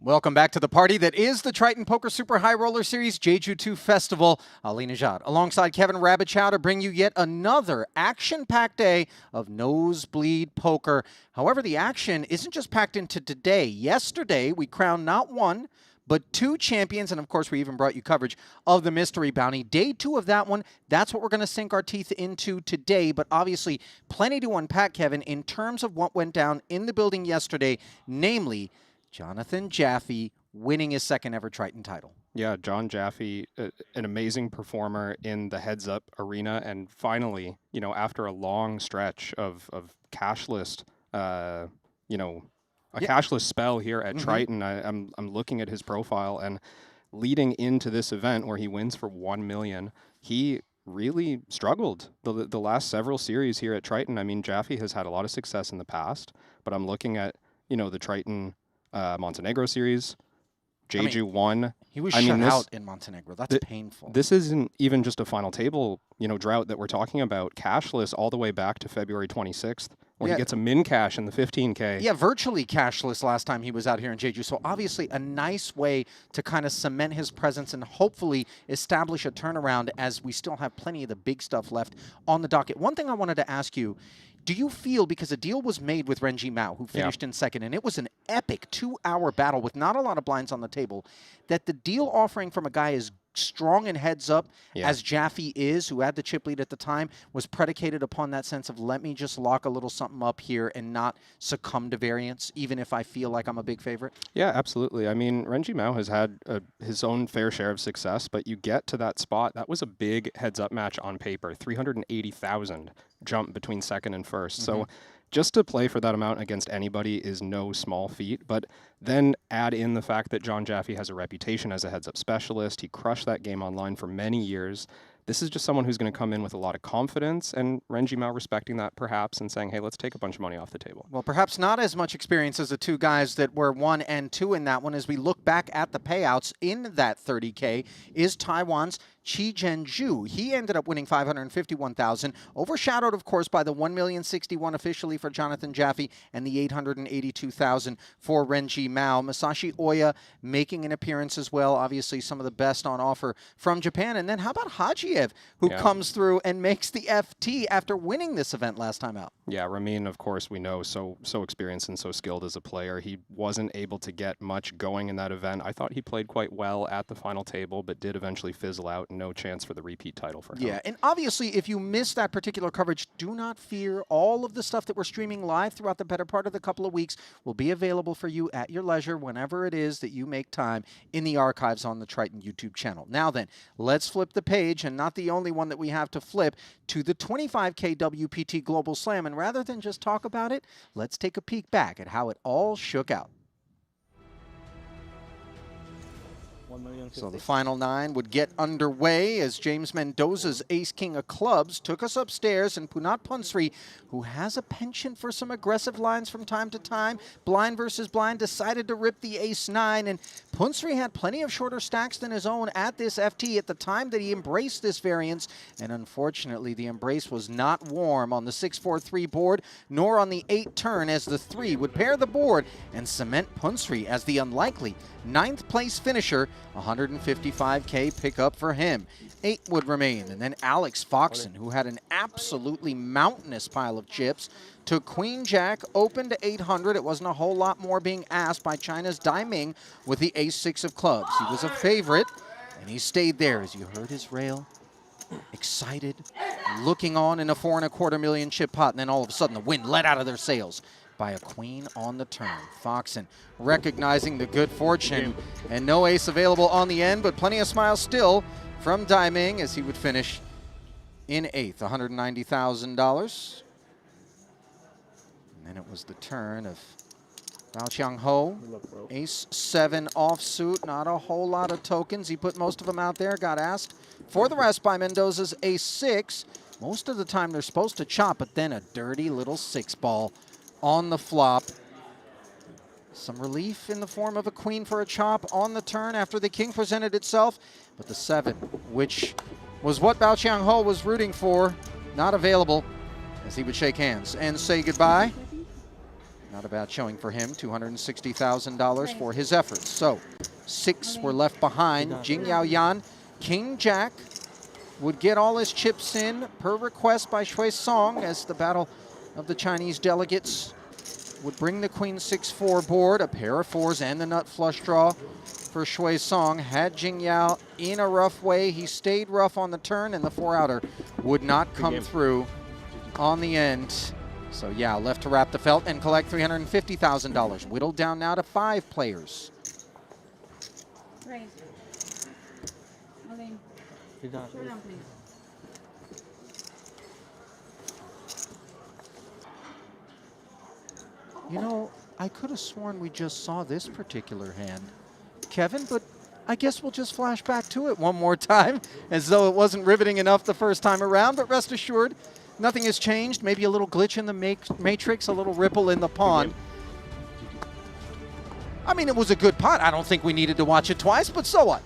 Welcome back to the party that is the Triton Poker Super High Roller Series Jeju 2 Festival. Ali Najad alongside Kevin Rabichow to bring you yet another action-packed day of nosebleed poker. However, the action isn't just packed into today. Yesterday, we crowned not one, but two champions, and of course, we even brought you coverage of the Mystery Bounty. Day 2 of that one, that's what we're going to sink our teeth into today, but obviously plenty to unpack, Kevin, in terms of what went down in the building yesterday, namely Jonathan Jaffy winning his second ever Triton title. Yeah, John Jaffy, an amazing performer in the heads-up arena, and finally, you know, after a long stretch of cashless, cashless spell here at Triton, I'm looking at his profile, and leading into this event where he wins for $1 million, he really struggled the last several series here at Triton. I mean, Jaffy has had a lot of success in the past, but I'm looking at, you know, the Triton Montenegro series. Jeju won. He was shut out in Montenegro. That's painful. This isn't even just a final table, drought that we're talking about. Cashless all the way back to February 26th, where he gets a min cash in the 15K. Yeah, virtually cashless last time he was out here in Jeju. So obviously a nice way to kind of cement his presence and hopefully establish a turnaround as we still have plenty of the big stuff left on the docket. One thing I wanted to ask you, do you feel, because a deal was made with Renji Mao, who finished in second, and it was an epic 2-hour battle with not a lot of blinds on the table, that the deal offering from a guy as strong and heads up as Jaffy is, who had the chip lead at the time, was predicated upon that sense of, let me just lock a little something up here and not succumb to variance, even if I feel like I'm a big favorite? Yeah, absolutely. I mean, Renji Mao has had his own fair share of success, but you get to that spot, that was a big heads-up match on paper, 380,000 jump between second and first. So just to play for that amount against anybody is no small feat, but then add in the fact that John Jaffy has a reputation as a heads-up specialist. He crushed that game online for many years. This is just someone who's going to come in with a lot of confidence, and Renji Mao respecting that perhaps and saying, hey, let's take a bunch of money off the table. Well, perhaps not as much experience as the two guys that were 1 and 2 in that one. As we look back at the payouts in that 30K is Taiwan's Chi Zhenju. He ended up winning $551,000, overshadowed, of course, by the $1,061,000 officially for Jonathan Jaffy and the $882,000 for Renji Mao. Masashi Oya making an appearance as well. Obviously, some of the best on offer from Japan. And then how about Hajiev, who comes through and makes the FT after winning this event last time out? Yeah, Ramin, of course, we know, so experienced and so skilled as a player. He wasn't able to get much going in that event. I thought he played quite well at the final table, but did eventually fizzle out no chance for the repeat title for him. Yeah, and obviously, if you missed that particular coverage, do not fear. All of the stuff that we're streaming live throughout the better part of the couple of weeks will be available for you at your leisure whenever it is that you make time in the archives on the Triton YouTube channel. Now then, let's flip the page, and not the only one that we have to flip, to the 25K WPT Global Slam. And rather than just talk about it, let's take a peek back at how it all shook out. So the final 9 would get underway as James Mendoza's ace-king of clubs took us upstairs, and Punat Punsri, who has a penchant for some aggressive lines from time to time, blind versus blind, decided to rip the ace-9, and Punsri had plenty of shorter stacks than his own at this FT at the time that he embraced this variance, and unfortunately the embrace was not warm on the 6-4-3 board, nor on the 8 turn, as the 3 would pair the board and cement Punsri as the unlikely 9th place finisher. 155K pickup for him. 8 would remain, and then Alex Foxen, who had an absolutely mountainous pile of chips, took Queen Jack, open to 800. It wasn't a whole lot more being asked by China's Dai Ming with the ace-6 of clubs. He was a favorite, and he stayed there as you heard his rail. Excited, looking on in a $4.25 million chip pot, and then all of a sudden the wind let out of their sails by a queen on the turn. Foxen recognizing the good fortune, and no ace available on the end, but plenty of smiles still from Dai Ming as he would finish in 8th, $190,000. And then it was the turn of Bao Chiang Ho, ace-7 offsuit, not a whole lot of tokens. He put most of them out there, got asked for the rest by Mendoza's ace-6. Most of the time they're supposed to chop, but then a dirty little 6-ball on the flop. Some relief in the form of a queen for a chop on the turn after the king presented itself, but the 7, which was what Bao Chiang Ho was rooting for, not available, as he would shake hands and say goodbye. Not a bad showing for him, $260,000 for his efforts. So 6 were left behind. Jing Yao Yan, King Jack, would get all his chips in per request by Shui Song, as the battle of the Chinese delegates would bring the Queen 6-4 board, a pair of 4s and the nut flush draw for Shui Song. Had Jing Yao in a rough way. He stayed rough on the turn, and the 4-outer would not come through on the end. So Yao left to wrap the felt and collect $350,000. Whittled down now to 5 players. Right. Okay. Show down, please. You know, I could have sworn we just saw this particular hand, Kevin, but I guess we'll just flash back to it one more time, as though it wasn't riveting enough the first time around, but rest assured, nothing has changed. Maybe a little glitch in the matrix, a little ripple in the pond. I mean, it was a good pot. I don't think we needed to watch it twice, but so what?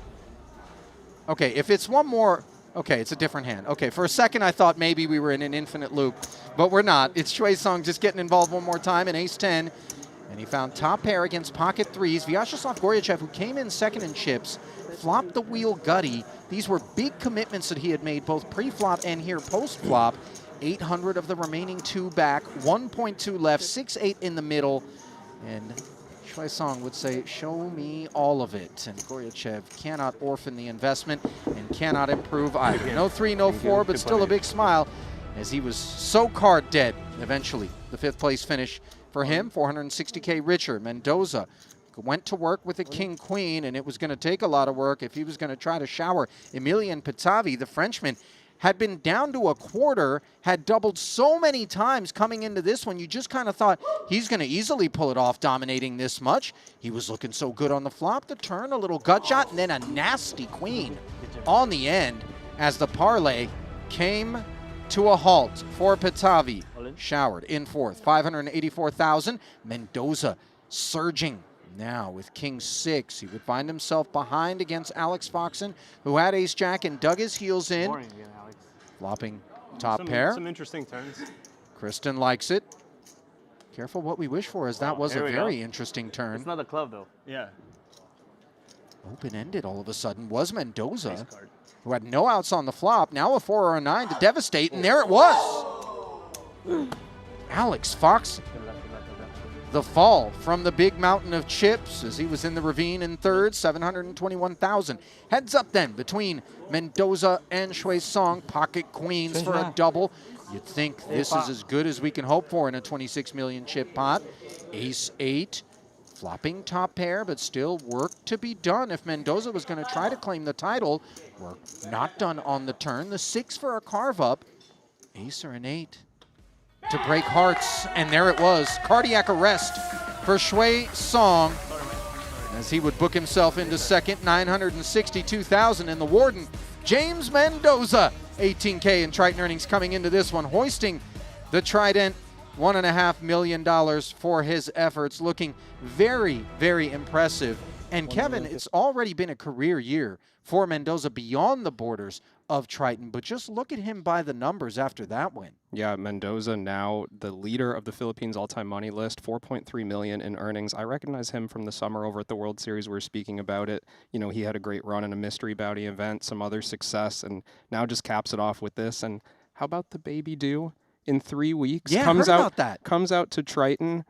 Okay, if it's one more, okay, it's a different hand. Okay, for a second I thought maybe we were in an infinite loop, but we're not. It's Shui Song just getting involved one more time in ace-10, and he found top pair against pocket 3s. Vyacheslav Goryachev, who came in second in chips, flopped the wheel gutty. These were big commitments that he had made both pre-flop and here post-flop. 800 of the remaining 2 back, 1.2 left, 6-8 in the middle, and Shui Song would say, show me all of it. And Goryachev cannot orphan the investment and cannot improve either. No 3, no 4, but still a big smile as he was so card dead. Eventually, the 5th place finish for him, 460K richer. Mendoza went to work with a king-queen, and it was going to take a lot of work if he was going to try to shower Emilien Pitavi, the Frenchman. Had been down to a quarter, had doubled so many times coming into this one, you just kind of thought he's going to easily pull it off, dominating this much. He was looking so good on the flop, the turn, a little gut shot, and then a nasty queen on the end as the parlay came to a halt for Pitavi. Showered in 4th, 584,000. Mendoza surging now with King 6. He would find himself behind against Alex Foxen, who had ace-jack and dug his heels in. Flopping top pair. Some interesting turns. Kristen likes it. Careful what we wish for, as that was a very interesting turn. It's not a club, though. Yeah. Open-ended all of a sudden was Mendoza, who had no outs on the flop. Now a 4 or a 9 to devastate, and there it was. Alex Fox the fall from the big mountain of chips as he was in the ravine in third, 721,000. Heads up then between Mendoza and Shui Song, pocket queens for a double. You'd think this is as good as we can hope for in a 26 million chip pot. Ace 8, flopping top pair, but still work to be done if Mendoza was going to try to claim the title. Work not done on the turn. The 6 for a carve up. Ace or an 8 to break hearts, and there it was. Cardiac arrest for Shui Song as he would book himself into second, 962,000, and the warden, James Mendoza, 18K in Triton earnings coming into this one, hoisting the Trident, $1.5 million for his efforts, looking very, very impressive. And Kevin, it's already been a career year for Mendoza beyond the borders of Triton, but just look at him by the numbers after that win. Yeah, Mendoza now the leader of the Philippines all-time money list, 4.3 million in earnings. I recognize him from the summer over at the World Series. We were speaking about it. You know, he had a great run in a mystery bounty event, some other success, and now just caps it off with this. And how about the baby due in 3 weeks? Yeah, heard about that. Comes out to Triton,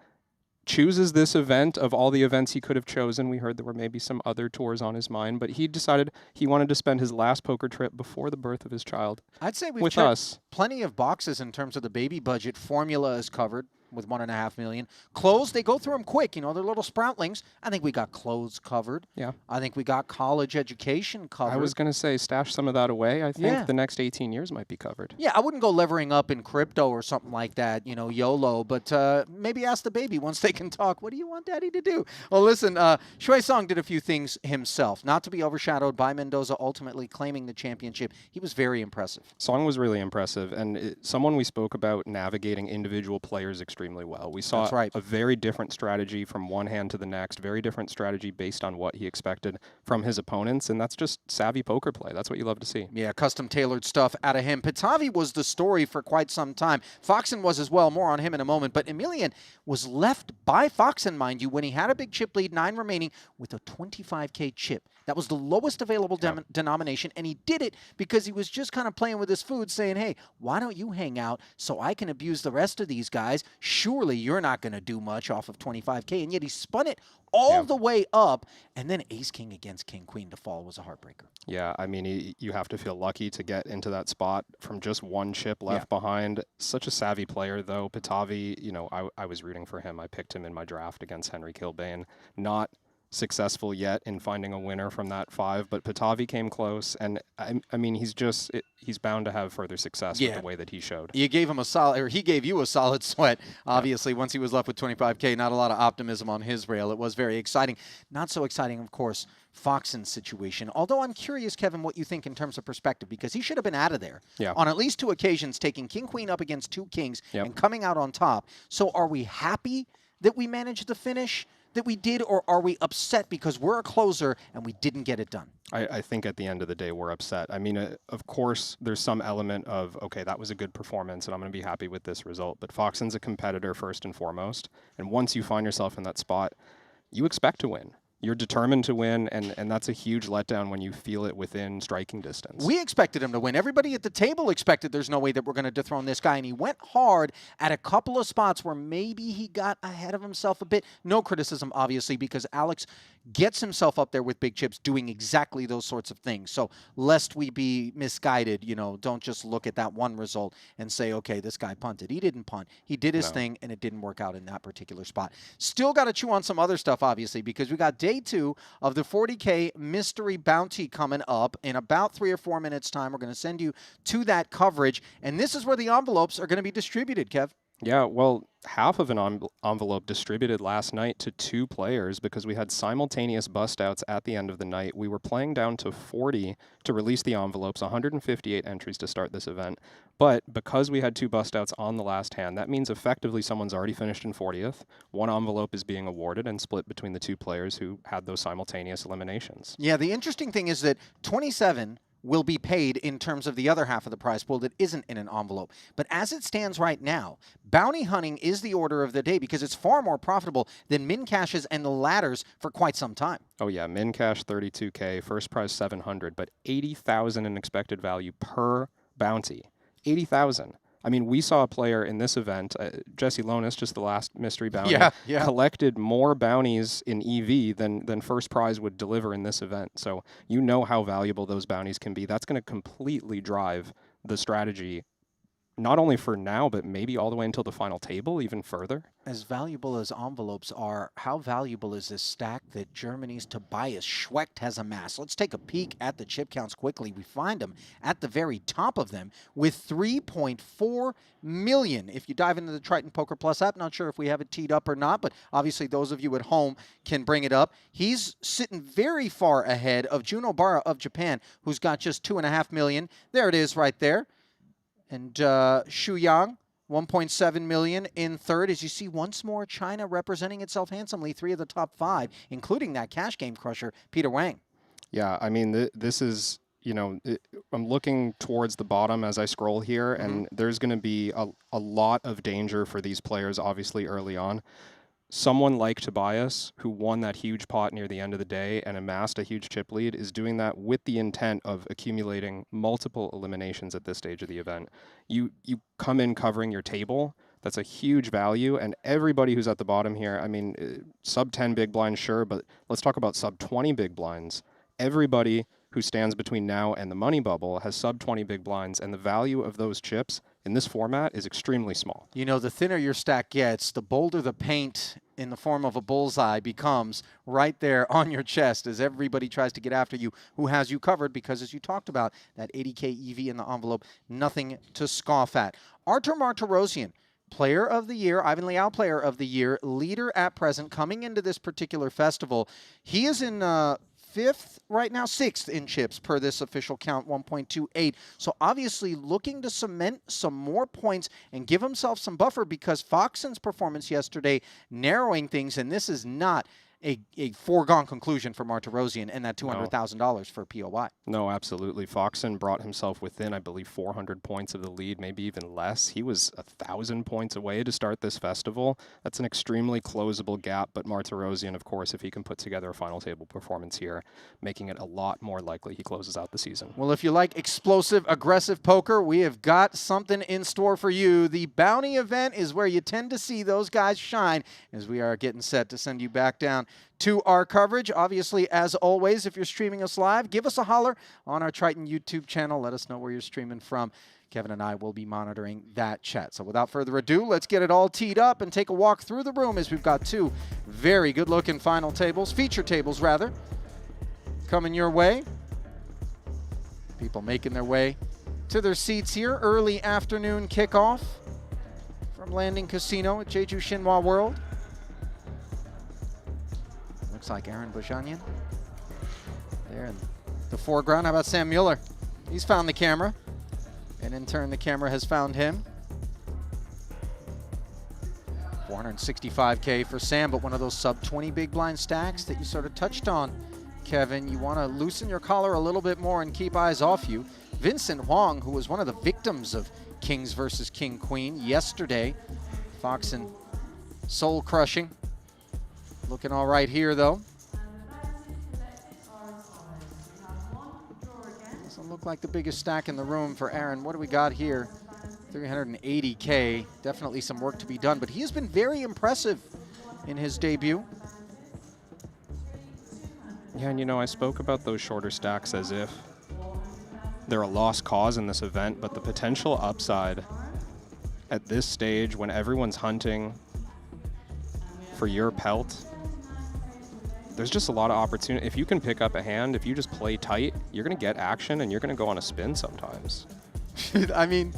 chooses this event of all the events he could have chosen. We heard there were maybe some other tours on his mind, but he decided he wanted to spend his last poker trip before the birth of his child. I'd say we've with checked us. Plenty of boxes in terms of the baby budget. Formula is covered with 1.5 million. Clothes, they go through them quick. You know, they're little sproutlings. I think we got clothes covered. Yeah. I think we got college education covered. I was going to say stash some of that away. I think Yeah. the next 18 years might be covered. Yeah, I wouldn't go levering up in crypto or something like that, you know, YOLO, but maybe ask the baby once they can talk, what do you want daddy to do? Well, listen, Shui Song did a few things himself, not to be overshadowed by Mendoza ultimately claiming the championship. He was very impressive. Song was really impressive, and someone we spoke about navigating individual players extremely well. We saw That's right. a very different strategy from one hand to the next, very different strategy based on what he expected from his opponents, and that's just savvy poker play. That's what you love to see. Yeah, custom-tailored stuff out of him. Pitavi was the story for quite some time. Foxen was as well. More on him in a moment. But Emilian was left by Foxen, mind you, when he had a big chip lead, 9 remaining, with a 25K chip. That was the lowest available denomination, and he did it because he was just kind of playing with his food, saying, hey, why don't you hang out so I can abuse the rest of these guys? Surely you're not going to do much off of 25K. And yet he spun it all the way up, and then ace-king against king-queen to fall was a heartbreaker. Yeah, I mean, you have to feel lucky to get into that spot from just one chip left behind. Such a savvy player, though. Pitavi, you know, I was rooting for him. I picked him in my draft against Henry Kilbane. Not successful yet in finding a winner from that 5, but Pitavi came close, and I mean, he's bound to have further success with the way that he showed. You gave him a solid, or he gave you a solid sweat. Obviously, once he was left with 25K, not a lot of optimism on his rail. It was very exciting. Not so exciting, of course, Foxen's situation. Although I'm curious, Kevin, what you think in terms of perspective, because he should have been out of there on at least 2 occasions, taking king-queen up against 2 kings and coming out on top. So are we happy that we managed the finish that we did, or are we upset because we're a closer and we didn't get it done? I think at the end of the day, we're upset. I mean, of course, there's some element of, okay, that was a good performance and I'm going to be happy with this result. But Foxen's a competitor first and foremost. And once you find yourself in that spot, you expect to win. You're determined to win, and that's a huge letdown when you feel it within striking distance. We expected him to win. Everybody at the table expected there's no way that we're going to dethrone this guy, and he went hard at a couple of spots where maybe he got ahead of himself a bit. No criticism, obviously, because Alex gets himself up there with big chips doing exactly those sorts of things. So lest we be misguided, you know, don't just look at that one result and say, okay, this guy punted. He didn't punt. He did his thing, and it didn't work out in that particular spot. Still got to chew on some other stuff, obviously, because we got day 2 of the 40K Mystery Bounty coming up in about 3 or 4 minutes' time. We're going to send you to that coverage, and this is where the envelopes are going to be distributed, Kev. Yeah, well, half of an envelope distributed last night to 2 players because we had simultaneous bust outs at the end of the night. We were playing down to 40 to release the envelopes, 158 entries to start this event. But because we had 2 bust outs on the last hand, that means effectively someone's already finished in 40th. 1 envelope is being awarded and split between the 2 players who had those simultaneous eliminations. Yeah, the interesting thing is that 27 will be paid in terms of the other half of the prize pool that isn't in an envelope. But as it stands right now, bounty hunting is the order of the day because it's far more profitable than min cashes and the ladders for quite some time. Oh yeah, min cash 32K, first prize 700, but 80,000 in expected value per bounty. 80,000. I mean, we saw a player in this event, Jesse Lonis, just the last mystery bounty, Yeah. collected more bounties in EV than first prize would deliver in this event. So you know how valuable those bounties can be. That's going to completely drive the strategy, not only for now, but maybe all the way until the final table, even further. As valuable as envelopes are, how valuable is this stack that Germany's Tobias Schwecht has amassed? Let's take a peek at the chip counts quickly. We find them at the very top of them with 3.4 million. If you dive into the Triton Poker Plus app, not sure if we have it teed up or not, but obviously those of you at home can bring it up. He's sitting very far ahead of Jun Obara of Japan, who's got just 2.5 million. There it is right there. And Shu Yang, 1.7 million in third. As you see, once more, China representing itself handsomely, 3 of the top 5, including that cash game crusher, Peter Wang. Yeah, I mean, this is, you know, I'm looking towards the bottom as I scroll here, and there's going to be a lot of danger for these players, obviously, early on. Someone like Tobias, who won that huge pot near the end of the day and amassed a huge chip lead, is doing that with the intent of accumulating multiple eliminations at this stage of the event. You come in covering your table. That's a huge value, and everybody who's at the bottom here, I mean, sub 10 big blinds, sure, but let's talk about sub 20 big blinds. Everybody who stands between now and the money bubble has sub 20 big blinds, and the value of those chips in this format is extremely small. You know, the thinner your stack gets, the bolder the paint in the form of a bullseye becomes right there on your chest as everybody tries to get after you who has you covered, because as you talked about, that 80K EV in the envelope, nothing to scoff at. Artur Martirosyan, Player of the Year, Ivan Liao Player of the Year, leader at present coming into this particular festival. He is in 5th right now, 6th in chips per this official count, 1.28. So obviously looking to cement some more points and give himself some buffer, because Foxen's performance yesterday narrowing things, and this is not a foregone conclusion for Martirosyan and that $200,000 for POI. No, absolutely. Foxen brought himself within, I believe, 400 points of the lead, maybe even less. He was 1,000 points away to start this festival. That's an extremely closable gap, but Martirosyan, of course, if he can put together a final table performance here, making it a lot more likely he closes out the season. Well, if you like explosive, aggressive poker, we have got something in store for you. The bounty event is where you tend to see those guys shine, as we are getting set to send you back down to our coverage. Obviously, as always, if you're streaming us live, give us a holler on our Triton YouTube channel. Let us know where you're streaming from. Kevin and I will be monitoring that chat. So without further ado, let's get it all teed up and take a walk through the room, as we've got 2 very good-looking final tables, feature tables rather, coming your way. People making their way to their seats here. Early afternoon kickoff from Landing Casino at Jeju Shinhwa World. Looks like Aaron Bozanian there in the foreground. How about Sam Mueller? He's found the camera, and in turn the camera has found him. 465K for Sam, but one of those sub 20 big blind stacks that you sort of touched on, Kevin. You want to loosen your collar a little bit more and keep eyes off you. Vincent Huang, who was one of the victims of Kings versus King Queen yesterday. Foxen soul crushing. Looking all right here, though. Doesn't look like the biggest stack in the room for Aaron. What do we got here? 380K. Definitely some work to be done, but he has been very impressive in his debut. Yeah, and you know, I spoke about those shorter stacks as if they're a lost cause in this event, but the potential upside at this stage when everyone's hunting for your pelt, there's just a lot of opportunity. If you can pick up a hand, if you just play tight, you're going to get action and you're going to go on a spin sometimes. I mean,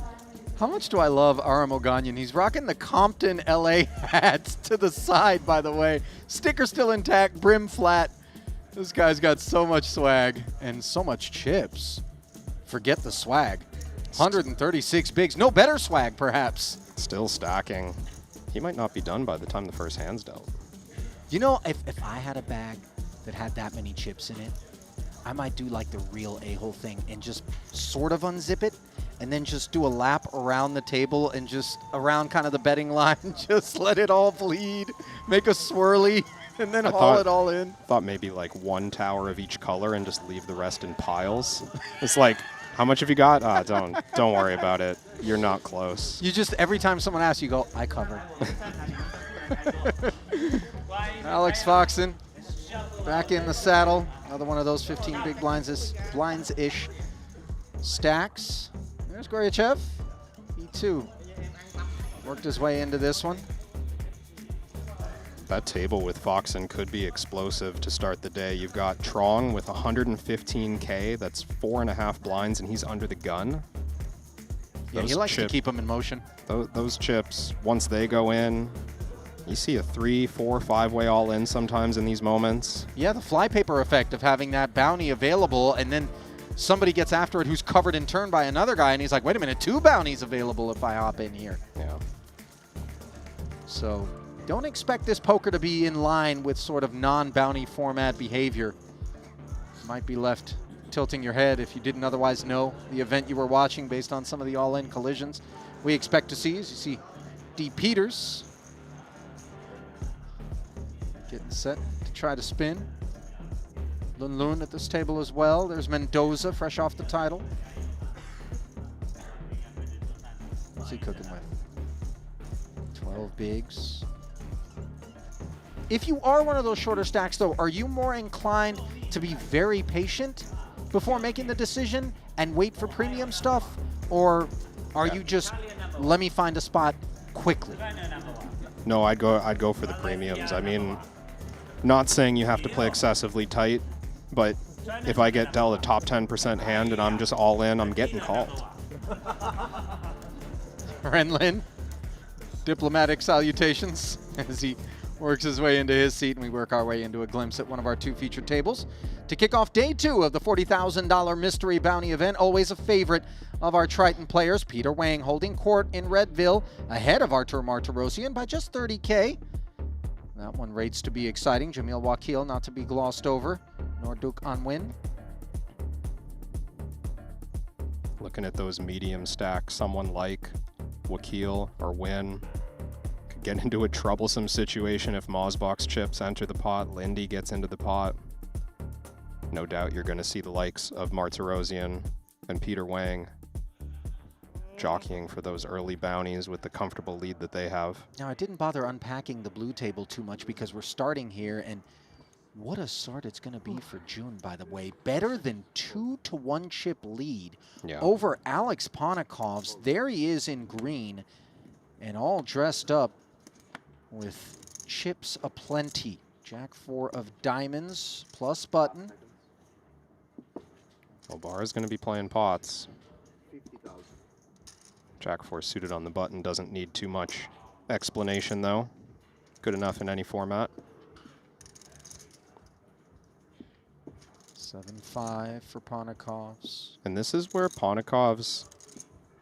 how much do I love Aram Oganyan? He's rocking the Compton LA hats to the side, by the way. Sticker still intact, brim flat. This guy's got so much swag and so much chips. Forget the swag. 136 bigs. No better swag, perhaps. Still stacking. He might not be done by the time the first hand's dealt. You know, if I had a bag that had that many chips in it, I might do like the real a-hole thing and just sort of unzip it and then just do a lap around the table and just around kind of the betting line, just let it all bleed, make a swirly, and then haul it all in. Thought maybe like one tower of each color and just leave the rest in piles. It's like How much have you got? Don't worry about it. You're not close. You just, every time someone asks, you go, I cover. Alex Foxen back in the saddle. Another one of those 15 big blinds-ish stacks. There's Goryachev. He too worked his way into this one. That table with Foxen could be explosive to start the day. You've got Trong with 115K. That's 4.5 blinds, and he's under the gun. Yeah, he likes to keep them in motion. Those chips, once they go in, you see a 3, 4, 5-way all in sometimes in these moments. Yeah, the flypaper effect of having that bounty available, and then somebody gets after it who's covered in turn by another guy, and he's like, wait a minute, 2 bounties available if I hop in here. Yeah. So don't expect this poker to be in line with sort of non-bounty format behavior. Might be left tilting your head if you didn't otherwise know the event you were watching based on some of the all-in collisions we expect to see. As you see D. Peters getting set to try to spin. Lun Lun at this table as well. There's Mendoza fresh off the title. What's he cooking with? 12 bigs. If you are one of those shorter stacks, though, are you more inclined to be very patient before making the decision and wait for premium stuff? Or are you just, let me find a spot quickly? No, I'd go for the premiums. I mean, not saying you have to play excessively tight, but if I get dealt a top 10% hand and I'm just all in, I'm getting called. Renlin, diplomatic salutations as he works his way into his seat, and we work our way into a glimpse at one of our 2 featured tables. To kick off day 2 of the $40,000 mystery bounty event, always a favorite of our Triton players, Peter Wang holding court in Redville, ahead of Artur Martirosyan by just 30K. That one rates to be exciting. Jamil Wakil not to be glossed over. Norduk Anwin. Looking at those medium stacks, someone like Wakil or Win could get into a troublesome situation if Mozbox chips enter the pot, Lindy gets into the pot. No doubt you're going to see the likes of Martirosyan and Peter Wang jockeying for those early bounties with the comfortable lead that they have. Now, I didn't bother unpacking the blue table too much because we're starting here, and what a start it's going to be for June, by the way. Better than 2-to-1 chip lead over Alex Ponikov's. There he is in green and all dressed up with chips aplenty. Jack 4 of diamonds plus button. Obara's going to be playing pots. Jack 4 suited on the button, doesn't need too much explanation though. Good enough in any format. 7-5 for Ponikov's. And this is where Ponikov's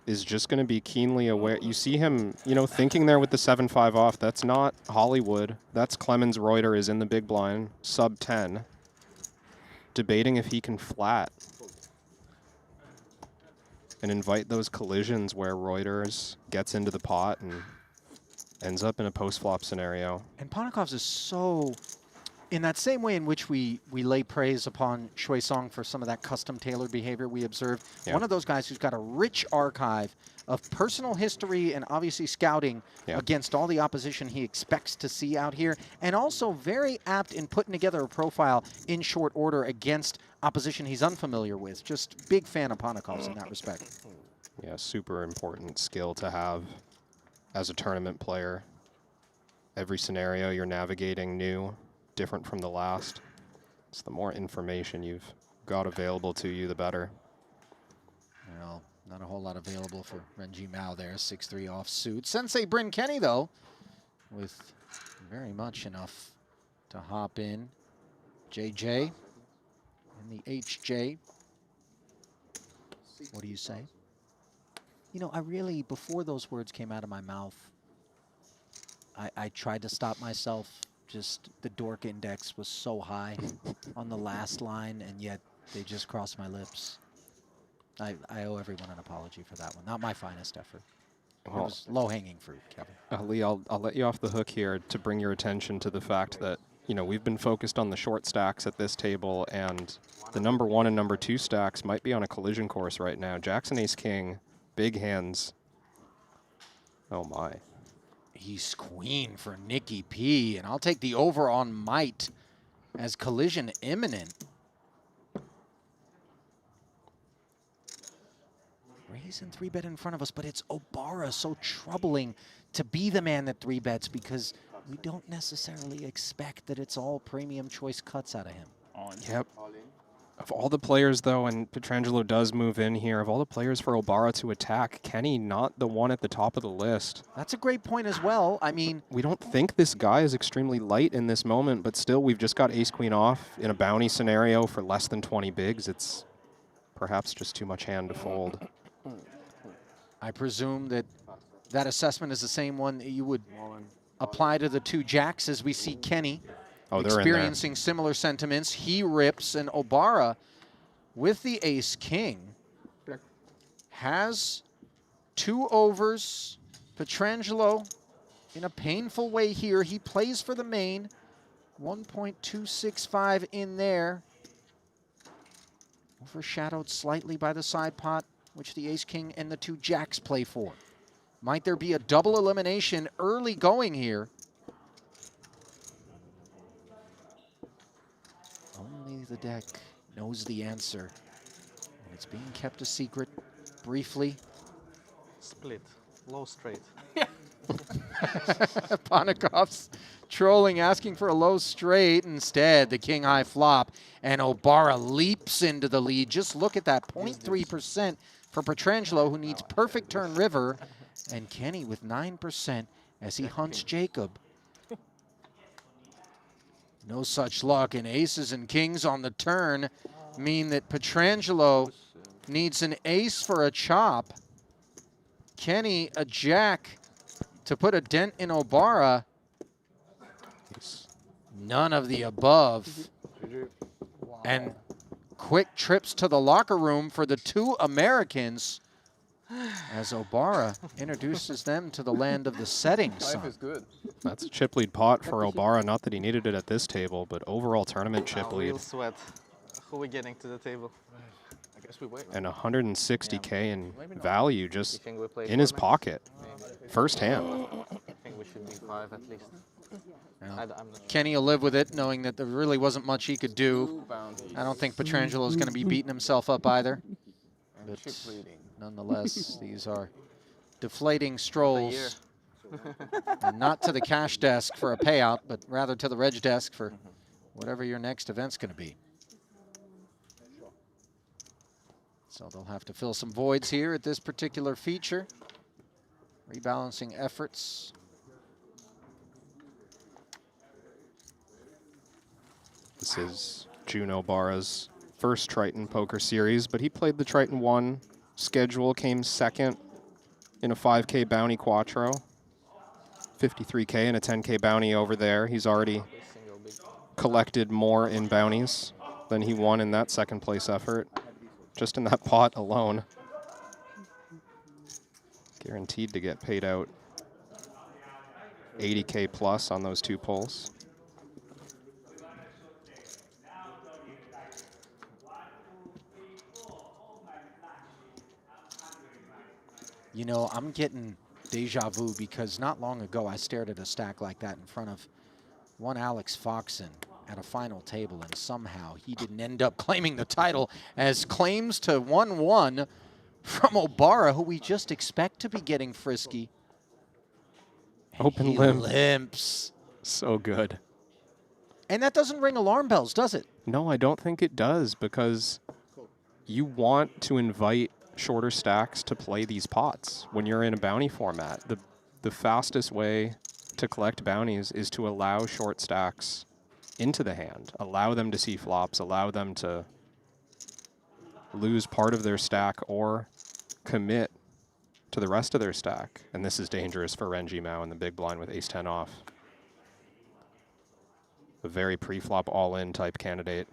is just going to be keenly aware. You see him, you know, thinking there with the 7-5 off. That's not Hollywood. That's Clemens Reuter is in the big blind, sub 10. Debating if he can flat and invite those collisions where Reuters gets into the pot and ends up in a post-flop scenario. And Ponikov's is so, in that same way in which we lay praise upon Shui Song for some of that custom-tailored behavior we observed, one of those guys who's got a rich archive of personal history and obviously scouting against all the opposition he expects to see out here, and also very apt in putting together a profile in short order against opposition he's unfamiliar with. Just big fan of Ponikov's in that respect. Yeah, super important skill to have as a tournament player. Every scenario you're navigating new, different from the last. So the more information you've got available to you, the better. Well, not a whole lot available for Renji Mao there. 6-3 offsuit. Sensei Bryn Kenny, though, with very much enough to hop in. JJ and the HJ. What do you say? You know, I really, before those words came out of my mouth, I tried to stop myself. Just the dork index was so high on the last line, and yet they just crossed my lips. I owe everyone an apology for that one. Not my finest effort. Well, it was low-hanging fruit, Kevin. Ali, I'll let you off the hook here to bring your attention to the fact that you know, we've been focused on the short stacks at this table, and the number 1 and number 2 stacks might be on a collision course right now. Jackson Ace King, big hands. Oh my. He's queen for Nikki P, and I'll take the over on might as collision imminent. Raise and 3-bet in front of us, but it's Obara so troubling to be the man that 3-bets because we don't necessarily expect that it's all premium choice cuts out of him. Yep. Of all the players, though, and Pietrangelo does move in here, of all the players for Obara to attack, Kenny not the one at the top of the list. That's a great point as well. I mean, we don't think this guy is extremely light in this moment, but still, we've just got ace-queen off in a bounty scenario for less than 20 bigs. It's perhaps just too much hand to fold. I presume that that assessment is the same one that you would apply to the 2 jacks as we see Kenny experiencing similar sentiments. He rips, and Obara with the ace-king has 2 overs. Pietrangelo in a painful way here. He plays for the main. 1.265 in there. Overshadowed slightly by the side pot, which the ace-king and the 2 jacks play for. Might there be a double elimination early going here? Only the deck knows the answer. And it's being kept a secret briefly. Split. Low straight. Ponikov's trolling, asking for a low straight. Instead, the king high flop, and Obara leaps into the lead. Just look at that, 0.3% for Pietrangelo, who needs perfect turn river, and Kenny with 9% as he hunts Jacob. No such luck, and aces and kings on the turn mean that Pietrangelo needs an ace for a chop. Kenny a jack to put a dent in Obara. None of the above. And quick trips to the locker room for the 2 Americans as Obara introduces them to the land of the setting sun. Life is good. That's a chip lead pot for Obara. Not that he needed it at this table, but overall tournament chip lead. Real sweat. Who are we getting to the table? I guess we wait. And 160K in value just You think we play in his 4 max? pocket. First hand. I think we should be 5 at least. I'm not sure. Kenny will live with it, knowing that there really wasn't much he could do. I don't think Pietrangelo is going to be beating himself up either. And chip leading. Nonetheless, these are deflating strolls. And not to the cash desk for a payout, but rather to the reg desk for whatever your next event's going to be. So they'll have to fill some voids here at this particular feature. Rebalancing efforts. This is June Obara's first Triton poker series, but he played the Triton 1 schedule, came second in a 5K bounty quattro. 53K and a 10K bounty over there. He's already collected more in bounties than he won in that second place effort, just in that pot alone. Guaranteed to get paid out 80K plus on those 2 pulls. You know, I'm getting deja vu because not long ago I stared at a stack like that in front of one Alex Foxen at a final table, and somehow he didn't end up claiming the title, as claims to 1-1 from Obara, who we just expect to be getting frisky. And Open he limp. limps. So good. And that doesn't ring alarm bells, does it? No, I don't think it does, because you want to invite shorter stacks to play these pots when you're in a bounty format. The fastest way to collect bounties is to allow short stacks into the hand, allow them to see flops, allow them to lose part of their stack or commit to the rest of their stack. And this is dangerous for Renji Mao in the big blind with ace-10 off. A very pre-flop all-in type candidate.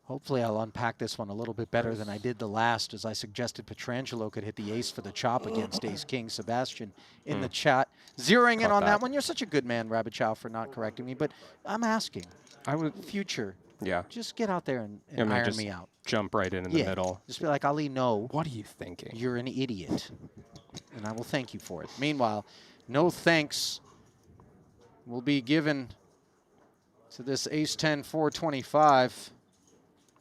Hopefully I'll unpack this one a little bit better than I did the last, as I suggested Petrangelo could hit the ace for the chop against ace king. Sebastian in the chat, zeroing in Caught on that that. one. You're such a good man, Rabbit Chow, for not correcting me, but I'm asking, I would, future, yeah. just get out there and I mean, iron just me out. jump right in the Yeah, middle. just be like, Ali, no, What are you thinking? you're an idiot, and I will thank you for it. Meanwhile, no thanks will be given to this ace-10 425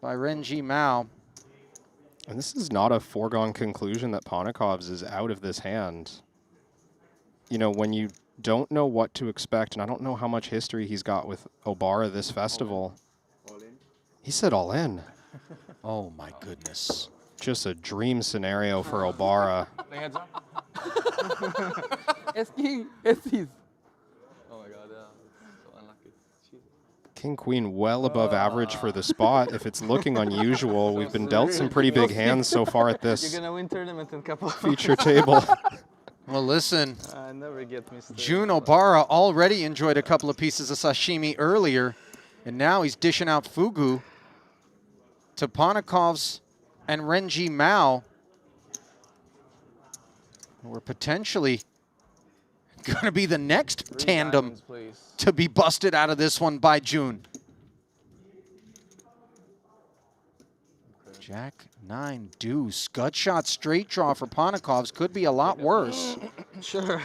by Renji Mao. And this is not a foregone conclusion that Ponikov's is out of this hand. You know, when you don't know what to expect, and I don't know how much history he's got with Obara this festival. He said all in. Oh my goodness. Just a dream scenario for Obara. Play heads up. Es king, es his. Oh my god, yeah. So unlucky. Shit. King Queen well above average for the spot. If it's looking unusual, we've been dealt some pretty big hands so far at You're this gonna win tournament in a couple of feature table. Well, listen, I never get mistakes. Jun Obara already enjoyed a couple of pieces of sashimi earlier, and now he's dishing out fugu to Ponikov's and Renji Mao, who are potentially going to be the next Three tandem diamonds, please. to be busted out of this one by June. Jack 9 deuce. Gut shot straight draw for Ponikov's could be a lot worse. Sure.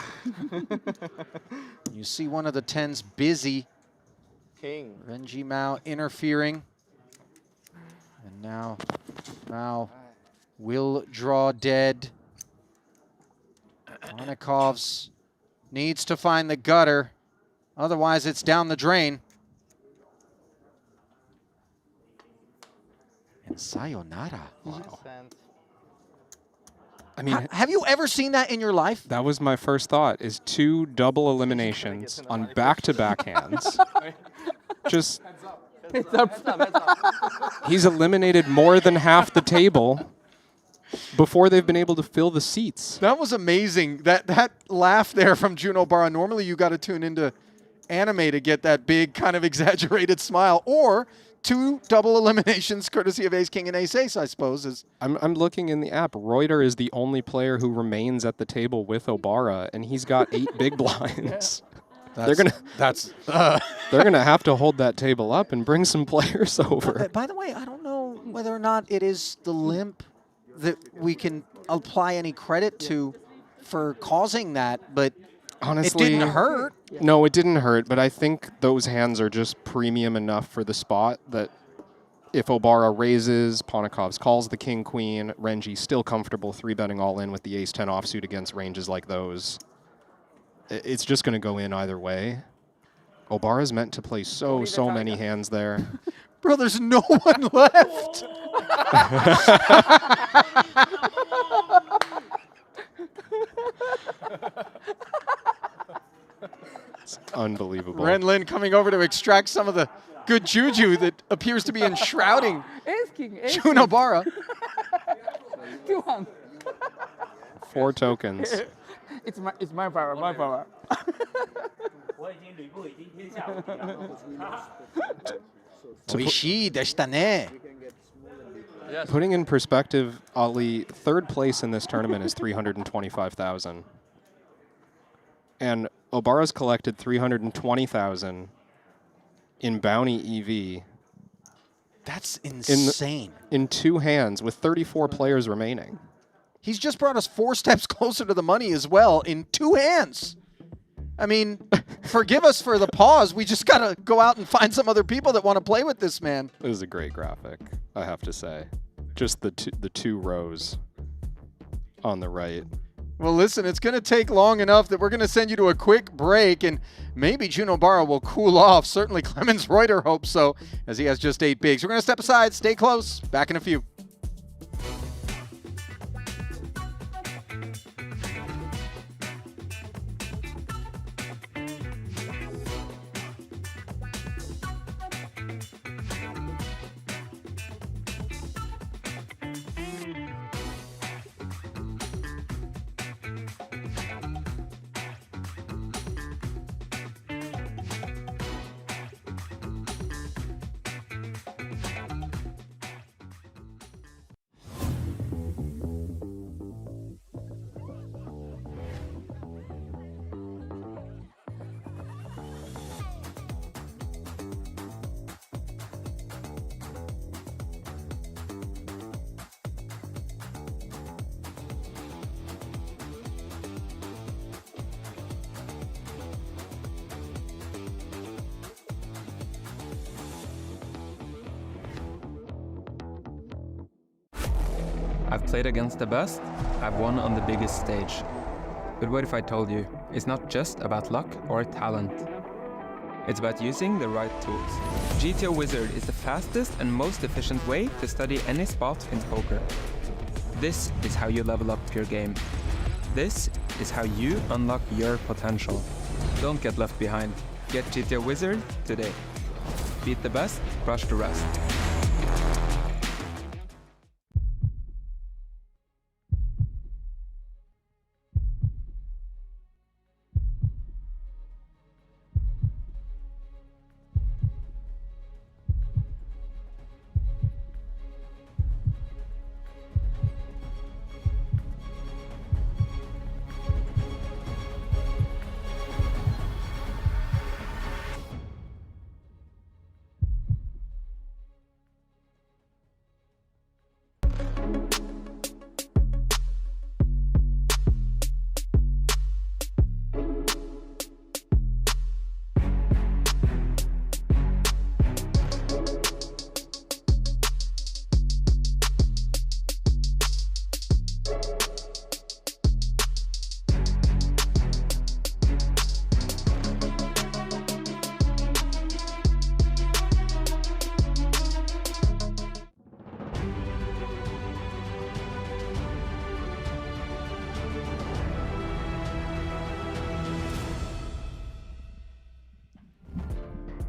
You see one of the 10s busy. King. Renji Mao interfering. And now Mao will draw dead. Ponikov's needs to find the gutter. Otherwise, it's down the drain. And sayonara. Innocent. I mean, Have you ever seen that in your life? that was my first thought, is 2 double eliminations on back-to-back hands. Just, Heads up. Heads up, heads up. he's eliminated more than half the table before they've been able to fill the seats. That was amazing. That laugh there from Jun Obara. Normally you got to tune into anime to get that big kind of exaggerated smile. Or 2 double eliminations courtesy of Ace King and Ace Ace, I suppose. Is I'm looking in the app. Reuter is the only player who remains at the table with Obara, and he's got 8 big blinds. They're gonna have to hold that table up and bring some players over. By the way, I don't know whether or not it is the limp that we can apply any credit to for causing that, but Honestly, it didn't hurt. No, it didn't hurt, but I think those hands are just premium enough for the spot that if Obara raises, Ponikov's calls the king queen, Renji still comfortable 3-betting all in with the ace 10 offsuit against ranges like those. It's just going to go in either way. Obara's meant to play so many hands there. Bro, there's no one left. It's unbelievable. Renlin coming over to extract some of the good juju that appears to be enshrouding Ace king, ace Jun Obara. king. 2-1. 4 tokens. It's my power, my power. 我已经吕布已经天下无敌了。 Oishii deshita ne. Yes. Putting in perspective, Ali, 3rd place in this tournament is 325,000. And Obara's collected 320,000 in bounty EV That's insane. in 2 hands with 34 players remaining. He's just brought us 4 steps closer to the money as well in 2 hands. I mean, forgive us for the pause. We just got to go out and find some other people that want to play with this man. It was a great graphic, I have to say. Just the two rows on the right. Well, listen, it's going to take long enough that we're going to send you to a quick break, and maybe Jun Obara will cool off. Certainly Clemens Reuter hopes so, as he has just 8 bigs. We're going to step aside. Stay close. Back in a few. I've played against the best, I've won on the biggest stage. But what if I told you, it's not just about luck or talent. It's about using the right tools. GTO Wizard is the fastest and most efficient way to study any spot in poker. This is how you level up your game. This is how you unlock your potential. Don't get left behind. Get GTO Wizard today. Beat the best, crush the rest.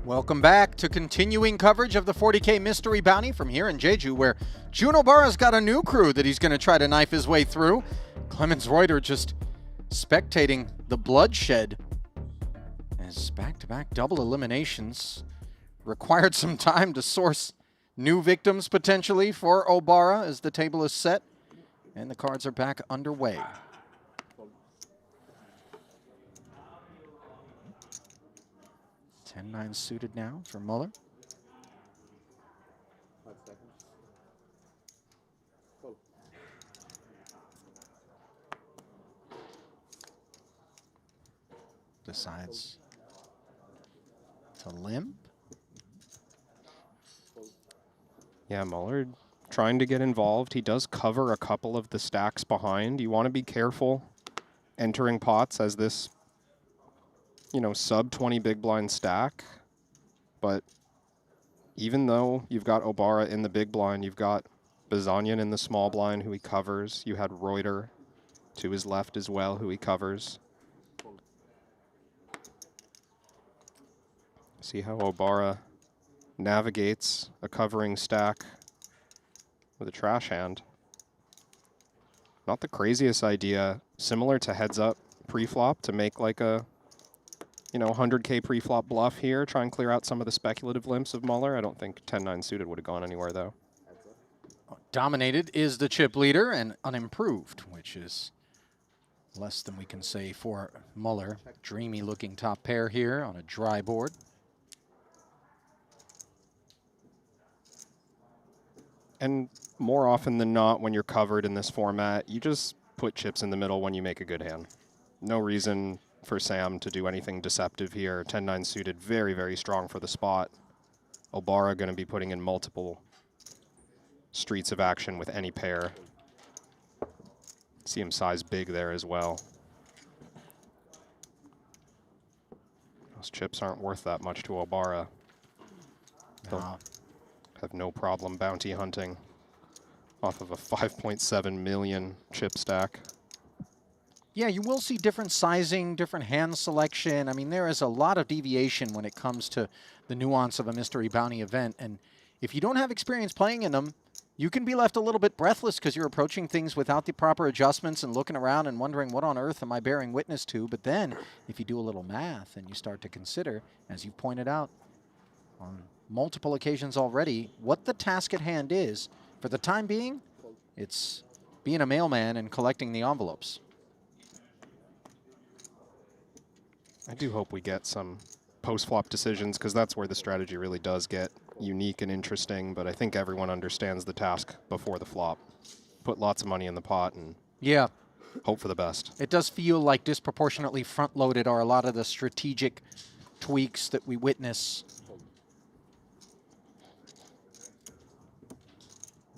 Welcome back to continuing coverage of the 40K Mystery Bounty from here in Jeju, where Jun Obara's got a new crew that he's going to try to knife his way through. Clemens Reuter just spectating the bloodshed as back-to-back double eliminations required some time to source new victims potentially for Obara as the table is set and the cards are back underway. 10-9 suited now for Muller. Decides to limp. Yeah, Muller trying to get involved. He does cover a couple of the stacks behind. You want to be careful entering pots as this, you know, sub 20 big blind stack. But even though you've got Obara in the big blind, you've got Bazanian in the small blind who he covers. You had Reuter to his left as well who he covers. See how Obara navigates a covering stack with a trash hand. Not the craziest idea, similar to heads up pre-flop to make like a, you know, 100K pre-flop bluff here, try and clear out some of the speculative limps of Muller. I don't think 10-9 suited would have gone anywhere though. Dominated is the chip leader and unimproved, which is less than we can say for Muller. Dreamy looking top pair here on a dry board. And more often than not, when you're covered in this format, you just put chips in the middle when you make a good hand. No reason for Sam to do anything deceptive here. 10-9 suited, very, very strong for the spot. Obara going to be putting in multiple streets of action with any pair. See him size big there as well. Those chips aren't worth that much to Obara. They'll have no problem bounty hunting off of a 5.7 million chip stack. Yeah, you will see different sizing, different hand selection. I mean, there is a lot of deviation when it comes to the nuance of a mystery bounty event. And if you don't have experience playing in them, you can be left a little bit breathless because you're approaching things without the proper adjustments and looking around and wondering, what on earth am I bearing witness to? But then if you do a little math and you start to consider, as you pointed out on multiple occasions already, what the task at hand is, for the time being, it's being a mailman and collecting the envelopes. I do hope we get some post-flop decisions, because that's where the strategy really does get unique and interesting, but I think everyone understands the task before the flop. Put lots of money in the pot and hope for the best. It does feel like disproportionately front-loaded are a lot of the strategic tweaks that we witness.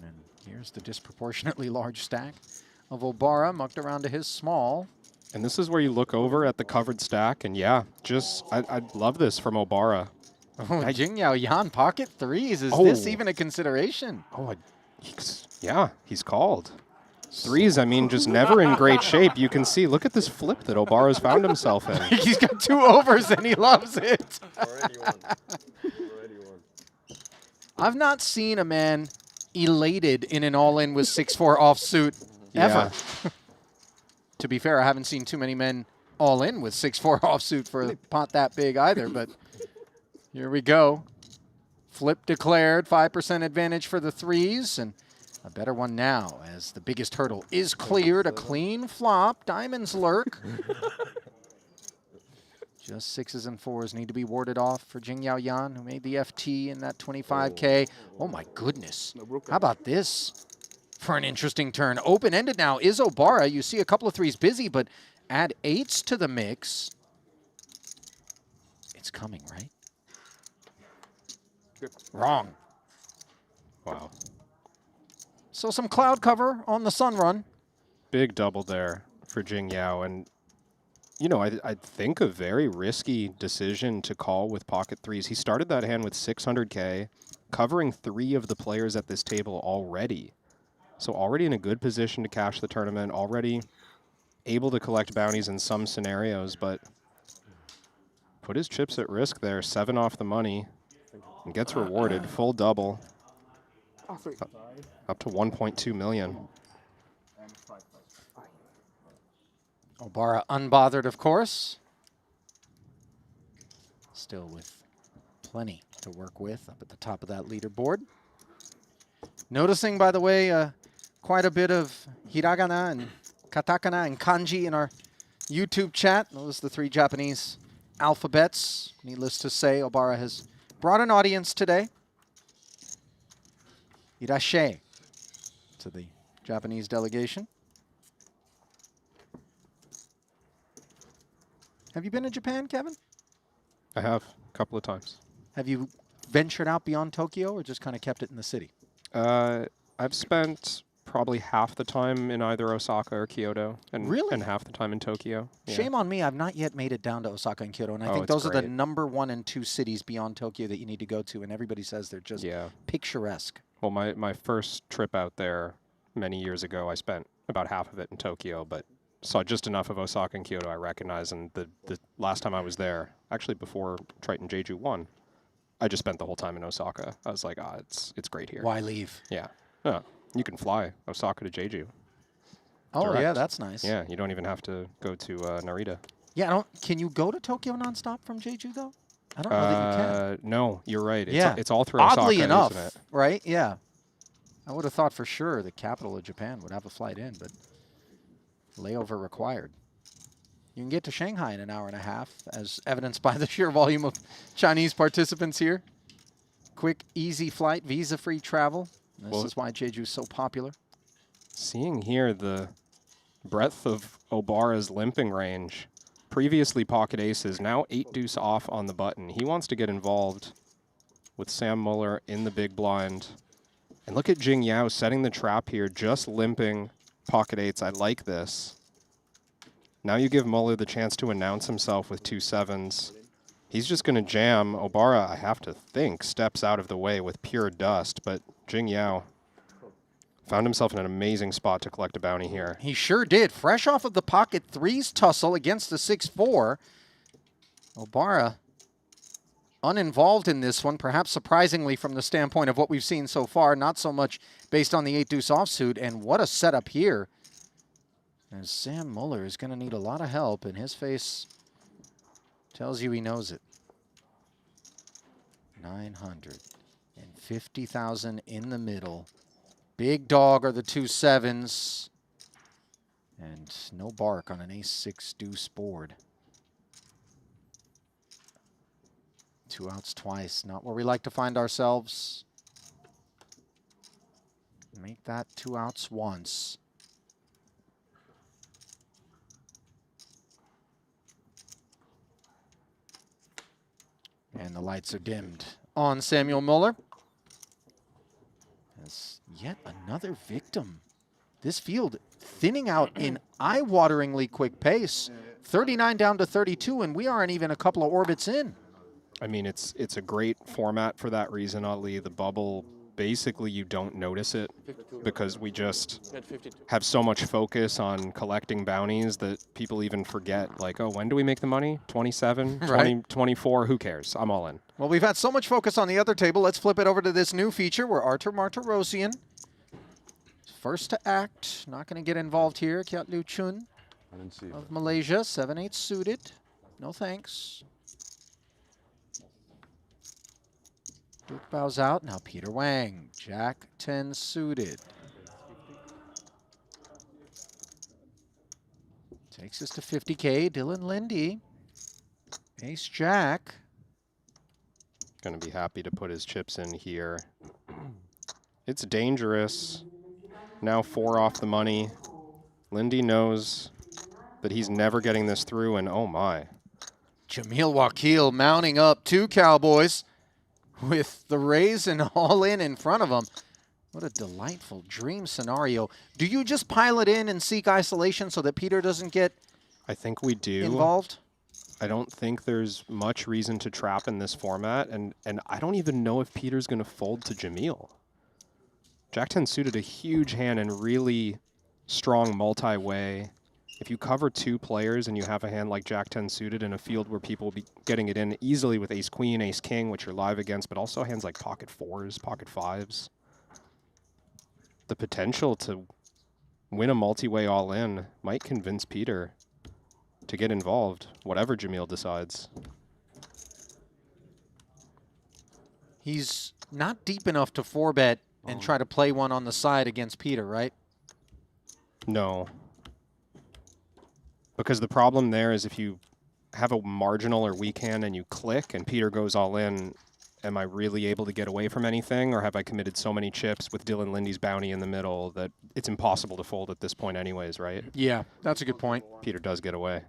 And Here's the disproportionately large stack of Obara mucked around to his small. And this is where you look over at the covered stack, and yeah, just I love this from Obara. Oh, Jingyao Yan pocket threes. Is Oh. this even a consideration? Oh, yeah, he's called. Threes, I mean, just never in great shape. You can see, look at this flip that Obara's found himself in. He's got 2 overs and he loves it. Already won. Already won. I've not seen a man elated in an all-in with 6-4 offsuit ever. To be fair, I haven't seen too many men all-in with 6-4 offsuit for a pot that big either, but here we go. Flip declared, 5% advantage for the threes, and a better one now as the biggest hurdle is cleared. A clean flop. Diamonds lurk. Just 6s and 4s need to be warded off for Jingyao Yan, who made the FT in that 25K. Oh my goodness. How about this for an interesting turn? Open-ended now is Obara. You see a couple of threes busy, but add 8s to the mix. It's coming, right? Wrong. Wow. So some cloud cover on the sun run. Big double there for Jingyao, and you know, I think a very risky decision to call with pocket threes. He started that hand with 600K, covering 3 of the players at this table already. So already in a good position to cash the tournament, already able to collect bounties in some scenarios, but put his chips at risk there, 7 off the money, and gets rewarded, full double, up to 1.2 million. Obara unbothered, of course. Still with plenty to work with up at the top of that leaderboard. Noticing, by the way, quite a bit of hiragana and katakana and kanji in our YouTube chat. Those are the 3 Japanese alphabets. Needless to say, Obara has brought an audience today. Irashe to the Japanese delegation. Have you been to Japan, Kevin? I have, a couple of times. Have you ventured out beyond Tokyo or just kind of kept it in the city? I've spent probably half the time in either Osaka or Kyoto, and Really? and half the time in Tokyo. Yeah. Shame on me, I've not yet made it down to Osaka and Kyoto, and I Oh, think it's those are the great. number 1 and 2 cities beyond Tokyo that you need to go to, and everybody says they're just picturesque. Well, my first trip out there many years ago, I spent about half of it in Tokyo, but saw just enough of Osaka and Kyoto I recognize. And the last time I was there, actually before Triton Jeju won, I just spent the whole time in Osaka. I was like, it's great here. Why leave? Yeah. You can fly Osaka to Jeju. Oh, Direct. yeah, that's nice. Yeah, you don't even have to go to Narita. Yeah, can you go to Tokyo nonstop from Jeju, though? I don't know that you can. No, you're right. Yeah. It's all through Oddly Osaka, enough, isn't it? right? Yeah. I would have thought for sure the capital of Japan would have a flight in, but layover required. You can get to Shanghai in an hour and a half, as evidenced by the sheer volume of Chinese participants here. Quick, easy flight, visa-free travel. This is why Jeju is so popular. Seeing here the breadth of Obara's limping range. Previously pocket aces, now 8 deuce off on the button. He wants to get involved with Sam Muller in the big blind. And look at Jingyao setting the trap here, just limping pocket 8s. I like this. Now you give Muller the chance to announce himself with 2 7s. He's just going to jam. Obara, I have to think, steps out of the way with pure dust, but Jingyao found himself in an amazing spot to collect a bounty here. He sure did. Fresh off of the pocket threes tussle against the 6-4. Obara uninvolved in this one, perhaps surprisingly from the standpoint of what we've seen so far, not so much based on the 8 deuce offsuit. And what a setup here. And Sam Muller is going to need a lot of help, and his face tells you he knows it. 950,000 in the middle. Big dog are the 2 7s. And no bark on an ace-6 deuce board. 2 outs twice, not where we like to find ourselves. Make that 2 outs once. And the lights are dimmed on Samuel Muller, as yet another victim. This field thinning out in eye-wateringly quick pace. 39 down to 32, and we aren't even a couple of orbits in. I mean, it's a great format for that reason, Ali. The bubble, basically you don't notice it because we just have so much focus on collecting bounties that people even forget, like, oh, when do we make the money? 27, 20, 24, who cares? I'm all in. Well, we've had so much focus on the other table. Let's flip it over to this new feature where Artur Martirosyan, first to act, not going to get involved here. Kiat Liu Chun of Malaysia, 7-8 suited. No thanks. Duke bows out. Now Peter Wang, Jack 10 suited. Takes us to 50K. Dylan Lindy, Ace Jack. Going to be happy to put his chips in here. It's dangerous. Now 4 off the money. Lindy knows that he's never getting this through, and oh my. Jamil Wakil mounting up 2 Cowboys with the raise and all in front of him. What a delightful dream scenario. Do you just pile it in and seek isolation so that Peter doesn't get I think we do. involved? I don't think there's much reason to trap in this format, and I don't even know if Peter's going to fold to Jamil. Jack 10 suited a huge hand and really strong multi-way. If you cover 2 players and you have a hand like Jack 10 suited in a field where people will be getting it in easily with Ace Queen, Ace King, which you're live against, but also hands like Pocket 4s, Pocket 5s. The potential to win a multi-way all-in might convince Peter to get involved, whatever Jamil decides. He's not deep enough to 4-bet and try to play one on the side against Peter, right? No. Because the problem there is if you have a marginal or weak hand and you click and Peter goes all in, am I really able to get away from anything, or have I committed so many chips with Dylan Lindy's bounty in the middle that it's impossible to fold at this point anyways, right? Yeah, that's a good point. Peter does get away.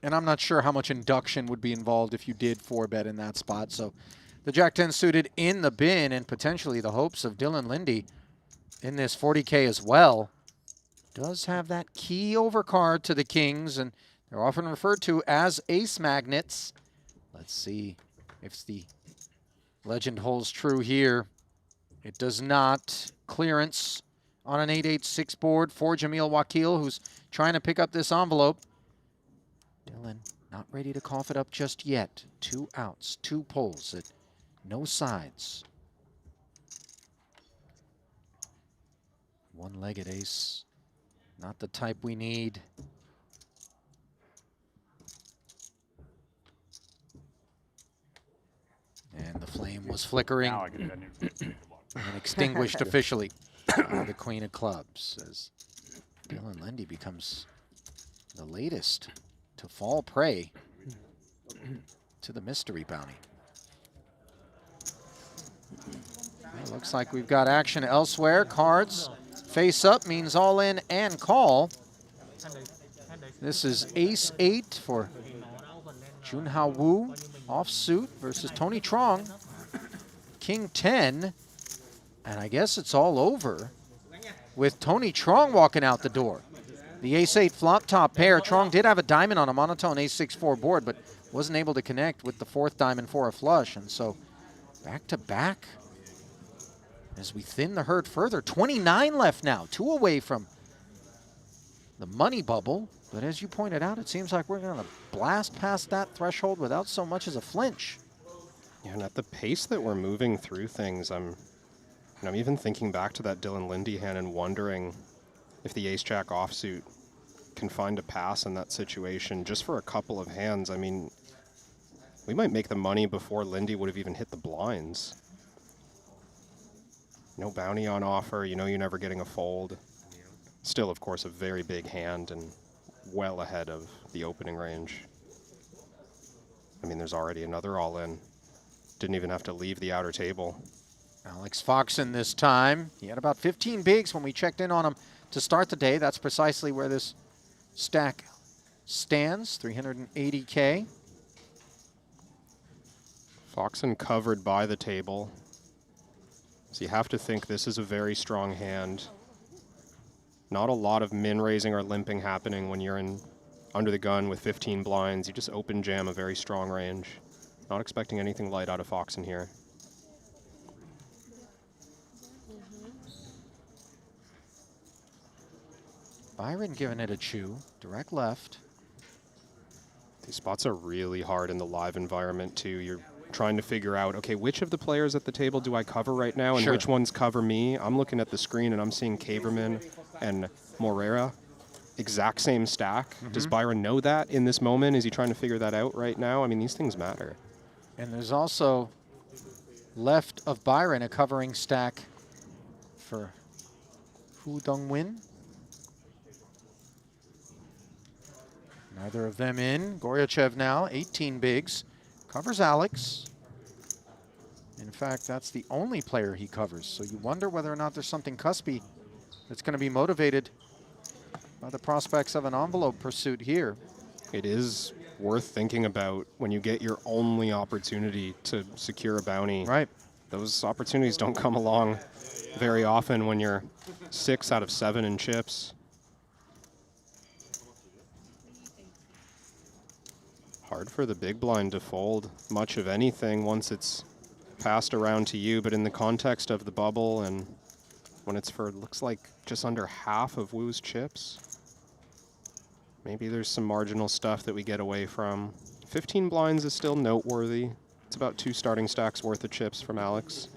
And I'm not sure how much induction would be involved if you did 4-bet in that spot. So the Jack 10 suited in the bin, and potentially the hopes of Dylan Lindy in this 40K as well. Does have that key overcard to the Kings, and they're often referred to as ace magnets. Let's see if the legend holds true here. It does not. Clearance on an 8-8-6 board for Jamil Wakil, who's trying to pick up this envelope. Dylan not ready to cough it up just yet. 2 outs, 2 pulls at no sides. One-legged ace. Not the type we need. And the flame was flickering and extinguished officially by the Queen of Clubs as Dylan Lindy becomes the latest to fall prey to the mystery bounty. Well, looks like we've got action elsewhere. Cards face up means all in and call. This is ace 8 for Junhao Wu offsuit versus Tony Trong. King 10. And I guess it's all over with Tony Trong walking out the door. The ace-8 flop top pair. Trong did have a diamond on a monotone ace-6-4 board, but wasn't able to connect with the 4th diamond for a flush. And so back to back as we thin the herd further. 29 left now, 2 away from the money bubble. But as you pointed out, it seems like we're going to blast past that threshold without so much as a flinch. Yeah, and at the pace that we're moving through things, I'm even thinking back to that Dylan Lindy hand and wondering if the ace-jack offsuit can find a pass in that situation just for a couple of hands. I mean, we might make the money before Lindy would have even hit the blinds. No bounty on offer. You know you're never getting a fold. Still, of course, a very big hand and well ahead of the opening range. I mean, there's already another all-in. Didn't even have to leave the outer table. Alex Foxen this time. He had about 15 bigs when we checked in on him to start the day. That's precisely where this stack stands, 380K. Foxen covered by the table. So you have to think this is a very strong hand. Not a lot of min raising or limping happening when you're in under the gun with 15 blinds. You just open jam a very strong range. Not expecting anything light out of Fox in here. Byron giving it a chew. Direct left. These spots are really hard in the live environment too. You're trying to figure out, okay, which of the players at the table do I cover right now and Sure. which ones cover me? I'm looking at the screen and I'm seeing Caverman and Morera. Exact same stack. Does Byron know that in this moment? Is he trying to figure that out right now? I mean, these things matter. And there's also left of Byron a covering stack for Hu Dong-win. Neither of them in. Goryachev now, 18 bigs. Covers Alex. In fact, that's the only player he covers. So you wonder whether or not there's something cuspy that's going to be motivated by the prospects of an envelope pursuit here. It is worth thinking about when you get your only opportunity to secure a bounty. Right. Those opportunities don't come along very often when you're 6 out of 7 in chips. Hard for the big blind to fold much of anything once it's passed around to you, but in the context of the bubble and when it's for, looks like just under half of Wu's chips, maybe there's some marginal stuff that we get away from. 15 blinds is still noteworthy. It's about 2 starting stacks worth of chips from Alex.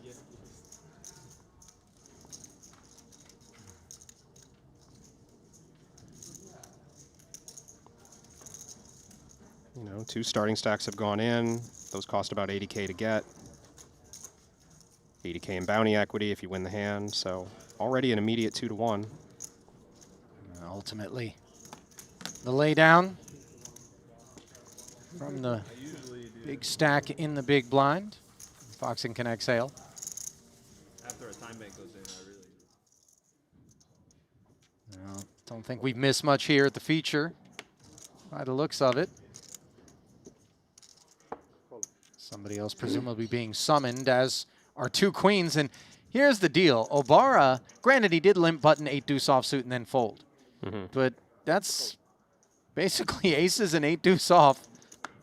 You know, 2 starting stacks have gone in. Those cost about 80K to get. 80K in bounty equity if you win the hand. So already an immediate 2-to-1. Ultimately, the laydown from the big stack in the big blind. Foxen can exhale. After a time bank goes in, I really. Well, don't think we've missed much here at the feature by the looks of it. Somebody else presumably being summoned, as are 2 queens. And here's the deal. Obara, granted he did limp button 8 deuce offsuit and then fold. But that's basically aces and 8 deuce off,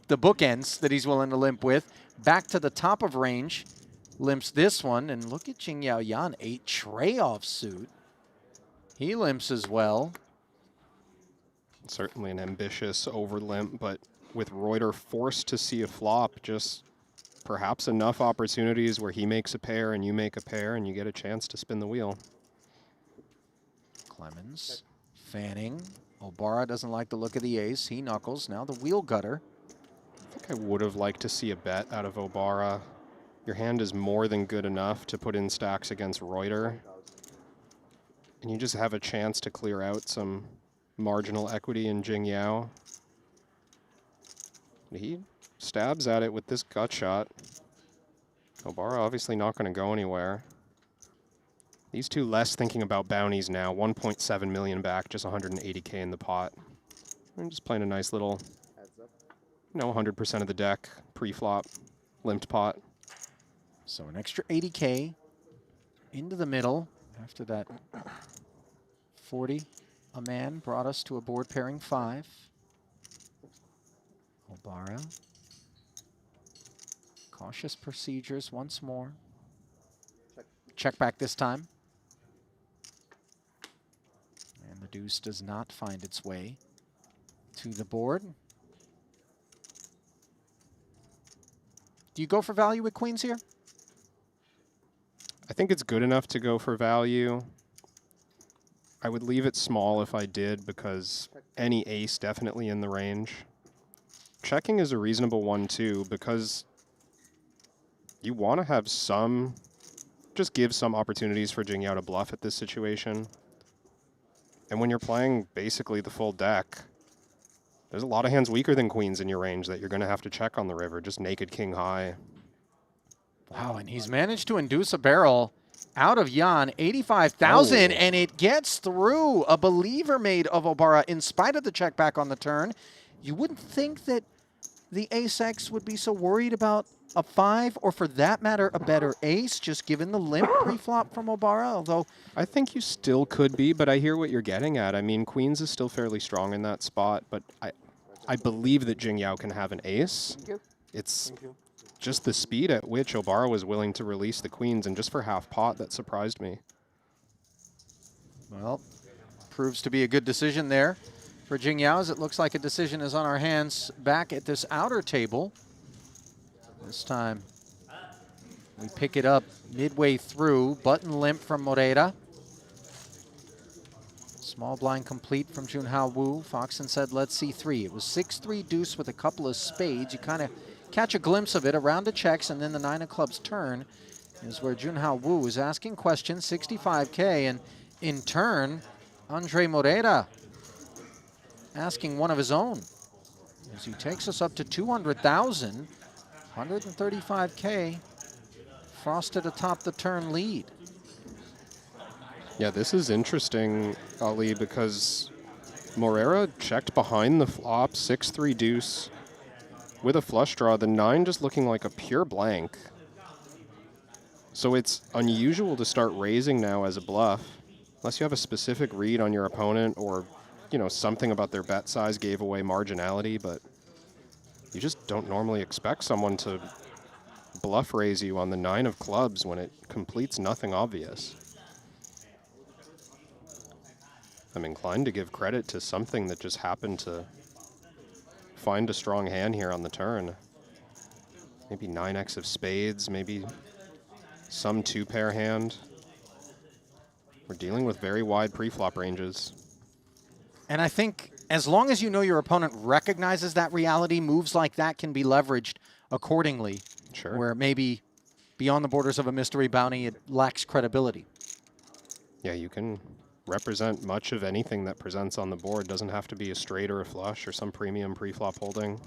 the bookends that he's willing to limp with. Back to the top of range, limps this one. And look at Jing Yao Yan, 8 tray offsuit. He limps as well. Certainly an ambitious over limp, but with Reuter forced to see a flop, just perhaps enough opportunities where he makes a pair and you make a pair and you get a chance to spin the wheel. Clemens fanning. Obara doesn't like the look of the ace. He knuckles. Now the wheel gutter. I think I would have liked to see a bet out of Obara. Your hand is more than good enough to put in stacks against Reuter. And you just have a chance to clear out some marginal equity in Jing Yao. He stabs at it with this gut shot. Obara obviously not going to go anywhere. These 2 less thinking about bounties now. 1.7 million back, just 180K in the pot. I'm just playing a nice little, you know, 100% of the deck, pre-flop, limped pot. So an extra 80K into the middle after that 40 a man brought us to a board pairing 5. Obara. Cautious procedures once more. Check back this time. And the deuce does not find its way to the board. Do you go for value with queens here? I think it's good enough to go for value. I would leave it small if I did, because any ace definitely in the range. Checking is a reasonable one too, because you want to have some, just give some opportunities for Jing Yao to bluff at this situation. And when you're playing basically the full deck, there's a lot of hands weaker than queens in your range that you're going to have to check on the river, just naked king high. Wow, and he's managed to induce a barrel out of Yan, 85,000, and it gets through. A believer made of Obara in spite of the check back on the turn. You wouldn't think that the ace-X would be so worried about a 5, or for that matter, a better ace, just given the limp pre-flop from Obara, although... I think you still could be, but I hear what you're getting at. I mean, queens is still fairly strong in that spot, but I believe that Jingyao can have an ace. Thank you. It's just the speed at which Obara was willing to release the queens, and just for half pot, that surprised me. Well, proves to be a good decision there for Jingyao, as it looks like a decision is on our hands back at this outer table. This time, we pick it up midway through. Button limp from Moreira. Small blind complete from Junhao Wu. Foxen said, let's see 3. It was 6-3 deuce with a couple of spades. You kind of catch a glimpse of it. A round of checks, and then the 9 of clubs turn is where Junhao Wu is asking questions, 65K, and in turn, Andre Moreira asking one of his own as he takes us up to 200,000. 135K, frosted atop the turn lead. Yeah, this is interesting, Ali, because Moreira checked behind the flop, 6-3 deuce with a flush draw. The 9 just looking like a pure blank. So it's unusual to start raising now as a bluff, unless you have a specific read on your opponent, or, you know, something about their bet size gave away marginality, but you just don't normally expect someone to bluff raise you on the 9 of clubs when it completes nothing obvious. I'm inclined to give credit to something that just happened to find a strong hand here on the turn. Maybe 9x of spades, maybe some 2-pair hand. We're dealing with very wide pre-flop ranges. And I think as long as you know your opponent recognizes that reality, moves like that can be leveraged accordingly. Sure. Where maybe beyond the borders of a mystery bounty, it lacks credibility. Yeah, you can represent much of anything that presents on the board. Doesn't have to be a straight or a flush or some premium pre-flop holding.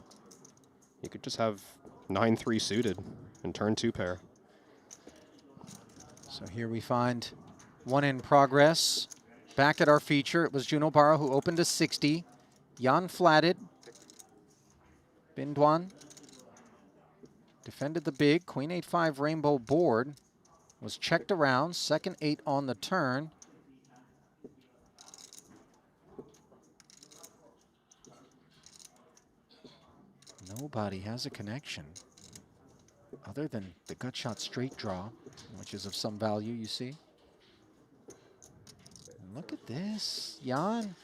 You could just have 9-3 suited and turn 2-pair. So here we find one in progress. Back at our feature, it was Jun Obara who opened to 60. Jan flatted. Bin Duan defended the big. Queen 8-5 rainbow board. Was checked around. Second 8 on the turn. Nobody has a connection other than the gut shot straight draw, which is of some value, you see. And look at this, Jan.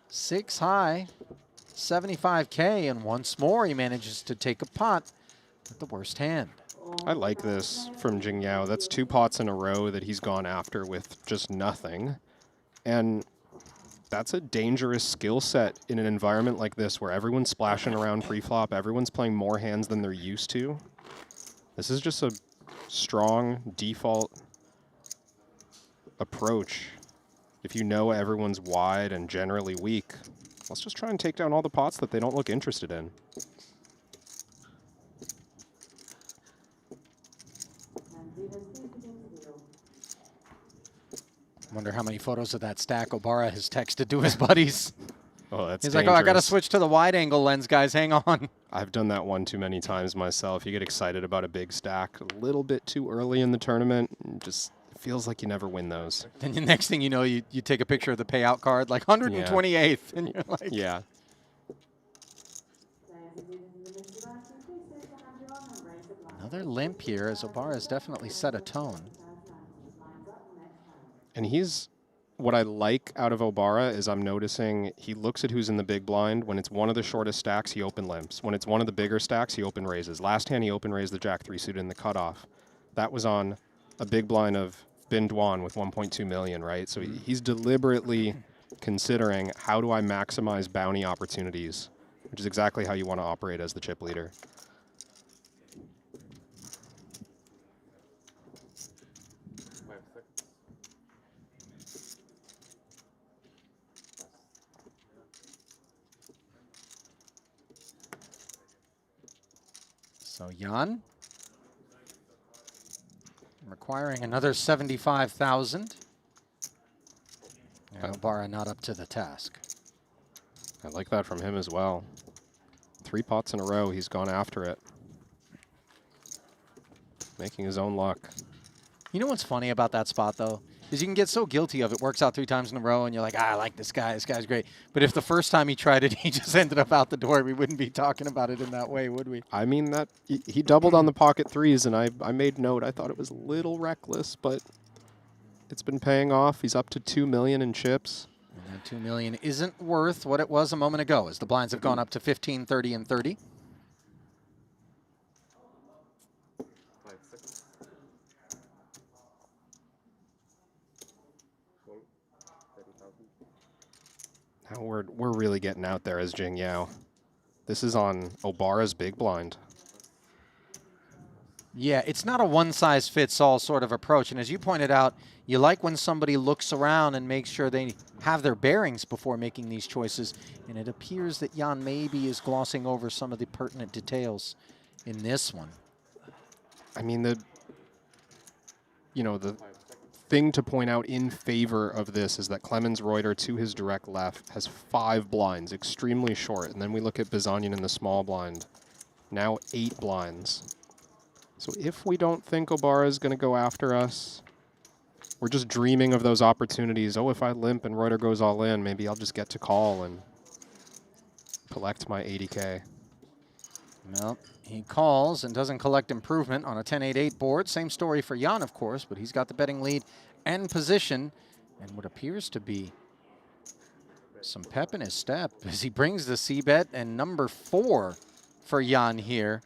6 high, 75K, and once more he manages to take a pot with the worst hand. I like this from Jingyao. That's 2 pots in a row that he's gone after with just nothing. And that's a dangerous skill set in an environment like this where everyone's splashing around pre-flop, everyone's playing more hands than they're used to. This is just a strong default approach. If you know everyone's wide and generally weak, let's just try and take down all the pots that they don't look interested in. Wonder how many photos of that stack Obara has texted to his buddies. Oh, that's He's dangerous. like, oh, I got to switch to the wide angle lens, guys. Hang on. I've done that one too many times myself. You get excited about a big stack a little bit too early in the tournament. And just feels like you never win those. Then the next thing you know, you take a picture of the payout card, like 128th. And you're like, Yeah. Another limp here, as Obara has definitely set a tone. And what I like out of Obara is I'm noticing he looks at who's in the big blind. When it's one of the shortest stacks, he open limps. When it's one of the bigger stacks, he open raises. Last hand, he open raised the Jack 3 suited in the cutoff. That was on a big blind of Bin Duan with 1.2 million, right? So he's deliberately considering, how do I maximize bounty opportunities, which is exactly how you want to operate as the chip leader. So Jan requiring another 75,000. And Obara not up to the task. I like that from him as well. 3 pots in a row, he's gone after it. Making his own luck. You know what's funny about that spot, though? Is you can get so guilty of it. Works out 3 times in a row, and you're like, I like this guy. This guy's great. But if the first time he tried it, he just ended up out the door, we wouldn't be talking about it in that way, would we? I mean, that he doubled on the pocket 3s, and I made note. I thought it was a little reckless, but it's been paying off. He's up to 2 million in chips. And that 2 million isn't worth what it was a moment ago, as the blinds have gone up to 15, 30, and 30. Now we're really getting out there as Jing Yao. This is on Obara's big blind. Yeah, it's not a one-size-fits-all sort of approach. And as you pointed out, you like when somebody looks around and makes sure they have their bearings before making these choices. And it appears that Jan maybe is glossing over some of the pertinent details in this one. I mean, the thing to point out in favor of this is that Clemens Reuter, to his direct left, has 5 blinds, extremely short. And then we look at Bazanian in the small blind, now 8 blinds. So if we don't think Obara is going to go after us, we're just dreaming of those opportunities. Oh, if I limp and Reuter goes all in, maybe I'll just get to call and collect my 80K. Well, he calls and doesn't collect improvement on a 10-8-8 board. Same story for Jan, of course, but he's got the betting lead and position, and what appears to be some pep in his step as he brings the C-bet and number 4 for Jan here.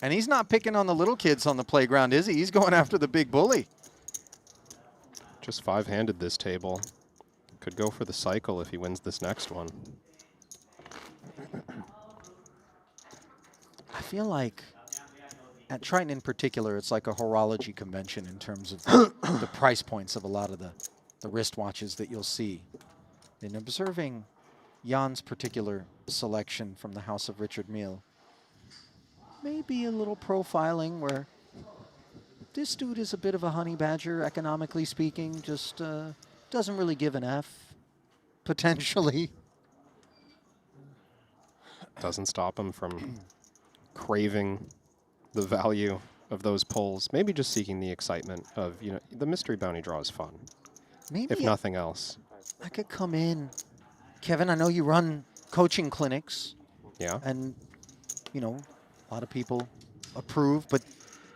And he's not picking on the little kids on the playground, is he? He's going after the big bully. Just 5-handed this table. Could go for the cycle if he wins this next one. I feel like at Triton in particular, it's like a horology convention in terms of the price points of a lot of the wristwatches that you'll see. In observing Jan's particular selection from the house of Richard Mille, maybe a little profiling where this dude is a bit of a honey badger, economically speaking, just doesn't really give an F, potentially. Doesn't stop him from craving the value of those pulls. Maybe just seeking the excitement of, the mystery bounty draw is fun, Maybe if nothing else. I could come in. Kevin, I know you run coaching clinics. Yeah. And, a lot of people approve, but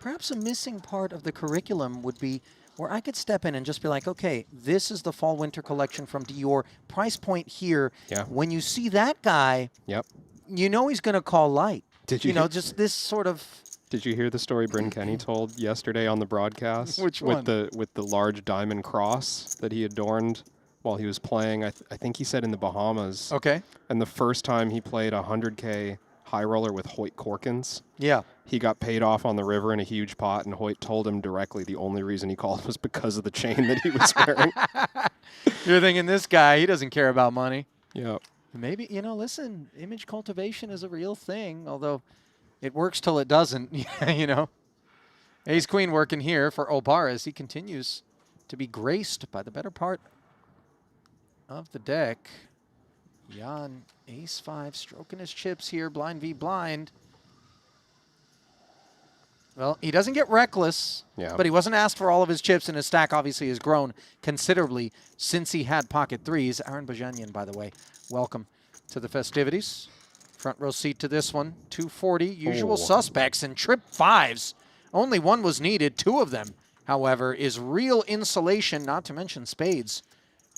perhaps a missing part of the curriculum would be where I could step in and just be like, okay, this is the fall-winter collection from Dior. Price point here. Yeah. When you see that guy, Yep. you know he's going to call light. Did you just this sort of... Did you hear the story Bryn Kenny told yesterday on the broadcast? Which one? With the large diamond cross that he adorned while he was playing, I think he said in the Bahamas. Okay. And the first time he played a 100K high roller with Hoyt Corkins, Yeah. he got paid off on the river in a huge pot, and Hoyt told him directly the only reason he called was because of the chain that he was wearing. You're thinking this guy, he doesn't care about money. Yeah. Maybe, listen, image cultivation is a real thing, although it works till it doesn't, Ace-Queen working here for Obara as he continues to be graced by the better part of the deck. Jan, Ace-5, stroking his chips here, blind v blind. Well, he doesn't get reckless, but he wasn't asked for all of his chips, and his stack obviously has grown considerably since he had pocket 3s. Aaron Bajanian, by the way, welcome to the festivities. Front row seat to this one. 240, usual suspects, and trip 5s. Only one was needed. 2 of them, however, is real insulation, not to mention spades,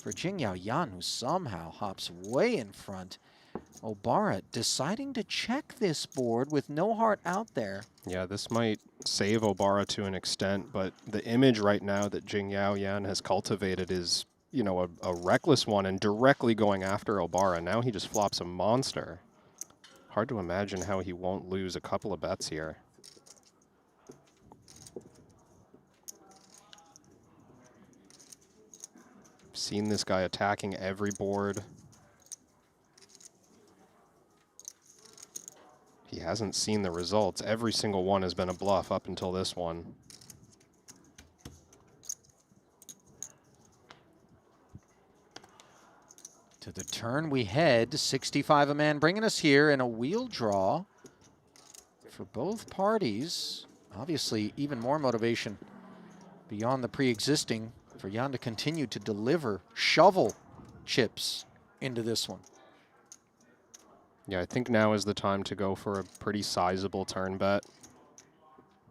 for Jingyao Yan, who somehow hops way in front. Obara deciding to check this board with no heart out there. Yeah, this might save Obara to an extent, but the image right now that Jingyao Yan has cultivated is, a reckless one and directly going after Obara. Now he just flops a monster. Hard to imagine how he won't lose a couple of bets here. Seen this guy attacking every board. He hasn't seen the results. Every single one has been a bluff up until this one. To the turn we head, 65 a man, bringing us here in a wheel draw for both parties. Obviously, even more motivation beyond the pre-existing for Jan to continue to deliver, shovel chips into this one. Yeah, I think now is the time to go for a pretty sizable turn bet.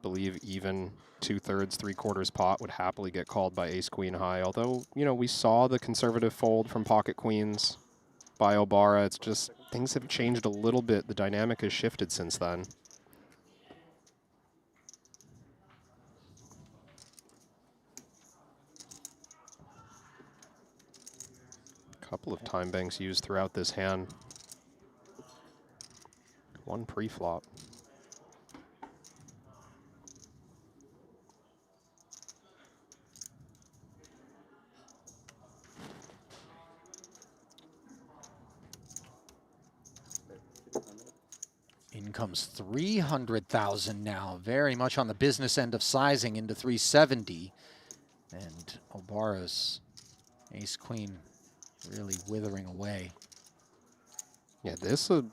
Believe even 2/3, 3/4 pot would happily get called by ace queen high. Although, you know, we saw the conservative fold from pocket queens by Obara. It's just things have changed a little bit. The dynamic has shifted since then. Couple of time banks used throughout this hand. One pre-flop. In comes 300,000 now, very much on the business end of sizing into 370. And Obara's ace queen really withering away. Yeah, this is a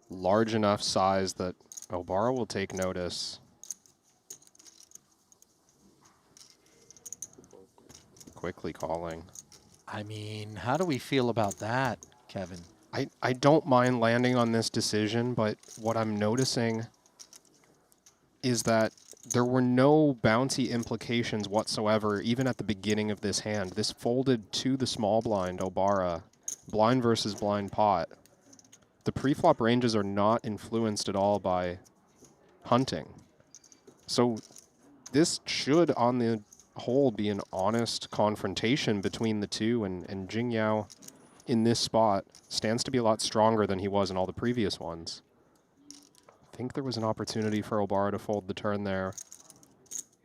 large enough size that Obara will take notice. Quickly calling. I mean, how do we feel about that, Kevin? I don't mind landing on this decision, but what I'm noticing is that there were no bouncy implications whatsoever, even at the beginning of this hand. This folded to the small blind, Obara, blind versus blind pot. The pre-flop ranges are not influenced at all by hunting. So this should, on the whole, be an honest confrontation between the two, and Jing Yao in this spot stands to be a lot stronger than he was in all the previous ones. I think there was an opportunity for Obara to fold the turn there.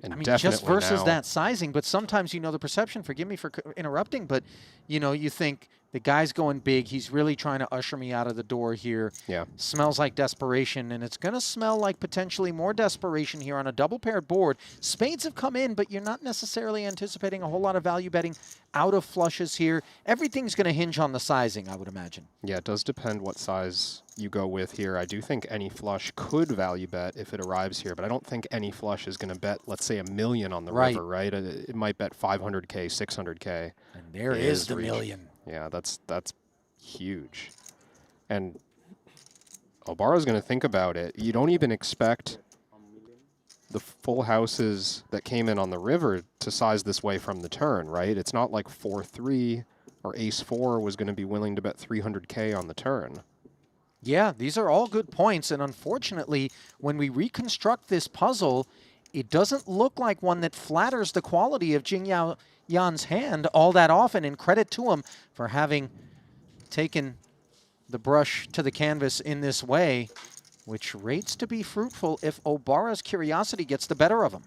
And I mean, definitely just versus now, that sizing, but sometimes, you know, the perception, forgive me for interrupting, but, you know, you think the guy's going big. He's really trying to usher me out of the door here. Yeah. Smells like desperation, and it's going to smell like potentially more desperation here on a double paired board. Spades have come in, but you're not necessarily anticipating a whole lot of value betting out of flushes here. Everything's going to hinge on the sizing, I would imagine. Yeah, it does depend what size you go with here. I do think any flush could value bet if it arrives here, but I don't think any flush is going to bet, let's say, $1 million on the river, right? It might bet 500K, 600K. And there is the million. Yeah, that's huge. And Obara's going to think about it. You don't even expect the full houses that came in on the river to size this way from the turn, right? It's not like 4-3 or ace-4 was going to be willing to bet 300K on the turn. Yeah, these are all good points, and unfortunately, when we reconstruct this puzzle, it doesn't look like one that flatters the quality of Jing Yan's hand all that often, and credit to him for having taken the brush to the canvas in this way, which rates to be fruitful if Obara's curiosity gets the better of him.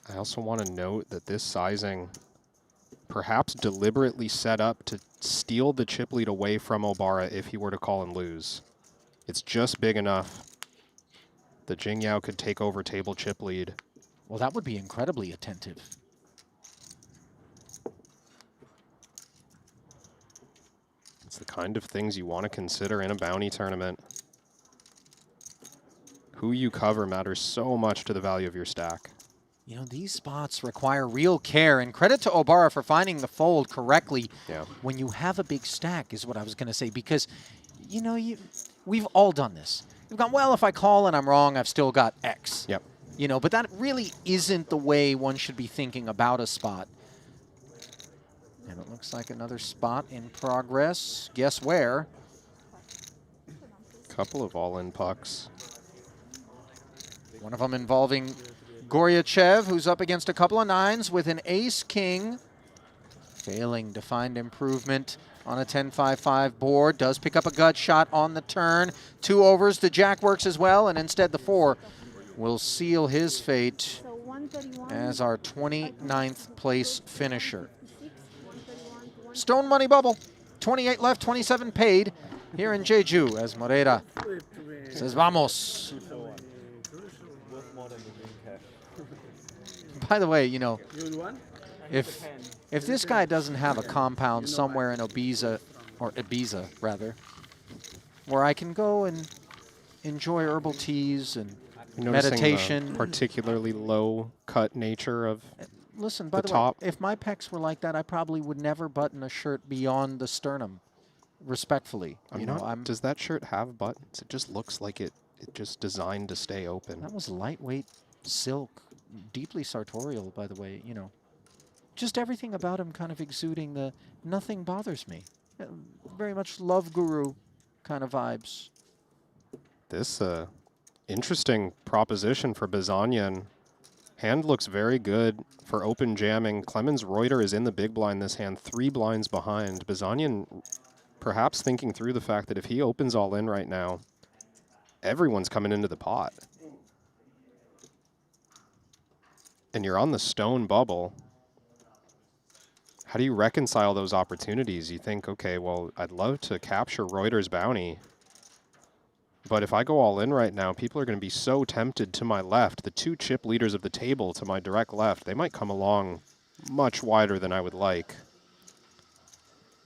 I also want to note that this sizing perhaps deliberately set up to steal the chip lead away from Obara if he were to call and lose. It's just big enough that Jing Yao could take over table chip lead. Well, that would be incredibly attentive. It's the kind of things you want to consider in a bounty tournament. Who you cover matters so much to the value of your stack. You know, these spots require real care, and credit to Obara for finding the fold correctly when you have a big stack, is what I was going to say, because, you know, we've all done this. You've gone, well, if I call and I'm wrong, I've still got X. Yep. You know, but that really isn't the way one should be thinking about a spot. And it looks like another spot in progress. Guess where? Couple of all-in pucks. One of them involving Goryachev, who's up against a couple of nines with an ace-king. Failing to find improvement on a 10-5-5 board. Does pick up a gut shot on the turn. 2 overs. The jack works as well, and instead the 4 will seal his fate as our 29th place finisher. Stone money bubble. 28 left, 27 paid here in Jeju as Moreira says, vamos. By the way, you know, if this guy doesn't have a compound somewhere in Ibiza or Ibiza rather, where I can go and enjoy herbal teas and Noticing meditation. the particularly low cut nature of Listen, by the way, top. if my pecs were like that, I probably would never button a shirt beyond the sternum, respectfully. Does that shirt have buttons? It just looks like it's just designed to stay open. That was lightweight silk, deeply sartorial, by the way, Just everything about him kind of exuding the nothing bothers me. Very much love guru kind of vibes. This interesting proposition for Bazanian. Hand looks very good for open jamming. Clemens Reuter is in the big blind this hand, 3 blinds behind. Bazanian perhaps thinking through the fact that if he opens all in right now, everyone's coming into the pot. And you're on the stone bubble. How do you reconcile those opportunities? You think, okay, well, I'd love to capture Reuter's bounty, but if I go all in right now, people are going to be so tempted to my left. The 2 chip leaders of the table to my direct left, they might come along much wider than I would like.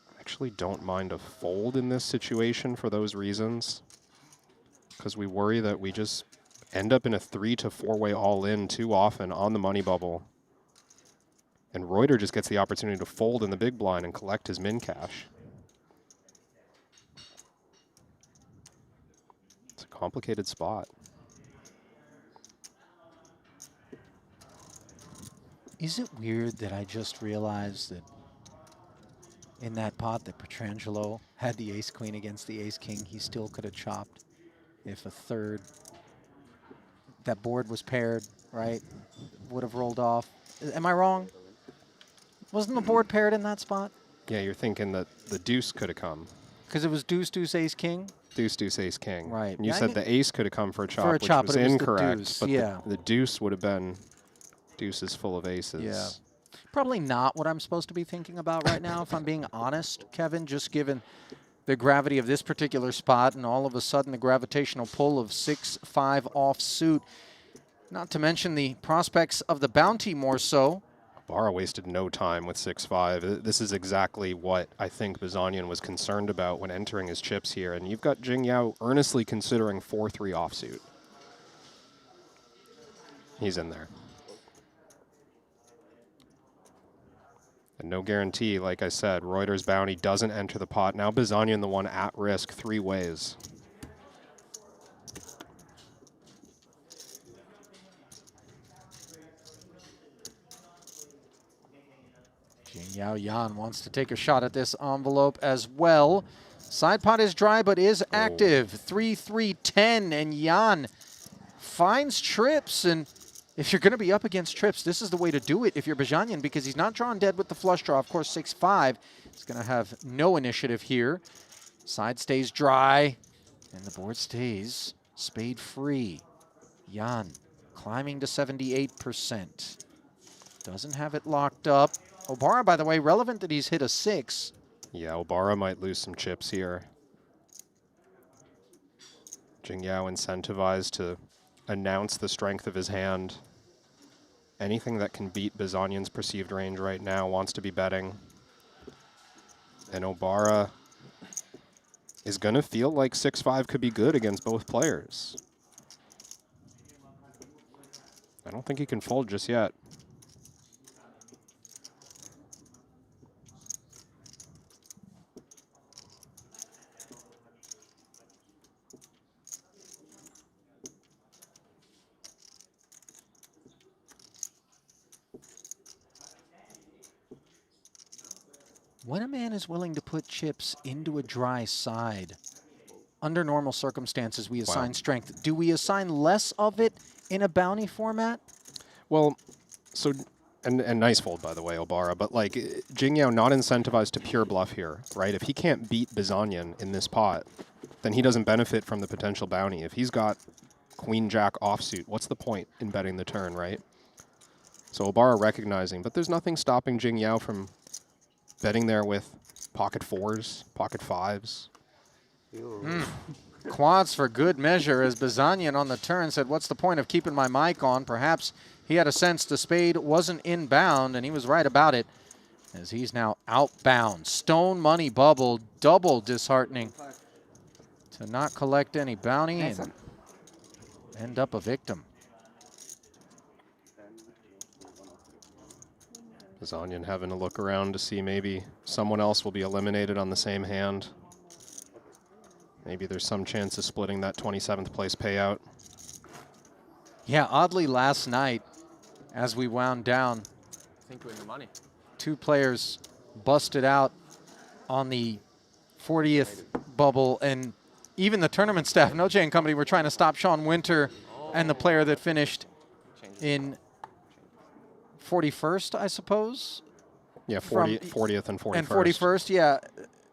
I actually don't mind a fold in this situation for those reasons, because we worry that we just end up in a 3 to 4-way all in too often on the money bubble. And Reuter just gets the opportunity to fold in the big blind and collect his min cash. It's a complicated spot. Is it weird that I just realized that in that pot that Petrangelo had the ace-queen against the ace-king, he still could have chopped if a third, that board was paired, right, would have rolled off. Am I wrong? Wasn't the board paired in that spot? Yeah, you're thinking that the deuce could have come. Because it was deuce, deuce, ace, king? Deuce, deuce, ace, king. Right. And you Yeah, said the ace could have come for a chop, which chop, was but it was the incorrect. deuce, But yeah. the deuce would have been deuces full of aces. Yeah. Probably not what I'm supposed to be thinking about right now, if I'm being honest, Kevin, just given the gravity of this particular spot and all of a sudden the gravitational pull of 6-5 offsuit. Not to mention the prospects of the bounty more so. Obara wasted no time with 6-5. This is exactly what I think Bazanian was concerned about when entering his chips here. And you've got Jing Yao earnestly considering 4-3 offsuit. He's in there. And no guarantee, like I said, Reuter's bounty doesn't enter the pot. Now Bazanian the one at risk 3 ways. Jing Yao Yan wants to take a shot at this envelope as well. Side pot is dry, but is active. 3-3-10, and Yan finds trips. And if you're going to be up against trips, this is the way to do it if you're Bazanian, because he's not drawn dead with the flush draw. Of course, 6-5. He's going to have no initiative here. Side stays dry, and the board stays spade free. Yan climbing to 78%. Doesn't have it locked up. Obara, by the way, relevant that he's hit a 6. Yeah, Obara might lose some chips here. Jing Yao incentivized to announce the strength of his hand. Anything that can beat Bazanian's perceived range right now wants to be betting. And Obara is going to feel like 6-5 could be good against both players. I don't think he can fold just yet. When a man is willing to put chips into a dry side, under normal circumstances, we assign strength. Do we assign less of it in a bounty format? Well, so, and nice fold, by the way, Obara, but like, Jing Yao not incentivized to pure bluff here, right? If he can't beat Bazanian in this pot, then he doesn't benefit from the potential bounty. If he's got Queen-Jack offsuit, what's the point in betting the turn, right? So Obara recognizing, but there's nothing stopping Jing Yao from betting there with pocket 4s, pocket 5s. Quads for good measure, as Bazanian on the turn said, what's the point of keeping my mic on? Perhaps he had a sense the spade wasn't inbound, and he was right about it. as he's now outbound. Stone money bubble, double disheartening to not collect any bounty and end up a victim. Is Onion having a look around to see maybe someone else will be eliminated on the same hand? Maybe there's some chance of splitting that 27th place payout. Yeah, oddly last night, as we wound down, I think we win the money. 2 players busted out on the 40th bubble, and even the tournament staff, Noche and company, were trying to stop Sean Winter and the player that finished in 41st, I suppose. Yeah, 40th and 41st. And 41st, yeah.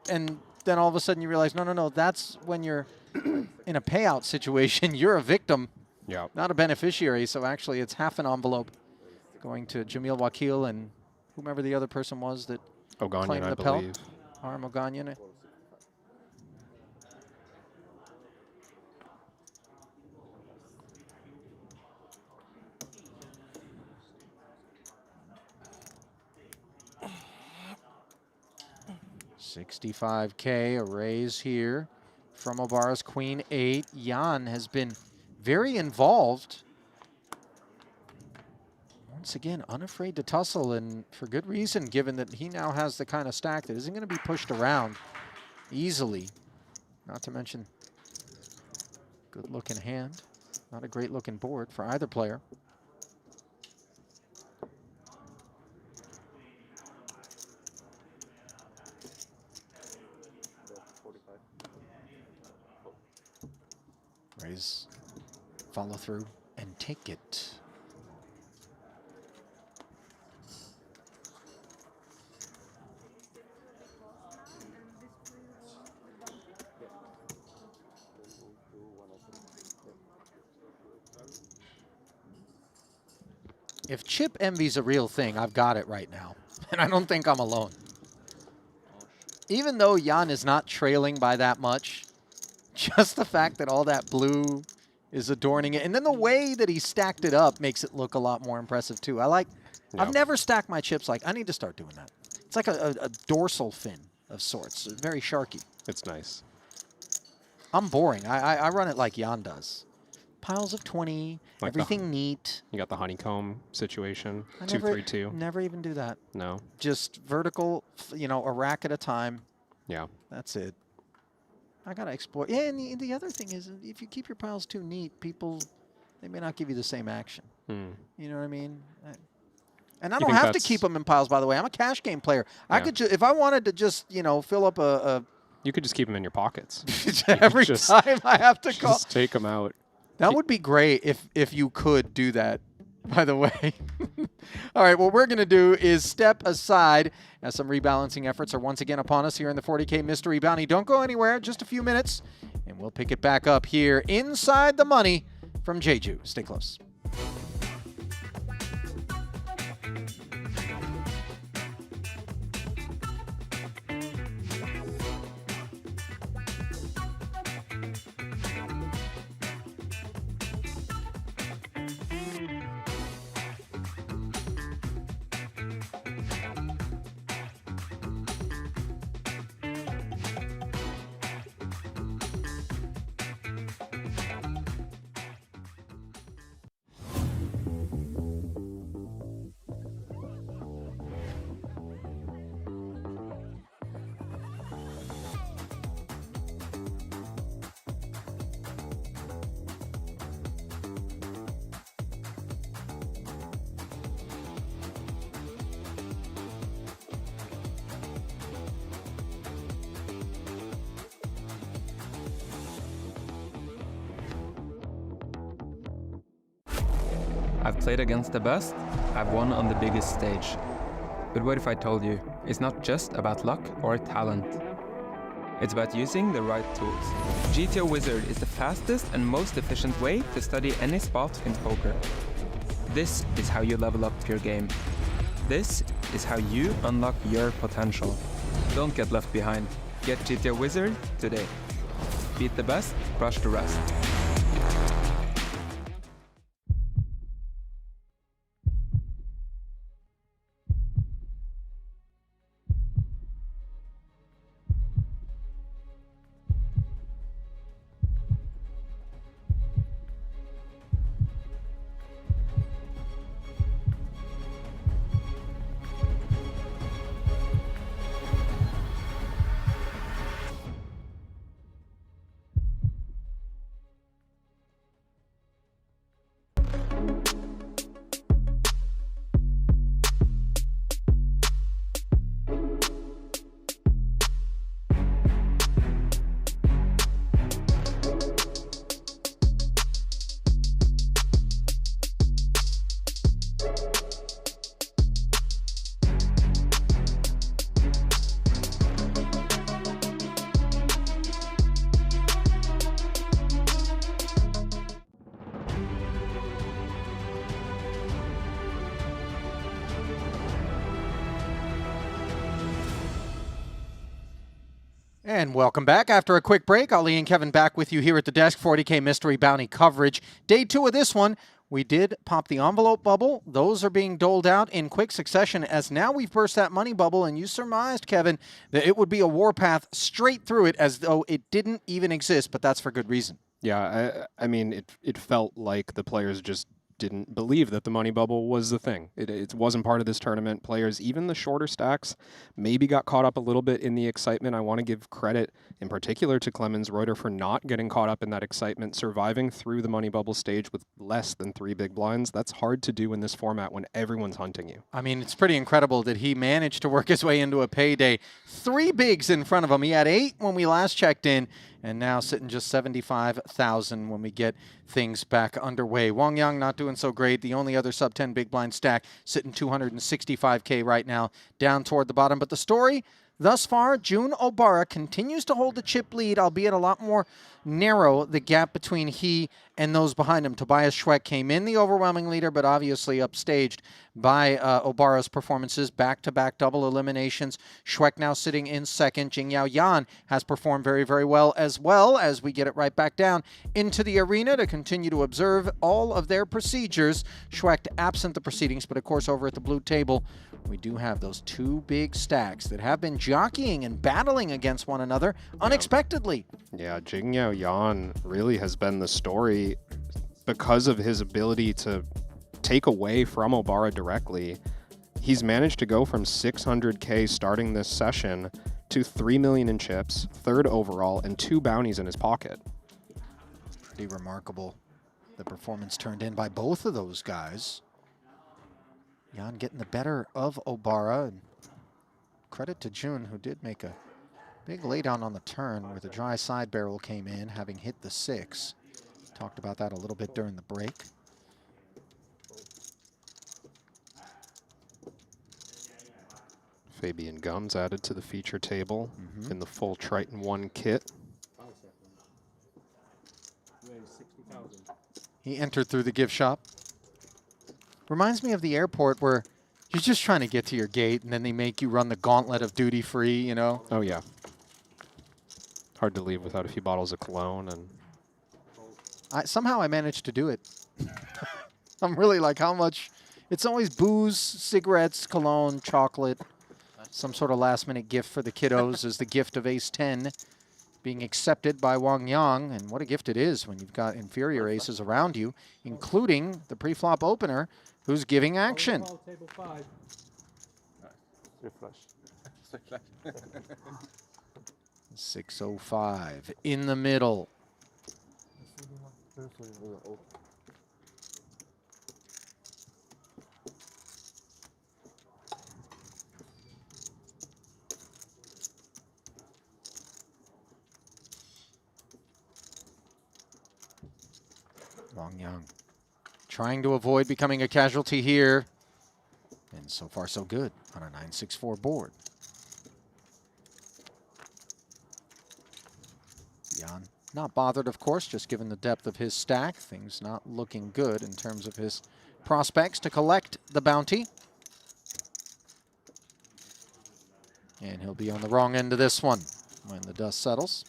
And then all of a sudden you realize, no, that's when you're in a payout situation. You're a victim, not a beneficiary. So actually it's half an envelope going to Jamil Wakil and whomever the other person was that claimed the pelt. Aram Oganyan. $65K, a raise here from Obara's Queen 8. Jan has been very involved. Once again, unafraid to tussle, and for good reason, given that he now has the kind of stack that isn't going to be pushed around easily. Not to mention, good-looking hand. Not a great-looking board for either player. Raise, follow through, and take it. If chip envy's a real thing, I've got it right now. And I don't think I'm alone. Even though Jan is not trailing by that much, just the fact that all that blue is adorning it. And then the way that he stacked it up makes it look a lot more impressive too. I've never stacked my chips like, I need to start doing that. It's like a dorsal fin of sorts, very sharky. It's nice. I'm boring. I run it like Jan does. Piles of 20, like everything neat. You got the honeycomb situation, 2-3-2. Never even do that. No. Just vertical, a rack at a time. Yeah. That's it. I got to explore. Yeah, and the other thing is, if you keep your piles too neat, people, they may not give you the same action. You know what I mean? And I don't have to keep them in piles, by the way. I'm a cash game player. Yeah. I could if I wanted to just, fill up a you could just keep them in your pockets. Every time I have to call. Just take them out. That would be great if you could do that, by the way. All right, what we're going to do is step aside as some rebalancing efforts are once again upon us here in the 40K Mystery Bounty. Don't go anywhere, just a few minutes, and we'll pick it back up here inside the money from Jeju. Stay close. I've played against the best, I've won on the biggest stage. But what if I told you, it's not just about luck or talent. It's about using the right tools. GTO Wizard is the fastest and most efficient way to study any spot in poker. This is how you level up your game. This is how you unlock your potential. Don't get left behind. Get GTO Wizard today. Beat the best, crush the rest. And welcome back. After a quick break, Ali and Kevin back with you here at the desk. 40K Mystery Bounty coverage. Day 2 of this one. We did pop the envelope bubble. Those are being doled out in quick succession as now we've burst that money bubble, and you surmised, Kevin, that it would be a warpath straight through it as though it didn't even exist, but that's for good reason. Yeah, I mean, it felt like the players just didn't believe that the money bubble was the thing. It wasn't part of this tournament. Players, even the shorter stacks, maybe got caught up a little bit in the excitement. I want to give credit in particular to Clemens Reuter for not getting caught up in that excitement, surviving through the money bubble stage with less than 3 big blinds. That's hard to do in this format when everyone's hunting you. I mean, it's pretty incredible that he managed to work his way into a payday. 3 bigs in front of him. He had 8 when we last checked in, and now sitting just 75,000 when we get things back underway. Wang Yang not doing so great. The only other sub-10 big blind stack sitting 265K right now, down toward the bottom. But the story thus far, Jun Obara continues to hold the chip lead, albeit a lot more narrow, the gap between he and those behind him. Tobias Schweck came in the overwhelming leader, but obviously upstaged by Obara's performances. Back-to-back double eliminations. Schweck now sitting in second. Jingyao Yan has performed very, very well as we get it right back down into the arena to continue to observe all of their procedures. Schweck absent the proceedings, but of course over at the blue table, we do have those 2 big stacks that have been jockeying and battling against one another unexpectedly. Yeah, Jingyao Yan really has been the story because of his ability to take away from Obara directly. He's managed to go from 600K starting this session to 3 million in chips, 3rd overall, and 2 bounties in his pocket. Pretty remarkable, the performance turned in by both of those guys. Yan getting the better of Obara. And credit to Jun, who did make a big laydown on the turn where the dry side barrel came in, having hit the 6. Talked about that a little bit during the break. Fabian Gums added to the feature table in the full Triton 1 kit. He entered through the gift shop. Reminds me of the airport where you're just trying to get to your gate and then they make you run the gauntlet of duty free, you know? Oh, yeah. Hard to leave without a few bottles of cologne. And somehow I managed to do it. I'm really like, how much? It's always booze, cigarettes, cologne, chocolate, some sort of last-minute gift for the kiddos is the gift of Ace 10 being accepted by Wang Yang. And what a gift it is when you've got inferior aces around you, including the pre-flop opener, who's giving action. 605 in the middle. Wang Yang trying to avoid becoming a casualty here. And so far so good on a 9-6-4 board. Yan not bothered, of course, just given the depth of his stack. Things not looking good in terms of his prospects to collect the bounty. And he'll be on the wrong end of this one when the dust settles.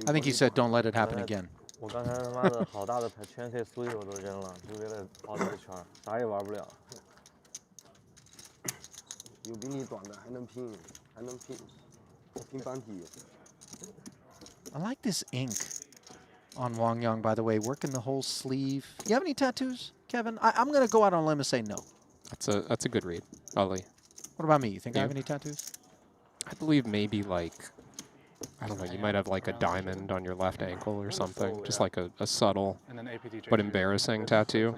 I think he said, don't let it happen again. 我刚才他妈的好大的牌，全 K 所有都扔了，就为了跑这一圈，啥也玩不了。有比你短的还能拼，还能拼，拼班体。 I like this ink on Wang Yang, by the way, working the whole sleeve. You have any tattoos, Kevin? I'm going to go out on a limb and say no. That's a good read, Ali. What about me? You think I have any tattoos? I believe maybe like, I don't know, you might have like a diamond on your left ankle or something. Just like a subtle but embarrassing tattoo.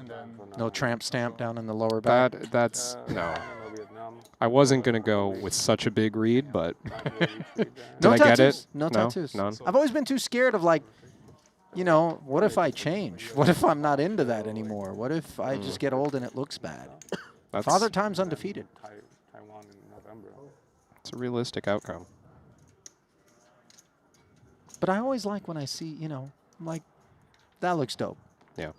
No tramp stamp down in the lower back? That's, no. I wasn't going to go with such a big read, but did I get it? No tattoos. None? I've always been too scared of like, you know, what if I change? What if I'm not into that anymore? What if I just get old and it looks bad? Father Time's undefeated. It's a realistic outcome. But I always like when I see, you know, I'm like, that looks dope. Yeah.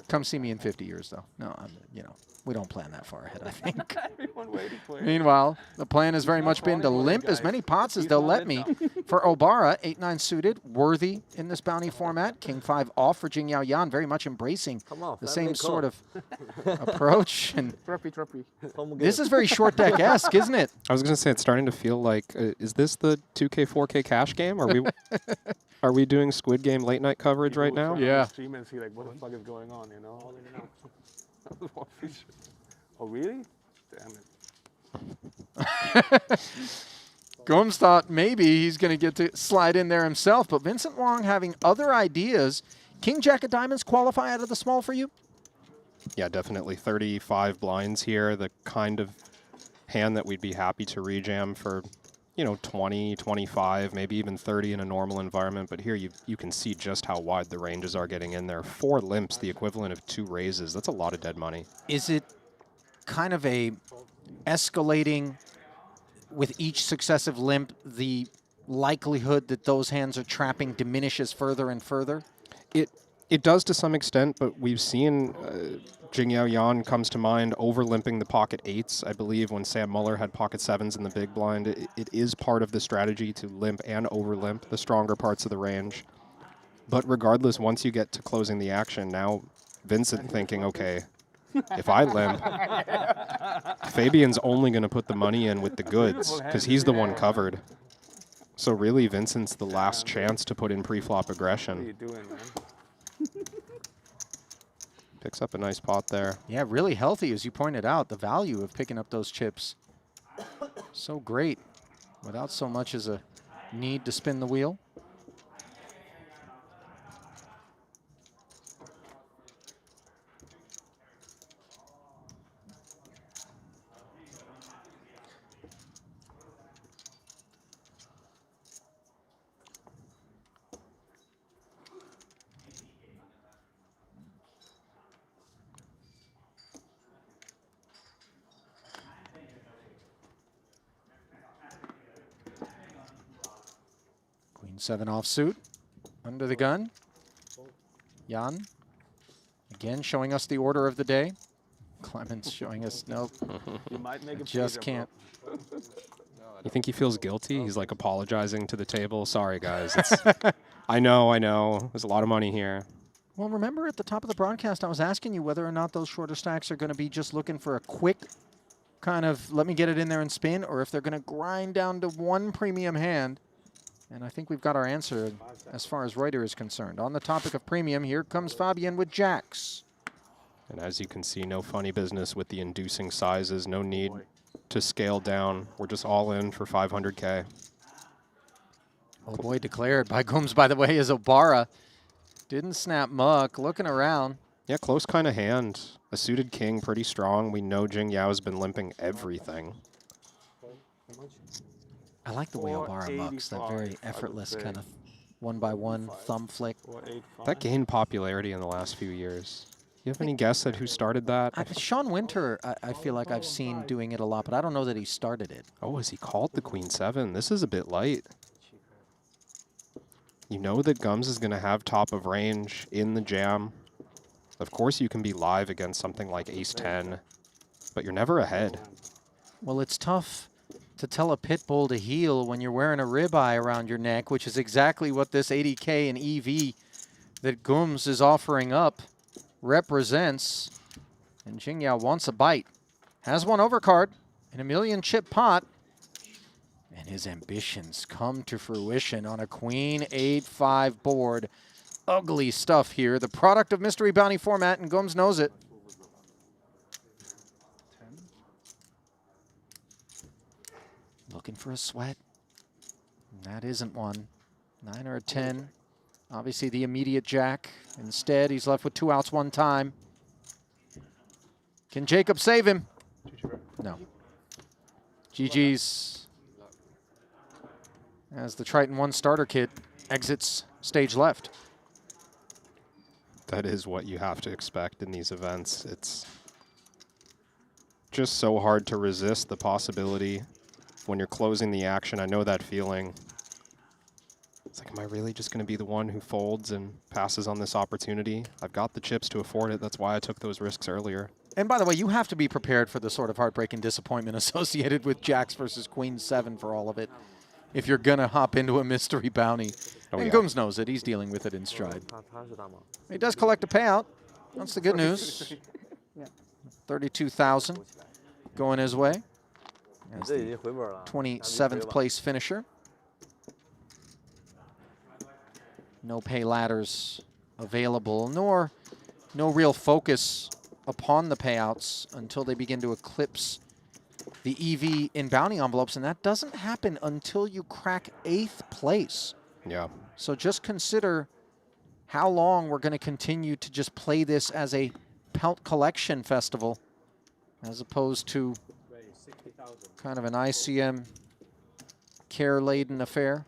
Come see me in 50 years, though. No, you know, we don't plan that far ahead, I think. Everyone waiting for it. Meanwhile, the plan has very much been to limp as many pots as they'll let me. For Obara, 8-9 suited, worthy in this bounty format. King 5 off for Jing Yao Yan, very much embracing the same sort of approach. And Trophy. this is very short deck-esque, isn't it? I was going to say, it's starting to feel like, is this the 2K, 4K cash game? Are we doing Squid Game late night coverage right now? Yeah. Stream and see like what the fuck is going on, you know? Oh really? Damn it. Gomes thought maybe he's going to get to slide in there himself, but Vincent Wong having other ideas. King Jack of Diamonds qualify out of the small for you? Yeah, definitely 35 blinds here, the kind of hand that we'd be happy to rejam for, you know, 20, 25, maybe even 30 in a normal environment. But here you can see just how wide the ranges are getting in there. 4 limps, the equivalent of 2 raises. That's a lot of dead money. Is it kind of a escalating with each successive limp, the likelihood that those hands are trapping diminishes further and further? It does to some extent, but we've seen Jing Yao Yan comes to mind over limping the pocket 8s. I believe when Sam Muller had pocket 7s in the big blind, it is part of the strategy to limp and over limp the stronger parts of the range. But regardless, once you get to closing the action, now Vincent thinking, okay, if I limp, Fabian's only going to put the money in with the goods because he's the one covered. So really, Vincent's the last chance to put in pre-flop aggression. What are you doing, man? Picks up a nice pot there. Yeah, really healthy, as you pointed out. The value of picking up those chips. So great, without so much as a need to spin the wheel. Queen 7 offsuit, under the gun. Jan, again showing us the order of the day. Clemens showing us, nope, You might make a just pager, can't. You think he feels guilty? He's like apologizing to the table. Sorry, guys. It's, I know. There's a lot of money here. Well, remember at the top of the broadcast, I was asking you whether or not those shorter stacks are going to be just looking for a quick kind of let me get it in there and spin, or if they're going to grind down to one premium hand. And I think we've got our answer as far as Reuter is concerned. On the topic of premium, here comes Fabian with jacks. And as you can see, no funny business with the inducing sizes. No need to scale down. We're just all in for 500K. Oh boy, declared by Gomes, by the way, is Obara. Didn't snap muck, looking around. Yeah, close kind of hand. A suited king, pretty strong. We know Jing Yao has been limping everything. I like the way Obara mucks, that very effortless kind of one-by-one thumb flick. That gained popularity in the last few years. You have any guess at who started that? Sean Winter, I feel like I've seen doing it a lot, but I don't know that he started it. Oh, has he called the Queen 7? This is a bit light. You know that Gums is going to have top of range in the jam. Of course you can be live against something like Ace 10, but you're never ahead. Well, it's tough to tell a pit bull to heel when you're wearing a ribeye around your neck, which is exactly what this 80K and EV that Gums is offering up represents. And Jing Yao wants a bite. Has one overcard in a million chip pot. And his ambitions come to fruition on a Queen 8-5 board. Ugly stuff here. The product of mystery bounty format, and Gums knows it. Looking for a sweat. That isn't one. 9 or a 10. Obviously the immediate jack. Instead, he's left with 2 outs, 1 time. Can Jacob save him? No. GG's. As the Triton 1 starter kit exits stage left. That is what you have to expect in these events. It's just so hard to resist the possibility when you're closing the action. I know that feeling. It's like, am I really just going to be the one who folds and passes on this opportunity? I've got the chips to afford it. That's why I took those risks earlier. And by the way, you have to be prepared for the sort of heartbreaking disappointment associated with Jacks versus Queen 7 for all of it. If you're going to hop into a mystery bounty. Oh, and yeah. Gooms knows it. He's dealing with it in stride. 他是大盲。 He does collect a payout. That's the good news. 32,000 going his way. 你 As 这已 the 经回本了。 27th place finisher. No pay ladders available, nor no real focus upon the payouts until they begin to eclipse the EV in bounty envelopes, and that doesn't happen until you crack 8th place. Yeah. So just consider how long we're going to continue to just play this as a pelt collection festival as opposed to kind of an ICM care-laden affair.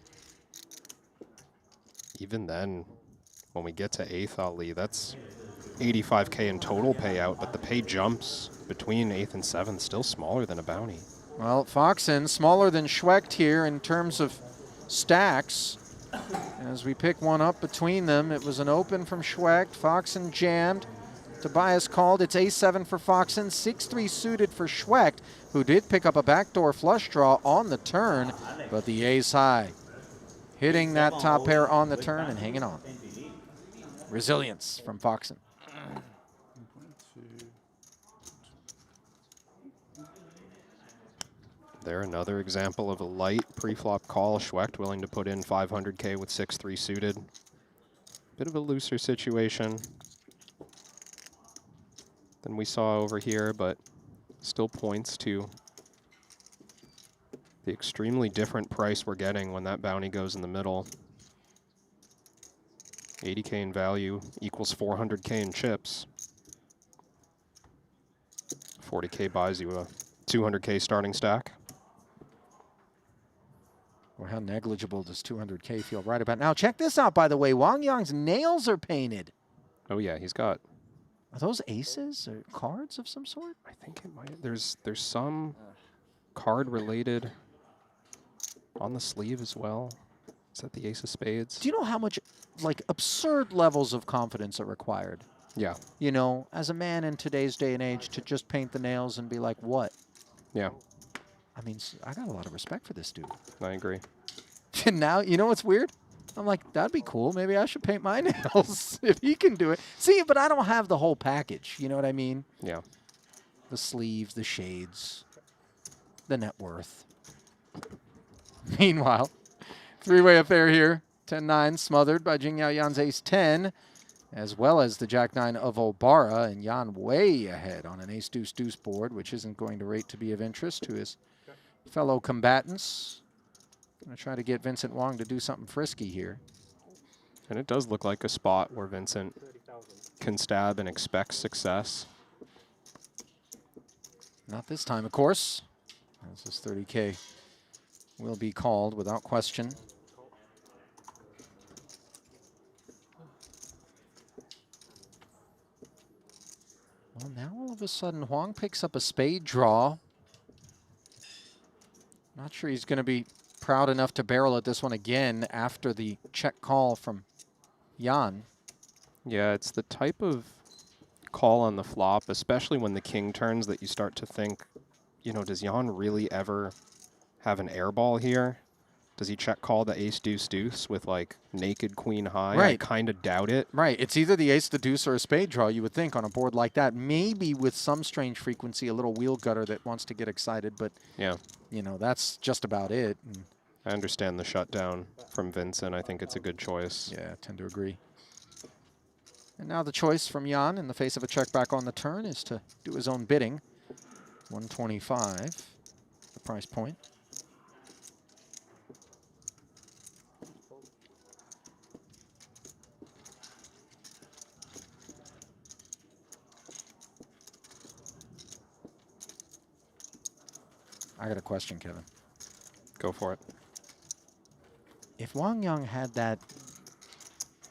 Even then, when we get to 8th, Ali, that's 85K in total payout, but the pay jumps between 8th and 7th still smaller than a bounty. Well, Foxen smaller than Schwecht here in terms of stacks. As we pick one up between them, it was an open from Schwecht. Foxen jammed. Tobias called. It's A7 for Foxen, 6-3 suited for Schwecht, who did pick up a backdoor flush draw on the turn, but the ace high. Hitting that top pair on the turn and hanging on. Resilience from Foxen. There, another example of a light pre-flop call. Schwecht willing to put in 500K with 6-3 suited. Bit of a looser situation than we saw over here, but still points to the extremely different price we're getting when that bounty goes in the middle. 80K in value equals 400K in chips. 40K buys you a 200K starting stack. Or how negligible does 200K feel right about now? Check this out, by the way. Wang Yang's nails are painted. Oh yeah, he's got, Are those aces or cards of some sort? I think it might, there's some card related on the sleeve as well. Is that the ace of spades? Do you know how much, like, absurd levels of confidence are required? Yeah, You know, as a man in today's day and age, to just paint the nails and be like, what? yeah, I mean, I got a lot of respect for this dude. I agree. And now, you know what's weird? I'm like, that'd be cool. Maybe I should paint my nails if he can do it. See, but I don't have the whole package. You know what I mean? Yeah. The sleeves, the shades, the net worth. Meanwhile, three-way affair here. 10-9 smothered by Jingyao Yan's ace-10, as well as the jack-9 of Obara, and Yan way ahead on an ace-deuce-deuce board, which isn't going to rate to be of interest to his fellow combatants. Going to try to get Vincent Wong to do something frisky here. And it does look like a spot where Vincent can stab and expect success. Not this time, of course. As this 30K will be called without question. Well, now all of a sudden, Huang picks up a spade draw. Not sure he's going to be proud enough to barrel at this one again after the check call from Yan. Yeah, it's the type of call on the flop, especially when the king turns, that you start to think, you know, does Yan really ever have an air ball here? Does he check call the ace-deuce-deuce with, like, naked queen high? Right. I kind of doubt it. Right. It's either the ace, the deuce, or a spade draw, you would think, on a board like that. Maybe with some strange frequency, a little wheel gutter that wants to get excited, but, Yeah. you know, that's just about it. And I understand the shutdown from Vincent. I think it's a good choice. yeah, I tend to agree. And now the choice from Yan in the face of a check back on the turn is to do his own bidding. 125, the price point. I got a question, Kevin. Go for it. If Wang Yang had that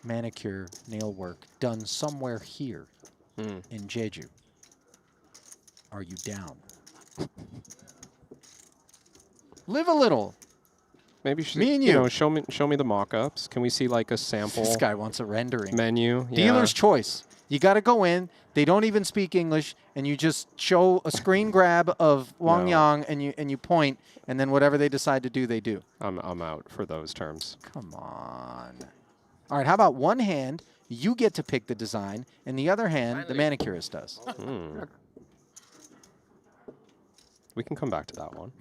manicure nail work done somewhere here in Jeju, are you down? Live a little. Maybe Me and you know, you. show me the mock-ups. Can we see like a sample This guy wants a rendering. menu? Dealer's choice. You got to go in. They don't even speak English, and you just show a screen grab of Wang No. Yang, and you point, and then whatever they decide to do, they do. I'm out for those terms. Come on. All right, how about one hand, you get to pick the design, and the other hand, the manicurist does. We can come back to that one.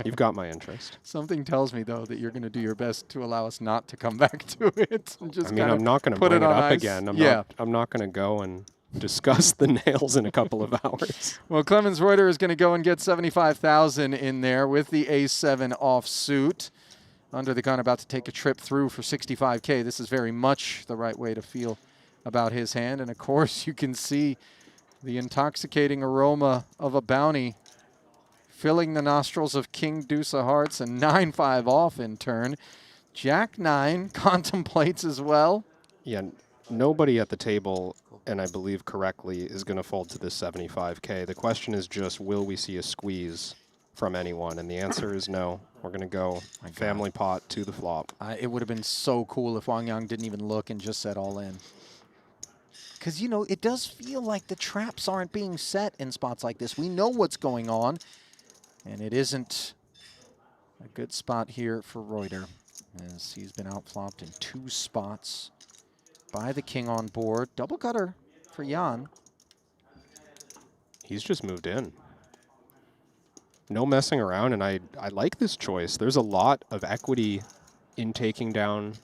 You've got my interest. Something tells me, though, that you're going to do your best to allow us not to come back to it. And just I mean, kinda I'm not going to put bring it on up ice. again. Yeah. I'm not going to go and discuss the nails in a couple of hours. Well, Clemens Reuter is going to go and get 75,000 in there with the A7 offsuit. Under the gun, about to take a trip through for 65K. This is very much the right way to feel about his hand. And, of course, you can see the intoxicating aroma of a bounty filling the nostrils of King Deuce of Hearts, and 9-5 off in turn. Jack 9 contemplates as well. Yeah, nobody at the table, and I believe correctly, is going to fold to this 75K. The question is just, will we see a squeeze from anyone? And the answer is no. We're going to go family pot to the flop. It would have been so cool if Wang Yang didn't even look and just said all in. Because, you know, it does feel like the traps aren't being set in spots like this. We know what's going on, and it isn't a good spot here for Reuter, as he's been outflopped in 2 spots by the king on board. Double gutter for Jan. He's just moved in. No messing around, and I like this choice. There's a lot of equity in taking down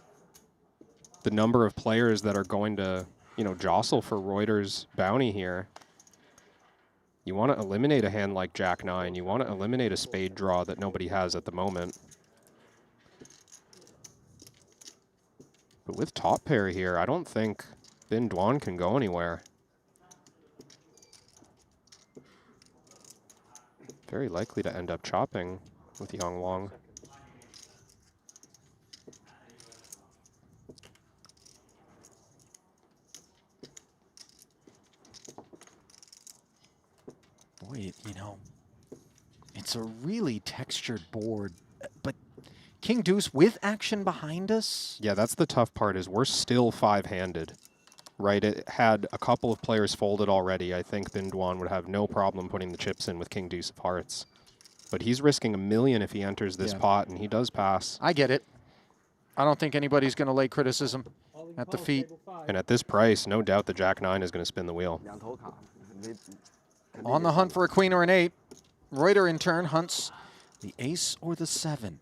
the number of players that are going to, you know, jostle for Reuter's bounty here. You want to eliminate a hand like Jack 9. You want to eliminate a spade draw that nobody has at the moment. But with top pair here, I don't think Bin Duan can go anywhere. Very likely to end up chopping with Yang Wang. Boy, you know, it's a really textured board, but King Deuce with action behind us. Yeah, that's the tough part, is we're still 5-handed, right? It had a couple of players folded already. I think Bin Duan would have no problem putting the chips in with King Deuce of Hearts. But he's risking $1 million if he enters this pot, and he does pass. I get it. I don't think anybody's going to lay criticism at the feet. And at this price, no doubt the Jack 9 is going to spin the wheel. On the hunt for a queen or an 8. Reuter, in turn, hunts the ace or the 7.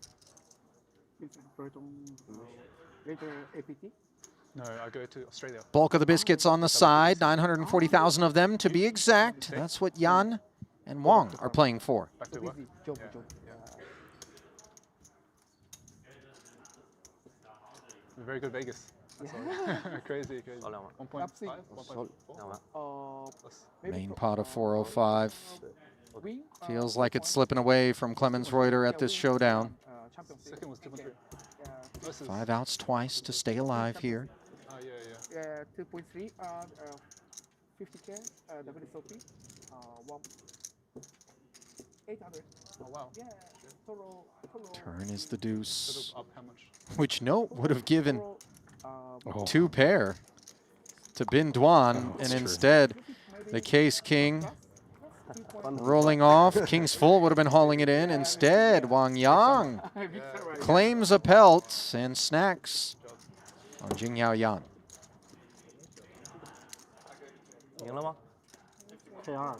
No, I go to Australia. Bulk of the biscuits on the side, 940,000 of them to be exact. That's what Jan and Wang are playing for. Back to work. Very good Vegas. Crazy. 1.5, 1.4. Main pot of 405. Feels like it's slipping away from Clemens Reuter at this showdown. Second was 2.3. 5 outs twice to stay alive here. Yeah, 2.3, 50K, WSOP, 800. Oh, wow. Yeah, total. Turn is the deuce, Up how much? which note would have given 2 pair to Bin Duan, and instead the case king rolling off. King's full would have been hauling it in. Instead, Wang Yang claims a pelt and snacks on Jingyao Yan. 赢了吗？ K2。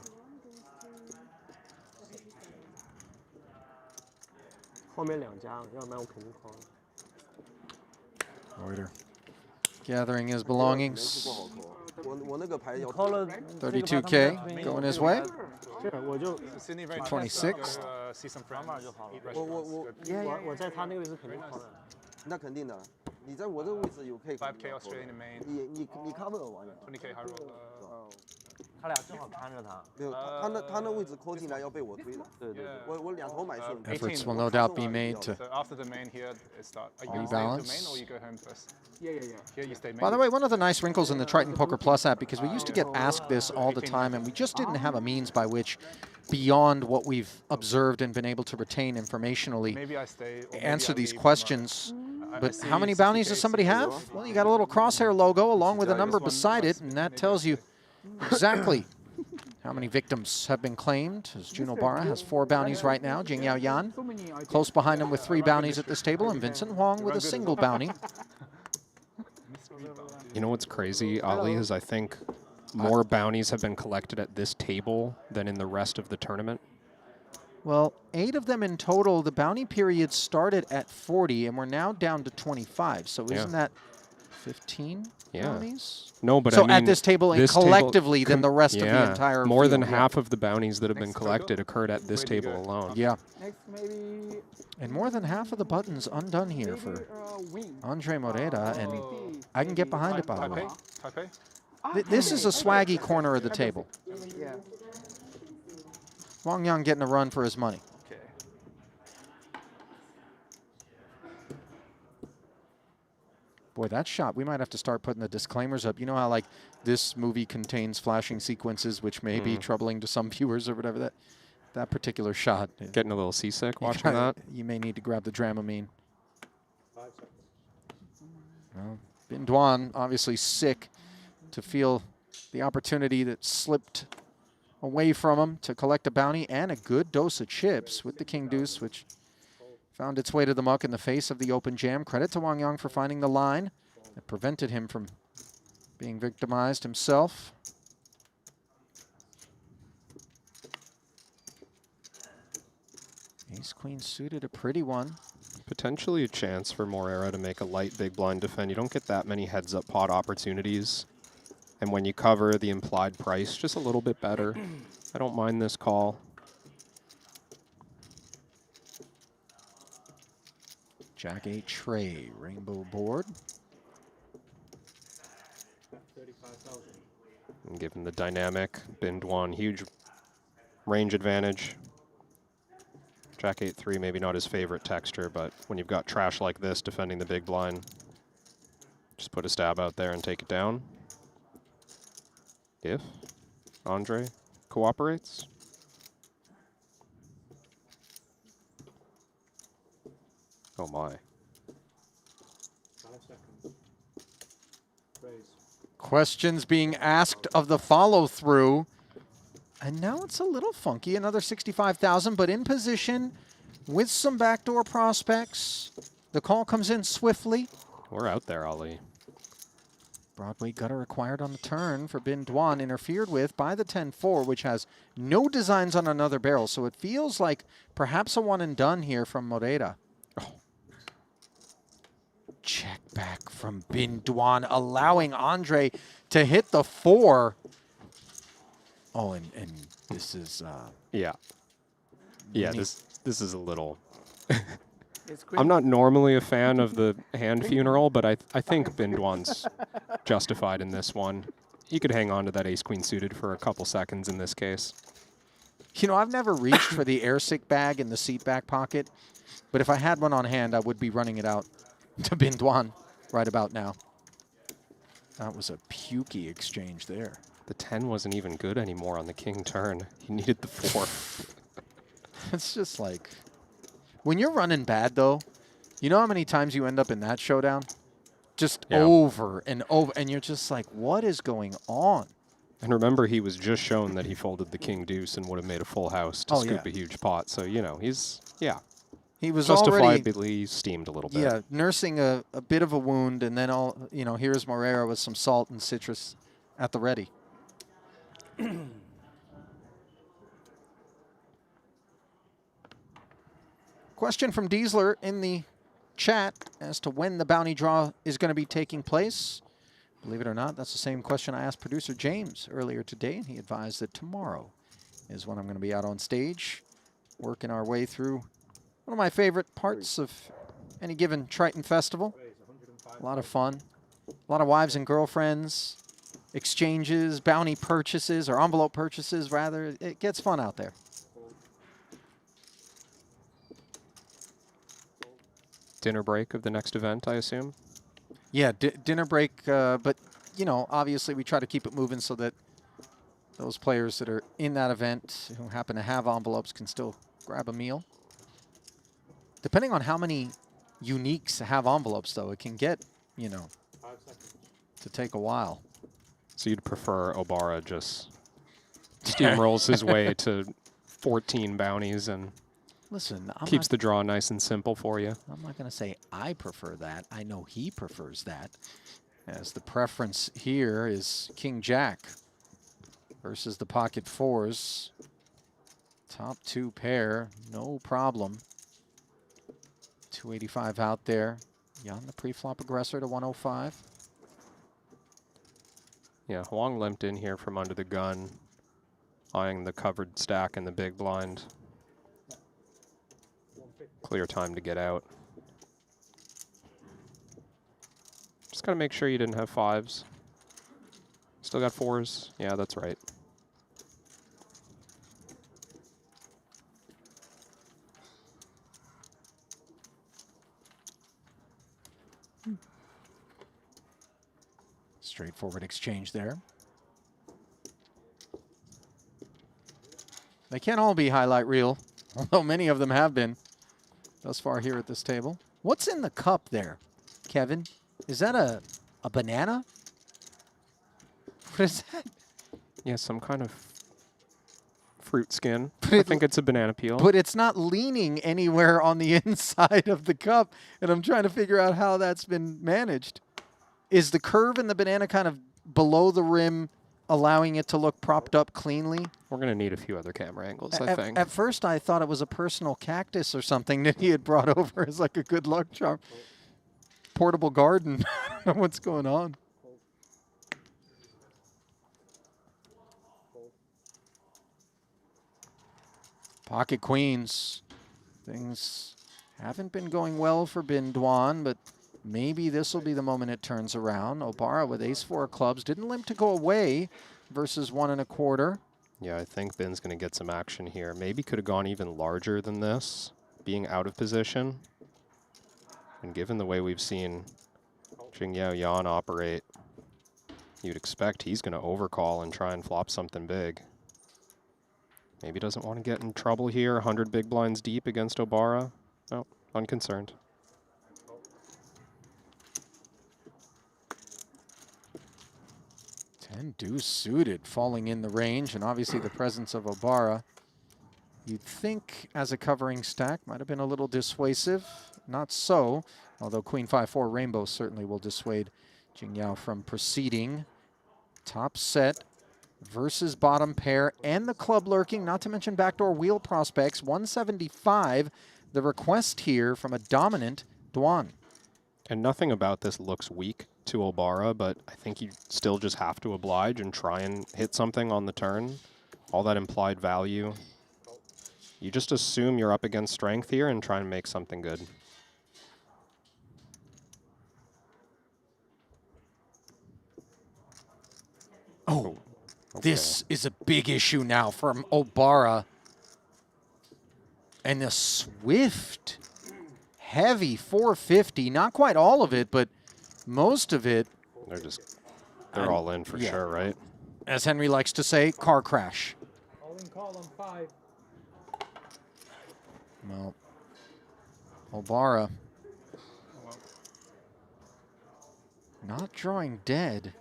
后面2家，要不然我肯定框。 Reuter gathering his belongings. 32K going his way. 我就 26th. See some friends. 就好了。我在他那个位置肯定框的。那肯定的，你在我这个位置有可以 5K Australian main. 你 cover 完了。 20K high roller. 他俩正好看着他。没有，他那位置抠进来要被我推的。对对对。我两头买顺。 Efforts will no doubt be made to So after the main here, it start. Are you stay to main or you go home first? Yeah. Here you stay main. By the way, one of the nice wrinkles in the Triton Poker Plus app, because we used to get asked this all the time, and we just didn't have a means by which, beyond what we've observed and been able to retain informationally, Maybe I stay. Or maybe answer I these leave questions. I But see how many 60K, bounties does somebody have? Well, you got a little crosshair logo along with a number This one, beside it, that's and that maybe tells I you stay. exactly how many victims have been claimed. As Jun Obara has 4 bounties right now. Jing Yao Yan close behind him with 3 bounties at this table, and Vincent Huang with a single bounty. You know what's crazy, Ali, is I think more bounties have been collected at this table than in the rest of the tournament. Well, 8 of them in total. The bounty period started at 40, and we're now down to 25. So isn't that 15 bounties? No, but so I mean, at this table, this collectively, table than the rest of the entire more field, than half of the bounties that have been collected occurred at this table alone. Yeah. Next, maybe. And more than half of the buttons undone here for Andre Moreda, and I can get behind it, by the way. This is a swaggy corner of the table. Yeah. Wang Yang getting a run for his money. Okay. Boy, that shot, we might have to start putting the disclaimers up. You know how, like, this movie contains flashing sequences which may be troubling to some viewers or whatever. That particular shot. Getting a little seasick watching that. You may need to grab the Dramamine. Well, Bin Duan obviously sick to feel the opportunity that slipped away from him to collect a bounty and a good dose of chips with the King Deuce, which found its way to the muck in the face of the open jam. Credit to Wang Yang for finding the line that prevented him from being victimized himself. Ace-queen suited, a pretty one. Potentially a chance for Morera to make a light big blind defend. You don't get that many heads-up pot opportunities. And when you cover the implied price just a little bit better, I don't mind this call. Jack 8 tray, rainbow board. And give him the dynamic. Bin Duan, huge range advantage. Jack 8-3, maybe not his favorite texture, but when you've got trash like this defending the big blind, just put a stab out there and take it down. If Andre cooperates. Oh my. Questions being asked of the follow-through. And now it's a little funky, another 65,000, but in position with some backdoor prospects. The call comes in swiftly. We're out there, Ali. Broadway gutter acquired on the turn for Bin Duan, interfered with by the 10-4, which has no designs on another barrel. So it feels like perhaps a one and done here from Moreda. Oh. Check back from Bin Duan, allowing Andre to hit the 4. Oh, and this is... Yeah, this is a little... I'm not normally a fan of the hand funeral, but I think Bin Duan's justified in this one. He could hang on to that ace-queen suited for a couple seconds in this case. You know, I've never reached for the airsick bag in the seat back pocket, but if I had one on hand, I would be running it out to Bin Duan right about now. That was a pukey exchange there. The 10 wasn't even good anymore on the king turn. He needed the 4. It's just like... When you're running bad, though, you know how many times you end up in that showdown? Just over and over. And you're just like, what is going on? And remember, he was just shown that he folded the king deuce and would have made a full house to scoop a huge pot. So, you know, he's, he was justifiably already steamed a little bit. Yeah, nursing a bit of a wound. And then, here's Morera with some salt and citrus at the ready. Question from Diesler in the chat as to when the bounty draw is going to be taking place. Believe it or not, that's the same question I asked producer James earlier today, and he advised that tomorrow is when I'm going to be out on stage, working our way through one of my favorite parts of any given Triton festival. A lot of fun, a lot of wives and girlfriends exchanges, bounty purchases, or envelope purchases, rather. It gets fun out there. Dinner break of the next event, I assume? Yeah, dinner break, but, you know, obviously we try to keep it moving so that those players that are in that event who happen to have envelopes can still grab a meal. Depending on how many uniques have envelopes, though, it can get, you know, to take a while. So you'd prefer Obara just steamrolls his way to 14 bounties and Listen, keeps the draw nice and simple for you. I'm not going to say I prefer that. I know he prefers that, as the preference here is King Jack versus the pocket fours. Top two pair, no problem. 285 out there. Jan, the pre-flop aggressor, to 105. Yeah, Huang limped in here from under the gun, eyeing the covered stack in the big blind. Clear time to get out. Just gotta make sure you didn't have fives. Still got fours? Yeah, that's right. Straightforward exchange there. They can't all be highlight reel, although many of them have been thus far here at this table. What's in the cup there, Kevin? Is that a banana? What is that? Yeah, some kind of fruit skin. I think it's a banana peel. But it's not leaning anywhere on the inside of the cup, and I'm trying to figure out how that's been managed. Is the curve in the banana kind of below the rim, allowing it to look propped up cleanly? We're going to need a few other camera angles, I think. At first, I thought it was a personal cactus or something that he had brought over as like a good luck charm. Portable garden. I don't know what's going on. Pocket queens. Things haven't been going well for Bin Duan, but maybe this will be the moment it turns around. Obara with ace-4 of clubs. Didn't limp to go away versus 1 1/4. Yeah, I think Bin's going to get some action here. Maybe could have gone even larger than this, being out of position. And given the way we've seen Jingyao Yan operate, you'd expect he's going to overcall and try and flop something big. Maybe doesn't want to get in trouble here. 100 big blinds deep against Obara. No, unconcerned. And deuce suited falling in the range, and obviously the presence of Obara, you'd think as a covering stack might have been a little dissuasive. Not so, although Queen 5-4 Rainbow certainly will dissuade Jingyao from proceeding. Top set versus bottom pair and the club lurking, not to mention backdoor wheel prospects. 175, the request here from a dominant Duan. And nothing about this looks weak to Obara, but I think you still just have to oblige and try and hit something on the turn. All that implied value. You just assume you're up against strength here and try and make something good. Oh, okay. This is a big issue now from Obara. And the swift, heavy 450, not quite all of it, but most of it. They're all in for sure, right? As Henry likes to say, car crash. All in call on 5. Well, Obara not drawing dead,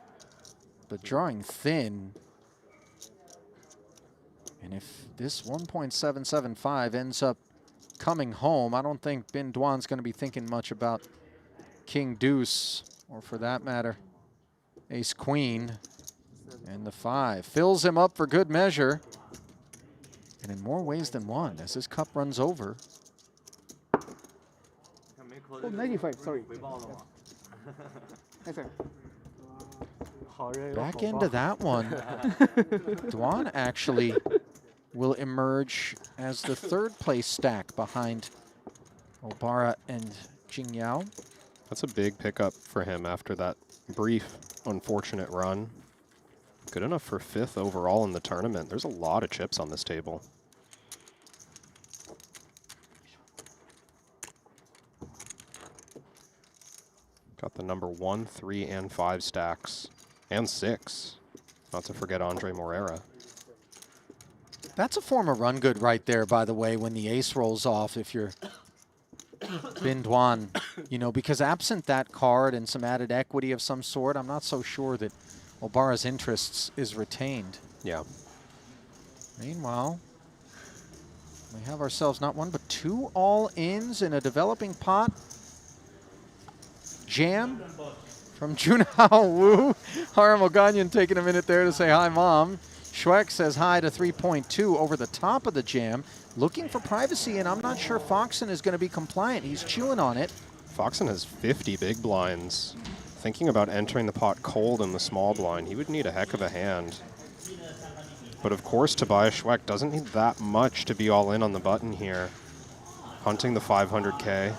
but drawing thin. And if this 1.775 ends up coming home, I don't think Bin Duan's going to be thinking much about King Deuce, or for that matter, Ace Queen. And the 5 fills him up for good measure. And in more ways than one, as his cup runs over. Oh, 95, sorry. Back into that one. Duan actually will emerge as the third place stack behind Obara and Jingyao. That's a big pickup for him after that brief, unfortunate run. Good enough for 5th overall in the tournament. There's a lot of chips on this table. Got the number 1, 3, and 5 stacks. And 6. Not to forget Andre Morera. That's a form of run good right there, by the way, when the ace rolls off, if you're Bin Duan, you know, because absent that card and some added equity of some sort, I'm not so sure that Obara's interests is retained. Yeah. Meanwhile, we have ourselves not one, but 2 all-ins in a developing pot. Jam from Junhao Wu. Haram Oganyan taking a minute there to say hi, Mom. Schweck says hi to 3.2 over the top of the jam, looking for privacy, and I'm not sure Foxen is going to be compliant. He's chewing on it. Foxen has 50 big blinds. Thinking about entering the pot cold in the small blind, he would need a heck of a hand. But of course, Tobias Schweck doesn't need that much to be all in on the button here. Hunting the 500K.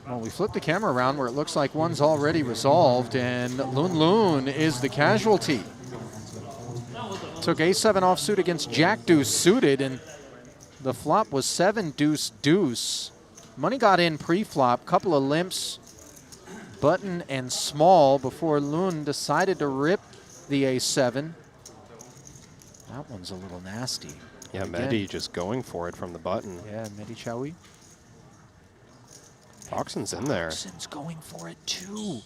Well, we flipped the camera around where it looks like one's already resolved, and Lun Lun is the casualty. Took ace-7 offsuit against jack-deuce suited, and the flop was 7-deuce-deuce. Money got in pre-flop, couple of limps, button and small, before Lun decided to rip the ace-7. That one's a little nasty. Yeah, Mehdi just going for it from the button. Yeah, Mehdi Chaoui. Foxen's in there. Foxen's going for it too.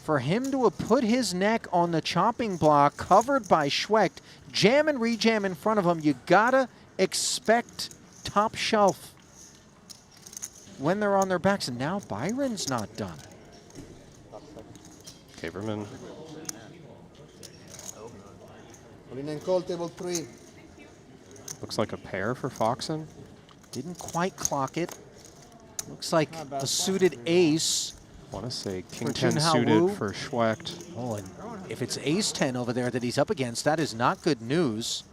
For him to have put his neck on the chopping block covered by Schweck, jam and rejam in front of him, you gotta expect top shelf when they're on their backs. And now Byron's not done. Caverman. Call table 3. Looks like a pair for Foxen. Didn't quite clock it. Looks like a suited ace. I want to say King for 10 Junhao suited Wu. for Schwecht. Oh, and if it's ace 10 over there that he's up against, that is not good news.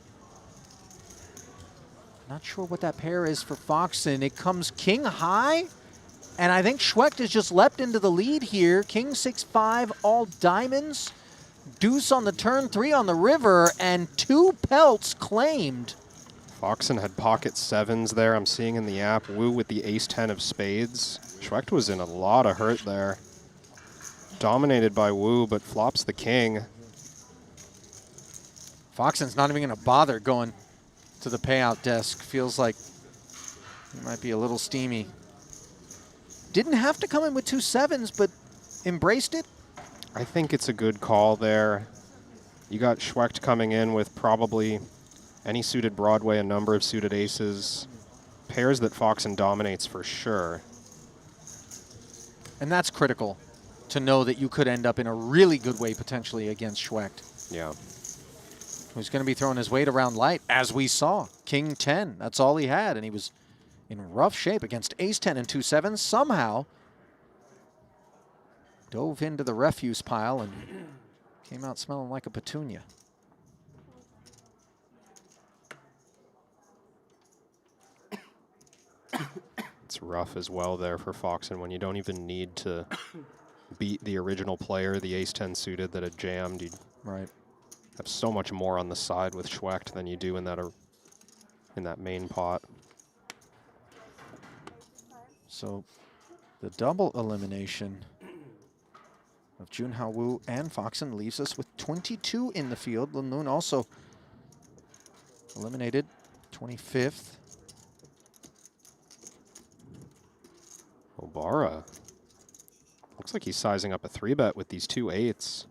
Not sure what that pair is for Foxen. It comes king high, and I think Schwecht has just leapt into the lead here. King 6-5, all diamonds. Deuce on the turn, 3 on the river, and 2 pelts claimed. Foxen had pocket 7s there. I'm seeing in the app. Wu with the ace-10 of spades. Schwecht was in a lot of hurt there. Dominated by Wu, but flops the king. Foxen's not even going to bother going to the payout desk. Feels like he might be a little steamy. Didn't have to come in with 2 7s, but embraced it. I think it's a good call there. You got Schwecht coming in with probably any suited Broadway, a number of suited aces. Pairs that Foxen dominates for sure. And that's critical, to know that you could end up in a really good way potentially against Schwecht. Yeah. Who's going to be throwing his weight around light, as we saw. King 10, that's all he had, and he was in rough shape against ace 10 and 2 7s. Somehow dove into the refuse pile and came out smelling like a petunia. It's rough as well there for Foxen when you don't even need to beat the original player, the ace-10 suited that had jammed. You right. have so much more on the side with Schwecht than you do in that main pot. So the double elimination of Junhao Wu and Foxen leaves us with 22 in the field. Lun Lun also eliminated 25th. Obara. Looks like he's sizing up a 3-bet with these 2 8s.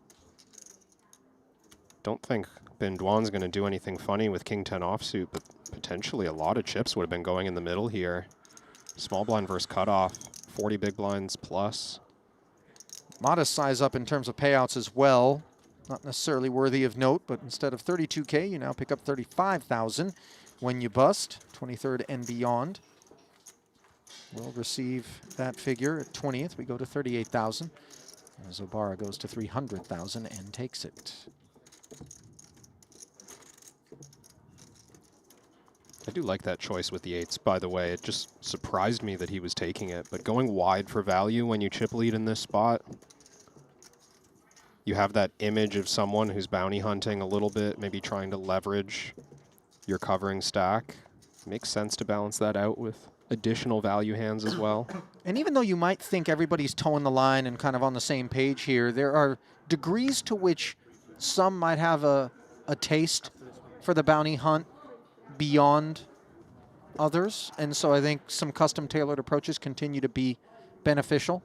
Don't think Bin Duan's going to do anything funny with King 10 offsuit, but potentially a lot of chips would have been going in the middle here. Small blind versus cutoff, 40 big blinds plus. Modest size up in terms of payouts as well. Not necessarily worthy of note, but instead of 32K, you now pick up 35,000 when you bust, 23rd and beyond. We'll receive that figure at 20th. We go to 38,000 as Obara goes to 300,000 and takes it. I do like that choice with the 8s, by the way. It just surprised me that he was taking it. But going wide for value when you chip lead in this spot, you have that image of someone who's bounty hunting a little bit, maybe trying to leverage your covering stack. Makes sense to balance that out with additional value hands as well. And even though you might think everybody's toeing the line and kind of on the same page here, there are degrees to which some might have a taste for the bounty hunt beyond others. And so I think some custom tailored approaches continue to be beneficial.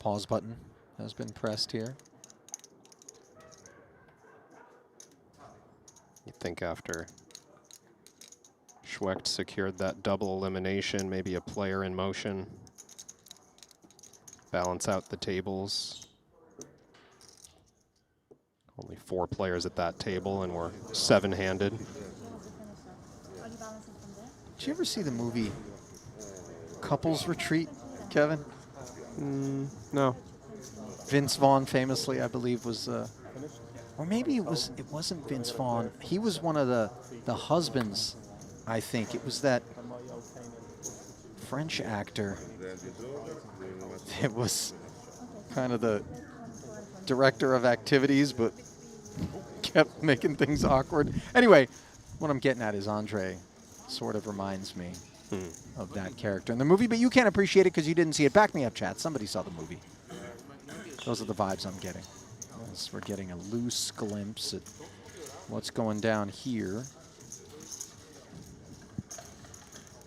Pause button has been pressed here. You'd think after Schwecht secured that double elimination, maybe a player in motion, balance out the tables. Only 4 players at that table, and we're 7-handed. Did you ever see the movie Couples Retreat, Kevin? No. Vince Vaughn famously, I believe, was, or maybe it wasn't Vince Vaughn. He was one of the husbands, I think. It was that French actor. It was kind of the director of activities, but kept making things awkward. Anyway, what I'm getting at is Andre sort of reminds me of that character in the movie, but you can't appreciate it because you didn't see it. Back me up, chat. Somebody saw the movie. Those are the vibes I'm getting. As we're getting a loose glimpse at what's going down here.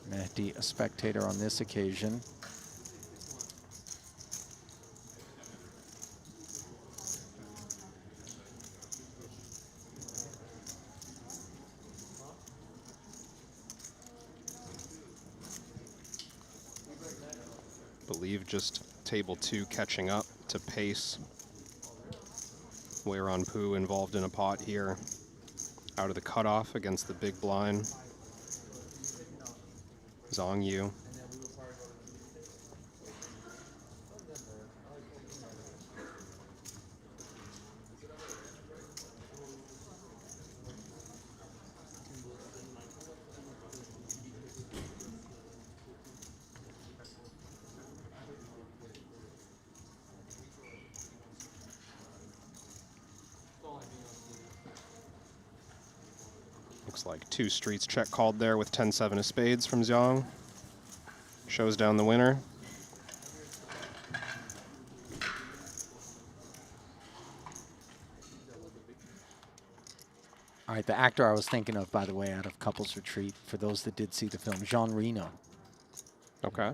Mehdi, a spectator on this occasion. Believe just table 2 catching up to pace. Wei-Ron Pu involved in a pot here. Out of the cutoff against the big blind. Zhang Yu. Looks like 2 streets check called there with 10-7 of spades from Zhang. Shows down the winner. All right, the actor I was thinking of, by the way, out of Couples Retreat, for those that did see the film, Jean Reno. Okay.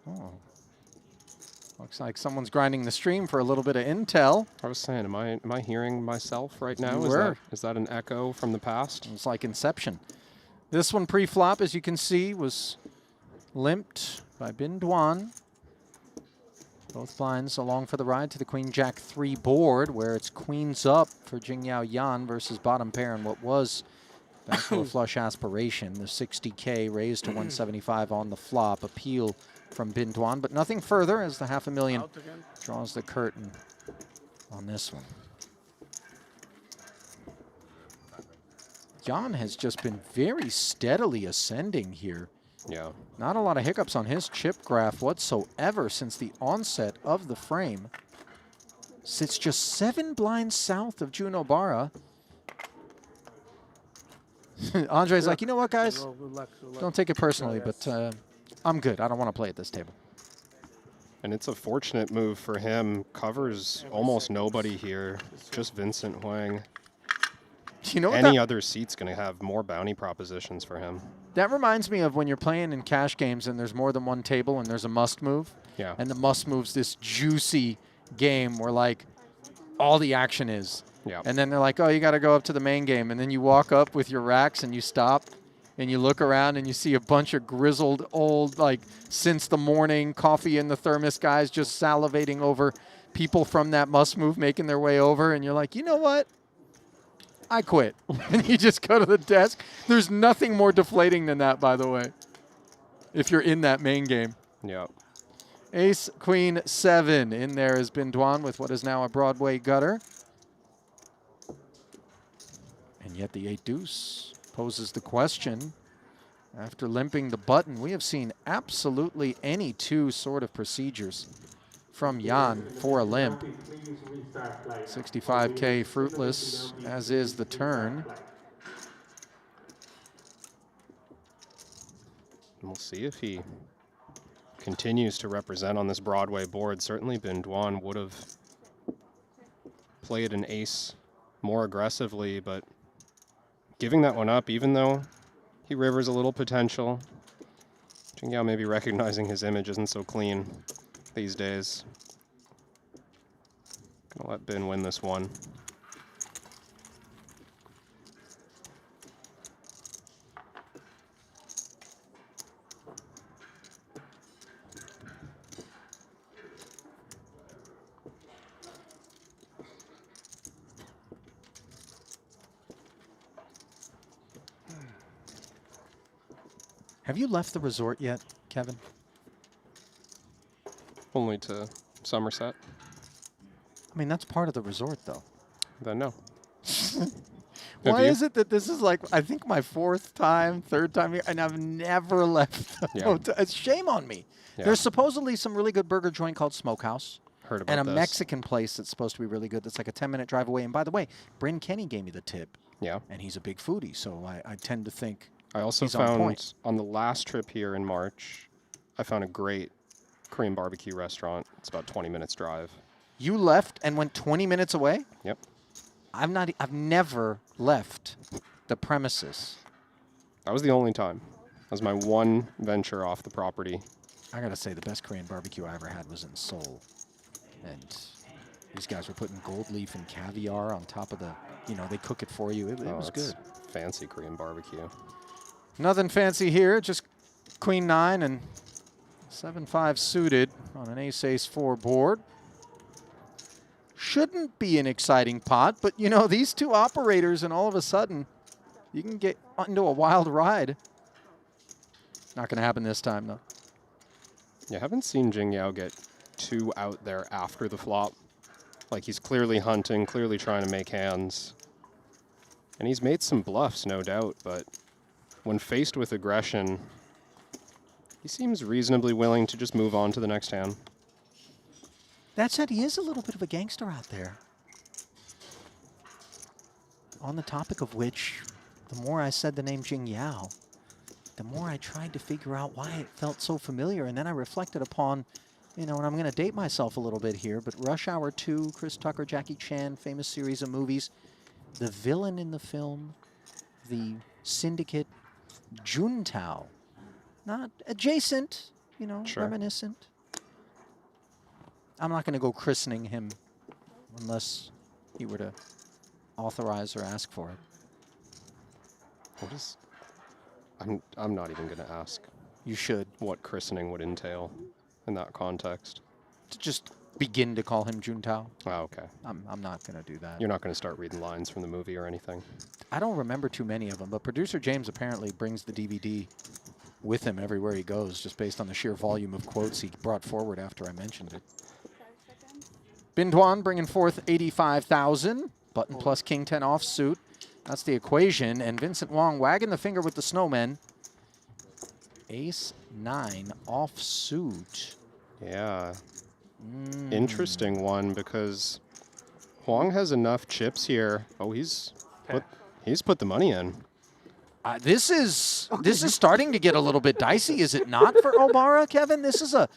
Oh. Looks like someone's grinding the stream for a little bit of intel. I was saying, am I hearing myself right now? You Is that an echo from the past? It's like Inception. This one pre-flop, as you can see, was limped by Bin Duan. Both blinds along for the ride to the Queen Jack 3 board, where it's queens up for Jingyao Yan versus bottom pair in what was back to a flush aspiration. The 60K raised to 175 on the flop. Appeal from Bin Duan, but nothing further as the $500,000 draws the curtain on this one. Yan has just been very steadily ascending here. Yeah. Not a lot of hiccups on his chip graph whatsoever since the onset of the frame. Sits just 7 blinds south of Jun Obara. Andre's like, you know what, guys? Don't take it personally, but I'm good. I don't want to play at this table. And it's a fortunate move for him. Covers almost nobody here. Just Vincent Huang. You know what Any other seat's going to have more bounty propositions for him. That reminds me of when you're playing in cash games and there's more than one table and there's a must move. Yeah. And the must move's this juicy game where, like, all the action is. Yeah. And then they're like, oh, you got to go up to the main game. And then you walk up with your racks and you stop and you look around and you see a bunch of grizzled old, like, since the morning, coffee in the thermos guys just salivating over people from that must move making their way over. And you're like, you know what? I quit. And you just go to the desk. There's nothing more deflating than that, by the way, if you're in that main game. Yep. Ace, queen, 7. In there has been Duan with what is now a Broadway gutter. And yet the 8 deuce poses the question. After limping the button, we have seen absolutely any 2 sort of procedures from Jan for a limp. 65K fruitless, as is the turn. And we'll see if he continues to represent on this Broadway board. Certainly Bin Duan would have played an ace more aggressively, but giving that one up, even though he rivers a little potential. Jingyao maybe recognizing his image isn't so clean these days. Gonna let Bin win this one. Have you left the resort yet, Kevin? Only to Somerset. I mean, that's part of the resort, though. Then no. Why is it that this is like, I think my 4th time, 3rd time here, and I've never left the hotel? It's shame on me. Yeah. There's supposedly some really good burger joint called Smokehouse. Heard about and a this. Mexican place that's supposed to be really good that's like a 10-minute drive away. And by the way, Bryn Kenny gave me the tip. Yeah. And he's a big foodie, so I tend to think I also he's on point. found on the last trip here in March, I found a great Korean barbecue restaurant. It's about 20 minutes drive. You left and went 20 minutes away? Yep. I've never left the premises. That was the only time. That was my one venture off the property. I gotta say, the best Korean barbecue I ever had was in Seoul. And these guys were putting gold leaf and caviar on top of the, they cook it for you. It was good. Fancy Korean barbecue. Nothing fancy here, just queen 9 and 7-5 suited on an ace-ace-4 board. Shouldn't be an exciting pot, but these 2 operators, and all of a sudden, you can get into a wild ride. Not gonna happen this time, though. Yeah, I haven't seen Jingyao get too out there after the flop. Like, he's clearly hunting, clearly trying to make hands. And he's made some bluffs, no doubt, but when faced with aggression, he seems reasonably willing to just move on to the next hand. That said, he is a little bit of a gangster out there. On the topic of which, the more I said the name Jingyao, the more I tried to figure out why it felt so familiar. And then I reflected upon, and I'm going to date myself a little bit here, but Rush Hour 2, Chris Tucker, Jackie Chan, famous series of movies. The villain in the film, the syndicate, Juntao. Not adjacent, Sure. reminiscent. I'm not going to go christening him unless he were to authorize or ask for it. What is... I'm not even going to ask. You should. What christening would entail in that context. To just begin to call him Juntao. Oh, okay. I'm not going to do that. You're not going to start reading lines from the movie or anything? I don't remember too many of them, but producer James apparently brings the DVD with him everywhere he goes, just based on the sheer volume of quotes he brought forward after I mentioned it. Bin Duan bringing forth 85,000. Button plus king 10 offsuit. That's the equation. And Vincent Wong wagging the finger with the snowmen. Ace 9 offsuit. Yeah. Interesting one, because Huang has enough chips here. Oh, he's put the money in. This is starting to get a little bit dicey, is it not, for Obara, Kevin? This is a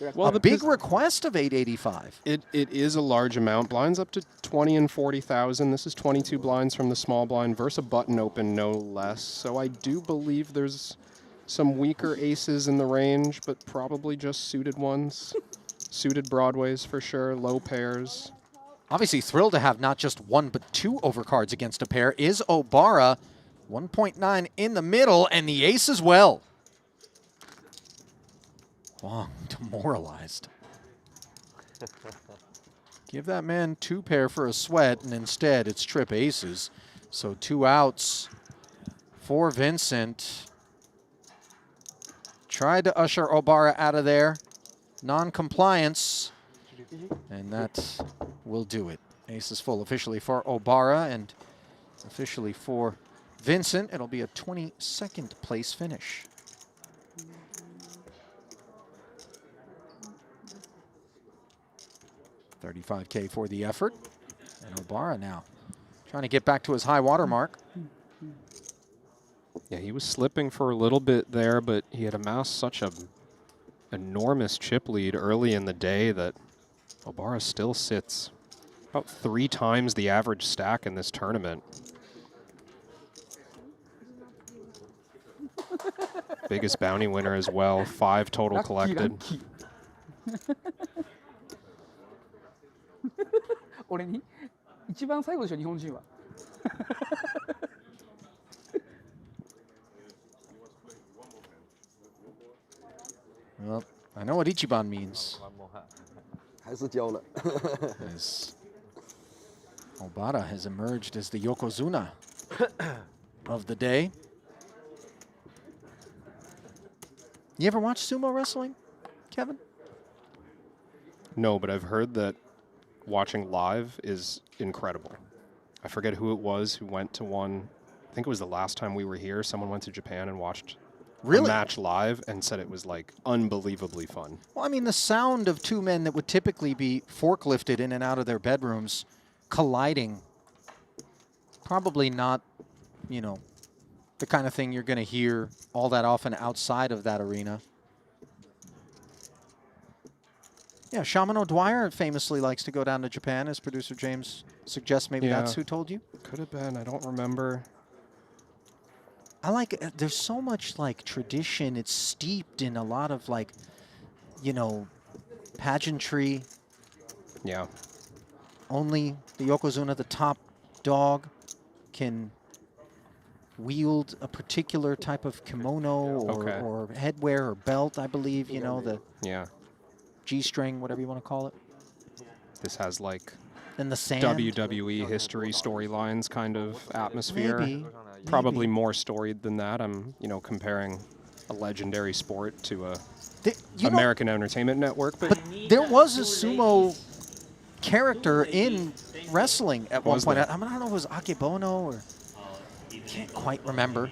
big request of 885. It is a large amount. Blinds up to 20 and 40,000. This is 22 blinds from the small blind versus a button open, no less. So I do believe there's some weaker aces in the range, but probably just suited ones. Suited broadways for sure, low pairs. Obviously thrilled to have not just 1 but 2 overcards against a pair is Obara. 1.9 in the middle, and the ace as well. Wong demoralized. Give that man 2 pair for a sweat, and instead it's trip aces. So 2 outs for Vincent. Tried to usher Obara out of there. Non-compliance. And that will do it. Ace is full officially for Obara and officially for Vincent. It'll be a 22nd place finish. $35K for the effort. And Obara now trying to get back to his high water mark. Yeah, he was slipping for a little bit there, but he had amassed such a enormous chip lead early in the day that Obara still sits about 3 times the average stack in this tournament. Biggest bounty winner as well, 5 total collected. 俺に一番最後でしょ日本人は。Well, I know what Ichiban means. 还是交了。 As Obara has emerged as the Yokozuna of the day. You ever watch sumo wrestling, Kevin? No, but I've heard that watching live is incredible. I forget who it was who went to one. I think it was the last time we were here. Someone went to Japan and watched a match live and said it was like unbelievably fun. Well, I mean, the sound of 2 men that would typically be forklifted in and out of their bedrooms colliding, probably not, you know, the kind of thing you're going to hear all that often outside of that arena. Yeah, Shaman O'Dwyer famously likes to go down to Japan, as producer James suggests. Maybe that's who told you? Could have been. I don't remember. I like, there's so much like tradition. It's steeped in a lot of like, you know, pageantry. Yeah. Only the Yokozuna, the top dog, can wield a particular type of kimono or headwear or belt, I believe, you know, the G-string, whatever you want to call it. This has like in the sand. WWE history storylines kind of atmosphere. Maybe. Probably more storied than that. I'm, you know, comparing a legendary sport to a American Entertainment Network. But there was a sumo character in wrestling at one point. I don't know if it was Akebono or can't quite remember.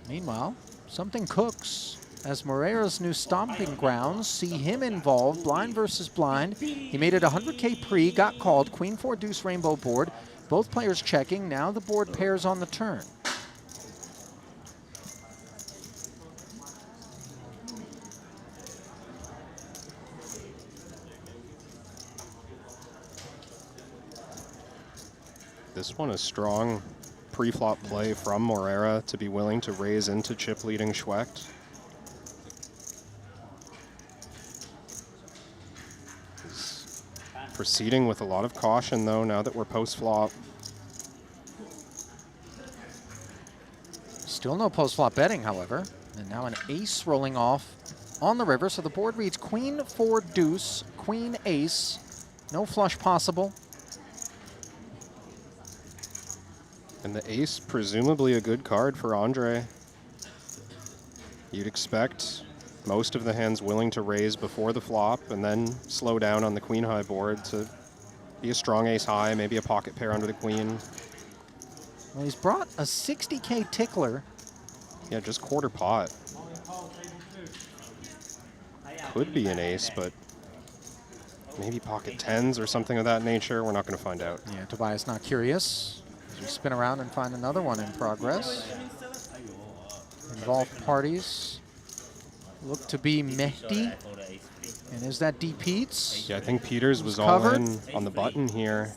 Meanwhile, something cooks as Moreira's new stomping grounds see him involved, blind versus blind. He made it 100K pre, got called, queen 4 deuce rainbow board. Both players checking, now the board pairs on the turn. This one is strong pre-flop play from Moreira to be willing to raise into chip leading Schwecht. He's proceeding with a lot of caution though now that we're post-flop. Still no post-flop betting, however. And now an ace rolling off on the river. So the board reads queen 4 deuce, queen ace, no flush possible. And the ace, presumably a good card for Andre. You'd expect most of the hands willing to raise before the flop and then slow down on the queen high board to be a strong ace high, maybe a pocket pair under the queen. Well, he's brought a 60K tickler. Yeah, just quarter pot. Could be an ace, but maybe pocket tens or something of that nature. We're not going to find out. Yeah, Tobias not curious. We spin around and find another one in progress. Involved parties look to be Mehdi. And is that D. Pete's? Yeah, I think Peters was all in on the button here.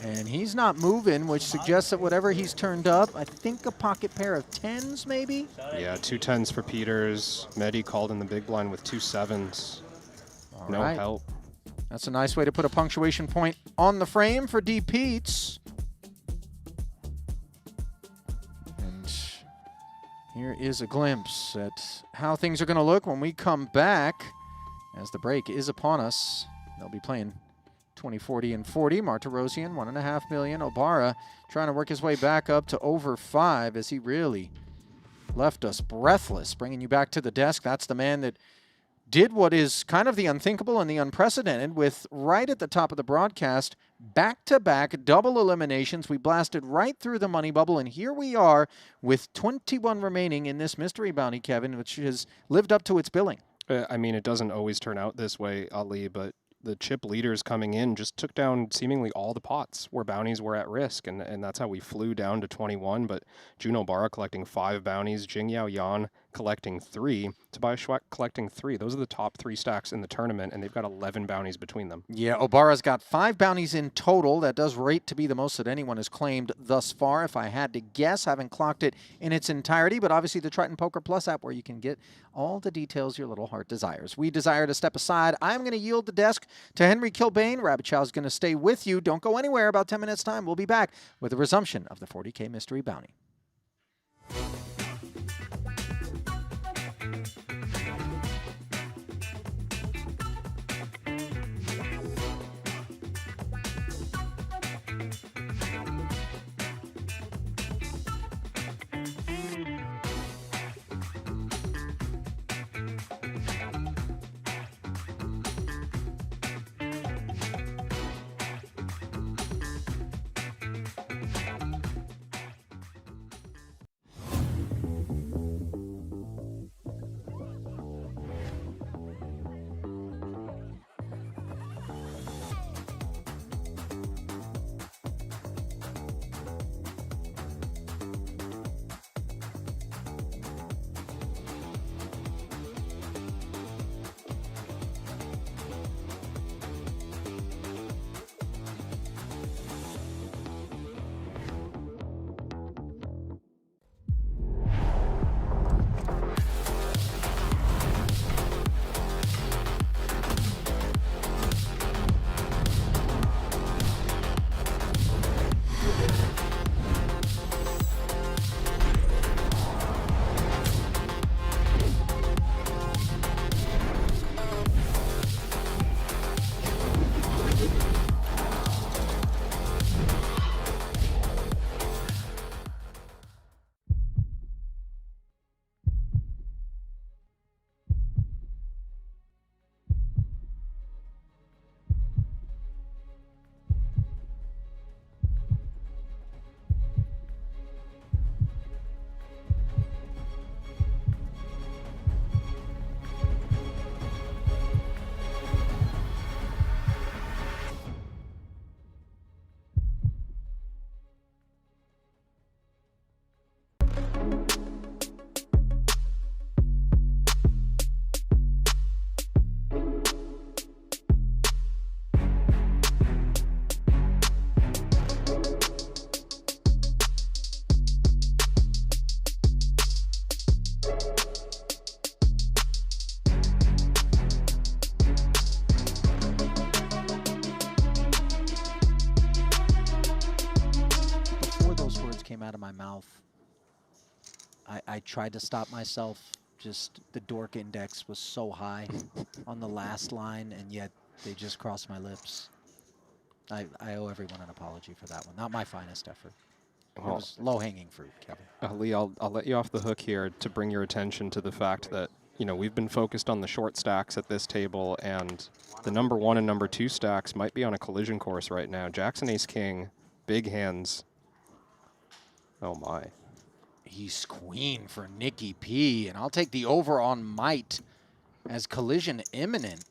And he's not moving, which suggests that whatever he's turned up, I think a pocket pair of tens, maybe? Yeah, 2 tens for Peters. Mehdi called in the big blind with 2 sevens. No help. That's a nice way to put a punctuation point on the frame for D. Pete's. And here is a glimpse at how things are going to look when we come back. As the break is upon us, they'll be playing 20, 40, and 40. Martirosian, 1.5 million. Obara trying to work his way back up to over 5 as he really left us breathless. Bringing you back to the desk, that's the man that did what is kind of the unthinkable and the unprecedented with, right at the top of the broadcast, back-to-back double eliminations. We blasted right through the money bubble, and here we are with 21 remaining in this mystery bounty, Kevin, which has lived up to its billing. I mean, it doesn't always turn out this way, Ali, but the chip leaders coming in just took down seemingly all the pots where bounties were at risk, and that's how we flew down to 21. But Jun Obara collecting 5 bounties, Jingyao Yan collecting 3, Tobias Schweck collecting 3. Those are the top 3 stacks in the tournament, and they've got 11 bounties between them. Yeah, Obara's got 5 bounties in total. That does rate to be the most that anyone has claimed thus far, if I had to guess. Haven't clocked it in its entirety, but obviously the Triton Poker Plus app where you can get all the details your little heart desires. We desire to step aside. I'm going to yield the desk to Henry Kilbane. Rabbit Chow's going to stay with you. Don't go anywhere. About 10 minutes' time, we'll be back with the resumption of the 40K Mystery Bounty. Out of my mouth, I tried to stop myself. Just the dork index was so high on the last line, and yet they just crossed my lips. I owe everyone an apology for that one. Not my finest effort. Well, it was low-hanging fruit, Kevin. Ali, I'll let you off the hook here to bring your attention to the fact that, you know, we've been focused on the short stacks at this table, and the number 1 and number 2 stacks might be on a collision course right now. Jackson Ace King, big hands. Oh my. He's queen for Nikki P, and I'll take the over on might as collision imminent.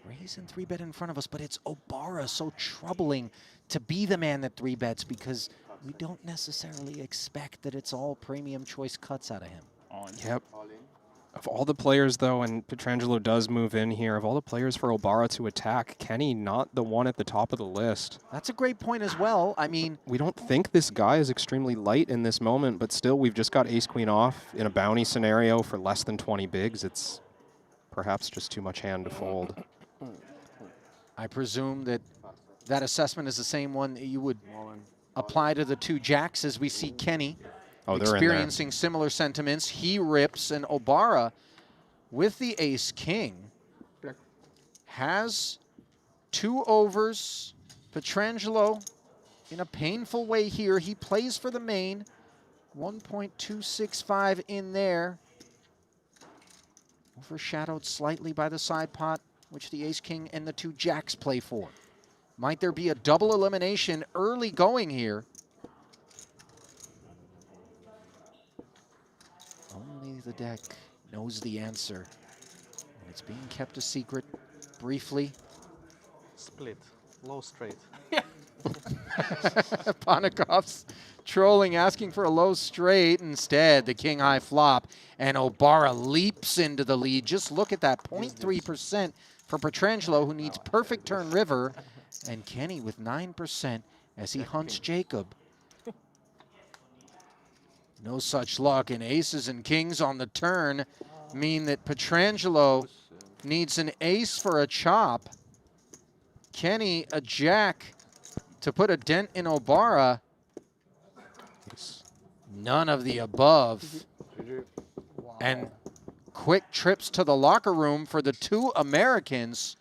Raising 3-bet in front of us, but it's Obara, so troubling to be the man that 3-bets because we don't necessarily expect that it's all premium choice cuts out of him. Yep. Of all the players, though, and Pietrangelo does move in here, of all the players for Obara to attack, Kenny not the one at the top of the list. That's a great point as well. I mean, we don't think this guy is extremely light in this moment, but still, we've just got ace-queen off in a bounty scenario for less than 20 bigs. It's perhaps just too much hand to fold. I presume that that assessment is the same one that you would apply to the 2 jacks as we see Kenny. Oh, they're experiencing similar sentiments. He rips, and Obara with the ace-king. Has 2 overs. Pietrangelo in a painful way here. He plays for the main. 1.265 in there. Overshadowed slightly by the side pot, which the ace-king and the 2 jacks play for. Might there be a double elimination early going here? Only the deck knows the answer. And it's being kept a secret briefly. Split. Low straight. Ponikov's trolling, asking for a low straight. Instead, the king high flop, and Obara leaps into the lead. Just look at that, 0.3% for Pietrangelo, who needs perfect turn river, and Kenny with 9% as he hunts Jacob. No such luck, and aces and kings on the turn mean that Pietrangelo needs an ace for a chop. Kenny, a jack to put a dent in Obara. None of the above. Wow. And quick trips to the locker room for the 2 Americans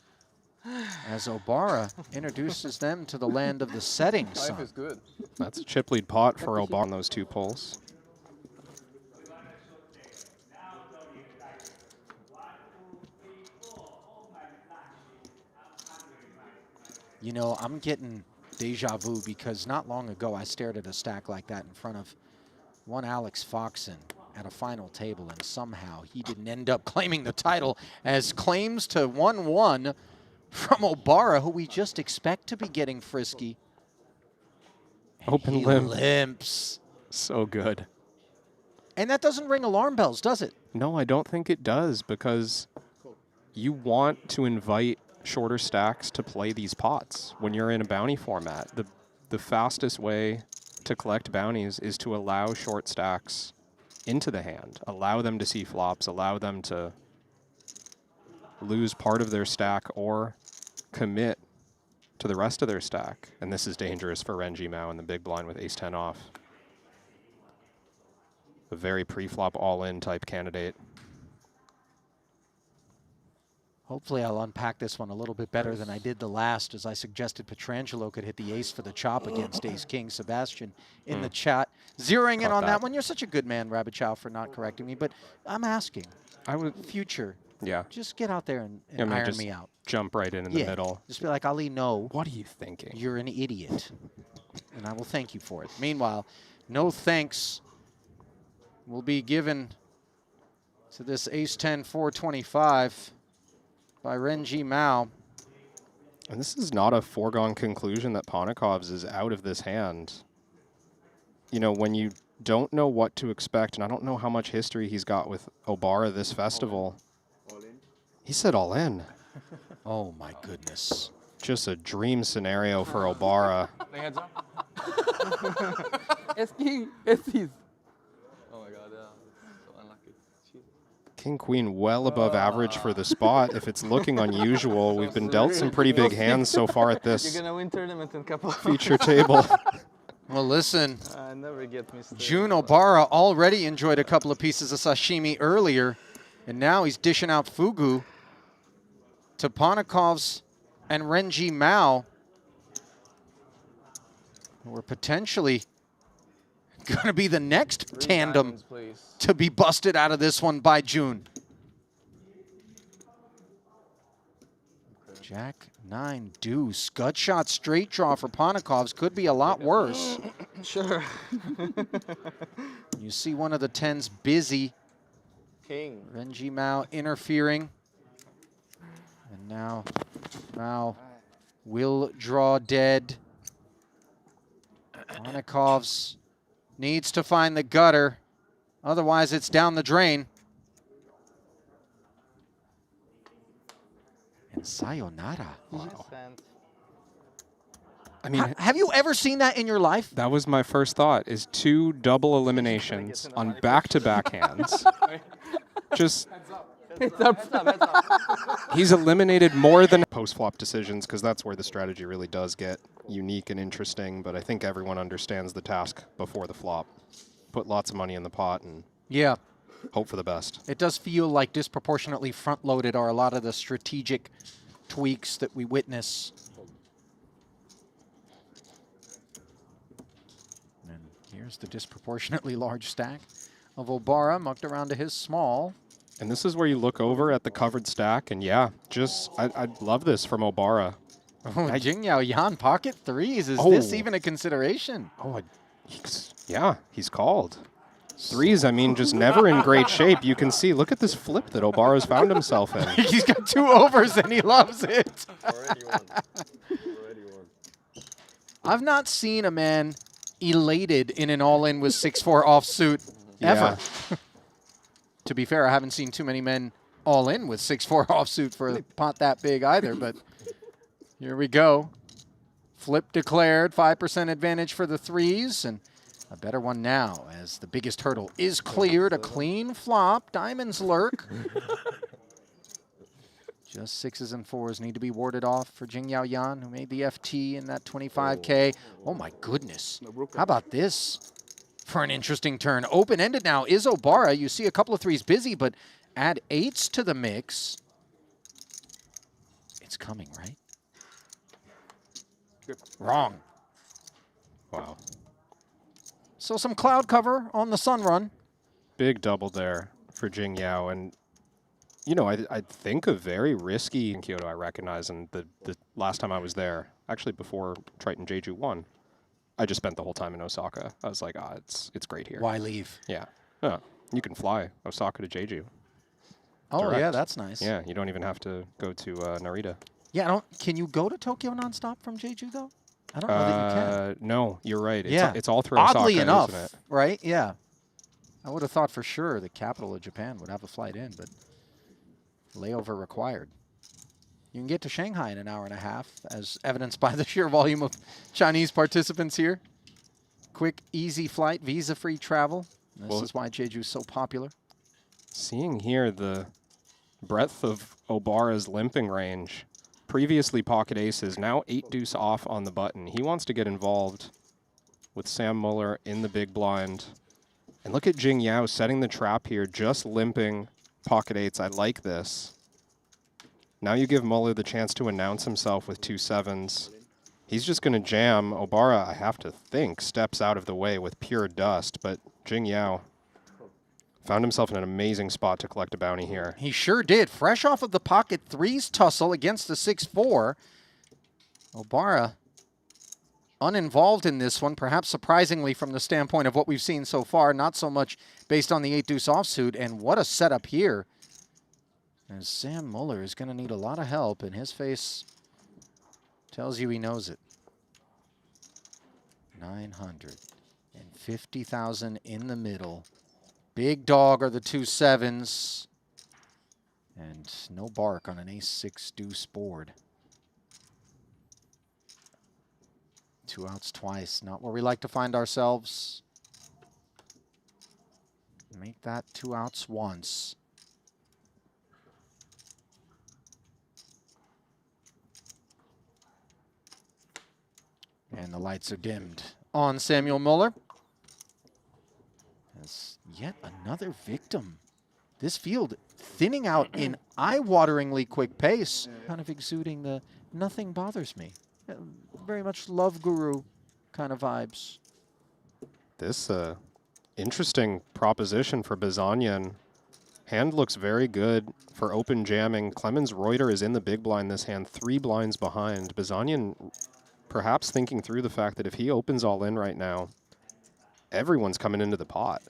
as Obara introduces them to the land of the setting sun. Life is good. That's a chip lead pot for Obara on those 2 pulls. You know, I'm getting deja vu because not long ago I stared at a stack like that in front of one Alex Foxen at a final table, and somehow he didn't end up claiming the title, as claims to 1-1 from Obara, who we just expect to be getting frisky. Open He limp. limps. So good. And that doesn't ring alarm bells, does it? No, I don't think it does, because you want to invite shorter stacks to play these pots when you're in a bounty format. The fastest way to collect bounties is to allow short stacks into the hand, allow them to see flops, allow them to lose part of their stack or commit to the rest of their stack. And this is dangerous for Renji Mao in the big blind with ace-10 off. A very pre-flop all-in type candidate. Hopefully I'll unpack this one a little bit better than I did the last, as I suggested Pietrangelo could hit the ace for the chop against ace-king. Sebastian in the chat. Zeroing in on that one. You're such a good man, Rabbit Chow, for not correcting me, but I'm asking. I would, future. yeah. Just get out there and iron me out. Jump right in the middle. Just be like, Ali, no. What are you thinking? You're an idiot. And I will thank you for it. Meanwhile, no thanks will be given to this ace-10 425 by Renji Mao. And this is not a foregone conclusion that Ponikov's is out of this hand. You know, when you don't know what to expect, and I don't know how much history he's got with Obara this festival. He said all in. Oh my goodness. Just a dream scenario for Obara. Hands up. S-king, S-keys. Oh my god, yeah. So unlucky. King Queen well above average for the spot. If it's looking unusual, we've been dealt some pretty big hands so far at this You're gonna win tournament in a couple of feature table. Well, listen, I never get mistakes. Jun Obara already enjoyed a couple of pieces of sashimi earlier, and now he's dishing out fugu to Ponikov's and Renji Mao, who are potentially going to be the next tandem to be busted out of this one by June. Jack 9 deuce. Gut shot straight draw for Ponikov's could be a lot worse. Sure. You see one of the 10s busy. King. Renji Mao interfering. And now Mao will draw dead. Ponikov's needs to find the gutter. Otherwise, it's down the drain. And sayonara. Wow. And I mean, Have you ever seen that in your life? that was my first thought, is 2 double eliminations on back-to-back hands. Just, he's eliminated more than post-flop decisions, because that's where the strategy really does get unique and interesting, but I think everyone understands the task before the flop. Put lots of money in the pot and Yeah. hope for the best. It does feel like disproportionately front-loaded are a lot of the strategic tweaks that we witness. And here's the disproportionately large stack of Obara mucked around to his small. And this is where you look over at the covered stack, and yeah, just, I love this from Obara. Oh, Jingyao Yan pocket threes. Is Oh. this even a consideration? Oh, yeah, he's called. Threes, I mean, just never in great shape. You can see, look at this flip that Obara's found himself in. He's got 2 overs and he loves it. Already won. Already won. I've not seen a man elated in an all-in with 6-4 offsuit ever. Yeah. To be fair, I haven't seen too many men all-in with 6-4 offsuit for a pot that big either, but here we go. Flip declared, 5% advantage for the threes, and a better one now as the biggest hurdle is cleared. A clean flop, diamonds lurk. Just 6s and 4s need to be warded off for Jingyao Yan, who made the FT in that 25K. Oh my goodness. How about this for an interesting turn? Open-ended now is Obara. You see a couple of threes busy, but add 8s to the mix. It's coming, right? Wrong. Wow. So some cloud cover on the sun run. Big double there for Jingyao, and you know, I think a very risky in Kyoto, I recognize, and the last time I was there, actually before Triton Jeju won, I just spent the whole time in Osaka. I was like, it's great here. Why leave? Yeah. You can fly Osaka to Jeju. Oh, Direct. yeah, that's nice. Yeah, you don't even have to go to Narita. Yeah, can you go to Tokyo nonstop from Jeju, though? I don't know that you can. No, you're right. Yeah. It's all through Oddly Osaka, enough, isn't it? right? Yeah. I would have thought for sure the capital of Japan would have a flight in, but layover required. You can get to Shanghai in an hour and a half, as evidenced by the sheer volume of Chinese participants here. Quick, easy flight, visa-free travel. And this is why Jeju is so popular. Seeing here the breadth of Obara's limping range. Previously pocket aces, now 8 deuce off on the button. He wants to get involved with Sam Muller in the big blind. And look at Jingyao setting the trap here, just limping pocket eights. I like this. Now you give Muller the chance to announce himself with 2 7s. He's just going to jam. Obara, I have to think, steps out of the way with pure dust, but Jingyao found himself in an amazing spot to collect a bounty here. He sure did. Fresh off of the pocket threes tussle against the 6-4. Obara uninvolved in this one, perhaps surprisingly from the standpoint of what we've seen so far, not so much based on the 8 deuce offsuit. And what a setup here. And Sam Muller is going to need a lot of help, and his face tells you he knows it. 950,000 in the middle. Big dog are the 2 7s. And no bark on an ace-6 deuce board. 2 outs twice, not where we like to find ourselves. Make that 2 outs once. And the lights are dimmed on Samuel Muller. As yet another victim. This field thinning out in eye-wateringly quick pace, kind of exuding the nothing bothers me. Very much love guru kind of vibes. This interesting proposition for Bazanian. Hand looks very good for open jamming. Clemens Reuter is in the big blind this hand, 3 blinds behind. Bazanian perhaps thinking through the fact that if he opens all in right now, everyone's coming into the pot.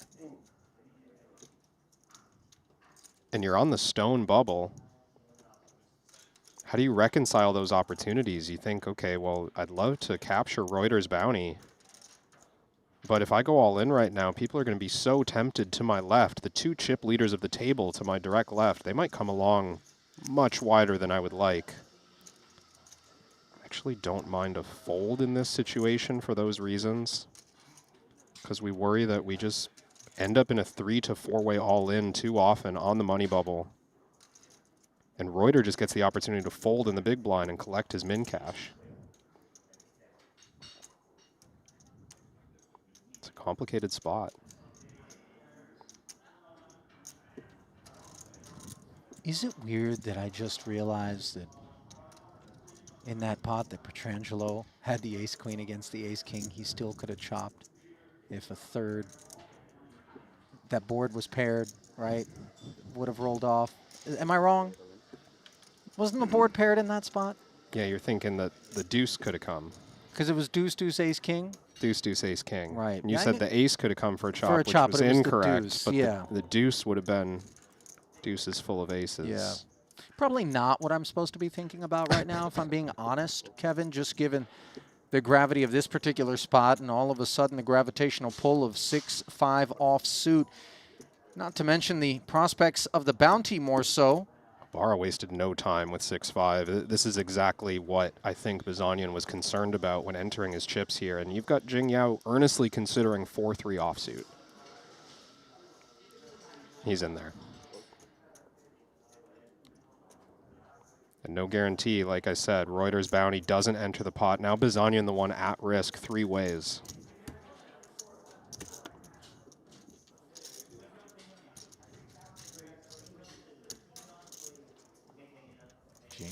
And you're on the stone bubble. How do you reconcile those opportunities? You think, okay, well, I'd love to capture Reuter's bounty, but if I go all in right now, people are going to be so tempted to my left. The 2 chip leaders of the table to my direct left, they might come along much wider than I would like. Actually don't mind a fold in this situation for those reasons, because we worry that we just end up in a 3 to 4-way all-in too often on the money bubble. And Reuter just gets the opportunity to fold in the big blind and collect his min cash. It's a complicated spot. Is it weird that I just realized that in that pot that Petrangelo had the ace-queen against the ace-king, he still could have chopped if a third, that board was paired, right? Would have rolled off. Am I wrong? Wasn't the board paired in that spot? Yeah, you're thinking that the deuce could have come. Because it was deuce, deuce, ace, king? Deuce, deuce, ace, king. Right. And you Yeah, said the ace could have come for a chop, for a chop, which but was it was the incorrect. deuce, But yeah. the deuce would have been deuces full of aces. Yeah. Probably not what I'm supposed to be thinking about right now, if I'm being honest, Kevin, just given the gravity of this particular spot and all of a sudden the gravitational pull of 6-5 offsuit. Not to mention the prospects of the bounty more so. Obara wasted no time with 6-5. This is exactly what I think Bazanian was concerned about when entering his chips here. And you've got Jingyao earnestly considering 4-3 offsuit. He's in there. And no guarantee, like I said, Reuter's bounty doesn't enter the pot. Now Bazanian the one at risk 3 ways.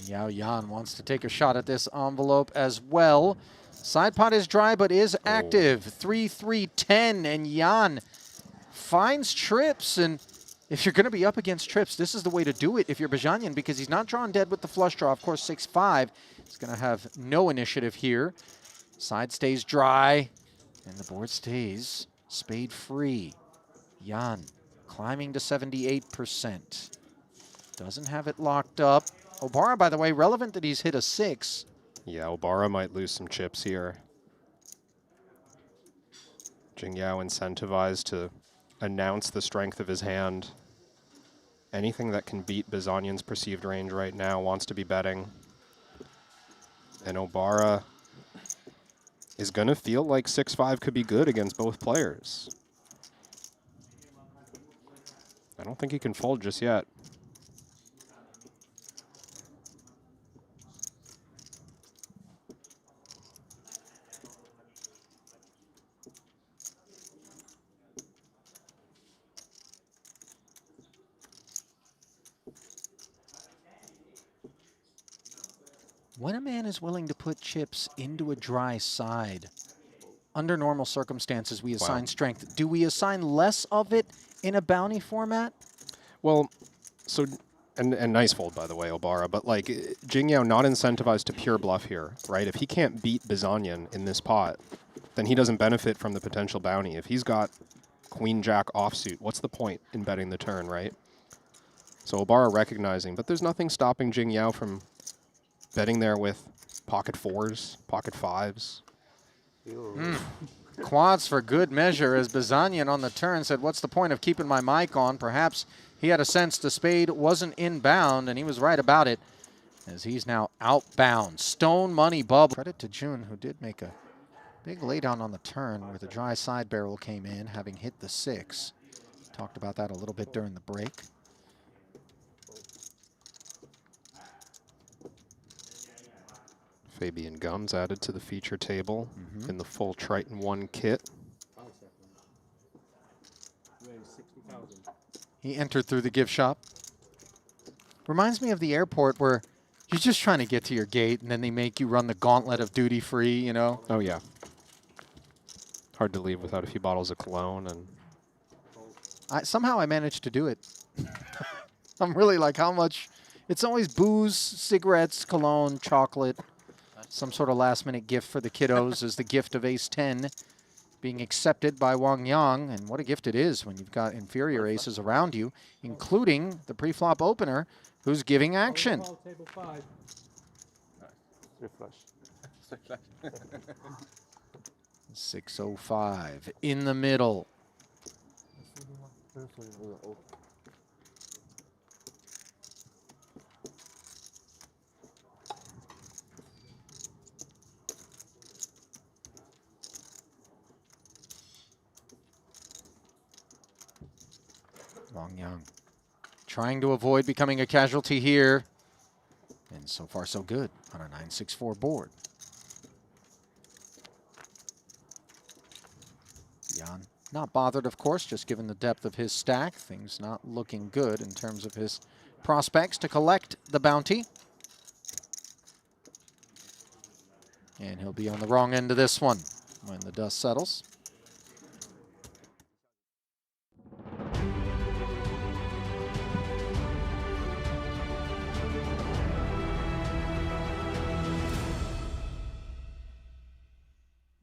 Yao Yan wants to take a shot at this envelope as well. Side pot is dry but is active. 3-3-10, and Yan finds trips. And if you're going to be up against trips, this is the way to do it if you're Bazanian, because he's not drawn dead with the flush draw. Of course, 6-5 is going to have no initiative here. Side stays dry, and the board stays spade free. Yan climbing to 78%. Doesn't have it locked up. Obara, by the way, relevant that he's hit a 6. Yeah, Obara might lose some chips here. Jingyao incentivized to announce the strength of his hand. Anything that can beat Bazanian's perceived range right now wants to be betting. And Obara is going to feel like 6-5 could be good against both players. I don't think he can fold just yet. When a man is willing to put chips into a dry side, under normal circumstances, we assign strength. Do we assign less of it in a bounty format? Well, so, and nice fold, by the way, Obara, but like, Jingyao not incentivized to pure bluff here, right? If he can't beat Bazanian in this pot, then he doesn't benefit from the potential bounty. If he's got Queen-Jack offsuit, what's the point in betting the turn, right? So Obara recognizing, but there's nothing stopping Jingyao from betting there with pocket 4s, pocket 5s. Quads for good measure, as Bazanian on the turn said, what's the point of keeping my mic on? Perhaps he had a sense the spade wasn't inbound, and he was right about it, as he's now outbound. Stone money bubble. Credit to June, who did make a big laydown on the turn where the dry side barrel came in, having hit the 6. Talked about that a little bit during the break. Fabian Gums added to the feature table in the full Triton 1 kit. He entered through the gift shop. Reminds me of the airport where you're just trying to get to your gate and then they make you run the gauntlet of duty free, you know? Oh, yeah. Hard to leave without a few bottles of cologne. And somehow I managed to do it. I'm really like, how much? It's always booze, cigarettes, cologne, chocolate. Some sort of last-minute gift for the kiddos is the gift of ace-10 being accepted by Wang Yang. And what a gift it is when you've got inferior aces around you, including the pre-flop opener, who's giving action. Table 5. 3 flush. 605 in the middle. Wang Yang trying to avoid becoming a casualty here. And so far, so good on a 9-6-4 board. Yan not bothered, of course, just given the depth of his stack. Things not looking good in terms of his prospects to collect the bounty. And he'll be on the wrong end of this one when the dust settles.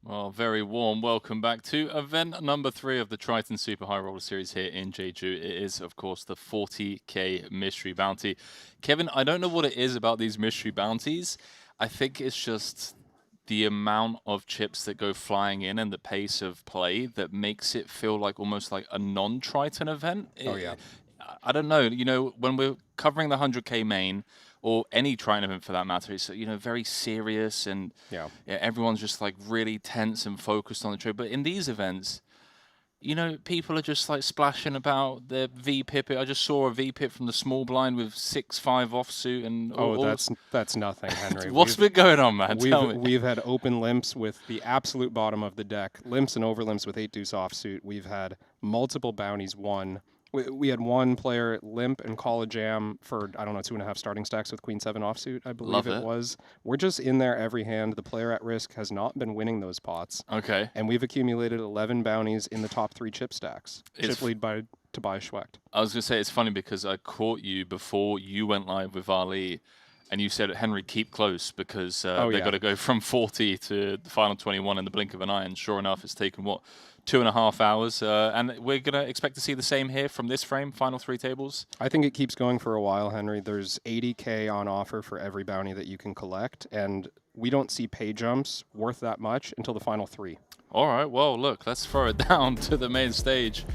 Well, very warm welcome back to event number 3 of the Triton Super High Roller Series here in Jeju. It is, of course, the 40K Mystery Bounty. Kevin, I don't know what it is about these mystery bounties. I think it's just the amount of chips that go flying in and the pace of play that makes it feel like almost like a non-Triton event. Oh, yeah. I don't know. You know, when we're covering the 100K main, or any Triton event for that matter, it's, you know, very serious and yeah, everyone's just like really tense and focused on the trade. But in these events, you know, people are just like splashing about their V-pip. I just saw a V-pip from the small blind with 6-5 offsuit and that's nothing, Henry. What's been going on, man? Tell me. We've had open limps with the absolute bottom of the deck, limps and over limps with 8-deuce offsuit. We've had multiple bounties won. We had one player limp and call a jam for, I don't know, 2.5 starting stacks with Queen 7 offsuit, I believe it was. We're just in there every hand. The player at risk has not been winning those pots. Okay. And we've accumulated 11 bounties in the top 3 chip stacks. Chip lead by Tobias Schwecht. I was going to say, it's funny because I caught you before you went live with Ali, and you said, Henry, keep close because they've got to go from 40 to the final 21 in the blink of an eye. And sure enough, it's taken, what, 2.5 hours, and we're going to expect to see the same here from this frame, final 3 tables? I think it keeps going for a while, Henry. There's 80K on offer for every bounty that you can collect, and we don't see pay jumps worth that much until the final 3. All right, well, look, let's throw it down to the main stage.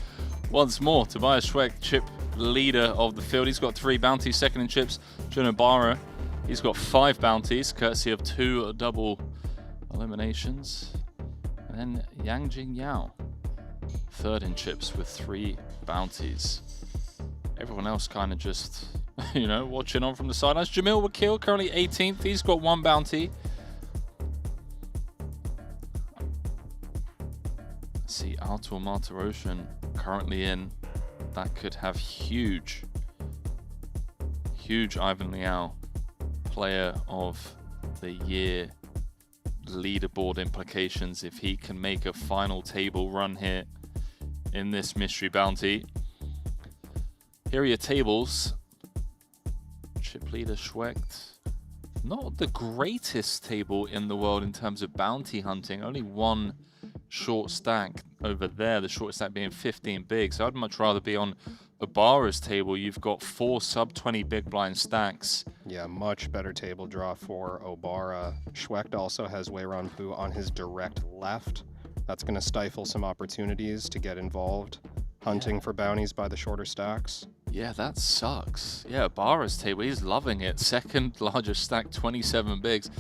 Once more, Tobias Schwecht, chip leader of the field. He's got 3 bounties, second in chips. John Obara, he's got 5 bounties, courtesy of 2 double eliminations. And then Yang Jing Yao, third in chips with 3 bounties. Everyone else kind of just, you know, watching on from the sidelines. Jamil Wakil, currently 18th. He's got 1 bounty. Let's see, Artur Martirosyan currently in. That could have huge Ivan Liao player of the year leaderboard implications if he can make a final table run here in this mystery bounty. Here are your tables. Chip leader Schwecht, not the greatest table in the world in terms of bounty hunting. Only 1 short stack over there, the short stack being 15 big. So I'd much rather be on Obara's table. You've got 4 sub-20 big blind stacks. Yeah, much better table draw for Obara. Schwecht also has Wei Ran Pu on his direct left. That's going to stifle some opportunities to get involved hunting for bounties by the shorter stacks. Yeah, that sucks. Yeah, Obara's table, he's loving it. Second largest stack, 27 bigs.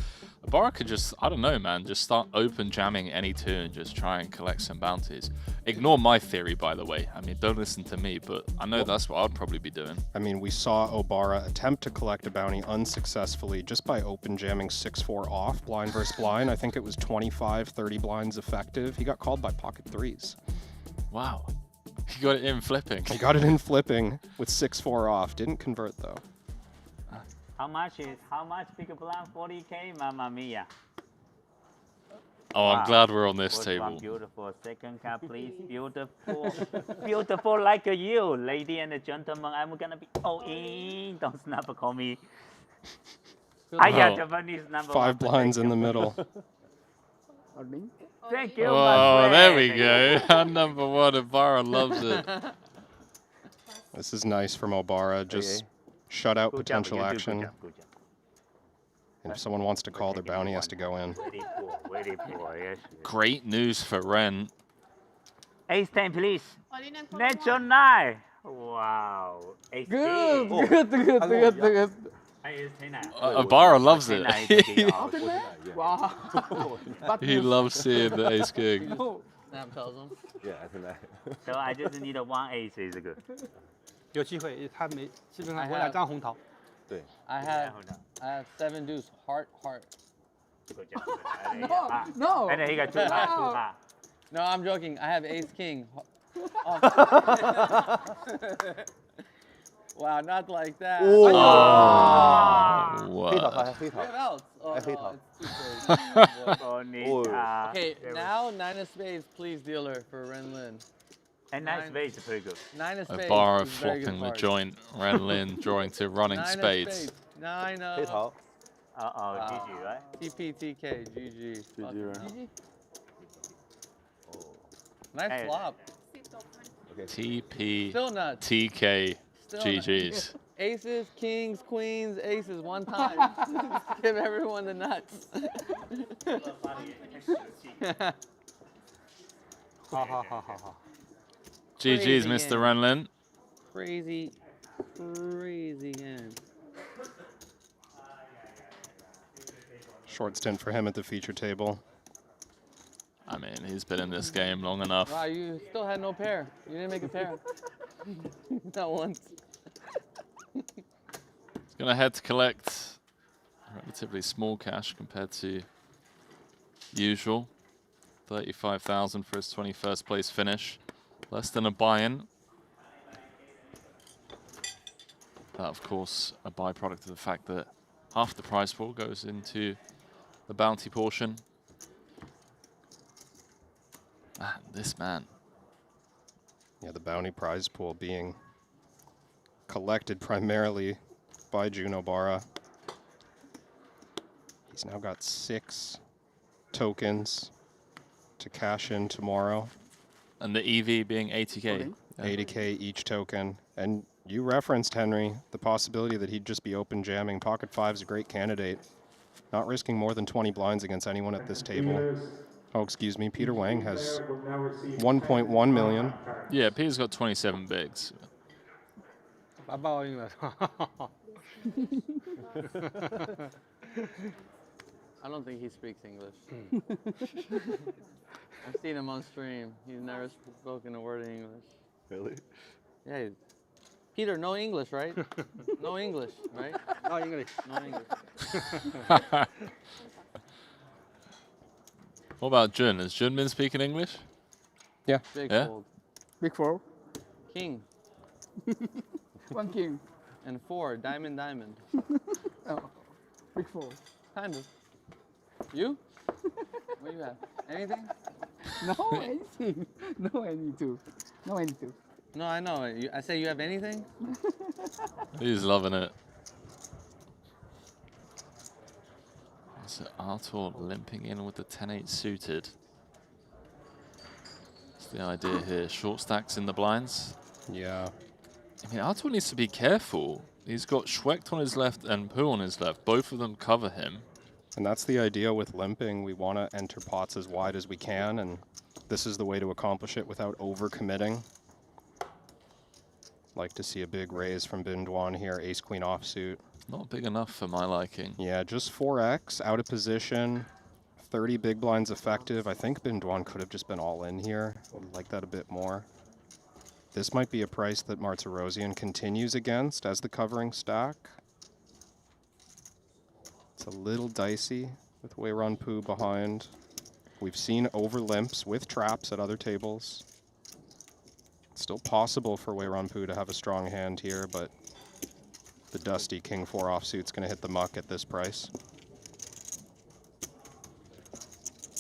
Obara could just, I don't know, man, just start open jamming any turn and just try and collect some bounties. Ignore my theory, by the way. I mean, don't listen to me, but I know that's what I'd probably be doing. I mean, we saw Obara attempt to collect a bounty unsuccessfully just by open jamming 6-4 off, blind versus blind. I think it was 25, 30 blinds effective. He got called by pocket 3s. Wow. He got it in flipping. He got it in flipping with 6-4 off. Didn't convert, though. How much big blind 40K? Mamma mia. Oh, I'm glad we're on this table. Beautiful. Second card, please. Beautiful. Beautiful like you. Lady and gentlemen, I'm gonna be all in. Don't snap call me. Japanese number 5 blinds in the middle. Thank you, oh, there we go. Number 1, Obara loves it. This is nice from Obara. Just shut out potential action. And if someone wants to call, their bounty has to go in. Very poor, yes. Great news for Ren. Ace-10, please. Natural 9. Wow. Good. Obara loves it. Wow. He loves seeing the ace king. Snap tells him. Yeah, I think that. So I just need 1 ace is good. 有机会，他没基本上我2张红桃。对。I have 7 deuce heart. No. And then he got 2 heart. No, I'm joking. I have ace king. Wow, not like that. Oh, 黑桃 what? 还黑桃 We have outs. Oh, I hate no, how- it's too crazy. Bonita. Okay, now 9 of spades, please, dealer, for Renlin. And nice base, pretty good. 9 of spades. Obara is very good flopping the card. joint. Renlin drawing to running 9 of spades. 9 黑 of. 桃 Uh-oh, GG, right? TPTK, GG. GG, right? GG. Nice Hey. flop. TP, Still nuts. TK, Still GG's. Aces, kings, queens, aces, one time. Give everyone the nuts. Ha ha ha ha ha. GG's, Crazy Mr. game. Renlin. Crazy, crazy game. Short stint for him at the feature table. I mean, he's been in this game long enough. Wow, you still had no pair. You didn't make a pair. Not once. He's going to head to collect relatively small cash compared to usual. 35,000 for his 21st place finish. Less than a buy-in. That, of course, a byproduct of the fact that half the prize pool goes into the bounty portion. Man, this man. Yeah, the bounty prize pool being collected primarily by Jun Obara. He's now got 6 tokens to cash in tomorrow. And the EV being 80k. Yeah. 80k each token. And you referenced, Henry, the possibility that he'd just be open jamming. Pocket 5's a great candidate. Not risking more than 20 blinds against anyone at this table. Oh, excuse me, Peter Wang has 1.1 million. Yeah, Peter's got 27 bigs. About English. I don't think he speaks English. I've seen him on stream. He's never spoken a word in English. Really? Yeah. Peter, no English, right? No English, right? No English. No English. What about Jun? Has Jun been speaking English? Yeah. Big Yeah? fold. Big 4. King. 1 king. And 4. Diamond, diamond. Oh. Big 4. Kind of. You? What do you have? Anything? No anything. No any two. No any two. No, I know. I say you have anything? He's loving it. So Artur limping in with the 10-8 suited. That's the idea here. Short stacks in the blinds. Yeah. I mean, Artur needs to be careful. He's got Schwecht on his left and Poo on his left. Both of them cover him. And that's the idea with limping. We want to enter pots as wide as we can, and this is the way to accomplish it without overcommitting. Like to see a big raise from Bindwan here, ace-queen offsuit. Not big enough for my liking. Yeah, just 4x, out of position, 30 big blinds effective. I think Bindwan could have just been all in here. I would like that a bit more. This might be a price that Martirosian continues against as the covering stack. It's a little dicey with Wei Run Poo behind. We've seen over limps with traps at other tables. Still possible for Wei Run Poo to have a strong hand here, but the dusty King 4 offsuit's going to hit the muck at this price.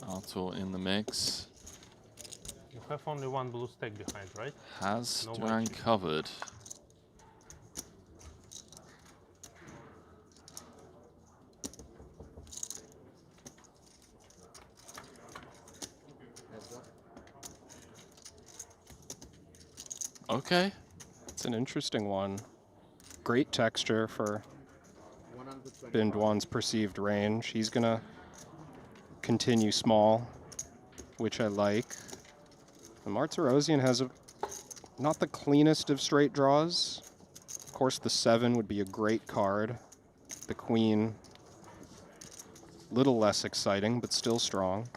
Artur in the mix. You have only one blue stack behind, right? Has No Duran white. covered. Okay. It's an interesting one. Great texture for Bindwan's perceived range. He's going to continue small, which I like. And Martirosian has not the cleanest of straight draws. Of course, the 7 would be a great card. The queen, little less exciting, but still strong.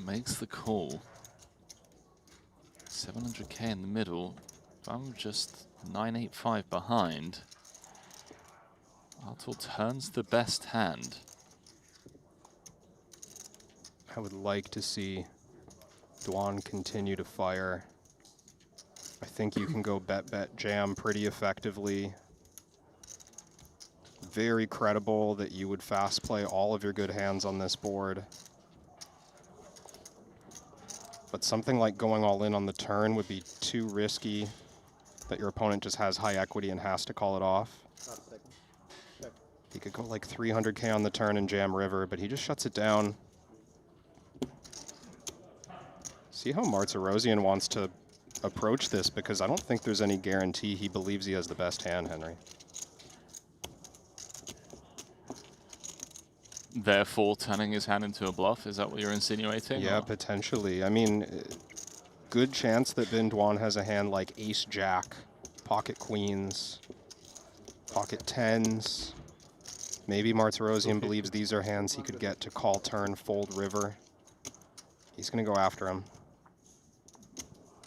Makes the call. 700k in the middle. If I'm just 985 behind, Artur turns the best hand. I would like to see Dwan continue to fire. I think you can go bet jam pretty effectively. Very credible that you would fast play all of your good hands on this board. But something like going all in on the turn would be too risky, that your opponent just has high equity and has to call it off. He could go like 300k on the turn and jam river, but he just shuts it down. See how Martirosian wants to approach this, because I don't think there's any guarantee he believes he has the best hand, Henry. Therefore, turning his hand into a bluff, is that what you're insinuating? Yeah, or? potentially. I mean, good chance that Bin Dwan has a hand like ace-jack, pocket queens, pocket tens. Maybe Martirosian believes these are hands he could get to call turn, fold river. He's going to go after him.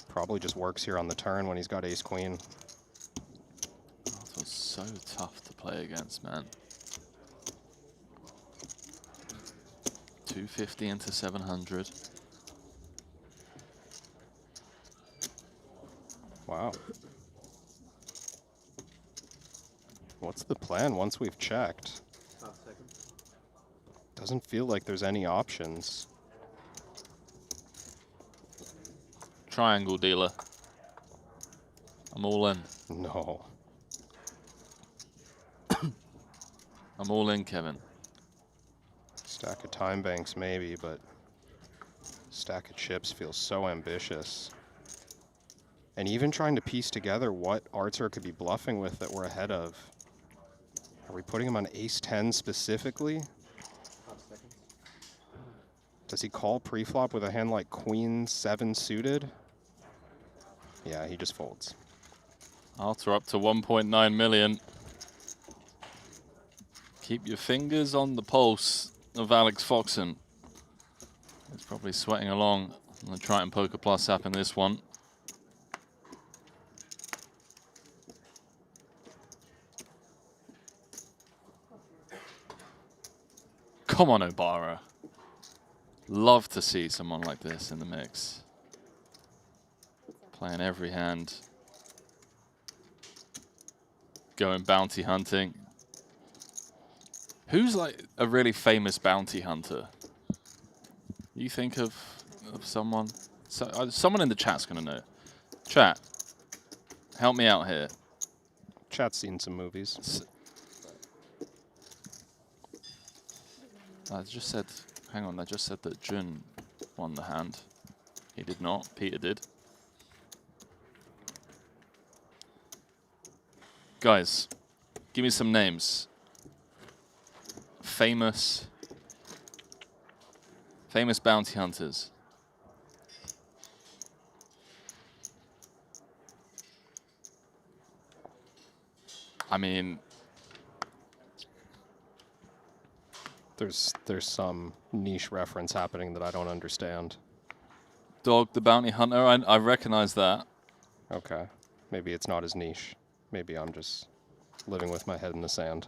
Probably just works here on the turn when he's got ace-queen. That was so tough to play against, man. 250 into 700. Wow. What's the plan once we've checked? Doesn't feel like there's any options. Triangle dealer. I'm all in. No. I'm all in, Kevin. Stack of time banks maybe, but stack of chips feels so ambitious. And even trying to piece together what Artur could be bluffing with that we're ahead of. Are we putting him on ace-10 specifically? Does he call pre-flop with a hand like queen 7 suited? Yeah, he just folds. Artur up to 1.9 million. Keep your fingers on the pulse of Alex Foxen. He's probably sweating along on the Triton Poker Plus app in this one. Come on, Obara. Love to see someone like this in the mix. Playing every hand. Going bounty hunting. Who's like a really famous bounty hunter? You think of someone? So, someone in the chat's gonna know. Chat, help me out here. Chat's seen some movies. I just said, hang on, I just said that Jun won the hand. He did not, Peter did. Guys, give me some names. Famous bounty hunters. I mean, There's some niche reference happening that I don't understand. Dog the Bounty Hunter, I recognize that. Okay. Maybe it's not as niche. Maybe I'm just living with my head in the sand.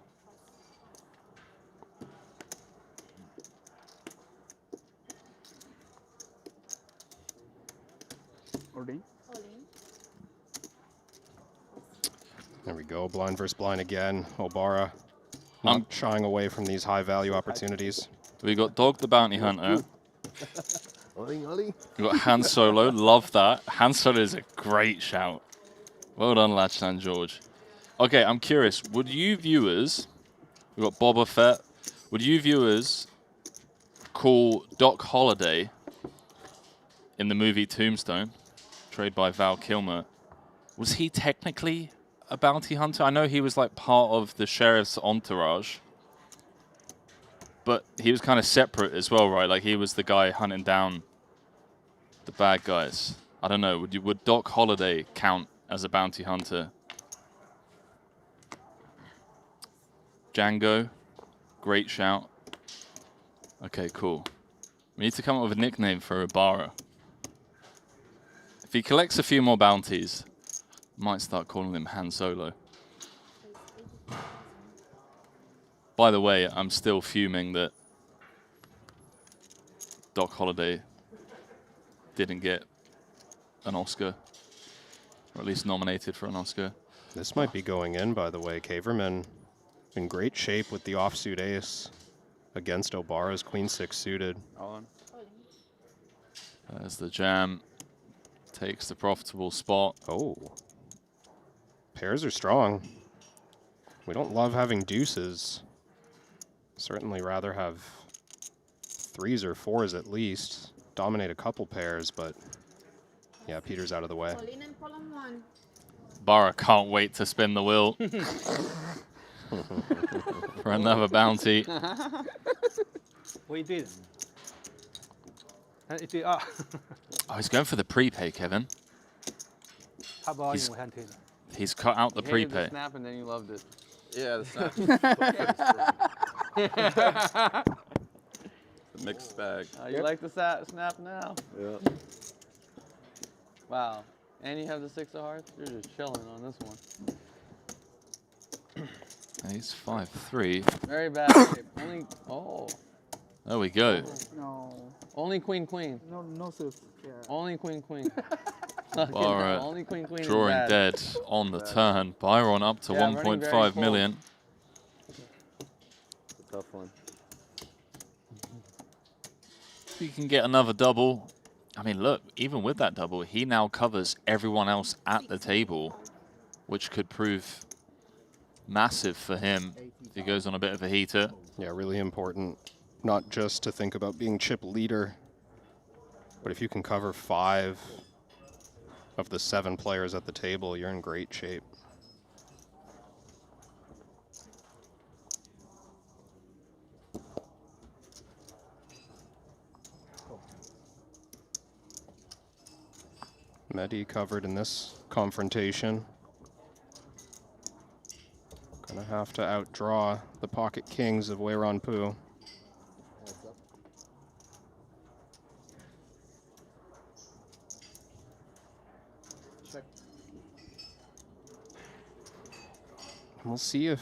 There we go. Blind versus blind again. Obara. Not shying away from these high-value opportunities. We got Dog the Bounty Hunter. We got Han Solo. Love that. Han Solo is a great shout. Well done, Lachlan George. Okay, I'm curious. Would you viewers, we got Boba Fett, would you viewers call Doc Holliday in the movie Tombstone, portrayed by Val Kilmer, was he technically a bounty hunter? I know he was like part of the sheriff's entourage, but he was kind of separate as well, right? Like he was the guy hunting down the bad guys. I don't know. Would Doc Holliday count as a bounty hunter? Django, great shout. Okay, cool. We need to come up with a nickname for Obara. If he collects a few more bounties, might start calling him Han Solo. By the way, I'm still fuming that Doc Holliday didn't get an Oscar, or at least nominated for an Oscar. This might be going in, by the way. Caverman in great shape with the offsuit ace against Obara's queen 6 suited. As the jam takes the profitable spot. Oh. Pairs are strong. We don't love having deuces. Certainly rather have 3s or 4s at least. Dominate a couple pairs, but yeah, Peter's out of the way. Obara can't wait to spin the wheel for another bounty. What you did? Oh, he's going for the prepay, Kevin. He's cut out the You hated prepay. the snap and then you loved it. Yeah, the snap. It's a mixed bag. You like the snap now? Yeah. Wow. And you have the 6 of hearts? You're just chilling on this one. He's 5-3. Very bad shape. Only, There we go. No. Only queen, queen. No suits. Yeah. Only queen, queen. Obara Only queen, queen. drawing dead on the turn. Byron up to 1.5 million. Tough one. If he can get another double. I mean, look, even with that double, he now covers everyone else at the table, which could prove massive for him if he goes on a bit of a heater. Yeah, really important. Not just to think about being chip leader, but if you can cover 5 of the 7 players at the table, you're in great shape. Mehdi covered in this confrontation. Gonna have to outdraw the pocket kings of Weiranpu. We'll see if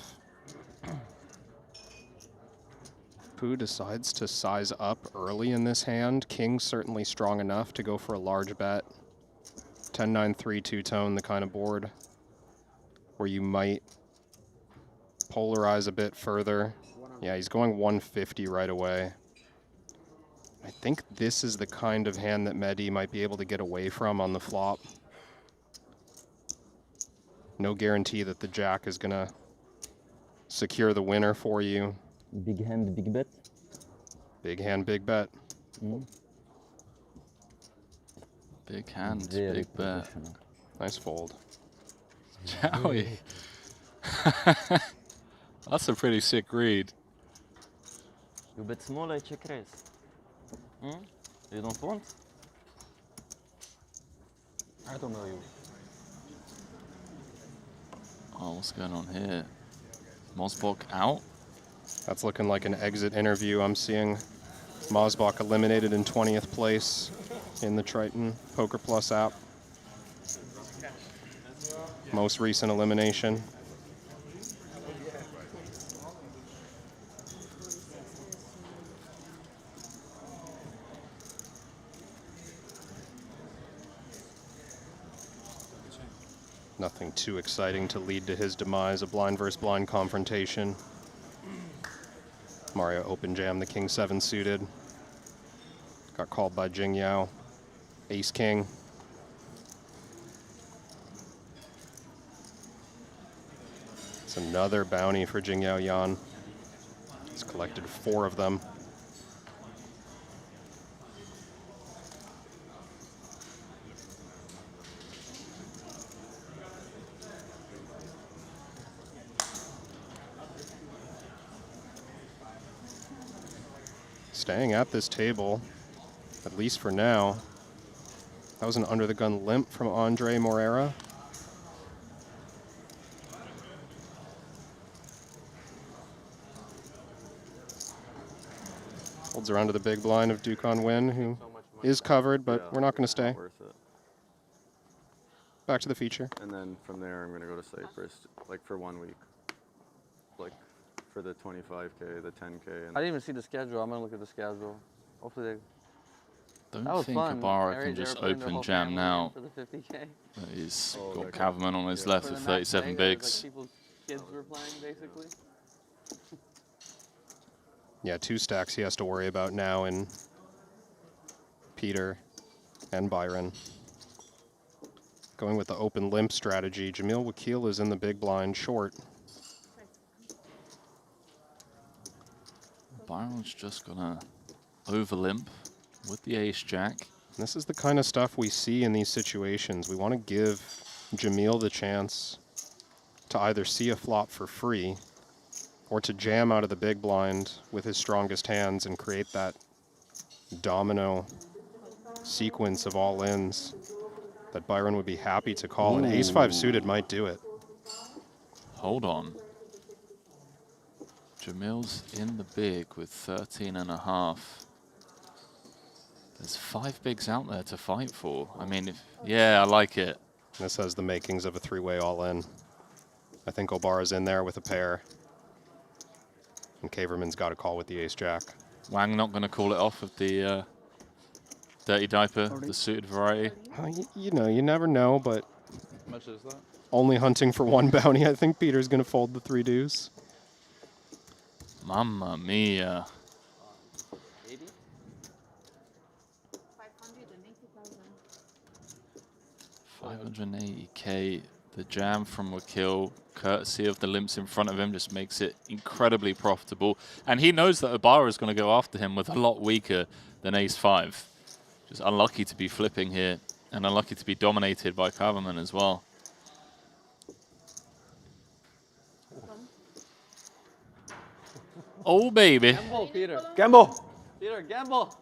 Pu decides to size up early in this hand. King's certainly strong enough to go for a large bet. 10-9-3 two-tone, the kind of board where you might polarize a bit further. Yeah, he's going 150 right away. I think this is the kind of hand that Mehdi might be able to get away from on the flop. No guarantee that the jack is gonna secure the winner for you. Big hand, big bet. Big hand, big bet. Big hand, big bet. Nice fold. Joey. That's a pretty sick read. You bet small, I check raise. You don't want? I don't know you. Oh, what's going on here? Mosbok out? That's looking like an exit interview. I'm seeing Mosbok eliminated in 20th place in the Triton Poker Plus app. Most recent elimination. Nothing too exciting to lead to his demise, a blind versus blind confrontation. Mario open jam the king 7 suited. Got called by Jing Yao. Ace king. It's another bounty for Jing Yao Yan. He's collected 4 of them. Staying at this table, at least for now. That was an under-the-gun limp from Andre Morera. Holds around to the big blind of Dukan Win, who is covered, but we're not going to stay. Back to the feature. And then from there, I'm going to go to Cyprus, like for 1 week. Like for the 25K, the 10K. And I didn't even see the schedule. I'm going to look at the schedule. Hopefully Don't think Obara can just open jam now. He's got Cavalman on his left with 37 bigs. Like people's kids were playing, basically. Yeah, 2 stacks he has to worry about now in Peter and Byron. Going with the open limp strategy, Jamil Wakil is in the big blind short. Byron's just gonna over limp with the ace jack. This is the kind of stuff we see in these situations. We want to give Jamil the chance to either see a flop for free or to jam out of the big blind with his strongest hands and create that domino sequence of all-ins that Byron would be happy to call. And ace-5 suited might do it. Hold on. Jamil's in the big with 13.5. There's 5 bigs out there to fight for. I mean, yeah, I like it. This has the makings of a 3-way all-in. I think Obara's in there with a pair. And Kaverman's got a call with the ace-jack. Wang not going to call it off with the dirty diaper, the suited variety. You know, you never know, but How much is that? only hunting for 1 bounty. I think Peter's going to fold the 3 deuce. Mamma mia. 580,000. 580k. The jam from Wakil, courtesy of the limps in front of him, just makes it incredibly profitable. And he knows that Obara is going to go after him with a lot weaker than ace-5. Just unlucky to be flipping here, and unlucky to be dominated by Cavalman as well. Oh, baby. Gamble, Peter. Gamble! Peter, gamble!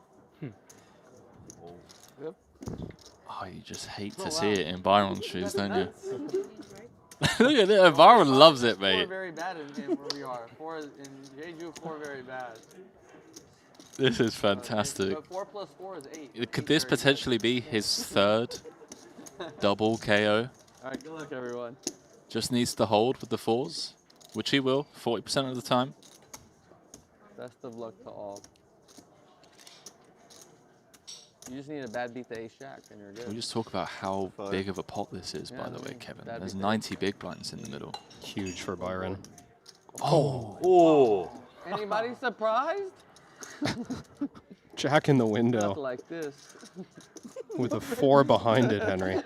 Oh, you just hate to see it in Byron's shoes, don't you? Look at it. Byron loves it, 4 mate. very bad in game where we are. 4 in Jeju, 4 very bad. This is fantastic. But 4 plus 4 is 8. Could this potentially be his 3rd double KO? Alright, good luck, everyone. Just needs to hold with the 4s, which he will 40% of the time. Best of luck to all. You just need a bad beat the ace-jack, and you're good. We just talk about how big of a pot this is, by the way, Kevin. There's 90 big blinds in the middle. Huge for Byron. Oh! Anybody surprised? Jack in the window. Not like this. With a 4 behind it, Henry.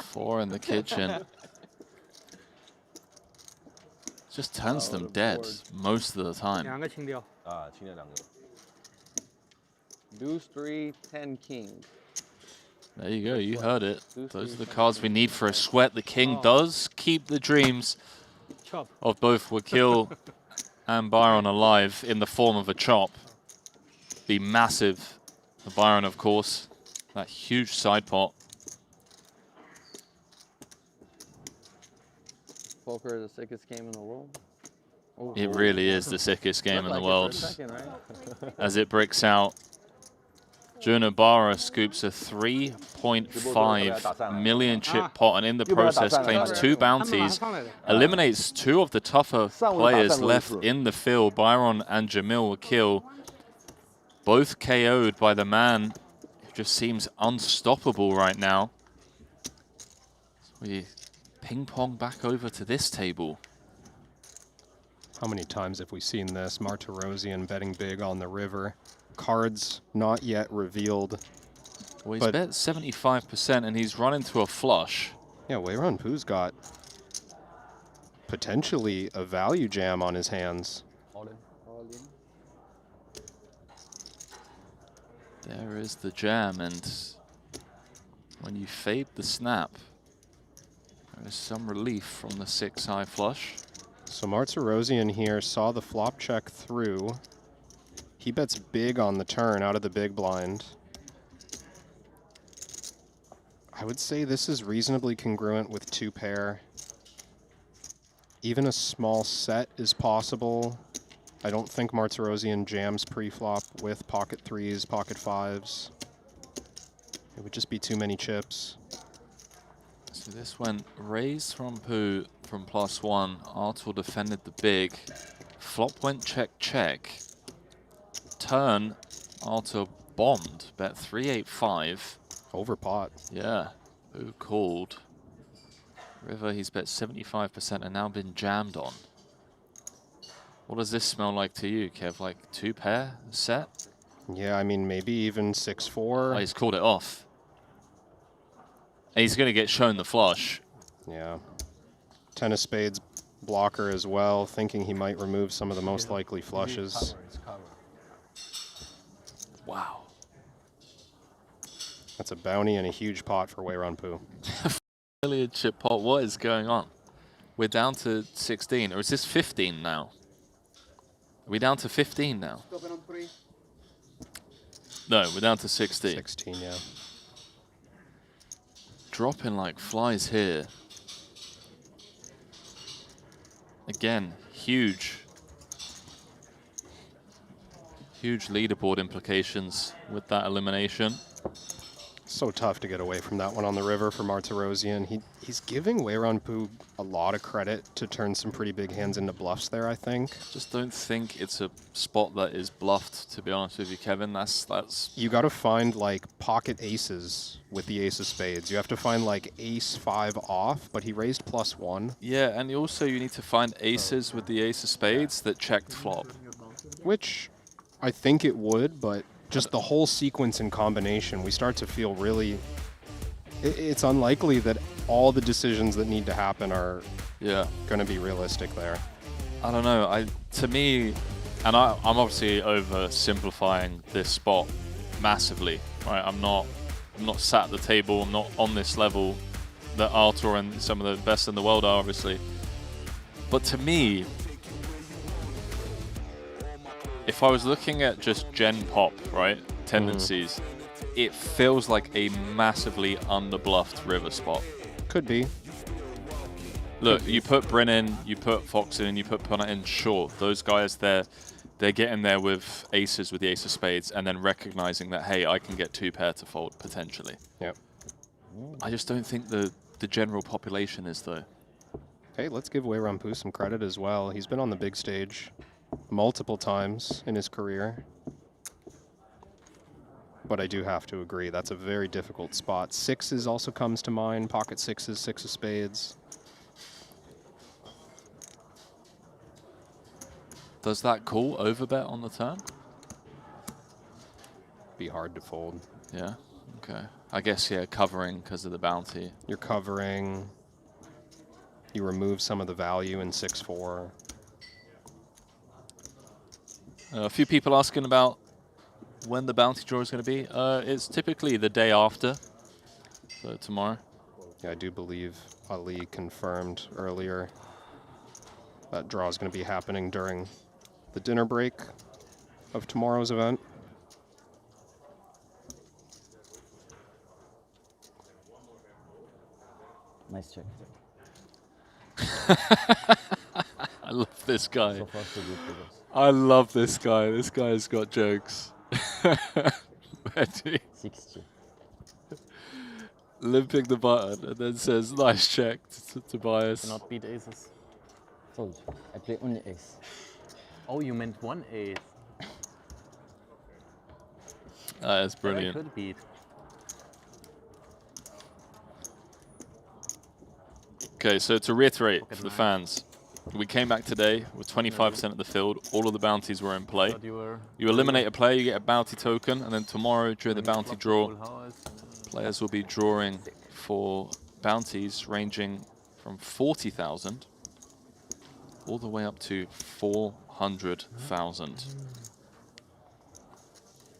4 in the kitchen. Just turns them dead most of the time. 2个清掉。 清掉2个。 Deuce 3, 10 king. There you go, you heard it. Those are the cards we need for a sweat. The king does keep the dreams of both Wakil and Byron alive in the form of a chop. Be massive for Byron, of course. That huge side pot. Poker is the sickest game in the world. Oh, It really is the sickest game in the world. Second, right? As it bricks out, Jun Obara scoops a 3.5 million chip pot and in the process claims 2 bounties, eliminates 2 of the tougher players left in the field, Byron and Jamil Wakil, both KO'd by the man who just seems unstoppable right now. So we ping pong back over to this table. How many times have we seen this? Martirosian betting big on the river. Cards not yet revealed. Well, he's bet 75% and he's run into a flush. Yeah, Weiran Poo's got potentially a value jam on his hands. All in. There is the jam, and when you fade the snap, there is some relief from the 6-high flush. So Martirosian here saw the flop check through. He bets big on the turn out of the big blind. I would say this is reasonably congruent with 2 pair. Even a small set is possible. I don't think Martirosian jams pre-flop with pocket 3s, pocket 5s. It would just be too many chips. So this went raise from Poo from +1. Artur defended the big. Flop went check, check. Turn, Artur bombed. Bet 385. Over pot. Yeah. Who called? River, he's bet 75% and now been jammed on. What does this smell like to you, Kev? Like 2 pair set? Yeah, I mean, maybe even 6-4. Oh, he's called it off. And he's going to get shown the flush. Yeah. 10 of spades blocker as well, thinking he might remove some of the most likely flushes. Wow. That's a bounty and a huge pot for Wei Ran Pu. Million chip pot, what is going on? We're down to 16, or is this 15 now? Are we down to 15 now? No, we're down to 16. 16, yeah. Dropping like flies here. Again, huge leaderboard implications with that elimination. So tough to get away from that one on the river for Martirosian. He's giving Wei Ran Pu a lot of credit to turn some pretty big hands into bluffs there, I think. Just don't think it's a spot that is bluffed, to be honest with you, Kevin. That's You got to find like pocket aces with the ace of spades. You have to find like ace 5 off, but he raised +1. Yeah, and also you need to find aces with the ace of spades that checked flop. Which I think it would, but just the whole sequence and combination, we start to feel really... It's unlikely that all the decisions that need to happen are going to be realistic there. I don't know. To me, and I'm obviously oversimplifying this spot massively. Right? I'm not sat at the table. I'm not on this level that Arthur and some of the best in the world are, obviously. But to me, if I was looking at just gen pop, right, tendencies, it feels like a massively underbluffed river spot. Could be. Look, you put Bryn in, you put Fox in, you put Punna in, sure, those guys, they're getting there with aces with the ace of spades and then recognizing that, hey, I can get 2 pair to fold, potentially. Yep. I just don't think the general population is, though. Hey, let's give Wei Ran Pu some credit as well. He's been on the big stage multiple times in his career. But I do have to agree, that's a very difficult spot. 6s also comes to mind, pocket 6s, 6 of spades. Does that call overbet on the turn? Be hard to fold. Yeah, okay. I guess, yeah, covering because of the bounty. You're covering. You remove some of the value in 6-4. A few people asking about when the bounty draw is going to be. It's typically the day after, so tomorrow. Yeah, I do believe Ali confirmed earlier that draw is going to be happening during the dinner break of tomorrow's event. Nice check. I love this guy. So far, so good for us. I love this guy. This guy's got jokes. Ready? 60. Limping the button and then says, nice check to Tobias. Cannot beat aces. Told you. I play only ace. Oh, you meant 1 ace. That's I brilliant. could beat. Okay, so to reiterate for the fans, we came back today with 25% of the field. All of the bounties were in play. You eliminate a player, you get a bounty token, and then tomorrow during the bounty draw, players will be drawing for bounties ranging from 40,000 all the way up to 400,000.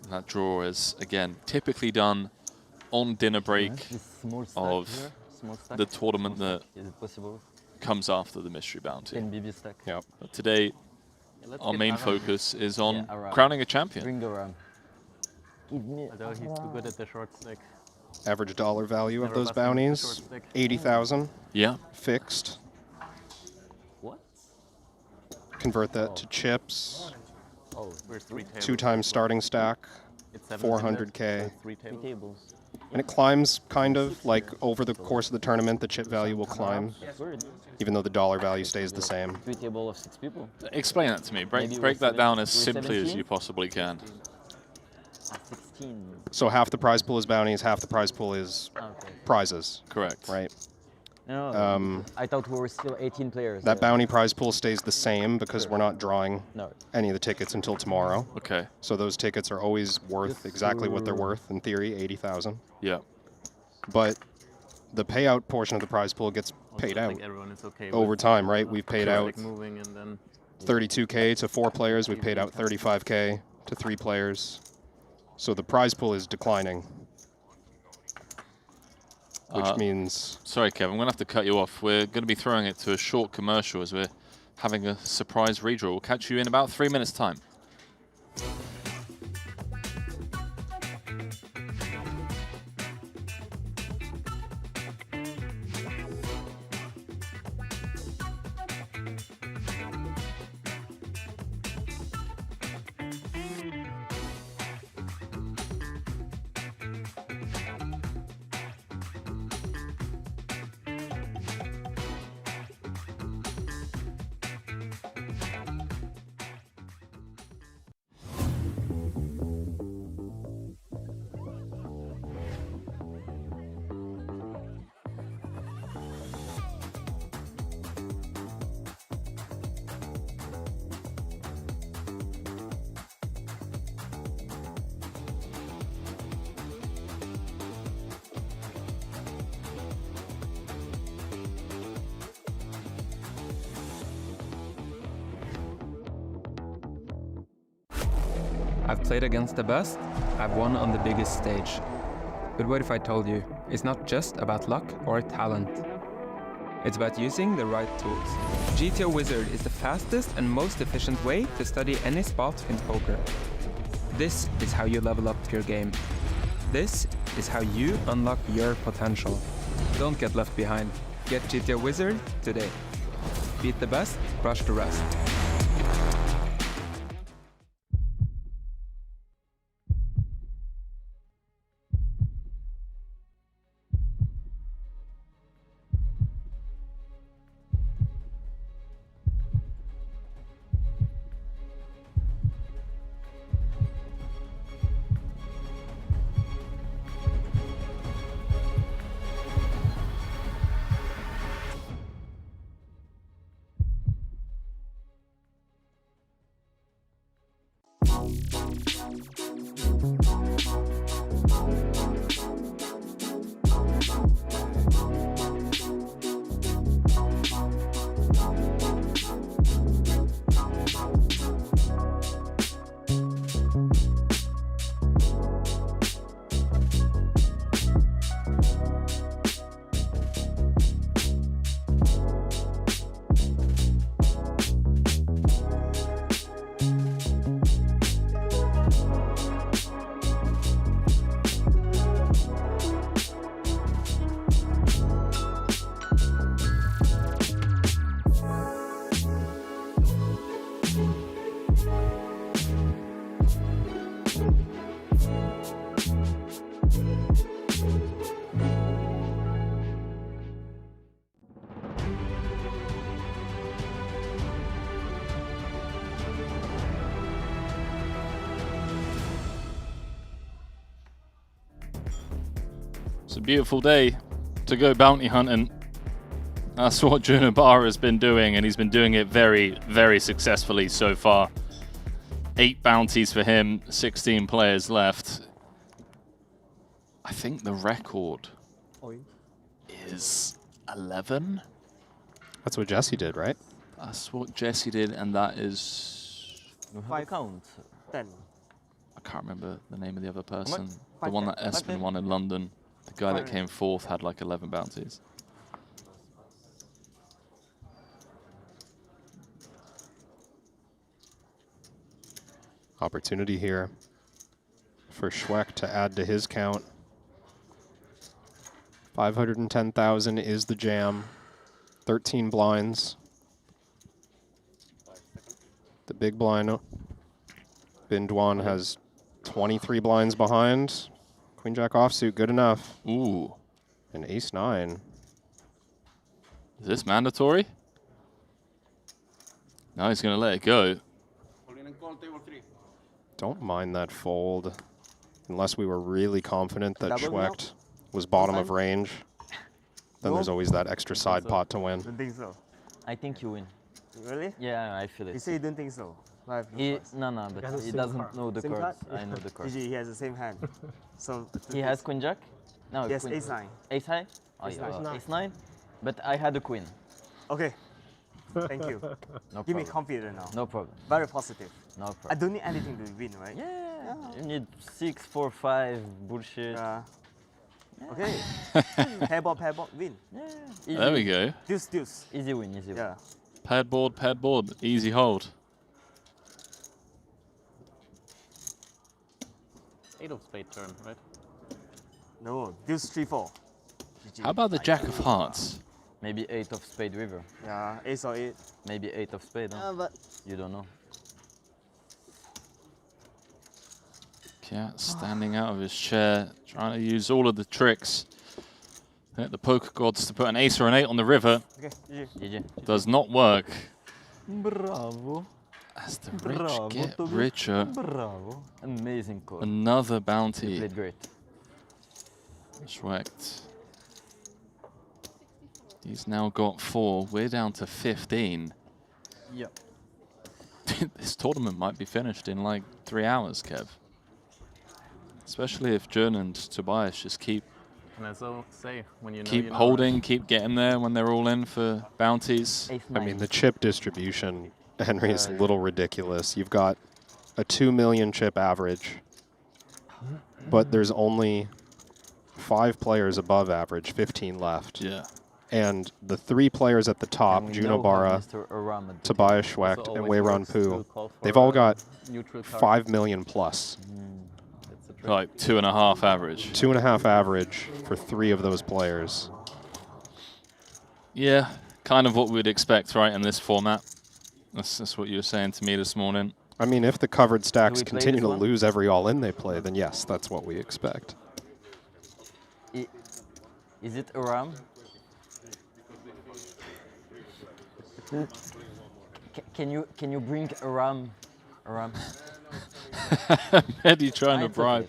That draw is, again, typically done on dinner break of the tournament that comes after the mystery bounty. Yep. But today, our main focus is on crowning a champion. Bring around. Although he's too good at the short stick. Average dollar value of those bounties, 80,000. Yeah. Fixed. What? Convert that to chips. Oh, we're 3 tables. 2 times starting stack, It's 400K. 3 tables. And it climbs kind of like over the course of the tournament, the chip value will climb, even though the dollar value stays the same. 3 table of 6 people. Explain that to me. Break that down as simply as you possibly can. 18. So half the prize pool is bounties, half the prize pool is prizes. Correct. Right. No, I thought we were still 18 players. That bounty prize pool stays the same because we're not drawing No. any of the tickets until tomorrow. Okay. So those tickets are always worth exactly what they're worth, in theory, 80,000. Yeah. But the payout portion of the prize pool gets paid I out think everyone is okay over with, time, right? We've paid out moving and then 32K to 4 players. We've paid out 35K to 3 players. So the prize pool is declining, which means... Sorry, Kevin, I'm going to have to cut you off. We're going to be throwing it to a short commercial as we're having a surprise redraw. We'll catch you in about 3 minutes' time. I've played against the best, I've won on the biggest stage. But what if I told you, it's not just about luck or talent. It's about using the right tools. GTO Wizard is the fastest and most efficient way to study any spot in poker. This is how you level up your game. This is how you unlock your potential. Don't get left behind. Get GTO Wizard today. Beat the best, crush the rest. It's a beautiful day to go bounty hunting. That's what Obara has been doing, and he's been doing it very, very successfully so far. 8 bounties for him, 16 players left. I think the record is 11. That's what Jesse did, right? That's what Jesse did, and that is... 5 count. 10. I can't remember the name of the other person. The one that Espen won in London. The guy that came 4th had like 11 bounties. Opportunity here for Schweck to add to his count. 510,000 is the jam. 13 blinds. The big blind. Bindwan has 23 blinds behind. Queen Jack offsuit, good enough. Ooh. And ace 9. Is this mandatory? No, he's going to let it go. Don't mind that fold. unless we were really confident that Double milk? Schwecht was bottom of time? range, then there's always that extra side pot to win. Don't think so. I think you win. Really? Yeah, I feel You it. say you don't think so. No, but he doesn't know the Same cards. card? I know the cards. GG, he has the same hand. So He has queen jack? No, Yes, queen. ace nine. Ace high? Oh, Ace yeah, nine. ace nine. But I had a queen. Okay. Thank you. No Give me problem. confidence now. No problem. Very positive. No I problem. don't need anything to win, right? Yeah. You need 6, 4, 5 bullshit. Yeah. Okay. pair board, win. Yeah. There we go. Deuce. Easy win, easy win. Yeah. Paired board, easy hold. 8 of spade turn, right? No, deuce 3-4. How about the jack of hearts? Maybe 8 of spade river. Yeah, ace or 8. Maybe 8 of spade. Huh? But You don't know. Cat standing out of his chair, trying to use all of the tricks. Get the poker gods to put an ace or an 8 on the river. okay, GG. GG. Does not work. Bravo. As the Bravo, rich get Toby. richer. Bravo. Amazing call. Another You bounty. played great. Schwecht. He's now got 4. We're down to 15. Yep. This tournament might be finished in like 3 hours, Kev. Especially if Jun and Tobias just keep Can I so say when you know keep you know, holding, keep getting there when they're all in for bounties. Ace I nine. mean, the chip distribution, Henry, is a little ridiculous. You've got a 2 million chip average, but there's only 5 players above average, 15 left. Yeah. And the 3 players at the top, And we Jun know how Obara, Mr. Aram at the Tobias also Schwecht, and always Weiran works to Pu, call for they've all got neutral card. 5 million plus. It's a trick. Like 2.5 average. 2.5 average for 3 of those players. Yeah, kind of what we'd expect, right, in this format. That's what you were saying to me this morning. I mean, if the covered stacks we play continue this to one? lose every all-in they play, then yes, that's what we expect. Is it Aram? Can you bring Aram? Eddie trying to It's okay, bribe.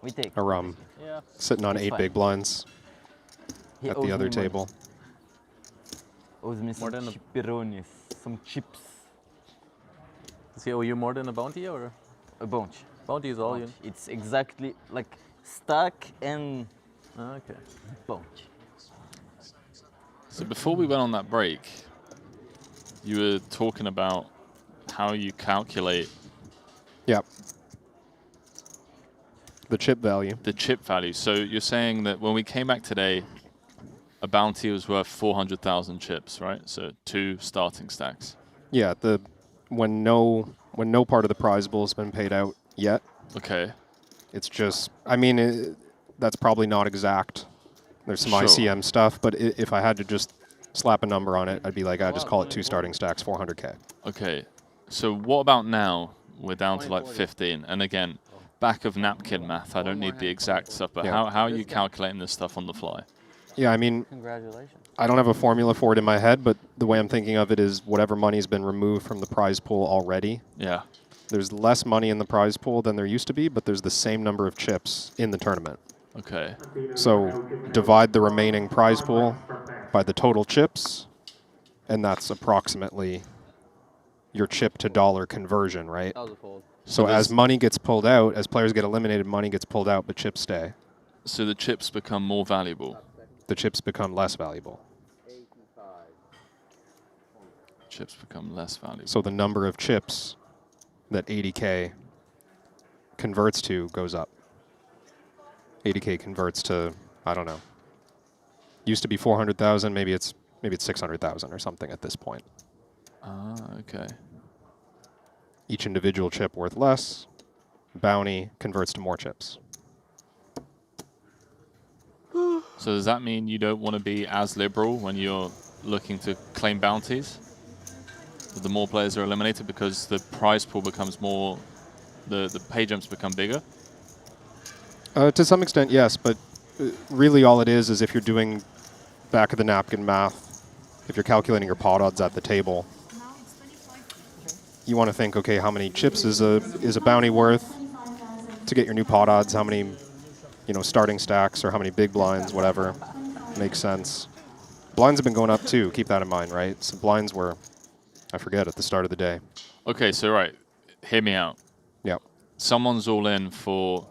we take. Aram Yeah. sitting on It's 8 fine. big blinds He at owes the other me money. table. Owes me some than a- chipperonis, some chips, Does he owe you more than a bounty or? a bunch. Bounty is all you. It's exactly like stack and Okay. bunch. So before we went on that break, you were talking about how you calculate Yep. The chip value. the chip value. So you're saying that when we came back today, a bounty was worth 400,000 chips, right? So 2 starting stacks. Yeah, when no part of the prize pool has been paid out yet, Okay. it's just, I mean, that's probably not exact. There's some Sure. ICM stuff, but if I had to just slap a number on it, I'd be like, I'd just call it 2 starting stacks, 400K. Okay. So what about now? We're down to like 15. And again, back of napkin math. I don't need the exact stuff, but Yeah. how are you calculating this stuff on the fly? Yeah, I mean, Congratulations. I don't have a formula for it in my head, but the way I'm thinking of it is whatever money's been removed from the prize pool already. Yeah. There's less money in the prize pool than there used to be, but there's the same number of chips in the tournament. Okay. So divide the remaining prize pool by the total chips, and that's approximately your chip to dollar conversion, right? That was a fold. So as money gets pulled out, as players get eliminated, money gets pulled out, but chips stay. So the chips become more valuable. The chips become less valuable. Chips become less valuable. So the number of chips that 80K converts to goes up. 80K converts to, I don't know. Used to be 400,000, maybe it's 600,000 or something at this point. Ah, okay. Each individual chip worth less. Bounty converts to more chips. So does that mean you don't want to be as liberal when you're looking to claim bounties? The more players are eliminated because the prize pool becomes more, the pay jumps become bigger? To some extent, yes, but really all it is if you're doing back of the napkin math, if you're calculating your pot odds at the table, you want to think, okay, how many chips is a bounty worth? to get your new pot odds, how many, starting stacks or how many big blinds, whatever, makes sense. Blinds have been going up too, keep that in mind, right? So blinds were, I forget, at the start of the day. Okay, so right, hear me out. Yep. Someone's all in for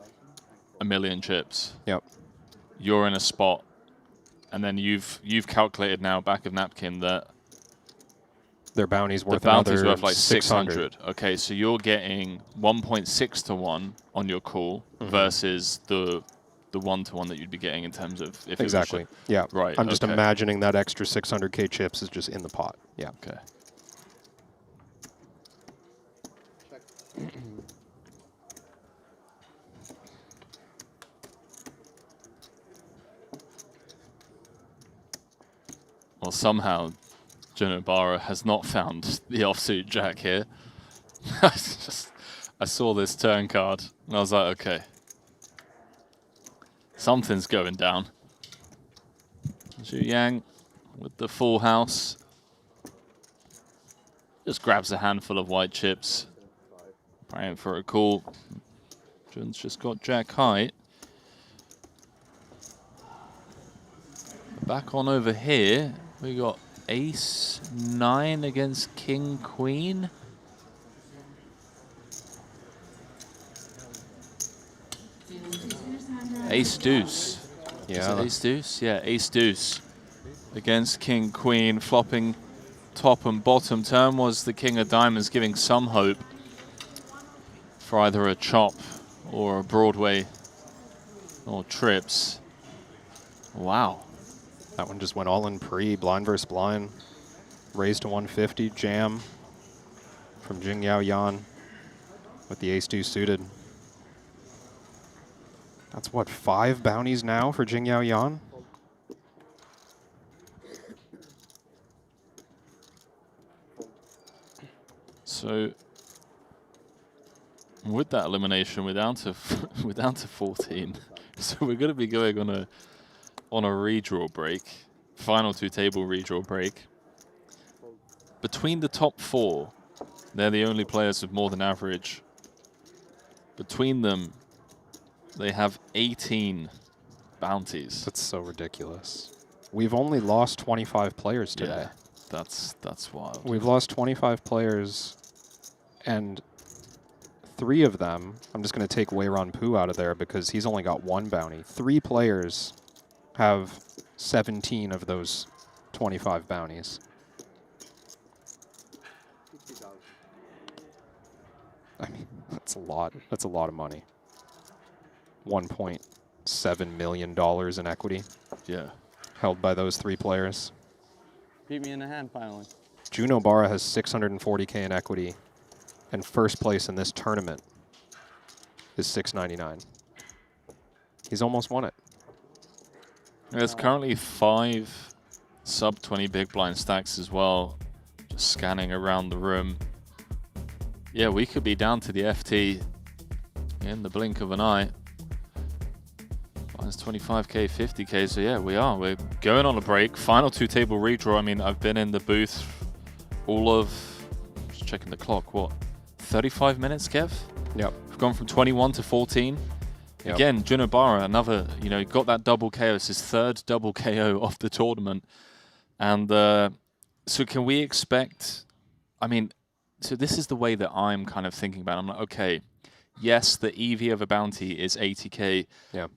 1 million chips. Yep. You're in a spot, and then you've calculated now back of napkin that their bounty's worth the bounty's another worth like 600. Okay, so you're getting 1.6 to 1 on your call versus the 1-to-1 that you'd be getting in terms of if exactly. It was yeah. Right. I'm just imagining that extra 600K chips is just in the pot. Yeah. Okay. Well, somehow Obara has not found the offsuit jack here. I saw this turn card and I was like, okay, something's going down. Zhu Yang with the full house just grabs a handful of white chips, praying for a call. Jun's just got jack high. Back on over here, we got ace 9 against king queen. Ace deuce. Yeah. Ace deuce? Yeah, ace deuce against king queen, flopping top and bottom. Turn was the king of diamonds, giving some hope for either a chop or a Broadway or trips. Wow. That one just went all in pre, blind versus blind. Raised to 150, jam from Jing Yao Yan with the ace-2 suited. That's what, 5 bounties now for Jing Yao Yan? So with that elimination, we're down to 14. So we're going to be going on a redraw break, final 2-table redraw break. Between the top 4, they're the only players with more than average. Between them, they have 18 bounties. That's so ridiculous. We've only lost 25 players today. Yeah, that's wild. We've lost 25 players, and 3 of them, I'm just going to take Wei Ron Pu out of there because he's only got 1 bounty. 3 players have 17 of those 25 bounties. I mean, that's a lot. That's a lot of money. $1.7 million in equity. Yeah. Held by those 3 players. Beat me in the hand finally. Obara has 640K in equity, and first place in this tournament is 699. He's almost won it. There's currently 5 sub 20 big blind stacks as well. Just scanning around the room. Yeah, we could be down to the FT in the blink of an eye. Blinds 25K, 50K, so yeah, we are. We're going on a break. Final 2-table redraw. I mean, I've been in the booth all of, just checking the clock, what, 35 minutes, Kev? Yep. We've gone from 21 to 14. Yep. Again, Obara, another, got that double KO. It's his 3rd double KO of the tournament. And so can we expect, so this is the way that I'm kind of thinking about it. I'm like, okay, yes, the EV of a bounty is 80K,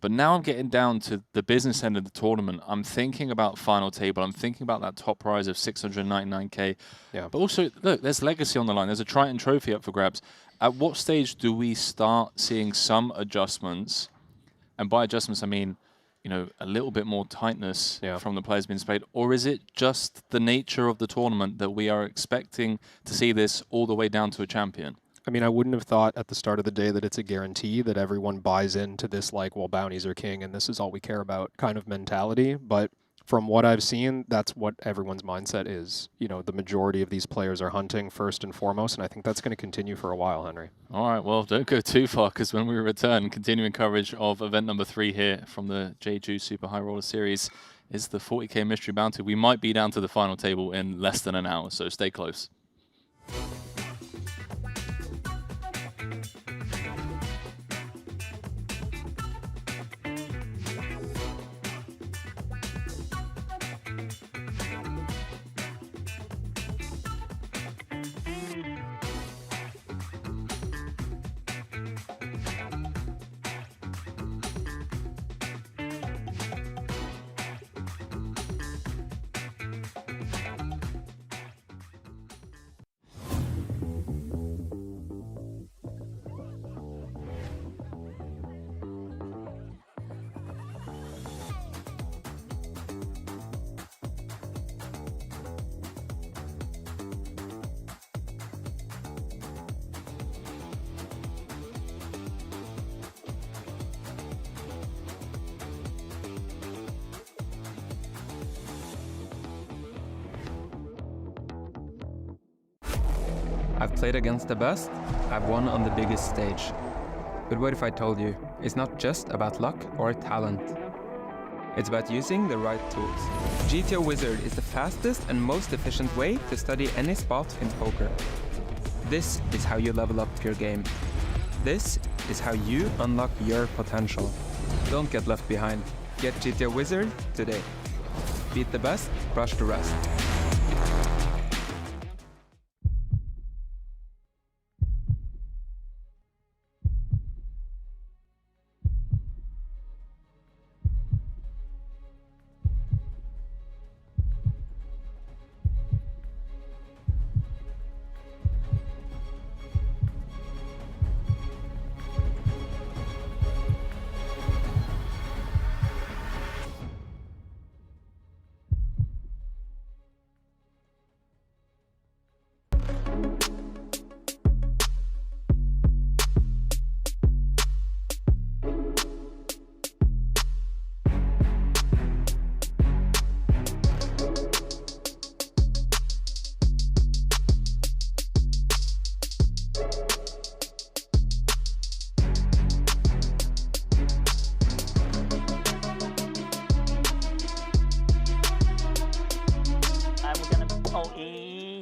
but now I'm getting down to the business end of the tournament. I'm thinking about final table. I'm thinking about that top prize of 699K. Yeah. But also, look, there's legacy on the line. There's a Triton trophy up for grabs. At what stage do we start seeing some adjustments? And by adjustments, I mean, a little bit more tightness from the players being displayed? Or is it just the nature of the tournament that we are expecting to see this all the way down to a champion? I mean, I wouldn't have thought at the start of the day that it's a guarantee that everyone buys into this, like, well, bounties are king and this is all we care about kind of mentality. But from what I've seen, that's what everyone's mindset is. The majority of these players are hunting first and foremost, and I think that's going to continue for a while, Henry. All right, well, don't go too far, because when we return, continuing coverage of event number 3 here from the Jeju Super High Roller Series is the 40K Mystery Bounty. We might be down to the final table in less than an hour, so stay close. I've played against the best, I've won on the biggest stage. But what if I told you, it's not just about luck or talent. It's about using the right tools. GTO Wizard is the fastest and most efficient way to study any spot in poker. This is how you level up your game. This is how you unlock your potential. Don't get left behind. Get GTO Wizard today. Beat the best, crush the rest.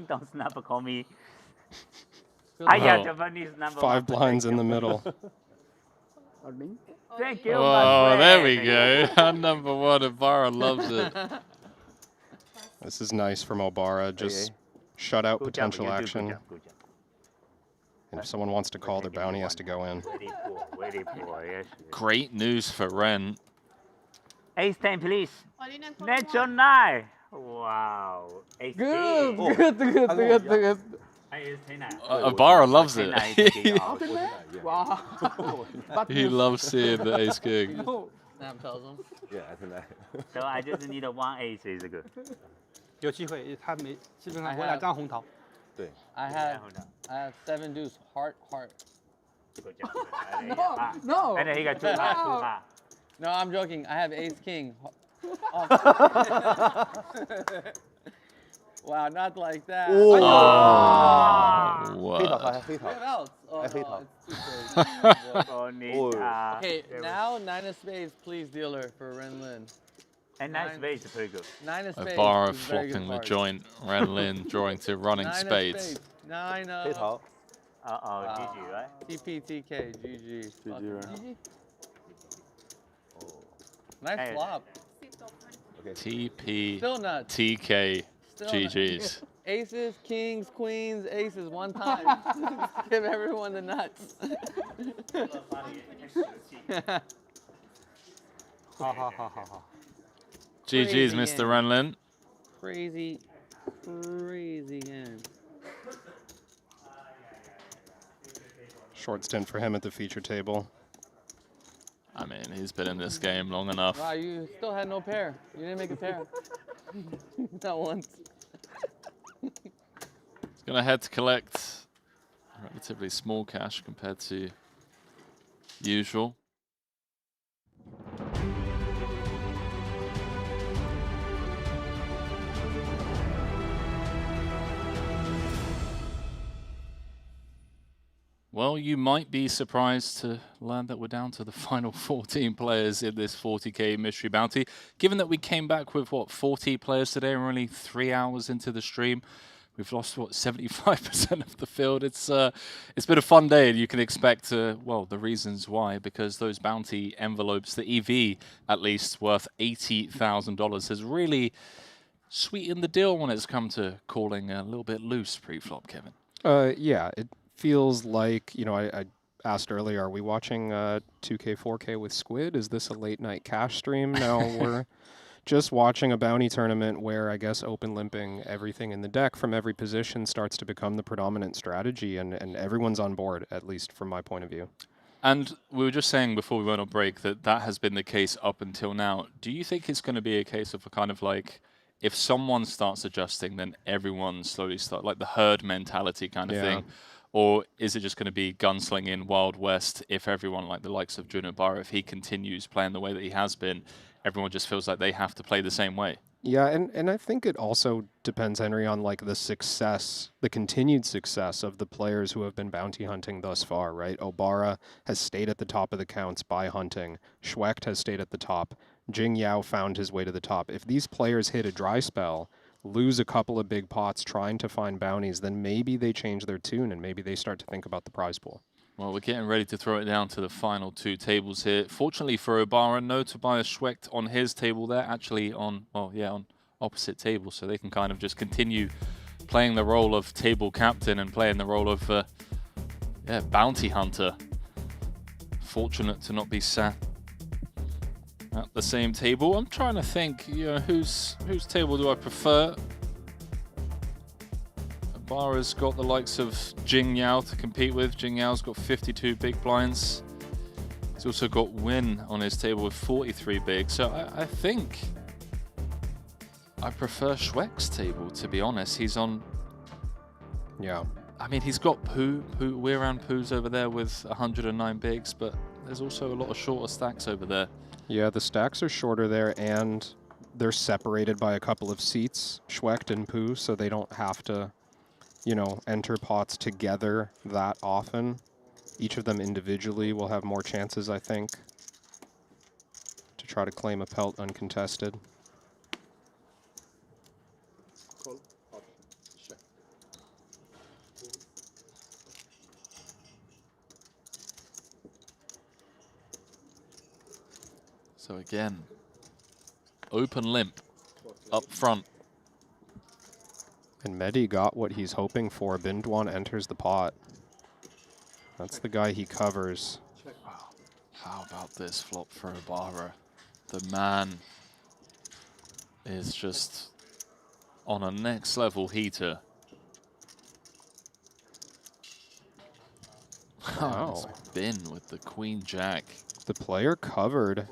Don't snap call me. Wow. Japanese number 5 blinds in the middle. Thank you. Oh, there we go. Our number one, Obara loves it. This is nice from Obara. Just shut out potential action. And if someone wants to call, their bounty has to go in. Very poor, yes. Great news for Ren. Ace 10, please. Natural 9. Wow. Ace Good, 10. good. Ace 10. Obara loves it. Wow. He loves seeing the ace king. Snap tells him. Yeah, I think that. So I just need one ace is good. 有机会，他没基本上我2张红桃。对。I have 7 deuce, heart. Good job. No. And then he got 2 heart. No, I'm joking. I have ace king. Oh. Wow, not like that. Oh, What else? Oh, it's too okay, now 9 of spades, please, dealer, for Renlin. And 9 spades is pretty good. 9 of spades. Obara is very flopping good the joint. Renlin drawing to running 9 of spades. 9 of... GG, right? TPTK, GG. GG. Nice flop. TP, Still nuts. TK, Still GG's. Aces, kings, queens, aces, one time. Give everyone the nuts. GG's, Mr. Renlin. Crazy hand. Short stint for him at the feature table. I mean, he's been in this game long enough. Wow, you still had no pair. You didn't make a pair. Not once. He's going to head to collect relatively small cash compared to usual. Well, you might be surprised to learn that we're down to the final 14 players in this 40K mystery bounty. Given that we came back with, 40 players today and we're only 3 hours into the stream, we've lost, 75% of the field. It's been a fun day, and you can expect, the reasons why, because those bounty envelopes, the EV at least worth $80,000, has really sweetened the deal when it's come to calling a little bit loose pre-flop, Kevin. Yeah, it feels like, I asked earlier, are we watching 2K, 4K with Squid? Is this a late night cash stream? No, we're just watching a bounty tournament where I guess open limping everything in the deck from every position starts to become the predominant strategy, and everyone's on board, at least from my point of view. And we were just saying before we went on break that has been the case up until now. Do you think it's going to be a case of a kind of like, if someone starts adjusting, then everyone slowly starts, like the herd mentality kind of thing? Or is it just going to be gunslinging Wild West if everyone, like the likes of Obara, if he continues playing the way that he has been, everyone just feels like they have to play the same way? Yeah, and I think it also depends, Henry, on like the success, the continued success of the players who have been bounty hunting thus far, right? Obara has stayed at the top of the counts by hunting. Schwecht has stayed at the top. Jing Yao found his way to the top. If these players hit a dry spell, lose a couple of big pots trying to find bounties, then maybe they change their tune and maybe they start to think about the prize pool. Well, we're getting ready to throw it down to the final 2 tables here. Fortunately for Obara, no Tobias Schwecht on his table there, actually on, well, yeah, on opposite tables, so they can kind of just continue playing the role of table captain and playing the role of, yeah, bounty hunter. Fortunate to not be sat at the same table. I'm trying to think, you know, whose table do I prefer? Obara's got the likes of Jing Yao to compete with. Jing Yao's got 52 big blinds. He's also got Win on his table with 43 big. So I think I prefer Schwecht's table, to be honest. He's on... Yeah. I mean, he's got we're around Pooh's over there with 109 bigs, but there's also a lot of shorter stacks over there. Yeah, the stacks are shorter there, and they're separated by a couple of seats, Schwecht and Pooh, so they don't have to, you know, enter pots together that often. Each of them individually will have more chances, I think, to try to claim a pelt uncontested. So again, open limp up front. And Mehdi got what he's hoping for. Bindwan enters the pot. That's the guy he covers. Wow. How about this flop for Obara? The man is just on a next level heater. Wow. Spin with the Queen Jack. The player covered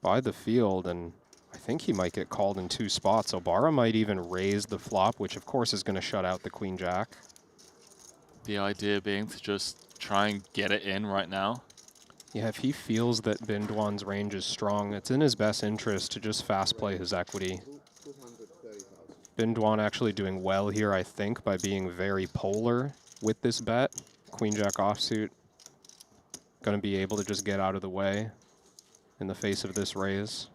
by the field, and I think he might get called in 2 spots. Obara might even raise the flop, which of course is going to shut out the Queen Jack. The idea being to just try and get it in right now. Yeah, if he feels that Bindwan's range is strong, it's in his best interest to just fast play his equity. Bindwan actually doing well here, I think, by being very polar with this bet. Queen Jack offsuit, going to be able to just get out of the way in the face of this raise.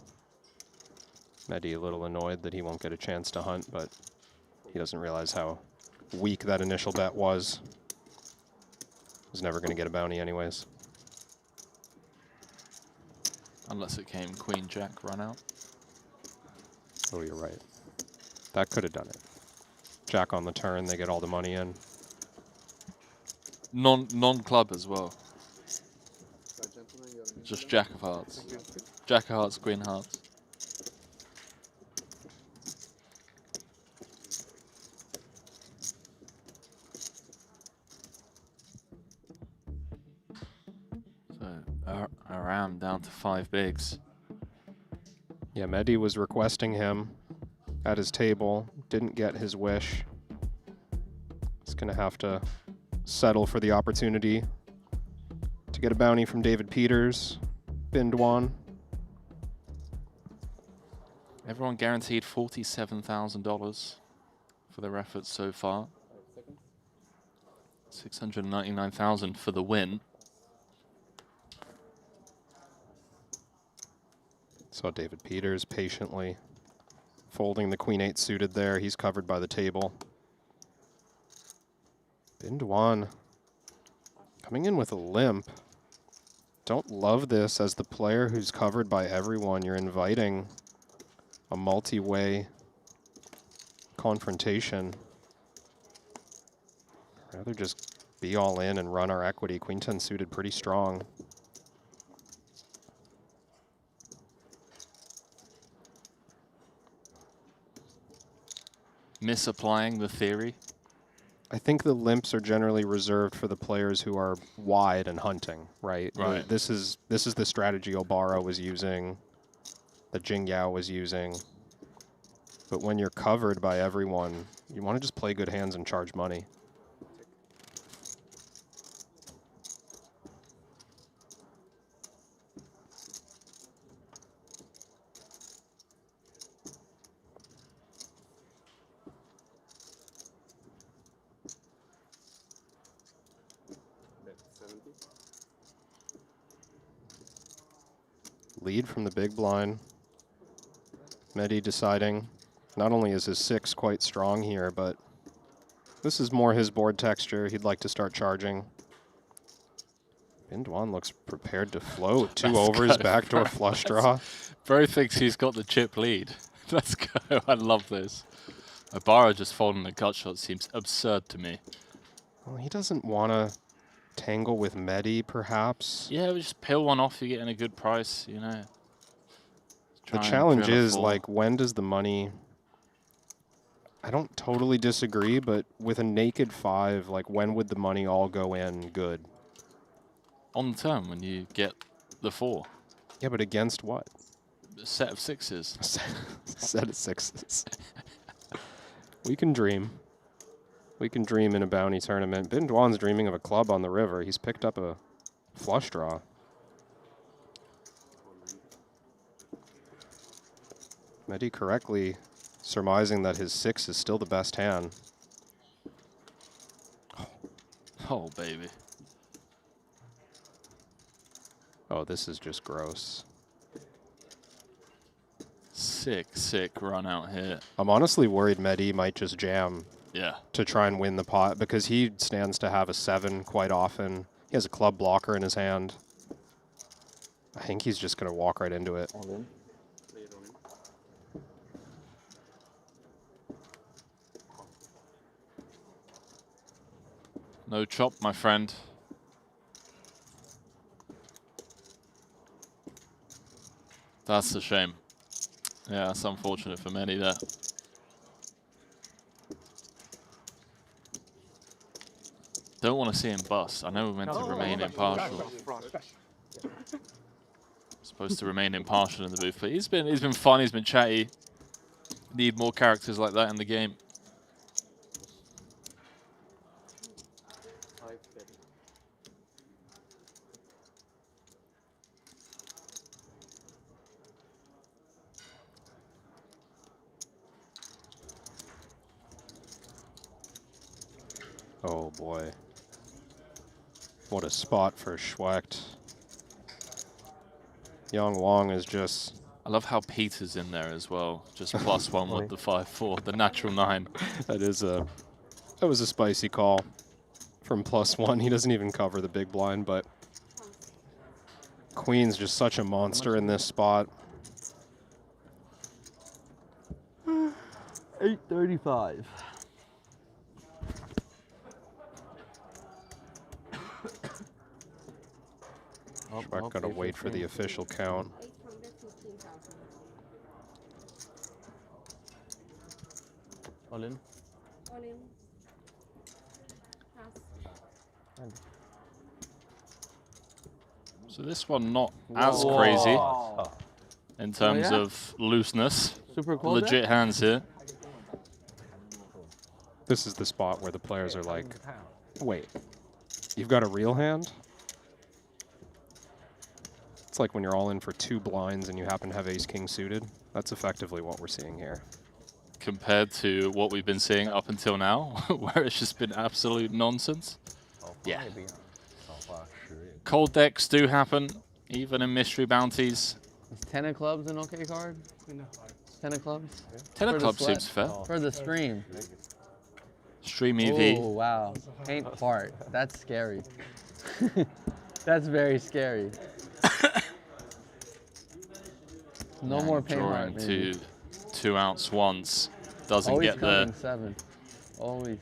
Mehdi a little annoyed that he won't get a chance to hunt, but he doesn't realize how weak that initial bet was. He's never going to get a bounty anyways. Unless it came Queen Jack run out. Oh, you're right. That could have done it. Jack on the turn, they get all the money in. Non-club as well. Just Jack of Hearts. Jack of Hearts, Queen Hearts. So, Aram down to 5 bigs. Yeah, Mehdi was requesting him at his table. Didn't get his wish. He's going to have to settle for the opportunity to get a bounty from David Peters, Bindwan. Everyone guaranteed $47,000 for their efforts so far. $699,000 for the win. Saw David Peters patiently folding the Queen 8 suited there. He's covered by the table. Bindwan coming in with a limp. Don't love this as the player who's covered by everyone. You're inviting a multi-way confrontation. Rather just be all in and run our equity. Queen 10 suited pretty strong. Misapplying the theory. I think the limps are generally reserved for the players who are wide and hunting, right? Right. This is the strategy Obara was using, that Jing Yao was using. But when you're covered by everyone, you want to just play good hands and charge money. lead from the big blind. Mehdi deciding not only is his 6 quite strong here, but this is more his board texture. He'd like to start charging. Bindwan looks prepared to float. 2 overs, backdoor flush draw. Bro thinks he's got the chip lead. Let's go. I love this. Obara just folding a gut shot seems absurd to me. Well, he doesn't want to tangle with Mehdi, perhaps. Yeah, we just peel one off, you're getting a good price, you know. The challenge is, like, when does the money... I don't totally disagree, but with a naked 5, like, when would the money all go in good? On the turn, when you get the 4. Yeah, but against what? A set of 6s. Set of 6s. We can dream. We can dream in a bounty tournament. Bindwan's dreaming of a club on the river. He's picked up a flush draw. Mehdi correctly surmising that his 6 is still the best hand. Oh, baby. Oh, this is just gross. Sick run out here. I'm honestly worried Mehdi might just jam. Yeah. To try and win the pot, because he stands to have a 7 quite often. He has a club blocker in his hand. I think he's just going to walk right into it. All in. No chop, my friend. That's a shame. Yeah, that's unfortunate for many there. Don't want to see him bust. I know we're meant to remain impartial. Supposed to remain impartial in the booth, but he's been fun. He's been chatty. Need more characters like that in the game. Oh boy. What a spot for Schwecht. Yang Wang is just... I love how Peter's in there as well. Just +1 with the 5-4, the natural 9. That was a spicy call from +1. He doesn't even cover the big blind, but Queen's just such a monster in this spot. 835. Schwecht gotta wait for the official count. All in. All in. Pass. So this one not as crazy in terms of looseness. Super cool. Legit hands here. This is the spot where the players are like, wait, you've got a real hand? It's like when you're all in for 2 blinds and you happen to have ace-king suited. That's effectively what we're seeing here. Compared to what we've been seeing up until now, where it's just been absolute nonsense. Yeah. Cold decks do happen, even in mystery bounties. Is 10 of clubs an okay card? 10 of clubs? 10 of clubs seems fair. For the stream. Stream EV. Oh, wow. Paint part. That's scary. That's very scary. No more paint drawing part, to 2 outs once. Doesn't always get there. 7. Always.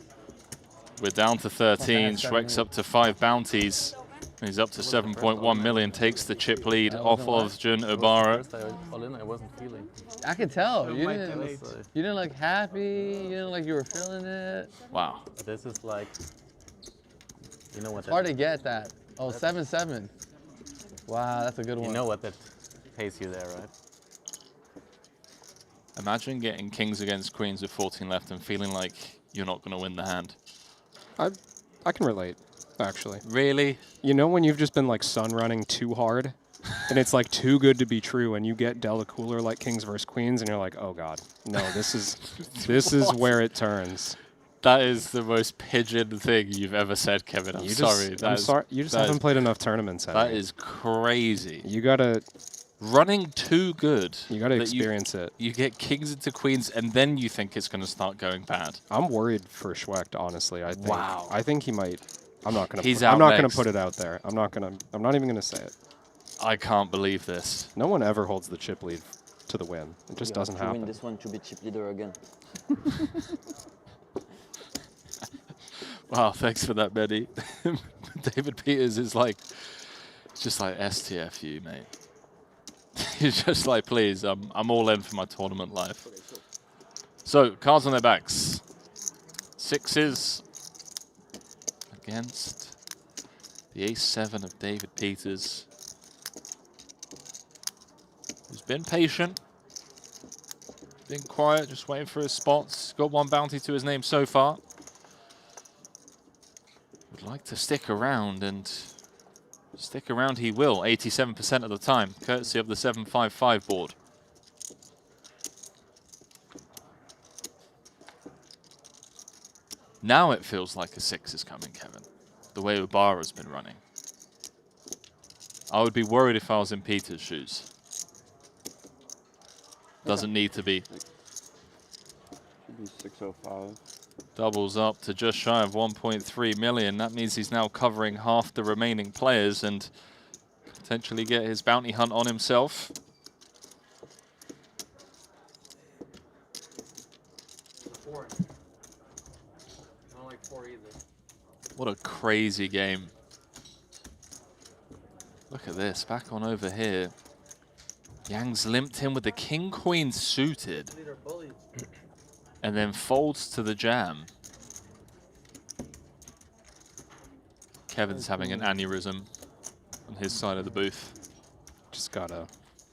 We're down to 13. Schwecht's up to 5 bounties. He's up to 7.1 million. Takes the chip lead off of Jun Obara. I wasn't feeling. I could tell. You didn't look happy. You didn't like you were feeling it. Wow. This is like, you know what? It's hard to get that. Oh, 7-7. Wow, that's a good one. You know what that pays you there, right? Imagine getting kings against queens with 14 left and feeling like you're not going to win the hand. I can relate, actually. Really? You know when you've just been like sun running too hard and it's like too good to be true and you get Della Cooler like kings versus queens and you're like, oh god, no, this is where it turns. That is the most pigeon thing you've ever said, Kevin. I'm sorry. I'm sorry. You just haven't played enough tournaments. That is crazy. You gotta running too good. You got to experience it. You get kings into queens, and then you think it's going to start going bad. I'm worried for Schwecht, honestly. I think. Wow. I think he might. I'm not gonna. He's I'm out not gonna next. put it out there. I'm not even gonna say it. I can't believe this. No one ever holds the chip lead to the win. It just doesn't happen. Win this one to be chip leader again. Wow, thanks for that, Betty. David Peters is like, just like STFU, mate. He's just like, please, I'm all in for my tournament life. So, cards on their backs. Sixes against the ace-7 of David Peters, who's been patient, been quiet, just waiting for his spots. Got one bounty to his name so far. Would like to stick around, and stick around he will, 87% of the time, courtesy of the 755 board. Now it feels like a 6 is coming, Kevin, the way Obara's been running. I would be worried if I was in Peter's shoes. Doesn't need to be. Should be 605. Doubles up to just shy of 1.3 million. That means he's now covering half the remaining players and potentially get his bounty hunt on himself. What a crazy game. Look at this, back on over here. Yang's limped him with the king-queen suited. And then folds to the jam. Kevin's having an aneurysm on his side of the booth.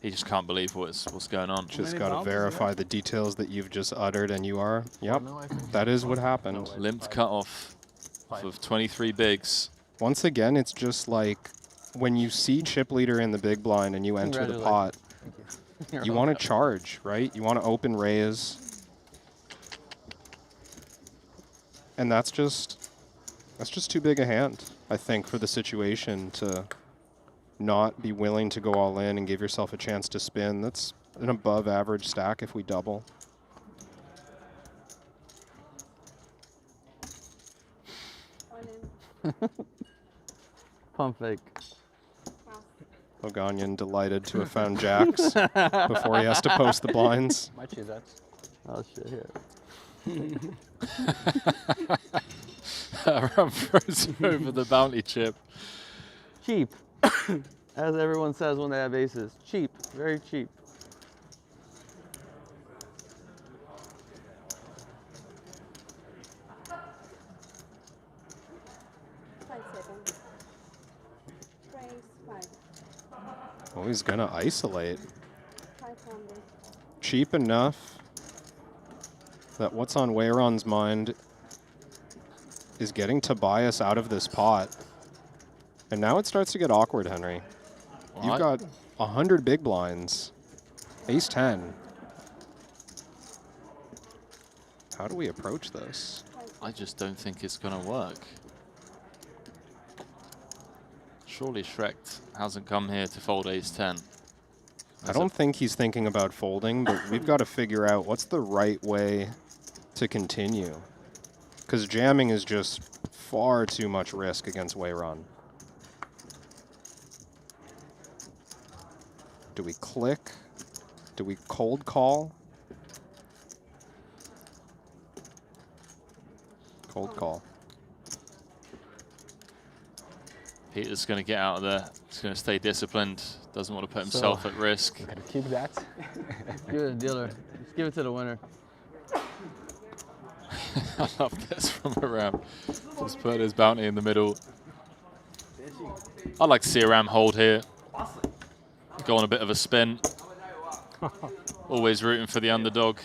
He just can't believe what's going on. Just gotta verify the details that you've just uttered, and you are. Yep, that is what happened. Limped cutoff of 23 bigs. Once again, it's just like when you see chip leader in the big blind and you enter the pot, you want to charge, right? You want to open raise. And that's just too big a hand, I think, for the situation to not be willing to go all in and give yourself a chance to spin. That's an above average stack if we double. Pump fake. Oganyan delighted to have found jacks before he has to post the blinds. Might choose that. Oh shit, here. Run throws over the bounty chip. Cheap. As everyone says when they have aces. Cheap. Very cheap. Oh, he's gonna isolate. Cheap enough that what's on Weiron's mind is getting Tobias out of this pot. And now it starts to get awkward, Henry. What? You've got 100 big blinds. Ace-10. How do we approach this? I just don't think it's going to work. Surely Schrecht hasn't come here to fold ace-10. I don't think he's thinking about folding, but we've got to figure out what's the right way to continue. Because jamming is just far too much risk against Weiron. Do we click? Do we cold call? Cold call. Peter's going to get out of there. He's going to stay disciplined. Doesn't want to put himself at risk. Gotta keep that. Give it to the dealer. Just give it to the winner. I love this from Aram. Just put his bounty in the middle. I'd like to see Aram hold here. Go on a bit of a spin. Always rooting for the underdog.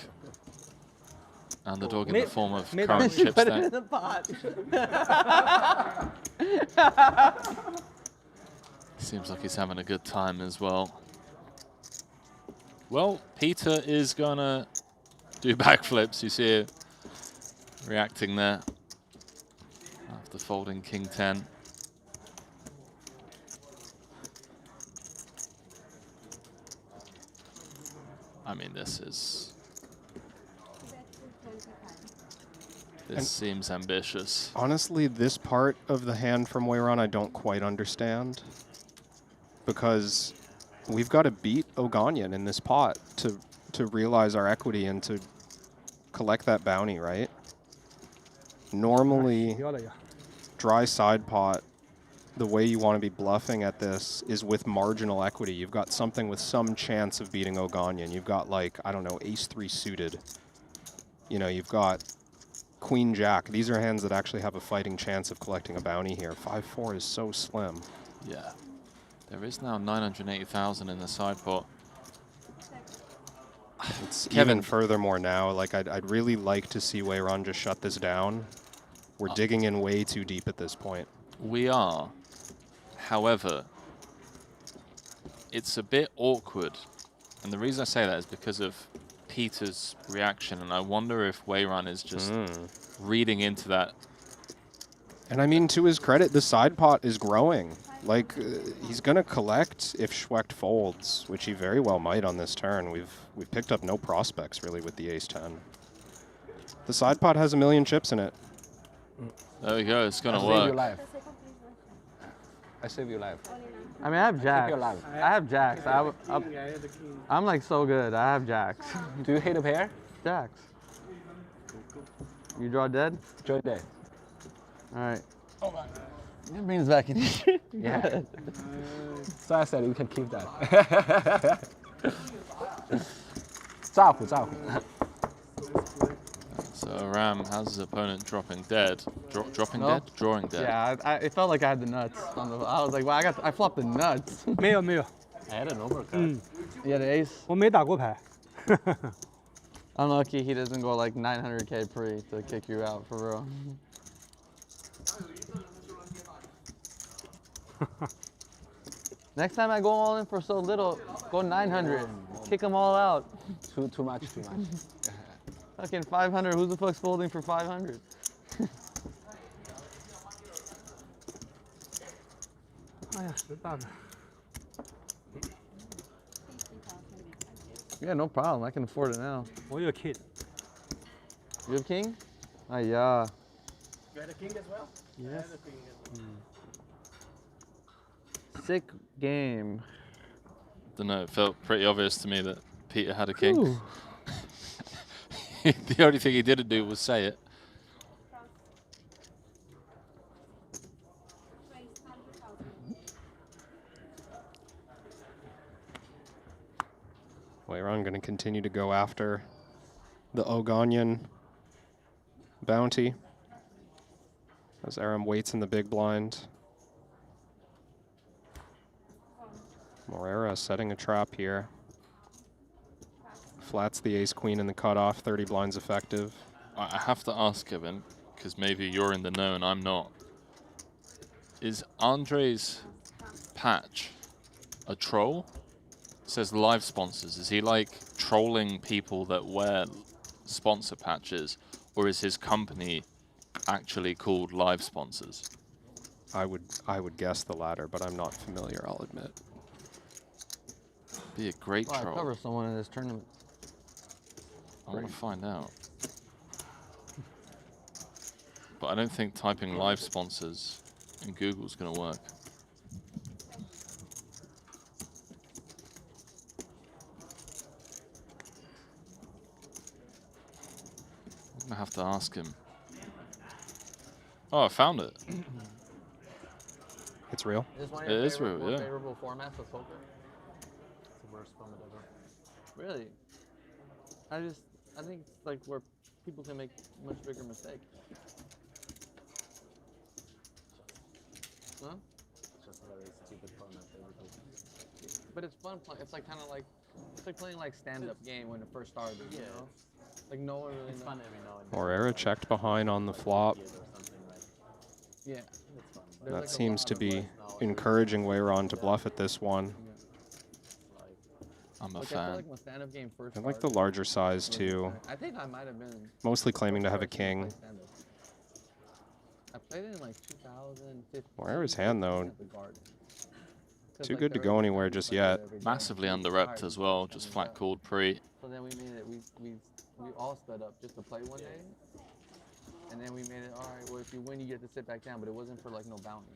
Underdog in the form of current chip Put it in stack. the pot. Seems like he's having a good time as well. Well, Peter is gonna do backflips. You see it reacting there after folding King 10. I mean, this seems ambitious. Honestly, this part of the hand from Weiran I don't quite understand, because we've got to beat Oganyan in this pot to realize our equity and to collect that bounty, right? Normally, dry side pot, the way you want to be bluffing at this is with marginal equity. You've got something with some chance of beating Oganyan. You've got, like, I don't know, ace-3 suited. You know, you've got queen-jack. These are hands that actually have a fighting chance of collecting a bounty here. 5-4 is so slim. Yeah. There is now 980,000 in the side pot. It's Kevin, even furthermore now. Like, I'd really like to see Weiran just shut this down. We're digging in way too deep at this point. We are. However, it's a bit awkward. And the reason I say that is because of Peter's reaction. And I wonder if Weiran is just reading into that. And I mean, to his credit, the side pot is growing. Like, he's going to collect if Schwecht folds, which he very well might on this turn. We've picked up no prospects, really, with the ace-10. The side pot has 1 million chips in it. There we go. It's going to work. I save you life. I mean, I have jacks. your life. I have jacks. I'm like so good. I have jacks. Do you hate a pair? Jacks. You draw dead? Draw dead. All right. Oh my. It brings back in here. Yeah. So I said you can keep that. 炸虎炸虎. So Ram has his opponent dropping dead. Dropping No. dead? Drawing dead. Yeah, it felt like I had the nuts. I was like, well, I flopped the nuts. 没有没有， I had an overcut. You had an ace? 我没打过牌。 Unlucky he doesn't go like 900k pre to kick you out for real. Next time I go all in for so little, go 900. Kick them all out. Too much. Fucking 500. Who the fuck's folding for 500? Yeah, no problem. I can afford it now. 我有 kid。 You have king? Ah, yeah. You had a king as well? Yes. Sick game. Don't know. It felt pretty obvious to me that Peter had a king. The only thing he didn't do was say it. Weiran going to continue to go after the Oganyan bounty as Aram waits in the big blind. Morera setting a trap here. Flats the ace-queen in the cutoff, 30 blinds effective. I have to ask, Kevin, because maybe you're in the know and I'm not. Is Andre's patch a troll? It says live sponsors. Is he like trolling people that wear sponsor patches, or is his company actually called Live Sponsors? I would guess the latter, but I'm not familiar, I'll admit. Be a great I troll. cover someone in this tournament. I want to find out. But I don't think typing Live Sponsors in Google is going to work. I'm going to have to ask him. Oh, I found it. It's real? It is real, yeah. Favorable formats of poker? It's the worst format ever. Really? I think it's like where people can make much bigger mistakes. Huh? It's just a very stupid format. But it's fun. It's like kind of like it's like playing like stand-up game when it first started. You know, like no one really. It's fun every now and then. Morera checked behind on the flop. Yeah. That seems to be encouraging Weiran to bluff at this one. I'm a I fan. feel like when stand-up game first I like the started, larger size too. I think I might have been. Mostly claiming to have a king. I played it in like 2015. Morera's hand though, Too good to go anywhere just yet. Massively under-repped as well, just flat called pre. So then we made it, we all sped up just to play one day. And then we made it, all right, well, if you win, you get to sit back down. But it wasn't for, like, no bounty.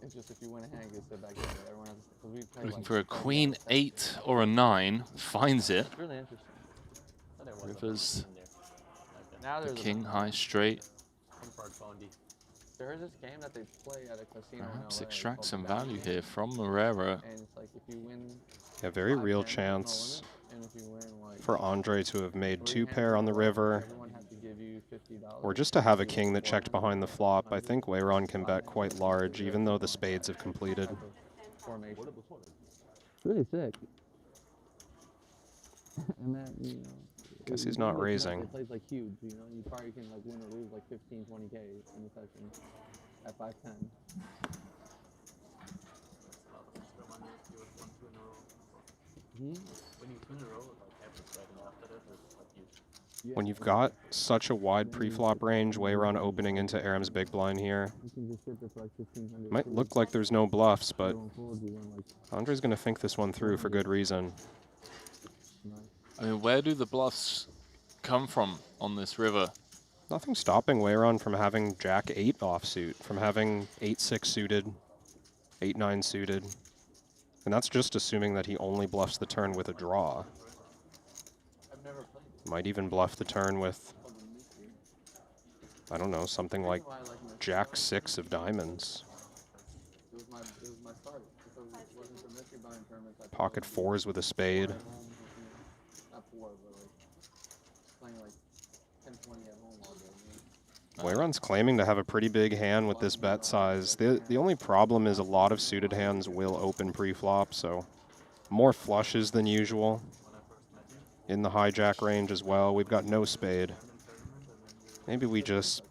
It's just if you win a hand, you get to sit back down. But everyone has to, because we played, Looking like, for a queen 8 or a 9, finds it. It's really interesting. Rivers, Now the there's king high straight. There's this game that they play at a casino Perhaps in LA extract called some Bounty. value here from Morera. And it's like if you win Yeah, very 5 real hands, chance no limit, and if you win, like, for Andre to have made 2 hands, pair on the river, everyone had to give you $50. or just to have a king that checked behind the flop. I think Weyron can bet quite large, even though the spades have completed. Formation. It's really sick. And then, you know, Guess you he's win not with raising. It plays like huge, you know. You probably can like win or lose like 15, 20K in the session at 5-10. When you've got such a wide pre-flop range, Weyron opening into Aram's big blind here. You can just sit there for like 1,500. Might look like there's no bluffs, but Going forward, you win like Andre's going to think this one through for good reason. I mean, where do the bluffs come from on this river? Nothing stopping Weyron from having Jack 8 offsuit, from having 8-6 suited, 8-9 suited. And that's just assuming that he only bluffs the turn with a draw. Might even bluff the turn with, I don't know, something like Jack 6 of diamonds. it was my start. Because it wasn't the mystery bounty tournaments. Pocket 4s with a spade. Not 4, but like playing like 10, 20 at home all day. Weyron's claiming to have a pretty big hand with this bet size. The only problem is a lot of suited hands will open pre-flop, so more flushes than usual. In the hijack range as well. We've got no spade. Maybe we just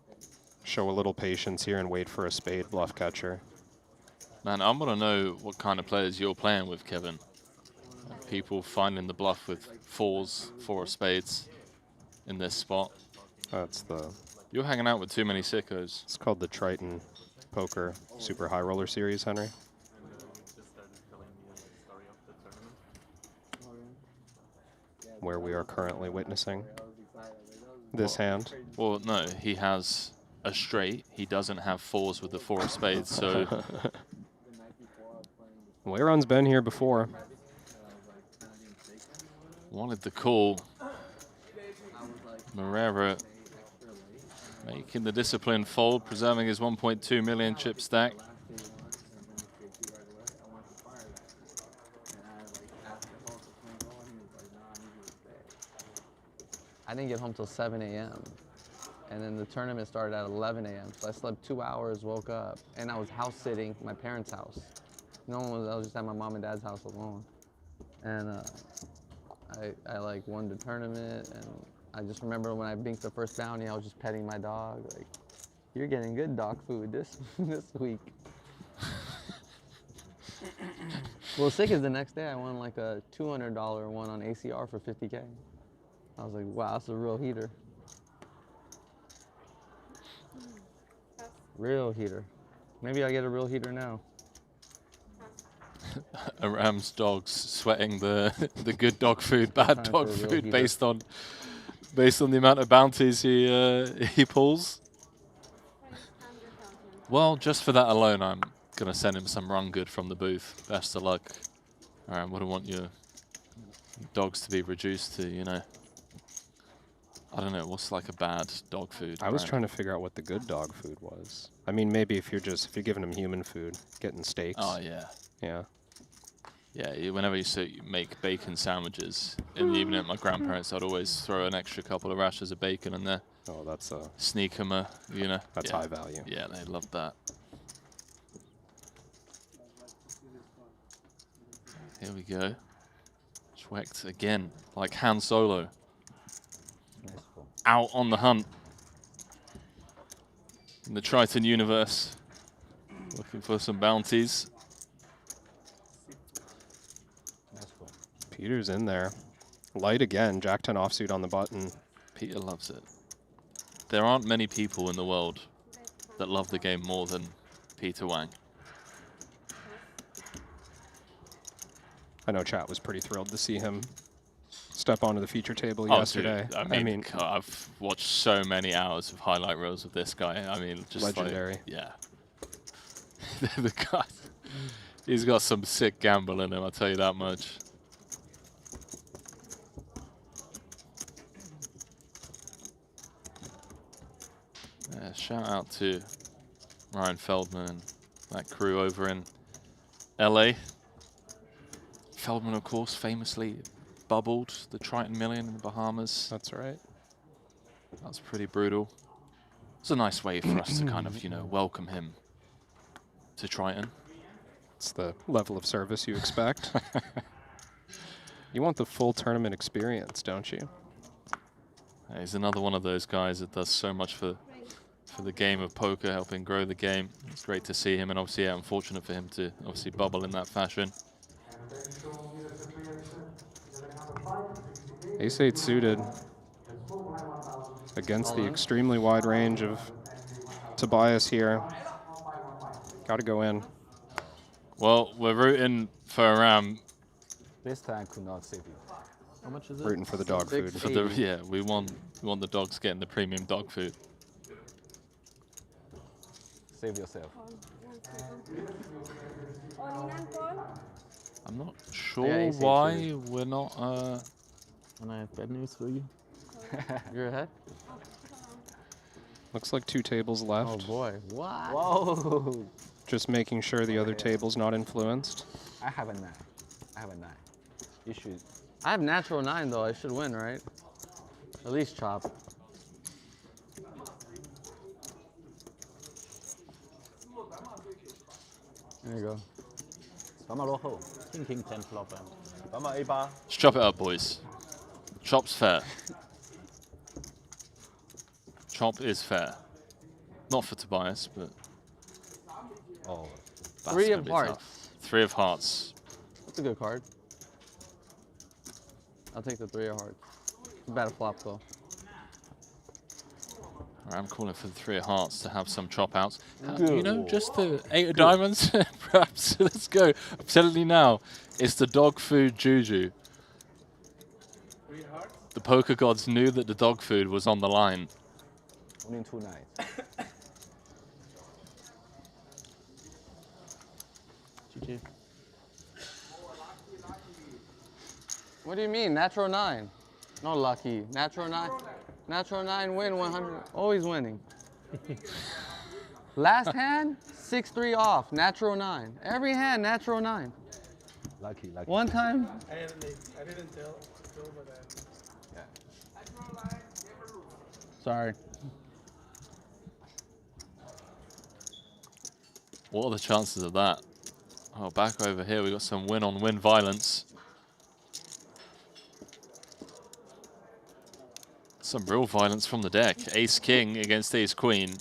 show a little patience here and wait for a spade bluff catcher. Man, I want to know what kind of players you're playing with, Kevin. People finding the bluff with 4s, 4 of spades in this spot. That's the... You're hanging out with too many sickos. It's called the Triton Poker Super High Roller Series, Henry. Where we are currently witnessing this hand. Well, no, he has a straight. He doesn't have 4s with the 4 of spades, so... Weyron's been here before. Wanted the call. Morera making the disciplined fold, preserving his 1.2 million chip stack. I didn't get home till 7 a.m. And then the tournament started at 11 a.m. So I slept 2 hours, woke up, and I was house sitting at my parents' house. No one was, I was just at my mom and dad's house alone. And I like won the tournament, and I just remember when I binked the first bounty, I was just petting my dog, like, you're getting good dog food this week. Well, sick is the next day I won like a $200 one on ACR for 50K. I was like, wow, that's a real heater. Real heater. Maybe I'll get a real heater now. Aram's dogs sweating the good dog food, bad Time dog for a real food heater. based on the amount of bounties he pulls. Well, just for that alone, I'm gonna send him some run good from the booth. Best of luck. Aram, wouldn't want your dogs to be reduced to, you know, I don't know, what's like a bad dog food? I was right? trying to figure out what the good dog food was. I mean, maybe if you're giving him human food, getting steaks. Oh yeah. Yeah. Yeah, whenever you make bacon sandwiches in the evening at my grandparents', I'd always throw an extra couple of rashers of bacon in there. Oh, that's sneak them, you know. That's high value. Yeah, they love that. Here we go. Schwecht again, like Han Solo. Out on the hunt in the Triton universe, looking for some bounties. Peter's in there. Light again, Jack 10 offsuit on the button. Peter loves it. There aren't many people in the world that love the game more than Peter Wang. I know chat was pretty thrilled to see him step onto the feature table Oh, yesterday. dude, I mean, I've watched so many hours of highlight reels of this guy. I mean, just legendary. Like, yeah. The guy, he's got some sick gamble in him, I'll tell you that much. Yeah, shout out to Ryan Feldman and that crew over in LA. Feldman, of course, famously bubbled the Triton Million in the Bahamas. That's right. That's pretty brutal. It's a nice way for us to kind of, you know, welcome him to Triton. It's the level of service you expect. You want the full tournament experience, don't you? He's another one of those guys that does so much for the game of poker, helping grow the game. It's great to see him, and obviously, yeah, unfortunate for him to obviously bubble in that fashion. Ace-8 suited against the extremely wide range of Tobias here. Got to go in. Well, we're rooting for Aram. This time could not save you. How much is it? Rooting for the dog food. For the, yeah, we want the dogs getting the premium dog food. Save yourself. I'm not sure why we're not. And I have bad news for you. You're ahead? Looks like 2 tables left. Oh boy. What? Whoa! Just making sure the other table's not influenced. I have a 9. I have a 9. You should. I have natural 9 though. I should win, right? At least chop. There you go. King 10 flop. Let's chop it up, boys. Chop's fair. Chop is fair. Not for Tobias, but. Oh. That's 3 gonna of be hearts. tough. 3 of hearts. That's a good card. I'll take the 3 of hearts. It's a bad flop though. I'm calling for the 3 of hearts to have some chop outs. You know, just the 8 of diamonds, perhaps. Let's go. I'm telling you now, it's the dog food juju. The poker gods knew that the dog food was on the line. Only 2 9s. GG. What do you mean? Natural 9. No lucky. Natural 9. Natural 9 win 100. Always winning. Last hand, 6-3 off. Natural 9. Every hand, natural 9. Lucky, lucky. One time. I didn't tell, but Yeah. Sorry. What are the chances of that? Oh, back over here, we got some win-on-win violence. Some real violence from the deck. Ace-King against Ace-Queen.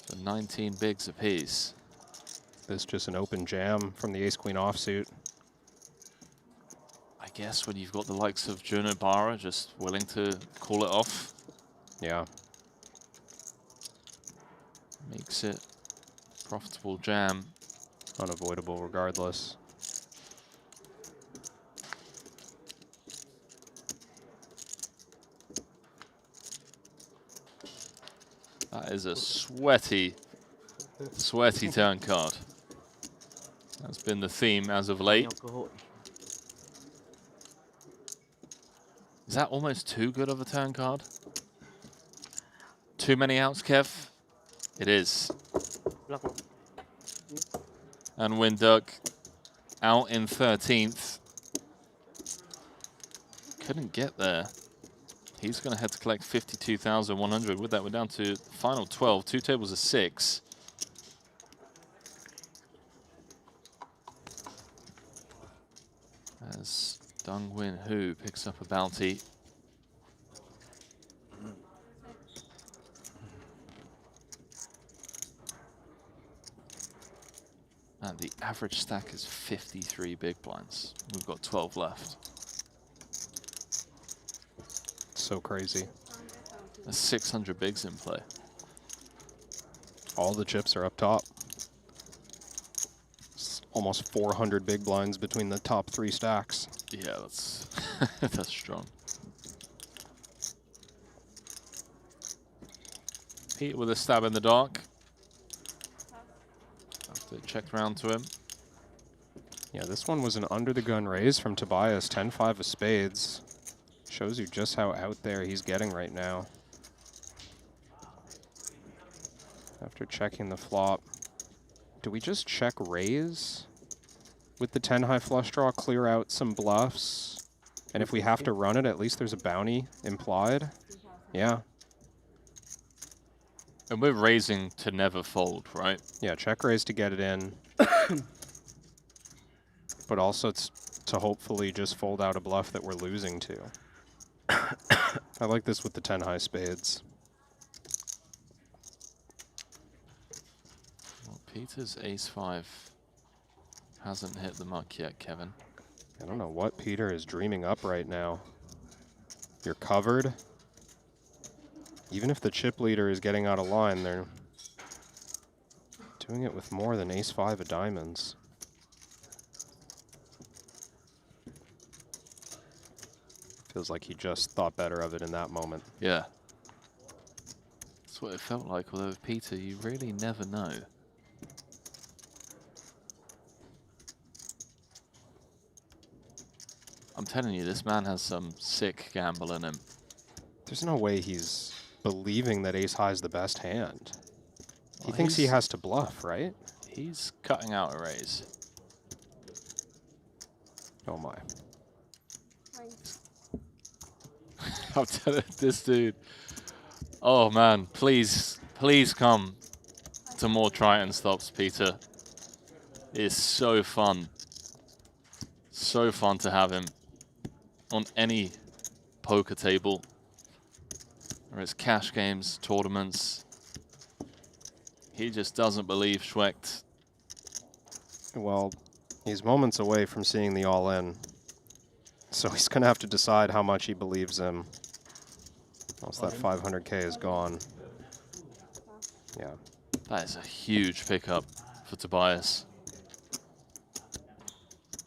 For 19 bigs apiece. This just an open jam from the Ace-Queen offsuit. I guess when you've got the likes of Juno Obara just willing to call it off. Yeah. Makes it profitable jam. Unavoidable regardless. That is a sweaty turn card. That's been the theme as of late. Is that almost too good of a turn card? Too many outs, Kev? It is. And Winduck out in 13th. Couldn't get there. He's going to have to collect 52,100. With that, we're down to final 12. 2 tables of 6. As Dong Win Hu picks up a bounty. And the average stack is 53 big blinds. We've got 12 left. So crazy. There's 600 bigs in play. All the chips are up top. almost 400 big blinds between the top 3 stacks. Yeah, that's that's strong. Pete with a stab in the dark. After it checked round to him. Yeah, this one was an under-the-gun raise from Tobias, 10-5 of spades. Shows you just how out there he's getting right now. After checking the flop, do we just check raise with the 10 high flush draw, clear out some bluffs? And if we have to run it, at least there's a bounty implied. Yeah. And we're raising to never fold, right? Yeah, check raise to get it in. But also it's to hopefully just fold out a bluff that we're losing to. I like this with the 10 high spades. Well, Peter's ace-5 hasn't hit the muck yet, Kevin. I don't know what Peter is dreaming up right now. You're covered. Even if the chip leader is getting out of line, they're doing it with more than ace-5 of diamonds. Feels like he just thought better of it in that moment. Yeah. That's what it felt like, although with Peter, you really never know. I'm telling you, this man has some sick gamble in him. There's no way he's believing that ace-high is the best hand. He Well, thinks he has to bluff, right? He's cutting out a raise. Oh my. I'm telling this dude. Oh man, please, please come to more Triton stops, Peter. It's so fun. So fun to have him on any poker table. Or it's cash games, tournaments. He just doesn't believe Schwecht. Well, he's moments away from seeing the all-in. So he's going to have to decide how much he believes him. Else that 500K is gone. Yeah. That is a huge pickup for Tobias.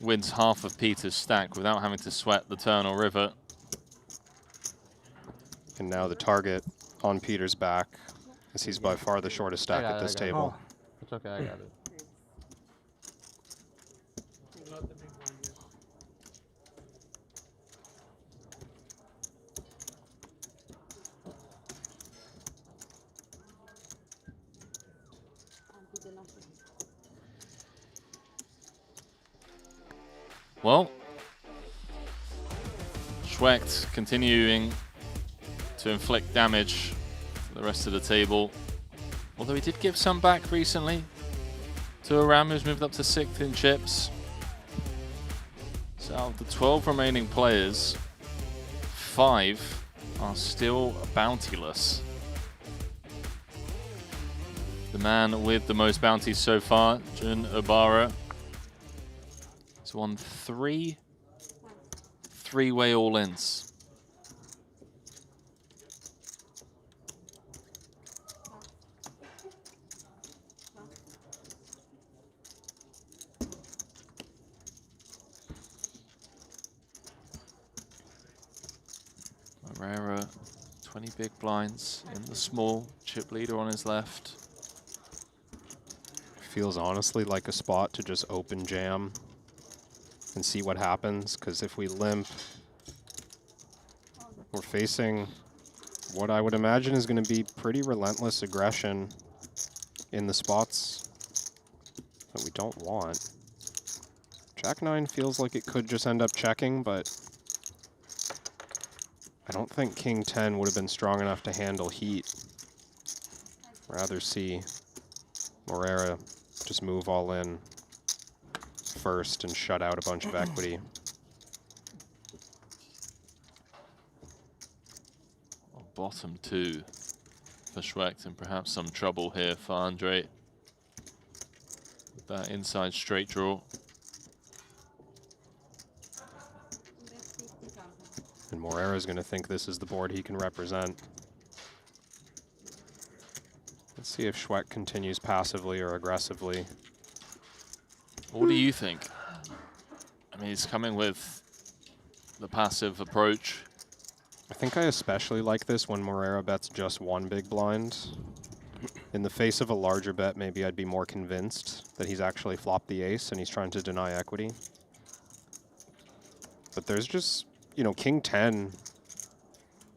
Wins half of Peter's stack without having to sweat the turn or river. And now the target on Peter's back, as he's by far the shortest stack at this table. It's okay, I got it. Well, Schwecht continuing to inflict damage for the rest of the table. Although he did give some back recently to Aram, who's moved up to 6th in chips. So out of the 12 remaining players, 5 are still bountyless. The man with the most bounties so far, Jun Obara, has won 3 three-way all-ins. Herrera, 20 big blinds in the small, chip leader on his left. Feels honestly like a spot to just open jam and see what happens, because if we limp, we're facing what I would imagine is going to be pretty relentless aggression in the spots that we don't want. Jack-9 feels like it could just end up checking, but I don't think King-10 would have been strong enough to handle heat. Rather see Herrera just move all in first and shut out a bunch of equity. Bottom 2 for Schwecht, and perhaps some trouble here for Andre with that inside straight draw. And Morera is going to think this is the board he can represent. Let's see if Schwecht continues passively or aggressively. What do you think? I mean, he's coming with the passive approach. I think I especially like this when Moreira bets just one big blind. In the face of a larger bet, maybe I'd be more convinced that he's actually flopped the ace and he's trying to deny equity. But there's just, you know, King 10,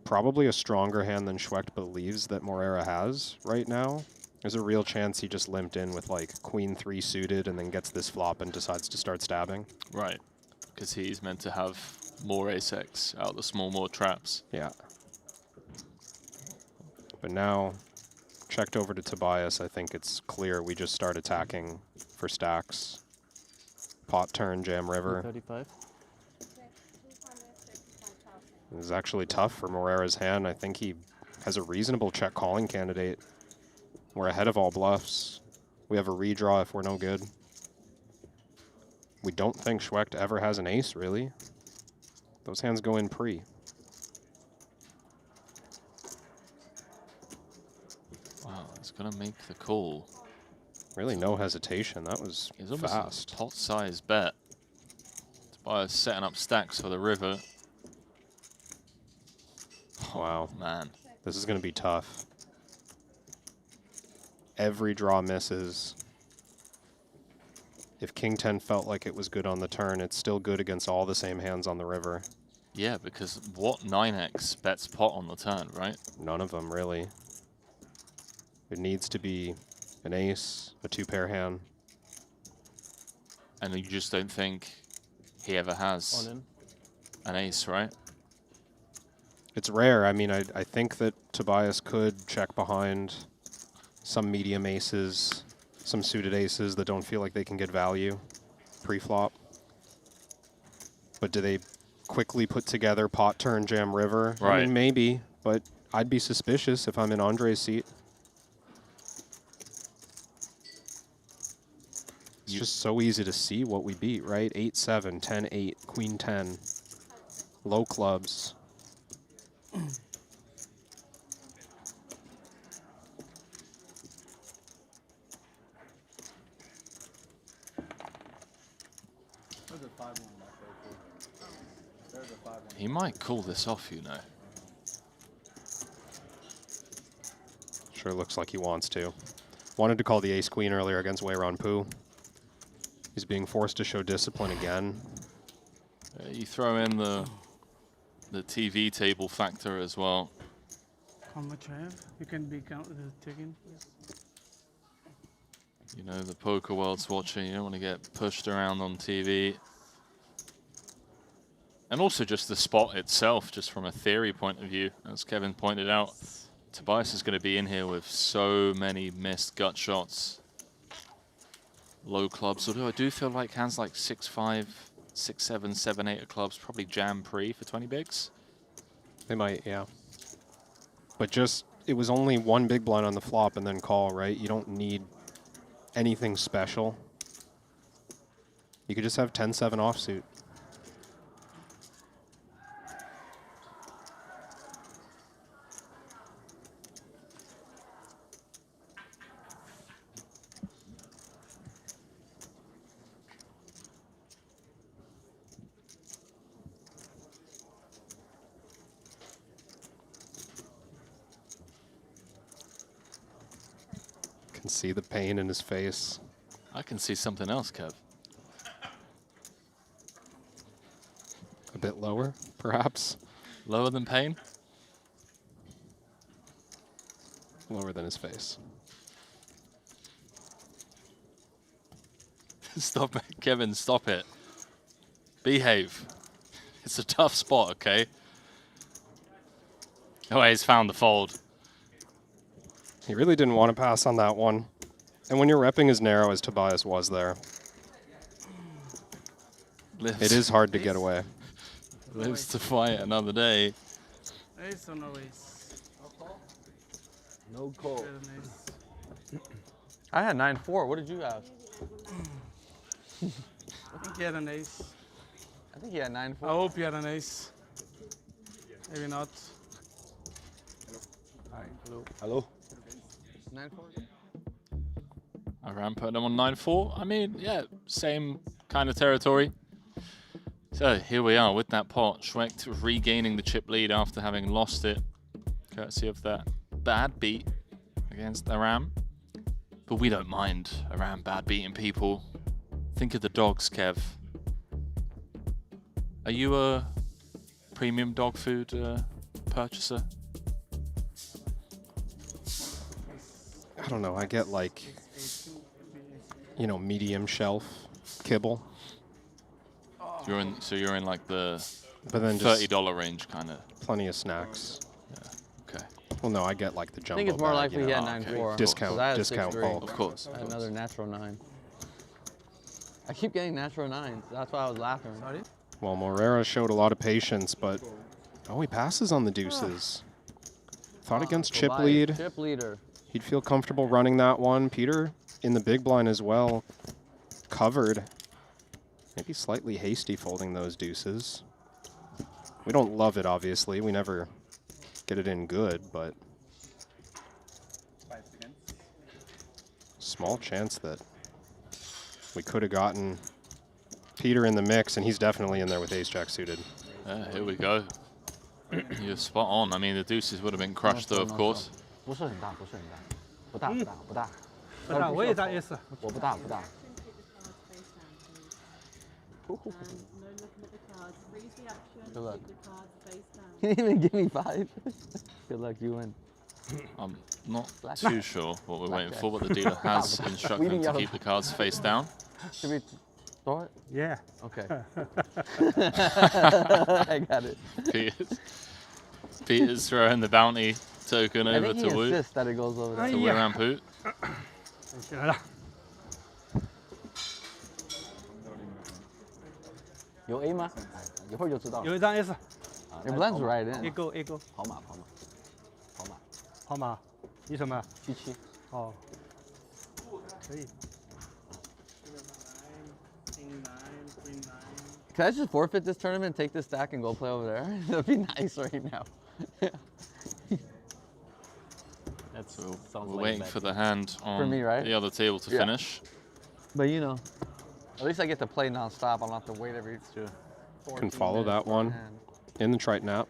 probably a stronger hand than Schwecht believes that Moreira has right now. There's a real chance he just limped in with like Queen 3 suited and then gets this flop and decides to start stabbing. Right, because he's meant to have more ace-x out the small more traps. Yeah. But now, checked over to Tobias, I think it's clear we just start attacking for stacks. Pot turn, jam river. 35. This is actually tough for Moreira's hand. I think he has a reasonable check calling candidate. We're ahead of all bluffs. We have a redraw if we're no good. We don't think Schwecht ever has an ace, really. Those hands go in pre. Wow, he's gonna make the call. Really no hesitation. That was He's almost fast. a pot-size bet. Tobias setting up stacks for the river. Wow. Man. This is going to be tough. Every draw misses. If King 10 felt like it was good on the turn, it's still good against all the same hands on the river. Yeah, because what 9x bets pot on the turn, right? None of them, really. It needs to be an ace, a two-pair hand. And you just don't think he ever has an ace, right? It's rare. I mean, I think that Tobias could check behind some medium aces, some suited aces that don't feel like they can get value pre-flop. But do they quickly put together pot turn jam river? Right. I mean, maybe, but I'd be suspicious if I'm in Andre's seat. It's just so easy to see what we beat, right? 8-7, 10-8, Queen 10, low clubs. He might call this off, you know. Sure looks like he wants to. Wanted to call the ace-queen earlier against Weiron Poo. He's being forced to show discipline again. You throw in the TV table factor as well. How much I have? You can be taken, please. You know, the poker world's watching. You don't want to get pushed around on TV. And also just the spot itself, just from a theory point of view, as Kevin pointed out, Tobias is going to be in here with so many missed gut shots. Low clubs, although I do feel like hands like 6-5, 6-7, 7-8 of clubs probably jam pre for 20 bigs. They might, yeah. But just, it was only one big blind on the flop and then call, right? You don't need anything special. You could just have 10-7 offsuit. See the pain in his face. I can see something else, Kev. A bit lower, perhaps. Lower than pain? Lower than his face. Stop it, Kevin, stop it. Behave. It's a tough spot, okay? Oh, he's found the fold. He really didn't want to pass on that one. And when you're repping as narrow as Tobias was there, it is hard to get away. Lives to fight another day. Ace or no ace? No call. I had 9-4. What did you have? I think he had an ace. I think he had 9-4. I hope he had an ace. Maybe not. All right. Hello. 9-4. Aram putting them on 9-4. I mean, yeah, same kind of territory. So here we are with that pot. Schwecht regaining the chip lead after having lost it, courtesy of that bad beat against Aram. But we don't mind Aram bad beating people. Think of the dogs, Kev. Are you a premium dog food purchaser? I don't know. I get like, you know, medium shelf kibble. You're in like the but then $30 range, kind of. Plenty of snacks. Yeah. Okay. Well, no, I get like the jumbo. I think it's more bag, likely you he know, had 9-4. discount bulk. Of course. I had another natural 9. I keep getting natural 9s. That's why I was laughing. Sorry? Well, Morera showed a lot of patience, but oh, he passes on the deuces. Thought against chip lead. Chip leader. He'd feel comfortable running that one. Peter in the big blind as well. Covered. Maybe slightly hasty folding those deuces. We don't love it, obviously. We never get it in good, but small chance that we could have gotten Peter in the mix, and he's definitely in there with ace-jack suited. Yeah, here we go. You're spot on. I mean, the deuces would have been crushed, though, of course. 不大，我也大 S。我不大。Good luck. You didn't even give me 5. Good luck, you win. I'm not too sure what we're waiting for, but the dealer has instructed him to keep the cards face down. Should we throw it? Yeah. Okay. I got it. Peter's throwing the bounty token over to Wu. Insists that it goes over there. To Wu Rampoot. 来了。有 A 吗？一会儿就知道了。有一张 S。It blends right in. A go。跑马。你什么？77。哦。可以。Can I just forfeit this tournament, take this stack, and go play over there? That'd be nice right now. We're waiting for the hand on me, right? the other table to finish. But you know, at least I get to play non-stop. I don't have to wait every. Can follow that one in the Triton app.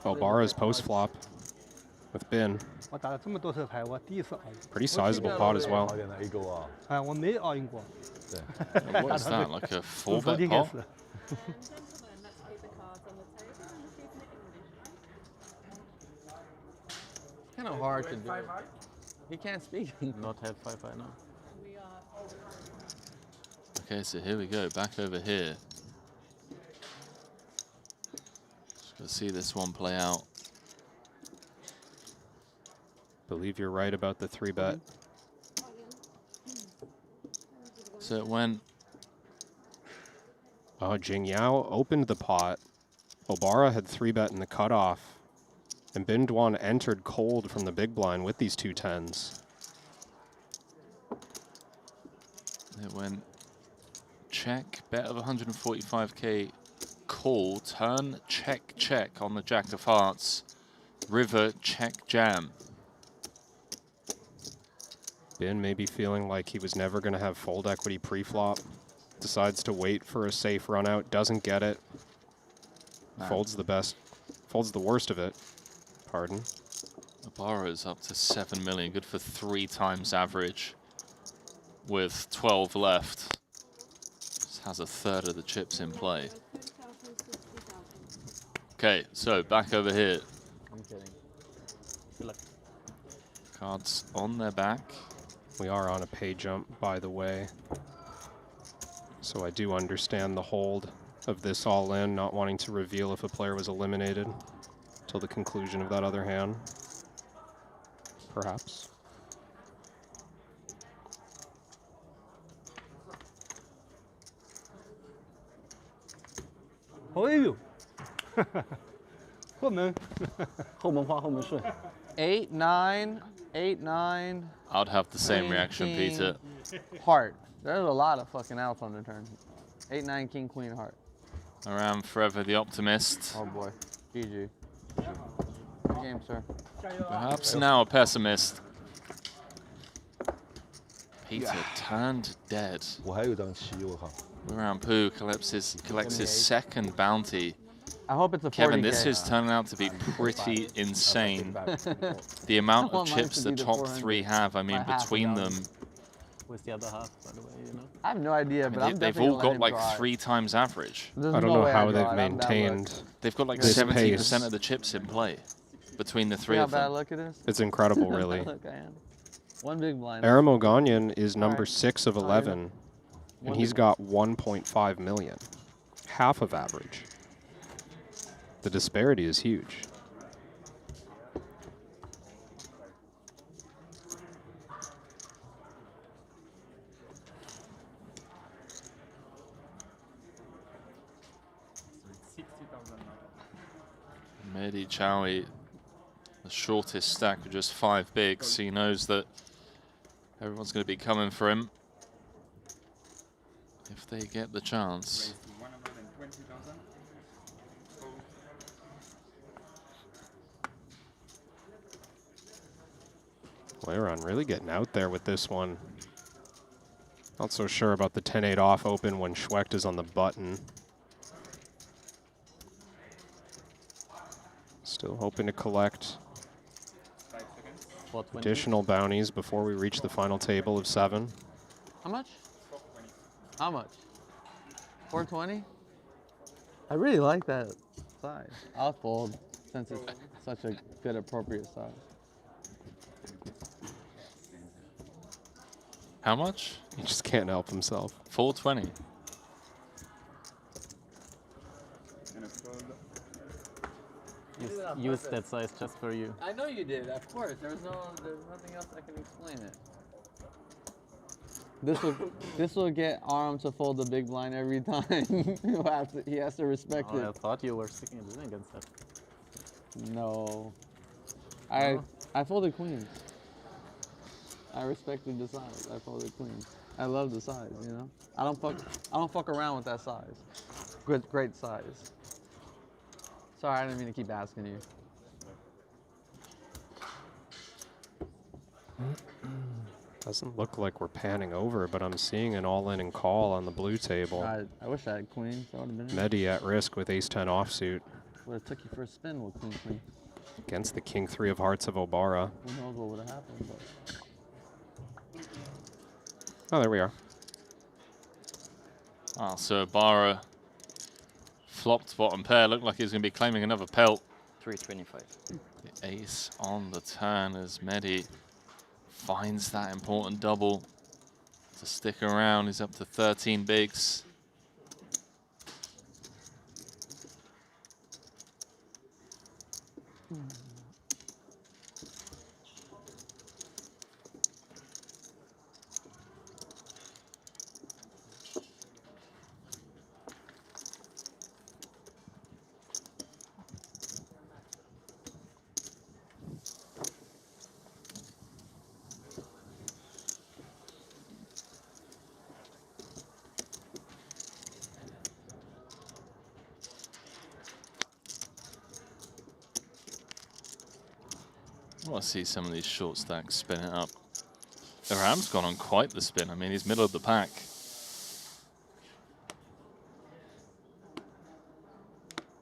Obara's post-flop with bin. 我打了这么多次牌，我第一次 all in。 Pretty sizable pot as well. 哎，我没 all in 过。 What is that, like a 4-bet pot? Kind of hard to do. He can't speak. Not have 5 right now. Okay, so here we go, back over here. Just gonna see this one play out. Believe you're right about the 3-bet. So it went. Jing Yao opened the pot. Obara had 3-bet in the cutoff. And Bin Duan entered cold from the big blind with these 2 10s. It went check, bet of 145k, call, turn, check, check on the Jack of Hearts, river, check, jam. Bin may be feeling like he was never going to have fold equity pre-flop. Decides to wait for a safe run out, doesn't get it. Folds the best, folds the worst of it. Pardon. Obara's up to 7 million, good for 3 times average with 12 left. Just has a third of the chips in play. Okay, so back over here. I'm kidding. Good luck. Cards on their back. We are on a pay jump, by the way. So I do understand the hold of this all-in, not wanting to reveal if a player was eliminated till the conclusion of that other hand. Perhaps. Oh you. 后门。后门花后门顺。8 9 8 9. I'd have the same reaction, king, Peter. Heart. There's a lot of fucking outs on the turn. 8 9 king queen heart. Around forever the optimist. Oh boy. GG. Good game, sir. Perhaps now a pessimist. Peter turned dead. 我还有张7，我靠。 Rampu collects his second bounty. I hope it's a 40K. Kevin, this is turning out to be pretty insane. The amount of chips the top 3 have, I mean, between them. What's the other half, by the way, you know? I have no idea, but I'm they've definitely all got gonna let like him try. 3 times average. There's I don't no know way how I they've draw it. I'm bad maintained. luck. They've got like this 70% pace. of the chips in play between the See 3 how of bad them. luck it is? It's incredible, really. Look, I am. One big blind. Aram Oganyan is number Alright. 6 of Oh, you're 11, and one he's big- got 1.5 million, half of average. The disparity is huge. Mehdi Chowi, the shortest stack of just 5 bigs, so he knows that everyone's going to be coming for him if they get the chance. Leiron really getting out there with this one. Not so sure about the 10-8 off open when Schwecht is on the button. Still hoping to collect additional bounties before we reach the final table of 7. How much? How much? 420? I really like that size. I'll fold since it's such a good appropriate size. How much? He just can't help himself. 420. Use that size just for you. I know you did, of course. There's nothing else that can explain it. This will get Aram to fold the big blind every time. He has to respect Oh, it. I thought you were sticking it in against that. No. I folded queens. I respected the size. I folded queens. I love the size, you know? I don't fuck around with that size. Great size. Sorry, I didn't mean to keep asking you. Doesn't look like we're panning over, but I'm seeing an all-in and call on the blue table. I wish I had queens. That would have been it. Mehdi at risk with ace-10 offsuit Would have took you for a spin with queen. against the king-3 of hearts of Obara. Who knows what would have happened, but... Oh, there we are. Ah, so Obara flopped bottom pair. Looked like he was going to be claiming another pelt. 325. The ace on the turn as Mehdi finds that important double to stick around. He's up to 13 bigs. I want to see some of these short stacks spin it up. Aram's gone on quite the spin. I mean, he's middle of the pack.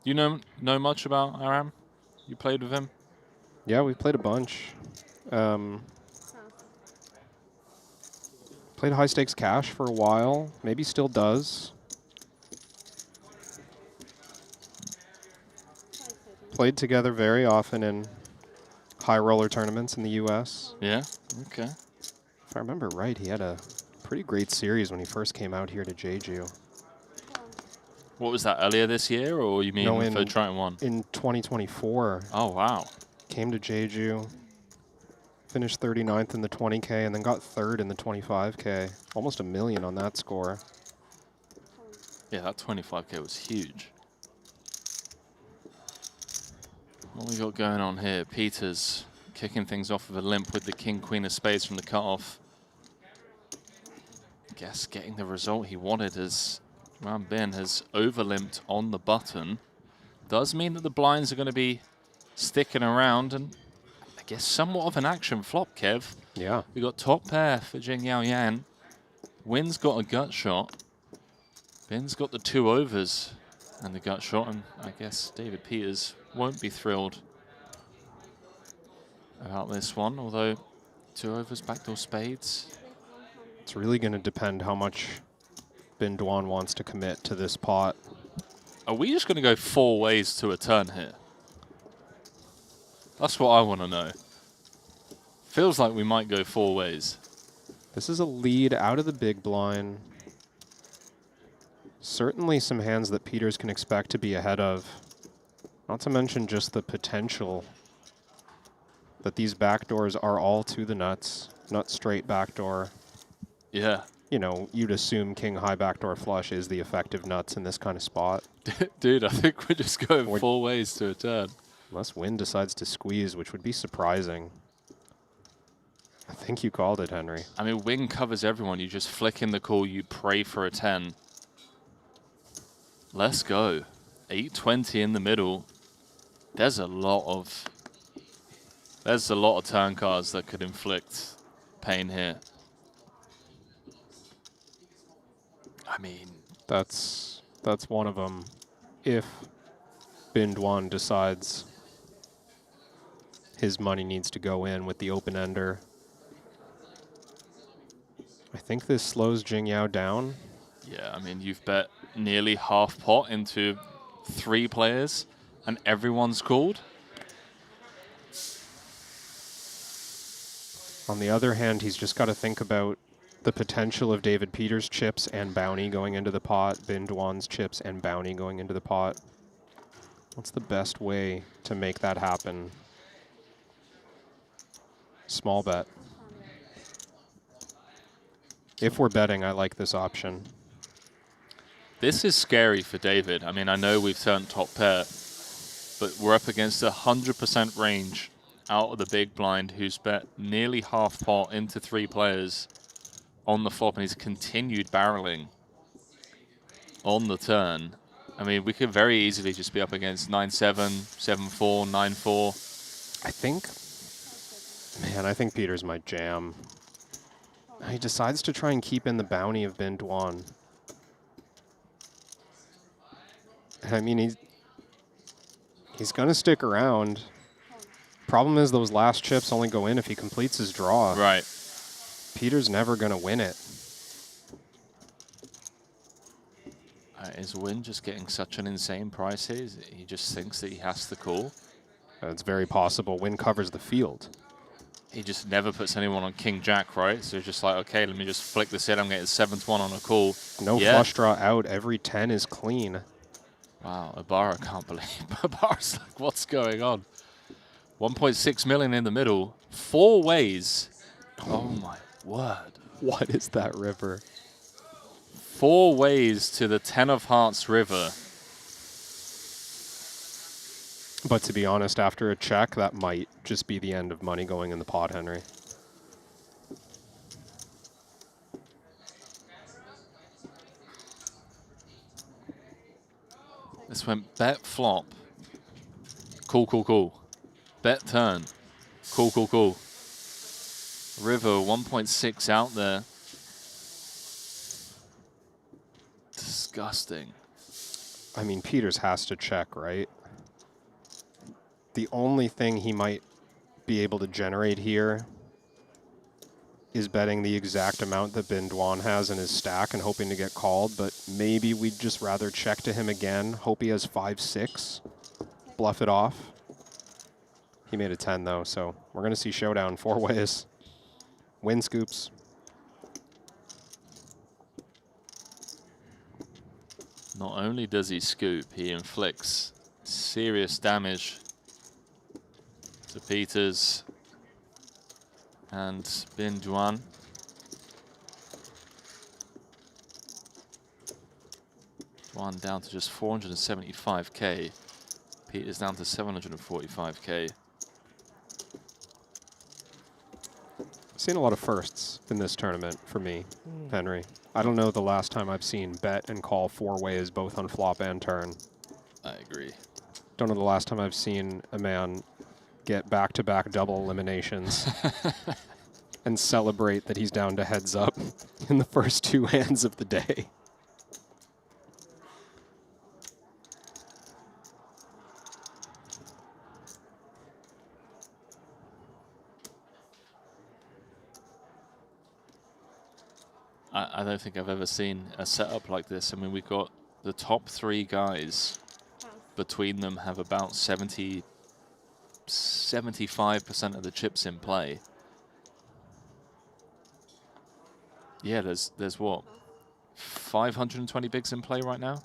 You know much about Aram? You played with him? Yeah, we played a bunch. Played high stakes cash for a while. Maybe still does. Played together very often in high roller tournaments in the US. Yeah, okay. If I remember right, he had a pretty great series when he first came out here to Jeju. What was that, earlier this year, or you mean No, for Triton 1? In 2024. Oh, wow. Came to Jeju, finished 39th in the 20K, and then got 3rd in the 25K. Almost $1 million on that score. Yeah, that 25K was huge. What we got going on here? Peters kicking things off with a limp with the king, queen of spades from the cutoff. Guess getting the result he wanted as Ram Bin has over-limped on the button. Does mean that the blinds are going to be sticking around, and I guess, somewhat of an action flop, Kev. Yeah. We got top pair for Jing Yao Yan. Win's got a gut shot. Bin's got the 2 overs and the gut shot, and I guess David Peters won't be thrilled about this one, although 2 overs, backdoor spades. It's really going to depend how much Bin Duan wants to commit to this pot. Are we just going to go 4 ways to a turn here? That's what I want to know. Feels like we might go 4 ways. This is a lead out of the big blind. Certainly some hands that Peters can expect to be ahead of. Not to mention just the potential that these backdoors are all to the nuts, not straight backdoor. Yeah. You know, you'd assume king high backdoor flush is the effective nuts in this kind of spot. Dude, I think we're just going 4 ways to a turn. Unless Win decides to squeeze, which would be surprising. I think you called it, Henry. I mean, Win covers everyone. You just flick in the call, you pray for a 10. Let's go. 820 in the middle. There's a lot of turn cards that could inflict pain here. I mean, that's one of them. If Bin Duan decides his money needs to go in with the open ender, I think this slows Jing Yao down. yeah, I mean, you've bet nearly half pot into 3 players, and everyone's called. On the other hand, he's just got to think about the potential of David Peters' chips and bounty going into the pot, Bin Duan's chips and bounty going into the pot. What's the best way to make that happen? Small bet. If we're betting, I like this option. This is scary for David. I mean, I know we've turned top pair, but we're up against 100% range out of the big blind who's bet nearly half pot into 3 players on the flop, and he's continued barreling on the turn. I mean, we could very easily just be up against 9-7, 7-4, 9-4. I think Peters might jam. He decides to try and keep in the bounty of Bin Duan. I mean, he's going to stick around. Problem is those last chips only go in if he completes his draw. Right. Peters never going to win it. Is Win just getting such an insane price here? He just thinks that he has to call? It's very possible. Win covers the field. He just never puts anyone on King Jack, right? So just like, okay, let me just flick this in. I'm getting 7th one on a call. No flush draw out. Every 10 is clean. Wow, Obara can't believe. Obara's like, what's going on? 1.6 million in the middle. 4 ways. Oh my word. What is that river? 4 ways to the 10 of hearts river. But to be honest, after a check, that might just be the end of money going in the pot, Henry. This went bet flop. Cool, cool, cool. Bet turn. Cool, cool, cool. River 1.6 out there. Disgusting. I mean, Peters has to check, right? The only thing he might be able to generate here is betting the exact amount that Bin Duan has in his stack and hoping to get called, but maybe we'd just rather check to him again, hope he has 5-6, bluff it off. He made a 10 though, so we're going to see showdown 4 ways. Win scoops. Not only does he scoop, he inflicts serious damage to Peters and Bin Duan. Duan down to just 475k. Peters down to 745k. Seen a lot of firsts in this tournament for me, Henry. I don't know the last time I've seen bet and call 4 ways both on flop and turn. I agree. Don't know the last time I've seen a man get back-to-back double eliminations and celebrate that he's down to heads up in the first 2 hands of the day. I don't think I've ever seen a setup like this. I mean, we've got the top 3 guys between them have about 75% of the chips in play. Yeah, there's what, 520 bigs in play right now?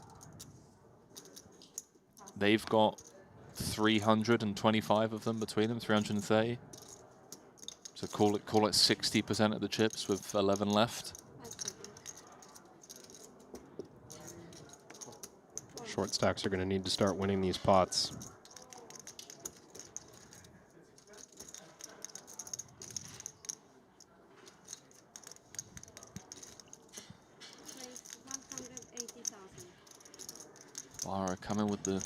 They've got 325 of them between them, 330. So call it 60% of the chips with 11 left. Short stacks are going to need to start winning these pots. Obara coming with the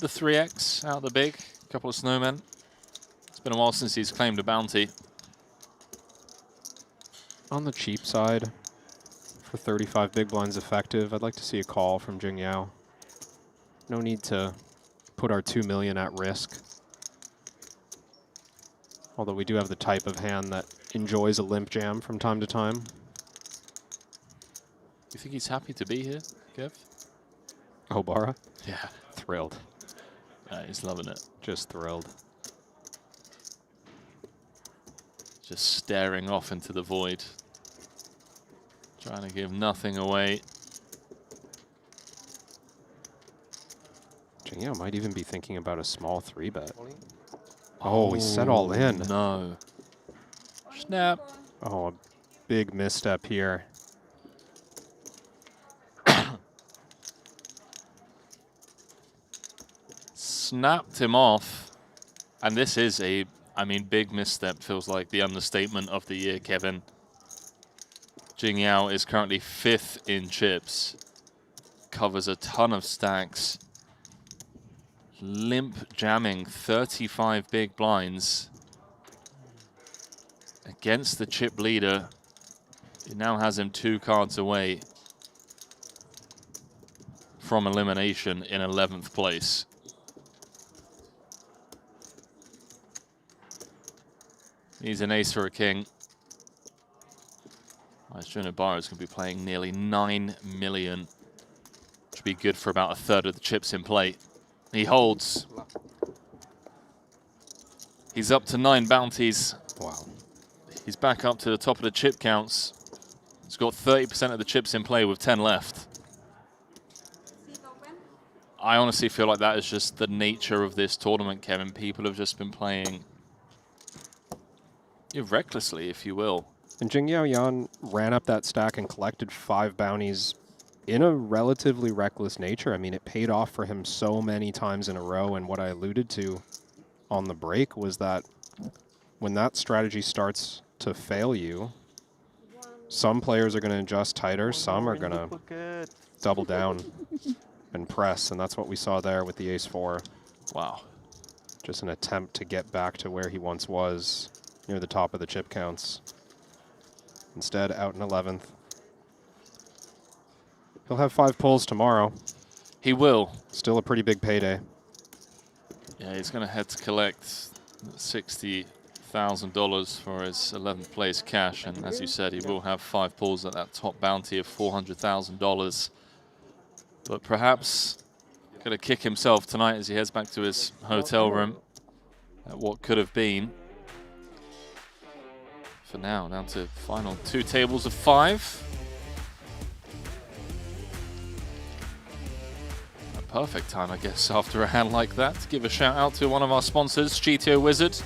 3x out of the big, a couple of snowmen. It's been a while since he's claimed a bounty. On the cheap side, for 35 big blinds effective, I'd like to see a call from Jing Yao. No need to put our 2 million at risk. Although we do have the type of hand that enjoys a limp jam from time to time. Do you think he's happy to be here, Kev? Obara? Yeah. Thrilled. He's loving it. Just thrilled. Just staring off into the void. Trying to give nothing away. Jing Yao might even be thinking about a small 3-bet. Oh, he set all in. No. Snap. Oh, a big misstep here. Snapped him off. And this is a, I mean, big misstep feels like the understatement of the year, Kevin. Jing Yao is currently 5th in chips. Covers a ton of stacks. Limp jamming 35 big blinds against the chip leader. He now has him 2 cards away from elimination in 11th place. He's an ace for a king. Obara is going to be playing nearly 9 million. Which would be good for about 1/3 of the chips in play. He holds. He's up to 9 bounties. Wow. He's back up to the top of the chip counts. He's got 30% of the chips in play with 10 left. I honestly feel like that is just the nature of this tournament, Kevin. People have just been playing recklessly, if you will. And Jing Yao Yan ran up that stack and collected 5 bounties in a relatively reckless nature. I mean, it paid off for him so many times in a row, and what I alluded to on the break was that when that strategy starts to fail you, some players are going to adjust tighter, some are going to double down and press, and that's what we saw there with the ace-4. Wow. Just an attempt to get back to where he once was, near the top of the chip counts. Instead, out in 11th. He'll have 5 pulls tomorrow. He will. Still a pretty big payday. Yeah, he's going to head to collect $60,000 for his 11th place cash. And as you said, he will have 5 pulls at that top bounty of $400,000. But perhaps going to kick himself tonight as he heads back to his hotel room at what could have been. For now, down to final 2 tables of 5. A perfect time, I guess, after a hand like that, to give a shout out to one of our sponsors, GTO Wizard.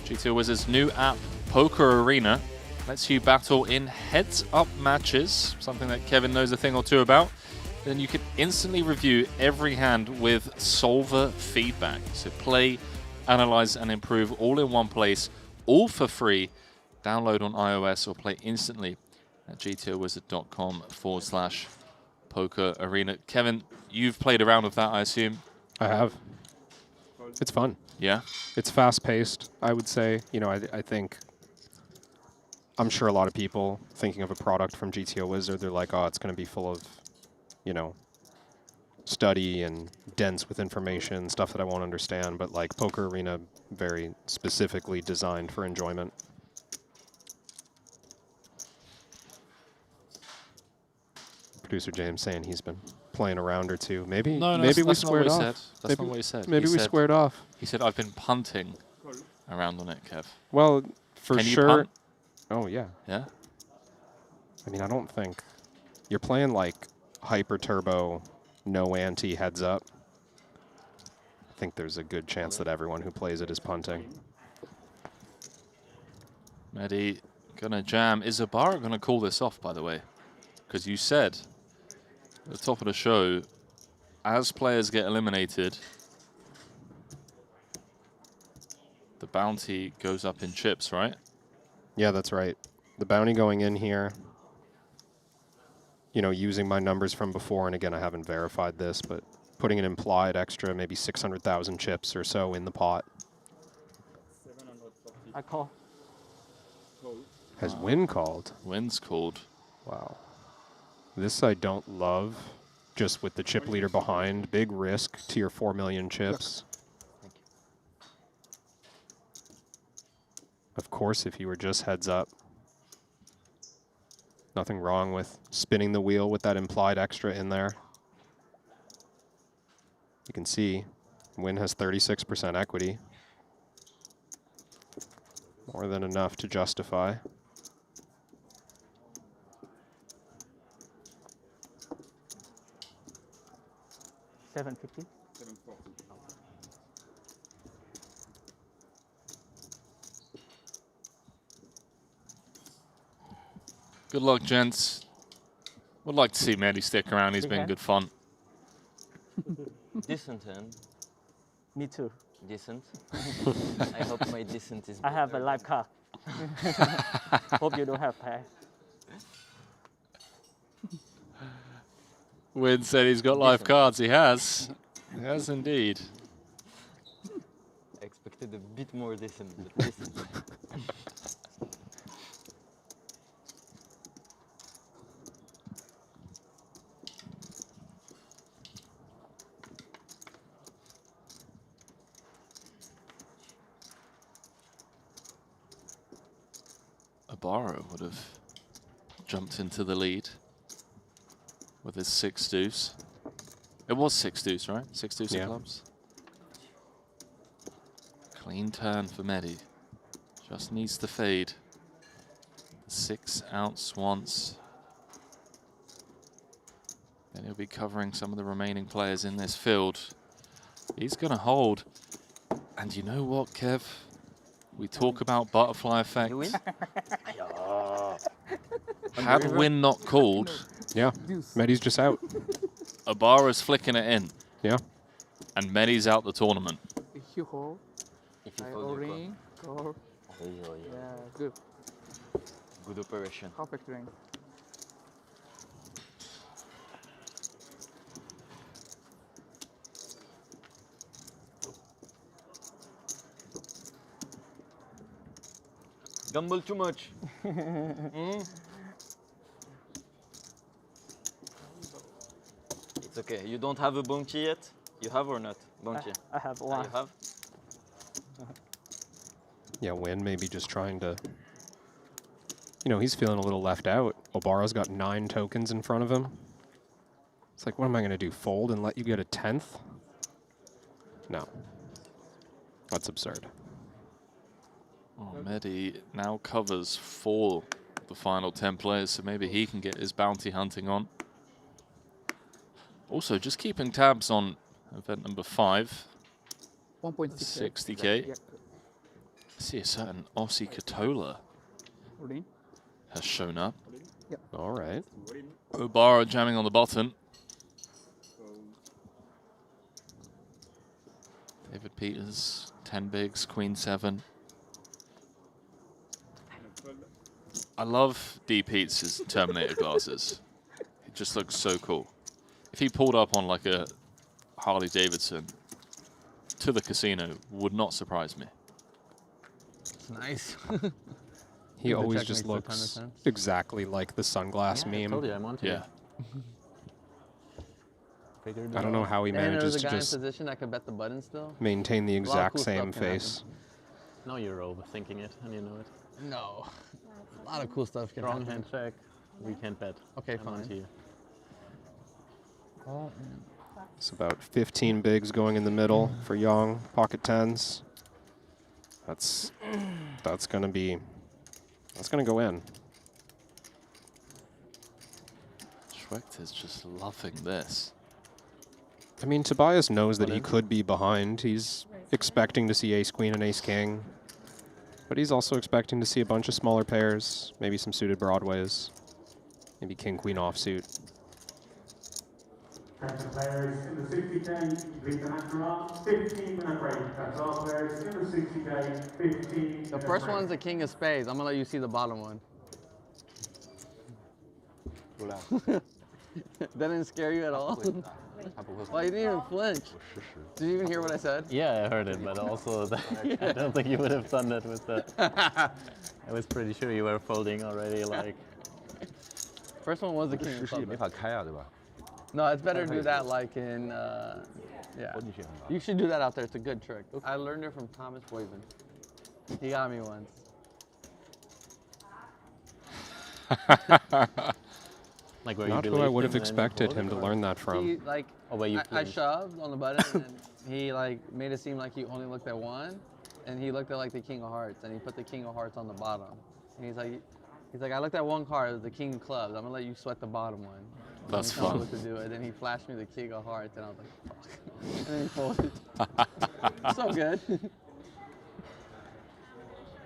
GTO Wizard's new app, Poker Arena, lets you battle in heads-up matches, something that Kevin knows a thing or two about. Then you can instantly review every hand with solver feedback. So play, analyze, and improve all in one place, all for free. Download on iOS or play instantly at gtowizard.com/Poker Arena. Kevin, you've played around with that, I assume? I have. It's fun. Yeah? It's fast-paced, I would say. You know, I think... I'm sure a lot of people thinking of a product from GTO Wizard, they're like, oh, it's going to be full of, you know, study and dense with information, stuff that I won't understand. But, like, Poker Arena, very specifically designed for enjoyment. Producer James saying he's been playing a round or two. Maybe maybe we squared off. That's not what he said. Maybe we squared off. He said, I've been punting around on it, Kev. Well, for Can you sure. punt? Oh, yeah. Yeah? I mean, I don't think... You're playing, like, hyper turbo, no anti heads up. I think there's a good chance that everyone who plays it is punting. Mehdi gonna jam. Is Obara gonna call this off, by the way? Because you said at the top of the show, as players get eliminated, the bounty goes up in chips, right? Yeah, that's right. The bounty going in here, you know, using my numbers from before, and again, I haven't verified this, but putting an implied extra maybe 600,000 chips or so in the pot. I call. Has Win called? Win's called. Wow. This I don't love, just with the chip leader behind. Big risk to your 4 million chips. Of course, if you were just heads up. Nothing wrong with spinning the wheel with that implied extra in there. You can see Win has 36% equity. More than enough to justify. $750. Good luck, gents. Would like to see Mehdi stick around. He's been good fun. Decent hand. Me too. Decent. I hope my decent is I have a live card. Hope you don't have pair. Win said he's got live cards. He has. He has indeed. I expected a bit more decent, but decent. Obara would have jumped into the lead with his 6 deuce. It was 6 deuce, right? 6 deuce of clubs. Clean turn for Mehdi. Just needs to fade. 6 outs once. Then he'll be covering some of the remaining players in this field. He's going to hold. And you know what, Kev? We talk about butterfly effect. Had Win not called, yeah, Mehdi's just out. Obara's flicking it in. Yeah. And Mehdi's out the tournament. If you hold, I ring, go. Yeah, good. Good operation. Perfect ring. Gamble too much. It's okay. You don't have a bounty yet? You have or not? Bounty? I have one. You have? Yeah, Win maybe just trying to... You know, he's feeling a little left out. Obara's got 9 tokens in front of him. It's like, what am I going to do? Fold and let you get a 10th? No. That's absurd. Oh, Mehdi now covers for the final 10 players, so maybe he can get his bounty hunting on. Also, just keeping tabs on event number 5. 60K. Yeah. I see a certain Aussie Katola has shown up. Yep. All right. Obara jamming on the button. David Peters, 10 bigs, Queen 7. I love D. Pete's Terminator glasses. It just looks so cool. If he pulled up on like a Harley Davidson, to the casino would not surprise me. It's nice. He always just looks exactly like the sunglass meme. Totally, I'm onto Yeah. I don't know how he manages to And there's a guy just in position that could bet the button still. maintain the A lot of exact cool stuff same can face. Now you're overthinking it, and you know it. No. A lot of cool stuff can Wrong happen. hand check. We can't bet. Okay, I'm fine. onto you. Oh, It's about 15 bigs going in the middle for Yang, pocket tens. That's gonna go in. Schwecht is just loving this. I mean, Tobias knows that he could be behind. He's expecting to see ace-queen and ace-king. But he's also expecting to see a bunch of smaller pairs, maybe some suited broadways, maybe king-queen offsuit. Attention players in the 60K, please connect around 15-minute break. That's all players in the 60K, 15. the first one's the king of spades. I'm gonna let you see the bottom one. That didn't scare you at all? Well, you didn't even flinch. Did you even hear what I said? Yeah, I heard it, but also I don't think you would have done that with the. I was pretty sure you were folding already, like. First one was the king of clubs. No, it's better to do that like in, yeah. You should do that out there. It's a good trick. I learned it from Thomas Boyven. He got me once. Like where Not you who I would have believed him and expected him to folded, or- learn that from. He, like, where you I flinched. shoved on the button, and he like made it seem like he only looked at one, and he looked at like the king of hearts, and he put the king of hearts on the bottom. And he's like, I looked at one card, it was the king of clubs. I'm gonna let you sweat the bottom one. That's Tell me fun. what to do, and then he flashed me the king of hearts, and I was like, fuck. And then he folded. So good.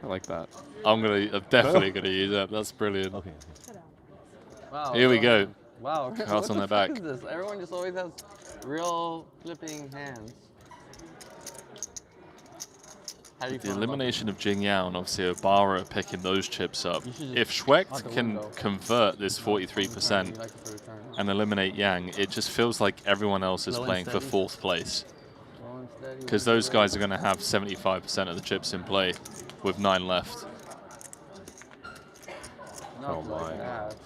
I like that. I'm definitely gonna use that. That's brilliant. Okay. Wow. Here we go. Wow. Cards on their back. What is this? Everyone just always has real flipping hands. How do you The feel about elimination of Jing Yao and obviously Obara picking those chips up. You should just If out Schwecht the can window. convert this 43% You like it for return. and eliminate Yang, it just feels like everyone else is Slow and playing for steady. 4th place. Slow and steady, Because one those straight. guys are going to have 75% of the chips in play with 9 left. Not Oh like my. that.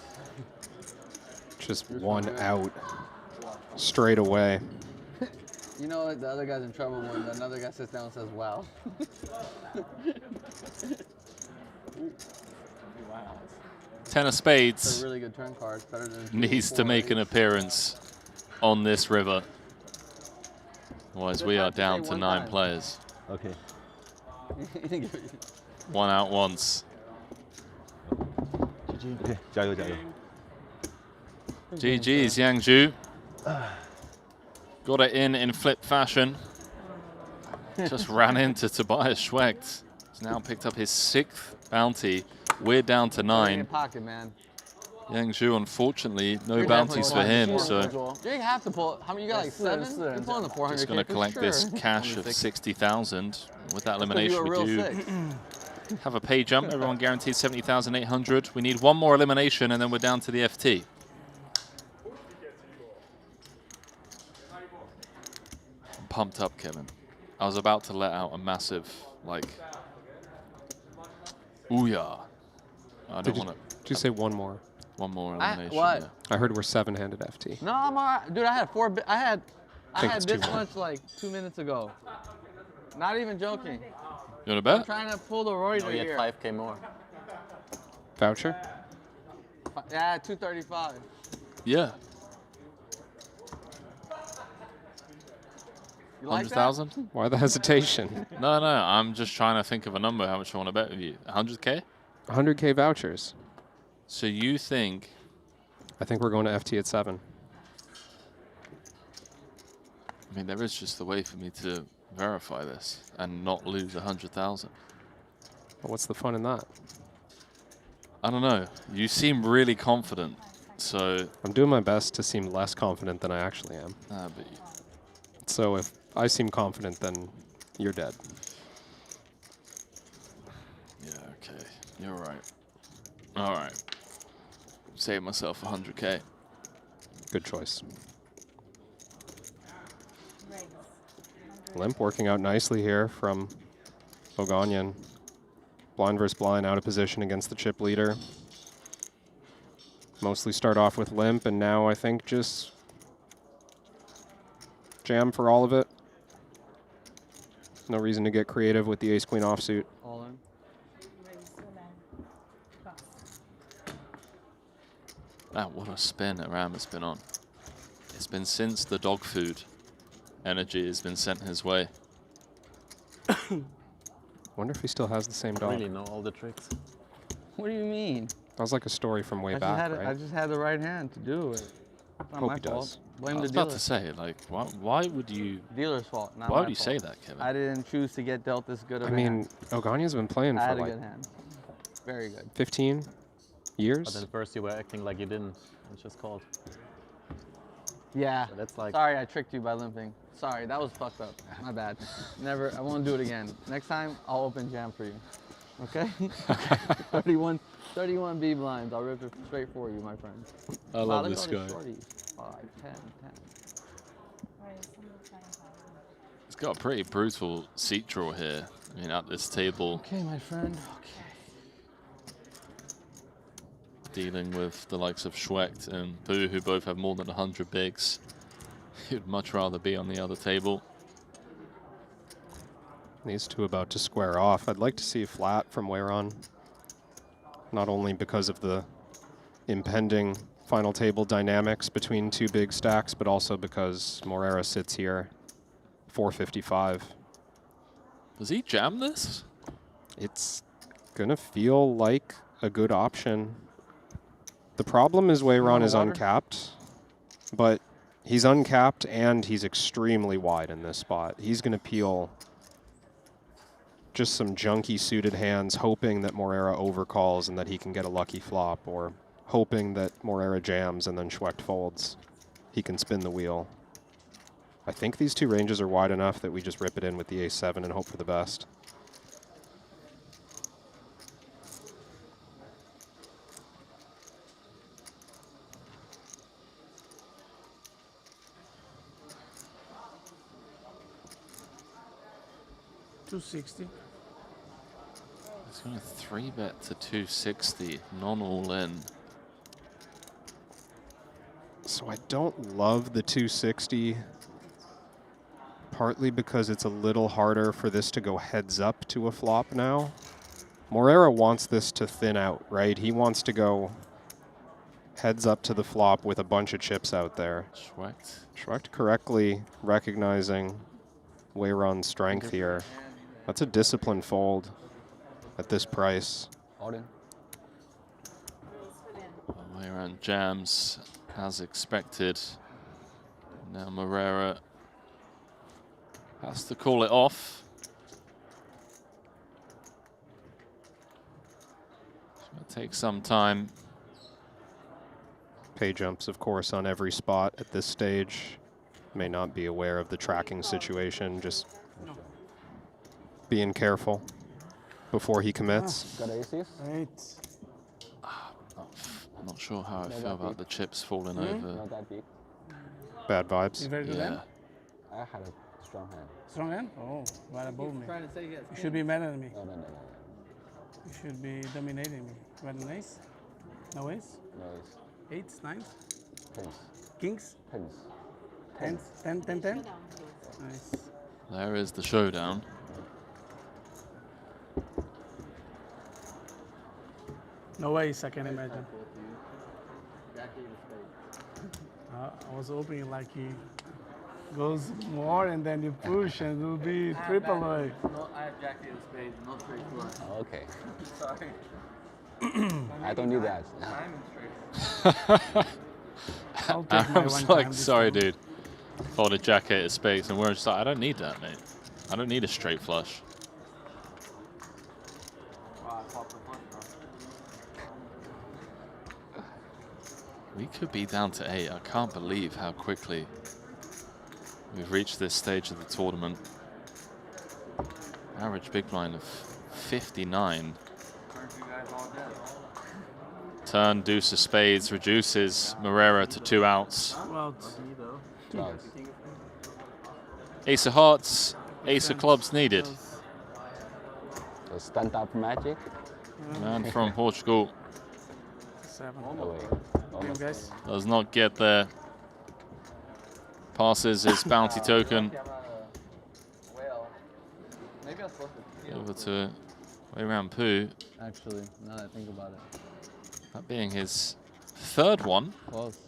Just one out straight away. You know, the other guy's in trouble when another guy sits down and says, wow. Wow. 10 of It's spades a really good turn card. It's better than needs to make an appearance on this river. Otherwise, we are down to 9 players. Okay. One out once. GG. 加油加油。 GG's Yangju. Got it in flip fashion. Just ran into Tobias Schwecht. He's now picked up his 6th bounty. We're down to 9. Pocket, man. Yangju, unfortunately, no bounties for him, so You have to pull. How many? You got like 7? You're pulling the 400. just going to collect this cash of 60,000. With that elimination, we do have a pay jump. Everyone guaranteed 70,800. We need one more elimination, and then we're down to the FT. I'm pumped up, Kevin. I was about to let out a massive, like, ooh-yah. I don't want to. Did you say one more? One more elimination. what? Yeah. I heard we're 7-handed FT. No, I'm alright. Dude, I had 4. I had think it's this too much like 2 minutes ago. Not even joking. You want to I'm bet? trying to pull the Reuter No, you here. had 5K more. Voucher? Yeah, 235. Yeah. You like that? 100,000? Why the hesitation? No, I'm just trying to think of a number. How much I want to bet with you? 100K? 100K vouchers. So you think? I think we're going to FT at 7. I mean, there is just a way for me to verify this and not lose 100,000. Well, what's the fun in that? I don't know. You seem really confident, so. I'm doing my best to seem less confident than I actually am. But so if I seem confident, then you're dead. yeah, okay. You're right. All right. Save myself 100K. Good choice. Limp working out nicely here from Oganyan. Blind versus blind, out of position against the chip leader. Mostly start off with limp, and now I think just jam for all of it. No reason to get creative with the ace-queen offsuit. All in. What a spin Aram has been on. It's been since the dog food energy has been sent his way. Wonder if he still has the same dog. Really know all the tricks. What do you mean? That was like a story from way back, right? I just had the right hand to do it. It's not Hope my he fault. does. Blame I was the dealer. about to say, like, why would you? Dealer's fault, not Why my would you fault. say that, Kevin? I didn't choose to get dealt this good of I a mean, hand. Oganya's been playing I for had a like good hand. Very good. 15 years. But then first you were acting like you didn't. It's just called. Yeah. So that's like. Sorry, I tricked you by limping. Sorry, that was fucked up. My bad. Never. I won't do it again. Next time, I'll open jam for you. Okay? 31 B blinds. I'll rip it straight for you, my friend. I love this guy. 5, 10, 10. He's got a pretty brutal seat draw here. I mean, at this table, Okay, my friend. Okay. dealing with the likes of Schwecht and Boo, who both have more than 100 bigs. He'd much rather be on the other table. These two about to square off. I'd like to see a flat from Weiron. Not only because of the impending final table dynamics between two big stacks, but also because Moreira sits here 455. Does he jam this? It's gonna feel like a good option. The problem is Weiron is uncapped, but he's uncapped and he's extremely wide in this spot. He's gonna peel just some junky suited hands, hoping that Moreira overcalls and that he can get a lucky flop, or hoping that Moreira jams and then Schwecht folds. He can spin the wheel. I think these two ranges are wide enough that we just rip it in with the ace-7 and hope for the best. $260. He's going to 3-bet to 260, non-all in. So I don't love the 260, partly because it's a little harder for this to go heads up to a flop now. Moreira wants this to thin out, right? He wants to go heads up to the flop with a bunch of chips out there. Schwecht correctly recognizing Weiron's strength here. That's a disciplined fold at this price. All in. Weiron jams as expected. Now Moreira has to call it off. It's going to take some time. Pay jumps, of course, on every spot at this stage. May not be aware of the tracking situation, just being careful before he commits. Got aces? I'm not sure how I feel about the chips falling over. Not that big. Bad vibes. You very good hand? I had a strong hand. Strong hand? Oh, right above me. Trying to say yes. You should be better than me. No. You should be dominating me. You had an ace? No ace? No ace. Eights, nines? Tens. Kings? Tens. Tens? 10? Nice. There is the showdown. No ace, I can imagine. I was hoping like he goes more and then you push and it will be triple away. No, I have Jack in spades, not straight flush. Okay. Sorry. I don't need that. I'll take my I was one like, time this sorry, time. dude. Folded Jack 8 of spades, and we're just like, I don't need that, mate. I don't need a straight flush. We could be down to 8. I can't believe how quickly we've reached this stage of the tournament. Average big blind of 59. Turn, deuce of spades reduces Moreira to 2 outs. Well, Ace of hearts Ace of clubs needed. The stand-up magic. Man from Portugal 7. Oh, Game, guys. does not get there. Passes his bounty token over to way round Poo. Actually, now that I think about it. That being his third one. Close.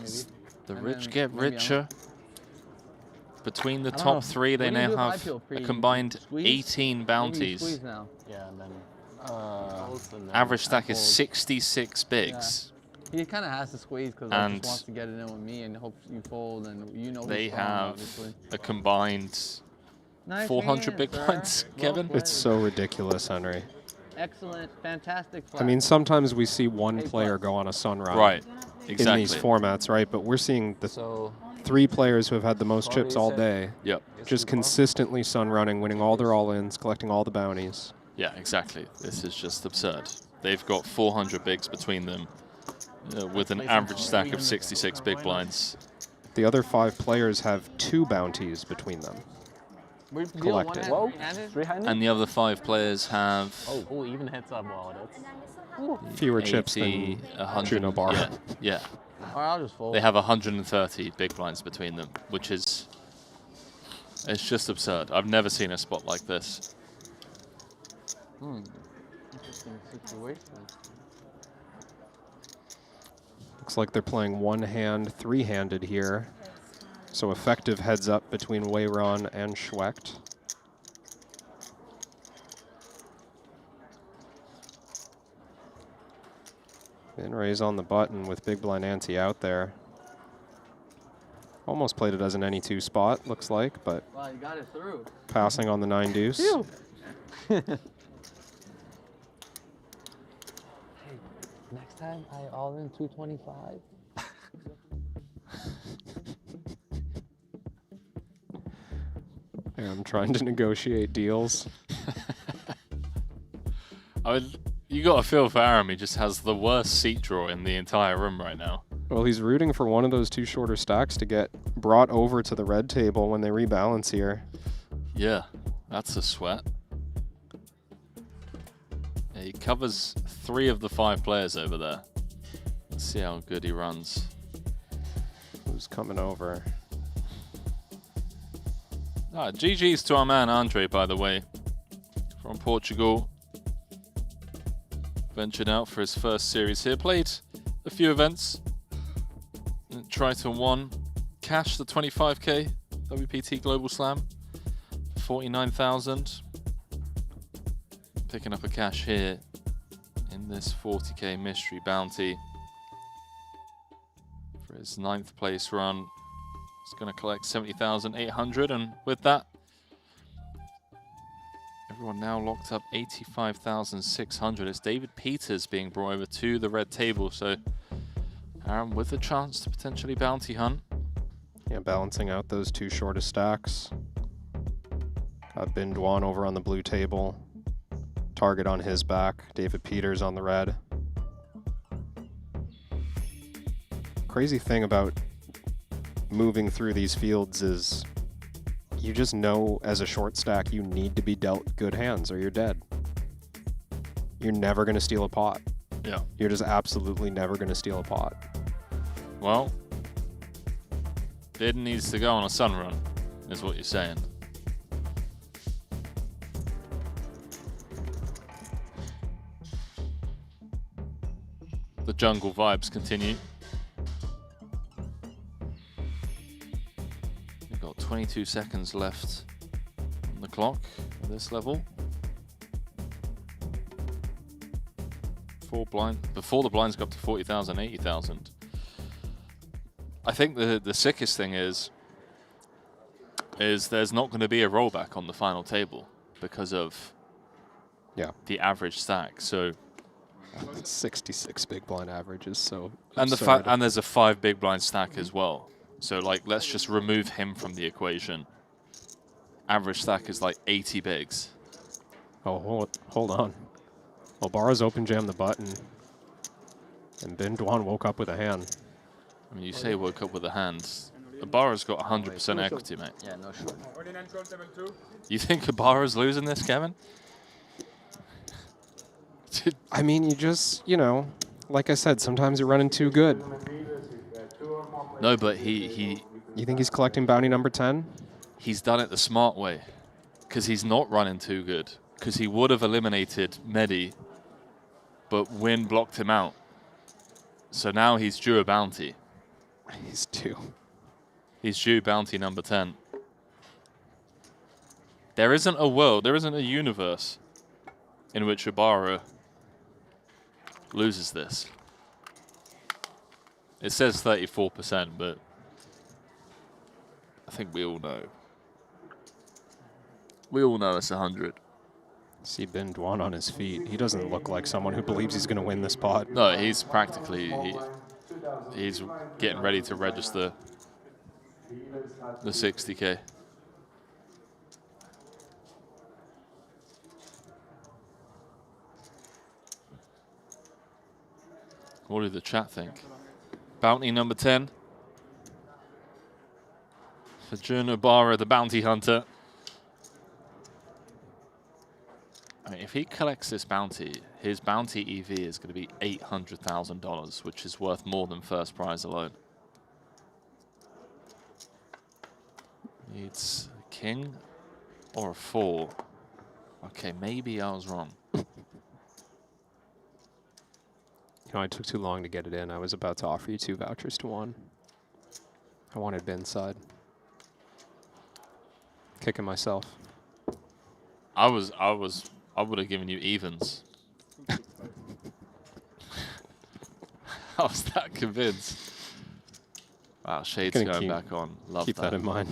As the And rich then get maybe richer. Between the I don't know. top three, they What do you now do if I have feel free? a You combined squeeze? 18 Maybe you bounties. squeeze now. Yeah, and then Average stack is fold. 66 bigs. Yeah. He kind of has to squeeze because he And just wants to get it in with me and hope you fold and you know They he's strong, have obviously. a combined Nice 400 hand, big sir. blinds, Well Kevin. played. It's so ridiculous, Henry. Excellent, fantastic flat. I mean, sometimes we see one A+. player go on a sun run. Right, In exactly. these formats, right? But we're seeing the So 3 players who have had the most chips all day. Yep. Just consistently sun running, winning all their all-ins, collecting all the bounties. Yeah, exactly. This is just absurd. They've got 400 bigs between them with an average stack of 66 big blinds. The other 5 players have 2 bounties between them. Collected. Whoa, 300. And the other 5 players have oh, even heads up. Wow, that's Fewer chips 80, than 100. Juno Bar. Yeah, yeah. Or I'll just fold. They have 130 big blinds between them, which is it's just absurd. I've never seen a spot like this. Interesting situation. Looks like they're playing one hand, 3-handed here. So effective heads up between Weyron and Schwecht. And raise on the button with big blind ante out there. Almost played it as an any 2 spot, looks like, but Wow, you got it through. passing on the 9 deuce. Next time, I all in 225. Yeah, I'm trying to negotiate deals. I mean, you got a feel for Aram. He just has the worst seat draw in the entire room right now. Well, he's rooting for one of those 2 shorter stacks to get brought over to the red table when they rebalance here. Yeah, that's a sweat. Yeah, he covers 3 of the 5 players over there. Let's see how good he runs. Who's coming over? GG's to our man Andre, by the way, from Portugal. Ventured out for his first series here. Played a few events. Triton won. Cashed the 25k WPT Global Slam. 49,000. Picking up a cash here in this 40k mystery bounty. For his 9th place run. He's going to collect 70,800, and with that, everyone now locked up 85,600. It's David Peters being brought over to the red table, so Aaron with a chance to potentially bounty hunt. Yeah, balancing out those 2 shortest stacks. Got Bin Dwan over on the blue table. Target on his back. David Peters on the red. Crazy thing about moving through these fields is you just know as a short stack you need to be dealt good hands or you're dead. You're never going to steal a pot. Yeah. You're just absolutely never going to steal a pot. Well, Bid needs to go on a sun run, is what you're saying. The jungle vibes continue. We've got 22 seconds left on the clock at this level. Before the blinds go up to 40,000, 80,000. I think the sickest thing is there's not going to be a rollback on the final table because of the average stack. So 66 big blind average is so and absurd. and there's a 5 big blind stack as well. So like let's just remove him from the equation. Average stack is like 80 bigs. Oh, hold on. Obara's open jammed the button, and Bin Dwan woke up with a hand. I mean, you say woke up with a hand. Obara's got 100% equity, mate. Yeah, no short. You think Obara's losing this, Kevin? I mean, you just, you know, like I said, sometimes you're running too good. No, but he You think he's collecting bounty number 10? He's done it the smart way, because he's not running too good. Because he would have eliminated Medi, but Win blocked him out. So now he's due a bounty. He's due. He's due bounty number 10. There isn't a world, there isn't a universe in which Obara loses this. It says 34%, but I think we all know. We all know it's 100. See Bin Dwan on his feet. He doesn't look like someone who believes he's going to win this pot. No, he's practically, he's getting ready to register the 60K. What did the chat think? Bounty number 10 for Jun Obara, the bounty hunter. I mean, if he collects this bounty, his bounty EV is going to be $800,000, which is worth more than first prize alone. Needs a king or a 4. Okay, maybe I was wrong. You know, I took too long to get it in. I was about to offer you 2 vouchers to 1. I wanted Bin's side. Kicking myself. I would have given you evens. I was that convinced. Wow, Shade's going back on. Love keep that in mind.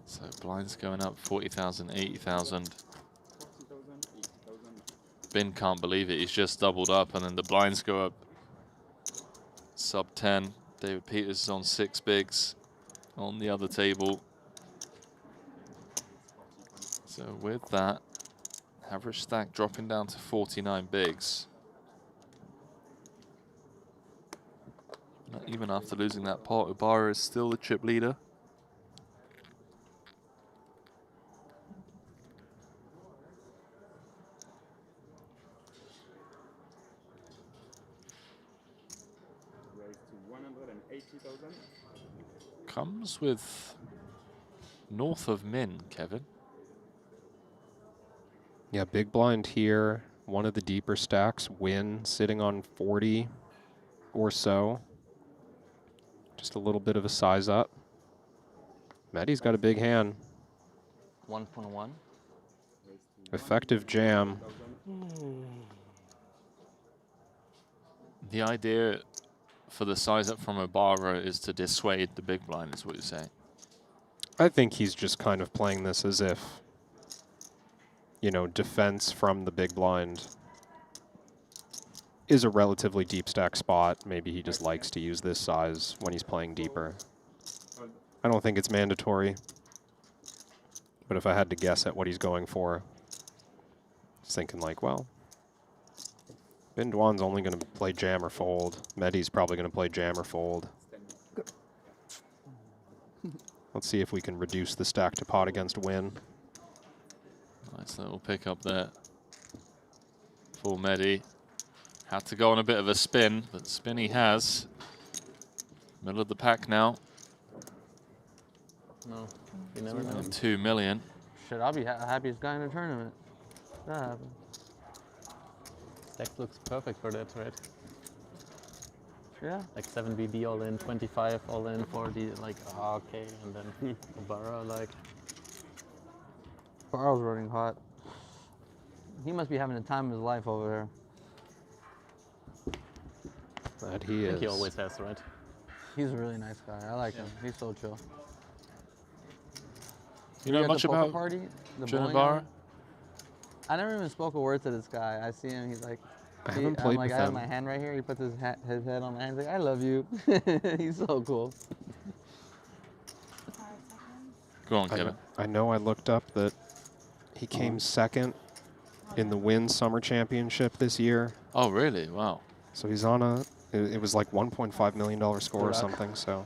So blinds going up 40,000, 80,000. Bin can't believe it. He's just doubled up, and then the blinds go up sub 10. David Peters is on 6 bigs on the other table. So with that, average stack dropping down to 49 bigs. Not even after losing that pot, Obara is still the chip leader. Comes with north of min, Kevin. Yeah, big blind here. One of the deeper stacks, Win, sitting on 40 or so. Just a little bit of a size up. Medi's got a big hand. 1.1. Effective jam. The idea for the size up from Obara is to dissuade the big blind, is what you're saying. I think he's just kind of playing this as if, you know, defense from the big blind is a relatively deep stack spot. Maybe he just likes to use this size when he's playing deeper. I don't think it's mandatory, but if I had to guess at what he's going for, I was thinking like, well, Bin Dwan's only going to play jam or fold. Medi's probably going to play jam or fold. Let's see if we can reduce the stack to pot against Win. Nice little pick up there for Medi. Had to go on a bit of a spin, but spin he has. Middle of the pack now. No, you never know. 2 million. Shit, I'll be happiest guy in the tournament. That happened. Stack looks perfect for that, right? Yeah. Like 7 BB all in, 25 all in, 40, like, okay, and then Obara, like. Barrow's running hot. He must be having the time of his life over there. That he I think is. he always has, right? He's a really nice guy. I like him. He's so chill. You know much about Jun Obara? I never even spoke a word to this guy. I see him. He's like, I haven't played like, with I have him. my hand right here. He puts his head on my hand. He's like, I love you. He's so cool. Go on, Kevin. I know I looked up that he came second in the Wins Summer Championship this year. Oh, really? Wow. So he's on a, it was like $1.5 million score or something, so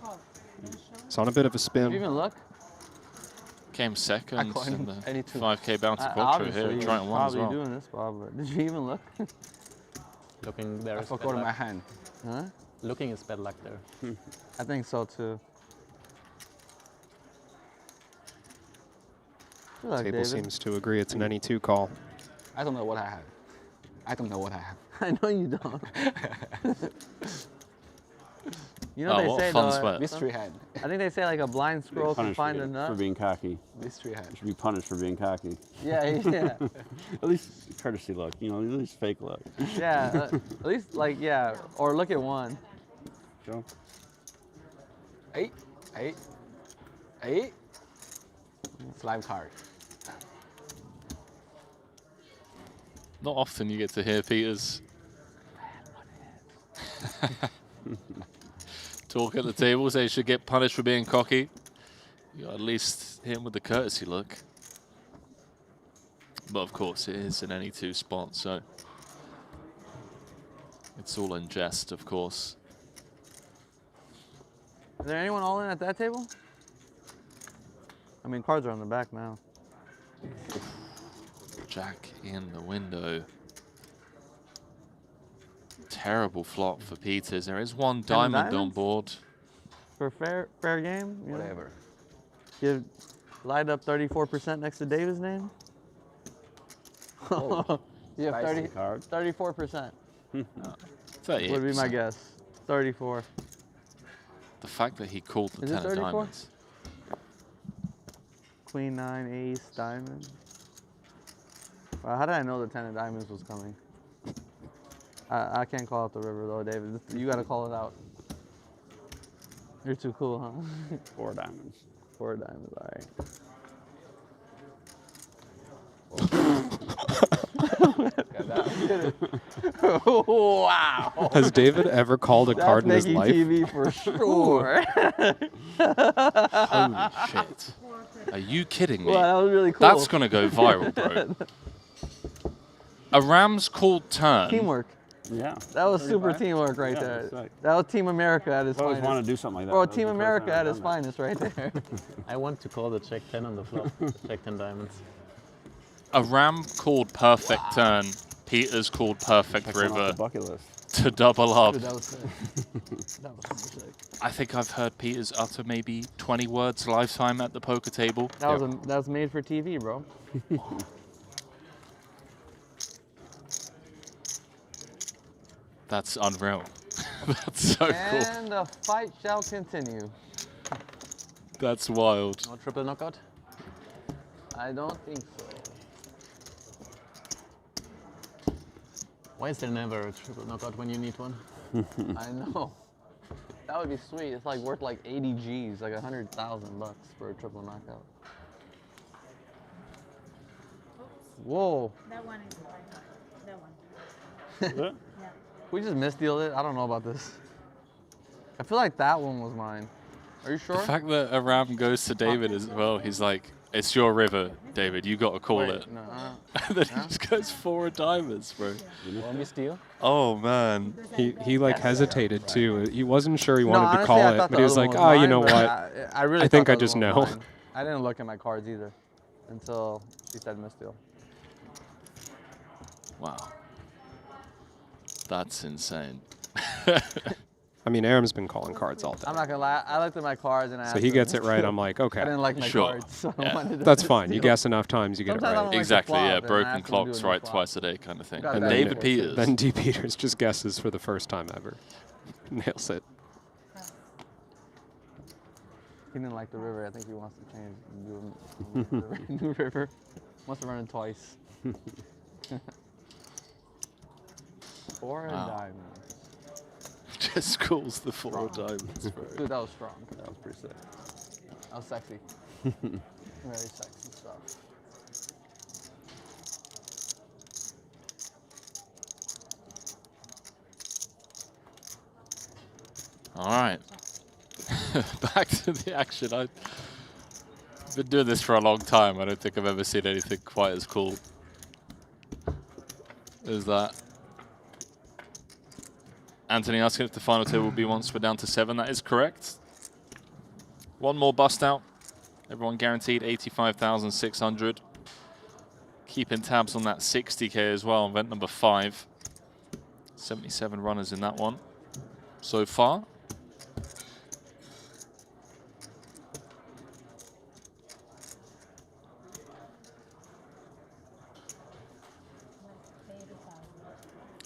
it's on a bit of a spin. Did you even look? Came second in the any two. 5K bounty quattro here at Triton 1 as well. Probably doing this, Bob, but did you even look? Looking there I is forgot bad my luck. hand. Huh? Looking is bad luck there. I think so too. Good luck, Table David. seems to agree it's an any 2 call. I don't know what I have. I don't know what I have. I know you don't. You know Oh, they what say fun though. sweat. Mystery hand. I think they say like a blind squirrel can find a for nut. being cocky. Mystery hand. Should be punished for being cocky. Yeah, yeah. At least courtesy look, you know, at least fake look. Yeah, at least like yeah, or look at one. Joe? 8, 8, 8. Slime card. Not often you get to hear Peters talk at the table, say he should get punished for being cocky. You got at least hit him with the courtesy look. But of course, it is an any 2 spot, so it's all in jest, of course. Is there anyone all in at that table? I mean, cards are on the back now. Jack in the window. Terrible flop for Peters. There is one diamond on board. For fair game? You know? Whatever. You light up 34% next to David's name? Oh, you have spicy 34%. 38%. Would be my guess. 34. The fact that he called the Is it 10 of 34? diamonds. Queen 9, ace, diamond. Wow, how did I know the 10 of diamonds was coming? I can't call out the river though, David. You gotta call it out. You're too cool, huh? 4 diamonds. 4 diamonds, all right. Wow. Has David ever called a card in his life? TV for sure. Holy shit. Are you kidding me? Well, that was really cool. That's going to go viral, bro. A Rams called turn. Teamwork. Yeah. That was super teamwork right there. That was Team America at its I always finest. want to do something like that. Bro, That was Team the first America time I've at its done finest right there. I want to call the check 10 on the flop. Check 10 diamonds. A Ram called perfect turn. Peters called perfect Check one off river the bucket list. to double up. Dude, that was sick. That was super sick. I think I've heard Peters utter maybe 20 words lifetime at the poker table. That was made for TV, bro. That's unreal. That's so cool. And the fight shall continue. That's wild. No triple knockout? I don't think so. Why is there never a triple knockout when you need one? I know. That would be sweet. It's like worth like 80 G's, like 100,000 bucks for a triple knockout. Whoa. That one is that one. Yeah. Yeah. We just misdealed it. I don't know about this. I feel like that one was mine. Are you sure? The fact that a Ram goes to David as well, he's like, it's your river, David, you got to call Wait, it. no, And then he just goes 4 diamonds, bro. Want me steal? Oh, man. He like hesitated too. He wasn't sure he wanted honestly, to call I it, thought but the he was other like, one oh, you mine, know but what? I really I think thought I the just other one was know. mine. I didn't look at my cards either until she said misdeal. Wow. That's insane. I mean, Aram's been calling cards all day. I'm not gonna lie. I looked at my cards and I. So he gets it right. I'm like, okay. I didn't like my Sure. cards, so I Yeah. wanted to That's fine. You steal. guess enough times, you get Sometimes I it don't right. like to Exactly, flop, yeah. and I Broken ask him to do clocks a new right flop. twice a day kind of thing. Got And that David before. Peters. Then D. Peters just guesses for the first time ever. Nails it. He didn't like the river. I think he wants to change and do a new river. Wants to run it twice. 4 Wow. diamonds. Just calls the 4 diamonds, bro. Dude, that was strong. That was pretty sick. That was sexy. Very sexy stuff. All right. Back to the action. been doing this for a long time. I don't think I've ever seen anything quite as cool as that. Anthony asking if the final table will be once we're down to 7. That is correct. One more bust out. Everyone guaranteed 85,600. Keeping tabs on that 60K as well, event number 5. 77 runners in that one so far.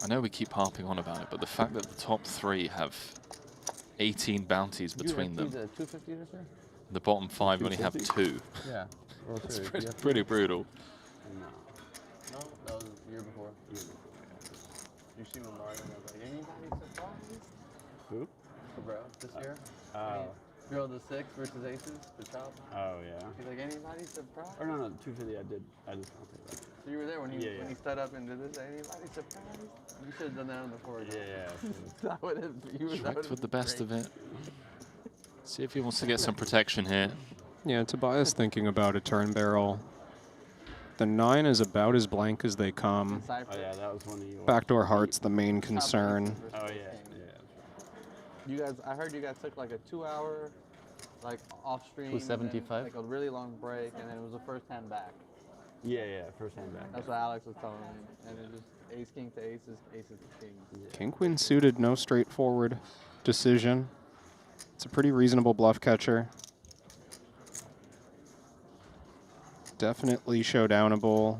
I know we keep harping on about it, but the fact that the top 3 have 18 bounties between them. The 250 this year? The bottom 5 only have 2. Yeah. It's pretty brutal. No, that was the year before. You see Obara, and I was like, anybody surprised? Who? Bro, this year? Girl, the 6 versus aces, the chop. Oh, yeah. He's like, anybody surprised? Or no, 250 I did. I just don't think that. So you were there when he stood up and did this. Anybody surprised? You should have done that on the floor. That would have. Tricked with the best of it. See if he wants to get some protection here. Yeah, Tobias thinking about a turn barrel. The 9 is about as blank as they come. Oh, yeah, that was one of yours. Backdoor heart's the main concern. Oh, yeah. You guys, I heard you guys took like a 2-hour, like off stream. 275? Like a really long break, and then it was the first hand back. Yeah, first hand back. That's what Alex was telling me. And it just ace king to aces, aces to kings. Yeah. King queen suited, no straightforward decision. It's a pretty reasonable bluff catcher. Definitely showdownable.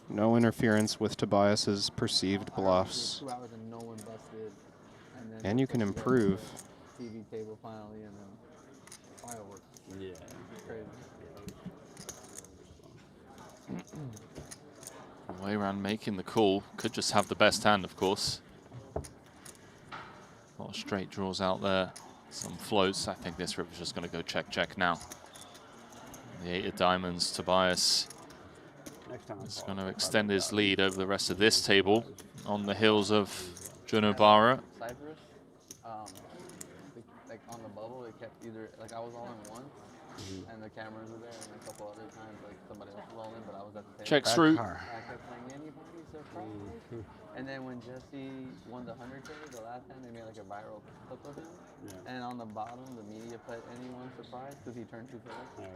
No interference with Tobias's perceived bluffs. 2 hours and no one busted. And you can improve. TV table finally, and then fireworks. Yeah. Crazy. Way around making the call. Could just have the best hand, of course. A lot of straight draws out there. Some floats. I think this river's just going to go check now. The 8 of diamonds, Tobias is going to extend his lead over the rest of this table on the heels of Obara. Cyprus, like on the bubble, it kept either, like I was all in one, and the cameras were there, and a couple other times, like somebody else was all in, but I was at the table. Checks through. I kept saying, anybody surprised? And then when Jesse won the 100K, the last time they made like a viral clip of him, and on the bottom, the media put anyone surprised because he turned 250.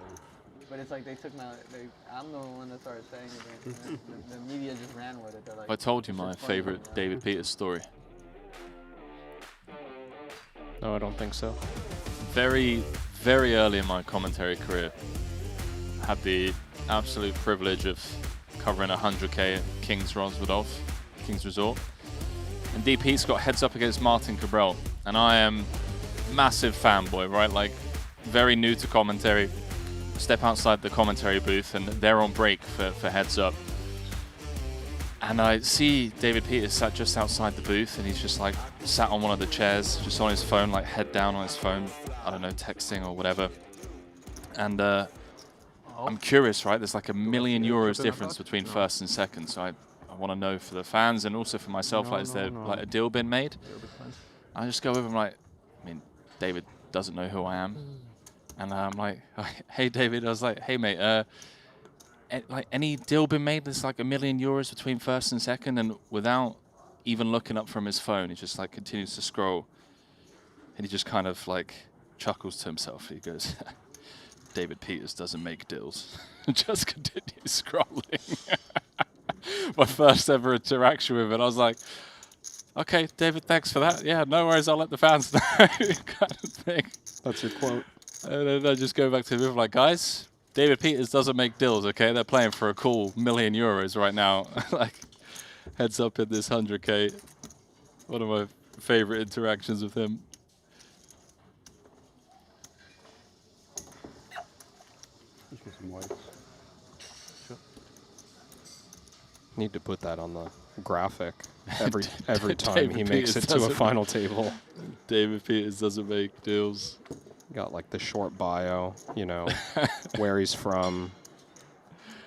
But it's like they took my, I'm the one that started saying it. The media just ran with it. They're like, I told you my favorite David Peters story. No, I don't think so. Very, very early in my commentary career, had the absolute privilege of covering 100K at King's Resort. And DP's got heads up against Martin Cabral. And I am massive fanboy, right? Like, very new to commentary. Step outside the commentary booth and they're on break for heads up. And I see David Peters sat just outside the booth and he's just like sat on one of the chairs, just on his phone, like head down on his phone, I don't know, texting or whatever. And I'm curious, right? There's like €1 million difference between first and second. So I want to know for the fans and also for myself, like, is there like a deal been made? I just go over and like, I mean, David doesn't know who I am. And I'm like, hey, David. I was like, hey, mate, like any deal been made? There's like €1 million between first and second. And without even looking up from his phone, he just like continues to scroll. And he just kind of like chuckles to himself. He goes, David Peters doesn't make deals. Just continues scrolling. My first ever interaction with him. And I was like, okay, David, thanks for that. Yeah, no worries. I'll let the fans know, kind of thing. That's your quote. And then I just go back to him like, guys, David Peters doesn't make deals, okay? They're playing for a cool €1 million right now. Like, heads up in this 100K. One of my favorite interactions with him. Let's get some whites. Sure. Need to put that on the graphic every time he makes it to a final table. David Peters doesn't make deals. Got like the short bio, you know, where he's from,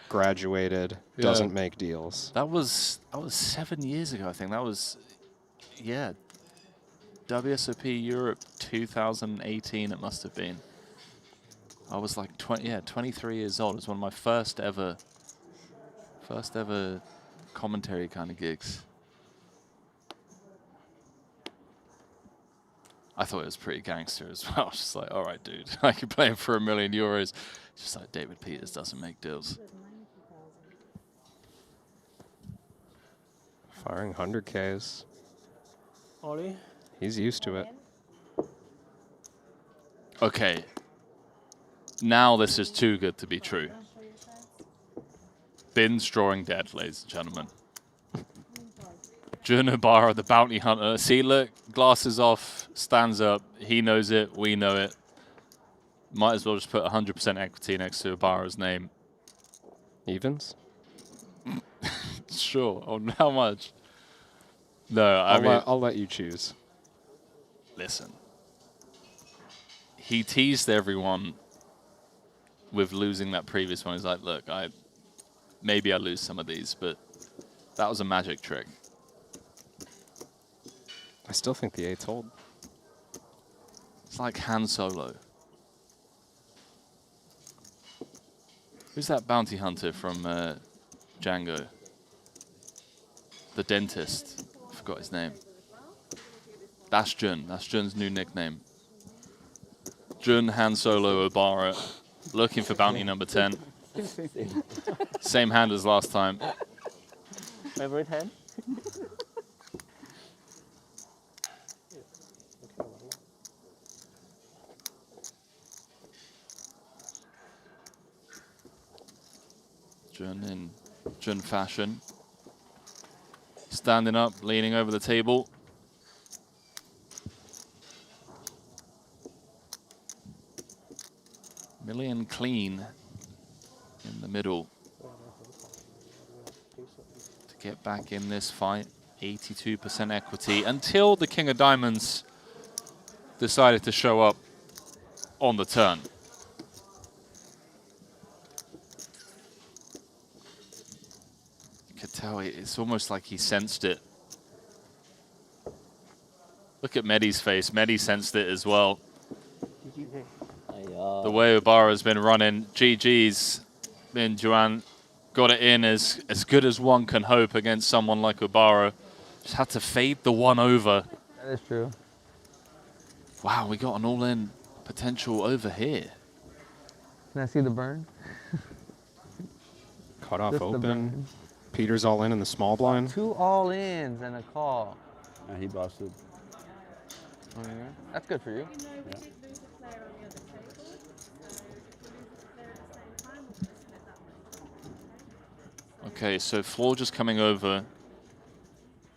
graduated, doesn't make deals. That was 7 years ago, I think. That was, yeah, WSOP Europe 2018 it must have been. I was like 23 years old. It's one of my first ever commentary kind of gigs. I thought it was pretty gangster as well. Just like, all right, dude, I could play him for €1 million. Just like David Peters doesn't make deals. Firing 100Ks. Ollie? He's used to it. Okay. Now this is too good to be true. Bin's drawing dead, ladies and gentlemen. Jun Obara, the bounty hunter. See, look, glasses off, stands up. He knows it. We know it. Might as well just put 100% equity next to Obara's name. Evens? Sure. On how much? No, I mean, I'll let you choose. Listen. He teased everyone with losing that previous one. He's like, look, maybe I lose some of these, but that was a magic trick. I still think the 8's hold. It's like Han Solo. Who's that bounty hunter from Django? The dentist. I forgot his name. That's Jun. That's Jun's new nickname. Jun, Han Solo, Obara. Looking for bounty number 10. Same hand as last time. Favorite hand? Jun in Jun fashion. Standing up, leaning over the table. Million clean in the middle to get back in this fight. 82% equity until the King of Diamonds decided to show up on the turn. You could tell it's almost like he sensed it. Look at Mehdi's face. Mehdi sensed it as well. The way Obara's been running, GG's. Bin Juan got it in as good as one can hope against someone like Obara. Just had to fade the one over. That is true. Wow, we got an all-in potential over here. Can I see the burn? Cut off Just the open. burn. Peter's all in the small blind. 2 all-ins and a call. Yeah, he busted. Oh, yeah. That's good for you. Yeah. Okay, so Floor just coming over,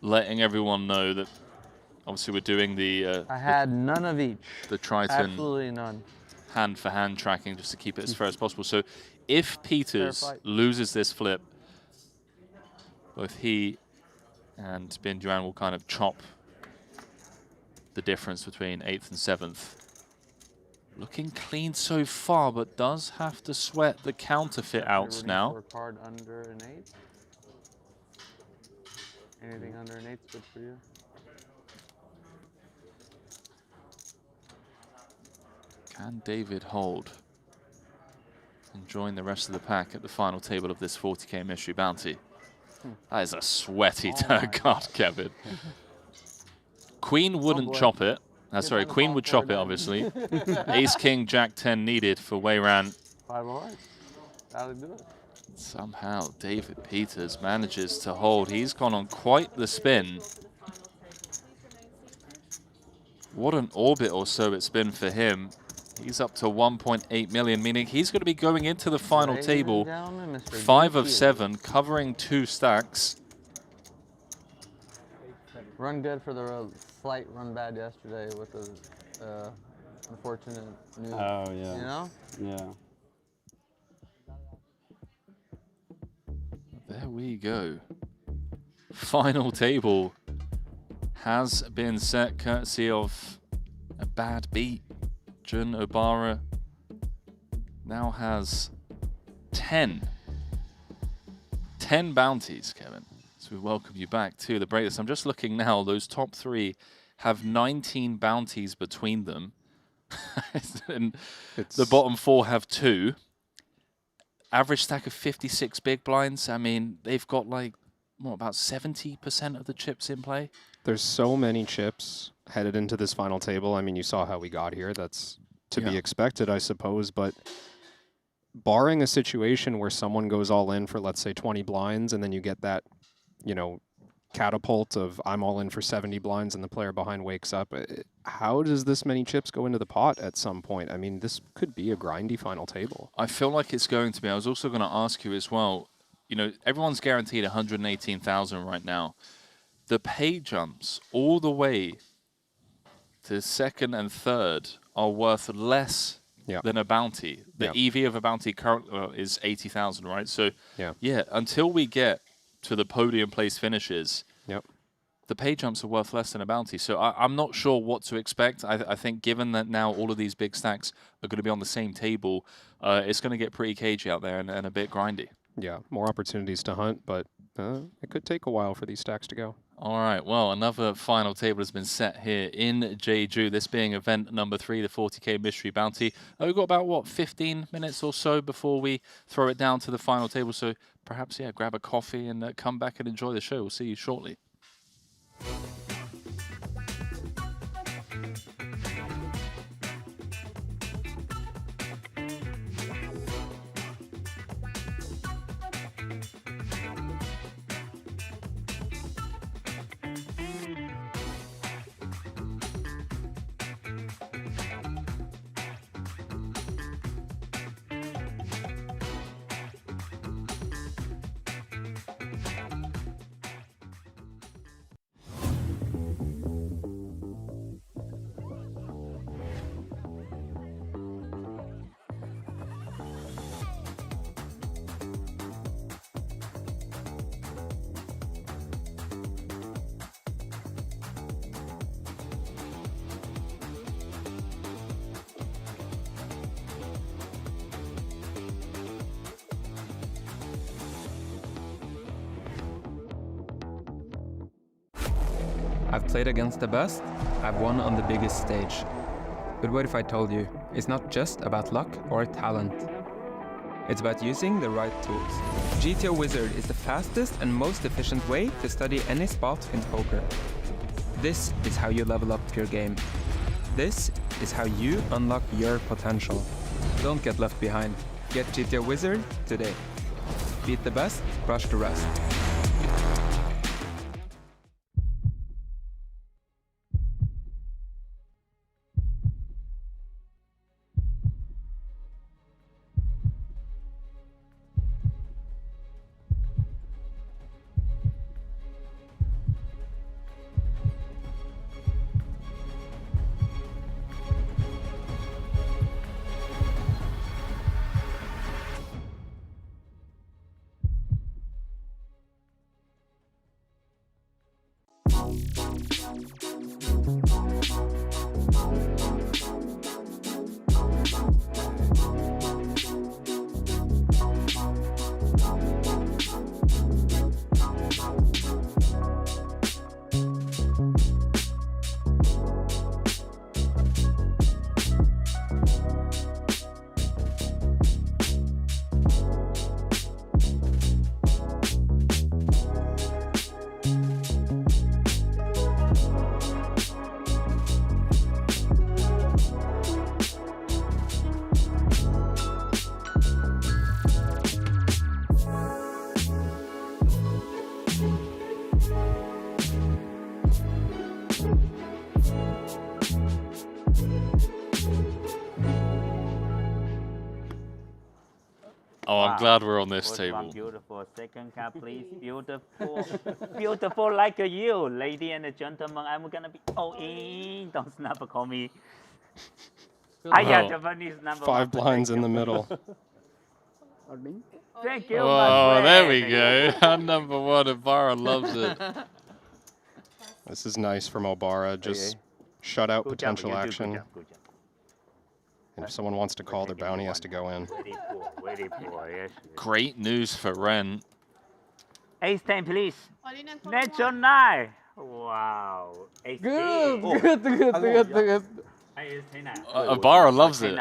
letting everyone know that obviously we're doing the I had none of each. the Triton Absolutely none. hand-for-hand tracking just to keep it as fair as possible. So if Peters loses this flip, both he and Bin Juan will kind of chop the difference between 8th and 7th. Looking clean so far, but does have to sweat the counterfeit outs now. For a card under an 8. Anything under an 8's good for you. Can David hold and join the rest of the pack at the final table of this 40K Mystery Bounty? That is a sweaty turn card, Kevin. Queen wouldn't chop it. Sorry, Queen would chop it, obviously. Ace, King, Jack 10 needed for Weyran. 5 hearts. That'll do it. Somehow David Peters manages to hold. He's gone on quite the spin. What an orbit or so it's been for him. He's up to 1.8 million, meaning he's going to be going into the final table. 5 of 7, covering 2 stacks. Run good for the slight run bad yesterday with the unfortunate news. Oh, yeah. You know? Yeah. There we go. Final table has been set courtesy of a bad beat. Jun Obara now has 10 bounties, Kevin. So we welcome you back to the break. I'm just looking now, those top 3 have 19 bounties between them. And the bottom 4 have 2. Average stack of 56 big blinds. I mean, they've got like, what, about 70% of the chips in play? There's so many chips headed into this final table. I mean, you saw how we got here. That's to be expected, I suppose. But barring a situation where someone goes all in for, let's say, 20 blinds, and then you get that, you know, catapult of I'm all in for 70 blinds and the player behind wakes up. How does this many chips go into the pot at some point? I mean, this could be a grindy final table. I feel like it's going to be. I was also going to ask you as well, you know, everyone's guaranteed 118,000 right now. The pay jumps all the way to second and third are worth less than a bounty. The EV of a bounty currently is 80,000, right? So yeah, until we get to the podium place finishes, the pay jumps are worth less than a bounty. So I'm not sure what to expect. I think given that now all of these big stacks are going to be on the same table, it's going to get pretty cagey out there and a bit grindy. Yeah, more opportunities to hunt, but it could take a while for these stacks to go. All right, well, another final table has been set here in Jeju, this being event number 3, the 40K Mystery Bounty. We've got about, what, 15 minutes or so before we throw it down to the final table, so perhaps, yeah, grab a coffee and come back and enjoy the show. We'll see you shortly. I've played against the best, I've won on the biggest stage. But what if I told you, it's not just about luck or talent. It's about using the right tools. GTO Wizard is the fastest and most efficient way to study any spot in poker. This is how you level up your game. This is how you unlock your potential. Don't get left behind. Get GTO Wizard today. Beat the best, crush the rest. Oh, I'm glad we're on this First table. one, beautiful. Second card, please. Beautiful. Beautiful like you. Lady and gentlemen, I'm going to be all in. Don't snap call me. Japanese number 5 blinds in the middle. Thank you, Oh, there we go. Our number 1, Obara loves it. This is nice from Obara. Just shut out potential action. Good job. And if someone wants to call, their bounty has to go in. Very poor, yes. Great news for Ren. Ace 10, please. Natural 9. Wow. Ace 10. Good. Obara loves it.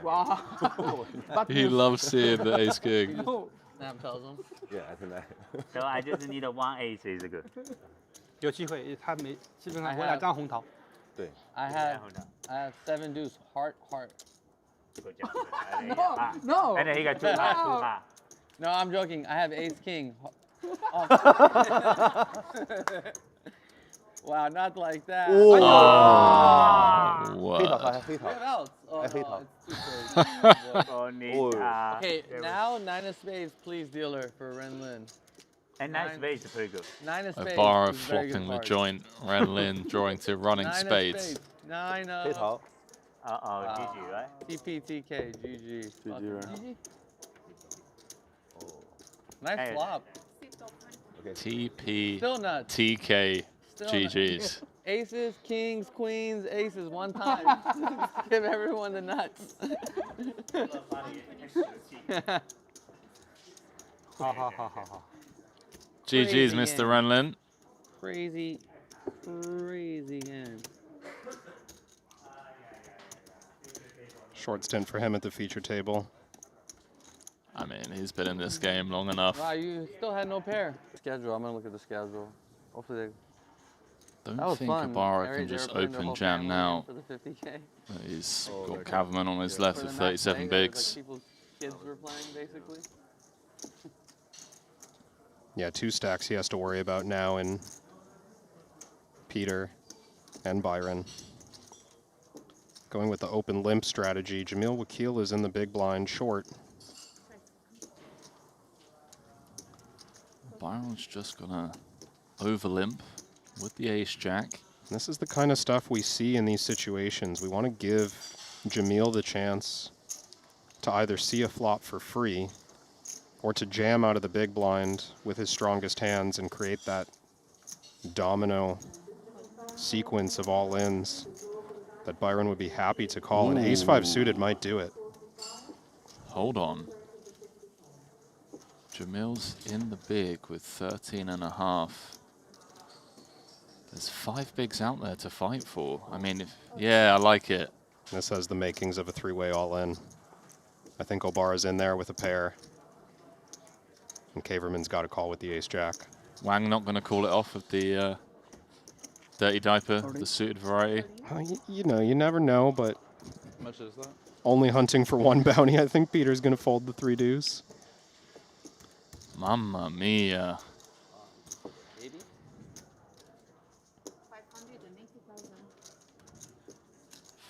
Wow. He loves seeing the ace king. Snap tells him. Yeah, I think that. So I just need a 1 ace is good. 有机会，他没基本上 I 我两 have- 张红桃。对。 I have 7 deuce heart. Good job. No. And then he got 2 heart. No, I'm joking. I have ace king. Oh. Wow, not like that. Oh, What what? else? Oh, I hate no, her. it's too crazy. Oh. Okay, now 9 of spades, please, dealer for Renlin. And 9 spades is pretty good. 9 of spades. Obara is a very good flopping the card. joint. Renlin drawing to running 9 of spades. 9 of. 黑桃。 GG, right? TPTK, GG. GG, right? GG. Nice Hey. flop. TP, Still nuts. TK, Still GG's. Aces, kings, queens, aces, one time. Give everyone the nuts. GG's, Crazy Mr. hand. Renlin. Crazy, crazy hand. Short stint for him at the feature table. I mean, he's been in this game long enough. Wow, you still had no pair. Schedule, I'm gonna look at the schedule. Hopefully that Don't was think fun. Obara They can were just putting their open whole jam family now. in For the 50K. He's got Cavalman on his left For with the match 37 today, bigs. Like people's kids were playing, basically. Yeah, 2 stacks he has to worry about now in Peter and Byron. Going with the open limp strategy, Jamil Wakil is in the big blind short. Byron's just gonna over limp with the ace jack. This is the kind of stuff we see in these situations. We want to give Jamil the chance to either see a flop for free or to jam out of the big blind with his strongest hands and create that domino sequence of all-ins that Byron would be happy to call. And ace-5 suited might do it. Hold on. Jamil's in the big with 13.5. There's 5 bigs out there to fight for. I mean, yeah, I like it. This has the makings of a 3-way all-in. I think Obara's in there with a pair. And Kaverman's got a call with the ace-jack. Wang not going to call it off with the dirty diaper, the suited variety. You know, you never know, but How much is that? only hunting for 1 bounty. I think Peter's going to fold the 3 deuce. Mamma mia. 80?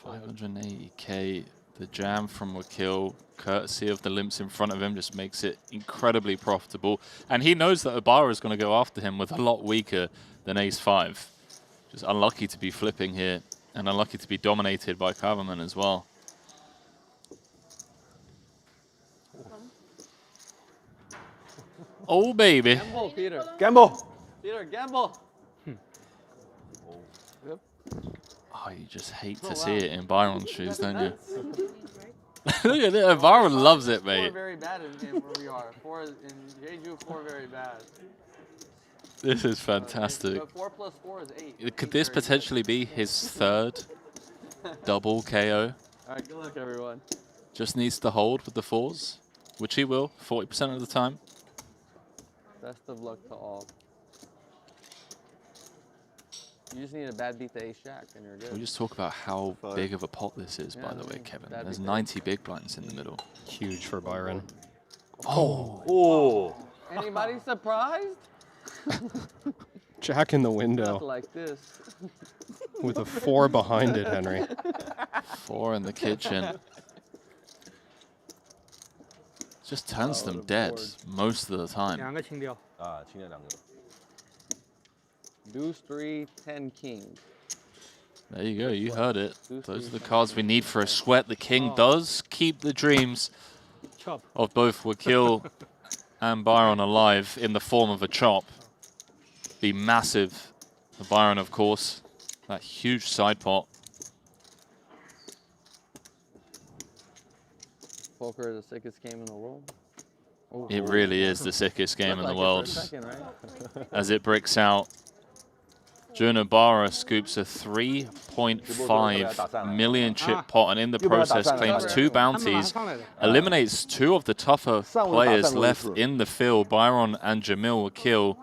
580k. The jam from Wakil, courtesy of the limps in front of him, just makes it incredibly profitable. And he knows that Obara is going to go after him with a lot weaker than ace-5. Just unlucky to be flipping here, and unlucky to be dominated by Cavalman as well. Oh, baby. Gamble, Peter. Gamble. Peter, gamble. Oh, you just hate Oh, to wow. see it in Byron's shoes, don't you? Look at it. Byron loves it, 4 mate. very bad in where we are. 4 in Jeju, 4 very bad. This is fantastic. But 4 plus 4 is 8. Could this potentially be his 3rd double KO? All right, good luck, everyone. Just needs to hold with the 4s, which he will 40% of the time. Best of luck to all. You just need a bad beat the ace jack and you're good. We just talk about how big of a pot this is, by the way, Kevin. There's 90 big blinds in the middle. Huge for Byron. Oh. Anybody surprised? Jack in the Not window like this. with a 4 behind it, Henry. 4 in the kitchen. Just turns them dead most of the time. 2个清掉。清掉2个。 Deuce 3, 10 king. There you go, you heard it. Those are the cards we need for a sweat. The king does keep the dreams of both Wakil and Byron alive in the form of a chop. Be massive for Byron, of course. That huge side pot. Poker is the sickest game in the world. Oh. It really is the sickest game in the Looked like it world. for a second, right? As it bricks out Jun Obara scoops a 3.5 million chip pot and in the process claims 2 bounties, eliminates 2 of the tougher players left in the field. Byron and Jamil will kill,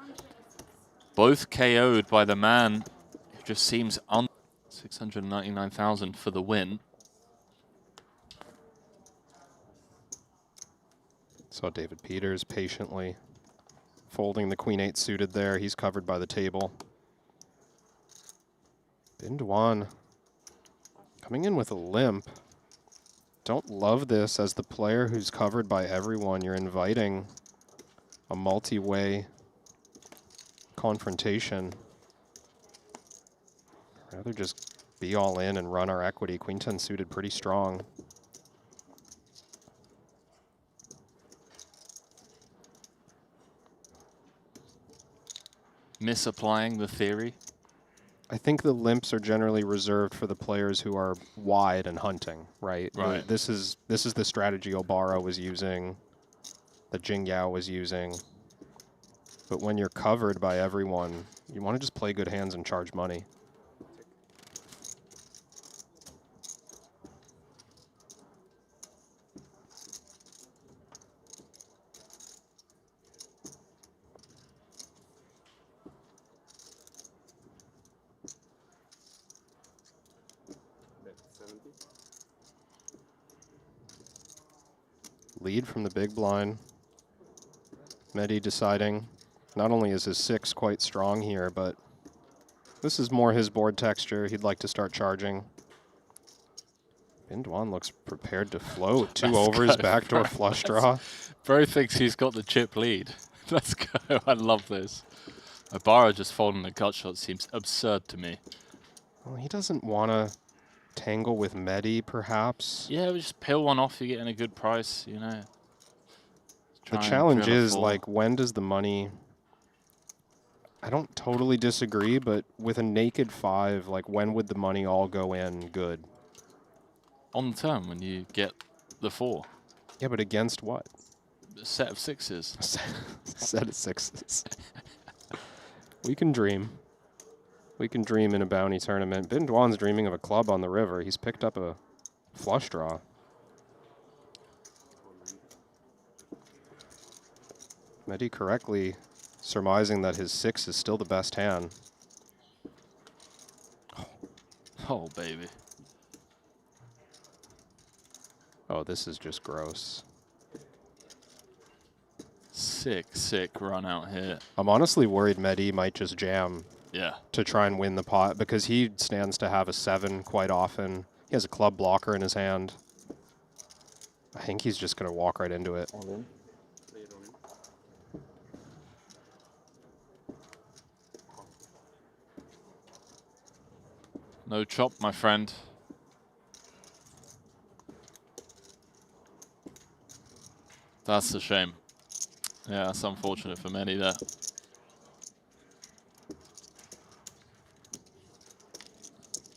both KO'd by the man who just seems 699,000 for the win. Saw David Peters patiently folding the queen-8 suited there. He's covered by the table. Bin Duan coming in with a limp. Don't love this as the player who's covered by everyone. You're inviting a multi-way confrontation. Rather just be all in and run our equity. Queen 10 suited pretty strong. Misapplying the theory. I think the limps are generally reserved for the players who are wide and hunting, right? Right. This is the strategy Obara was using, that Jing Yao was using. But when you're covered by everyone, you want to just play good hands and charge money. Lead from the big blind. Mehdi deciding not only is his 6 quite strong here, but this is more his board texture. He'd like to start charging. Bin Duan looks prepared to float. 2 overs, backdoor flush draw. Bro thinks he's got the chip lead. Let's go. I love this. Obara just folding the gut shot seems absurd to me. Well, he doesn't want to tangle with Mehdi, perhaps. Yeah, we just peel one off, you're getting a good price, you know. The challenge is, like, when does the money... I don't totally disagree, but with a naked 5, like, when would the money all go in good? On the turn, when you get the 4. Yeah, but against what? A set of 6s. A set of 6s. We can dream. We can dream in a bounty tournament. Bin Duan's dreaming of a club on the river. He's picked up a flush draw. Mehdi correctly surmising that his 6 is still the best hand. Oh, baby. Oh, this is just gross. Sick run out here. I'm honestly worried Mehdi might just jam. Yeah. To try and win the pot, because he stands to have a 7 quite often. He has a club blocker in his hand. I think he's just going to walk right into it. No chop, my friend. That's a shame. Yeah, that's unfortunate for many there.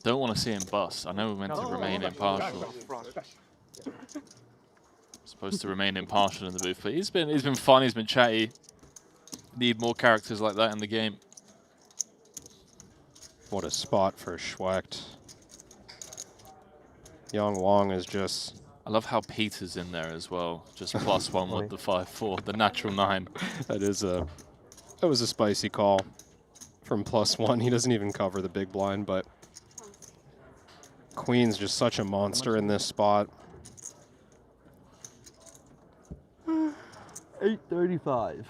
Don't want to see him bust. I know we're meant to remain impartial. Supposed to remain impartial in the booth, but he's been fun. He's been chatty. Need more characters like that in the game. What a spot for Schwecht. Yang Wang is just... I love how Peter's in there as well. Just +1 with the 5-4, the natural 9. That was a spicy call from +1. He doesn't even cover the big blind, but Queen's just such a monster in this spot. 835.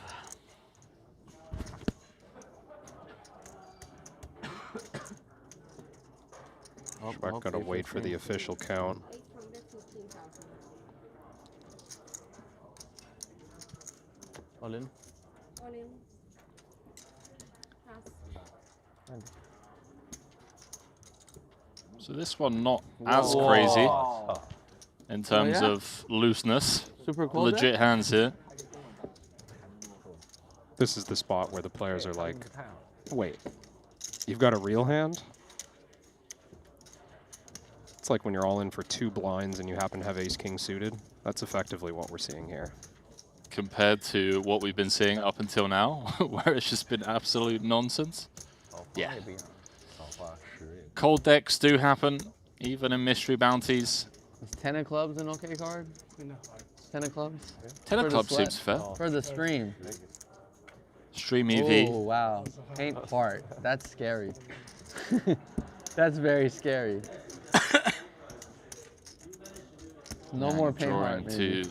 Schwecht gotta wait for the official count. All in? All in. Pass. So this one not as crazy in terms of looseness. Super cool. Legit hands here. This is the spot where the players are like, wait, you've got a real hand? It's like when you're all in for 2 blinds and you happen to have ace-king suited. That's effectively what we're seeing here. Compared to what we've been seeing up until now, where it's just been absolute nonsense. Yeah. Cold decks do happen, even in mystery bounties. Is 10 of clubs an okay card? 10 of clubs? 10 of For the clubs sweat? seems fair. For the stream. Stream EV. Oh, wow. Paint part. That's scary. That's very scary. No more paint part, Drawing maybe.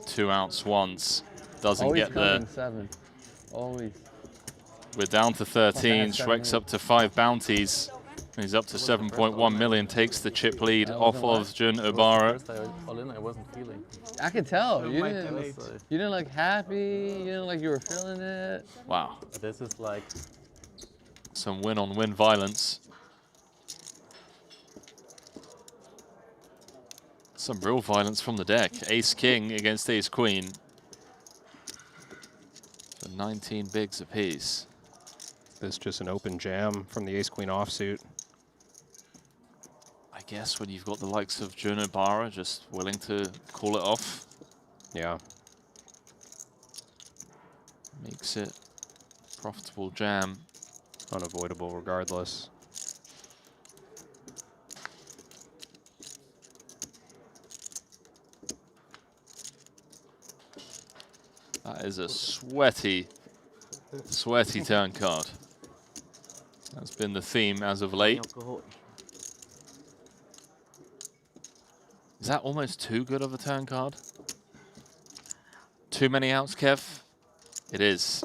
2 outs once. Doesn't Always get there. coming 7. Always. We're down to 13. Schweck's up to 5 bounties. He's up to 7.1 million. Takes the chip lead off of Jun Obara. I wasn't feeling. I could tell. You didn't look happy. You didn't look you were feeling it. Wow. This is like some win-on-win violence. Some real violence from the deck. Ace-King against Ace-Queen. So 19 bigs apiece. This is just an open jam from the Ace-Queen offsuit. I guess when you've got the likes of Jun Obara just willing to call it off. Yeah. Makes it profitable jam. Unavoidable regardless. That is a sweaty turn card. That's been the theme as of late. Is that almost too good of a turn card? Too many outs, Kev? It is.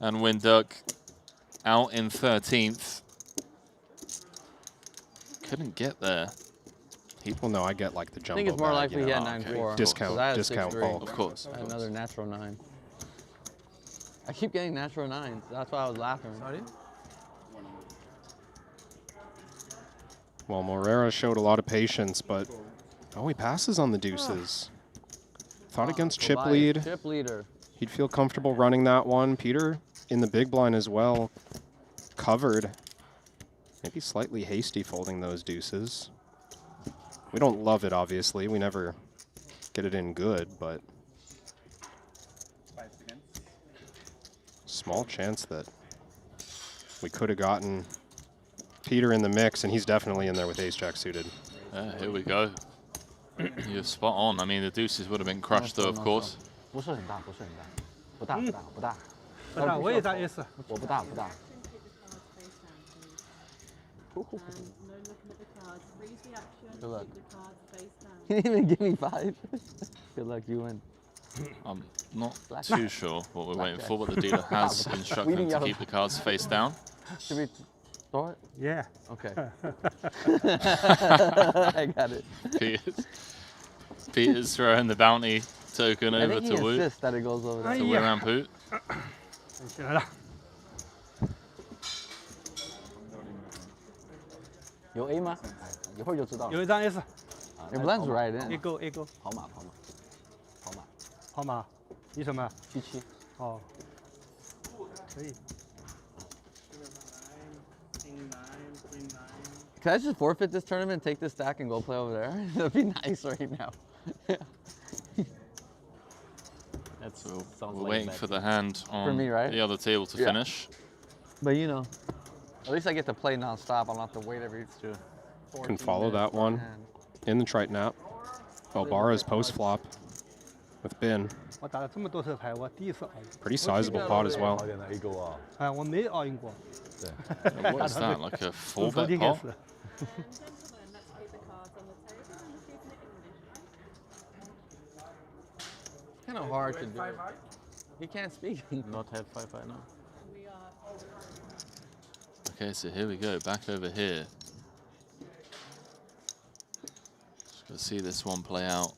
And Winduck out in 13th. Couldn't get there. Well, no, I get like the jumbo. I think it's more bag, likely you he know. had 9-4. Discount bulk. Of course. I had another natural 9. I keep getting natural 9s. That's why I was laughing. Sorry? Well, Morera showed a lot of patience, but he passes on the deuces. Thought against chip lead. Chip leader. He'd feel comfortable running that one. Peter in the big blind as well. Covered. Maybe slightly hasty folding those deuces. We don't love it, obviously. We never get it in good, but small chance that we could have gotten Peter in the mix, and he's definitely in there with ace-jack suited. Here we go. You're spot on. I mean, the deuces would have been crushed, though, of course. 不是很大，不是很大，不大，不大，不大。不大，我也大 S。我不大，不大。Good luck. You didn't even give me 5. Good luck, you win. I'm not too sure what we're waiting for, but the dealer has instructed him to keep the cards face down. Should we throw it? Yeah. Okay. I got it. Peter's throwing the bounty token over to Wu. Insists that it goes over there. To Wu Rampoot. 起来了。有 A 吗？一会儿就知道。有一张 S。Your blend's right in. A 勾 A 勾。跑马。跑马。你什么？77。哦。可以。 Can I just forfeit this tournament, take this stack, and go play over there? That'd be nice right now. We're waiting for the hand on me, right? the other table to finish. But you know, at least I get to play non-stop. I don't have to wait every. Can follow that one in the Triton app. Obara's post flop with bin. 我打了这么多次牌，我第一次 all in。 Pretty sizable pot as well. 啊，我没 all in 过。 What is that? Like a 4-bet pot? Kind of hard to do. He can't speak. Not have 5 right now. Okay, so here we go. Back over here. Just gonna see this one play out.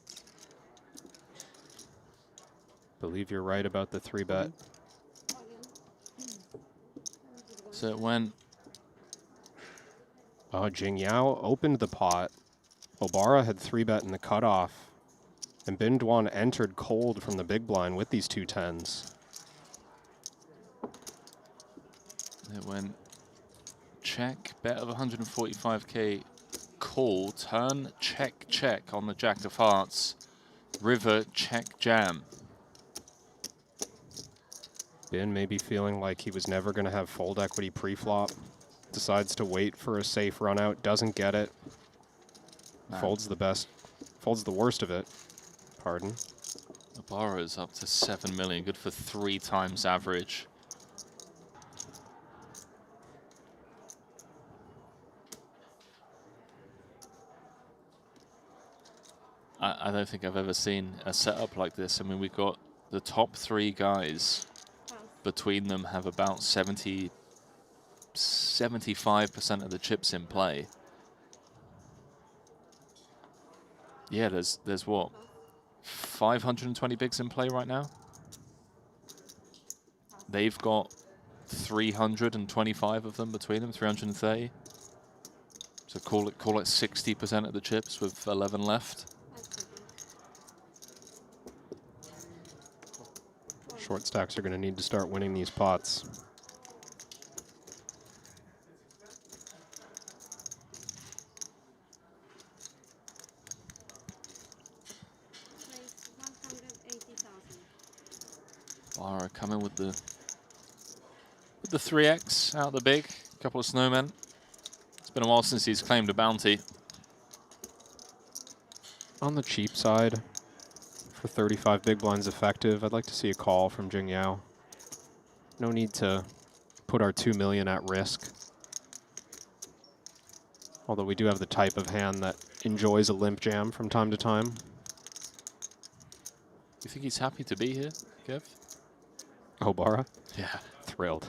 Believe you're right about the 3-bet. So it went. Jing Yao opened the pot. Obara had 3-bet in the cutoff. And Bin Duan entered cold from the big blind with these 2 10s. It went check, bet of 145k, call, turn, check, check on the Jack of Hearts, river, check, jam. Bin maybe feeling like he was never going to have fold equity pre-flop. Decides to wait for a safe run out, doesn't get it. Folds the best, folds the worst of it. Pardon. Obara is up to 7 million, good for 3 times average. I don't think I've ever seen a setup like this. I mean, we've got the top 3 guys. Between them have about 75% of the chips in play. Yeah, there's what? 520 bigs in play right now? They've got 325 of them between them, 330. So call it 60% of the chips with 11 left. Short stacks are going to need to start winning these pots. Obara coming with the 3x out the big, a couple of snowmen. It's been a while since he's claimed a bounty. On the cheap side, for 35 big blinds effective, I'd like to see a call from Jing Yao. No need to put our 2 million at risk. Although we do have the type of hand that enjoys a limp jam from time to time. Do you think he's happy to be here, Kev? Obara? Yeah. Thrilled.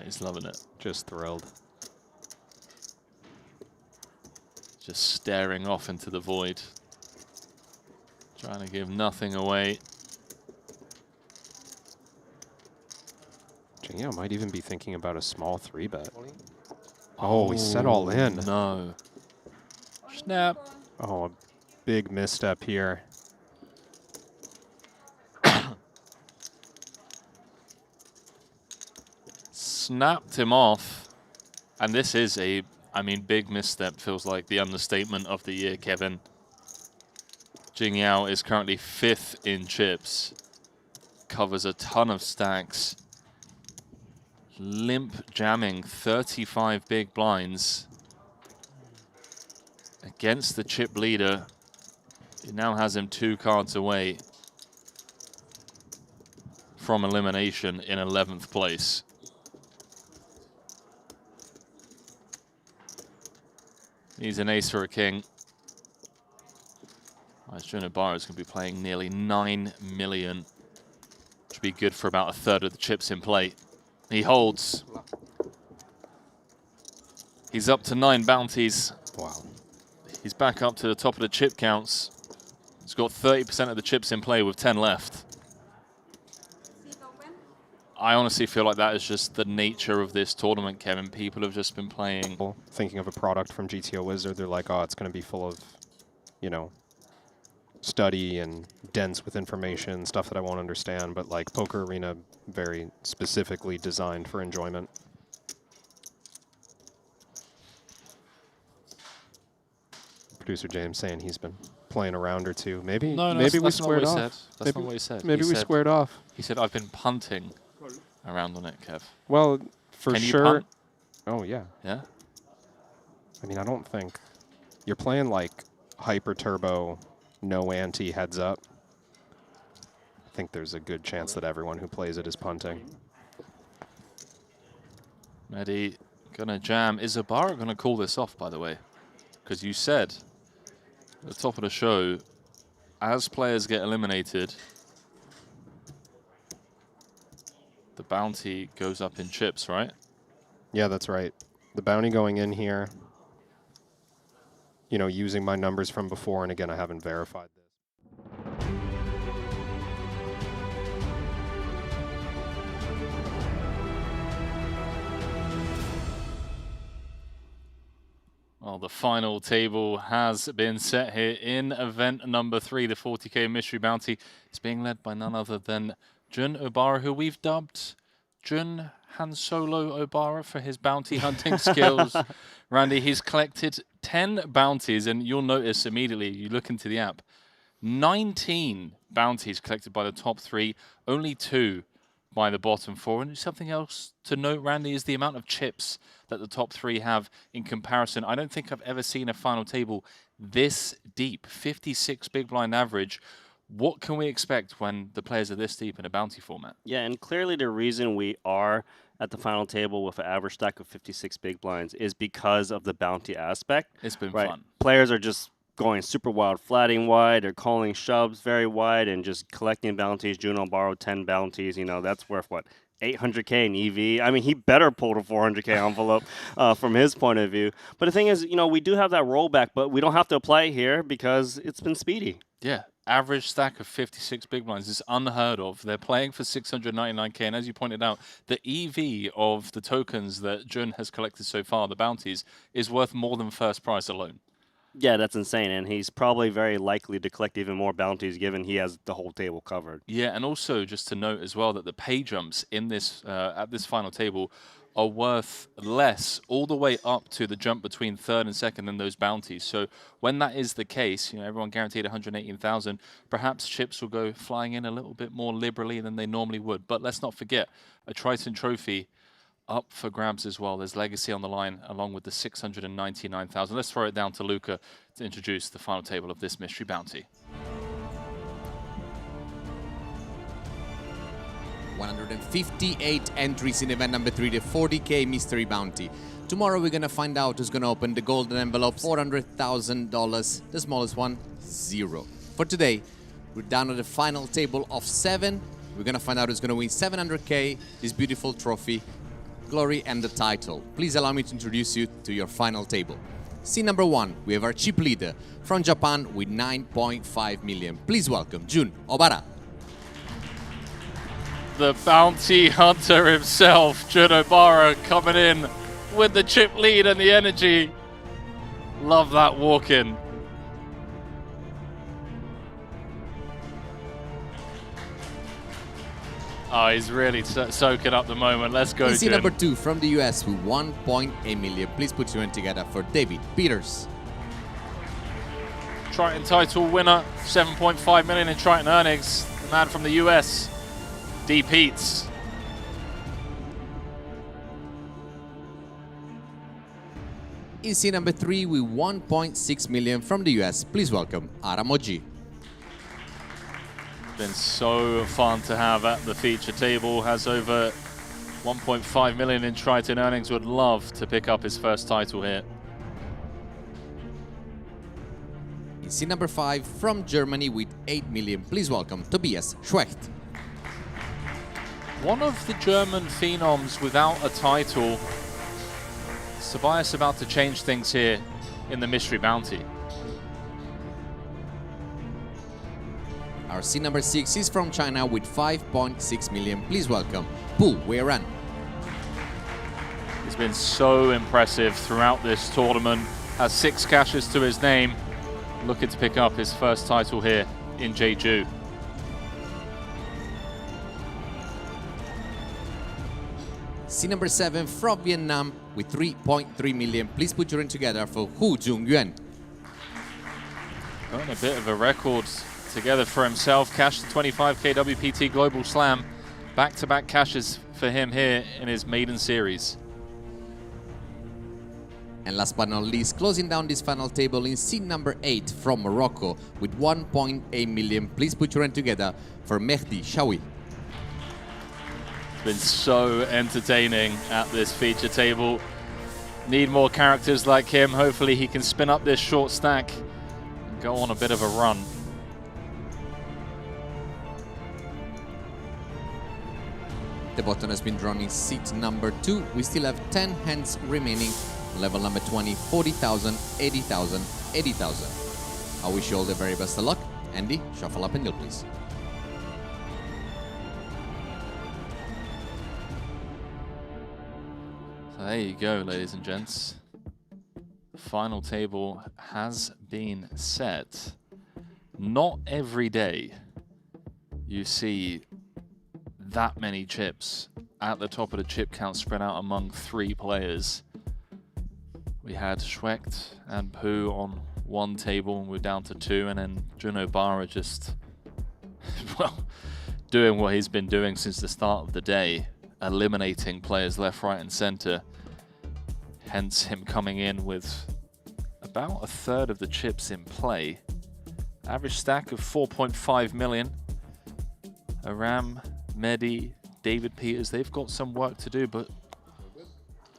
He's loving it. Just thrilled. Just staring off into the void. Trying to give nothing away. Jing Yao might even be thinking about a small 3-bet. Oh, he set all in. No. Snap. Oh, a big misstep here. Snapped him off. And this is a, I mean, big misstep feels like the understatement of the year, Kevin. Jing Yao is currently 5th in chips. Covers a ton of stacks. Limp jamming 35 big blinds. Against the chip leader. It now has him 2 cards away from elimination in 11th place. He's an ace or a king. Obara is going to be playing nearly 9 million. Which would be good for about 1/3 of the chips in play. He holds. He's up to 9 bounties. Wow. He's back up to the top of the chip counts. He's got 30% of the chips in play with 10 left. I honestly feel like that is just the nature of this tournament, Kevin. People have just been playing. Thinking of a product from GTO Wizard, they're like, oh, it's going to be full of, you know, study and dense with information, stuff that I won't understand, but like Poker Arena, very specifically designed for enjoyment. Producer James saying he's been playing a round or two. Maybe, maybe we squared off. That's not what he said. Maybe we squared off. He said, I've been punting around on it, Kev. Well, for Can you sure. punt? Oh, yeah. Yeah? I mean, I don't think you're playing like hyper turbo, no ante heads up. I think there's a good chance that everyone who plays it is punting. Mehdi gonna jam. Is Obara gonna call this off, by the way? Because you said at the top of the show, as players get eliminated, the bounty goes up in chips, right? Yeah, that's right. The bounty going in here, you know, using my numbers from before, and again, I haven't verified this. Well, the final table has been set here in event number 3, the 40K Mystery Bounty. It's being led by none other than Jun Obara, who we've dubbed Jun Han Solo Obara for his bounty hunting skills. Randy, he's collected 10 bounties, and you'll notice immediately, you look into the app, 19 bounties collected by the top 3, only 2 by the bottom four. And something else to note, Randy, is the amount of chips that the top three have in comparison. I don't think I've ever seen a final table this deep, 56 big blind average. What can we expect when the players are this deep in a bounty format? Yeah, and clearly the reason we are at the final table with an average stack of 56 big blinds is because of the bounty aspect. It's been right? fun. Players are just going super wild, flatting wide, they're calling shoves very wide and just collecting bounties. Juno borrowed 10 bounties, you know, that's worth what? 800K in EV. I mean, he better pull the 400K envelope from his point of view. But the thing is, you know, we do have that rollback, but we don't have to apply it here because it's been speedy. Yeah, average stack of 56 big blinds is unheard of. They're playing for 699K, and as you pointed out, the EV of the tokens that Jun has collected so far, the bounties, is worth more than first prize alone. Yeah, that's insane, and he's probably very likely to collect even more bounties given he has the whole table covered. Yeah, and also just to note as well that the pay jumps in this at this final table are worth less all the way up to the jump between third and second than those bounties. So when that is the case, you know, everyone guaranteed 118,000, perhaps chips will go flying in a little bit more liberally than they normally would. But let's not forget, a Triton trophy up for grabs as well. There's legacy on the line along with the 699,000. Let's throw it down to Luca to introduce the final table of this mystery bounty. 158 entries in event number 3, the 40K mystery bounty. Tomorrow we're gonna find out who's gonna open the golden envelope, $400,000. The smallest one, 0. For today, we're down to the final table of 7. We're gonna find out who's gonna win 700K, this beautiful trophy, glory, and the title. Please allow me to introduce you to your final table. Scene number 1, we have our chip leader from Japan with 9.5 million. Please welcome Jun Obara. The bounty hunter himself, Jun Obara, coming in with the chip lead and the energy. Love that walk-in. Oh, he's really soaking up the moment. Let's go, Scene Jun. number 2 from the US with 1.8 million. Please put your hand together for David Peters. Triton title winner, 7.5 million in Triton earnings. The man from the US, D. Peets. In scene number 3 with 1.6 million from the US, please welcome Aramoji. Been so fun to have at the feature table. Has over 1.5 million in Triton earnings. Would love to pick up his first title here. In scene number 5 from Germany with 8 million, please welcome Tobias Schwecht. One of the German phenoms without a title. Tobias about to change things here in the mystery bounty. Our scene number 6 is from China with 5.6 million. Please welcome Pu Weiran. He's been so impressive throughout this tournament. Has 6 cashes to his name. Looking to pick up his first title here in Jeju. Scene number 7 from Vietnam with 3.3 million. Please put your hand together for Hu Jung Yuan. Got a bit of a record together for himself. Cashed the 25K WPT Global Slam. Back-to-back cashes for him here in his maiden series. And last but not least, closing down this final table in scene number 8 from Morocco with 1.8 million. Please put your hand together for Mehdi Shawi. It's been so entertaining at this feature table. Need more characters like him. Hopefully he can spin up this short stack and go on a bit of a run. The button has been drawn in seat number 2. We still have 10 hands remaining. Level number 20, 40,000, 80,000, 80,000. I wish you all the very best of luck. Andy, shuffle up and deal, please. So there you go, ladies and gents. The final table has been set. Not every day you see that many chips at the top of the chip count spread out among 3 players. We had Schwecht and Pu on one table and we're down to 2, and then Jun Obara just, well, doing what he's been doing since the start of the day, eliminating players left, right, and center. Hence him coming in with about a third of the chips in play. Average stack of 4.5 million. Aram, Mehdi, David Peters, they've got some work to do, but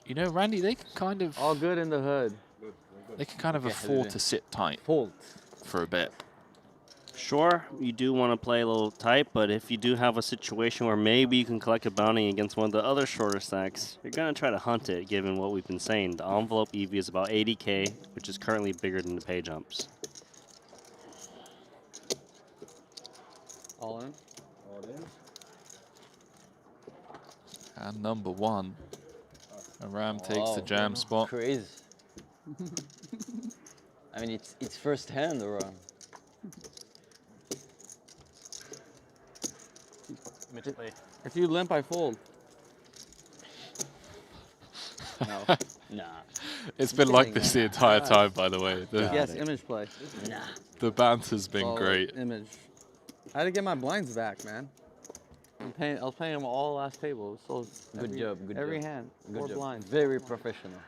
you know, Randy, they can kind of... All good in the hood. They can kind of afford to sit tight for a bit. Sure, you do want to play a little tight, but if you do have a situation where maybe you can collect a bounty against one of the other shorter stacks, you're going to try to hunt it, given what we've been saying. The envelope EV is about 80K, which is currently bigger than the pay jumps. All in? All in. And number one, Aram takes the jam spot. Crazy. I mean, it's first hand or. If you limp, I fold. No. Nah. It's been like this the entire time, by the way. Yes, image play. Nah. The banter's been great. Image. I had to get my blinds back, man. I was playing them all last table. So Good job. Good every job. hand, Good 4 job. blinds. Very professional.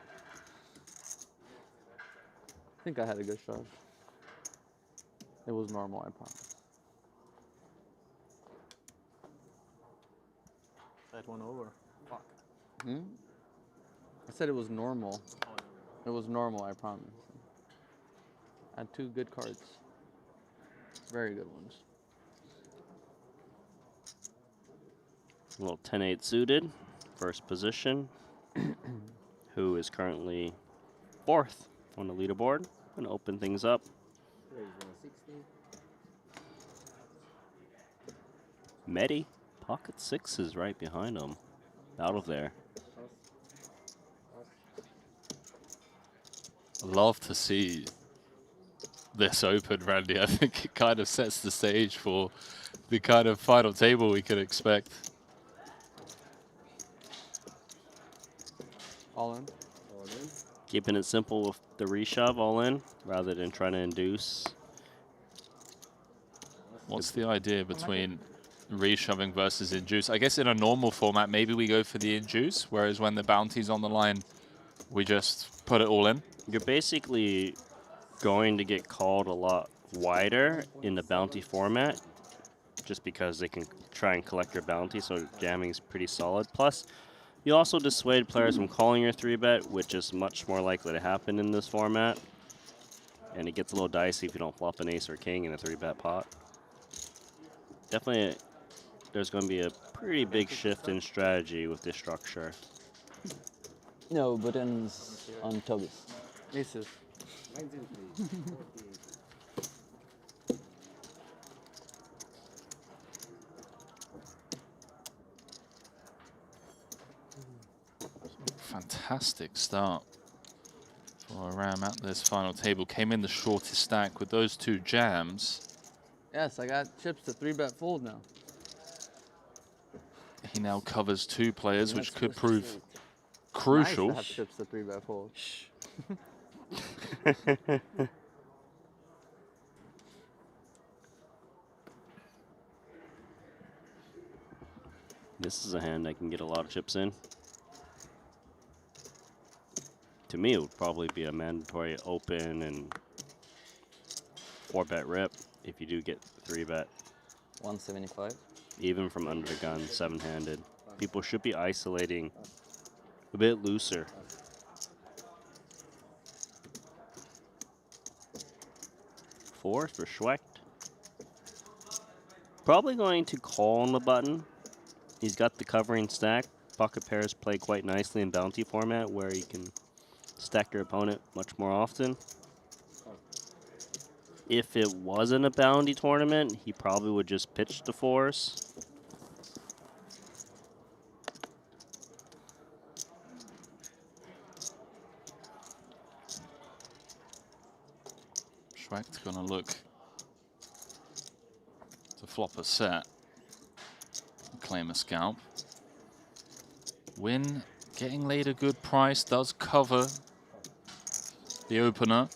I think I had a good shot. It was normal, I promise. That one over. Fuck. Hmm? I said it was normal. It was normal, I promise. I had 2 good cards. Very good ones. A little 10-8 suited, first position, who is currently 4th on the leaderboard. Gonna open things up. Mehdi, pocket 6 is right behind him. Out of there. Love to see this open, Randy. I think it kind of sets the stage for the kind of final table we could expect. All in. All in. Keeping it simple with the reshove all in, rather than trying to induce. What's the idea between reshoving versus induce? I guess in a normal format, maybe we go for the induce, whereas when the bounty's on the line, we just put it all in. You're basically going to get called a lot wider in the bounty format, just because they can try and collect your bounty, so jamming is pretty solid. Plus, you also dissuade players from calling your 3-bet, which is much more likely to happen in this format. And it gets a little dicey if you don't flop an ace or king in a 3-bet pot. Definitely, there's going to be a pretty big shift in strategy with this structure. No buttons on Togus. Aces. Fantastic start for Aram at this final table. Came in the shortest stack with those 2 jams. Yes, I got chips to 3-bet fold now. He now covers 2 players, which could prove crucial. Nice to have chips to 3-bet fold. This is a hand I can get a lot of chips in. To me, it would probably be a mandatory open and 4-bet rip if you do get 3-bet. 175. Even from under the gun, 7-handed. People should be isolating a bit looser. Four for Schwecht. Probably going to call on the button. He's got the covering stack. Pocket pairs play quite nicely in bounty format, where you can stack your opponent much more often. If it wasn't a bounty tournament, he probably would just pitch the 4s. Schwecht's gonna look to flop a set, claim a scalp. Win, getting laid a good price, does cover the opener.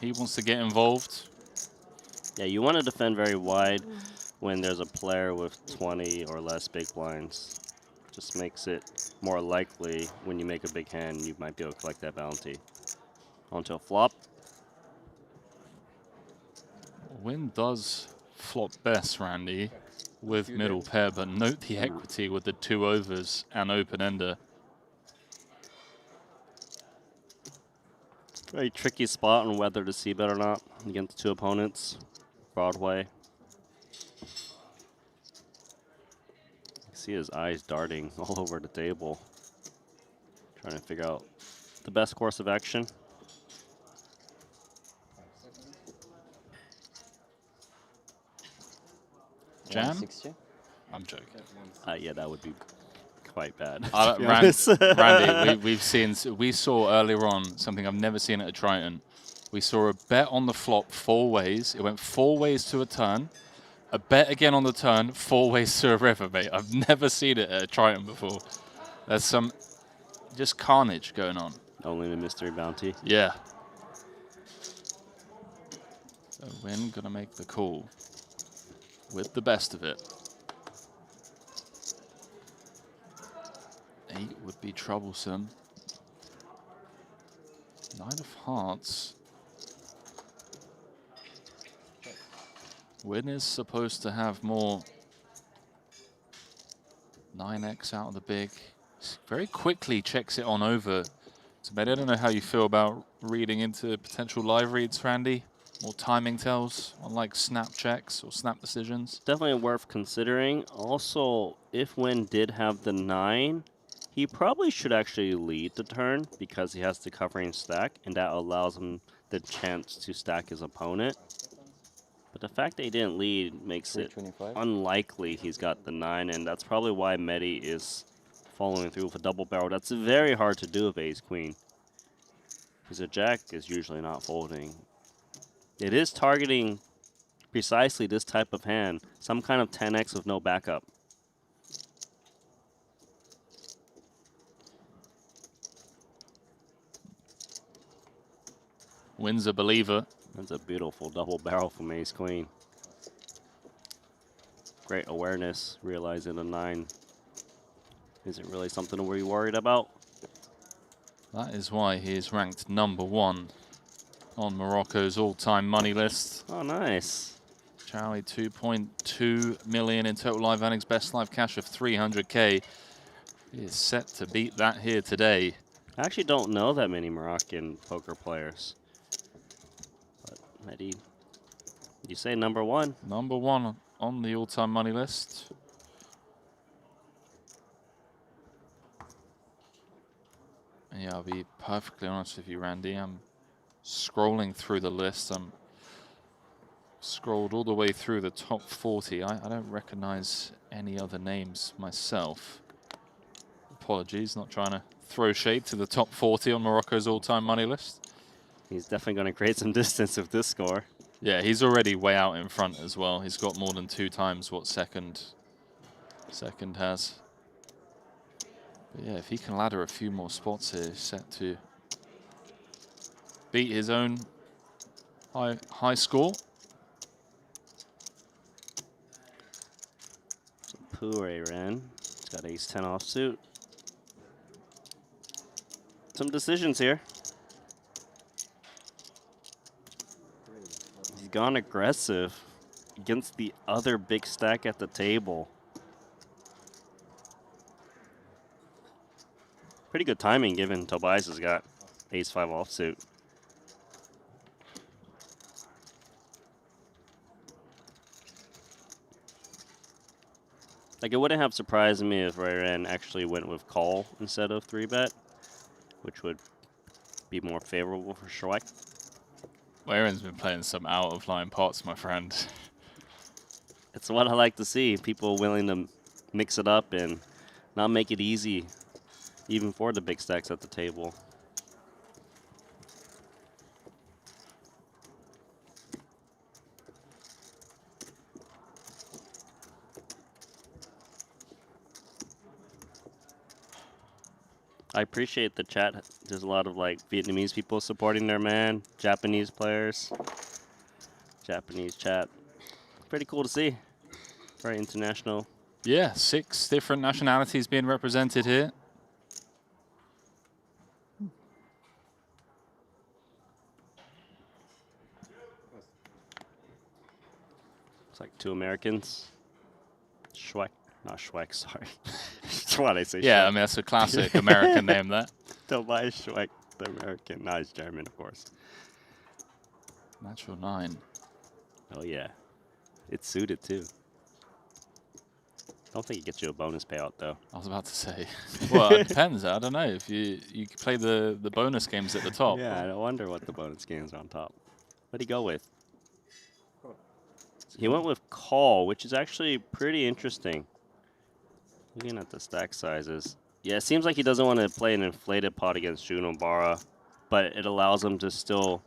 He wants to get involved. Yeah, you want to defend very wide when there's a player with 20 or less big blinds. Just makes it more likely when you make a big hand, you might be able to collect that bounty. Onto a flop. Win does flop best, Randy, with middle pair, but note the equity with the 2 overs and open-ender. Very tricky spot on whether to see bet or not against 2 opponents. Broadway. You can see his eyes darting all over the table, trying to figure out the best course of action. Jam? 160? I'm joking. Yeah, that would be quite bad. Randy, we saw earlier on something I've never seen at a Triton. We saw a bet on the flop 4 ways. It went 4 ways to a turn. A bet again on the turn, 4 ways to a river, mate. I've never seen it at a Triton before. There's some just carnage going on. Only the mystery bounty. Yeah. So Win gonna make the call with the best of it. 8 would be troublesome. 9 of hearts. Win is supposed to have more 9x out of the big. Very quickly checks it on over. So I don't know how you feel about reading into potential live reads, Randy. More timing tells, unlike snap checks or snap decisions. Definitely worth considering. Also, if Win did have the 9, he probably should actually lead the turn because he has the covering stack, and that allows him the chance to stack his opponent. But the fact that he didn't lead makes it unlikely he's got the 9, and that's probably why Mehdi is following through with a double barrel. That's very hard to do with ace-queen, because a jack is usually not folding. It is targeting precisely this type of hand, some kind of 10x with no backup. Win's a believer. That's a beautiful double barrel from ace-queen. Great awareness, realizing a 9 isn't really something to be worried about. That is why he is ranked #1 on Morocco's all-time money list. Oh, nice. Charlie, 2.2 million in total live earnings, best live cash of 300K. He is set to beat that here today. I actually don't know that many Moroccan poker players. But Mehdi, you say #1? #1 on the all-time money list. Yeah, I'll be perfectly honest with you, Randy. I'm scrolling through the list. I'm scrolled all the way through the top 40. I don't recognize any other names myself. Apologies, not trying to throw shade to the top 40 on Morocco's all-time money list. He's definitely going to create some distance with this score. Yeah, he's already way out in front as well. He's got more than 2 times what second has. But yeah, if he can ladder a few more spots here, he's set to beat his own high score. So Pure Ren, he's got ace-10 offsuit. Some decisions here. He's gone aggressive against the other big stack at the table. Pretty good timing given Tobias has got ace-5 offsuit. Like, it wouldn't have surprised me if Rayran actually went with call instead of 3-bet, which would be more favorable for Schweik. Rayran's been playing some out-of-line pots, my friend. It's what I like to see, people willing to mix it up and not make it easy, even for the big stacks at the table. I appreciate the chat. There's a lot of like Vietnamese people supporting their man, Japanese players, Japanese chat. Pretty cool to see. Very international Yeah, 6 different nationalities being represented here. It's like 2 Americans. Schweck. Not Schweck, sorry. That's what I say. Yeah, Schweck. I mean, that's a classic American name there. Tobias Schweck, the American. No, he's German, of course. Natural 9. Oh, yeah. It's suited, too. Don't think it gets you a bonus payout, though. I was about to say. Well, it depends. I don't know. If you play the bonus games at the top. Yeah, I wonder what the bonus games are on top. What'd he go with? He went with call, which is actually pretty interesting. Looking at the stack sizes. Yeah, it seems like he doesn't want to play an inflated pot against Jun Obara, but it allows him to still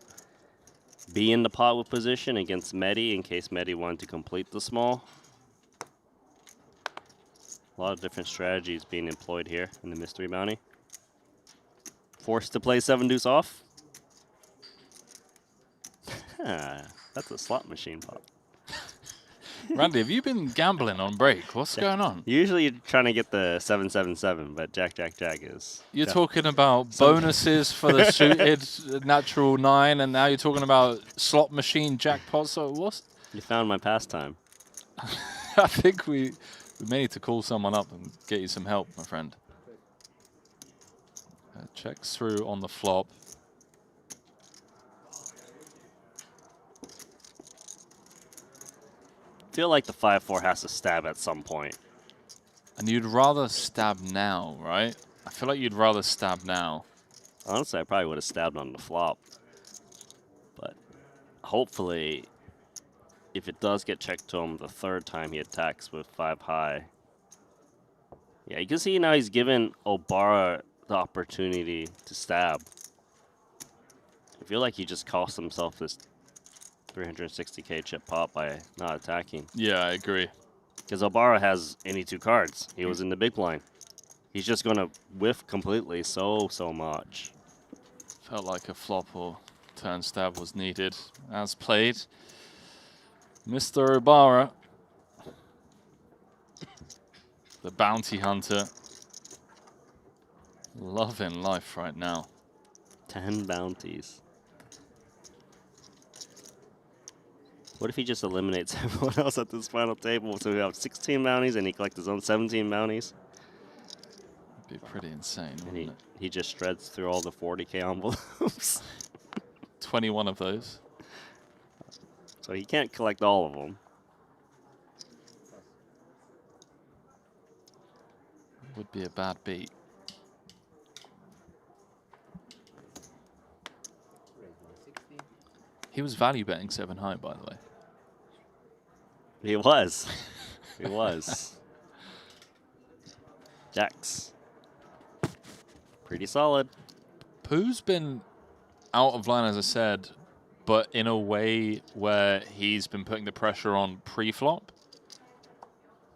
be in the pot with position against Medi in case Medi wanted to complete the small. A lot of different strategies being employed here in the mystery bounty. Forced to play 7 deuce off. That's a slot machine pot. Randy, have you been gambling on break? What's going on? Usually you're trying to get the 7-7-7, but Jack is. You're talking about bonuses for the suited natural 9, and now you're talking about slot machine jackpots. So what's? You found my pastime. I think we may need to call someone up and get you some help, my friend. Checks through on the flop. Feel like the 5-4 has to stab at some point. And you'd rather stab now, right? I feel like you'd rather stab now. Honestly, I probably would have stabbed on the flop. But hopefully, if it does get checked to him the 3rd time he attacks with 5 high. Yeah, you can see now he's given Obara the opportunity to stab. I feel like he just cost himself this 360k chip pot by not attacking. Yeah, I agree. Because Obara has any 2 cards. He was in the big blind. He's just going to whiff completely so much. Felt like a flop or turn stab was needed. As played, Mr. Obara, the bounty hunter, loving life right now. 10 bounties. What if he just eliminates everyone else at this final table? So we have 16 bounties and he collects his own 17 bounties. It'd be pretty insane, And he just shreds through all the 40k envelopes. 21 of those. So he can't collect all of them. Would be a bad beat. He was value betting 7 high, by the way. He was. He was. Jacks. Pretty solid. Pooh's been out of line, as I said, but in a way where he's been putting the pressure on pre-flop.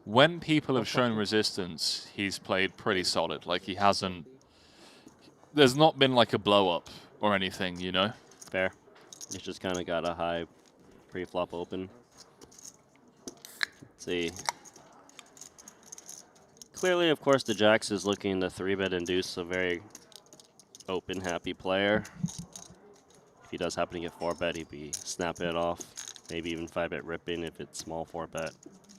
When people have shown resistance, he's played pretty solid. Like, he hasn't... There's not been, like, a blow-up or anything, you know? Fair. He's just kind of got a high pre-flop open. Let's see. Clearly, of course, the Jacks is looking to 3-bet induce a very open, happy player. If he does happen to get 4-bet, he'd be snapping it off. Maybe even 5-bet ripping if it's small 4-bet.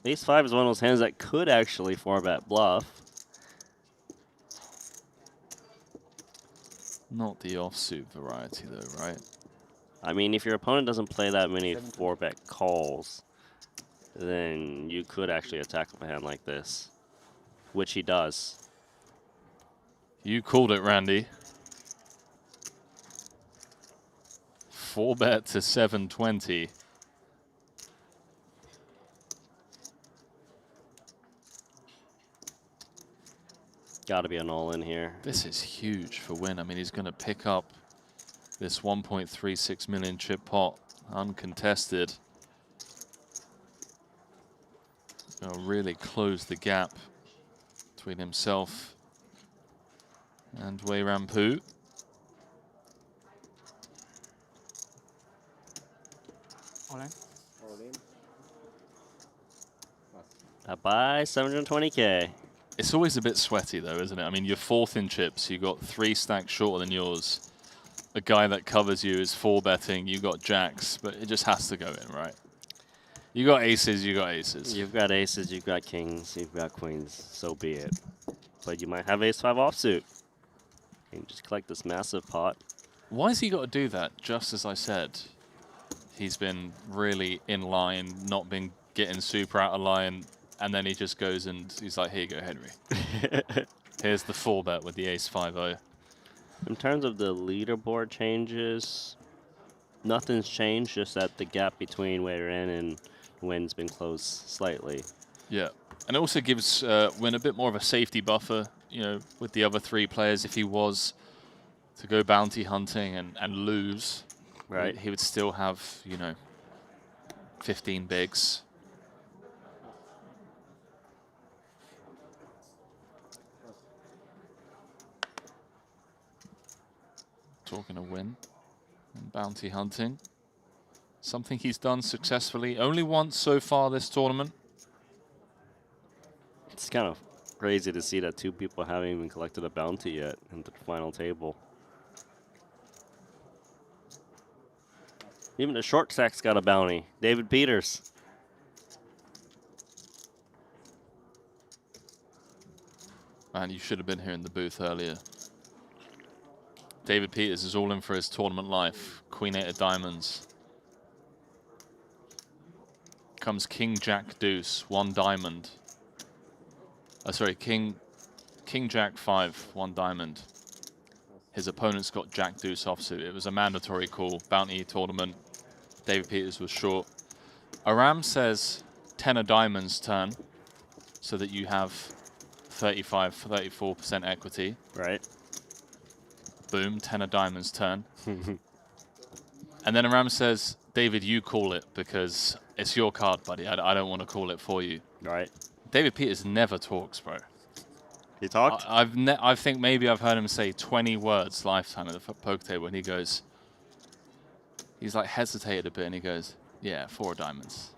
Ace 5 is one of those hands that could actually 4-bet bluff. Not the offsuit variety, though, right? I mean, if your opponent doesn't play that many 4-bet calls, then you could actually attack with a hand like this, which he does. You called it, Randy. 4-bet to 720. Got to be an all-in here. This is huge for Win. I mean, he's going to pick up this 1.36 million chip pot uncontested. Going to really close the gap between himself and Wei Rampu. All in. That buys 720K. It's always a bit sweaty though, isn't it? I mean, you're 4th in chips. You got 3 stacks shorter than yours. A guy that covers you is 4-betting. You got jacks, but it just has to go in, right? You got aces. You got aces. You've got aces. You've got kings. You've got queens. So be it. But you might have ace-5 offsuit. You can just collect this massive pot. Why has he got to do that? Just as I said, he's been really in line, not been getting super out of line, and then he just goes and he's like, "Here you go, Henry. Here's the 4-bet with the ace-5-0." In terms of the leaderboard changes, nothing's changed, just that the gap between where you're in and win's been closed slightly. Yeah, and it also gives Win a bit more of a safety buffer, you know, with the other 3 players. If he was to go bounty hunting and lose, right, he would still have, you know, 15 bigs. Talking of Win and bounty hunting, something he's done successfully only once so far this tournament. It's kind of crazy to see that 2 people haven't even collected a bounty yet into the final table. Even the short stack's got a bounty. David Peters. Man, you should have been here in the booth earlier. David Peters is all in for his tournament life. Queen 8 of diamonds. Comes King Jack Deuce, 1 diamond. Sorry, King Jack 5, 1 diamond. His opponent's got Jack Deuce offsuit. It was a mandatory call, bounty tournament. David Peters was short. Aram says 10 of diamonds turn, so that you have 34% equity. Right. Boom, 10 of diamonds turn. And then Aram says, David, you call it because it's your card, buddy. I don't want to call it for you. Right. David Peters never talks, bro. He talked? I think maybe I've heard him say 20 words lifetime at the poker table, and he goes, he's like hesitated a bit, and he goes, yeah, 4 of diamonds.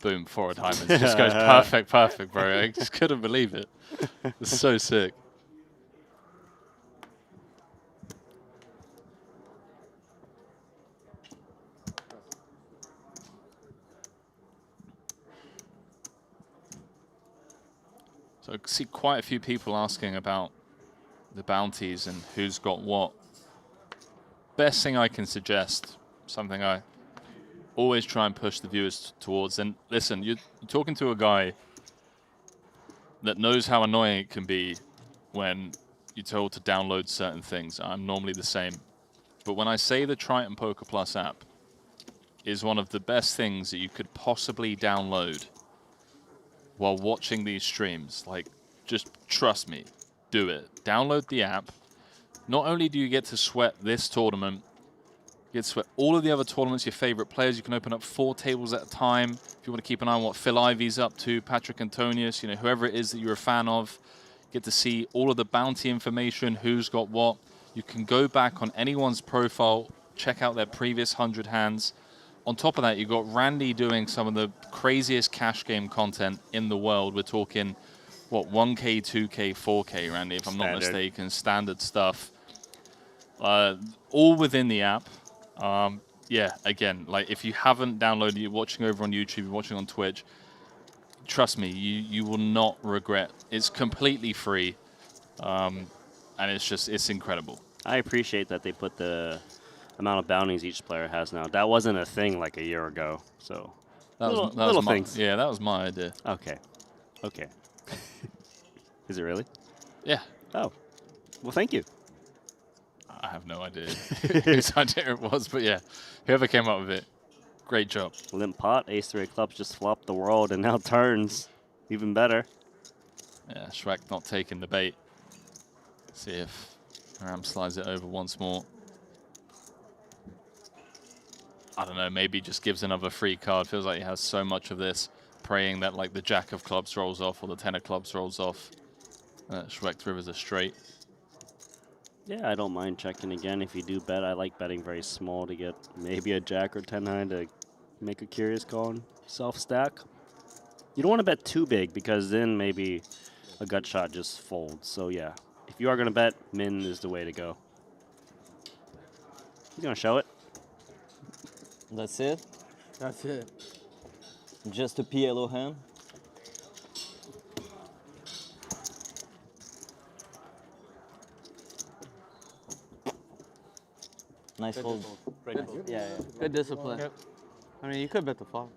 Boom, 4 of diamonds. It just goes perfect, perfect, bro. I just couldn't believe it. It's so sick. So I see quite a few people asking about the bounties and who's got what. Best thing I can suggest, something I always try and push the viewers towards, and listen, you're talking to a guy that knows how annoying it can be when you're told to download certain things. I'm normally the same. But when I say the Triton Poker Plus app is one of the best things that you could possibly download while watching these streams, like, just trust me, do it. Download the app. Not only do you get to sweat this tournament, you get to sweat all of the other tournaments, your favorite players. You can open up 4 tables at a time. If you want to keep an eye on what Phil Ivy's up to, Patrick Antonius, you know, whoever it is that you're a fan of, get to see all of the bounty information, who's got what. You can go back on anyone's profile, check out their previous 100 hands. On top of that, you've got Randy doing some of the craziest cash game content in the world. We're talking, what, 1K, 2K, 4K, Randy, if I'm not mistaken, standard stuff. All within the app. Yeah, again, like, if you haven't downloaded it, you're watching over on YouTube, you're watching on Twitch, trust me, you will not regret. It's completely free, and it's incredible. I appreciate that they put the amount of bounties each player has now. That wasn't a thing like a year ago, so That little was things. Yeah, that was my idea. Okay. Okay. Is it really? Yeah. Oh. Well, thank you. I have no idea whose idea it was, but yeah, whoever came up with it, great job. Limp pot, ace-3 of clubs just flopped the world and now turns. Even better. Yeah, Shrek not taking the bait. See if Aram slides it over once more. I don't know, maybe just gives another free card. Feels like he has so much of this, praying that like the Jack of clubs rolls off or the 10 of clubs rolls off. Shrek rivers a straight. Yeah, I don't mind checking again. If you do bet, I like betting very small to get maybe a Jack or 10 high to make a curious call and self-stack. You don't want to bet too big because then maybe a gut shot just folds. So yeah, if you are going to bet, min is the way to go. He's going to show it. That's it? That's it. Just a PLO hand? Nice Good fold. discipline. Great Good- fold. Yeah, yeah. Good discipline. Yep. I mean, you could bet the flop.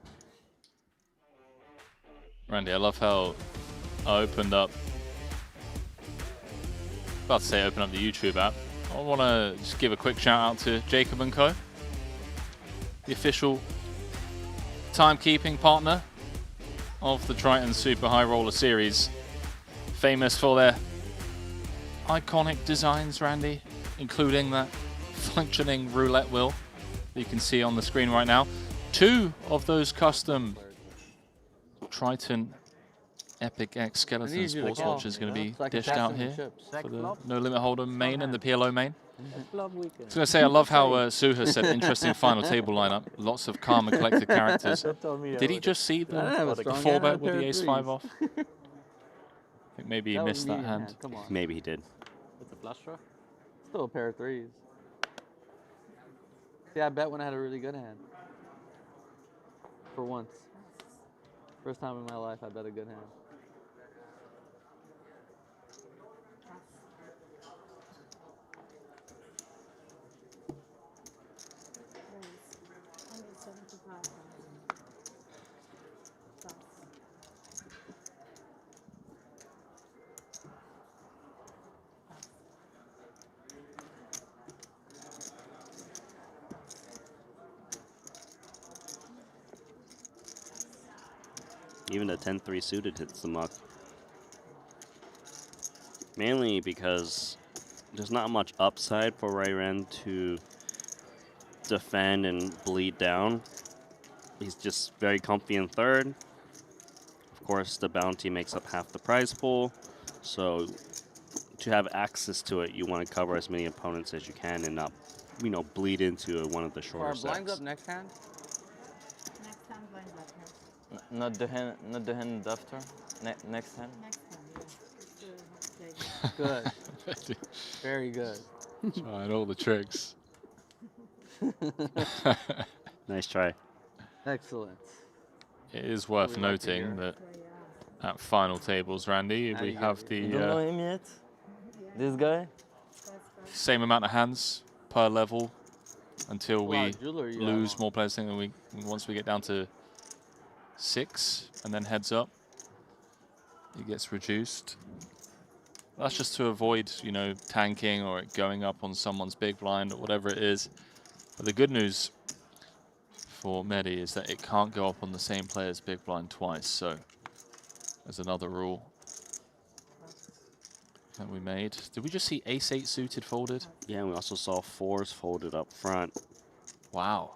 Randy, I love how I opened up, about to say open up the YouTube app. I want to just give a quick shout out to Jacob & Co, the official timekeeping partner of the Triton Super High Roller Series. Famous for their iconic designs, Randy, including that functioning roulette wheel that you can see on the screen right now. 2 of those custom Triton Epic X Skeleton sports watches going to be dished out here for the No Limit Hold'em main and the PLO main. I was going to say, I love how Suha said interesting final table lineup. Lots of calm and collected characters. Did he just see the 4-bet with the ace-5 off? I think maybe he missed that hand. Come on. Maybe he did. It's a flush draw? Still a pair of threes. See, I bet when I had a really good hand. For once. First time in my life I bet a good hand. Even the 10-3 suited hits the muck. Mainly because there's not much upside for Rairen to defend and bleed down. He's just very comfy in third. Of course, the bounty makes up half the prize pool. So to have access to it, you want to cover as many opponents as you can and not, you know, bleed into one of the shorter Are blinds sets. up next hand? Next time blinds up here. Not the hand after. Next hand. Next time, yeah. Good. Very good. Trying all the tricks. Nice try. Excellent. It is worth noting that at final tables, Randy, we have You don't know the him yet? This guy? same amount of hands per level until Wow, we jewelry you lose have more players. I think once we get down to 6 and then heads up, it gets reduced. That's just to avoid, you know, tanking or it going up on someone's big blind or whatever it is. But the good news for Medi is that it can't go up on the same player's big blind twice. So there's another rule that we made. Did we just see ace-8 suited folded? Yeah, and we also saw 4s folded up front. Wow.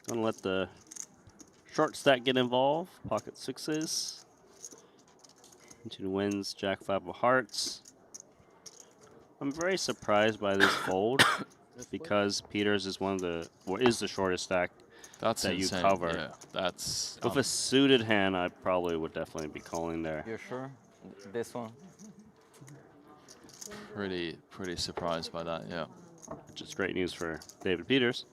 Gonna let the short stack get involved. Pocket 6s. Into the wins, Jack 5 of hearts. I'm very surprised by this fold because Peters is one of the, or is the shortest stack That's that insane. you cover. Yeah, that's With a suited hand, I probably would definitely be calling there. You're sure? This one? pretty surprised by that, yeah. Which is great news for David Peters.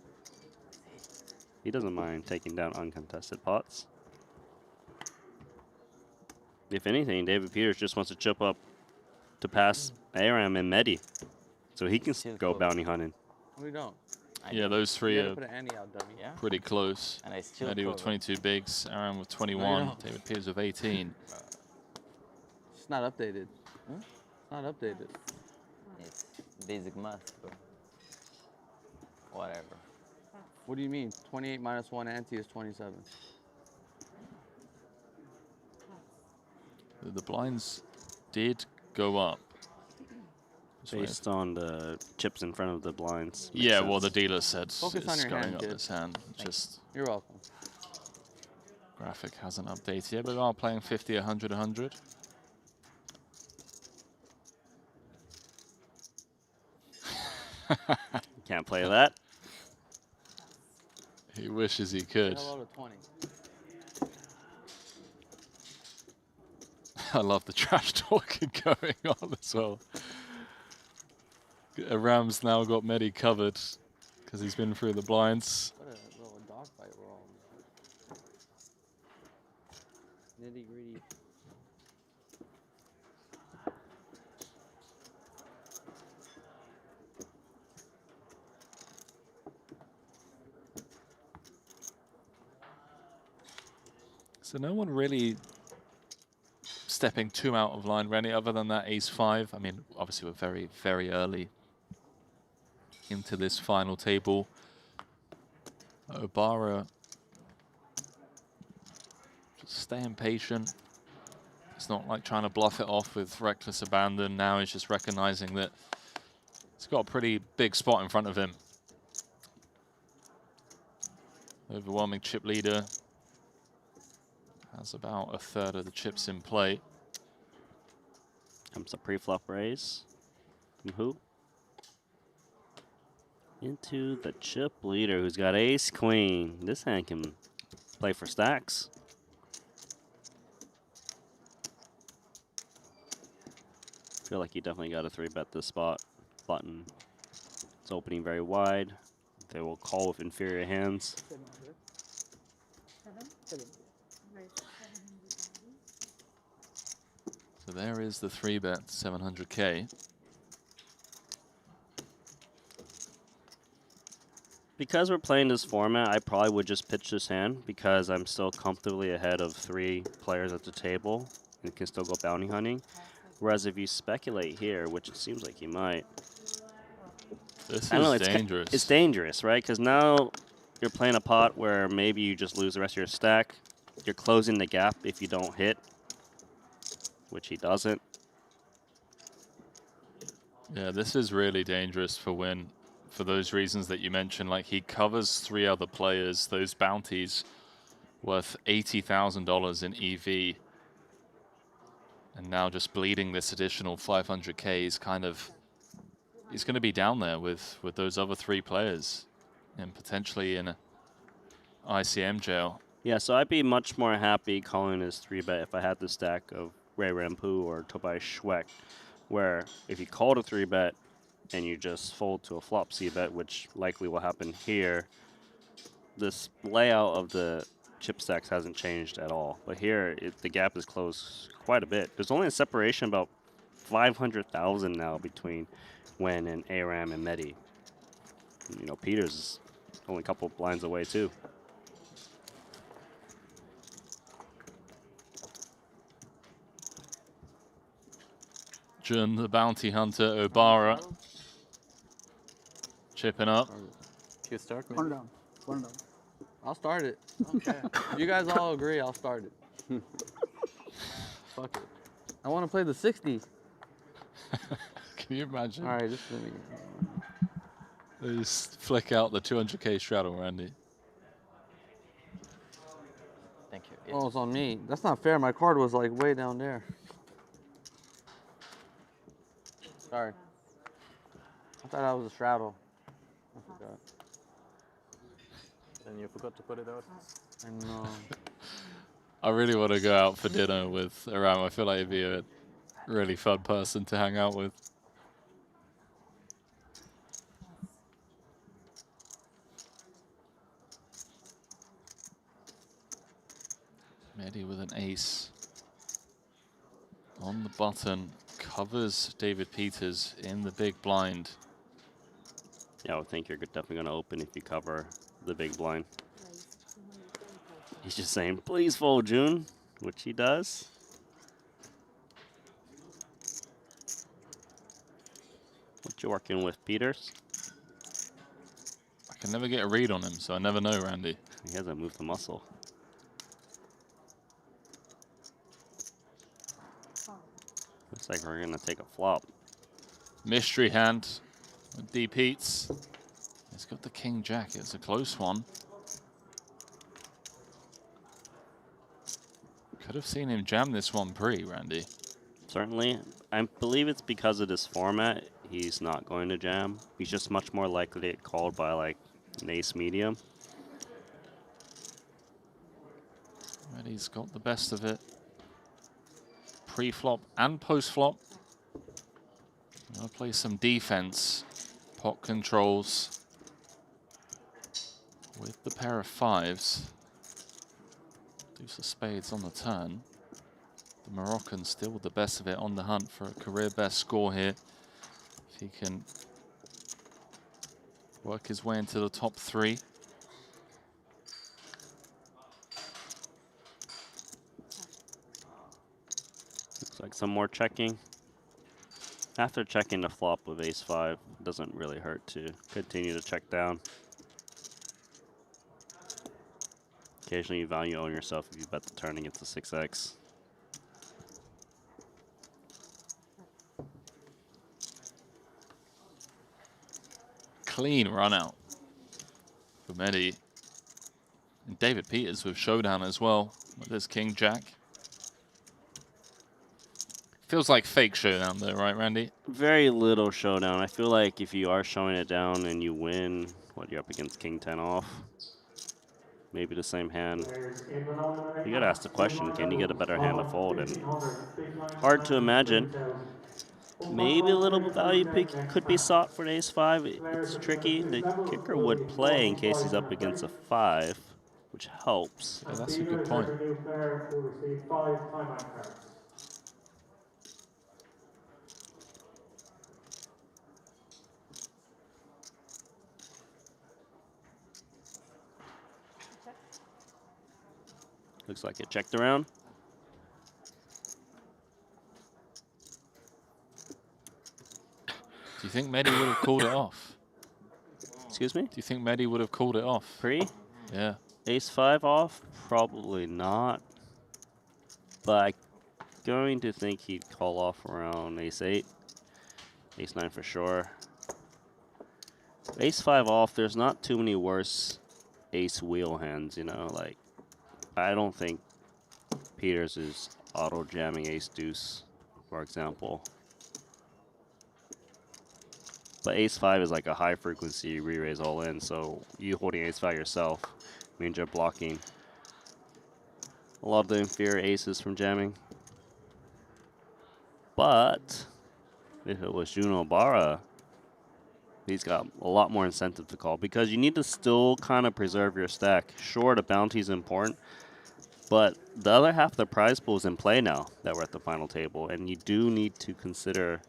He doesn't mind taking down uncontested pots. If anything, David Peters just wants to chip up to pass Aram and Medi, so he can go bounty hunting. We don't. Yeah, those three You gotta are put an ante out, dummy. Yeah. pretty close. And I still Medi with cover. 22 bigs, Aaron with 21, don't. David Peters with 18. It's not updated. It's not updated. It's basic math, bro. Whatever. What do you mean? 28 minus 1 ante is 27. The blinds did go up. Based on the chips in front of the blinds. Makes Yeah, well, sense. the dealer said Focus on it's your going hand, up kid. this hand. Just You're welcome. graphic hasn't updated yet, but we are playing 50, 100, 100. Can't play that. He wishes he could. Hello to 20. I love the trash talking going on as well. Ram's now got Medi covered because he's been through the blinds. What a little dogfight we're all in. Nitty gritty. So no one really stepping too out of line, Rennie, other than that ace-5. I mean, obviously we're very, very early into this final table. Obara just staying patient. It's not like trying to bluff it off with reckless abandon. Now he's just recognizing that he's got a pretty big spot in front of him. Overwhelming chip leader. Has about a third of the chips in play. Comes a pre-flop raise. From who? Into the chip leader, who's got ace queen. This hand can play for stacks. Feel like he definitely got a 3-bet this spot. Button. It's opening very wide. They will call with inferior hands. So there is the 3-bet 700K. Because we're playing this format, I probably would just pitch this hand because I'm still comfortably ahead of 3 players at the table and can still go bounty hunting. Whereas if you speculate here, which it seems like you might, This I don't know, is dangerous. It's dangerous, right? Because now you're playing a pot where maybe you just lose the rest of your stack. You're closing the gap if you don't hit, which he doesn't. Yeah, this is really dangerous for Win for those reasons that you mentioned. Like, he covers 3 other players, those bounties worth $80,000 in EV. And now just bleeding this additional 500K is kind of, he's going to be down there with those other 3 players and potentially in ICM jail. Yeah, so I'd be much more happy calling his 3-bet if I had the stack of Ray Rampu or Tobias Schweck, where if you called a 3-bet and you just fold to a flop C-bet, which likely will happen here, this layout of the chip stacks hasn't changed at all. But here, the gap is closed quite a bit. There's only a separation about 500,000 now between Wen and Aram and Medi. You know, Peters is only a couple blinds away too. Jun, the bounty hunter, Obara, chipping up. You start, One down. One down. I'll start it. Okay. If you guys all agree, I'll start it. Fuck it. I want to play the 60. Can you imagine? All right, just let me. They just flick out the 200K straddle, Randy. Thank you. Oh, it's on me. That's not fair. My card was like way down there. Sorry. I thought that was a straddle. I forgot. And you forgot to put it out. I know. I really want to go out for dinner with Aram. I feel like he'd be a really fun person to hang out with. Medi with an ace on the button, covers David Peters in the big blind. Yeah, I would think you're definitely going to open if you cover the big blind. He's just saying, please fold, June, which he does. What you working with, Peters? I can never get a read on him, so I never know, Randy. He hasn't moved the muscle. Looks like we're going to take a flop. Mystery hand with D. Pete's. He's got the King Jack. It's a close one. Could have seen him jam this one pre, Randy. Certainly. I believe it's because of this format. He's not going to jam. He's just much more likely to get called by like an ace medium. But he's got the best of it. pre-flop and post-flop. I'll play some defense. Pot controls with the pair of fives. Deuce of spades on the turn. The Moroccan still with the best of it, on the hunt for a career best score here. If he can work his way into the top 3. Looks like some more checking. After checking the flop with ace-5, doesn't really hurt to continue to check down. Occasionally you value own yourself if you bet the turn against the 6x. Clean run out for Mehdi. And David Peters with showdown as well with his king jack. Feels like fake showdown though, right, Randy? Very little showdown. I feel like if you are showing it down and you win, what, you're up against king 10 off? Maybe the same hand. You gotta ask the question, can you get a better hand to fold? And hard to imagine. Maybe a little value pick could be sought for an ace-5. It's tricky. The kicker would play in case he's up against a 5, which helps. Yeah, that's a good point. Looks like it checked around. Do you think Mehdi would have called it off? Excuse me? Do you think Mehdi would have called it off? Pre? Yeah. Ace-5 off? Probably not. But I'm going to think he'd call off around ace-8. Ace-9 for sure. Ace-5 off, there's not too many worse ace-wheel hands, you know? Like, I don't think Peters is auto-jamming ace-deuce, for example. But ace-5 is like a high-frequency re-raise all-in, so you holding ace-5 yourself means you're blocking a lot of the inferior aces from jamming. But if it was Juno Obara, he's got a lot more incentive to call because you need to still kind of preserve your stack. Sure, the bounty is important, but the other half of the prize pool is in play now that we're at the final table, and you do need to consider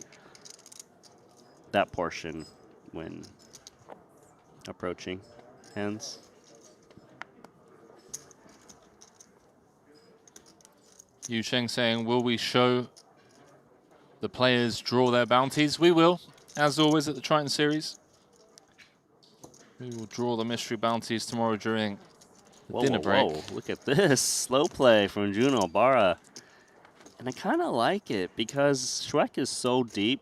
that portion when approaching hands. Yu Sheng saying, will we show the players draw their bounties? We will, as always at the Triton Series. We will draw the mystery bounties tomorrow during the dinner break. Whoa, look at this. Slow play from Juno Obara. And I kind of like it because Schweck is so deep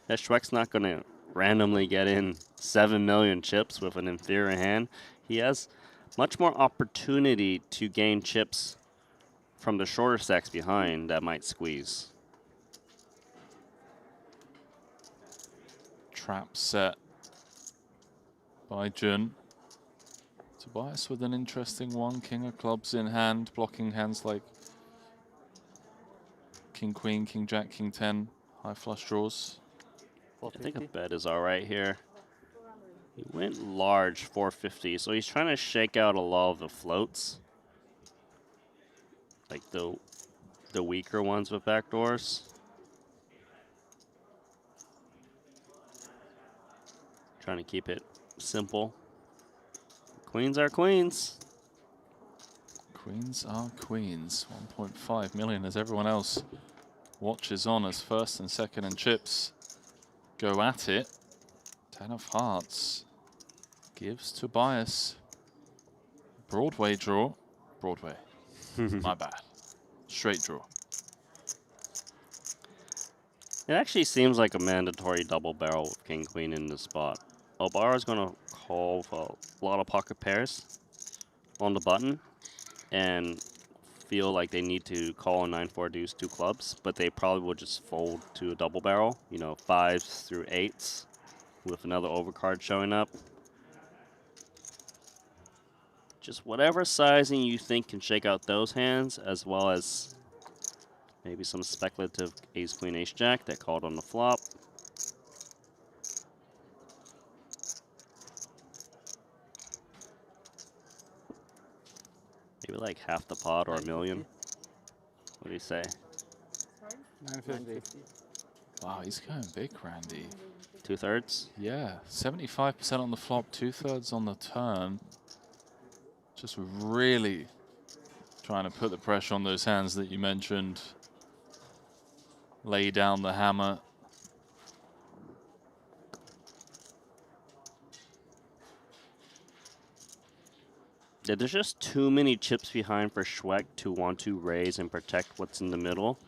that Schweck's not going to randomly get in 7 million chips with an inferior hand. He has much more opportunity to gain chips from the shorter stacks behind that might squeeze. Trap set by Jun. Tobias with an interesting one. King of clubs in hand, blocking hands like King Queen, King Jack, King 10, high flush draws. I think a bet is all right here. He went large, 450, so he's trying to shake out a lot of the floats. Like the weaker ones with backdoors. Trying to keep it simple. Queens are queens. Queens are queens. 1.5 million as everyone else watches on as first and second and chips go at it. 10 of hearts gives Tobias. Broadway draw. Broadway. My bad. Straight draw. It actually seems like a mandatory double barrel with King Queen in this spot. Obara's going to call for a lot of pocket pairs on the button and feel like they need to call a 9-4 deuce 2 clubs, but they probably will just fold to a double barrel, you know, 5s through 8s with another overcard showing up. Just whatever sizing you think can shake out those hands, as well as Maybe some speculative ace, queen, ace, jack that called on the flop. Maybe like half the pot or a million. What do you say? 950. Wow, he's going big, Randy. 2/3? Yeah, 75% on the flop, 2/3 on the turn. Just really trying to put the pressure on those hands that you mentioned. Lay down the hammer. Yeah, there's just too many chips behind for Schweck to want to raise and protect what's in the middle.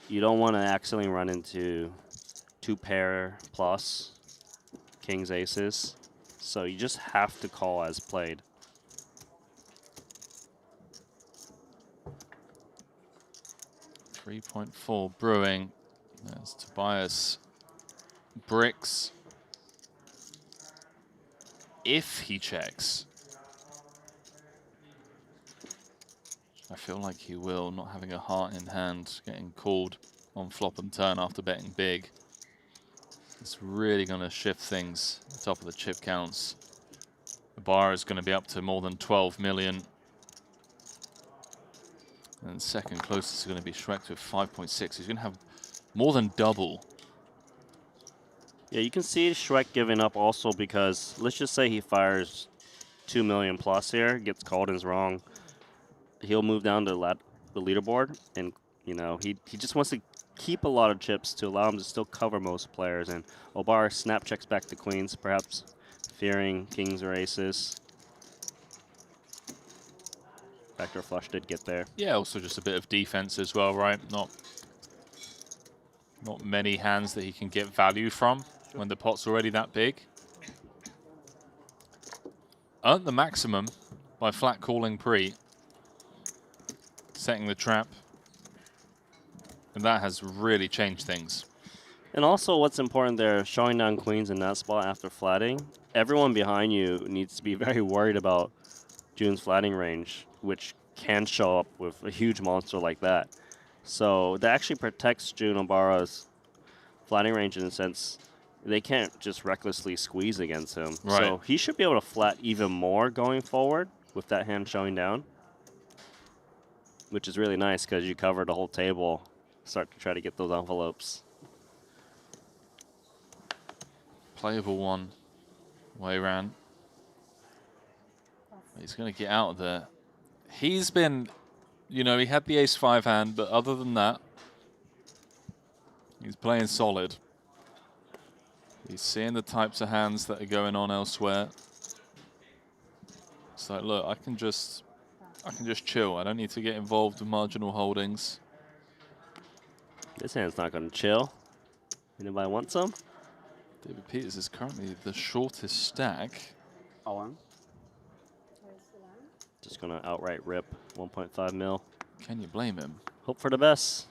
You don't want to accidentally run into 2-pair plus kings, aces. So you just have to call as played. .4 brewing. There's Tobias. Bricks. If he checks. I feel like he will, not having a heart in hand, getting called on flop and turn after betting big. It's really going to shift things at the top of the chip counts. Obara is going to be up to more than 12 million. And second closest is going to be Schweck with 5.6. He's going to have more than double. Yeah, you can see Schweck giving up also because let's just say he fires 2 million plus here, gets called and is wrong. He'll move down to the leaderboard, and you know he just wants to keep a lot of chips to allow him to still cover most players. And Obara snap checks back to queens, perhaps fearing kings or aces. Backdoor flush did get there. Yeah, also just a bit of defense as well, right? Not many hands that he can get value from when the pot's already that big. Earned the maximum by flat calling pre. Setting the trap. And that has really changed things. And also what's important there, showing down queens in that spot after flatting, everyone behind you needs to be very worried about June's flatting range, which can show up with a huge monster like that. So that actually protects June Obara's flatting range in a sense. They can't just recklessly squeeze against him. Right. So he should be able to flat even more going forward with that hand showing down, which is really nice because you cover the whole table, start to try to get those envelopes. Playable one way round. He's going to get out of there. He's been, you know, he had the ace-5 hand, but other than that, he's playing solid. He's seeing the types of hands that are going on elsewhere. It's like, look, I can just chill. I don't need to get involved with marginal holdings. This hand's not going to chill. Anybody want some? David Peters is currently the shortest stack. Just going to outright rip 1.5 mil. Can you blame him? Hope for the best.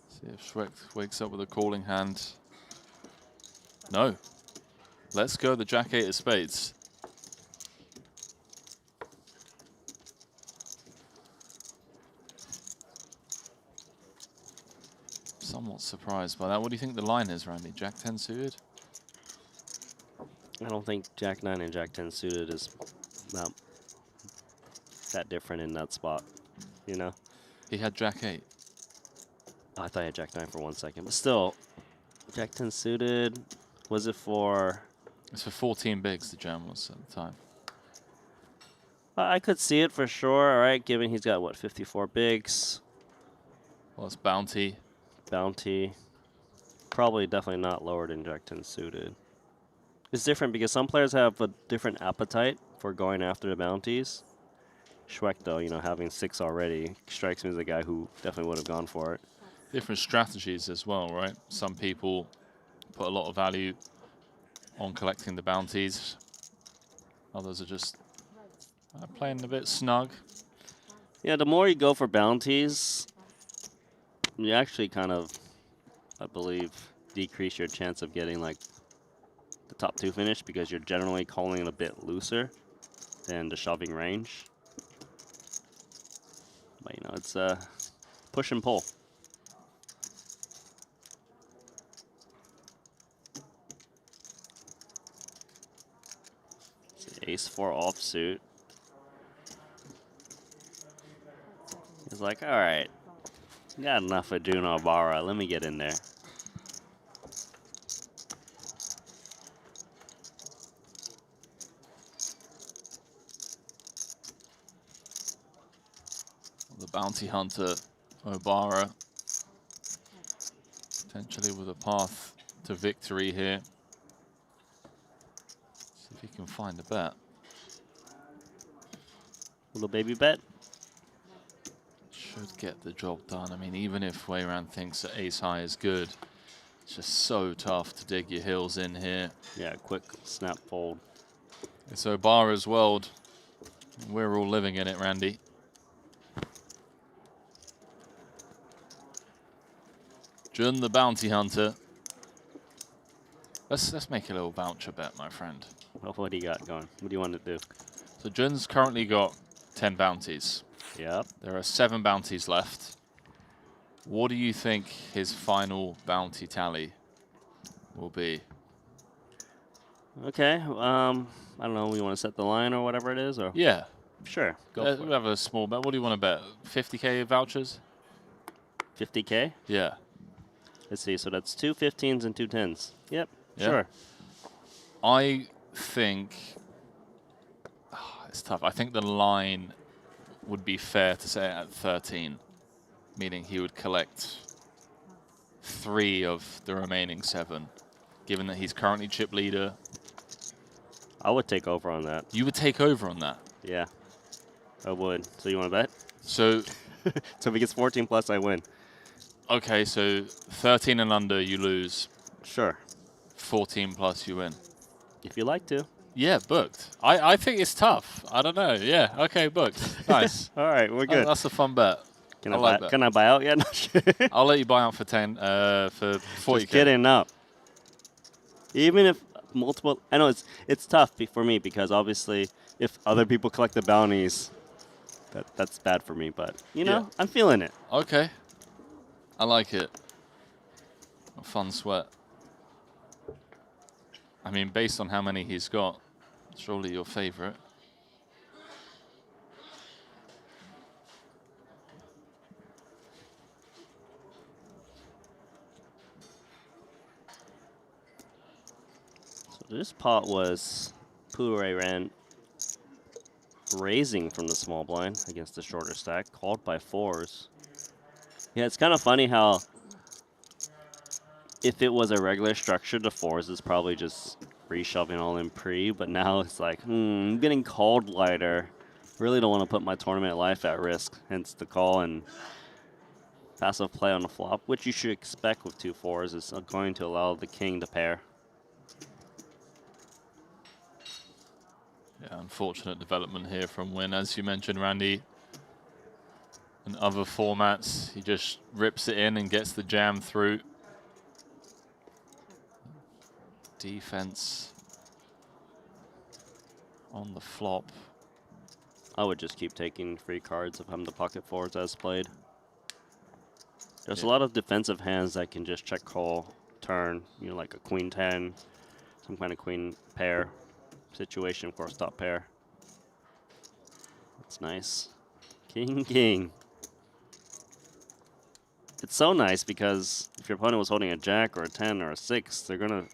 See if Schweck wakes up with a calling hand. No. Let's go the Jack-8 of spades. Somewhat surprised by that. What do you think the line is, Randy? Jack-10 suited? I don't think Jack-9 and Jack-10 suited is that different in that spot, you know? He had Jack-8. Oh, I thought he had Jack-9 for 1 second, but still, Jack-10 suited. Was it for? It's for 14 bigs, the jam was at the time. I could see it for sure, all right, given he's got, what, 54 bigs? Well, it's bounty. Bounty. Probably definitely not lower than Jack-10 suited. It's different because some players have a different appetite for going after the bounties. Schweck, though, you know, having 6 already, strikes me as a guy who definitely would have gone for it. Different strategies as well, right? Some people put a lot of value on collecting the bounties. Others are just playing a bit snug. Yeah, the more you go for bounties, you actually kind of, I believe, decrease your chance of getting like the top 2 finish because you're generally calling it a bit looser than the shoving range. But you know, it's push and pull. Ace-4 offsuit. He's like, all right, got enough of Juno Obara. Let me get in there. The bounty hunter, Obara, potentially with a path to victory here. See if he can find a bet. Little baby bet. Should get the job done. I mean, even if Weiran thinks that ace high is good, it's just so tough to dig your heels in here. Yeah, quick snap fold. It's Obara's world. We're all living in it, Randy. Jun the bounty hunter. Let's make a little voucher bet, my friend. Well, what do you got going? What do you want to do? So Jun's currently got 10 bounties. Yep. There are 7 bounties left. What do you think his final bounty tally will be? Okay. I don't know. We want to set the line or whatever it is, or Yeah. Sure. Go for We it. have a small bet. What do you want to bet? 50K vouchers? 50K? Yeah. Let's see. So that's 2 15s and 2 10s. Yep. Yeah. Sure. I think it's tough. I think the line would be fair to say at 13, meaning he would collect 3 of the remaining 7, given that he's currently chip leader. I would take over on that. You would take over on that? Yeah. I would. So you want to bet? So, so if he gets 14 plus, I win. Okay, so 13 and under, you lose. Sure. 14 plus, you win. If you like to. Yeah, booked. I think it's tough. I don't know. Yeah, okay, booked. Nice. All right, we're good. That's a fun bet. Can I I, like buy, that. can I buy out yet? No, I'll let you buy out for 10, for 40K. Just kidding, no. Even if multiple, I know it's tough for me because obviously if other people collect the bounties, that's bad for me. But you know, I'm feeling it. Okay, I like it. A fun sweat. I mean, based on how many he's got, surely your favorite. So this pot was Pure ran raising from the small blind against the shorter stack, called by 4s. Yeah, it's kind of funny how if it was a regular structure, the 4s is probably just reshoving all in pre, but now it's like, I'm getting called lighter. Really don't want to put my tournament life at risk, hence the call and passive play on the flop, which you should expect with 2 4s, is going to allow the king to pair. Yeah, unfortunate development here from Win. As you mentioned, Randy, in other formats, he just rips it in and gets the jam through. Defense on the flop. I would just keep taking free cards if I'm the pocket 4s as played. There's a lot of defensive hands that can just check call turn, you know, like a queen 10, some kind of queen pair situation for a stop pair. That's nice. King, king. It's so nice because if your opponent was holding a jack or a 10 or a 6, they're going to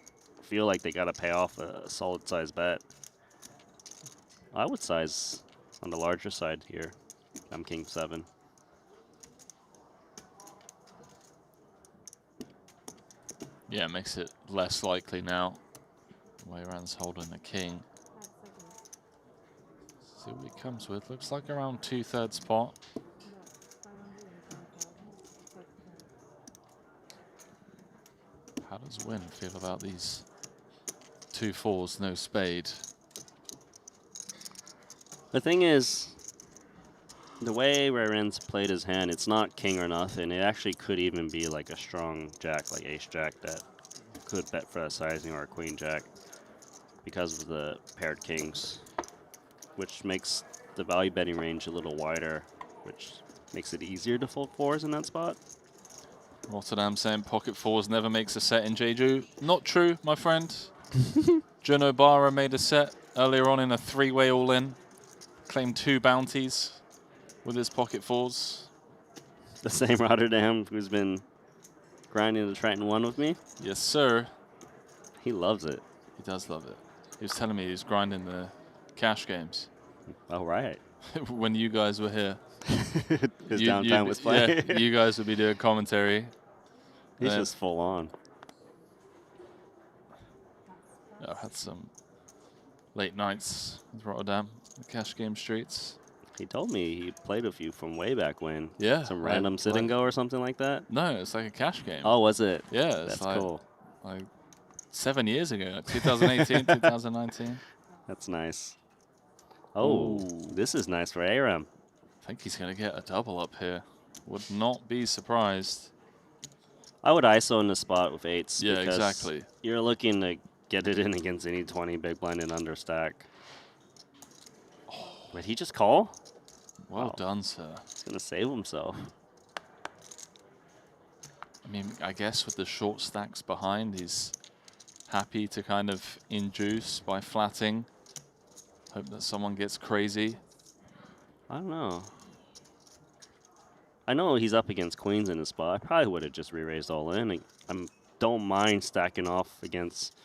feel like they got to pay off a solid size bet. I would size on the larger side here. I'm king 7. Yeah, it makes it less likely now. Weiran's holding the king. See what he comes with. Looks like around 2/3 pot. How does Win feel about these 2 4s, no spade? The thing is, the way Weiran's played his hand, it's not king or nothing. It actually could even be like a strong jack, like ace jack, that could bet for a sizing, or a queen jack because of the paired kings, which makes the value betting range a little wider, which makes it easier to fold 4s in that spot. Rotterdam saying pocket 4s never makes a set in Jeju. Not true, my friend. Jun Obara made a set earlier on in a 3-way all-in. Claimed 2 bounties with his pocket 4s. The same Rotterdam who's been grinding the Triton 1 with me? Yes, sir. He loves it. He does love it. He was telling me he was grinding the cash games. Oh, right. When you guys were here. His downtime was playing. Yeah, you guys would be doing commentary. He's just full on. I've had some late nights with Rotterdam, the cash game streets. He told me he played a few from way back when. Yeah. Some random sit and go or something like that? No, it's like a cash game. Oh, was it? Yeah, it's That's like, cool. Like 7 years ago, like 2018, 2019. That's nice. Oh, this is nice for Aram. I think he's going to get a double up here. Would not be surprised. I would ISO in the spot with 8s. Yeah, because exactly. You're looking to get it in against any 20 big blind and under stack. Did he just call? Well done, sir. He's going to save himself. I mean, I guess with the short stacks behind, he's happy to kind of induce by flatting. Hope that someone gets crazy. I don't know. I know he's up against queens in the spot. I probably would have just re-raised all in. I don't mind stacking off against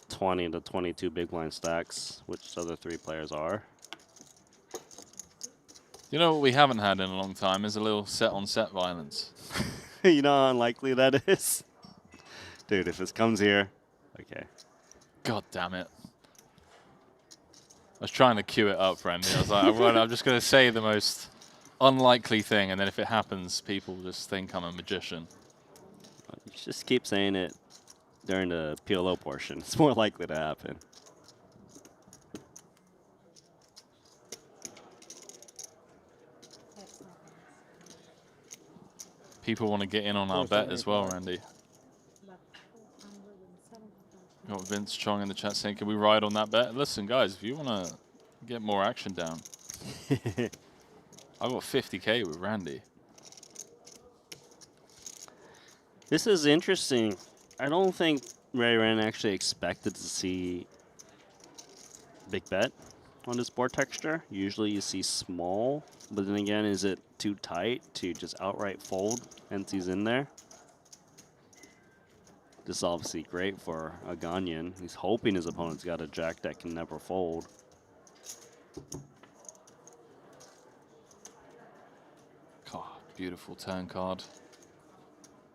20 to 22 big blind stacks, which the other 3 players are. You know what we haven't had in a long time is a little set-on-set violence. You know how unlikely that is? Dude, if this comes here, okay. God damn it. I was trying to cue it up, Randy. I was like, well, I'm just going to say the most unlikely thing, and then if it happens, people just think I'm a magician. You just keep saying it during the PLO portion. It's more likely to happen. People want to get in on our bet as well, Randy. Got Vince Chong in the chat saying, can we ride on that bet? Listen, guys, if you want to get more action down, I got 50K with Randy. This is interesting. I don't think Ray Ren actually expected to see big bet on this board texture. Usually you see small, but then again, is it too tight to just outright fold hence he's in there? This is obviously great for a Ganyan. He's hoping his opponent's got a jack that can never fold. God, beautiful turn card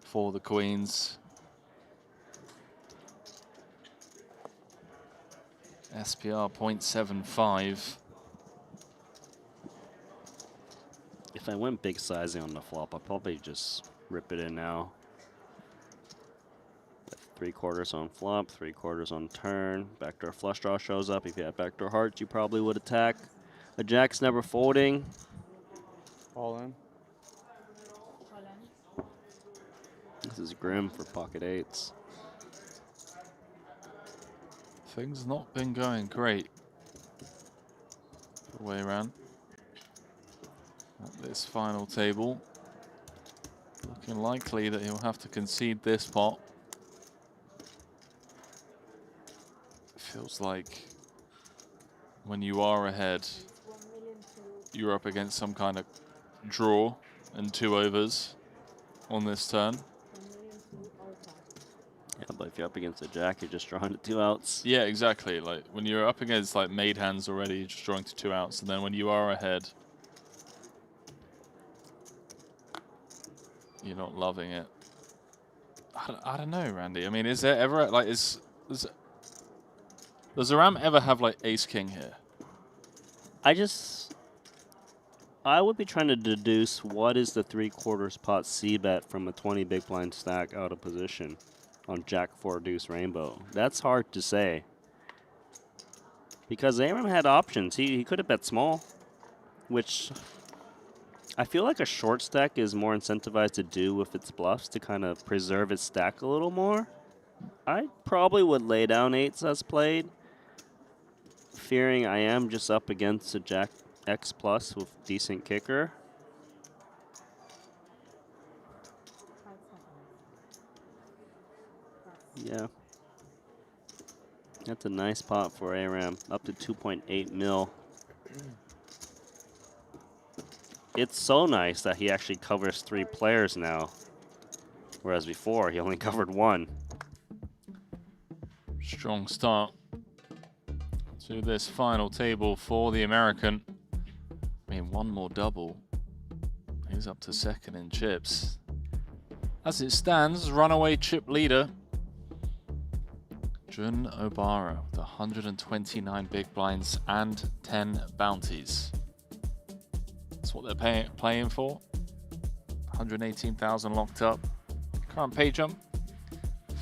for the queens. SPR 0.75. If I went big sizing on the flop, I'd probably just rip it in now. 3/4 on flop, 3/4 on turn. Backdoor flush draw shows up. If you had backdoor hearts, you probably would attack. A jack's never folding. All in. This is grim for pocket 8s. Things not been going great the way around at this final table. Looking likely that he'll have to concede this pot. Feels like when you are ahead, you're up against some kind of draw and 2 overs on this turn. Yeah, but if you're up against a jack, you're just drawing to 2 outs. Yeah, exactly. Like when you're up against like made hands already, you're just drawing to 2 outs, and then when you are ahead, you're not loving it. I don't know, Randy. I mean, is there ever like does Aram ever have like ace king here? I would be trying to deduce what is the 3/4 pot C bet from a 20 big blind stack out of position on Jack 4 deuce rainbow. That's hard to say. Because Aram had options. He could have bet small, which I feel like a short stack is more incentivized to do with its bluffs to kind of preserve its stack a little more. I probably would lay down 8s as played, fearing I am just up against a Jack X plus with decent kicker. Yeah. That's a nice pot for ARAM, up to 2.8 mil. It's so nice that he actually covers 3 players now, whereas before he only covered 1. Strong start to this final table for the American. I mean, one more double. He's up to second in chips. As it stands, runaway chip leader, Jun Obara, with 129 big blinds and 10 bounties. That's what they're playing for. 118,000 locked up. Current pay jump,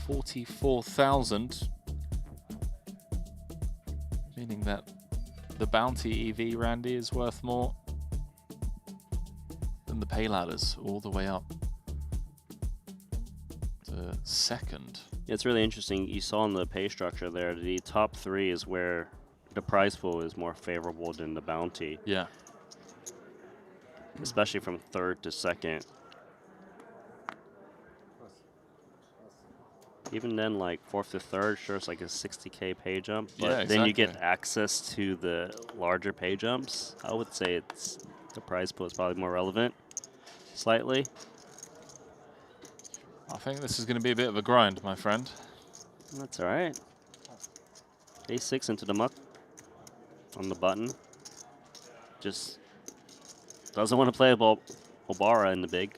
44,000. Meaning that the bounty EV, Randy, is worth more than the pay ladders all the way up to second. Yeah, it's really interesting. You saw in the pay structure there, the top 3 is where the prize pool is more favorable than the bounty. Yeah. Especially from 3rd to 2nd. Even then, like 4th to 3rd, sure, it's like a 60K pay jump, but Yeah, then you exactly. get access to the larger pay jumps. I would say it's the prize pool is probably more relevant, slightly. I think this is going to be a bit of a grind, my friend. That's all right. A6 into the muck on the button. Just doesn't want to play Obara in the big.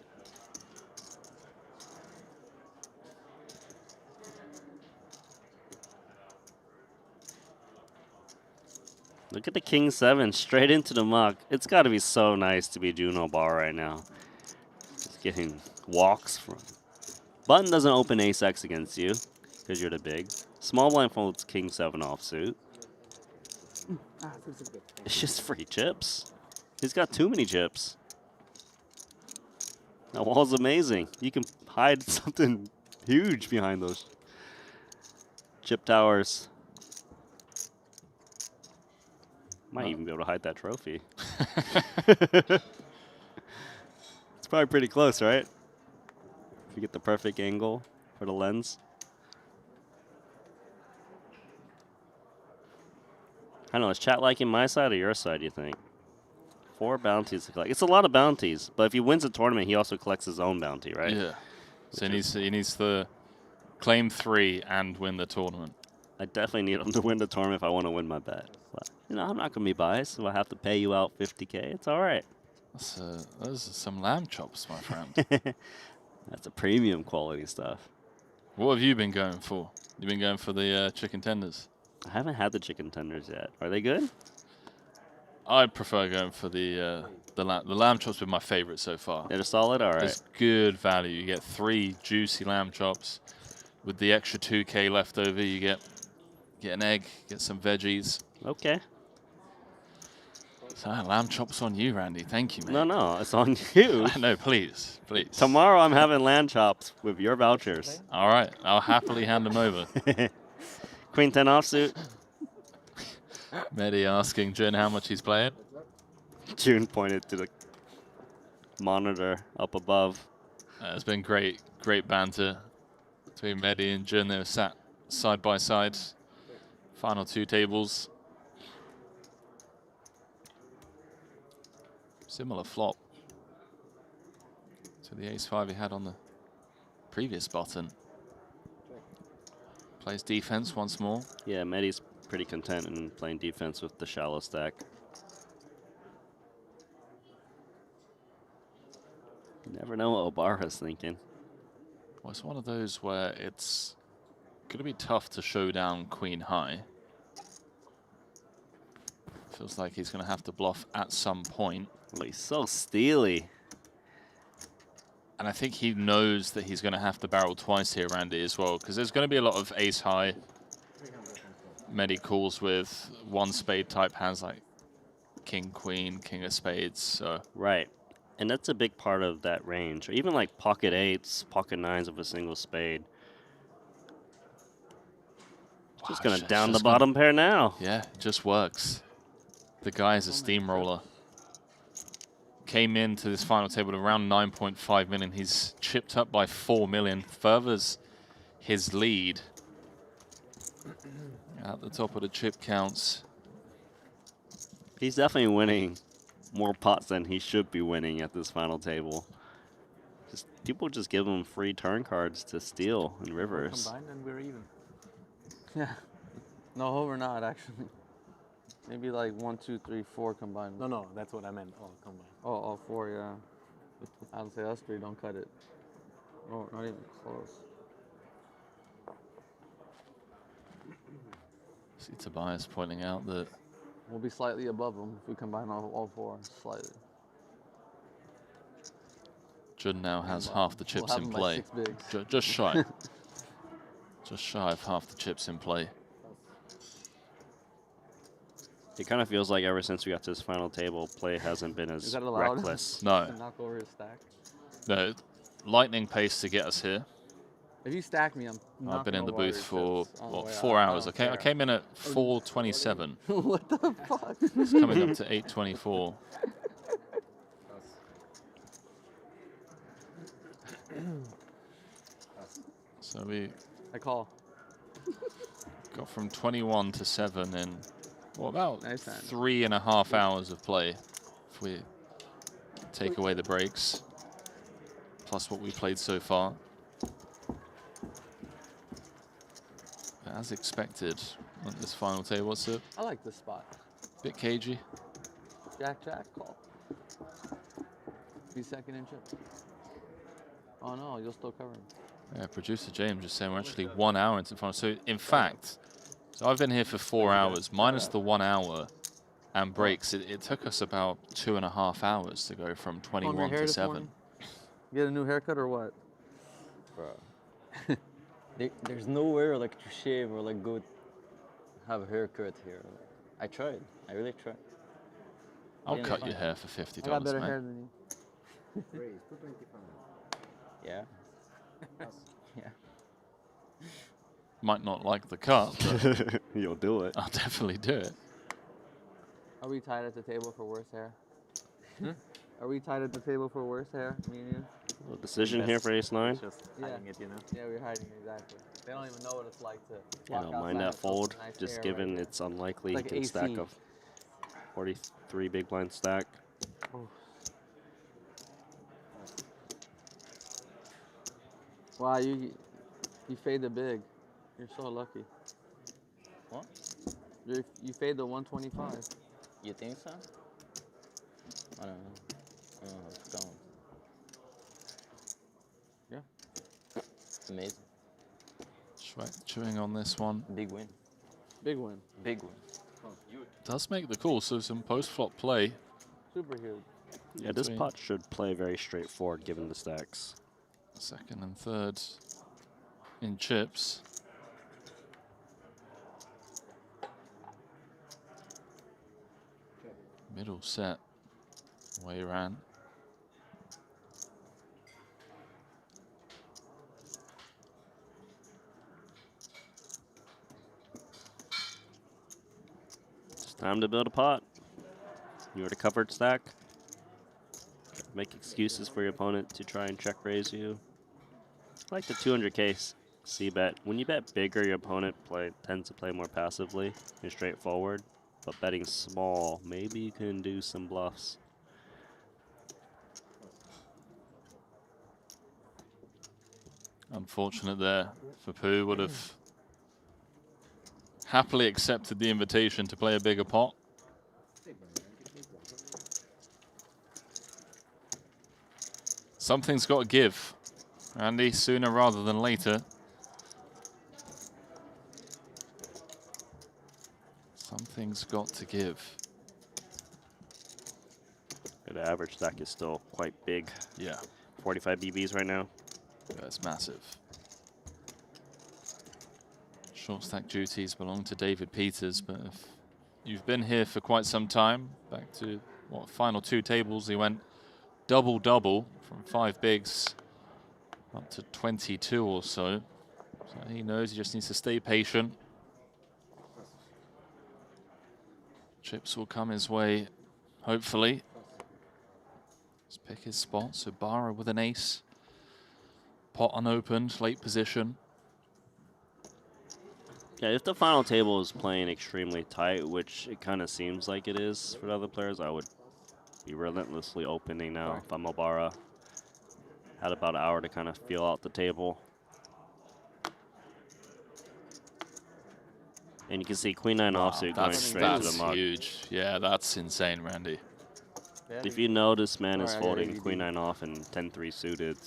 Look at the King 7 straight into the muck. It's got to be so nice to be Jun Obara right now. Just getting walks from. Button doesn't open ace-x against you because you're the big. Small blind folds King 7 offsuit. It's just free chips. He's got too many chips. That wall's amazing. You can hide something huge behind those chip towers. Might even be able to hide that trophy. It's probably pretty close, right? If you get the perfect angle for the lens. I don't know, is chat liking my side or your side, do you think? 4 bounties to collect. It's a lot of bounties, but if he wins a tournament, he also collects his own bounty, right? Yeah. So he needs to claim 3 and win the tournament. I definitely need him to win the tournament if I want to win my bet. But, you know, I'm not going to be biased, so I have to pay you out 50K. It's all right. Those are some lamb chops, my friend. That's a premium quality stuff. What have you been going for? You've been going for the chicken tenders? I haven't had the chicken tenders yet. Are they good? I prefer going for the lamb chops. Been my favorite so far. They're solid, all right. It's good value. You get 3 juicy lamb chops. With the extra 2K left over, you get an egg, get some veggies. Okay. So lamb chops on you, Randy. Thank you, mate. No, it's on you. No, please. Tomorrow I'm having lamb chops with your vouchers. All right, I'll happily hand them over. Queen 10 offsuit. Mehdi asking Jun how much he's playing. Jun pointed to the monitor up above. It's been great banter between Mehdi and Jun. They were sat side by side. Final 2 tables. Similar flop to the ace-5 he had on the previous button. Plays defense once more. Yeah, Mehdi's pretty content in playing defense with the shallow stack. You never know what Obara's thinking. Well, it's one of those where it's going to be tough to show down queen high. Feels like he's going to have to bluff at some point. Well, he's so steely. And I think he knows that he's going to have to barrel twice here, Randy, as well, because there's going to be a lot of ace high. Mehdi calls with 1 spade type hands like king, queen, king of spades. So. Right. And that's a big part of that range. Or even like pocket 8s, pocket 9s of a single spade. Just going to down the bottom pair now. Yeah, it just works. The guy is a steamroller. Came into this final table at around 9.5 million. He's chipped up by 4 million. Furthers his lead at the top of the chip counts. He's definitely winning more pots than he should be winning at this final table. People just give him free turn cards to steal in rivers. Combined and we're even. Yeah. No, we're not actually. Maybe like 1, 2, 3, 4 combined. No, that's what I meant. All combined. Oh, all 4, yeah. I would say us 3 don't cut it. Oh, not even close. See Tobias pointing out that We'll be slightly above them if we combine all 4, slightly. Jun now has half the chips have in him by play. 6 bigs. Just shy. Just shy of half the chips in play. It kind of feels like ever since we got to this final table, play hasn't been Is as that allowed? reckless. No. Knock over his stack. No. Lightning pace to get us here. If you stack me, I'm I've been knocking in the over your booth for, chips on the what, way 4 out. hours. I came in at 4:27. What the fuck? It's coming up to 8:24. So we I got from 21 to 7 in, what, about Nice hand. 3.5 hours of play if we take away the breaks, plus what we played so far. But as expected on this final table, it's a I like this spot. bit cagey. Jack, call. Be second in chip. Oh no, you'll still cover him. Yeah, producer James just saying we're actually 1 hour into the final. So in fact, so I've been here for 4 hours, minus the 1 hour and breaks. It took us about 2.5 hours to go from 21 to 7. Get a new haircut or what? Bro. There's nowhere like to shave or like go have a haircut here. I tried. I really tried. I'll cut your hair for $50, I got better mate. hair than you. Yeah. Yeah. Might not like the cut, but you'll do it. I'll definitely do it. Are we tied at the table for worse hair? Are we tied at the table for worse hair, me and you? Little decision here for ace-9. Just hiding it, you know. Yeah, we're hiding it, exactly. They don't even know what it's like to Yeah, walk don't mind outside that and feel fold, some nice just air given right it's unlikely It's like he can stack AC. a 43 big blind stack. Oh. Wow, you fade the big. You're so lucky. What? You fade the 125. You think so? I don't know. I don't know how it's going. Yeah. Amazing. Schweck chewing on this one. Big win. Big win. Big win. Does make the call, so some post-flop play. Super huge. Yeah, this Between pot should play very straightforward given the stacks. second and third in chips. Middle set, way ran. It's time to build a pot. You are the covered stack. Make excuses for your opponent to try and check raise you. I like the 200k c-bet. When you bet bigger, your opponent tends to play more passively and straightforward. But betting small, maybe you can do some bluffs. Unfortunate there for Pooh, would have happily accepted the invitation to play a bigger pot. Something's got to give, Andy, sooner rather than later. Something's got to give. The average stack is still quite big. Yeah. 45 BBs right now. That's massive. Short stack duties belong to David Peters, but if you've been here for quite some time, back to what, final 2 tables, he went double-double from 5 bigs up to 22 or so. So he knows he just needs to stay patient. Chips will come his way, hopefully. Let's pick his spots. Obara with an ace. Pot unopened, late position. Yeah, if the final table is playing extremely tight, which it kind of seems like it is for the other players, I would be relentlessly opening now if I'm Obara. Had about an hour to kind of feel out the table. And you can see Queen 9 offsuit going straight to the mug. Huge. Yeah, that's insane, Randy. If you notice, man is folding Queen 9 off and 10-3 suited.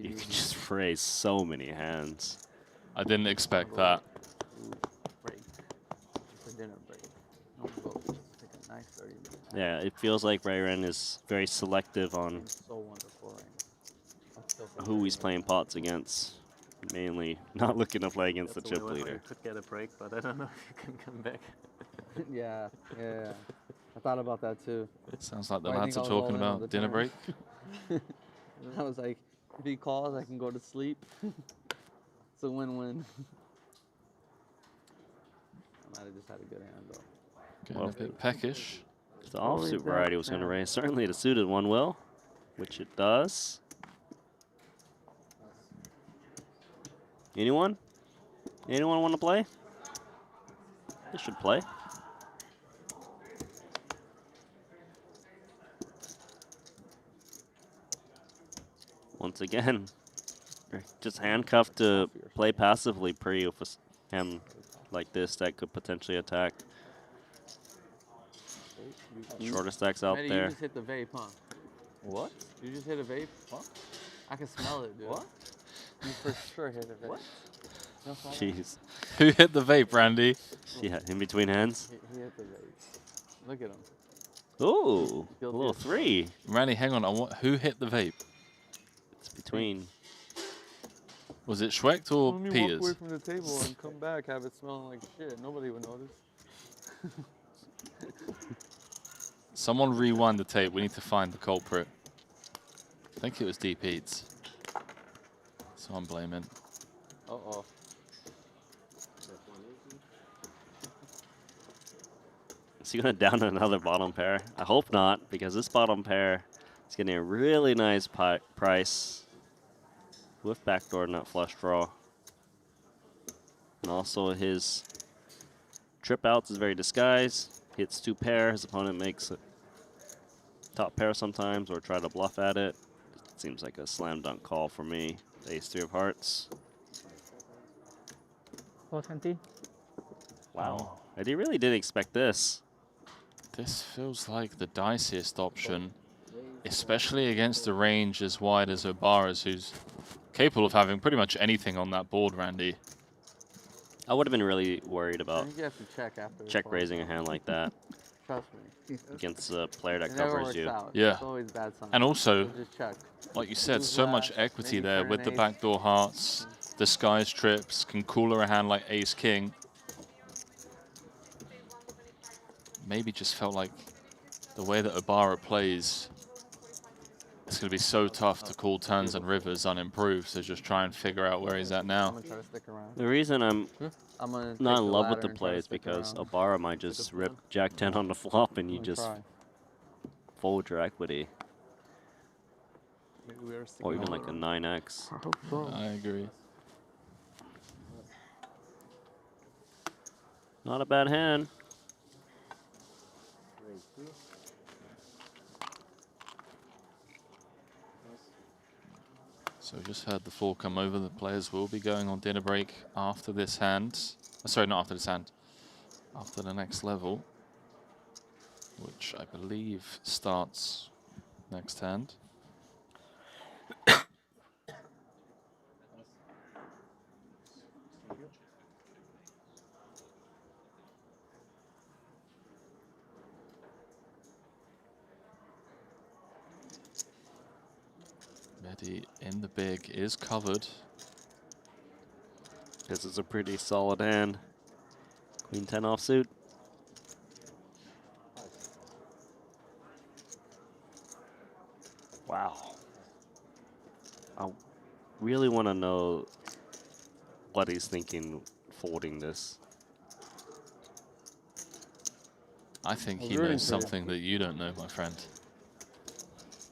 You can just raise so many hands. I didn't expect that. Break. It's a dinner break. I'm gonna go take a nice 30 minutes. Yeah, it feels like Rayren is very selective on So wonderful right who he's playing pots against. Mainly not looking to play against the chip leader. You could get a break, but I don't know if you can come back. yeah. I thought about that too. Sounds like the But I lads think are I was all talking in on about the dinner turn. break. I was like, if he calls, I can go to sleep. It's a win-win. I might have just had a good hand though. Getting a bit peckish. If the offsuit variety was going to raise, certainly the suited one will, which it does. Anyone? Anyone want to play? This should play. Once again, just handcuffed to play passively pre with a hand like this that could potentially attack. Shorter stacks out Matty, there. You just hit the vape, huh? What? You just hit a vape? What? I can smell it, dude. What? You for sure hit a vape. What? Jeez. Who hit the vape, Randy? Yeah, in between hands. He hit the vape. Look at him. Ooh, a little 3. Randy, hang on. Who hit the vape? It's between. Was it Schwecht or Let me Peters? walk away from the table and come back, have it smelling like shit. Nobody would notice. Someone rewind the tape. We need to find the culprit. I think it was Deep Eats. So I'm blaming. Uh-oh. Is he going to down another bottom pair? I hope not, because this bottom pair is getting a really nice price with backdoor nut flush draw. And also his trip outs is very disguised. Hits 2 pair. His opponent makes a top pair sometimes or try to bluff at it. It seems like a slam dunk call for me. Ace 3 of hearts. 420. Wow. Eddie really didn't expect this. This feels like the diciest option, especially against a range as wide as Obara's, who's capable of having pretty much anything on that board, Randy. I would have been really worried I about think you have to check after the check call. raising a hand like that Trust me. against a player that It never covers works you. out. Yeah. It's always bad sign. And also, So just check. like you said, Who's so much last? equity Maybe there turn with the ace. backdoor hearts, disguise trips, can cooler a hand like ace-king. Maybe just felt like the way that Obara plays, it's going to be so tough to call turns and rivers unimproved, so just try and figure out where he's at now. I'm gonna try to stick around. The reason I'm I'm gonna take not in the love with ladder the and try play to is stick because around. Obara might just rip Jack 10 on the flop and you I'm just trying. fold your equity. Maybe we are Or sticking even around. like a 9x. I hope so. I agree. Not a bad hand. So we just heard the 4 come over. The players will be going on dinner break after this hand. Sorry, not after this hand. After the next level, which I believe starts next hand. Mehdi in the big is covered. This is a pretty solid hand. Queen 10 offsuit. Wow. I really want to know what he's thinking folding this. I think he rooting knows for you. something that you don't know, my friend.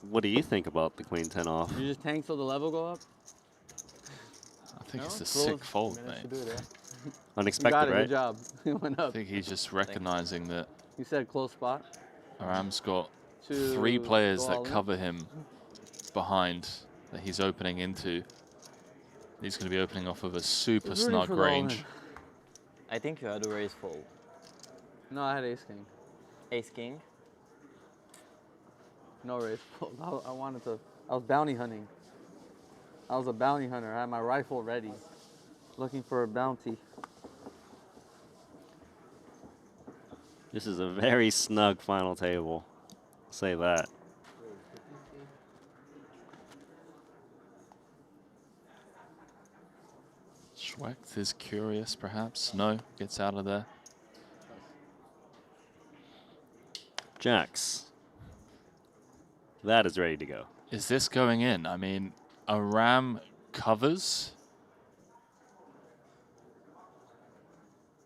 What do you think about the Queen 10 off? You just tank till the level go up? I think No? it's a Close. sick fold, Managed mate. to do it, yeah. Unexpected, Good right? job. It went I up. think he's just recognizing that You said close spot. Aram's got To 3 players go that all in? cover him behind that he's opening into. He's going to be opening off of a super He's rooting snug for the all-in. range. I think you had to raise fold. No, I had ace king. Ace king. No raise fold. I wanted to. I was bounty hunting. I was a bounty hunter. I had my rifle ready, looking for a bounty. This is a very snug final table. I'll say that. Schwecht is curious, perhaps. No, gets out of there. Jacks. That is ready to go. Is this going in? I mean, Aram covers.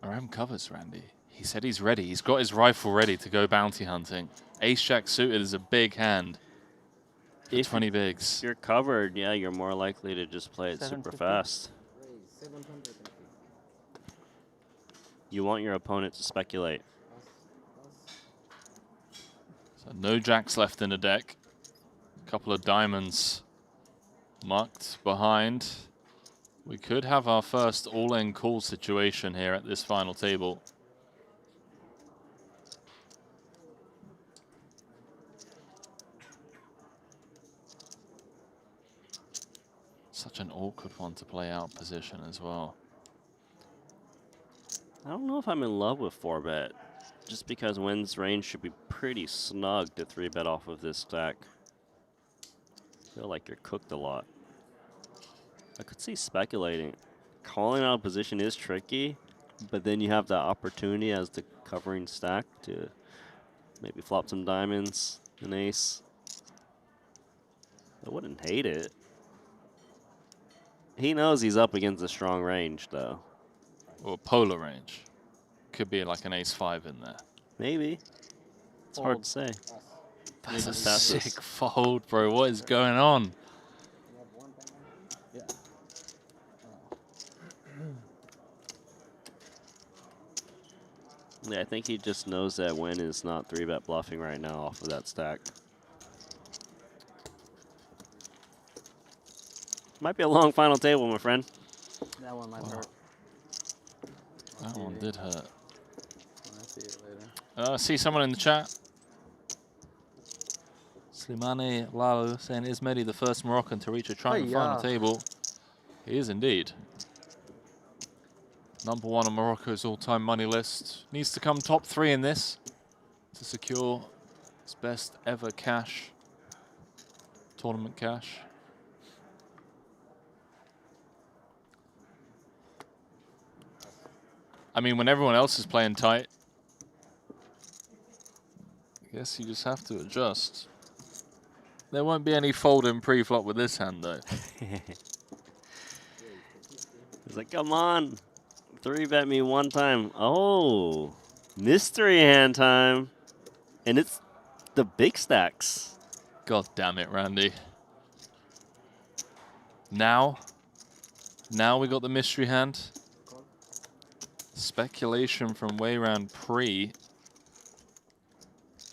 Aram covers, Randy. He said he's ready. He's got his rifle ready to go bounty hunting. Ace-Jack suited is a big hand. If 20 bigs. you're covered, yeah, you're more likely to just play it super fast. You want your opponent to speculate. So no jacks left in the deck. A couple of diamonds mucked behind. We could have our first all-in call situation here at this final table. Such an awkward one to play out position as well. I don't know if I'm in love with 4-bet, just because Wynn's range should be pretty snug to 3-bet off of this stack. I feel like you're cooked a lot. I could see speculating. Calling out a position is tricky, but then you have the opportunity as the covering stack to maybe flop some diamonds, an ace. I wouldn't hate it. He knows he's up against a strong range, though. Or polar range. Could be like an ace-5 in there. Maybe. It's hard to say. That's a Passes. sick fold, bro. What is going on? Yeah, I think he just knows that Wynn is not 3-bet bluffing right now off of that stack. Might be a long final table, my friend. That one might hurt. That one did hurt. I'll see it later. I see someone in the chat. Slimani Lalo saying, is Mehdi the first Moroccan to reach a Triton final table? He is indeed. #1 on Morocco's all-time money list. Needs to come top 3 in this to secure his best ever cash. Tournament cash. I mean, when everyone else is playing tight, I guess you just have to adjust. There won't be any folding pre-flop with this hand, though. He's like, come on. 3-bet me one time. Oh, mystery hand time. And it's the big stacks. God damn it, Randy. Now we got the mystery hand. Speculation from way round pre.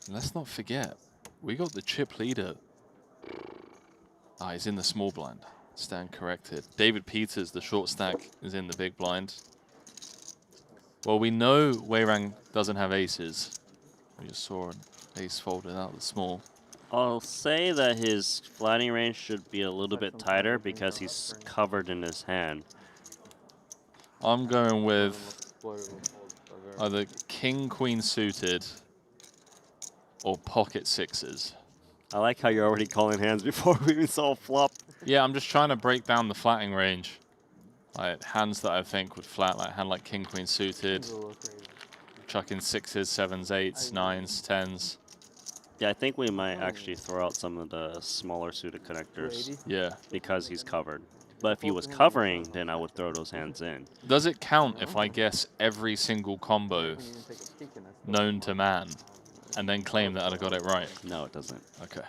And let's not forget, we got the chip leader. Ah, he's in the small blind. Stand corrected. David Peters, the short stack, is in the big blind. Well, we know Weirang doesn't have aces. We just saw an ace folded out the small. I'll say that his flatting range should be a little bit tighter because he's covered in his hand. I'm going with either king, queen suited or pocket sixes. I like how you're already calling hands before we even saw a flop. Yeah, I'm just trying to break down the flatting range. Like hands that I think would flat, like a hand like king, queen suited. Chuck in 6s, 7s, 8s, 9s, 10s. Yeah, I think we might actually throw out some of the smaller suited connectors. Yeah. Because he's covered. But if he was covering, then I would throw those hands in. Does it count if I guess every single combo known to man and then claim that I got it right? No, it doesn't. Okay.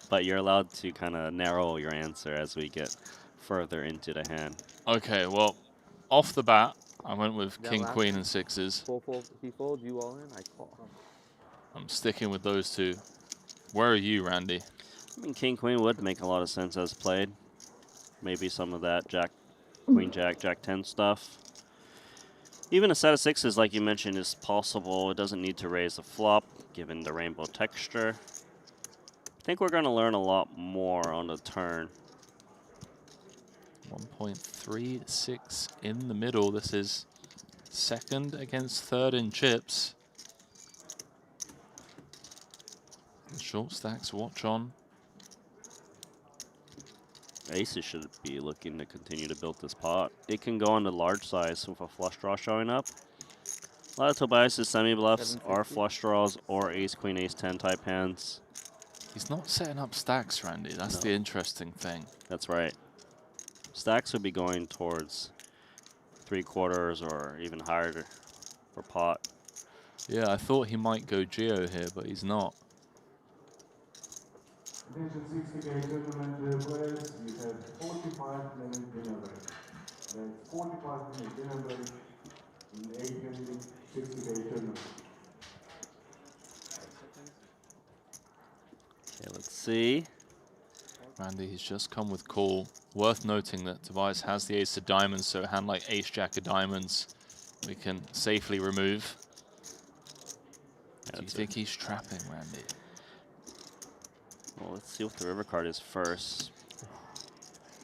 But you're allowed to kind of narrow your answer as we get further into the hand. Okay, well, off the bat, I went with That king, last queen, one, and sixes. he folds, you all in, I call. I'm sticking with those two. Where are you, Randy? I mean, king, queen would make a lot of sense as played. Maybe some of that jack, queen, jack, jack 10 stuff. Even a set of sixes, like you mentioned, is possible. It doesn't need to raise the flop, given the rainbow texture. I think we're going to learn a lot more on the turn. 1.36 in the middle. This is second against third in chips. Short stacks watch on. Aces should be looking to continue to build this pot. It can go on the large size with a flush draw showing up. A lot of Tobias' semi-bluffs are flush draws or ace, queen, ace 10 type hands. He's not setting up stacks, Randy. That's the interesting thing. That's right. Stacks would be going towards 3/4 or even higher for pot. Yeah, I thought he might go Geo here, but he's not. Attention 60K tournament players, you have 45-minute dinner break. That's 45-minute dinner break in 8-minute 60K tournament. Okay, let's see. Randy, he's just come with call. Worth noting that Tobias has the ace of diamonds, so a hand like ace jack of diamonds we can safely remove. Do you think he's trapping, Randy? Well, let's see what the river card is first.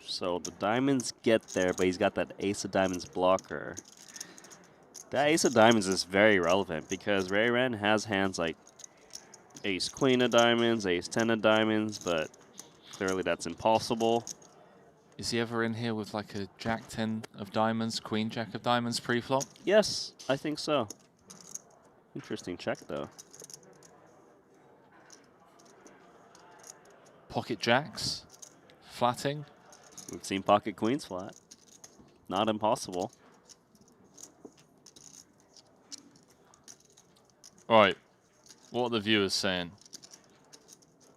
So the diamonds get there, but he's got that ace of diamonds blocker. That ace of diamonds is very relevant because Ray Ren has hands like ace queen of diamonds, ace 10 of diamonds, but clearly that's impossible. Is he ever in here with like a jack 10 of diamonds, queen jack of diamonds pre-flop? Yes, I think so. Interesting check though. Pocket jacks, flatting. We've seen pocket queens flat. Not impossible. All right, what are the viewers saying?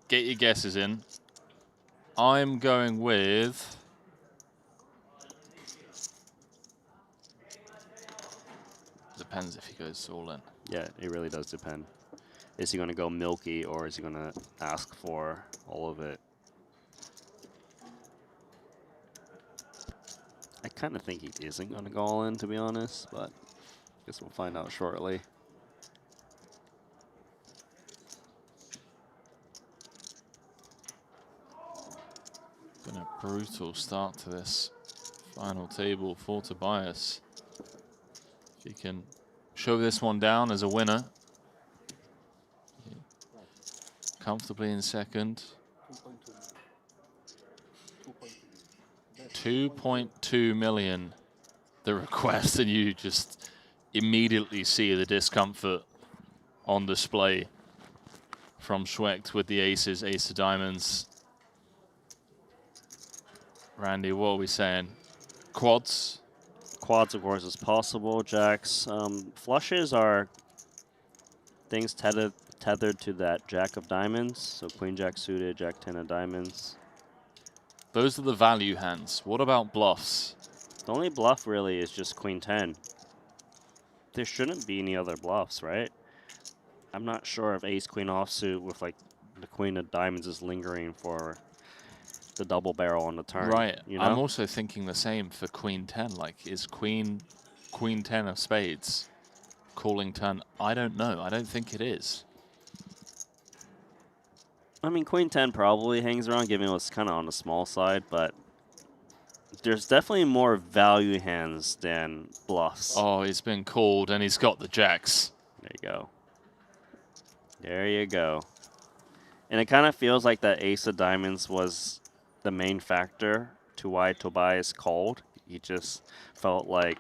Get your guesses in. I'm going with... Depends if he goes all in. Yeah, it really does depend. Is he going to go milky or is he going to ask for all of it? I kind of think he isn't going to go all in, to be honest, but I guess we'll find out shortly. Been a brutal start to this final table for Tobias. If he can show this one down as a winner. Comfortably in second. 2.2 million the request, and you just immediately see the discomfort on display from Schwecht with the aces, ace of diamonds. Randy, what are we saying? Quads? Quads, of course, is possible. Jacks. Flushes are things tethered to that jack of diamonds. So queen jack suited, jack 10 of diamonds. Those are the value hands. What about bluffs? The only bluff really is just queen 10. There shouldn't be any other bluffs, right? I'm not sure if ace queen offsuit with like the queen of diamonds is lingering for the double barrel on the turn. Right. You know? I'm also thinking the same for queen 10. Like, is queen 10 of spades calling turn? I don't know. I don't think it is. I mean, queen 10 probably hangs around, given what's kind of on the small side, but there's definitely more value hands than bluffs. Oh, he's been called, and he's got the jacks. There you go. There you go. And it kind of feels like that ace of diamonds was the main factor to why Tobias called. He just felt like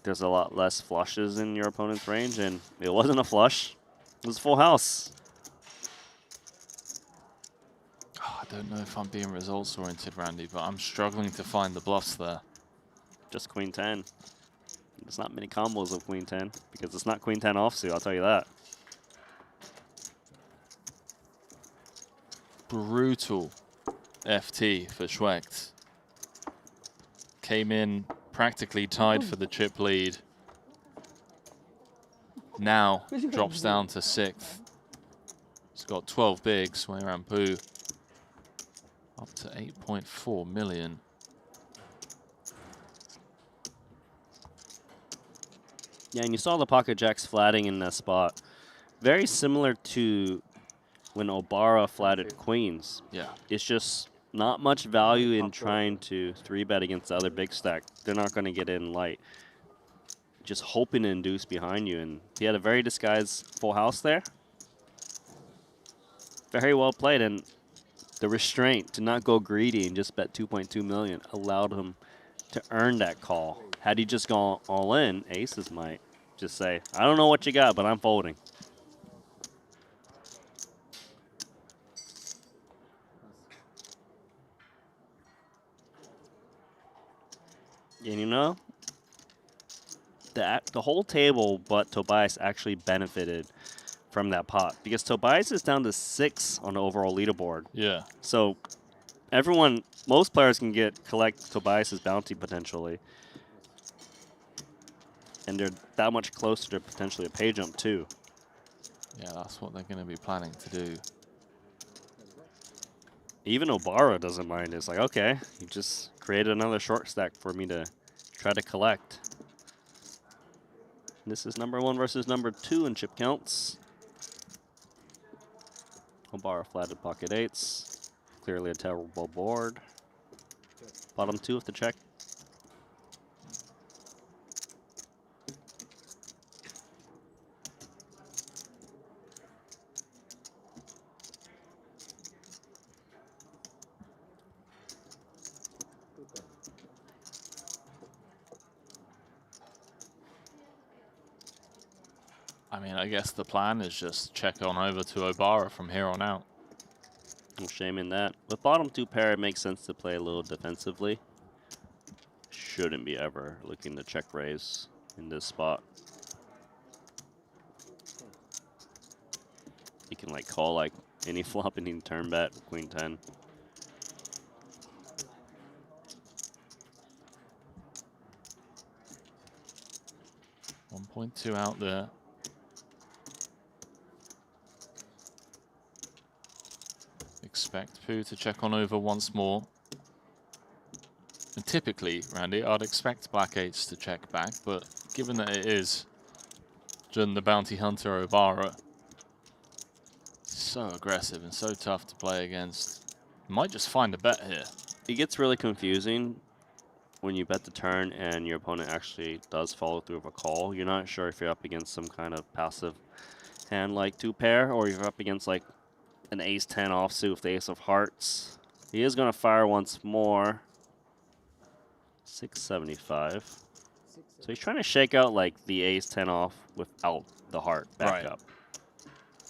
there's a lot less flushes in your opponent's range, and it wasn't a flush. It was a full house. Oh, I don't know if I'm being results-oriented, Randy, but I'm struggling to find the bluffs there. Just queen 10. There's not many combos of queen 10, because it's not queen 10 offsuit, I'll tell you that. Brutal FT for Schwecht. Came in practically tied for the chip lead. Now drops down to 6th. He's got 12 bigs, Wei Rampu up to 8.4 million. Yeah, and you saw the pocket jacks flatting in that spot. Very similar to when Obara flatted queens. Yeah. It's just not much value in trying to 3-bet against the other big stack. They're not going to get in light. Just hoping to induce behind you. And he had a very disguised full house there. Very well played. And the restraint to not go greedy and just bet 2.2 million allowed him to earn that call. Had he just gone all in, aces might just say, I don't know what you got, but I'm folding. And you know, the whole table but Tobias actually benefited from that pot because Tobias is down to 6 on the overall leaderboard. Yeah. So most players can collect Tobias's bounty potentially. And they're that much closer to potentially a pay jump too. Yeah, that's what they're going to be planning to do. Even Obara doesn't mind. It's like, okay, you just created another short stack for me to try to collect. This is number 1 versus number 2 in chip counts. Obara flatted pocket 8s. Clearly a terrible board. Bottom 2 with the check. I mean, I guess the plan is just check on over to Obara from here on out. No shame in that. With bottom 2 pair, it makes sense to play a little defensively. Shouldn't be ever looking to check raise in this spot. You can like call like any flop and he can turn bet queen 10. .2 out there. Expect Pooh to check on over once more. And typically, Randy, I'd expect black 8s to check back, but given that it is Jun the Bounty Hunter Obara, so aggressive and so tough to play against. Might just find a bet here. It gets really confusing when you bet the turn and your opponent actually does follow through with a call. You're not sure if you're up against some kind of passive hand like 2 pair or you're up against like an ace 10 offsuit with the ace of hearts. He is going to fire once more. 675. So he's trying to shake out like the ace 10 off without the heart back up.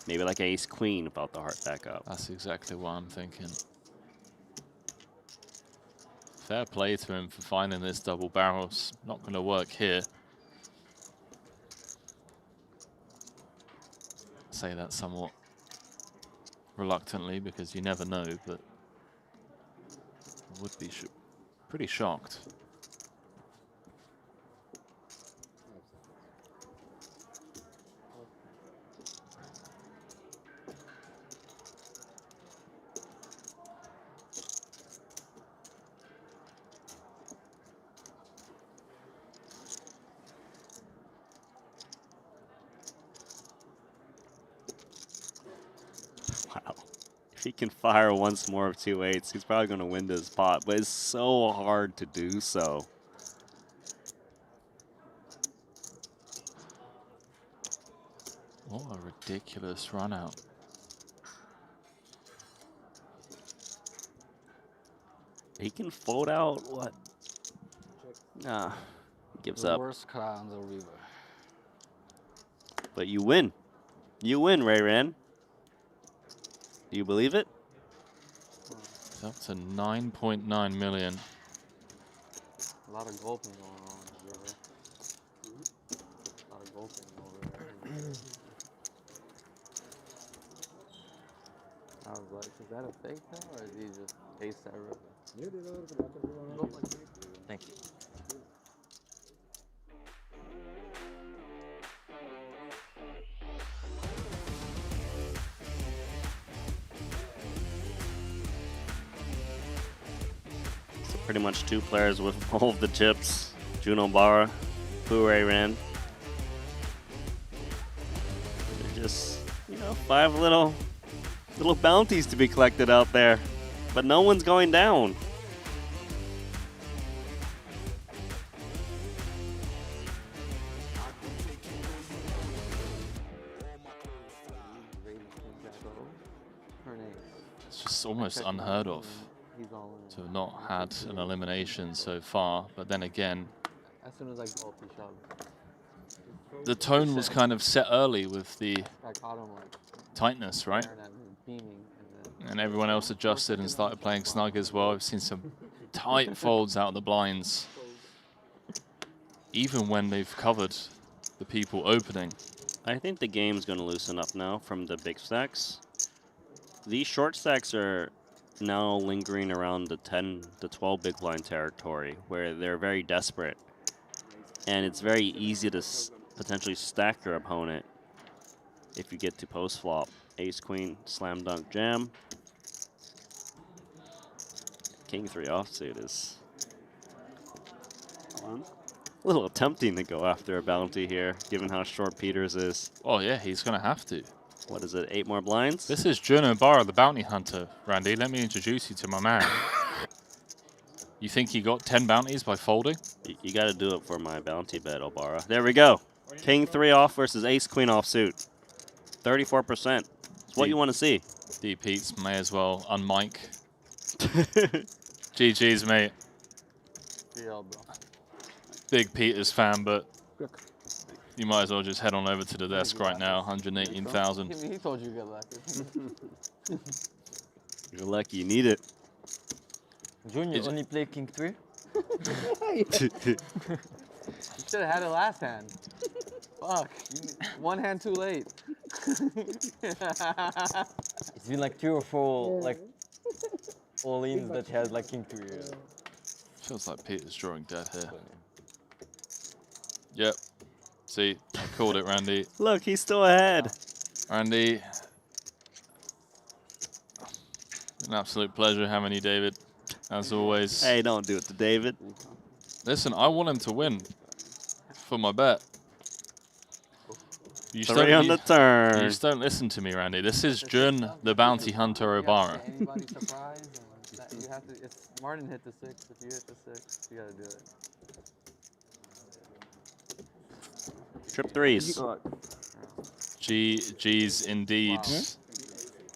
Maybe like ace queen without the heart back up. That's exactly what I'm thinking. Fair play to him for finding this double barrel. It's not going to work here. I say that somewhat reluctantly because you never know, but I would be pretty shocked. Wow. If he can fire once more of 2 8s, he's probably going to win this pot, but it's so hard to do so. What a ridiculous run out. He can fold out what? Nah, gives up. Worst card on the river. But you win. You win, Ray Ran. Do you believe it? It's up to 9.9 million. A lot of gulping going on in the river. A lot of gulping over there. I was like, is that a fake thing or is he just ace that river? Thank you. Pretty much 2 players with all of the chips. Jun Obara, Pure Ran. Just, you know, 5 little bounties to be collected out there. But no one's going down. It's just almost unheard of to have not had an elimination so far. But then again, As soon as I go up, he shove. the tone was kind of set early with the I caught him like tightness, right? staring at me, beaming, and And everyone else adjusted and started playing snug as well. I've seen some tight folds out of the blinds, even when they've covered the people opening. I think the game's going to loosen up now from the big stacks. These short stacks are now lingering around the 10 to 12 big blind territory, where they're very desperate. And it's very easy to potentially stack your opponent if you get to post flop. Ace, queen, slam dunk, jam. King 3 offsuit is a little tempting to go after a bounty here, given how short Peters is. Oh yeah, he's going to have to. What is it, 8 more blinds? This is Jun Obara, the bounty hunter. Randy, let me introduce you to my man. You think he got 10 bounties by folding? You got to do it for my bounty bet, Obara. There we go. King 3 off versus Ace Queen offsuit. 34%. It's what you want to see. D Pete's may as well unmic. GG's, mate. Yeah, bro. Big Peters fan, but you might as well just head on over to the desk right now. 118,000. He told you good luck. You're lucky you need it. Junior only play King 3? You should have had it last hand. Fuck. One hand too late. It's been like 3 or 4 like all-ins that had like King 3. Feels like Peter's drawing dead here. Yep. See, I called it, Randy. Look, he's still ahead. Randy. An absolute pleasure having you, David. As always. Hey, don't do it to David. Listen, I want him to win for my bet. You 3 on the turn. You just don't listen to me, Randy. This is Jun, the bounty hunter Obara. Anybody surprised? You have to. If Martin hit the 6, if you hit the 6, you gotta do it. Trip 3s. GG's indeed.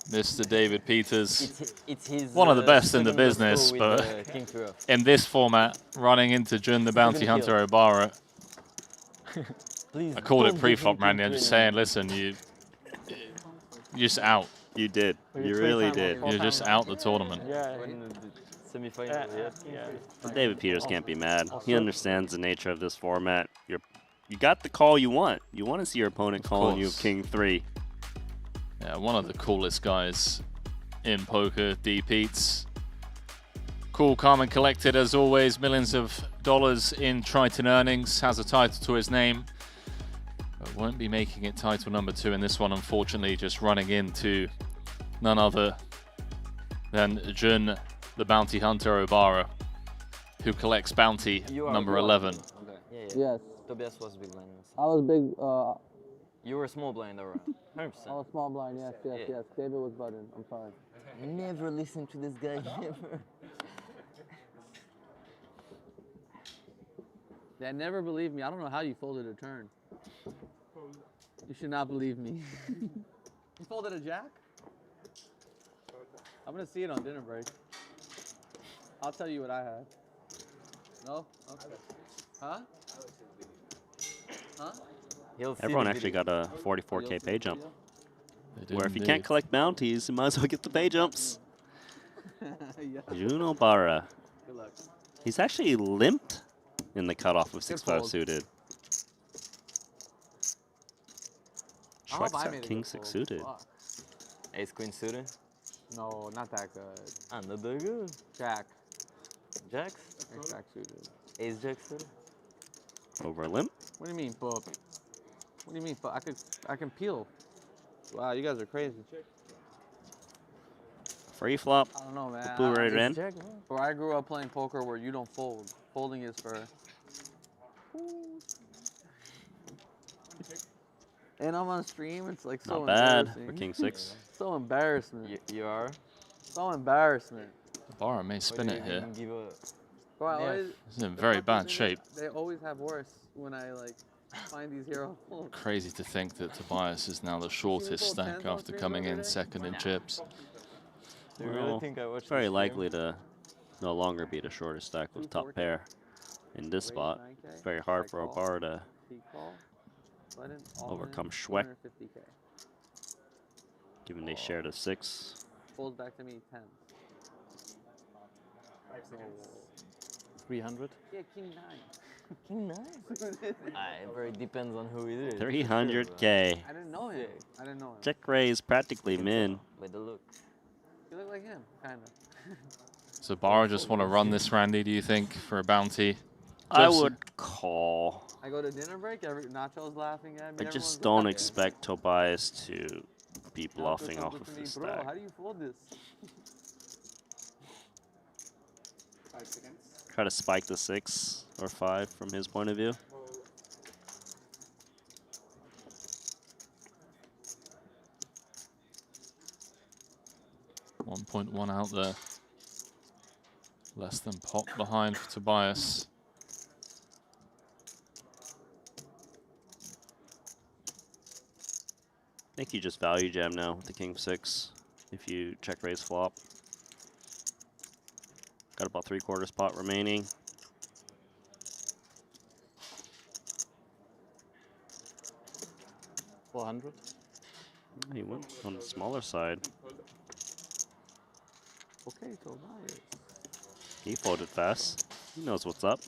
Mr. David Peters. It's his, one of the best in the second business, with, but King 3 in this format, running into Jun, the bounty hunter Obara. I called it pre-flop, Randy. I'm just saying, listen, you're just out. You did. You really did. You're just out the tournament. Semi-final, Well, David Peters can't be mad. He understands the nature of this format. You got the call you want. You want to see your opponent calling you King 3. Yeah, one of the coolest guys in poker, D Pete's. Cool, calm and collected as always. Millions of dollars in Triton earnings. Has a title to his name. But won't be making it title number 2 in this one, unfortunately. Just running into none other than Jun, the bounty hunter Obara, who collects bounty number 11. Yes. Tobias was big blind. I was big. You were small blind around. 100%. I was small blind. Yes. David was button. I'm sorry. Never listen to this guy. Never. They never believed me. I don't know how you folded a turn. You should not believe me. You folded a jack? I'm gonna see it on dinner break. I'll tell you what I had. No? Okay. Huh? Huh? Everyone actually got a 44K pay jump. Where if you indeed. can't collect bounties, you might as well get the pay jumps. Yeah. Jun Obara. Good luck. He's actually limped in the cutoff of Good 6-5 fold. suited. I hope Schweik's I got made a King good 6 fold. suited. Fuck. Ace Queen suited? No, not that good. Not that good. Jack. Jacks? Ace Jack suited. Ace Jack suited? Over a limp? What do you mean, Bob? What do you mean, I can peel. Wow, you guys are crazy. Free flop. I don't know, man. Blue right in. Where I grew up playing poker where you don't fold. Folding is for... And I'm on stream, it's like so Not bad embarrassing. for king 6. So embarrassment. You are? So embarrassment. Obara may spin it here. Bro, I always, He's in very bad shape. they always have worse when I like find these hero folds. Crazy to think that Tobias is now the shortest stack after coming in second in chips. Well, very likely to no longer be the shortest stack with top pair in this spot. It's very hard for Obara to overcome Schweck, given they shared a 6. Folds back to me 10. 300? Yeah, king 9. King 9? It very depends on who it is. 300K. I didn't know him. I didn't know him. Check raise practically min. By the look. You look like him, kind of. So Obara just want to run this, Randy, do you think, for a bounty? I would call. I go to dinner break, Nacho's laughing at me. I just don't expect Tobias to be bluffing off of this Bro, stack. how do you fold this? 5 seconds. Try to spike the 6 or 5 from his point of view. .1 out there. Less than pot behind for Tobias. I think you just value jam now with the king 6 if you check raise flop. Got about 3/4 pot remaining. $400. He went on the smaller side. Okay, Tobias. He folded fast. He knows what's up.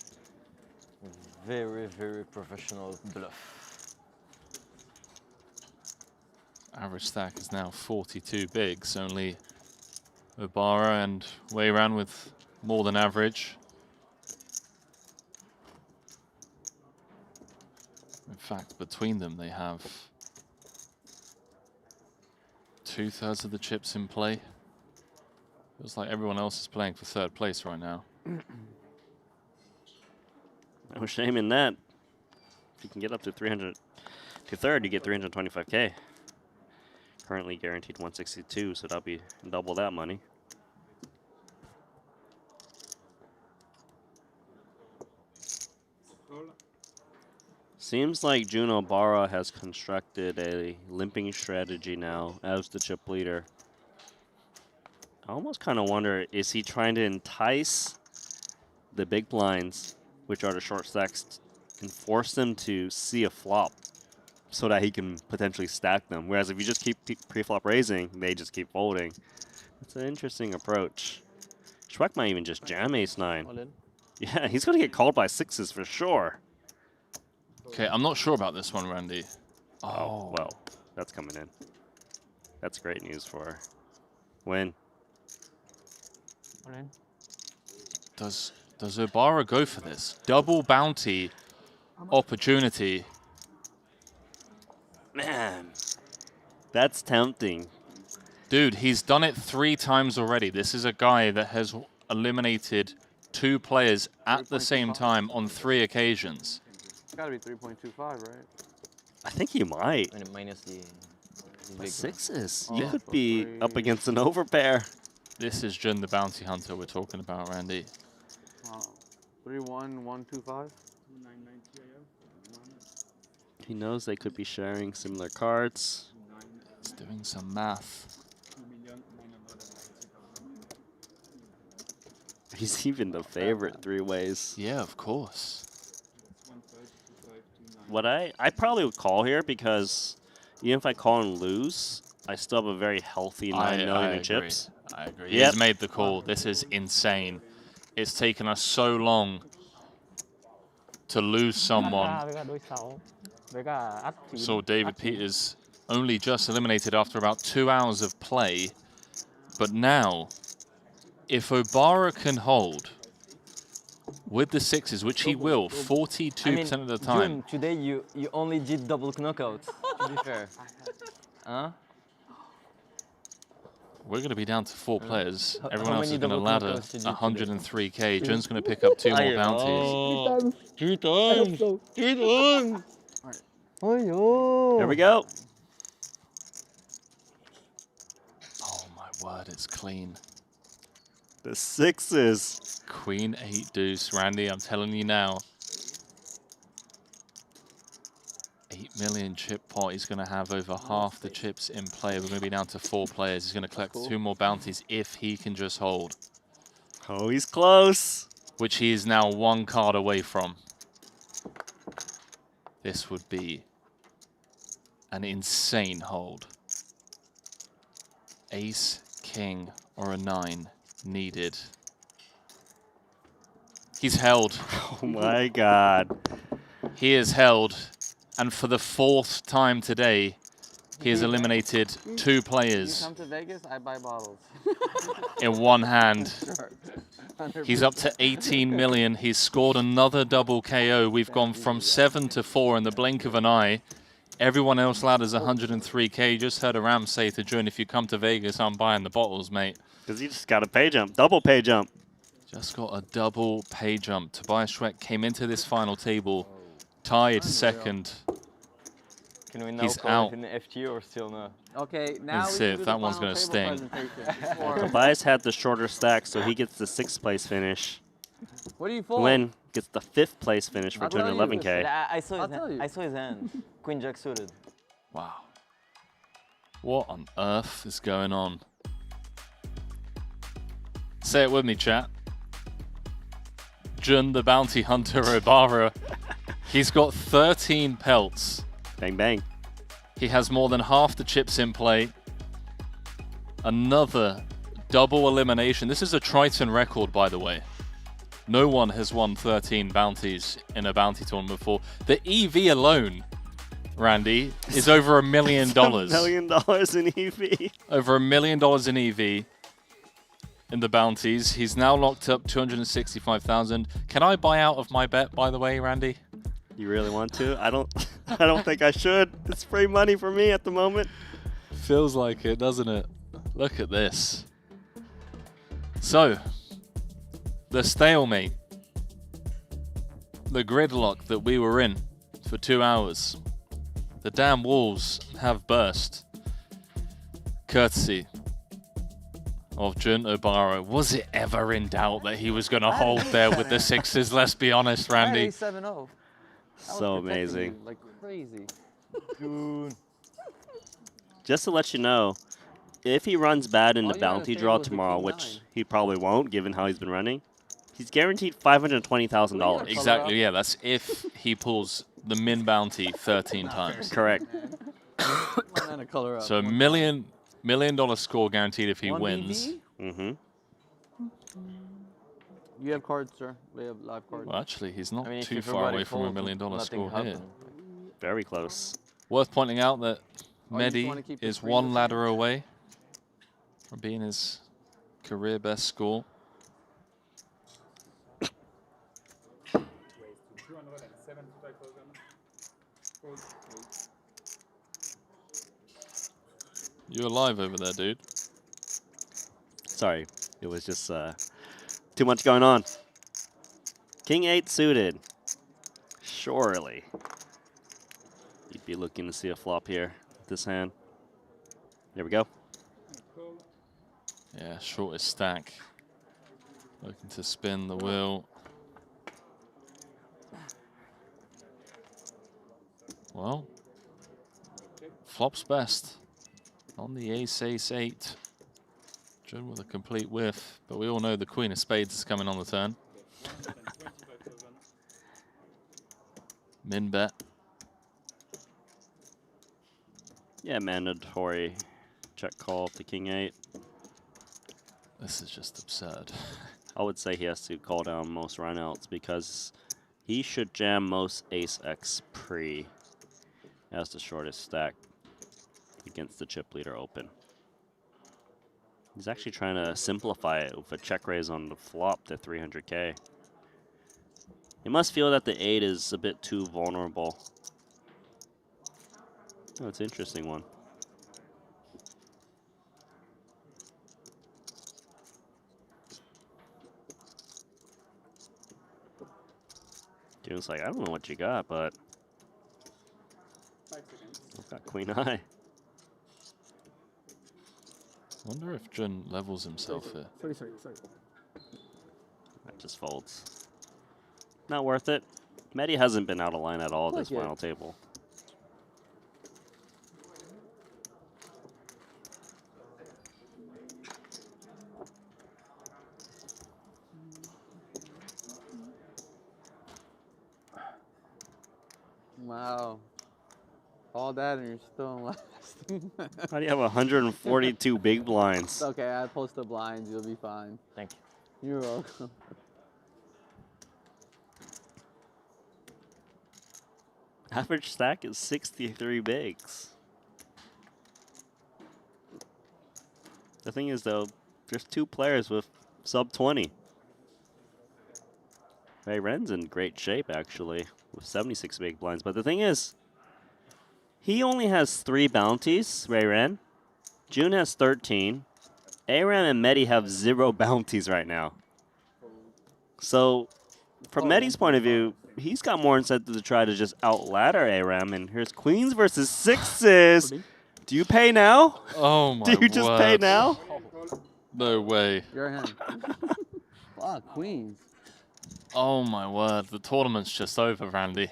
Very, very professional bluff. Average stack is now 42 bigs. Only Obara and Weiran with more than average. In fact, between them, they have 2/3 of the chips in play. Feels like everyone else is playing for 3rd place right now. No shame in that. If you can get up to 300 to 3rd, you get 325K. Currently guaranteed 162, so that'll be double that money. Seems like Jun Obara has constructed a limping strategy now as the chip leader. I almost kind of wonder, is he trying to entice the big blinds, which are the short stacks, and force them to see a flop so that he can potentially stack them? Whereas if you just keep pre-flop raising, they just keep folding. It's an interesting approach. Schweck might even just jam ace-9. Yeah, he's going to get called by 6s for sure. Okay, I'm not sure about this one, Randy. Oh, well, that's coming in. That's great news for Win. Does Obara go for this? Double bounty opportunity. Man, that's tempting. Dude, he's done it 3 times already. This is a guy that has eliminated 2 players at the same time on 3 occasions. It's gotta be 3.25, right? I think he might. And minus the But 6s. You could be up against an overpair. This is Jun the bounty hunter we're talking about, Randy. 31125. He knows they could be sharing similar cards. He's doing some math. He's even the favorite 3 ways. Yeah, of course. What I probably would call here, because even if I call and lose, I still have a very healthy 9 million in chips. I agree. Yep. He's made the call. This is insane. It's taken us so long to lose someone. So David Peters only just eliminated after about 2 hours of play. But now, if Obara can hold with the 6s, which he will, 42% of the time. Jun, today you only did double knockouts, to be fair. Huh? We're going to be down to 4 players. How Everyone else many is going to double ladder knockouts did you 103k. Jun's going to pick up 2 more bounties. 3 times. 3 times. There we go. Oh my word, it's clean. The 6s. Queen 8 deuce. Randy, I'm telling you now. 8 million chip pot. He's going to have over half the chips in play. We're going to be down to 4 players. He's going to collect 2 more bounties if he can just hold. Oh, he's close. Which he is now 1 card away from. This would be an insane hold. Ace, king, or a 9 needed. He's held. Oh my god. He is held. And for the 4th time today, he has eliminated 2 players. You come to Vegas, I buy bottles. In 1 hand. Sure. He's up to 18 million. He's scored another double KO. We've gone from 7 to 4 in the blink of an eye. Everyone else ladders 103k. You just heard a Ram say to Jun, if you come to Vegas, I'm buying the bottles, mate. Because he just got a pay jump, double pay jump. Just got a double pay jump. Tobias Schweck came into this final table, tied second. Can we now He's call out. it an FT or still no? Okay, now Let's we see can if do that the one's final gonna table sting. presentation. Before- Tobias had the shorter stack, so he gets the 6th place finish. What do you fold? Lynn gets the 5th place finish for I'll tell you. 211k. I saw I'll his tell hand. you. I saw his hand. Queen Jack suited. Wow. What on earth is going on? Say it with me, chat. Jun, the bounty hunter, Obara. He's got 13 pelts. Bang, bang. He has more than half the chips in play. Another double elimination. This is a Triton record, by the way. No one has won 13 bounties in a bounty tournament before. The EV alone, Randy, is over $1 million. $1 million in EV. Over $1 million in EV in the bounties. He's now locked up 265,000. Can I buy out of my bet, by the way, Randy? You really want to? I don't think I should. It's free money for me at the moment. Feels like it, doesn't it? Look at this. So, the stalemate, the gridlock that we were in for 2 hours, the damn walls have burst. Courtesy of Jun Obara. Was it ever in doubt that he was going to hold there with the 6s? Let's be honest, Randy. 7-0. So amazing. Like crazy. Dude. Just to let you know, if he runs bad in All the you gotta bounty say draw was the tomorrow, king which 9. he probably won't, given how he's been running, he's guaranteed $520,000. Exactly, yeah. That's if he pulls the min bounty 13 times. Correct. Man, color up. So $1 million score guaranteed if he One wins. BB? Mm-hmm. You have cards, sir. We have live cards. Well, actually, he's not I mean, if too far everybody away from $1 folds, million nothing score here. happens. Very close. Worth pointing out that Oh, you just Mehdi wanna keep the is free 1 this ladder away from being his career best score. You're alive over there, dude. Sorry, it was just too much going on. King 8 suited. Surely. You'd be looking to see a flop here with this hand. There we go. Yeah, shortest stack. Looking to spin the wheel. Well, flops best on the ace-8. Jun with a complete whiff, but we all know the queen of spades is coming on the turn. Min bet. Yeah, mandatory check call to King 8. This is just absurd. I would say he has to call down most runouts because he should jam most ace-x pre as the shortest stack against the chip leader open. He's actually trying to simplify it with a check raise on the flop to 300k. He must feel that the 8 is a bit too vulnerable. Oh, it's an interesting one. June's like, I don't know what you got, but I've got queen high. Wonder if Jun levels himself here. Sorry. That just folds. Not worth it. Medi hasn't been out of line at all this final table. Wow. All that and you're still in last. How do you have 142 big blinds? It's okay, I post the blinds, you'll be fine. Thank you. You're welcome. Average stack is 63 bigs. The thing is, though, there's 2 players with sub 20. Ray Ren's in great shape, actually, with 76 big blinds. But the thing is, he only has 3 bounties, Ray Ren. June has 13. Aram and Medi have 0 bounties right now. So, from Medi's point of view, he's got more incentive to try to just outladder Aram. And here's queens versus 6s. Do you pay now? Oh my Do you just pay word. now? No way. Your hand. Fuck, queens. Oh my word. The tournament's just over, Randy.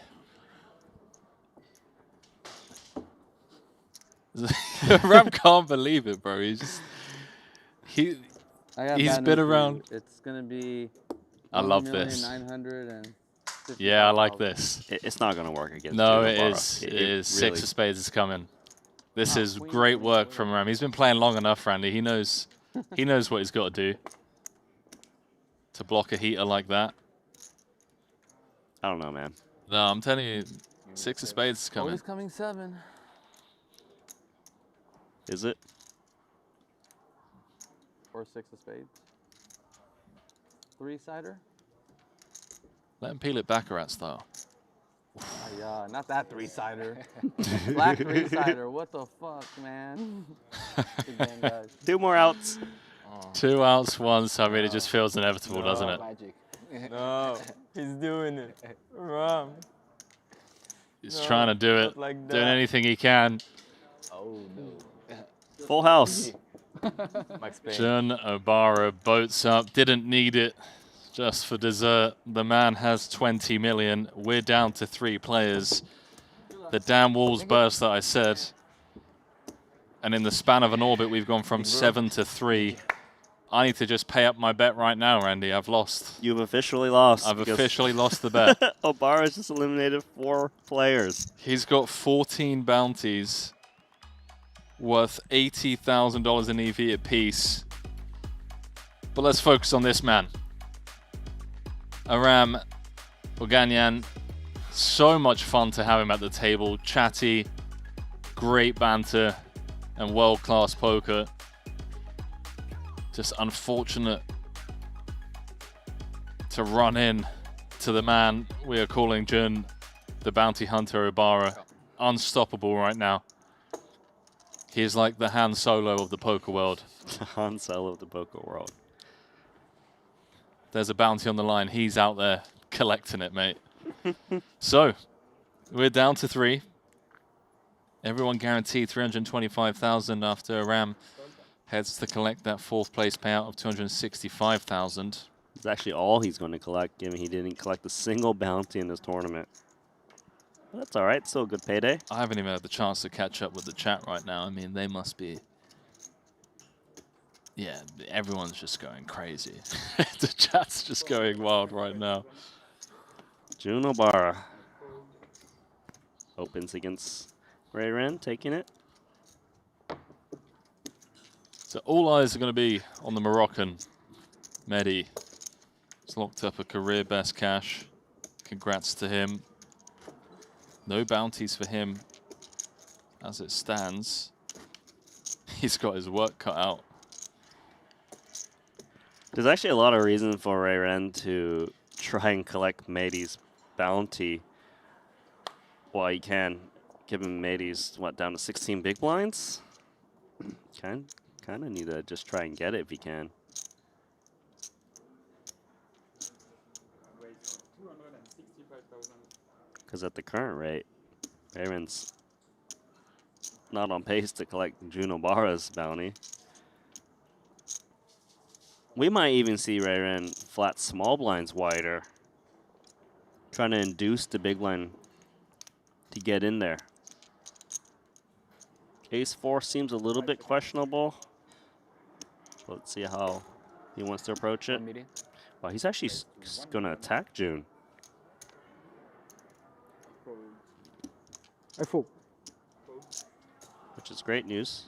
Ram can't believe it, bro. He's been around. It's gonna be. I love this. 1,950,000. Yeah, I like this. It's not going to work against No, June it Obara. is. It It is. really- 6 of spades is coming. This is great work from Ram. He's been playing long enough, Randy. He knows what he's got to do to block a heater like that. I don't know, man. No, I'm telling you, 6 of spades is coming. Always coming 7. Is it? Or 6 of spades. 3-sider? Let him peel it Baccarat style. Yeah, not that 3-sider. Black 3-sider. What the fuck, man? Good game, guys. 2 more outs. 2 outs once. I mean, it just feels inevitable, doesn't it? Magic. No, he's doing it. Ram. He's trying to do it, like doing that. anything he can. Oh no. Full house. Max Payne. Jun Obara boats up. Didn't need it. Just for dessert. The man has 20 million. We're down to 3 players. The damn walls burst that I said. And in the span of an orbit, we've gone from 7 to 3. I need to just pay up my bet right now, Randy. I've lost. You've officially lost. I've officially lost the bet. Obara's just eliminated 4 players. He's got 14 bounties worth $80,000 in EV apiece. But let's focus on this man. Aram Oganyan. So much fun to have him at the table. Chatty, great banter, and world-class poker. Just unfortunate to run in to the man we are calling Jun, the bounty hunter Obara. Unstoppable right now. He is like the Han Solo of the poker world. The Han Solo of the poker world. There's a bounty on the line. He's out there collecting it, mate. So, we're down to 3. Everyone guaranteed 325,000 after Aram heads to collect that 4th place payout of 265,000. It's actually all he's going to collect, given he didn't collect a single bounty in this tournament. But that's all right. Still a good payday. I haven't even had the chance to catch up with the chat right now. I mean, they must be... Yeah, everyone's just going crazy. The chat's just going wild right now. Jun Obara opens against Ray Ren, taking it. So all eyes are going to be on the Moroccan. Mehdi. He's locked up a career best cash. Congrats to him. No bounties for him as it stands. He's got his work cut out. There's actually a lot of reason for Ray Ren to try and collect Mehdi's bounty while he can. Given Mehdi's, what, down to 16 big blinds? Kind of need to just try and get it if he can. Because at the current rate, Aaron's not on pace to collect Jun Obara's bounty. We might even see Aaron flat small blinds wider, trying to induce the big blind to get in there. Ace-4 seems a little bit questionable. Let's see how he wants to approach it. Wow, he's actually going to attack June. I4. Which is great news.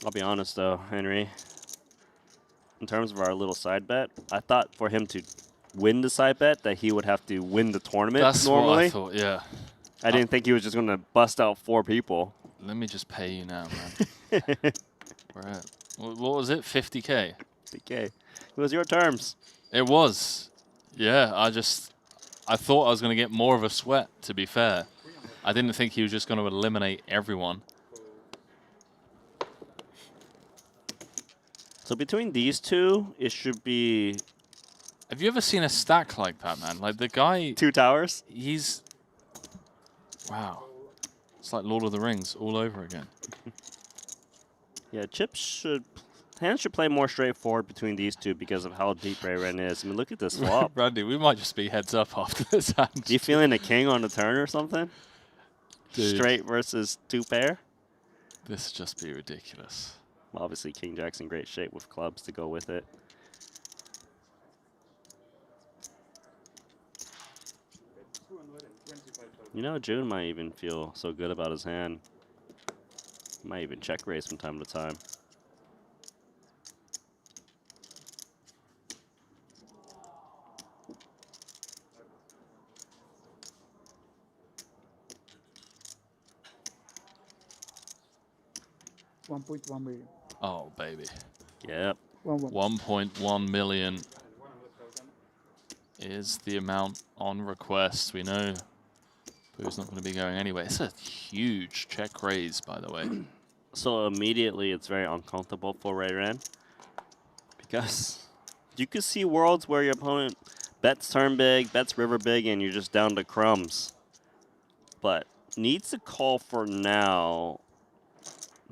I'll be honest though, Henry. In terms of our little side bet, I thought for him to win the side bet that he would have to win the tournament That's normally. what I thought, yeah. I didn't think he was just going to bust out 4 people. Let me just pay you now, man. We're at, what was it, 50K? 50K. It was your terms. It was. Yeah, I thought I was going to get more of a sweat, to be fair. I didn't think he was just going to eliminate everyone. So between these two, it should be... Have you ever seen a stack like that, man? Like the guy... 2 towers? He's... Wow. It's like Lord of the Rings all over again. Yeah, hands should play more straightforward between these two because of how deep Ray-Ren is. I mean, look at this flop. Randy, we might just be heads up after this hand. You feeling a king on the turn or something? Dude. Straight versus 2 pair? This would just be ridiculous. Obviously, King Jack's in great shape with clubs to go with it. You know, June might even feel so good about his hand. Might even check raise from time to time. $1.1 million. Oh, baby. Yep. 1.1 million is the amount on request. We know Boo's not going to be going anywhere. It's a huge check raise, by the way. So immediately it's very uncomfortable for Ray-Ren because you could see worlds where your opponent bets turn big, bets river big, and you're just down to crumbs. But needs to call for now.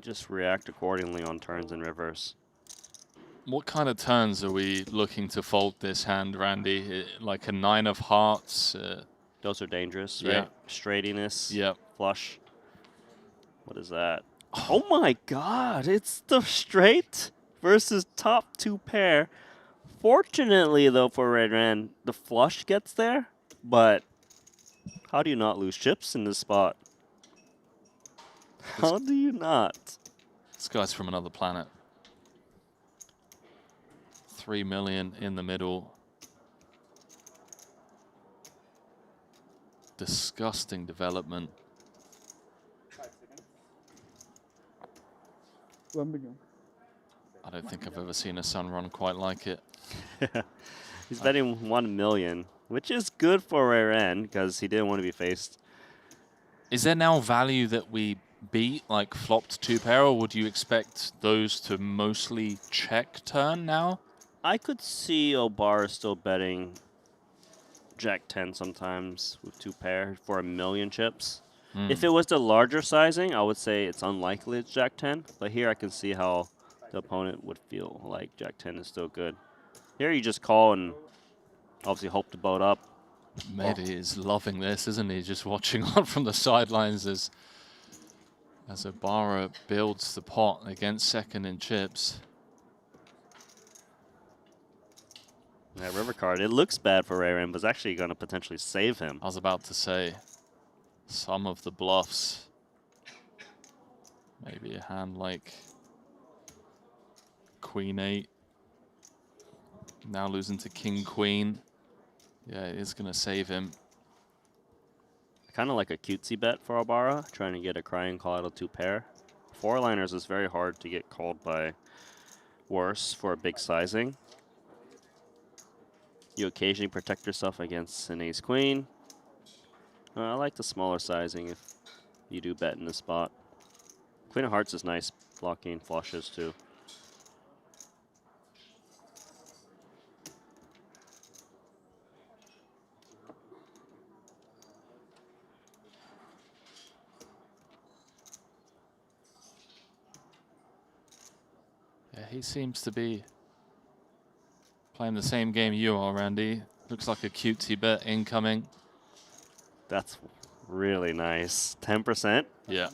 Just react accordingly on turns and rivers. What kind of turns are we looking to fold this hand, Randy? Like a 9 of hearts? Those are dangerous, yeah. right? Straightiness, yep. Flush. What is that? Oh my god, it's the straight versus top 2 pair. Fortunately, though, for Ray-Ren, the flush gets there, but how do you not lose chips in this spot? How do you not? This guy's from another planet. 3 million in the middle. Disgusting development. 1 million. I don't think I've ever seen a Sun run quite like it. He's betting 1 million, which is good for Ray-Ren because he didn't want to be faced. Is there now value that we beat, like flopped 2 pair, or would you expect those to mostly check turn now? I could see Obara still betting Jack 10 sometimes with 2 pair for 1 million chips. If it was the larger sizing, I would say it's unlikely it's Jack 10. But here I can see how the opponent would feel like Jack 10 is still good. Here you just call and obviously hope to boat up. Mehdi is loving this, isn't he? Just watching on from the sidelines as Obara builds the pot against second in chips. That river card, it looks bad for Ray-Ren, but it's actually going to potentially save him. I was about to say, some of the bluffs. Maybe a hand like Queen 8. Now losing to King Queen. Yeah, it is going to save him. Kind of like a cutesy bet for Obara, trying to get a crying call out of 2 pair. 4-liners is very hard to get called by worse for a big sizing. You occasionally protect yourself against an ace queen. I like the smaller sizing if you do bet in this spot. Queen of hearts is nice, blocking flushes too. Yeah, he seems to be playing the same game you are, Randy. Looks like a cutesy bet incoming. That's really nice. 10%? Yeah.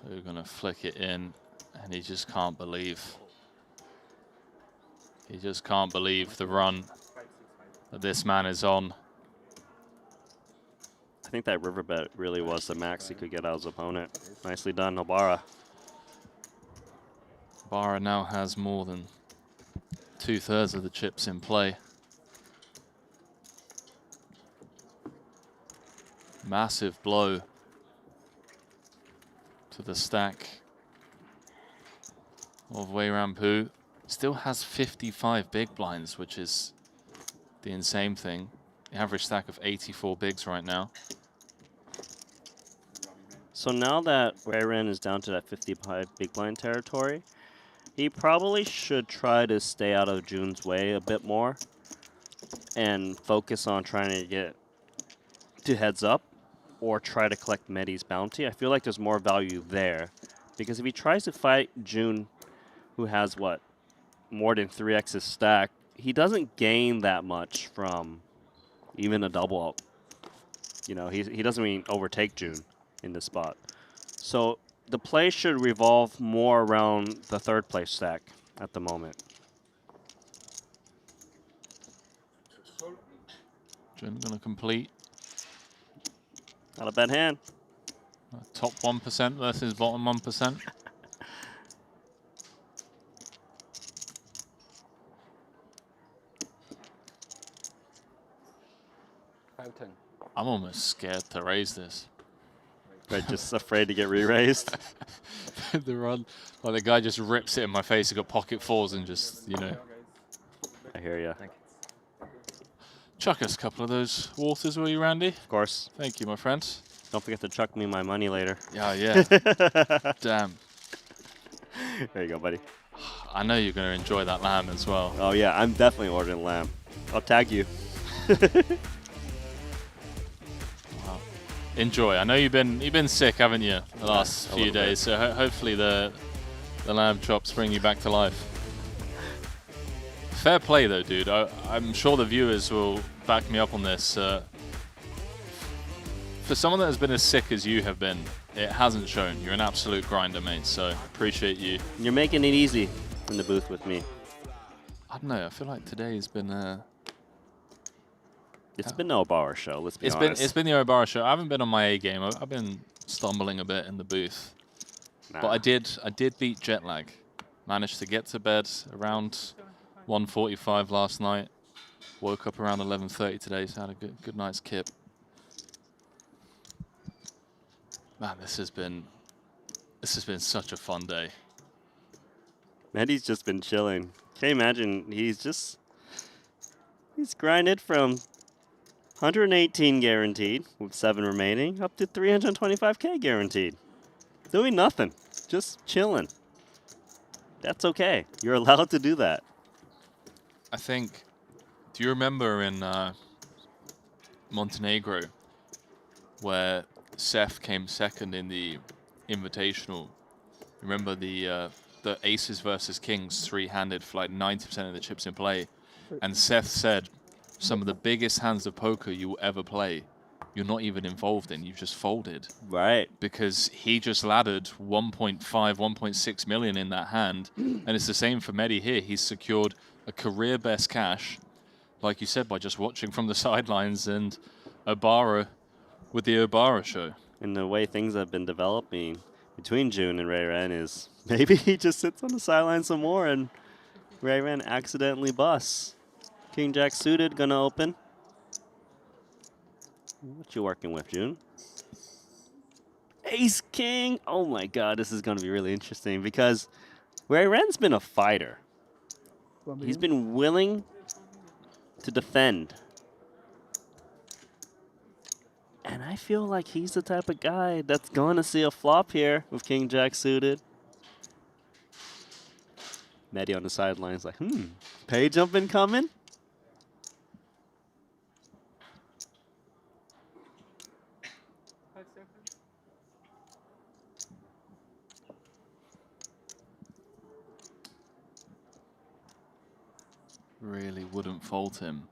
We're going to flick it in, and he just can't believe. He just can't believe the run that this man is on. I think that river bet really was the max he could get out of his opponent. Nicely done, Obara. Obara now has more than 2/3 of the chips in play. Massive blow to the stack of Wei Rampu. Still has 55 big blinds, which is the insane thing. The average stack of 84 bigs right now. So now that Ren is down to that 55 big blind territory, he probably should try to stay out of June's way a bit more and focus on trying to get to heads up or try to collect Medi's bounty. I feel like there's more value there because if he tries to fight June, who has what, more than 3x his stack, he doesn't gain that much from even a double up. You know, he doesn't even overtake June in this spot. So the play should revolve more around the third place stack at the moment. June going to complete. Not a bad hand. Top 1% versus bottom 1%. I'm almost scared to raise this. Right, just afraid to get re-raised. The run, like the guy just rips it in my face. He got pocket fours and just, you know. I hear ya. Chuck us a couple of those waters, will you, Randy? Of course. Thank you, my friend. Don't forget to chuck me my money later. Yeah, yeah. Damn. There you go, buddy. I know you're going to enjoy that lamb as well. Oh yeah, I'm definitely ordering lamb. I'll tag you. Wow. Enjoy. I know you've been sick, haven't you, the last few days? So hopefully the lamb chops bring you back to life. Fair play though, dude. I'm sure the viewers will back me up on this. For someone that has been as sick as you have been, it hasn't shown. You're an absolute grinder, mate. So appreciate you. You're making it easy in the booth with me. I don't know. I feel like today has been. It's been the Obara show. Let's be honest. It's been the Obara show. I haven't been on my A game. I've been stumbling a bit in the booth. Nah. But I did beat jet lag. Managed to get to bed around 1:45 last night. Woke up around 11:30 today, so had a good night's kip. Man, this has been such a fun day. Medi's just been chilling. Can you imagine? He's grinded from 118 guaranteed with 7 remaining up to 325k guaranteed. Doing nothing, just chilling. That's okay. You're allowed to do that. I think, do you remember in Montenegro where Seth came second in the Invitational? Remember the aces versus kings three-handed for like 90% of the chips in play, and Seth said some of the biggest hands of poker you will ever play, you're not even involved in. You've just folded. Right. Because he just laddered 1.5, 1.6 million in that hand, and it's the same for Medi here. He's secured a career best cash, like you said, by just watching from the sidelines, and Obara with the Obara show. And the way things have been developing between June and Ray Ren is maybe he just sits on the sidelines some more and Ray Ren accidentally busts. King Jack suited, gonna open. What you working with, June? Ace King. Oh my God, this is gonna be really interesting because Ray Ren's been a fighter. He's been willing to defend. And I feel like he's the type of guy that's going to see a flop here with King Jack suited. Mehdi on the sidelines like, pay jumping coming? Really wouldn't fault him.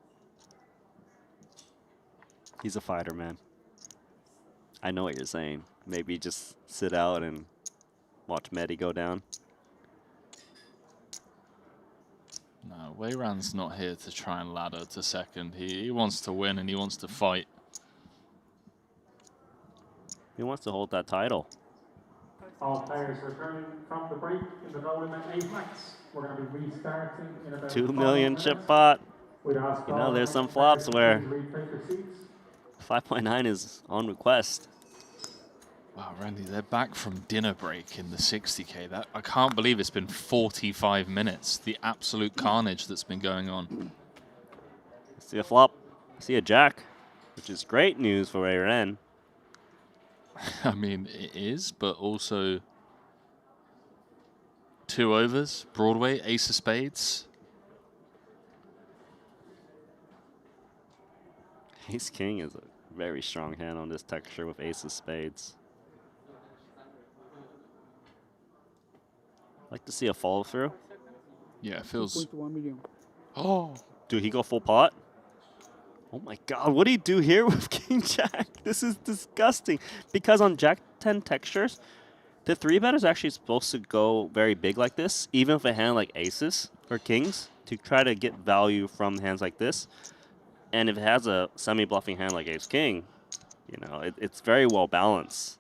He's a fighter, man. I know what you're saying. Maybe just sit out and watch Mehdi go down. No, Weiran's not here to try and ladder to second. He wants to win and he wants to fight. He wants to hold that title. All players returning from the break in the golden at 8 max. We're going to be restarting in about 2 million chip pot. We'd ask You know, all there's the some players flops to where please retake their seats. 5.9 is on request. Wow, Randy, they're back from dinner break in the 60K. I can't believe it's been 45 minutes. The absolute carnage that's been going on. See a flop, see a jack, which is great news for Aren. I mean, it is, but also 2 overs, Broadway, ace of spades. Ace King is a very strong hand on this texture with ace of spades. Like to see a follow through. Yeah, it feels. 2.1 million. Oh, do he go full pot? Oh my God, what do you do here with King Jack? This is disgusting. Because on Jack 10 textures, the 3-bet is actually supposed to go very big like this, even if a hand like aces or kings, to try to get value from hands like this. And if it has a semi-bluffing hand like ace-king, you know, it's very well balanced.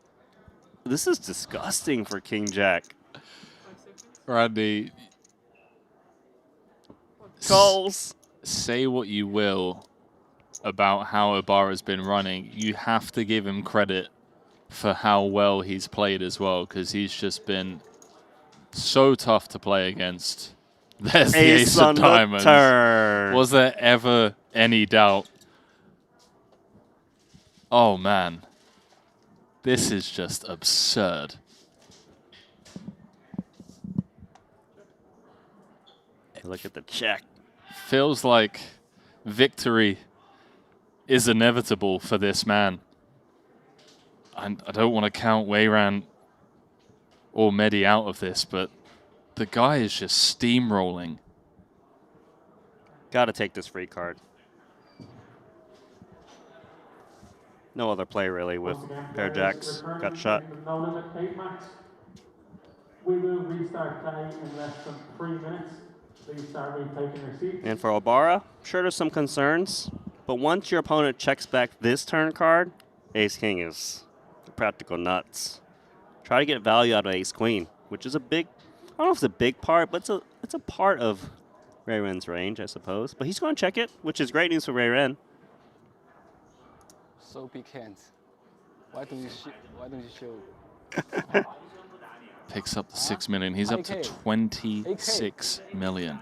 This is disgusting for King Jack. Randy. Calls. Say what you will about how Obara's been running. You have to give him credit for how well he's played as well, because he's just been so tough to play against. There's the ace of diamonds. Was there ever any doubt? Oh man, this is just absurd. Look at the check. Feels like victory is inevitable for this man. I don't want to count Weiran or Mehdi out of this, but the guy is just steamrolling. Gotta take this free card. No other play really with pair jacks. Got shot. No limit 8 max. We will restart play in less than 3 minutes. Please start retaking your seats. And for Obara, sure there's some concerns, but once your opponent checks back this turn card, ace-king is practical nuts. Try to get value out of ace-queen, which is a big, I don't know if it's a big part, but it's a part of Ray Ren's range, I suppose. But he's going to check it, which is great news for Ray Ren. So piquant. Why don't you show? Picks up the 6 million. He's up to 26 million.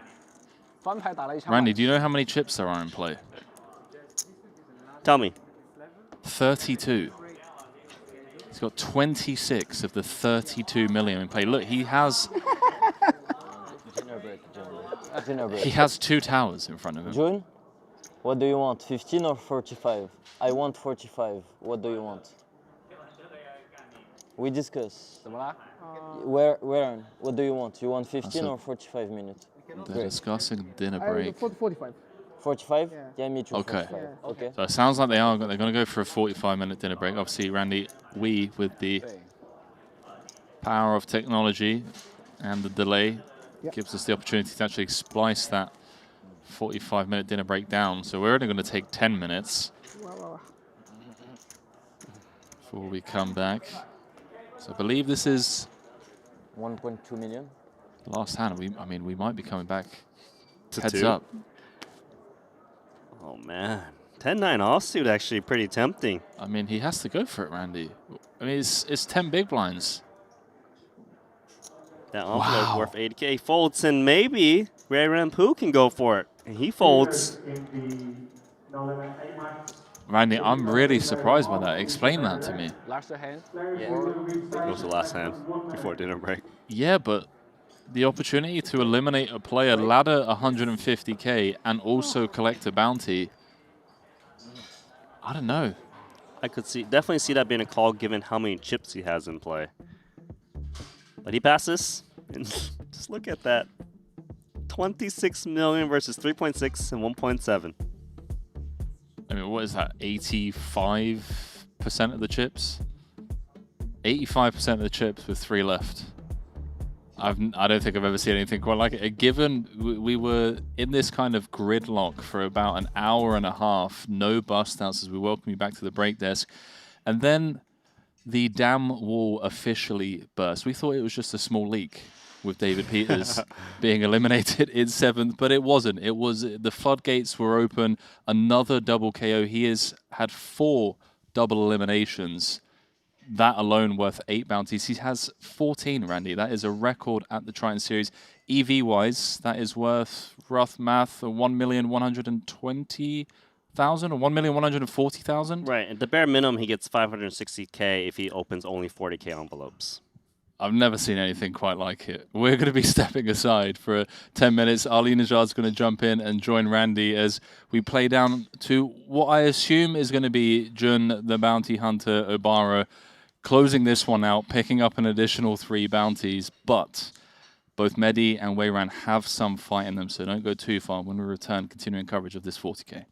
翻牌打了一枪。 Randy, do you know how many chips there are in play? Tell me. 32. He's got 26 of the 32 million in play. Look, he has... He has 2 towers in front of him. June, what do you want, 15 or 45? I want 45. What do you want? We discuss. Where? What do you want? You want 15 or 45 minutes? They're discussing dinner break. 45. 45? Yeah, me too. Okay. 45. Okay. So it sounds like they're going to go for a 45-minute dinner break. Obviously, Randy, we with the power of technology and the delay gives us the opportunity to actually splice that 45-minute dinner break down. So we're only going to take 10 minutes before we come back. So I believe this is 1.2 million. Last hand. I mean, we might be coming back To heads 2? up. Oh, man. 10-9 offsuit actually pretty tempting. I mean, he has to go for it, Randy. I mean, it's 10 big blinds. That envelope worth 80K folds, and maybe Ray Rampu can go for it. And he folds. Randy, I'm really surprised by that. Explain that to me. Last hand? Yeah. It was the last hand before dinner break. Yeah, but the opportunity to eliminate a player, ladder 150K, and also collect a bounty, I don't know. I could definitely see that being a call given how many chips he has in play. But he passes, and just look at that. 26 million versus 3.6 and 1.7. I mean, what is that? 85% of the chips? 85% of the chips with 3 left. I don't think I've ever seen anything quite like it. Given we were in this kind of gridlock for about an hour and a half, no bust outs as we welcome you back to the break desk, and then the dam wall officially burst. We thought it was just a small leak with David Peters being eliminated in 7th, but it wasn't. It was the floodgates were open. Another double KO. He has had 4 double eliminations. That alone worth 8 bounties. He has 14, Randy. That is a record at the Triton Series. EV-wise, that is worth, rough math, 1,120,000 or 1,140,000. Right, at the bare minimum, he gets 560K if he opens only 40K envelopes. I've never seen anything quite like it. We're going to be stepping aside for 10 minutes. Ali Najad's going to jump in and join Randy as we play down to what I assume is going to be Jun, the bounty hunter, Obara, closing this one out, picking up an additional 3 bounties, but both Mehdi and Weiran have some fight in them, so don't go too far. When we return, continuing coverage of this 40K.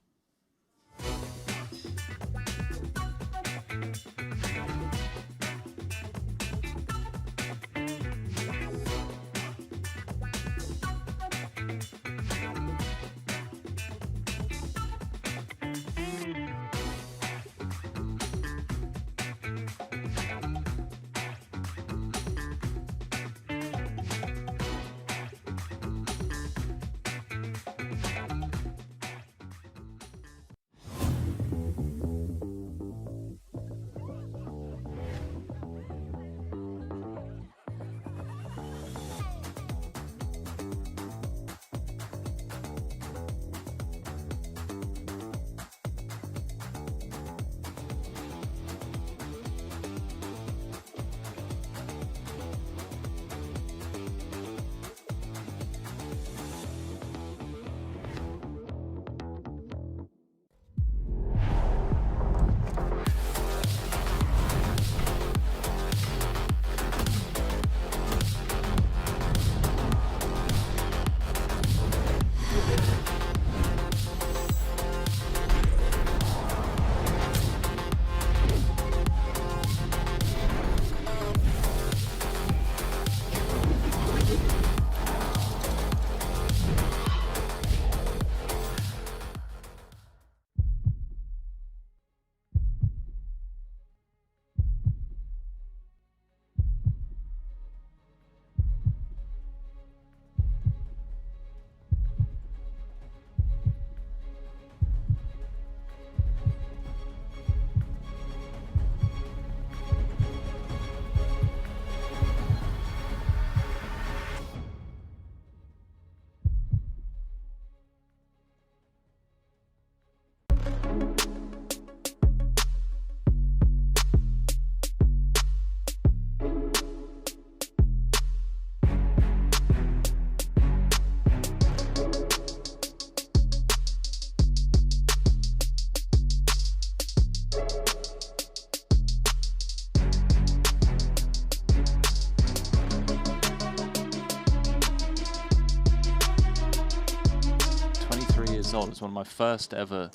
Old. It's one of my first ever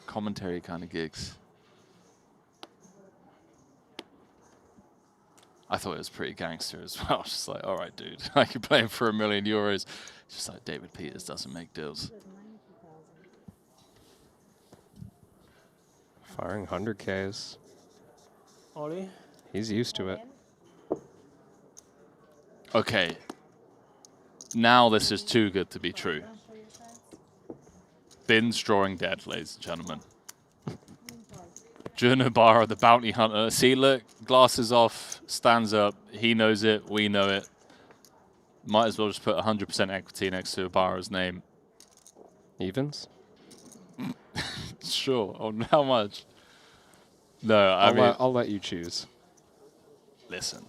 commentary kind of gigs. I thought it was pretty gangster as well. I was just like, all right, dude, like you're playing for €1 million. It's just like David Peters doesn't make deals. Firing 100Ks. Ollie? He's used to it. Okay. Now this is too good to be true. Bin's drawing dead, ladies and gentlemen. Jun Obara, the bounty hunter. See, look, glasses off. stands up. He knows it. We know it. Might as well just put 100% equity next to Obara's name. Evens? Sure. On how much? No, I mean, I'll let you choose. listen.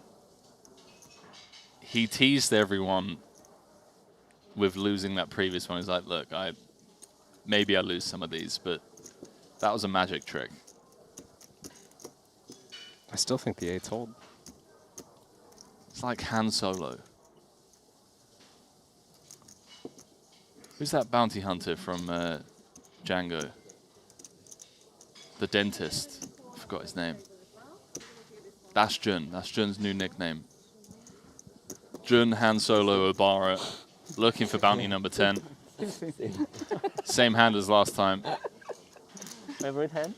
He teased everyone with losing that previous one. He's like, look, maybe I lose some of these, but that was a magic trick. I still think the 8's hold. It's like Han Solo. Who's that bounty hunter from Django? The dentist. I forgot his name. That's Jun. That's Jun's new nickname. Jun, Han Solo, Obara. Looking for bounty number 10. Same hand as last time. Favorite hand?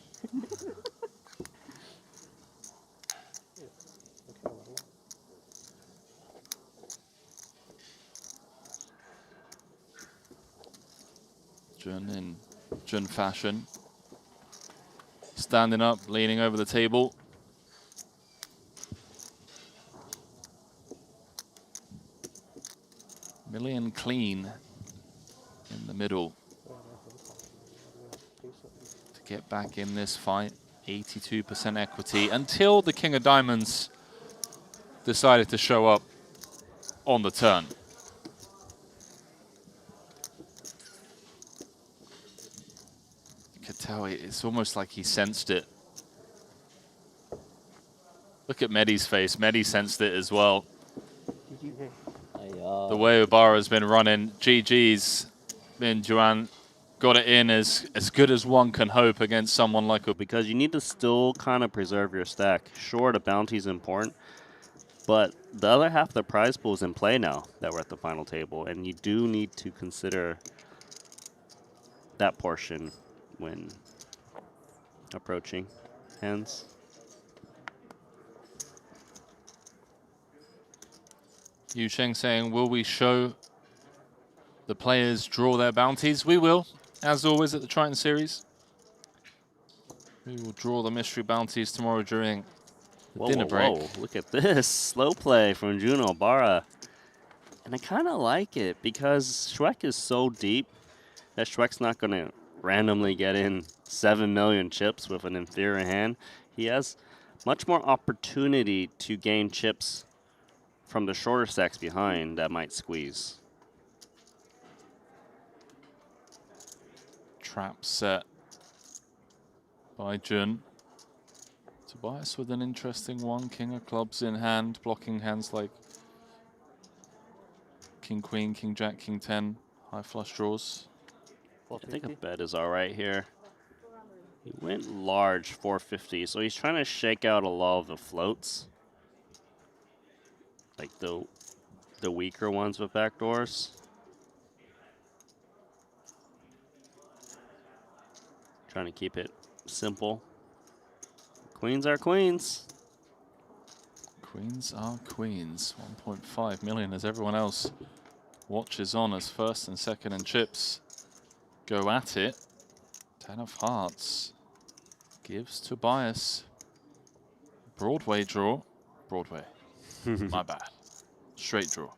Jun in Jun fashion. Standing up, leaning over the table. Million clean in the middle to get back in this fight. 82% equity until the King of Diamonds decided to show up on the turn. You could tell it's almost like he sensed it. Look at Mehdi's face. Mehdi sensed it as well. The way Obara's been running, GG's been Juan got it in as good as one can hope against someone like Obara. Because you need to still kind of preserve your stack. Sure, the bounty is important, but the other half of the prize pool is in play now that we're at the final table, and you do need to consider that portion when approaching hands. Yu Sheng saying, will we show the players draw their bounties? We will, as always at the Triton series. We will draw the mystery bounties tomorrow during the dinner break. Whoa, look at this. Slow play from Juno Obara. And I kind of like it because Shrek is so deep that Shrek's not going to randomly get in 7 million chips with an inferior hand. He has much more opportunity to gain chips from the shorter stacks behind that might squeeze. Trap set by Jun. Tobias with an interesting one. King of clubs in hand, blocking hands like King Queen, King Jack, King 10, high flush draws. I think a bet is all right here. He went large, 450, so he's trying to shake out a lot of the floats. Like the weaker ones with backdoors. Trying to keep it simple. Queens are queens. Queens are queens. 1.5 million as everyone else watches on as first and second and chips go at it. 10 of hearts gives Tobias. Broadway draw. Broadway. My bad. Straight draw.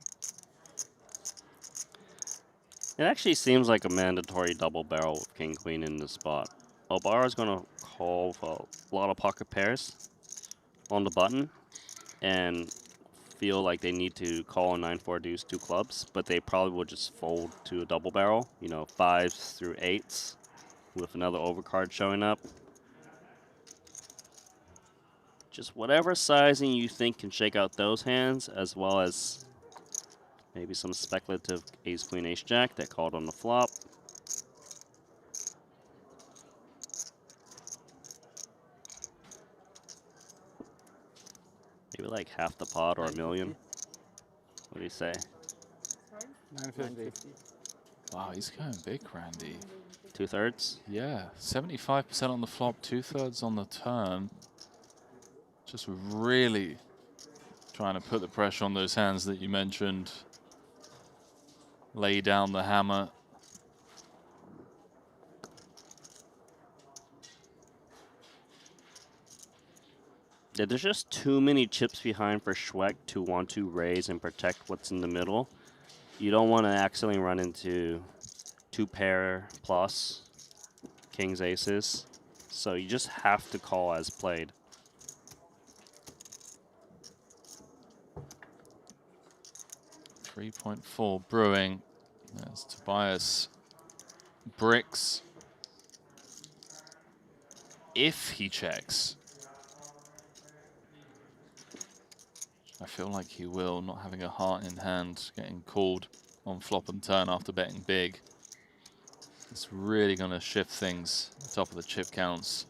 It actually seems like a mandatory double barrel with King Queen in the spot. Obara's going to call for a lot of pocket pairs on the button and feel like they need to call a 9-4 deuce 2 clubs, but they probably will just fold to a double barrel, you know, 5s through 8s with another overcard showing up. Just whatever sizing you think can shake out those hands, as well as maybe some speculative ace, queen, ace, jack that called on the flop. Maybe like half the pot or a million. What do you say? 950. Wow, he's going big, Randy. 2/3? Yeah, 75% on the flop, 2/3 on the turn. Just really trying to put the pressure on those hands that you mentioned. Lay down the hammer. Yeah, there's just too many chips behind for Schweck to want to raise and protect what's in the middle. You don't want to accidentally run into 2 pair plus kings aces. So you just have to call as played. .4 brewing. As Tobias bricks. If he checks. I feel like he will, not having a heart in hand, getting called on flop and turn after betting big. It's really going to shift things at the top of the chip counts.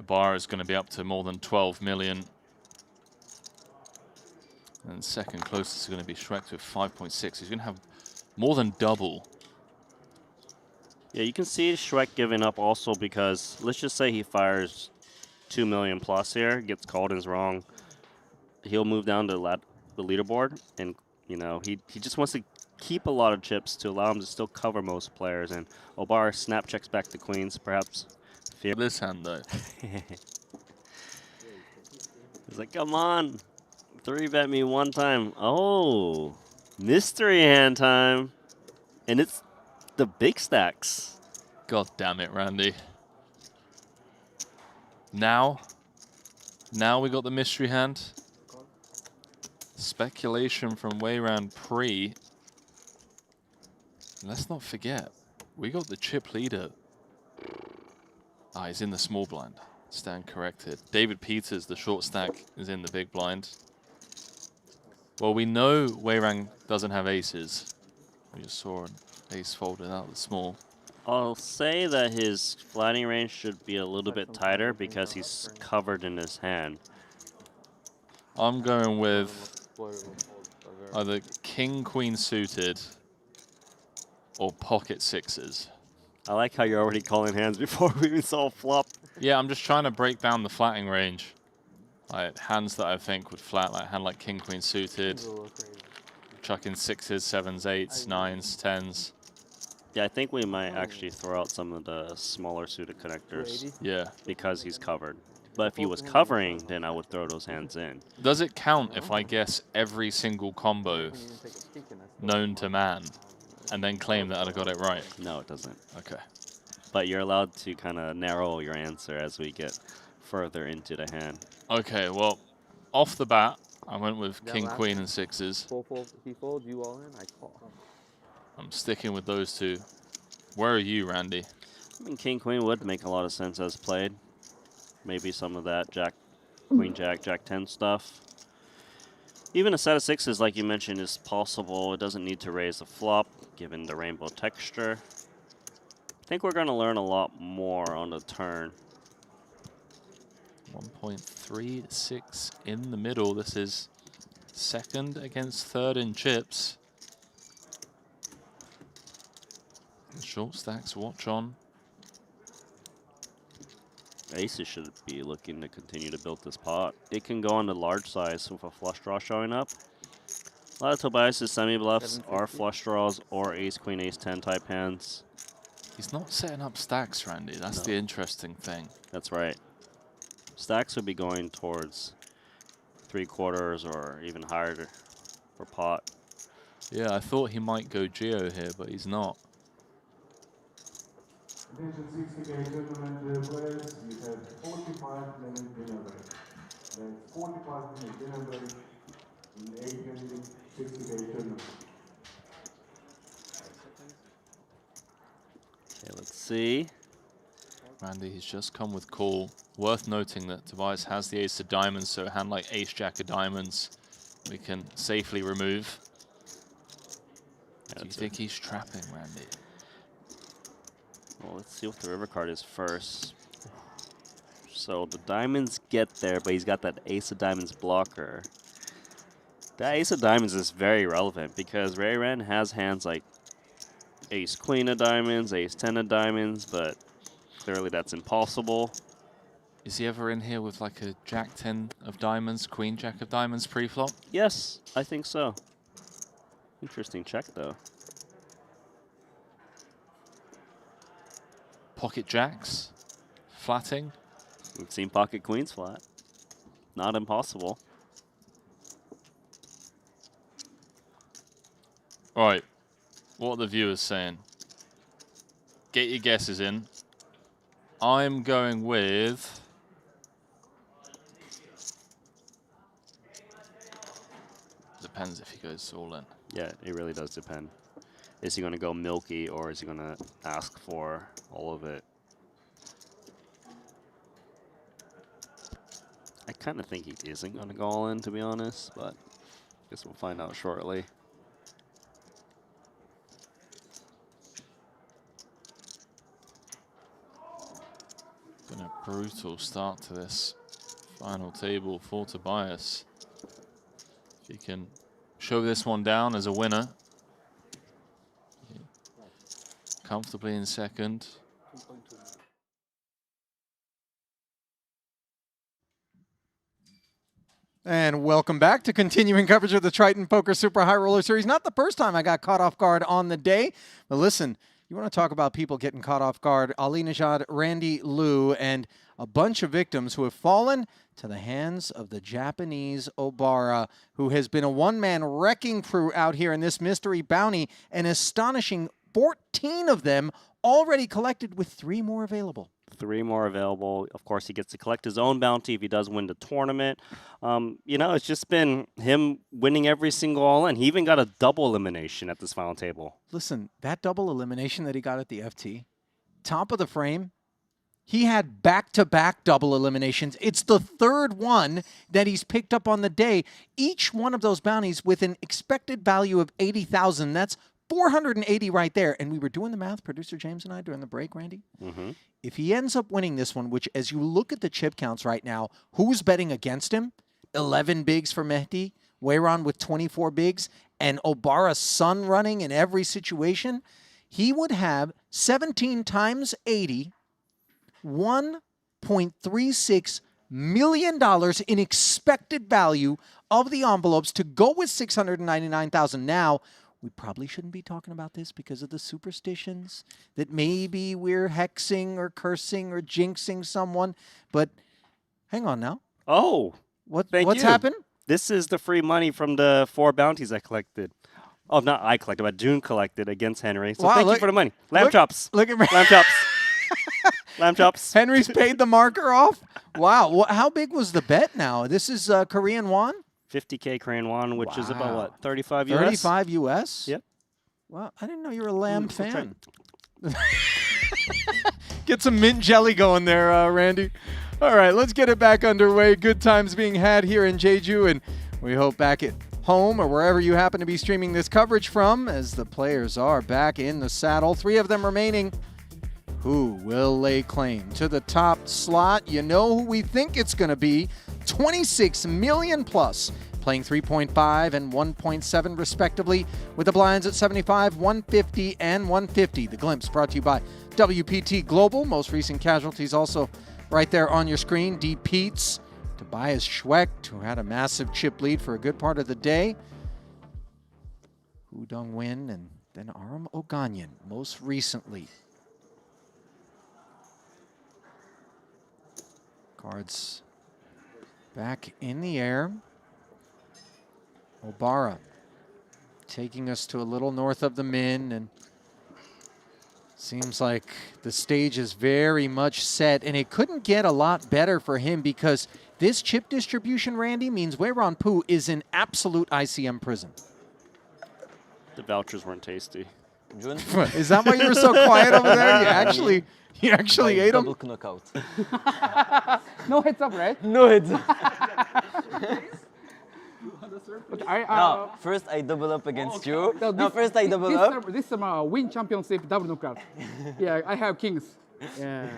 Obara is going to be up to more than 12 million. And second closest is going to be Schweck with 5.6. He's going to have more than double. Yeah, you can see Schweck giving up also because let's just say he fires 2 million plus here, gets called and is wrong. He'll move down to the leaderboard, and you know he just wants to keep a lot of chips to allow him to still cover most players. And Obara snap checks back to queens, perhaps. Fear this hand though. He's like, come on, 3-bet me one time. Oh, mystery hand time, and it's the big stacks. God damn it, Randy. Now we got the mystery hand. Speculation from way round pre. Let's not forget, we got the chip leader. Ah, he's in the small blind. Stand corrected. David Peters, the short stack, is in the big blind. Well, we know Weirang doesn't have aces. We just saw an ace folded out the small. I'll say that his flatting range should be a little bit tighter because he's covered in his hand. I'm going with either king, queen suited or pocket sixes. I like how you're already calling hands before we even saw a flop. Yeah, I'm just trying to break down the flatting range. Like hands that I think would flat, like a hand like king, queen suited. Chuck in sixes, sevens, eights, nines, tens. Yeah, I think we might actually throw out some of the smaller suited connectors. Yeah. Because he's covered. But if he was covering, then I would throw those hands in. Does it count if I guess every single combo known to man and then claim that I got it right? No, it doesn't. Okay. But you're allowed to kind of narrow your answer as we get further into the hand. Okay, well, off the bat, I went with king, queen, and sixes. He folds, you all in, I call. I'm sticking with those two. Where are you, Randy? I mean, king, queen would make a lot of sense as played. Maybe some of that jack, queen, jack, jack 10 stuff. Even a set of sixes, like you mentioned, is possible. It doesn't need to raise the flop, given the rainbow texture. I think we're going to learn a lot more on the turn. 1.36 in the middle. This is second against third in chips. Short stacks, watch on. Aces should be looking to continue to build this pot. It can go on the large size with a flush draw showing up. A lot of Tobias' semi-bluffs are flush draws or ace, queen, ace, 10 type hands. He's not setting up stacks, Randy. That's the interesting thing. That's right. Stacks would be going towards 3/4 or even higher for pot. Yeah, I thought he might go Geo here, but he's not. Attention 60K tournament players, you have 45-minute dinner break. That's 45-minute dinner break in 8-minute 60K tournament. Okay, let's see. Randy, he's just come with call. Worth noting that Tobias has the ace of diamonds, so a hand like ace, jack of diamonds we can safely remove. Do you think he's trapping, Randy? Well, let's see what the river card is first. So the diamonds get there, but he's got that ace of diamonds blocker. That ace of diamonds is very relevant because Ray Ren has hands like ace queen of diamonds, ace 10 of diamonds, but clearly that's impossible. Is he ever in here with like a jack 10 of diamonds, queen jack of diamonds pre-flop? Yes, I think so. Interesting check though. Pocket jacks, flatting. We've seen pocket queens flat. not impossible. All right, what are the viewers saying? Get your guesses in. I'm going with... Depends if he goes all in. Yeah, it really does depend. Is he going to go milky, or is he going to ask for all of it? I kind of think he isn't going to go all in, to be honest, but I guess we'll find out shortly. Been a brutal start to this final table for Tobias. If he can show this one down as a winner, comfortably in second. And welcome back to continuing coverage of the Triton Poker Super High Roller Series. Not the first time I got caught off guard on the day, but listen, you want to talk about people getting caught off guard. Ali Nejad, Randy Liu, and a bunch of victims who have fallen to the hands of the Japanese Obara, who has been a one-man wrecking crew out here in this mystery bounty, an astonishing 14 of them already collected with 3 more available. 3 more available. Of course, he gets to collect his own bounty if he does win the tournament. You know, it's just been him winning every single all-in. He even got a double elimination at this final table. Listen, that double elimination that he got at the FT, top of the frame, he had back-to-back double eliminations. It's the 3rd one that he's picked up on the day. Each one of those bounties with an expected value of 80,000. That's 480 right there. And we were doing the math, producer James and I, during the break, Randy. Mm-hmm. If he ends up winning this one, which as you look at the chip counts right now, who's betting against him? 11 bigs for Mehdi, Wayron with 24 bigs, and Obara's son running in every situation. He would have 17 times 80, $1.36 million in expected value of the envelopes to go with 699,000. Now, we probably shouldn't be talking about this because of the superstitions that maybe we're hexing or cursing or jinxing someone. But hang on now. Oh, what's you. happened? This is the free money from the 4 bounties I collected. Oh, not I collected, but June collected against Henry. So wow, thank you for the money. Lamb chops. Look at me. Lamb chops. Lamb chops. Henry's paid the marker off. Wow. How big was the bet now? This is Korean won? 50K Korean won, which is about, what, 35 US? 35 US? Yep. Well, I didn't know you were a Lamb fan. Get some mint jelly going there, Randy. All right, let's get it back underway. Good times being had here in Jeju, and we hope back at home or wherever you happen to be streaming this coverage from, as the players are back in the saddle. 3 of them remaining. Who will lay claim to the top slot? You know who we think it's going to be. 26 million plus, playing 3.5 and 1.7 respectively, with the blinds at 75, 150, and 150. The Glimpse brought to you by WPT Global. Most recent casualties also right there on your screen. D. Peets, Tobias Schwecht, who had a massive chip lead for a good part of the day. Hu Dong-win, and then Aram Oganyan most recently. Cards back in the air. Obara taking us to a little north of the min, and seems like the stage is very much set, and it couldn't get a lot better for him because this chip distribution, Randy, means Wayron Poo is in absolute ICM prison. The vouchers weren't tasty. Is that why you were so quiet over there? You actually ate them? Double knockout. No heads up, right? No heads up. Okay, no, first I double up against you. No, first I double up. This is win championship double knockout. Yeah, I have kings. Yeah.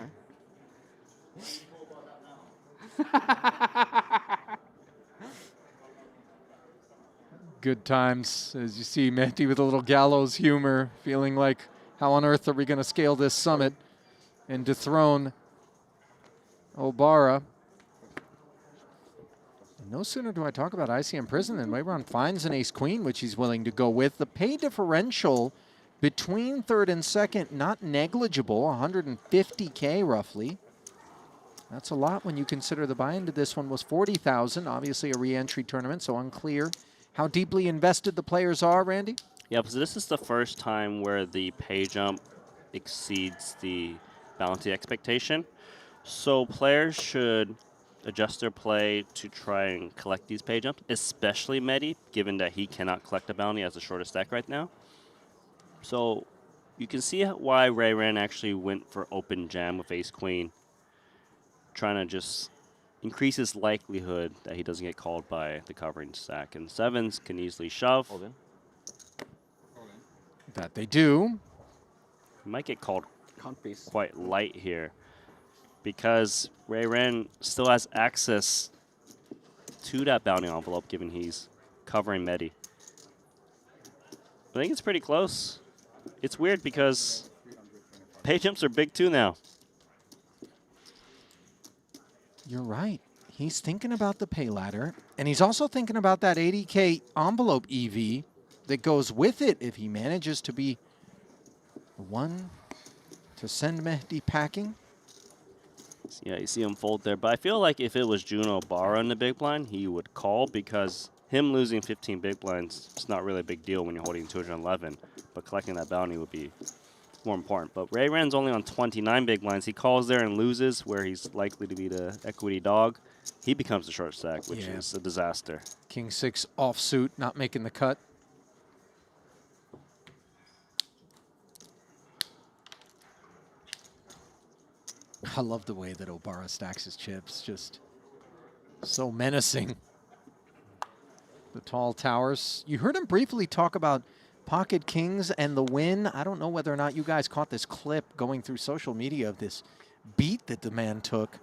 Good times, as you see Mehdi with a little gallows humor, feeling like, how on earth are we going to scale this summit and dethrone Obara? No sooner do I talk about ICM prison than Wayron finds an ace-queen, which he's willing to go with. The pay differential between 3rd and 2nd, not negligible, 150K roughly. That's a lot when you consider the buy-in to this one was 40,000. Obviously a re-entry tournament, so unclear how deeply invested the players are, Randy. Yeah, so this is the first time where the pay jump exceeds the bounty expectation. So players should adjust their play to try and collect these pay jumps, especially Medi, given that he cannot collect a bounty as the shortest stack right now. So you can see why Ray Ran actually went for open jam with ace queen, trying to just increase his likelihood that he doesn't get called by the covering stack. And sevens can easily shove. That they do. He might get called quite light here because Ray Ran still has access to that bounty envelope, given he's covering Medi. I think it's pretty close. It's weird because pay jumps are big too now. You're right. He's thinking about the pay ladder, and he's also thinking about that 80K envelope EV that goes with it if he manages to be the one to send Mehdi packing. Yeah, you see him fold there. But I feel like if it was Juno Obara in the big blind, he would call because him losing 15 big blinds is not really a big deal when you're holding 211. But collecting that bounty would be more important. But Ray Ran's only on 29 big blinds. He calls there and loses where he's likely to be the equity dog. He becomes the short stack, which is a disaster. King 6 offsuit, not making the cut. I love the way that Obara stacks his chips, just so menacing. The tall towers. You heard him briefly talk about pocket kings and the win. I don't know whether or not you guys caught this clip going through social media of this beat that the man took.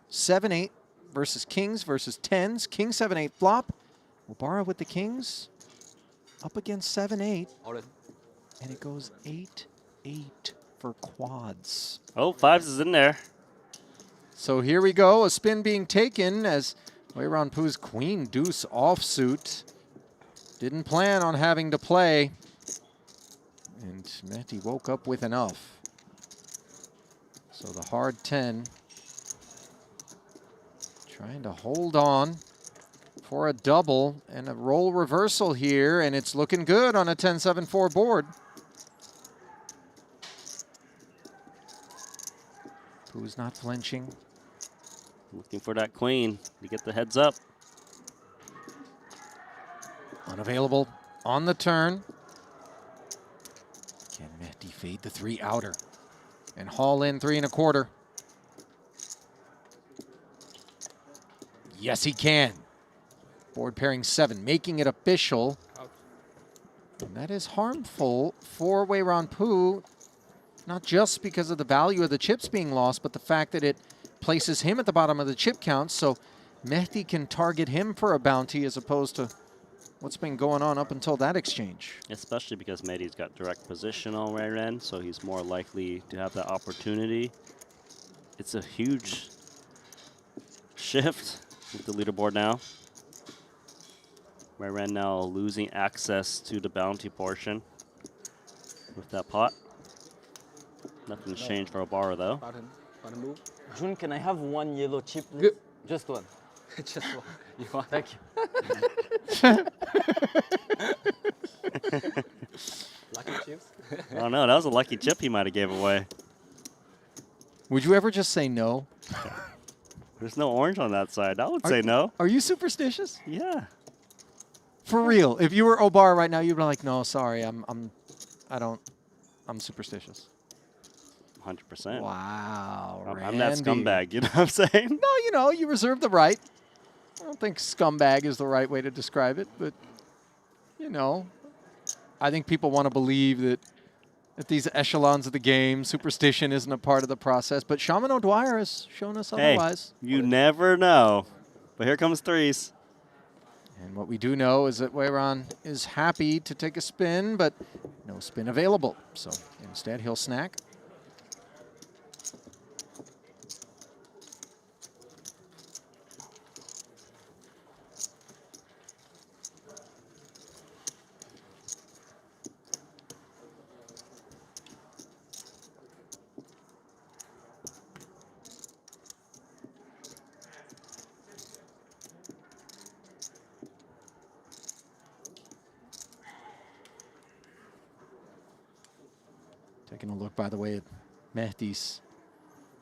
7-8 versus kings versus tens. King 7-8 flop. Obara with the kings up against 7-8. And it goes 8-8 for quads. Oh, fives is in there. So here we go, a spin being taken as Weiran Poo's queen deuce offsuit. Didn't plan on having to play. And Mehdi woke up with enough. So the hard 10 trying to hold on for a double and a roll reversal here, and it's looking good on a 10-7-4 board. Poo's not flinching. Looking for that queen to get the heads up. Unavailable on the turn. Can Mehdi fade the 3 outer and haul in 3 1/4? Yes, he can. Board pairing 7, making it official. And that is harmful for Weiran Poo, not just because of the value of the chips being lost, but the fact that it places him at the bottom of the chip count, so Mehdi can target him for a bounty as opposed to what's been going on up until that exchange. Especially because Mehdi's got direct position on Ray Ran, so he's more likely to have that opportunity. It's a huge shift with the leaderboard now. Ray Ran now losing access to the bounty portion with that pot. Nothing's changed for Obara though. Jun, can I have 1 yellow chip, please? Just one. Just one. You want? Thank you. Lucky chips? I don't know, that was a lucky chip he might have gave away. Would you ever just say no? There's no orange on that side. I would say no. Are you superstitious? Yeah. For real, if you were Obara right now, you'd be like, no, sorry, I'm superstitious. 100%. Wow, I'm that Randy. scumbag, you know what I'm saying? No, you know, you reserve the right. I don't think scumbag is the right way to describe it, but, you know, I think people want to believe that at these echelons of the game, superstition isn't a part of the process, but Shaman O'Dwyer has shown us otherwise. Hey, you never know. But here comes threes. And what we do know is that Weiran is happy to take a spin, but no spin available. So instead, he'll snack. Taking a look, by the way, at Mehdi's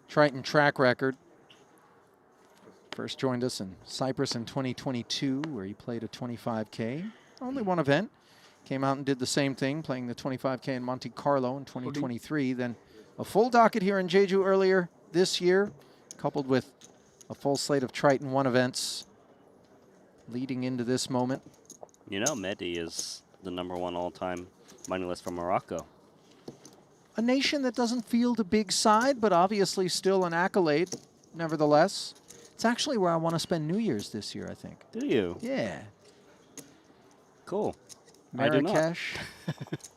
Triton track record. First joined us in Cyprus in 2022, where he played a 25K. Only one event. Came out and did the same thing, playing the 25K in Monte Carlo in 2023. Then a full docket here in Jeju earlier this year, coupled with a full slate of Triton 1 events leading into this moment. You know, Mehdi is the #1 all-time moneyless from Morocco. A nation that doesn't field a big side, but obviously still an accolade, nevertheless. It's actually where I want to spend New Year's this year, I think. Do you? Yeah. Cool. I do not. Marrakesh.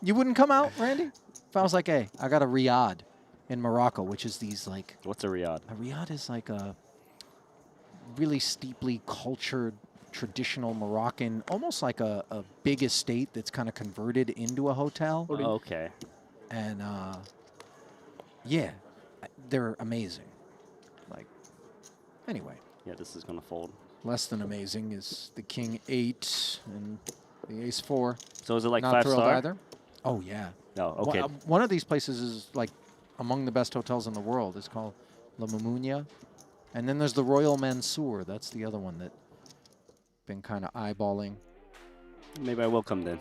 You wouldn't come out, Randy? If I was like, hey, I got a riad in Morocco, which is these like... What's a riad? A riad is like a really steeply cultured, traditional Moroccan, almost like a big estate that's kind of converted into a hotel. Oh, okay. And yeah, they're amazing. Like, anyway. Yeah, this is gonna fold. Less than amazing is the King 8 and the Ace 4. So is it like Not 5 thrilled star? either. Oh yeah. No, okay. One of these places is like among the best hotels in the world. It's called La Mamounia. And then there's the Royal Mansour. That's the other one that been kind of eyeballing. Maybe I will come then.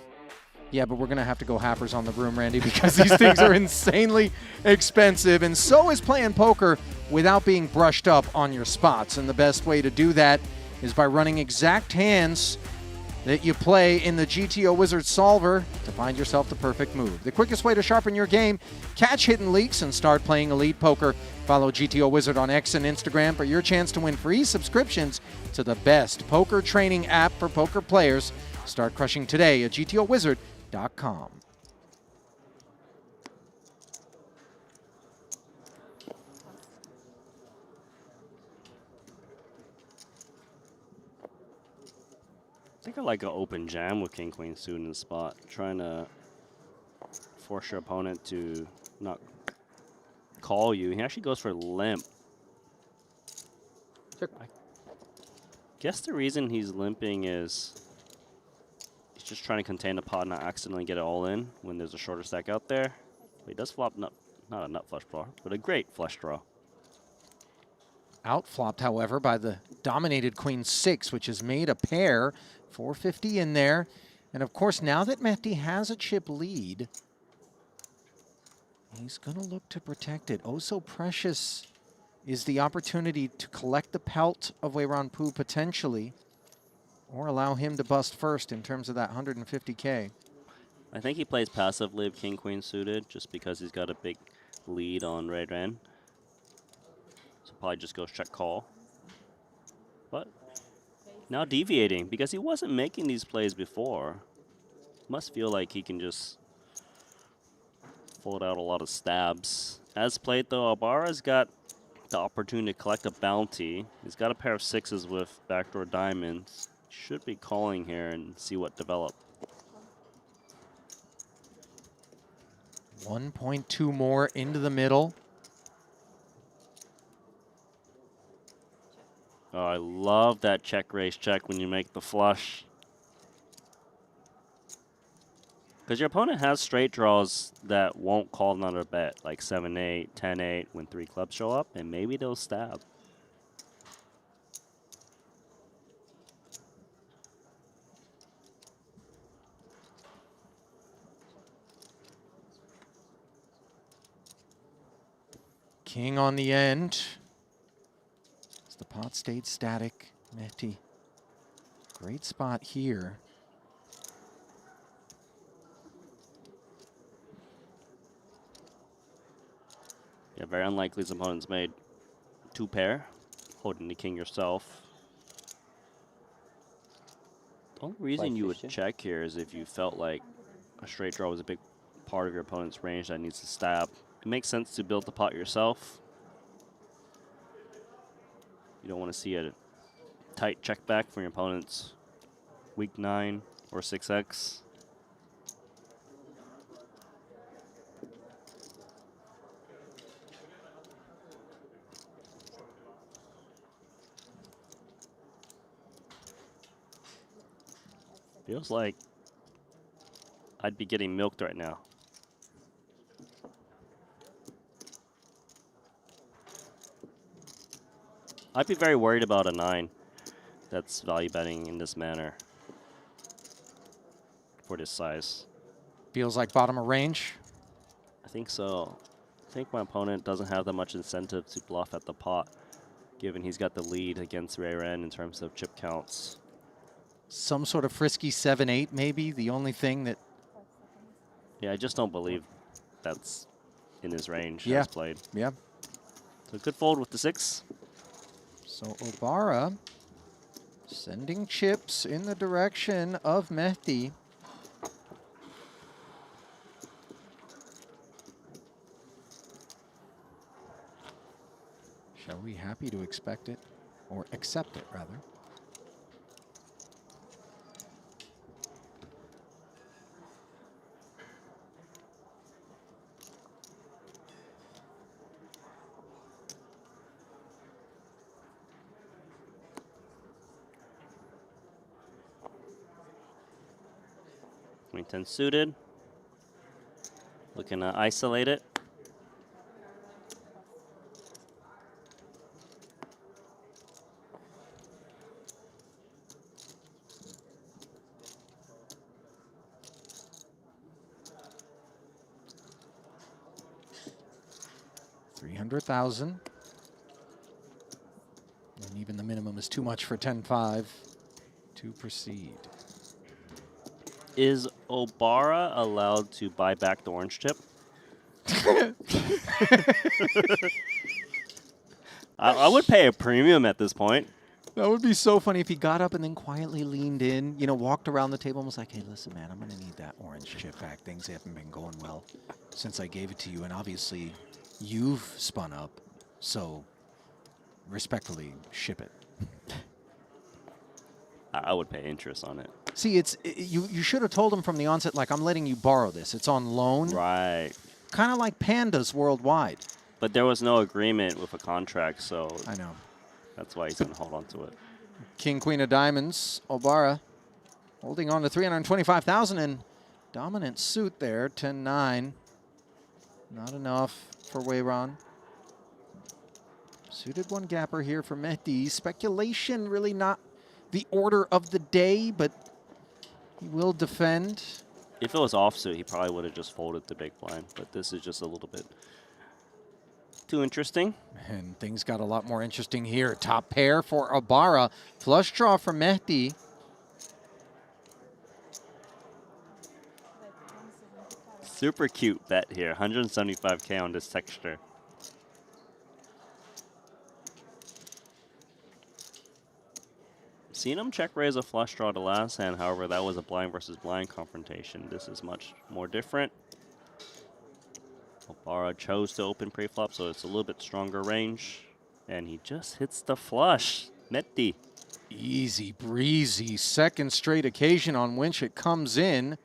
Yeah, but we're going to have to go happers on the room, Randy, because these things are insanely expensive. And so is playing poker without being brushed up on your spots. And the best way to do that is by running exact hands that you play in the GTO Wizard Solver to find yourself the perfect move. The quickest way to sharpen your game, catch hidden leaks, and start playing elite poker. Follow GTO Wizard on X and Instagram for your chance to win free subscriptions to the best poker training app for poker players. Start crushing today at GTOWizard.com. I think I like an open jam with King Queen suited in the spot, trying to force your opponent to not call you. He actually goes for limp. Check. I guess the reason he's limping is he's just trying to contain the pot, not accidentally get it all in when there's a shorter stack out there. But he does flop not a nut flush draw, but a great flush draw. Outflopped, however, by the dominated Queen 6, which has made a pair. 450 in there. And of course, now that Mehdi has a chip lead, he's going to look to protect it. Oh, so precious is the opportunity to collect the pelt of Weiranpu potentially, or allow him to bust first in terms of that 150K. I think he plays passive live King Queen suited just because he's got a big lead on Red Ren. So probably just goes check call. But now deviating because he wasn't making these plays before. Must feel like he can just fold out a lot of stabs. As played though, Obara's got the opportunity to collect a bounty. He's got a pair of 6s with backdoor diamonds. Should be calling here and see what develops. 1.2 more into the middle. Oh, I love that check raise check when you make the flush. Because your opponent has straight draws that won't call another bet, like 7-8, 10-8 when 3 clubs show up, and maybe they'll stab. King on the end. As the pot stayed static, Mehdi. Great spot here. Yeah, very unlikely his opponent's made 2 pair, holding the king yourself. The only reason you would check here is if you felt like a straight draw was a big part of your opponent's range that needs to stab. It makes sense to build the pot yourself. You don't want to see a tight check back from your opponent's weak 9 or 6x. Feels like I'd be getting milked right now. I'd be very worried about a 9 that's value betting in this manner for this size. Feels like bottom of range. I think so. I think my opponent doesn't have that much incentive to bluff at the pot, given he's got the lead against Ray Ren in terms of chip counts. Some sort of frisky 7-8 maybe, the only thing that... Yeah, I just don't believe that's in his range Yeah. as played. Yeah. So good fold with the 6. So Obara sending chips in the direction of Mehdi. Shall we happy to expect it, or accept it rather? Queen 10 suited. Looking to isolate it. $300,000. And even the minimum is too much for 10-5 to proceed. Is Obara allowed to buy back the orange chip? I would pay a premium at this point. That would be so funny if he got up and then quietly leaned in, you know, walked around the table and was like, hey, listen, man, I'm going to need that orange chip back. Things haven't been going well since I gave it to you. And obviously, you've spun up. So, respectfully, ship it. I would pay interest on it. See, you should have told him from the onset, like, I'm letting you borrow this. It's on loan. Right. Kind of like pandas worldwide. But there was no agreement with a contract, so I know. That's why he's going to hold on to it. King, Queen of Diamonds, Obara holding on to $325,000 in dominant suit there, 10-9. Not enough for Weyron. Suited one gapper here for Mehdi. Speculation really not the order of the day, but he will defend. If it was offsuit, he probably would have just folded the big blind, but this is just a little bit too interesting. And things got a lot more interesting here. Top pair for Obara. Flush draw for Mehdi. Super cute bet here. 175K on this texture. Seen him check raise a flush draw the last hand. However, that was a blind versus blind confrontation. This is much more different. Obara chose to open pre-flop, so it's a little bit stronger range. And he just hits the flush. Mehdi. Easy breezy. Second straight occasion on which it comes in.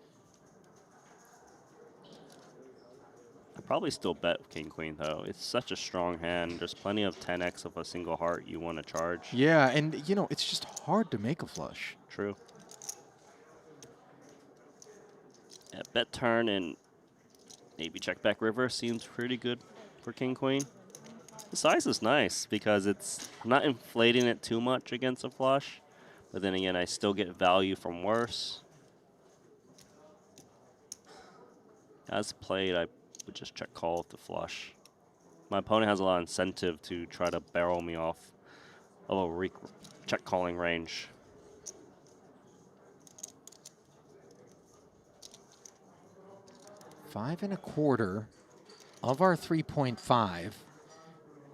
I'd probably still bet King Queen though. It's such a strong hand. There's plenty of 10x of a single heart you want to charge. Yeah, and you know, it's just hard to make a flush. True. Yeah, bet turn and maybe check back river seems pretty good for King Queen. The size is nice because it's not inflating it too much against a flush, but then again, I still get value from worse. As played, I would just check call with the flush. My opponent has a lot of incentive to try to barrel me off of a check calling range. $5.25 of our 3.5.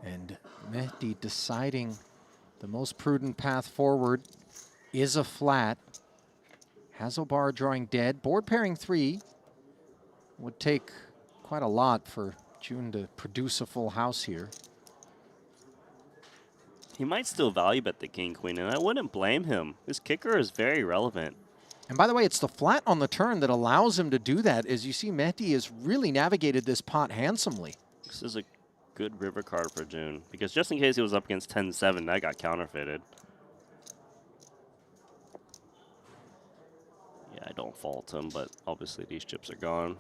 And Mehdi deciding the most prudent path forward is a flat. Has Obara drawing dead. Board pairing 3 would take quite a lot for June to produce a full house here. He might still value bet the King Queen, and I wouldn't blame him. His kicker is very relevant. And by the way, it's the flat on the turn that allows him to do that. As you see, Mehdi has really navigated this pot handsomely. This is a good river card for June, because just in case he was up against 10-7, that got counterfeited. Yeah, I don't fault him, but obviously these chips are gone.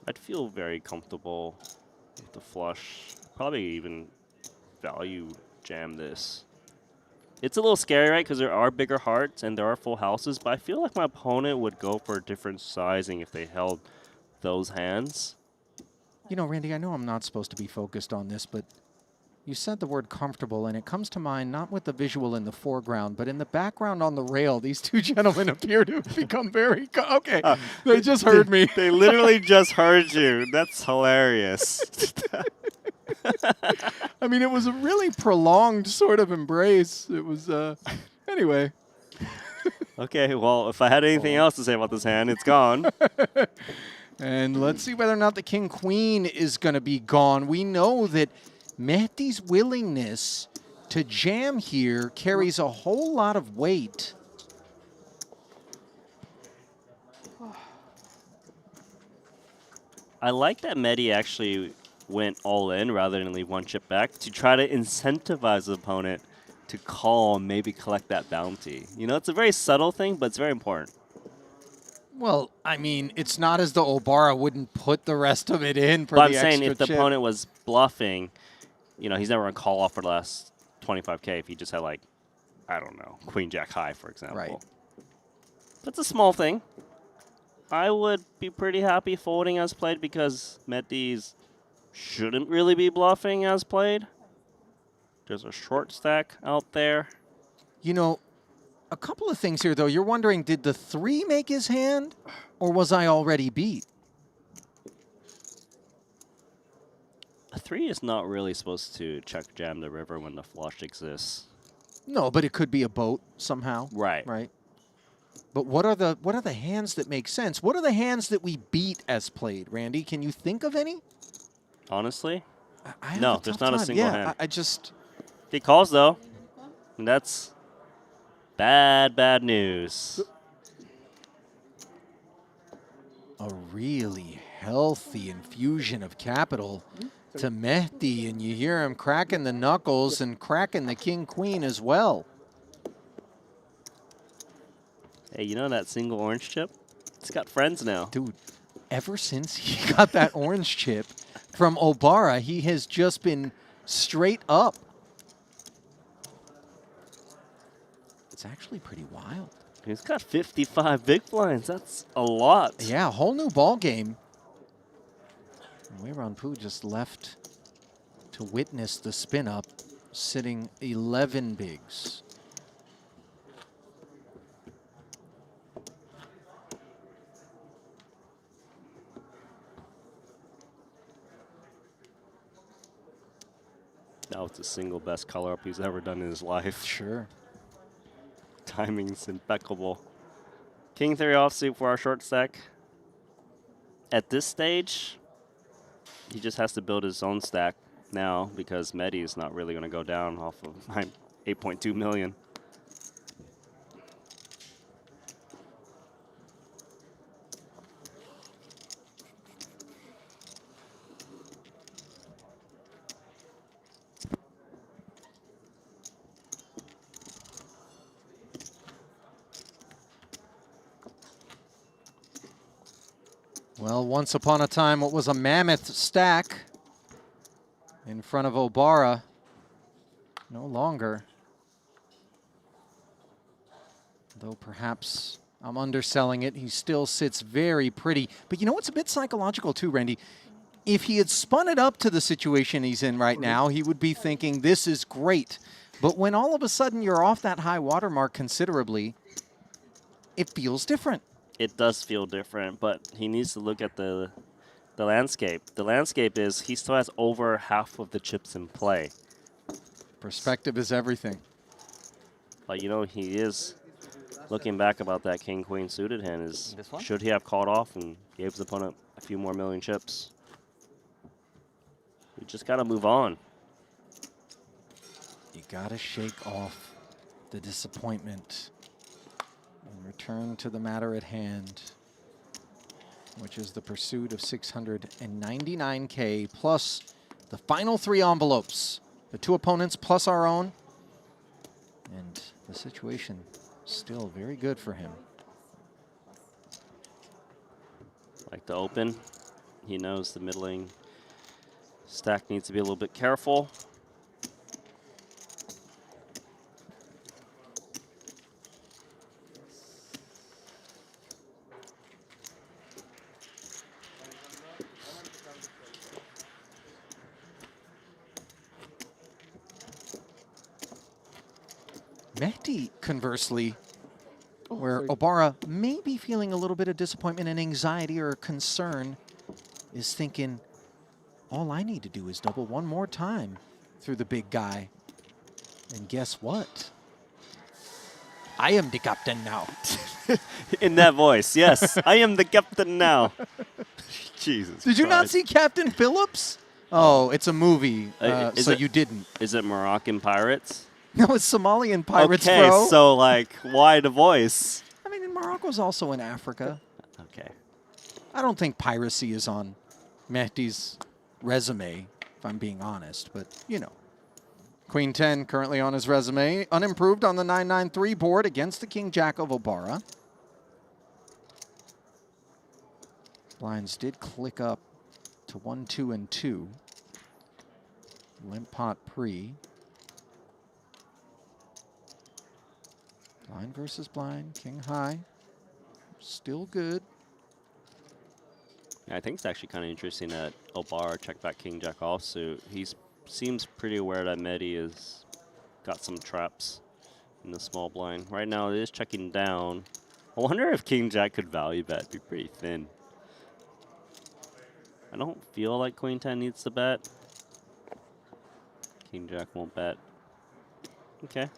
I'd feel very comfortable with the flush. Probably even value jam this. It's a little scary, right? Because there are bigger hearts and there are full houses, but I feel like my opponent would go for a different sizing if they held those hands. You know, Randy, I know I'm not supposed to be focused on this, but you said the word comfortable, and it comes to mind not with the visual in the foreground, but in the background on the rail. These two gentlemen appear to have become very okay. They just heard me. They literally just heard you. That's hilarious. I mean, it was a really prolonged sort of embrace. It was, anyway. Okay, well, if I had anything else to say about this hand, it's gone. And let's see whether or not the king-queen is going to be gone. We know that Mehdi's willingness to jam here carries a whole lot of weight. I like that Mehdi actually went all in rather than leave one chip back to try to incentivize the opponent to call and maybe collect that bounty. You know, it's a very subtle thing, but it's very important. Well, I mean, it's not as though Obara wouldn't put the rest of it in for But the I'm saying extra if the chip. opponent was bluffing, you know, he's never going to call off for the last 25K if he just had, like, I don't know, Queen Jack high, for example. Right. That's a small thing. I would be pretty happy folding as played because Mehdi's shouldn't really be bluffing as played. There's a short stack out there. You know, a couple of things here, though. You're wondering, did the 3 make his hand, or was I already beat? A 3 is not really supposed to check jam the river when the flush exists. No, but it could be a boat somehow. Right. Right. But what are the hands that make sense? What are the hands that we beat as played, Randy? Can you think of any? Honestly? I have No, a there's tough not a time. single yeah, hand. I just... He calls, though. And that's bad news. A really healthy infusion of capital to Mehdi, and you hear him cracking the knuckles and cracking the king-queen as well. Hey, you know that single orange chip? It's got friends now. Dude, ever since he got that orange chip from Obara, he has just been straight up. It's actually pretty wild. He's got 55 big blinds. That's a lot. Yeah, a whole new ball game. Wei Ranpu just left to witness the spin up, sitting 11 bigs. That was the single best color up he's ever done in his life. Sure. Timing's impeccable. King 3 offsuit for our short stack. At this stage, he just has to build his own stack now because Mehdi is not really going to go down off of my 8.2 million. Well, once upon a time, what was a mammoth stack in front of Obara, no longer. Though perhaps I'm underselling it, he still sits very pretty. But you know what's a bit psychological too, Randy? If he had spun it up to the situation he's in right now, he would be thinking, this is great. But when all of a sudden you're off that high watermark considerably, it feels different. It does feel different, but he needs to look at the landscape. The landscape is he still has over half of the chips in play. Perspective is everything. But you know, he is looking back about that king-queen suited hand is This one? should he have called off and gave his opponent a few more million chips? We just got to move on. You got to shake off the disappointment and return to the matter at hand, which is the pursuit of 699K plus the final 3 envelopes, the 2 opponents plus our own, and the situation still very good for him. Like to open, He knows the middling stack needs to be a little bit careful. Mehdi, conversely, where Obara may be feeling a little bit of disappointment and anxiety or concern, is thinking, all I need to do is double one more time through the big guy. And guess what? I am the captain now. In that voice, yes. I am the captain now. Jesus Did you not Christ. see Captain Phillips? Oh, it's a movie, so you didn't. Is it Moroccan pirates? No, it's Somalian pirates, okay, bro. so like, why the voice? I mean, Morocco's also in Africa. Okay. I don't think piracy is on Mehdi's resume, if I'm being honest, but you know. Queen 10 currently on his resume, unimproved on the 9-9-3 board against the King Jack of Obara. Blinds did click up to 1, 2, and 2. Limp pot pre. Blind versus blind, king high. Still good. Yeah, I think it's actually kind of interesting that Obara checked back King Jack offsuit. He seems pretty aware that Mehdi has got some traps in the small blind. Right now it is checking down. I wonder if King Jack could value bet. It'd be pretty thin. I don't feel like Queen 10 needs to bet. King Jack won't bet. Okay.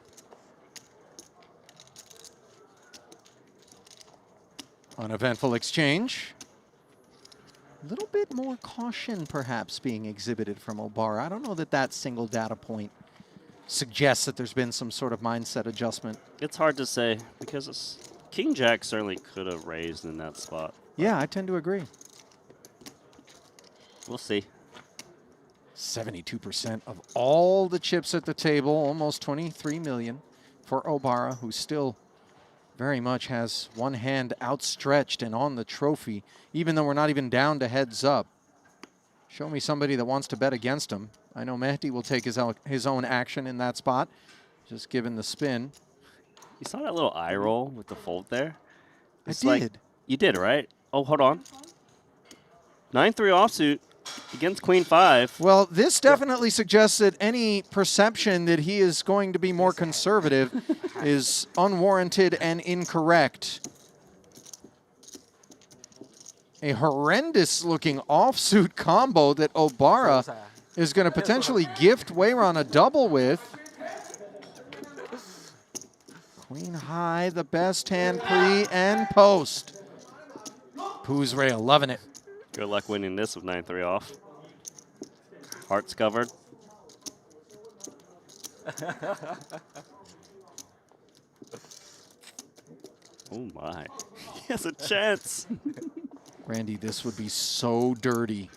Uneventful exchange. A little bit more caution perhaps being exhibited from Obara. I don't know that that single data point suggests that there's been some sort of mindset adjustment. It's hard to say because King Jack certainly could have raised in that spot. Yeah, I tend to agree. We'll see. 72% of all the chips at the table, almost 23 million for Obara, who still very much has one hand outstretched and on the trophy, even though we're not even down to heads up. Show me somebody that wants to bet against him. I know Mehdi will take his own action in that spot, just given the spin. You saw that little eye roll with the fold there? It's I like, did. You did, right? Oh, hold on. 9-3 offsuit against Queen 5. Well, this definitely suggests that any perception that he is going to be more conservative is unwarranted and incorrect. A horrendous-looking offsuit combo that Obara is going to potentially gift Weyron a double with. Queen high, the best hand pre and post. Pooh's rail, loving it. Good luck winning this with 9-3 off. Hearts covered. Oh my. He has a chance. Randy, this would be so dirty.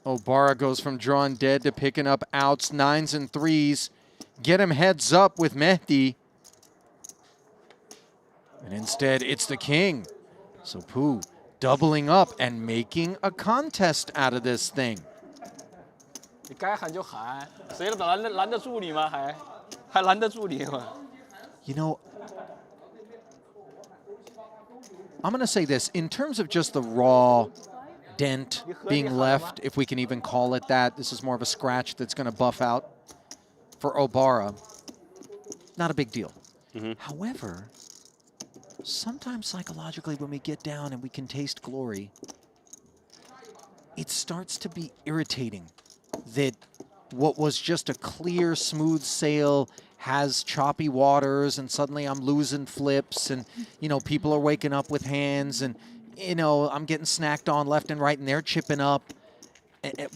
Obara goes from drawing dead to picking up outs, 9s and 3s. Get him heads up with Mehdi. And instead, it's the king. So Pooh doubling up and making a contest out of this thing. 你该喊就喊，谁拦得住你吗？还拦得住你吗？ You know, I'm going to say this. In terms of just the raw dent being left, if we can even call it that, this is more of a scratch that's going to buff out for Obara. Not a big deal. However, sometimes psychologically when we get down and we can taste glory, it starts to be irritating that what was just a clear, smooth sail has choppy waters, and suddenly I'm losing flips, and, you know, people are waking up with hands, and, you know, I'm getting snacked on left and right, and they're chipping up.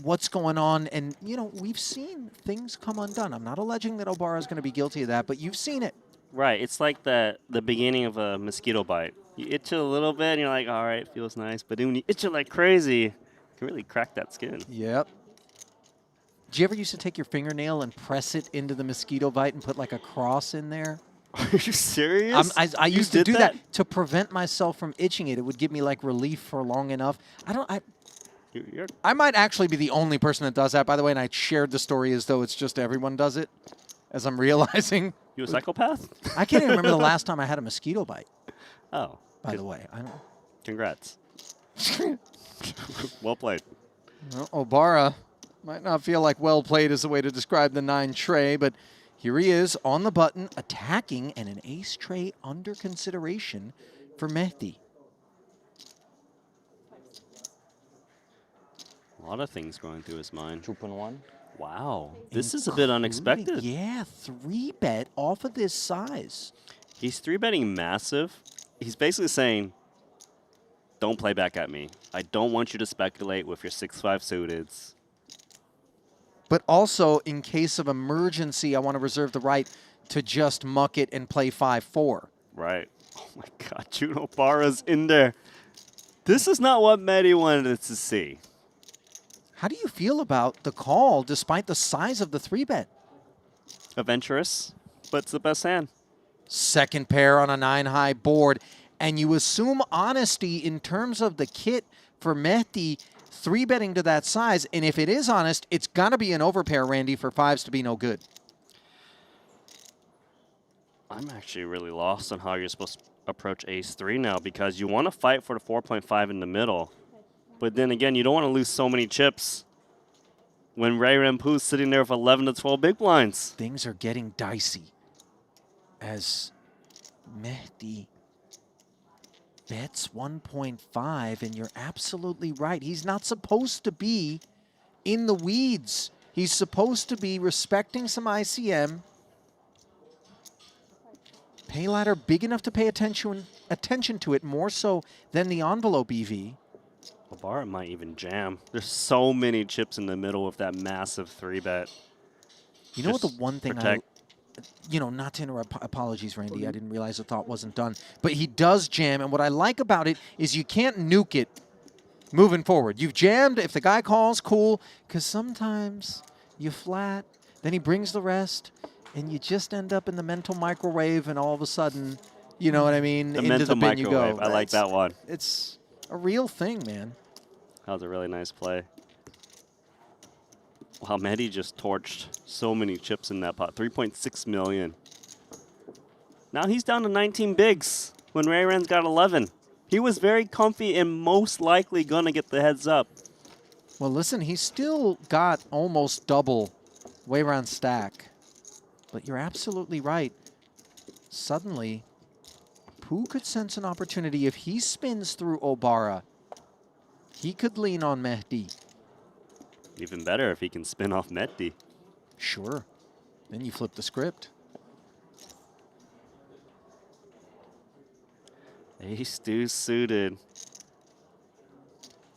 What's going on? And, you know, we've seen things come undone. I'm not alleging that Obara is going to be guilty of that, but you've seen it. Right, it's like the beginning of a mosquito bite. You itch it a little bit, and you're like, all right, feels nice. But then when you itch it like crazy, it can really crack that skin. Yep. Do you ever used to take your fingernail and press it into the mosquito bite and put like a cross in there? Are you serious? I used to do that to prevent myself from itching it. It would give me like relief for long enough. I might actually be the only person that does that, by the way, and I shared the story as though it's just everyone does it, as I'm realizing. You a psychopath? I can't even remember the last time I had a mosquito bite. Oh. By the way. I don't. Congrats. Well played. Well, Obara might not feel like well played is the way to describe the 9 tray, but here he is on the button, attacking, and an ace tray under consideration for Mehdi. A lot of things going through his mind. 2.1. Wow. This is a bit unexpected. Yeah, 3-bet off of this size. He's 3-betting massive. He's basically saying, don't play back at me. I don't want you to speculate with your 6-5 suiteds. But also, in case of emergency, I want to reserve the right to just muck it and play 5-4. Right. Oh my God, Juno Barra's in there. This is not what Mehdi wanted to see. How do you feel about the call, despite the size of the 3-bet? Adventurous, but it's the best hand. Second pair on a 9-high board. And you assume honesty in terms of the kit for Mehdi 3-betting to that size. And if it is honest, it's got to be an overpair, Randy, for 5s to be no good. I'm actually really lost on how you're supposed to approach ace-3 now, because you want to fight for the 4.5 in the middle. But then again, you don't want to lose so many chips when Ray Rampu's sitting there with 11 to 12 big blinds. Things are getting dicey as Mehdi bets 1.5, and you're absolutely right. He's not supposed to be in the weeds. He's supposed to be respecting some ICM. Pay ladder big enough to pay attention to it, more so than the envelope EV. Obara might even jam. There's so many chips in the middle of that massive 3-bet. You know what the one thing not to interrupt, apologies, Randy, I didn't realize the thought wasn't done. But he does jam, and what I like about it is you can't nuke it moving forward. You've jammed, if the guy calls, cool, because sometimes you flat, then he brings the rest, and you just end up in the mental microwave, and all of a sudden, you know what I mean, The into mental the bin microwave. you go. I like that one. It's a real thing, man. That was a really nice play. Wow, Mehdi just torched so many chips in that pot. 3.6 million. Now he's down to 19 bigs when Rayran's got 11. He was very comfy and most likely going to get the heads up. Well, listen, he's still got almost double Wayron stack. But you're absolutely right. Suddenly, Pooh could sense an opportunity. If he spins through Obara, he could lean on Mehdi. Even better if he can spin off Mehdi. Sure. Then you flip the script. Ace deuce suited.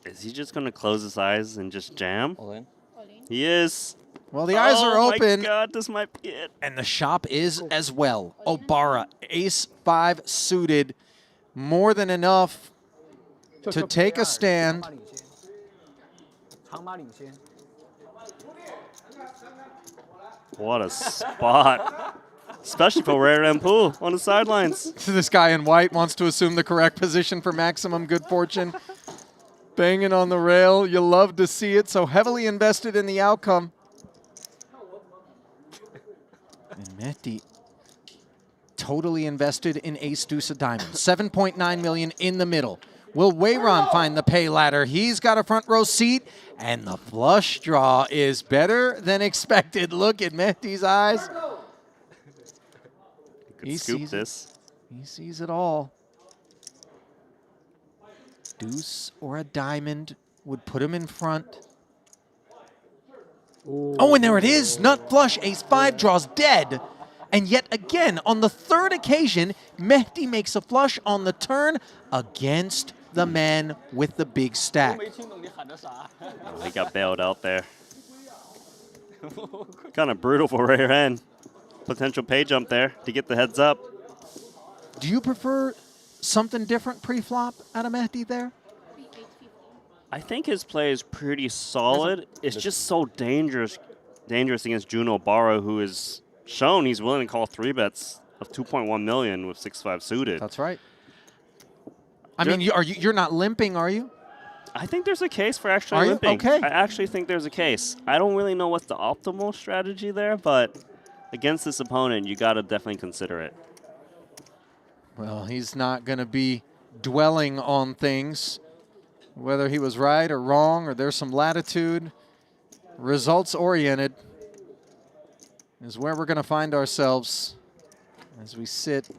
Is he just going to close his eyes and just jam? All in. He is. Well, the eyes are open. Oh my God, this might be it. And the shop is as well. Obara, ace-5 suited. More than enough to take a stand. What a spot. Especially for Ray Rampool on the sidelines. This guy in white wants to assume the correct position for maximum good fortune. Banging on the rail. You love to see it. So heavily invested in the outcome. And Mehdi totally invested in ace deuce of diamonds. 7.9 million in the middle. Will Wayron find the pay ladder? He's got a front row seat, and the flush draw is better than expected. Look at Mehdi's eyes. He scoop this. He sees it all. Deuce or a diamond would put him in front. Oh, and there it is. Nut flush, ace-5 draws dead. And yet again, on the third occasion, Mehdi makes a flush on the turn against the man with the big stack. Oh, he got bailed out there. Kind of brutal for Ray Ren. Potential pay jump there to get the heads up. Do you prefer something different pre-flop out of Mehdi there? I think his play is pretty solid. It's just so dangerous against Juno Obara, who is shown he's willing to call 3-bets of 2.1 million with 6-5 suited. That's right. I mean, you're not limping, are you? I think there's a case for actually Are you? limping. Okay. I actually think there's a case. I don't really know what's the optimal strategy there, but against this opponent, you got to definitely consider it. Well, he's not going to be dwelling on things, whether he was right or wrong, or there's some latitude. Results-oriented is where we're going to find ourselves as we sit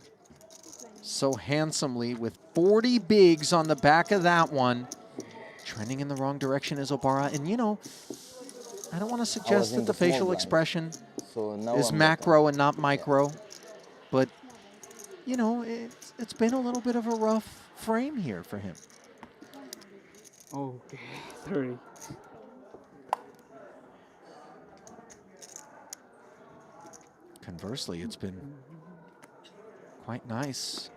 so handsomely with 40 bigs on the back of that one. Trending in the wrong direction is Obara. And, you know, I don't want to suggest that the facial expression is macro and not micro, but, you know, it's been a little bit of a rough frame here for him. Okay, 30. Conversely, it's been quite nice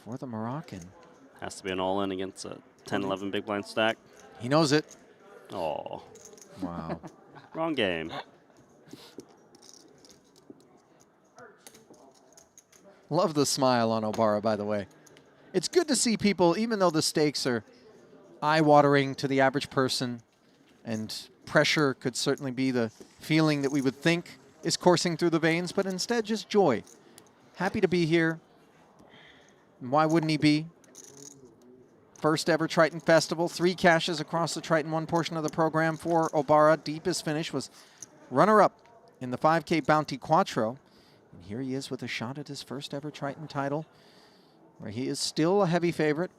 for the Moroccan. Has to be an all-in against a 10-11 big blind stack. He knows it. Oh. Wow. Wrong game. Love the smile on Obara, by the way. It's good to see people, even though the stakes are eye-watering to the average person, and pressure could certainly be the feeling that we would think is coursing through the veins, but instead just joy. Happy to be here. And why wouldn't he be? First ever Triton Festival, 3 cashes across the Triton 1 portion of the program for Obara. Deepest finish was runner-up in the 5K Bounty Quattro. And here he is with a shot at his first ever Triton title, where he is still a heavy favorite.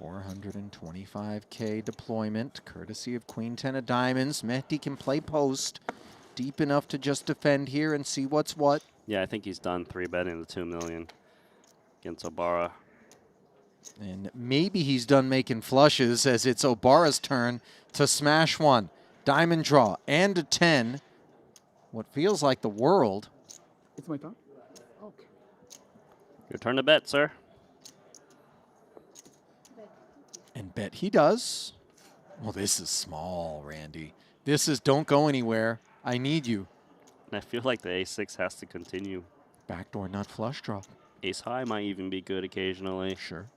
$425K deployment, courtesy of Queen 10 of Diamonds. Mehdi can play post deep enough to just defend here and see what's what. Yeah, I think he's done 3-betting the 2 million against Obara. And maybe he's done making flushes as it's Obara's turn to smash one. Diamond draw and a 10. What feels like the world. It's my turn? Okay. Your turn to bet, sir. And bet he does. Well, this is small, Randy. This is don't go anywhere. I need you. And I feel like the ace-6 has to continue. Backdoor nut flush draw. Ace-high might even be good occasionally. Sure.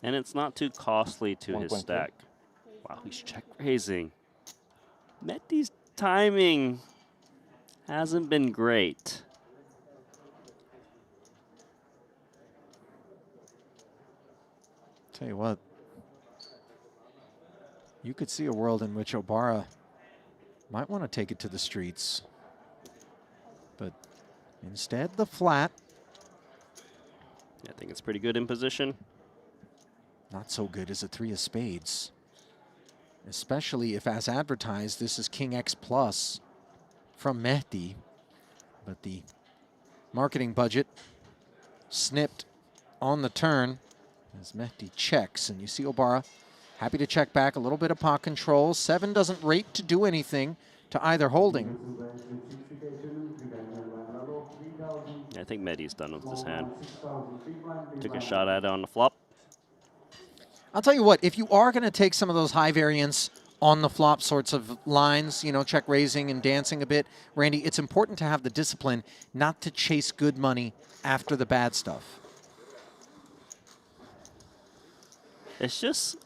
And it's not too costly to his stack. Wow, he's check raising. Mehdi's timing hasn't been great. Tell you what, you could see a world in which Obara might want to take it to the streets. But instead, the flat. Yeah, I think it's pretty good in position. Not so good as a 3 of spades. Especially if, as advertised, this is King X plus from Mehdi. But the marketing budget snipped on the turn as Mehdi checks. And you see Obara happy to check back. A little bit of pot control. 7 doesn't rate to do anything to either holding. Yeah, I think Mehdi's done with this hand. Took a shot at it on the flop. I'll tell you what, if you are going to take some of those high variance on the flop sorts of lines, you know, check raising and dancing a bit, Randy, it's important to have the discipline not to chase good money after the bad stuff. It's just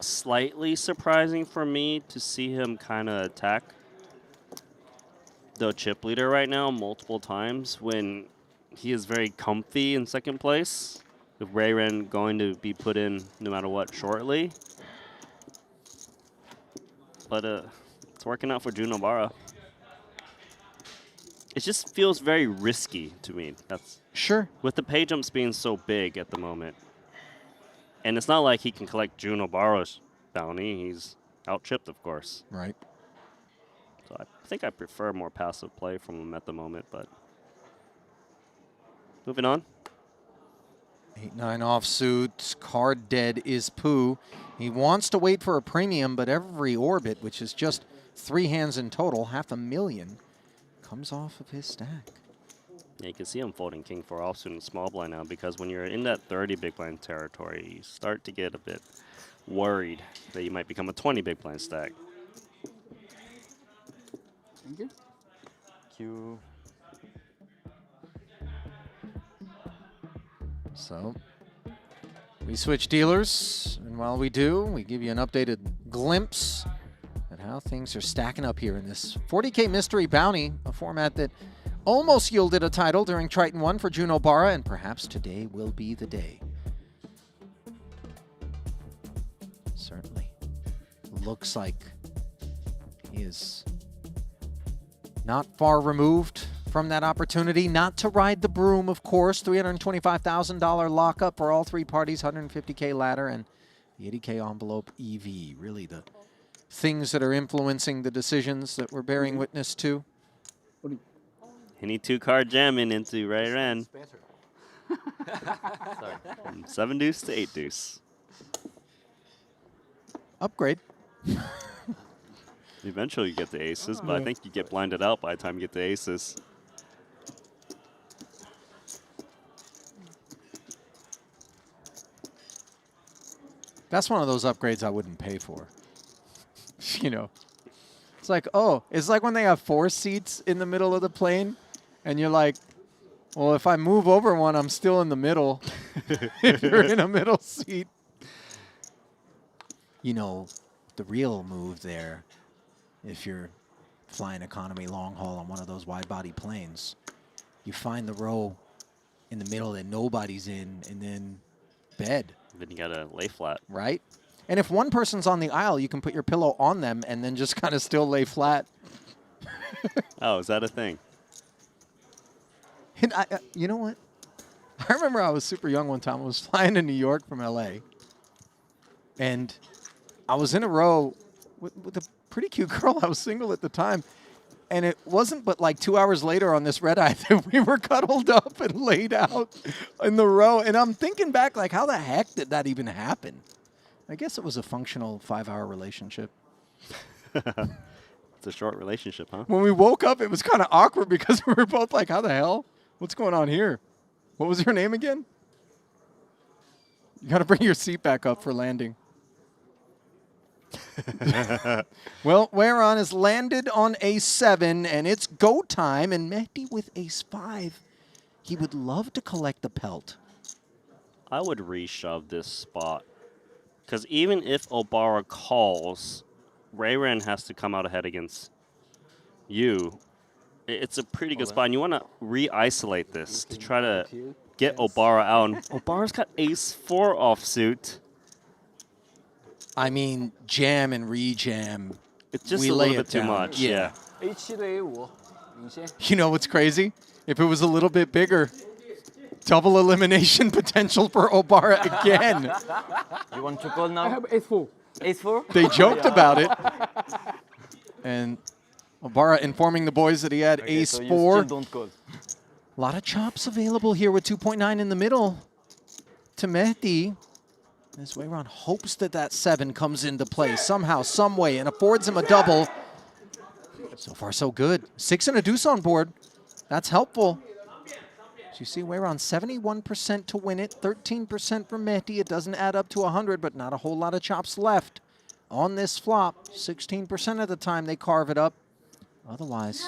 slightly surprising for me to see him kind of attack the chip leader right now multiple times when he is very comfy in second place, with Ray Ren going to be put in no matter what shortly. But it's working out for Jun Obara. It just feels very risky to me. That's sure. With the pay jumps being so big at the moment. And it's not like he can collect Jun Obara's bounty. He's out-chipped, of course. Right. So I think I prefer more passive play from him at the moment, but moving on. 8-9 offsuit, card dead is Pooh. He wants to wait for a premium, but every orbit, which is just 3 hands in total, $500,000, comes off of his stack. Yeah, you can see him folding king 4 offsuit in small blind now, because when you're in that 30 big blind territory, you start to get a bit worried that you might become a 20 big blind stack. Thank you. Q. So we switch dealers, and while we do, we give you an updated glimpse at how things are stacking up here in this 40K Mystery Bounty, a format that almost yielded a title during Triton 1 for Jun Obara, and perhaps today will be the day. Certainly looks like he is not far removed from that opportunity. Not to ride the broom, of course. $325,000 lockup for all three parties, $150K ladder, and the $80K envelope EV. Really the things that are influencing the decisions that we're bearing witness to. Any 2-card jamming into Ray Ren. From 7 deuce to 8 deuce. Upgrade. Eventually you get the aces, but I think you get blinded out by the time you get the aces. That's one of those upgrades I wouldn't pay for. You know, it's like, oh, it's like when they have 4 seats in the middle of the plane, and you're like, well, if I move over one, I'm still in the middle. If you're in a middle seat. You know, the real move there, if you're flying economy long haul on one of those wide body planes, you find the row in the middle that nobody's in, and then bed. Then you gotta lay flat. Right? And if one person's on the aisle, you can put your pillow on them and then just kind of still lay flat. Oh, is that a thing? And you know what? I remember I was super young one time. I was flying to New York from LA. And I was in a row with a pretty cute girl. I was single at the time. And it wasn't but like 2 hours later on this red eye that we were cuddled up and laid out in the row. And I'm thinking back, like, how the heck did that even happen? I guess it was a functional 5-hour relationship. It's a short relationship, huh? When we woke up, it was kind of awkward because we were both like, how the hell? What's going on here? What was her name again? You got to bring your seat back up for landing. Well, Weiron has landed on A7, and it's go time, and Mehdi with Ace5. He would love to collect the pelt. I would reshove this spot. Because even if Obara calls, Ray Ren has to come out ahead against you. It's a pretty good spot, and you want to re-isolate this to try to get Obara out. And Obara's got Ace-4 offsuit. I mean, jam and re-jam. It's just we a lay little it bit too down. much, Yeah. A7 A5 You know what's crazy? If it was a little bit bigger, double elimination potential for Obara again. You want to call now? I have Ace4. Ace4? They joked about it. And Obara informing the boys that he had Ace4. So you still don't call. A lot of chops available here with 2.9 in the middle to Mehdi. As Weiron hopes that that 7 comes into play somehow, some way, and affords him a double. So far, so good. 6 and a deuce on board. That's helpful. As you see, Weiron 71% to win it, 13% for Mehdi. It doesn't add up to 100, but not a whole lot of chops left on this flop. 16% of the time they carve it up. Otherwise,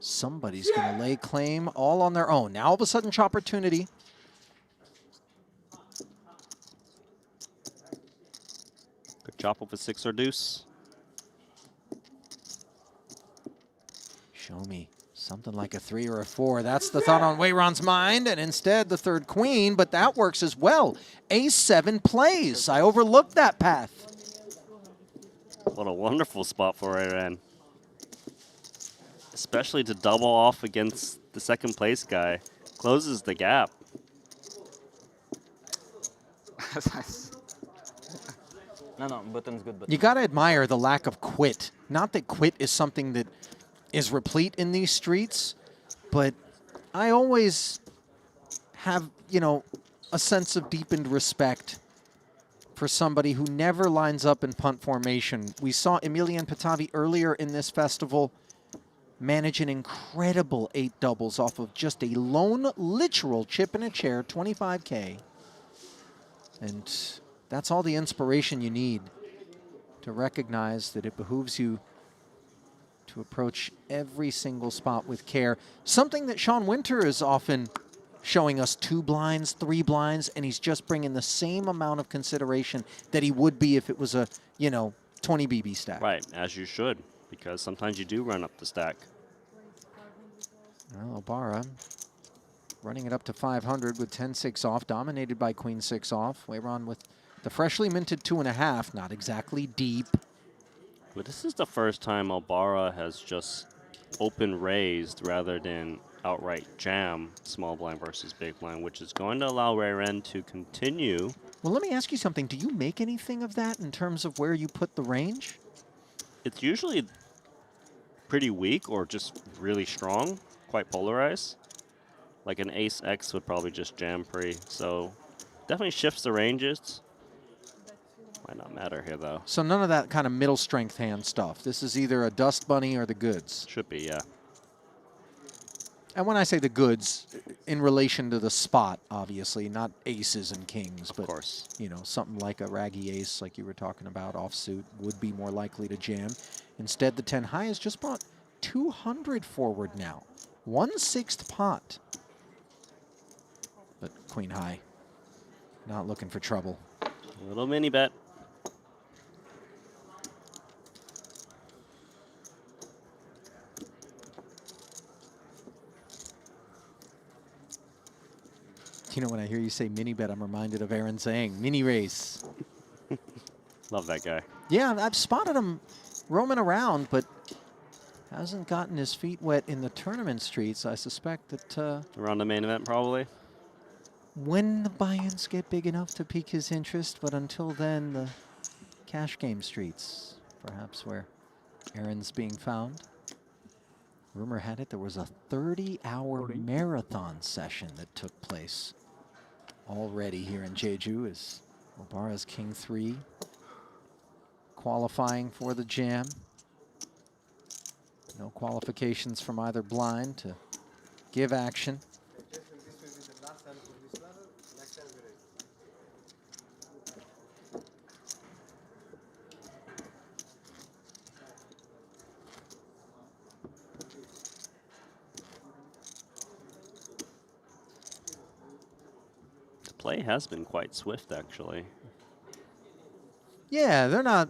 somebody's going to lay claim all on their own. Now, all of a sudden, chopportunity. Good chop with a 6 or deuce. Show me something like a 3 or a 4. That's the thought on Weiron's mind, and instead the third queen, but that works as well. A7 plays. I overlooked that path. What a wonderful spot for Ray Ren. Especially to double off against the second place guy. Closes the gap. No, button's good. Button. You got to admire the lack of quit. Not that quit is something that is replete in these streets, but I always have, you know, a sense of deepened respect for somebody who never lines up in punt formation. We saw Emilian Patavi earlier in this festival manage an incredible 8 doubles off of just a lone literal chip in a chair, 25K. And that's all the inspiration you need to recognize that it behooves you to approach every single spot with care. Something that Sean Winter is often showing us 2 blinds, 3 blinds, and he's just bringing the same amount of consideration that he would be if it was a, 20 BB stack. Right, as you should, because sometimes you do run up the stack. Well, Obara running it up to 500 with 10-6 off, dominated by Queen 6 off. Weiron with the freshly minted 2.5, not exactly deep. But this is the first time Obara has just open raised rather than outright jam small blind versus big blind, which is going to allow Ren to continue. Well, let me ask you something. Do you make anything of that in terms of where you put the range? It's usually pretty weak or just really strong, quite polarized. Like an ace X would probably just jam pre, so definitely shifts the ranges. Might not matter here though. So none of that kind of middle strength hand stuff. This is either a dust bunny or the goods. Should be, yeah. And when I say the goods, in relation to the spot, obviously, not aces and kings, but, of course, something like a raggy ace, like you were talking about, offsuit, would be more likely to jam. Instead, the 10 high has just brought 200 forward now. 1/6 pot. But Queen high, not looking for trouble. A little mini bet. When I hear you say mini bet, I'm reminded of Aaron saying mini race. Love that guy. Yeah, I've spotted him roaming around, but hasn't gotten his feet wet in the tournament streets. I suspect that around the main event, probably. When the buy-ins get big enough to pique his interest, but until then, the cash game streets, perhaps where Aaron's being found. Rumor had it there was a 30-hour marathon session that took place already here in Jeju as Obara's King 3 qualifying for the jam. No qualifications from either blind to give action. Play has been quite swift, actually. Yeah, they're not,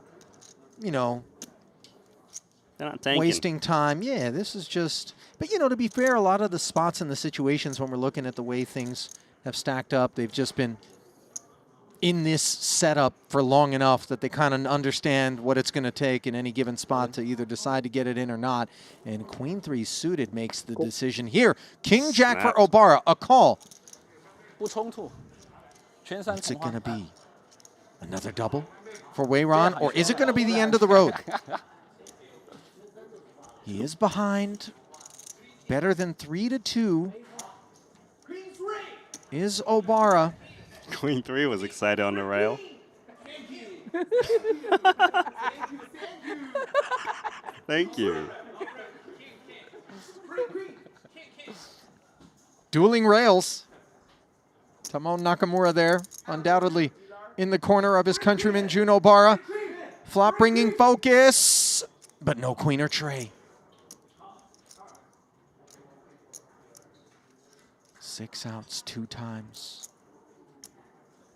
they're not tanking. wasting time. Yeah, this is just, but to be fair, a lot of the spots and the situations when we're looking at the way things have stacked up, they've just been in this setup for long enough that they kind of understand what it's going to take in any given spot to either decide to get it in or not. And Queen 3 suited makes the decision here. King Jack for Obara, a call. What's it going to be? Another double for Weiron, or is it going to be the end of the road? He is behind. Better than 3-2 is Obara. Queen 3 was excited on the rail. Thank you. Dueling rails. Tamon Nakamura there, undoubtedly in the corner of his countryman, Jun Obara. Flop bringing focus, but no queen or tray. 6 outs 2 times.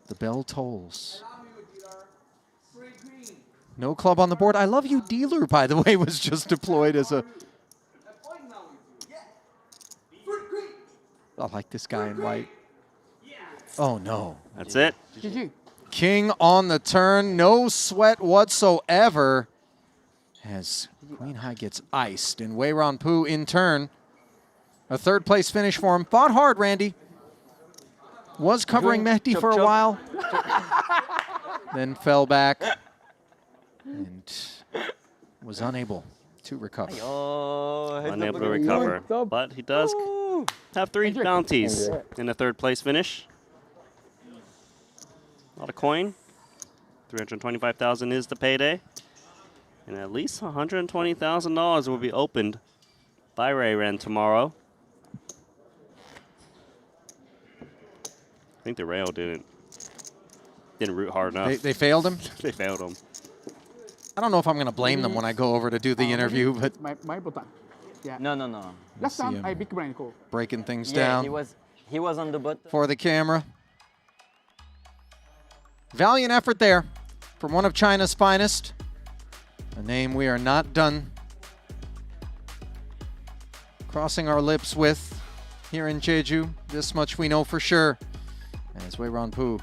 The bell tolls. No club on the board. I love you, dealer, by the way, was just deployed as a... I like this guy in white. Oh, no. That's it. King on the turn. No sweat whatsoever as Queen High gets iced. And Weiron Pu in turn. A 3rd place finish for him. Fought hard, Randy. Was covering Mehdi for a while. Then fell back. And was unable to recover. Unable to recover. But he does have 3 bounties in the 3rd place finish. Not a coin. 325,000 is the payday. And at least $120,000 will be opened Ray ran tomorrow. I think the rail didn't root hard enough. They failed him? They failed him. I don't know if I'm going to blame them when I go over to do the interview, but my button. Yeah. No, no, no. Last time I big brain call. breaking things Yeah, down he was on the button. for the camera. Valiant effort there from one of China's finest. A name we are not done crossing our lips with here in Jeju. This much we know for sure. As Wei Ronpu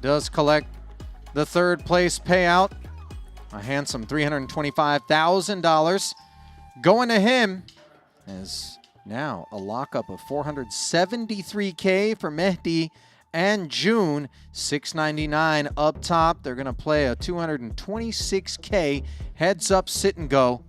does collect the third place payout, a handsome $325,000 going to him, as now a lockup of $473K for Mehdi and June. $699 up top. They're going to play a $226K heads up sit and go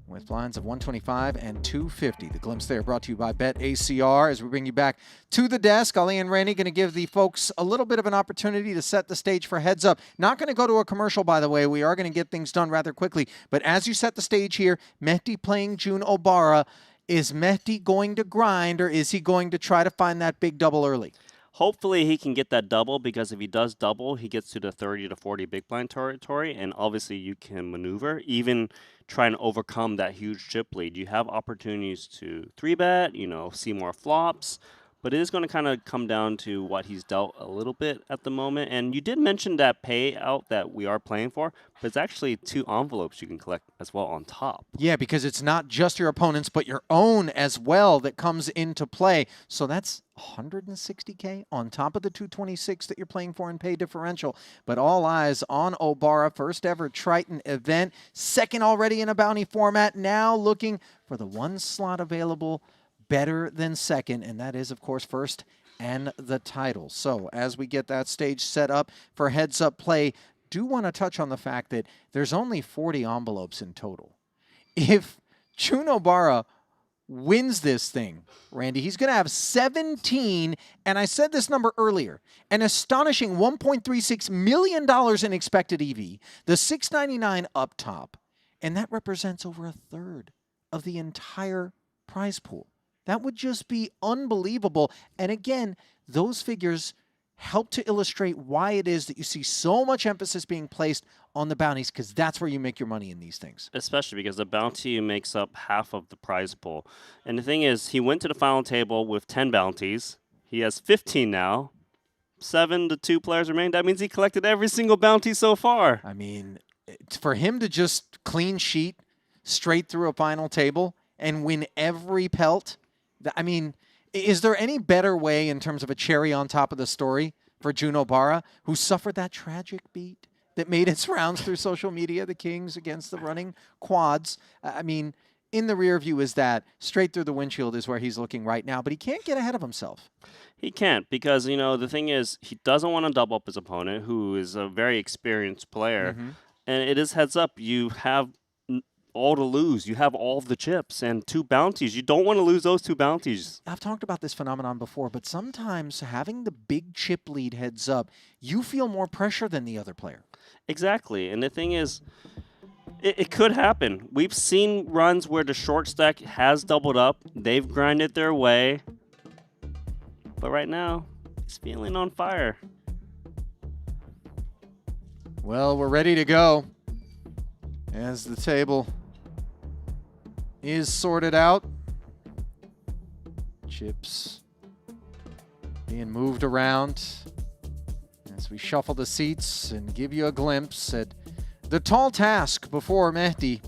with lines of 125 and 250. The glimpse there brought to you by BetACR. As we bring you back to the desk, Ali and Randy going to give the folks a little bit of an opportunity to set the stage for heads up. Not going to go to a commercial, by the way. We are going to get things done rather quickly. But as you set the stage here, Mehdi playing June Obara. Is Mehdi going to grind, or is he going to try to find that big double early? Hopefully he can get that double, because if he does double, he gets to the 30 to 40 big blind territory, and obviously you can maneuver, even try and overcome that huge chip lead. You have opportunities to 3-bet, see more flops, but it is going to kind of come down to what he's dealt a little bit at the moment. And you did mention that payout that we are playing for, but it's actually 2 envelopes you can collect as well on top. Yeah, because it's not just your opponent's, but your own as well that comes into play. So that's $160K on top of the 226 that you're playing for in pay differential. But all eyes on Obara, first ever Triton event, second already in a bounty format, now looking for the one slot available better than second, and that is, of course, first and the title. So as we get that stage set up for heads-up play, do want to touch on the fact that there's only 40 envelopes in total. If June Obara wins this thing, Randy, he's going to have 17, and I said this number earlier, an astonishing $1.36 million in expected EV, the $699 up top, and that represents over a third of the entire prize pool. That would just be unbelievable. And again, those figures help to illustrate why it is that you see so much emphasis being placed on the bounties, because that's where you make your money in these things. Especially because the bounty makes up half of the prize pool. And the thing is, he went to the final table with 10 bounties. He has 15 now. 7 to 2 players remain. That means he collected every single bounty so far. I mean, for him to just clean sheet straight through a final table and win every pelt, I mean, is there any better way in terms of a cherry on top of the story for June Obara, who suffered that tragic beat that made its rounds through social media, the Kings against the running quads? I mean, in the rear view is that straight through the windshield is where he's looking right now, but he can't get ahead of himself. He can't, because, the thing is, he doesn't want to double up his opponent, who is a very experienced player. And it is heads up. You have all to lose. You have all of the chips and 2 bounties. You don't want to lose those 2 bounties. I've talked about this phenomenon before, but sometimes having the big chip lead heads up, you feel more pressure than the other player. Exactly. And the thing is, it could happen. We've seen runs where the short stack has doubled up. They've grinded their way. But right now, he's feeling on fire. Well, we're ready to go as the table is sorted out. Chips being moved around as we shuffle the seats and give you a glimpse at the tall task before Mehdi.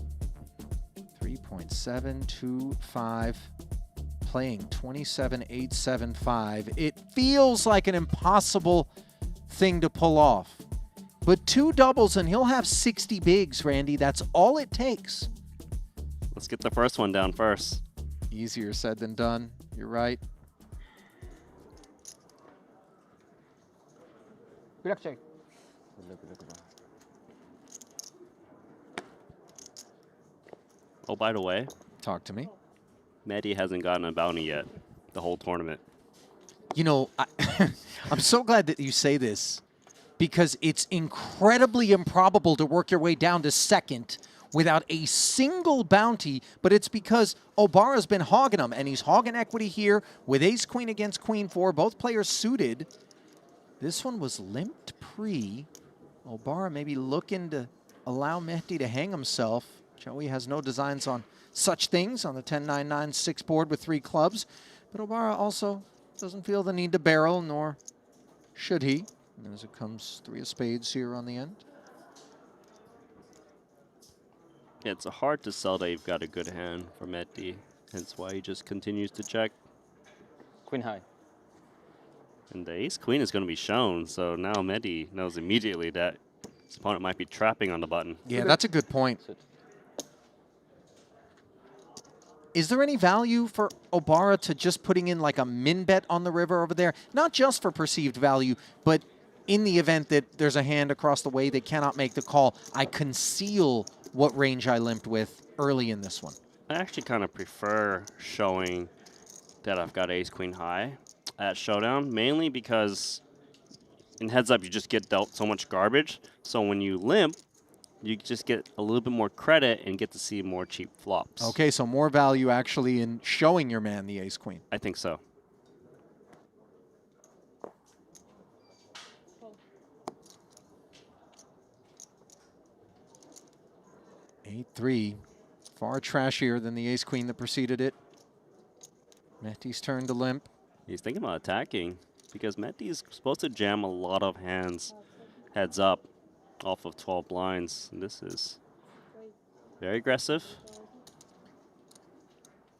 3.725, playing 27.875. It feels like an impossible thing to pull off. But 2 doubles and he'll have 60 bigs, Randy. That's all it takes. Let's get the first one down first. Easier said than done. You're right. Good luck, Jay. Oh, by the way. Talk to me. Mehdi hasn't gotten a bounty yet the whole tournament. I'm so glad that you say this, because it's incredibly improbable to work your way down to second without a single bounty, but it's because Obara's been hogging them, and he's hogging equity here with ace-queen against queen-4, both players suited. This one was limped pre. Obara maybe looking to allow Mehdi to hang himself. Joey has no designs on such things on the 10-9-9-6 board with 3 clubs, but Obara also doesn't feel the need to barrel, nor should he, as it comes 3 of spades here on the end. Yeah, it's hard to sell that you've got a good hand for Mehdi, hence why he just continues to check. Queen high. And the ace-queen is going to be shown, so now Mehdi knows immediately that his opponent might be trapping on the button. Yeah, that's a good point. Is there any value for Obara to just putting in like a min bet on the river over there? Not just for perceived value, but in the event that there's a hand across the way they cannot make the call, I conceal what range I limped with early in this one. I actually kind of prefer showing that I've got ace-queen high at showdown, mainly because in heads up you just get dealt so much garbage. So when you limp, you just get a little bit more credit and get to see more cheap flops. Okay, so more value actually in showing your man the ace-queen. I think so. Eight, 3, far trashier than the ace-queen that preceded it. Mehdi's turn to limp. He's thinking about attacking because Mehdi is supposed to jam a lot of hands heads up off of 12 blinds. And this is very aggressive.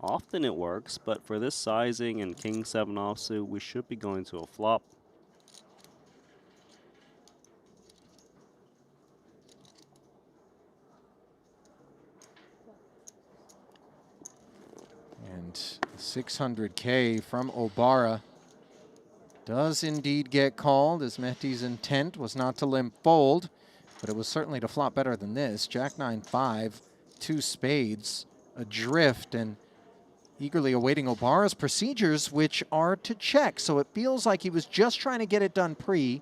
Often it works, but for this sizing and king 7 offsuit, we should be going to a flop. And 600K from Obara does indeed get called, as Mehdi's intent was not to limp fold, but it was certainly to flop better than this. Jack 9-5, 2 spades, adrift, and eagerly awaiting Obara's procedures, which are to check. So it feels like he was just trying to get it done pre.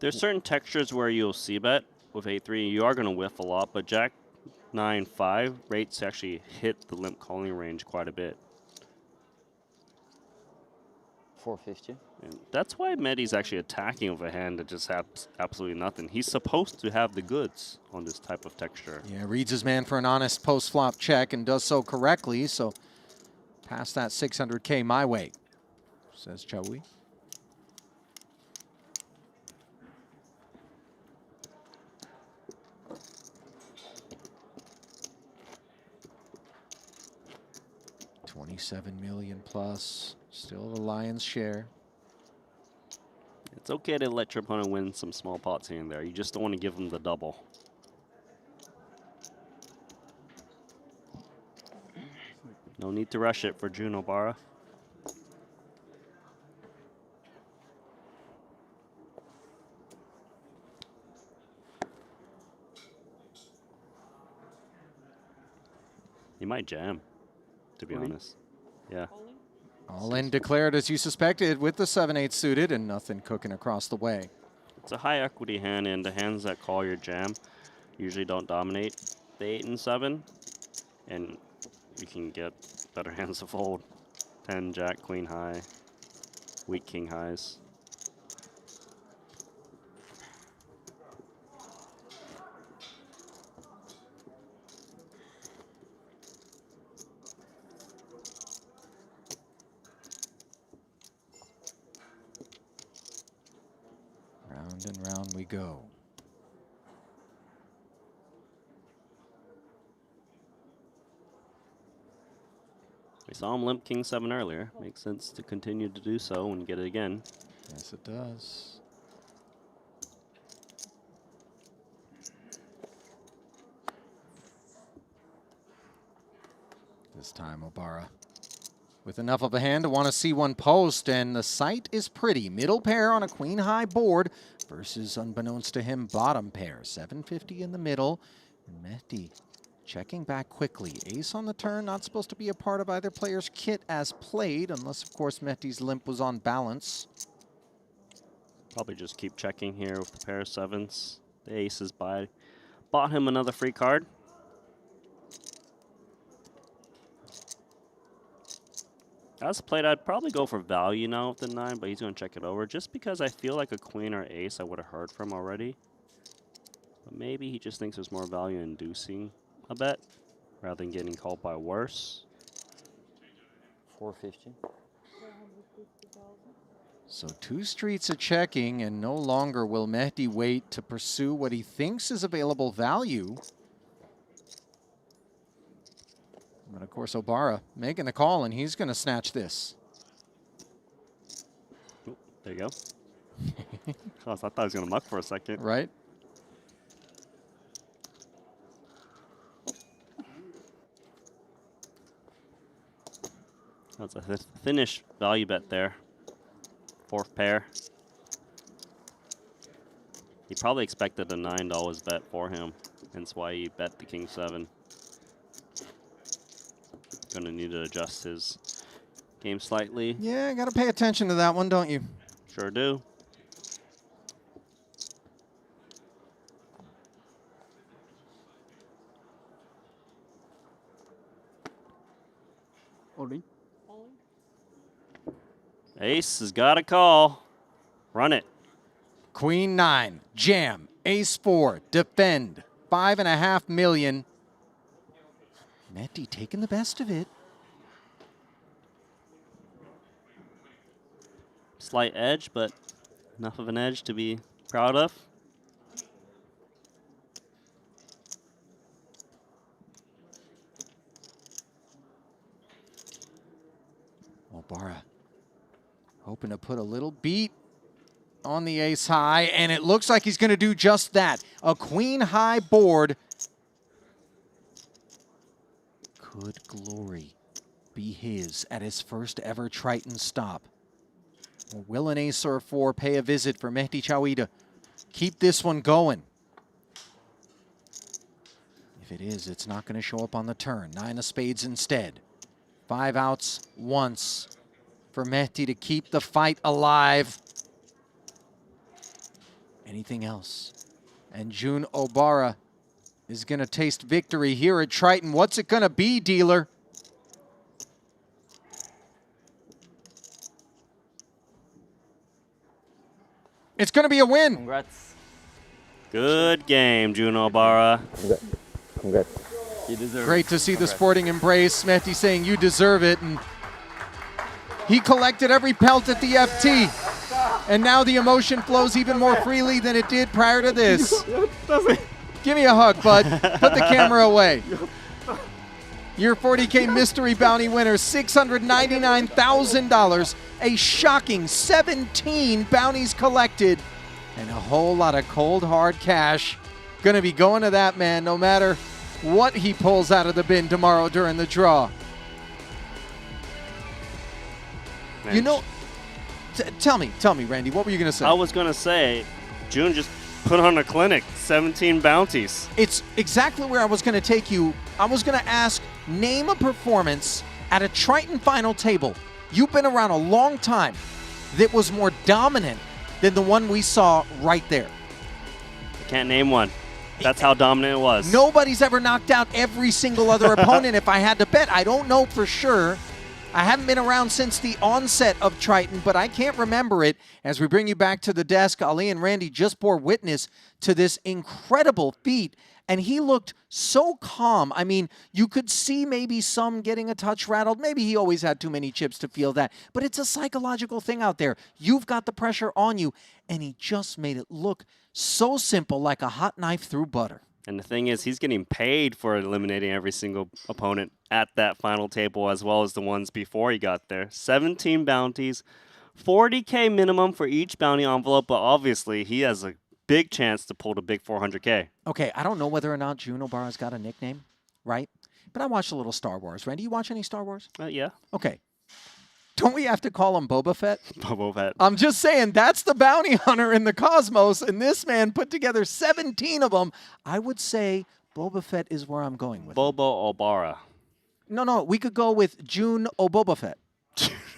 There's certain textures where you'll see bet with 8-3. You are going to whiff a lot, but Jack 9-5 rates actually hit the limp calling range quite a bit. 450. And that's why Mehdi's actually attacking with a hand that just has absolutely nothing. He's supposed to have the goods on this type of texture. Yeah, reads his man for an honest post-flop check and does so correctly. So pass that 600K my way, says Joey. $27 million plus, still the lion's share. It's okay to let your opponent win some small pots here and there. You just don't want to give them the double. No need to rush it for Jun Obara. He might jam, to be honest. Yeah. All in declared as you suspected with the 7-8 suited and nothing cooking across the way. It's a high equity hand, and the hands that call your jam usually don't dominate the 8 and 7, and you can get better hands to fold. 10, Jack, Queen high, weak King highs. Round and round we go. We saw him limp King 7 earlier. Makes sense to continue to do so and get it again. Yes, it does. This time, Obara with enough of a hand to want to see one post, and the sight is pretty. Middle pair on a queen high board versus, unbeknownst to him, bottom pair. 750 in the middle, and Mehdi checking back quickly. Ace on the turn, not supposed to be a part of either player's kit as played, unless, of course, Mehdi's limp was on balance. Probably just keep checking here with the pair of 7s. The ace is by bought him another free card. As played, I'd probably go for value now with the 9, but he's going to check it over just because I feel like a queen or ace I would have heard from already. But maybe he just thinks there's more value in inducing a bet rather than getting called by worse. 450. So 2 streets are checking, and no longer will Mehdi wait to pursue what he thinks is available value. But of course, Obara making the call, and he's going to snatch this. Ooh, there you go. Oh, I thought I was going to muck for a second. Right. That's a thinnish value bet there. 4th pair. He probably expected a $9 bet for him, hence why he bet the king 7. Gonna need to adjust his game slightly. Yeah, got to pay attention to that one, don't you? Sure do. Holding. Ace has got a call. Run it. Queen 9, jam, ace 4, defend, 5.5 million. Mehdi taking the best of it. Slight edge, but enough of an edge to be proud of. Obara hoping to put a little beat on the ace high, and it looks like he's going to do just that. A queen high board. Could glory be his at his first ever Triton stop? Or will an ace or a 4 pay a visit for Mehdi Chaoui to keep this one going? If it is, it's not going to show up on the turn. 9 of spades instead. 5 outs once for Mehdi to keep the fight alive. Anything else? And Jun Obara is going to taste victory here at Triton. What's it going to be, dealer? It's going to be a win. Congrats. Good game, Jun Obara. Congrats. You deserve Great it. to see the Congrats. sporting embrace. Mehdi saying you deserve it. And he collected every pelt at the FT. And now the emotion flows even more freely than it did prior to this. Give me a hug, bud. Put the camera away. Your 40K mystery bounty winner, $699,000. A shocking 17 bounties collected. And a whole lot of cold, hard cash. Gonna be going to that man no matter what he pulls out of the bin tomorrow during the draw. Man. You know, tell me, Randy, what were you gonna say? I was gonna say, June just put on a clinic, 17 bounties. It's exactly where I was going to take you. I was going to ask, name a performance at a Triton final table. You've been around a long time that was more dominant than the one we saw right there. I can't name one. That's how dominant it was. Nobody's ever knocked out every single other opponent if I had to bet. I don't know for sure. I haven't been around since the onset of Triton, but I can't remember it. As we bring you back to the desk, Ali and Randy just bore witness to this incredible feat, and he looked so calm. I mean, you could see maybe some getting a touch rattled. Maybe he always had too many chips to feel that, but it's a psychological thing out there. You've got the pressure on you, and he just made it look so simple, like a hot knife through butter. And the thing is, he's getting paid for eliminating every single opponent at that final table as well as the ones before he got there. 17 bounties, 40K minimum for each bounty envelope, but obviously he has a big chance to pull the big 400K. Okay, I don't know whether or not Jun Obara's got a nickname, right? But I watched a little Star Wars. Randy, you watch any Star Wars? Yeah. Okay. Don't we have to call him Boba Fett? Boba Fett. I'm just saying, that's the bounty hunter in the cosmos, and this man put together 17 of them. I would say Boba Fett is where I'm going with Bobo Obara. No, we could go with Jun Oboba Fett.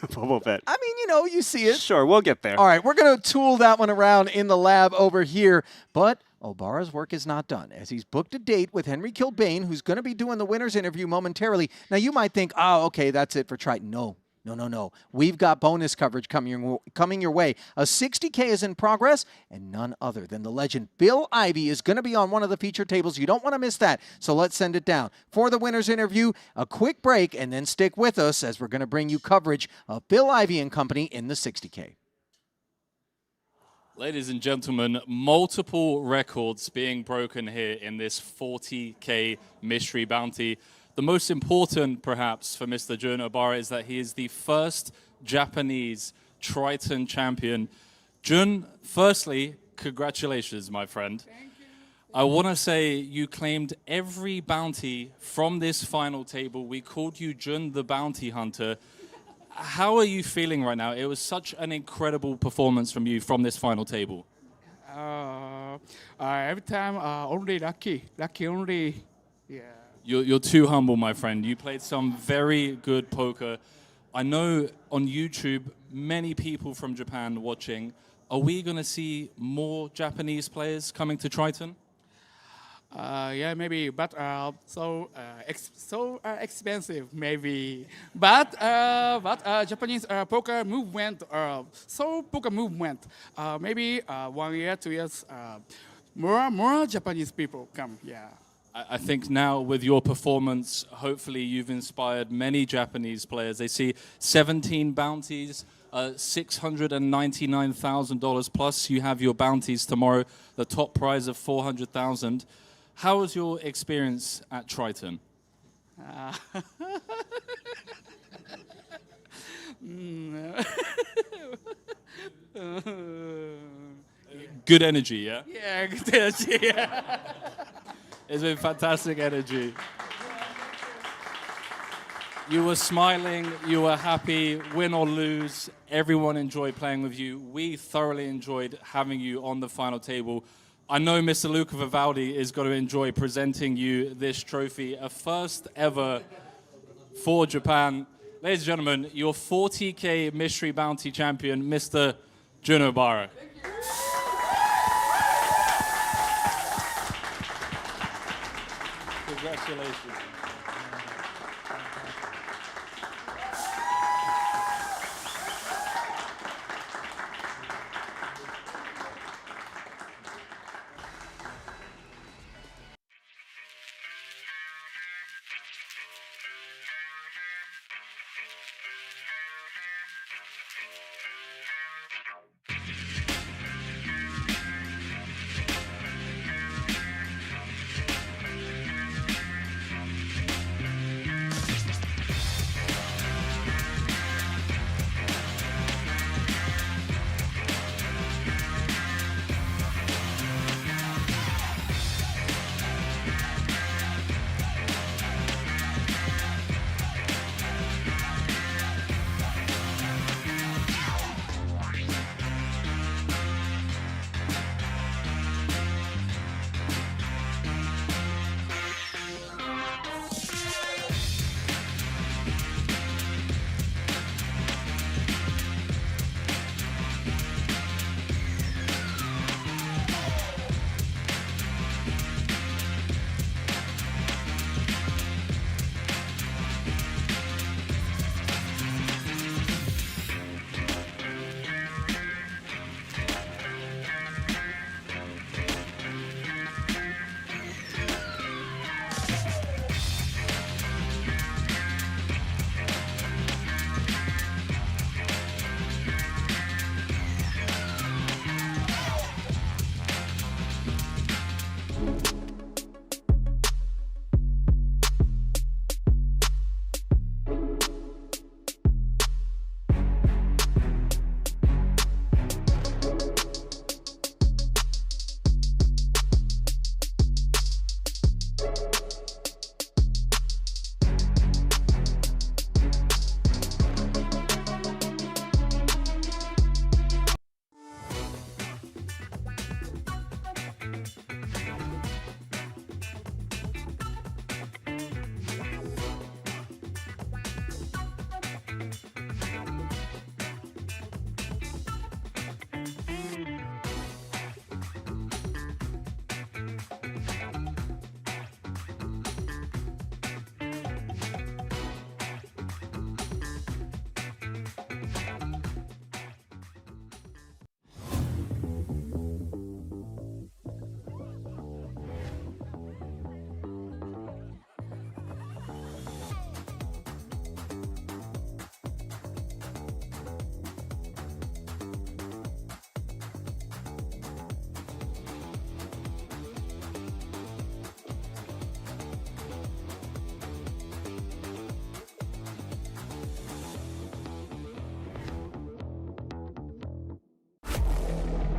Bubble Pit. I mean, you know, you see it. Sure, we'll get there. All right, we're going to tool that one around in the lab over here. But Obara's work is not done, as he's booked a date with Henry Kilbane, who's going to be doing the winner's interview momentarily. Now, you might think, oh, okay, that's it for Triton. No. We've got bonus coverage coming your way. A 60K is in progress, and none other than the legend Bill Ivey is going to be on one of the feature tables. You don't want to miss that, so let's send it down. For the winner's interview, a quick break, and then stick with us as we're going to bring you coverage of Bill Ivey and company in the 60K. Ladies and gentlemen, multiple records being broken here in this 40K mystery bounty. The most important, perhaps, for Mr. Jun Obara is that he is the first Japanese Triton champion. Jun, firstly, congratulations, my friend. Thank you. I want to say you claimed every bounty from this final table. We called you Jun the Bounty Hunter. How are you feeling right now? It was such an incredible performance from you from this final table. Every time, only lucky only. Yeah. You're too humble, my friend. You played some very good poker. I know on YouTube, many people from Japan watching. Are we going to see more Japanese players coming to Triton? Yeah, maybe, but so expensive, maybe. But Japanese poker movement, maybe 1 year, 2 years, more Japanese people come. Yeah. I think now with your performance, hopefully you've inspired many Japanese players. They see 17 bounties, $699,000 plus. You have your bounties tomorrow, the top prize of $400,000. How was your experience at Triton? Good energy, yeah? Yeah, good energy, yeah. It's been fantastic energy. You were smiling, you were happy, win or lose. Everyone enjoyed playing with you. We thoroughly enjoyed having you on the final table. I know Mr. Luca Vivaldi is going to enjoy presenting you this trophy, a first ever for Japan. Ladies and gentlemen, your 40K Mystery Bounty champion, Mr. Jun Obara. Congratulations.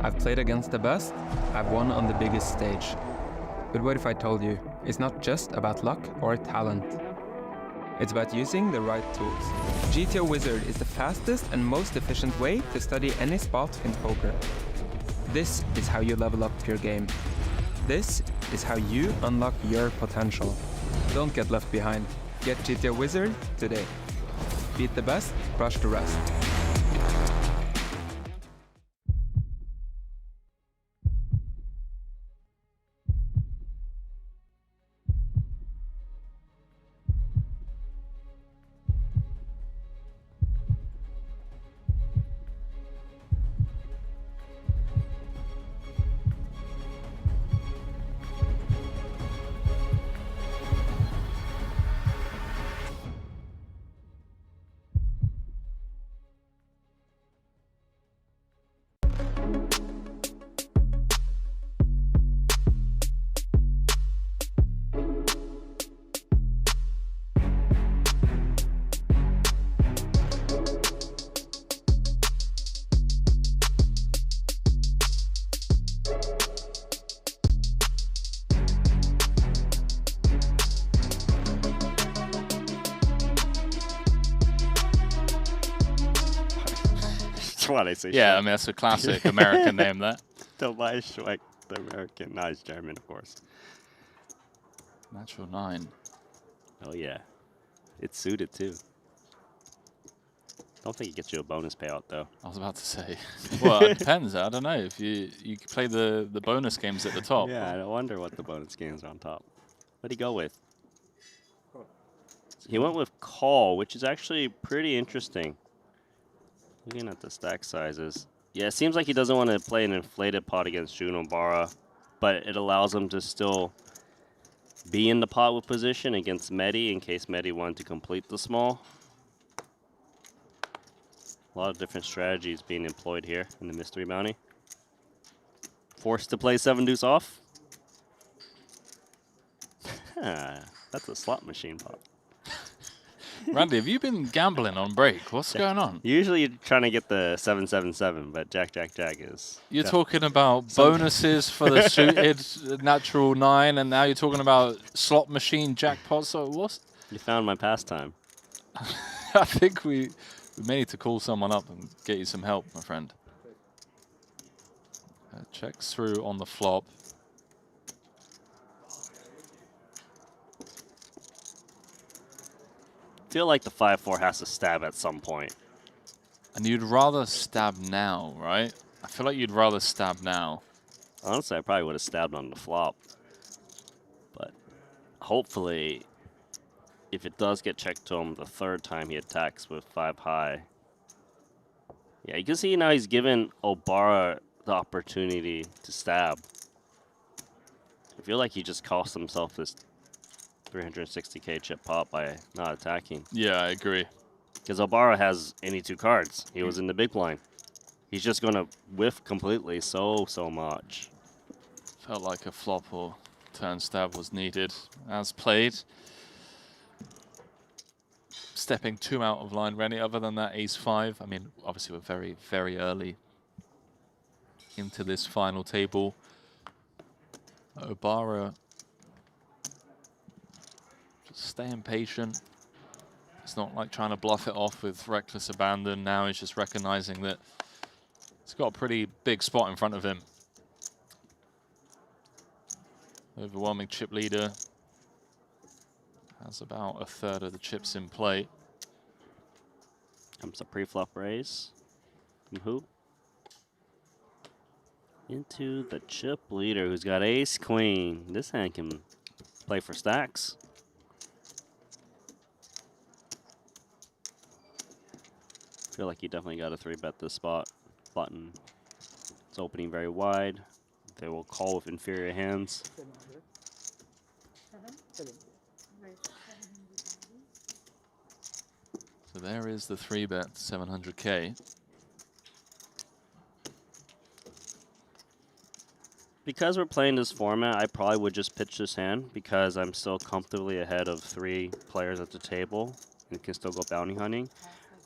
I've played against the best, I've won on the biggest stage. But what if I told you, it's not just about luck or talent. It's about using the right tools. GTO Wizard is the fastest and most efficient way to study any spot in poker. This is how you level up your game. This is how you unlock your potential. Don't get left behind. Get GTO Wizard today. Beat the best, crush the rest. That's why they say Yeah, Schweik. I mean, that's a classic American name, that. Tobias Schweik, the American. No, he's German, of course. Natural 9. Oh, yeah. It's suited, too. Don't think it gets you a bonus payout, though. I was about to say. Well, it depends. I don't know. If you play the bonus games at the top. Yeah, I wonder what the bonus games are on top. What'd he go with? He went with call, which is actually pretty interesting. Looking at the stack sizes. Yeah, it seems like he doesn't want to play an inflated pot against Jun Obara, but it allows him to still be in the pot with position against Medi in case Medi wanted to complete the small. A lot of different strategies being employed here in the mystery bounty. Forced to play 7 deuce off. That's a slot machine pot. Randy, have you been gambling on break? What's going on? Usually you're trying to get the 777, but Jack is. You're talking about bonuses for the suited natural 9, and now you're talking about slot machine jackpots. So what's? You found my pastime. I think we may need to call someone up and get you some help, my friend. Checks through on the flop. Feel like the 5-4 has to stab at some point. And you'd rather stab now, right? I feel like you'd rather stab now. Honestly, I probably would have stabbed on the flop. But hopefully, if it does get checked to him the 3rd time he attacks with 5 high. Yeah, you can see now he's given Obara the opportunity to stab. I feel like he just cost himself this 360k chip pot by not attacking. Yeah, I agree. Because Obara has any 2 cards. He was in the big blind. He's just going to whiff completely so much. Felt like a flop or turn stab was needed. As played. Stepping 2 out of line, Rennie, other than that ace-5. I mean, obviously we're very, very early into this final table. Obara just staying patient. It's not like trying to bluff it off with reckless abandon. Now he's just recognizing that he's got a pretty big spot in front of him. Overwhelming chip leader. Has about a third of the chips in play. Comes a pre-flop raise. From who? Into the chip leader, who's got ace-queen. This hand can play for stacks. Feel like he definitely got a 3-bet this spot. Button. It's opening very wide. They will call with inferior hands. So there is the 3-bet, 700k. Because we're playing this format, I probably would just pitch this hand because I'm still comfortably ahead of 3 players at the table and can still go bounty hunting.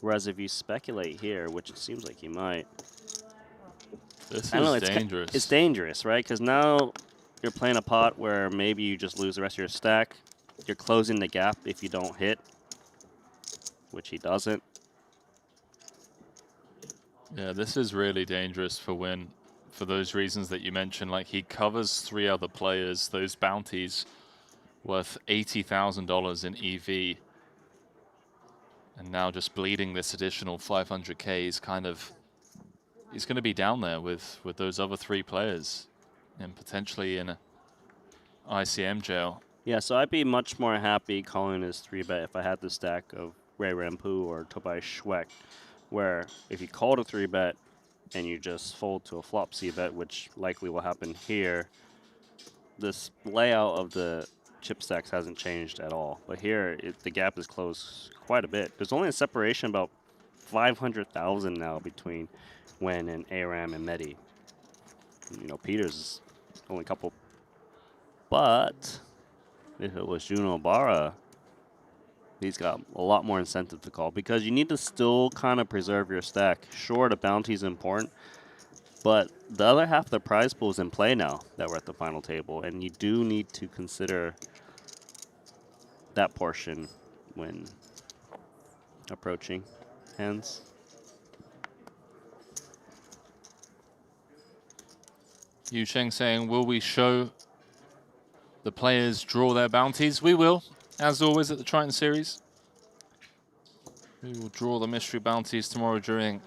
Whereas if you speculate here, which it seems like you might, This I know is dangerous. It's dangerous, right? Because now you're playing a pot where maybe you just lose the rest of your stack. You're closing the gap if you don't hit, which he doesn't. Yeah, this is really dangerous for Win for those reasons that you mentioned. Like, he covers 3 other players, those bounties worth $80,000 in EV. And now just bleeding this additional 500K, he's kind of, he's going to be down there with those other 3 players and potentially in a ICM jail. Yeah, so I'd be much more happy calling his 3-bet if I had the stack of Ray Rampu or Tobias Schweck, where if you called a 3-bet and you just fold to a flop C-bet, which likely will happen here, this layout of the chip stacks hasn't changed at all. But here, the gap is closed quite a bit. There's only a separation about 500,000 now between Wen and Aram and Medi. You know, Peters is only a couple. But if it was Juno Obara, he's got a lot more incentive to call because you need to still kind of preserve your stack. Sure, the bounty is important, but the other half of the prize pool is in play now that we're at the final table, and you do need to consider that portion when approaching hands. Yu Sheng saying, will we show the players draw their bounties? We will, as always at the Triton series. We will draw the mystery bounties tomorrow during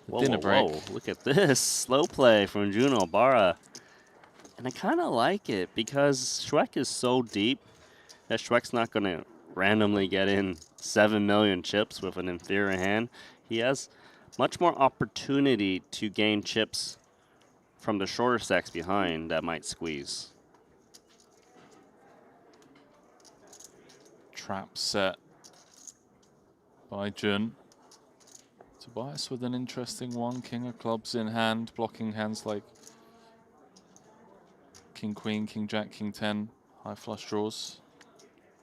the dinner break. Whoa, look at this. Slow play from Juno Obara. And I kind of like it because Schweck is so deep that Schweck's not going to randomly get in 7 million chips with an inferior hand. He has much more opportunity to gain chips from the shorter stacks behind that might squeeze. Trap set by Jun. Tobias with an interesting one. King of clubs in hand, blocking hands like King Queen, King Jack, King 10, high flush draws.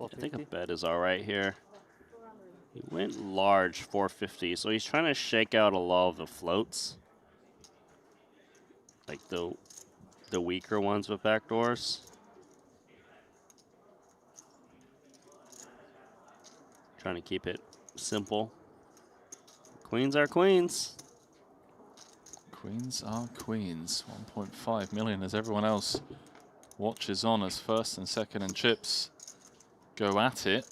I think a bet is all right here. He went large, 450, so he's trying to shake out a lot of the floats, like the weaker ones with backdoors. Trying to keep it simple. Queens are queens. Queens are queens. 1.5 million as everyone else watches on as first and second and chips go at it.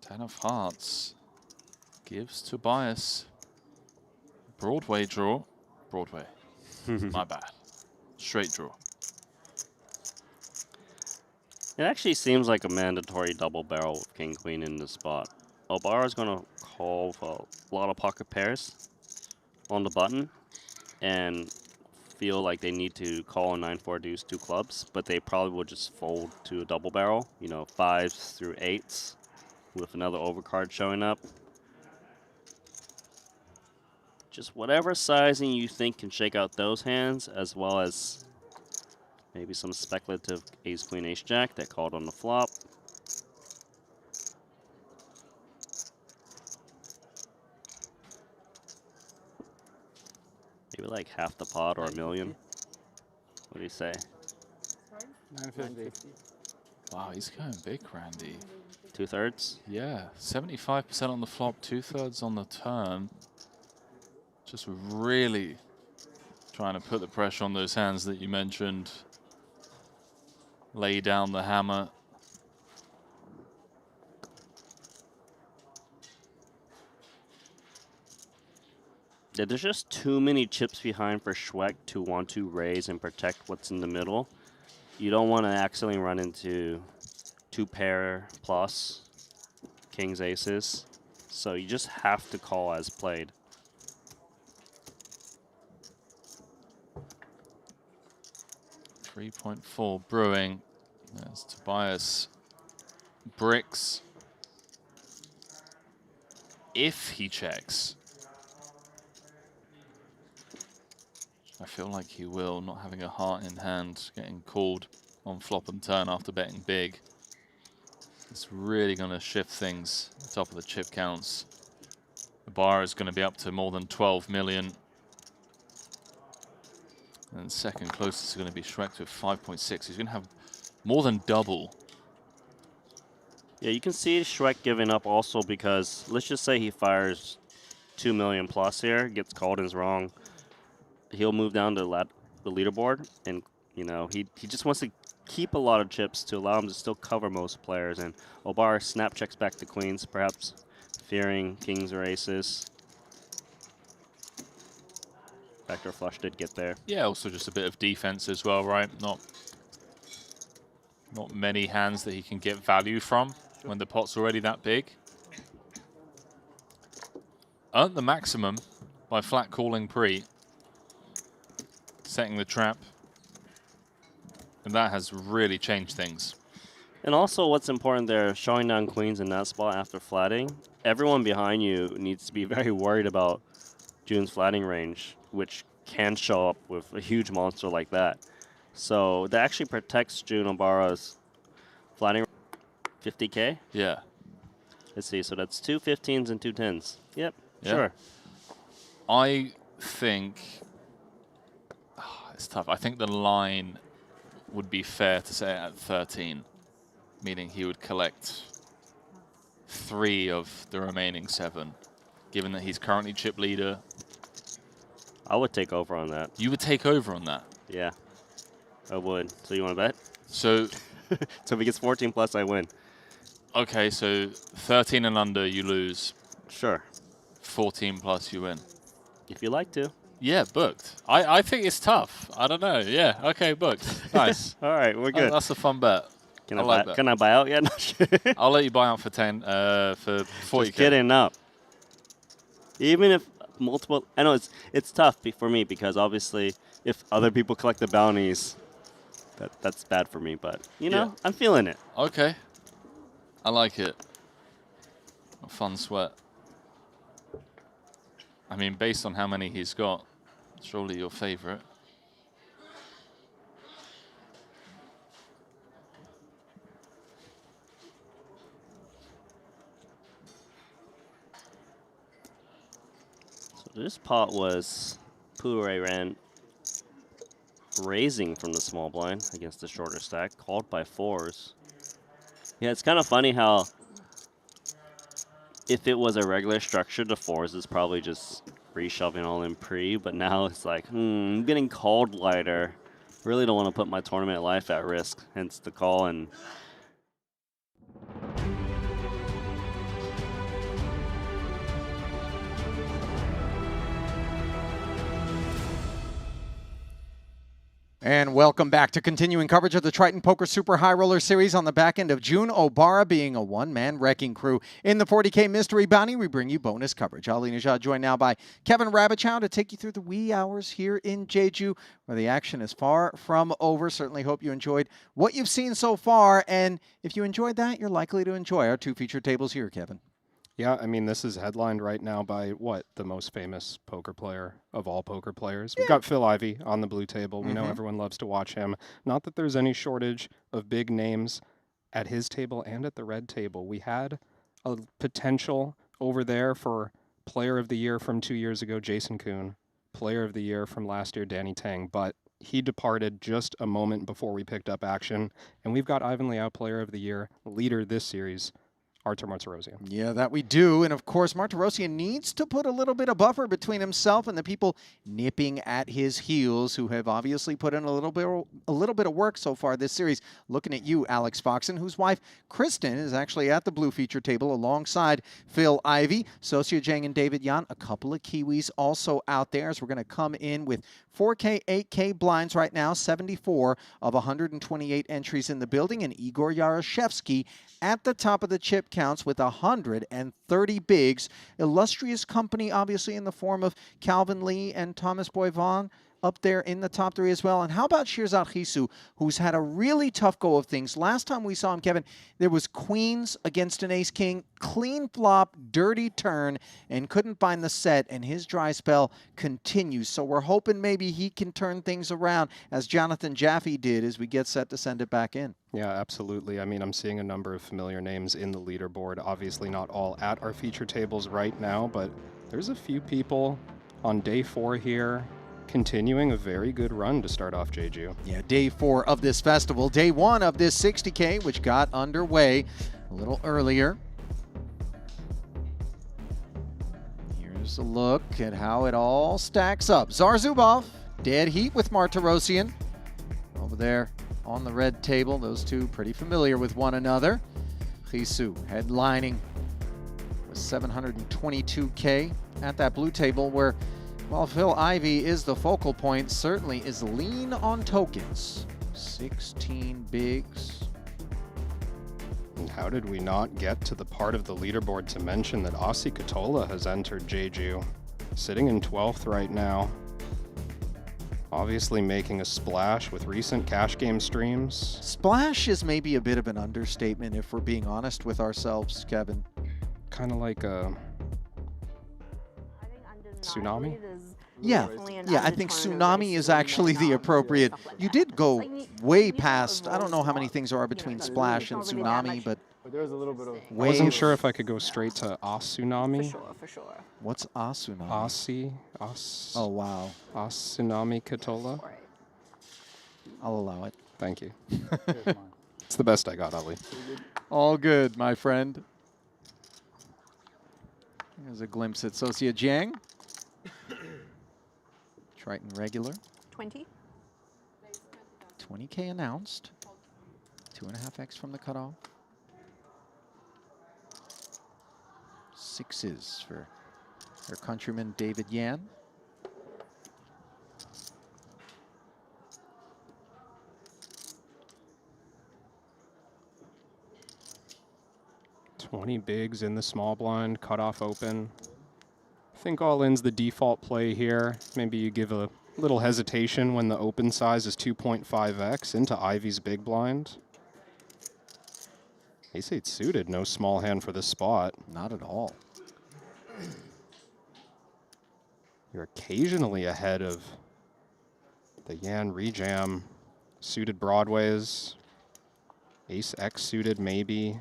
10 of hearts gives Tobias. Broadway draw. Broadway. My bad. Straight draw. It actually seems like a mandatory double barrel with King Queen in this spot. Obara's going to call for a lot of pocket pairs on the button and feel like they need to call a 9-4 deuce 2 clubs, but they probably will just fold to a double barrel, you know, 5s through 8s with another overcard showing up. Just whatever sizing you think can shake out those hands, as well as maybe some speculative ace, queen, ace, jack that called on the flop. Maybe like half the pot or a million. What do you say? 950. Wow, he's going big, Randy. 2/3? Yeah, 75% on the flop, 2/3 on the turn. Just really trying to put the pressure on those hands that you mentioned. Lay down the hammer. Yeah, there's just too many chips behind for Schweck to want to raise and protect what's in the middle. You don't want to accidentally run into 2 pair plus kings, aces. So you just have to call as played. .4 brewing. There's Tobias. Bricks. If he checks. I feel like he will, not having a heart in hand, getting called on flop and turn after betting big. It's really going to shift things at the top of the chip counts. The bar is going to be up to more than 12 million. And second closest is going to be Shrek with 5.6. He's going to have more than double. Yeah, you can see Shrek giving up also because let's just say he fires 2 million plus here, gets called and is wrong. He'll move down to the leaderboard, and you know he just wants to keep a lot of chips to allow him to still cover most players. And Obara snap checks back to queens, perhaps fearing kings or aces. Backdoor flush did get there. Yeah, also just a bit of defense as well, right? Not many hands that he can get value from when the pot's already that big. Earned the maximum by flat calling pre, setting the trap. And that has really changed things. And also what's important there, showing down queens in that spot after flatting, everyone behind you needs to be very worried about June's flatting range, which can show up with a huge monster like that. So that actually protects June Obara's flatting 50K? Yeah. Let's see, so that's 2 15s and 2 10s. Yep, Yeah. sure. I think, it's tough. I think the line would be fair to say at 13, meaning he would collect 3 of the remaining 7, given that he's currently chip leader. I would take over on that. You would take over on that? Yeah, I would. So you want to bet? So, so if he gets 14 plus, I win. Okay, so 13 and under, you lose. Sure. 14 plus, you win. If you like to. Yeah, booked. I think it's tough. I don't know. Yeah, okay, booked. Nice. All right, we're good. That's a fun bet. Can I buy out yet? I'll let you buy out for 10, for 40K. Just kidding, no. Even if multiple, I know it's tough for me because obviously if other people collect the bounties, that's bad for me. But you know, I'm feeling it. Okay, I like it. A fun sweat. I mean, based on how many he's got, surely your favorite. So this pot was Pure ran raising from the small blind against the shorter stack, called by 4s. Yeah, it's kind of funny how if it was a regular structure, the 4s is probably just reshoving all in pre, but now it's like, I'm getting called lighter. Really don't want to put my tournament life at risk, hence the call. And And welcome back to continuing coverage of the Triton Poker Super High Roller Series on the back end of June Obara being a one-man wrecking crew. In the 40K Mystery Bounty, we bring you bonus coverage. Ali Najad joined now by Kevin Rabichow to take you through the wee hours here in Jeju, where the action is far from over. Certainly hope you enjoyed what you've seen so far, and if you enjoyed that, you're likely to enjoy our 2 feature tables here, Kevin. Yeah, I mean, this is headlined right now by, what, the most famous poker player of all poker players. We've got Phil Ivey on the blue table. We know everyone loves to watch him. Not that there's any shortage of big names at his table and at the red table. We had a potential over there for Player of the Year from 2 years ago, Jason Kuhn. Player of the Year from last year, Danny Tang. But he departed just a moment before we picked up action. And we've got Ivan Liao, Player of the Year, leader this series, Artur Martirosyan. Yeah, that we do. And of course, Martirosyan needs to put a little bit of buffer between himself and the people nipping at his heels, who have obviously put in a little bit of work so far this series. Looking at you, Alex Foxen, whose wife, Kristen, is actually at the blue feature table alongside Phil Ivey, Sosia Jang, and David Yan. A couple of Kiwis also out there, as we're going to come in with 4K, 8K blinds right now, 74 of 128 entries in the building, and Igor Yarashevsky at the top of the chip counts with 130 bigs. Illustrious company, obviously, in the form of Calvin Lee and Thomas Boivon up there in the top 3 as well. And how about Shirzad Hisu, who's had a really tough go of things? Last time we saw him, Kevin, there was queens against an ace-king, clean flop, dirty turn, and couldn't find the set, and his dry spell continues. So we're hoping maybe he can turn things around, as Jonathan Jaffy did, as we get set to send it back in. Yeah, absolutely. I mean, I'm seeing a number of familiar names in the leaderboard. Obviously not all at our feature tables right now, but there's a few people on day 4 here continuing a very good run to start off Jeju. Yeah, day 4 of this festival. Day 1 of this 60K, which got underway a little earlier. Here's a look at how it all stacks up. Zarzubov, dead heat with Martirosyan. Over there on the red table, those two pretty familiar with one another. Jeju headlining with 722K at that blue table where, while Phil Ivey is the focal point, certainly is lean on tokens. 16 bigs. And how did we not get to the part of the leaderboard to mention that Aussie Katola has entered Jeju, sitting in 12th right now. Obviously making a splash with recent cash game streams. Splash is maybe a bit of an understatement if we're being honest with ourselves, Kevin. Kind of like a tsunami? Yeah, I think tsunami is actually the appropriate. You did go way past, I don't know how many things there are between splash and tsunami, but there was a little bit of. I wasn't sure if I could go straight to tsunami. For sure. What's tsunami? Oh wow. Tsunami Katola. I'll allow it. Thank you. It's the best I got, Ali. All good, my friend. Here's a glimpse at Sosia Jiang. Triton regular. 20. 20K announced. 2.5x from the cutoff. 6s for their countryman David Yan. $20 bigs in the small blind, cutoff open. I think all in's the default play here. Maybe you give a little hesitation when the open size is 2.5x into Ivy's big blind. Ace-8 suited, no small hand for this spot. Not at all. You're occasionally ahead of the Yan rejam. Suited broadways. Ace-X suited maybe.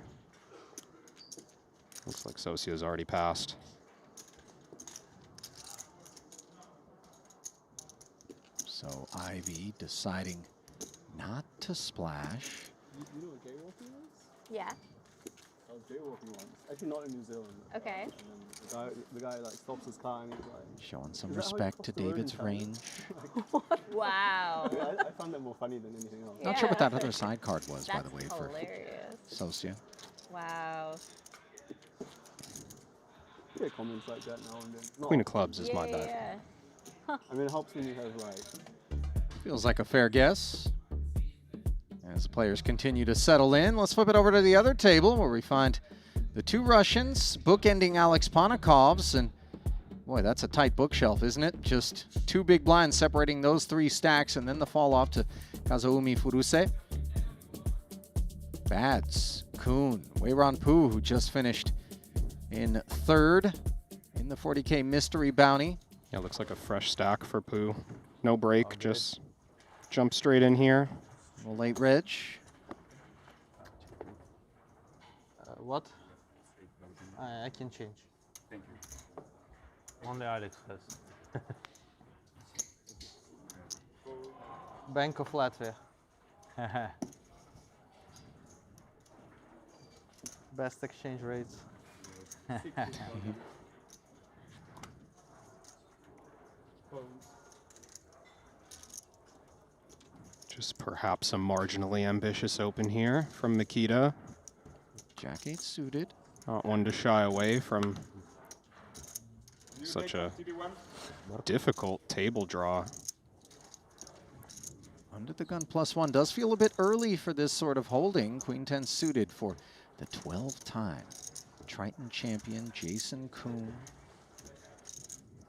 Looks like Sosia's already passed. So Ivy deciding not to splash. You know what jaywalking is? Yeah. I was jaywalking once. Actually, not in New Zealand. Okay. And then the guy like stops his car and he's like, Showing some "Is that how you respect cross to the road in David's China?" range. Wow. Yeah, I found that more funny than anything else. Not sure what that other side card was, by That's the way, hilarious. for Sosia. Wow. Yeah, comments like that now and then. Not Queen of often. clubs is my bet. Yeah. I mean, it helps when you have like. Feels like a fair guess. As the players continue to settle in, let's flip it over to the other table where we find the two Russians bookending Alex Ponikov's. And boy, that's a tight bookshelf, isn't it? Just two big blinds separating those three stacks and then the fall off to Kazuumi Furuse. Bads, Kuhn, Weiran Pu, who just finished in third in the 40K Mystery Bounty. Yeah, looks like a fresh stack for Pooh. No break, just jump straight in here. A little late reg. What? I can change. Thank you. Only Alex has. Bank of Latvia. Best exchange rates. Just perhaps a marginally ambitious open here from Makita. Jack-8 suited. Not one to shy away from such a difficult table draw. Under the gun +1 does feel a bit early for this sort of holding. Queen 10 suited for the 12th time. Triton champion Jason Kuhn.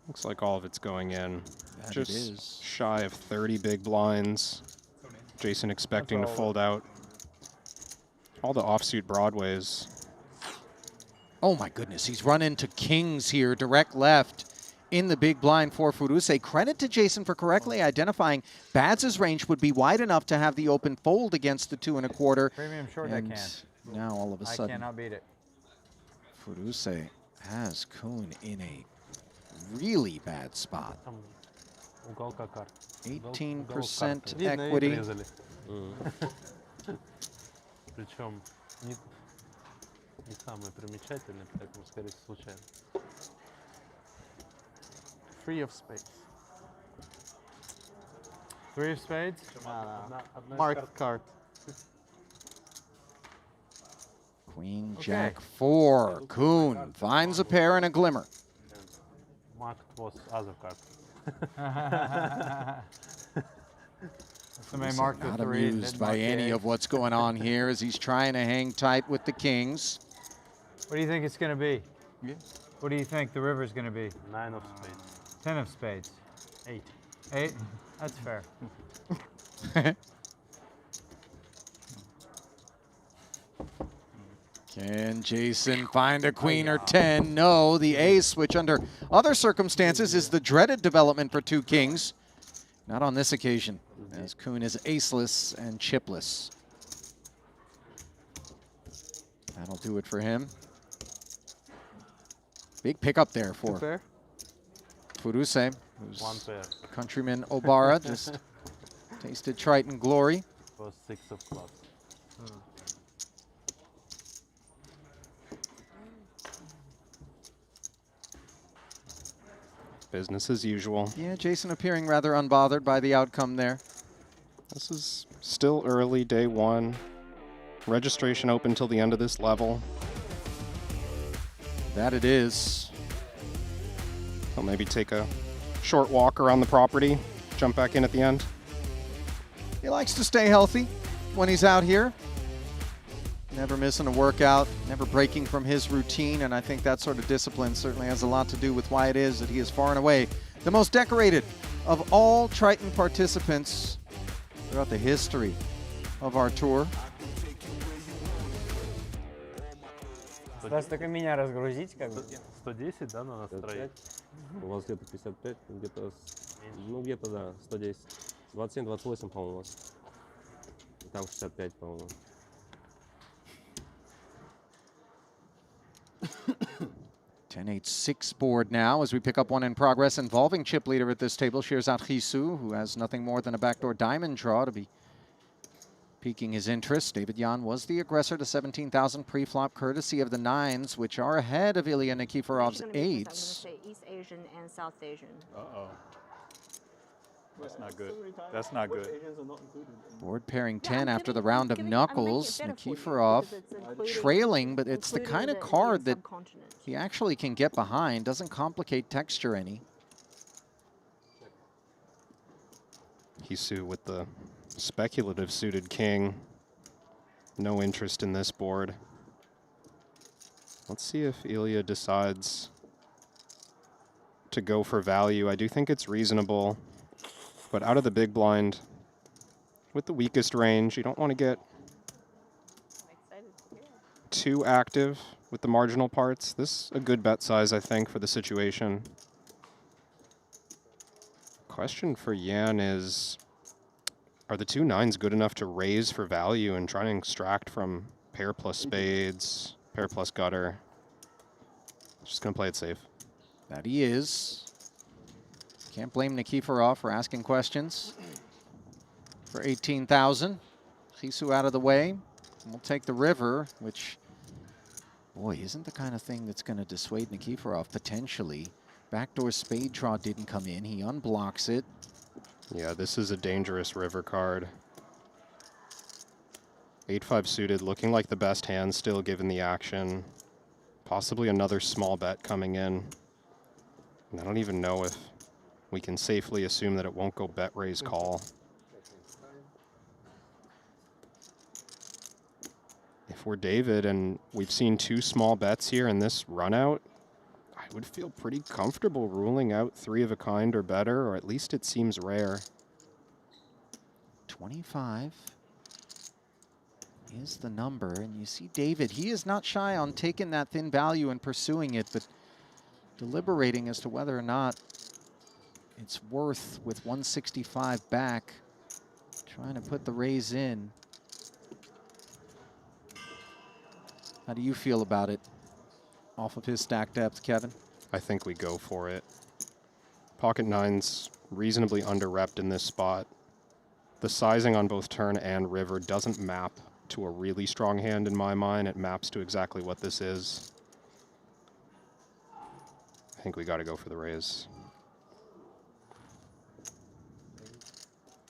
Looks like all of it's going in. That it Just is. shy of 30 big blinds. Jason expecting to fold out all the offsuit broadways. Oh my goodness, he's run into kings here, direct left in the big blind for Furuse. Credit to Jason for correctly identifying Bads' range would be wide enough to have the open fold against the 2 1/4. Premium short, I And can't. now all of a sudden, I cannot beat it. Furuse has Kuhn in a really bad spot. Уголка карт. 18% Видно, equity. Резали. Причем не самое примечательное, поэтому, скорее всего, случайно. Free of spades. 3 of spades. Nah. Marked card. Queen, Jack, 4. Kuhn finds a pair and a glimmer. Marked was other card. Somebody He's marked the not 3. amused by any of what's going on here as he's trying to hang tight with the kings. What do you think it's going to be? Yeah. What do you think the river's going to be? 9 of spades. 10 of spades. 8. 8? That's fair. Can Jason find a queen or 10? No, the ace, which under other circumstances is the dreaded development for two kings. Not on this occasion, as Kuhn is aceless and chipless. That'll do it for him. Big pickup there for Furuse, whose One pair. countryman Obara just tasted Triton glory. Was 6 of clubs. Business as usual. Yeah, Jason appearing rather unbothered by the outcome there. This is still early, day 1. Registration open till the end of this level. That it is. I'll maybe take a short walk around the property, jump back in at the end. He likes to stay healthy when he's out here. Never missing a workout, never breaking from his routine, and I think that sort of discipline certainly has a lot to do with why it is that he is far and away the most decorated of all Triton participants throughout the history of our tour. Раз только меня разгрузить, как бы. 110, да, на настроение? У вас где-то 55, где-то, ну где-то, да, 110. 27-28, по-моему, у вас. Там 65, по-моему. 10-8-6 board now as we pick up one in progress involving chip leader at this table. Shares out Jeju, who has nothing more than a backdoor diamond draw to be piquing his interest. David Yan was the aggressor to 17,000 pre-flop, courtesy of the 9s, which are ahead of Ilya Nikiforov's 8s. East Asian and South Asian. Uh-oh. That's not good. That's not good. Board pairing 10 after the round of knuckles. Nikiforov trailing, but it's the kind of card that he actually can get behind. Doesn't complicate texture any. Hisu with the speculative suited king. No interest in this board. Let's see if Ilya decides to go for value. I do think it's reasonable. But out of the big blind, with the weakest range, you don't want to get too active with the marginal parts. This is a good bet size, I think, for the situation. Question for Yan is, are the two 9s good enough to raise for value and try and extract from pair plus spades, pair plus gutter? Just going to play it safe. That he is. Can't blame Nikiforov for asking questions. For 18,000, Jeju out of the way. We'll take the river, which, boy, isn't the kind of thing that's going to dissuade Nikiforov, potentially. Backdoor spade draw didn't come in. He unblocks it. Yeah, this is a dangerous river card. 8-5 suited, looking like the best hand still given the action. Possibly another small bet coming in. And I don't even know if we can safely assume that it won't go bet raise call. If we're David and we've seen two small bets here in this run out, I would feel pretty comfortable ruling out 3 of a kind or better, or at least it seems rare. 25 is the number, and you see David, he is not shy on taking that thin value and pursuing it, but deliberating as to whether or not it's worth, with 165 back, trying to put the raise in. How do you feel about it off of his stack depth, Kevin? I think we go for it. Pocket nine's reasonably under-repped in this spot. The sizing on both turn and river doesn't map to a really strong hand in my mind. It maps to exactly what this is. I think we got to go for the raise.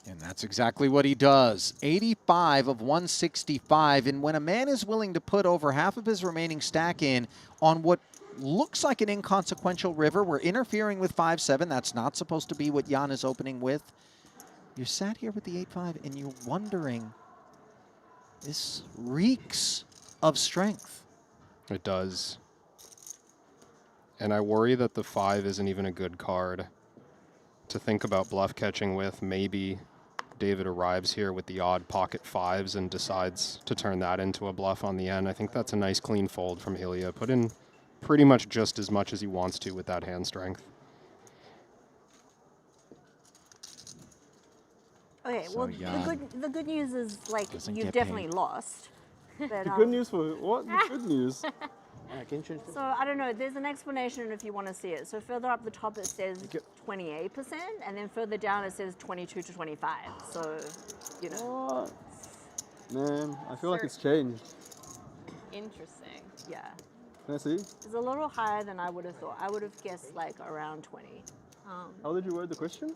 And that's exactly what he does. 85 of 165. And when a man is willing to put over half of his remaining stack in on what looks like an inconsequential river, we're interfering with 5-7. That's not supposed to be what Jan is opening with. You're sat here with the 8-5 and you're wondering, this reeks of strength. It does. And I worry that the 5 isn't even a good card to think about bluff catching with. Maybe David arrives here with the odd pocket 5s and decides to turn that into a bluff on the end. I think that's a nice clean fold from Ilya. Put in pretty much just as much as he wants to with that hand strength. Okay, So well, Jan the good news is, like, doesn't you've get definitely paid. lost. But, Good news for what? The good news. So, I don't know, there's an explanation if you want to see it. So further up the top it says 28%, and then further down it says 22 to 25. So, you know. Man, I feel like it's changed. Interesting. Yeah. Can I see? It's a little higher than I would have thought. I would have guessed like around 20. How did you word the question?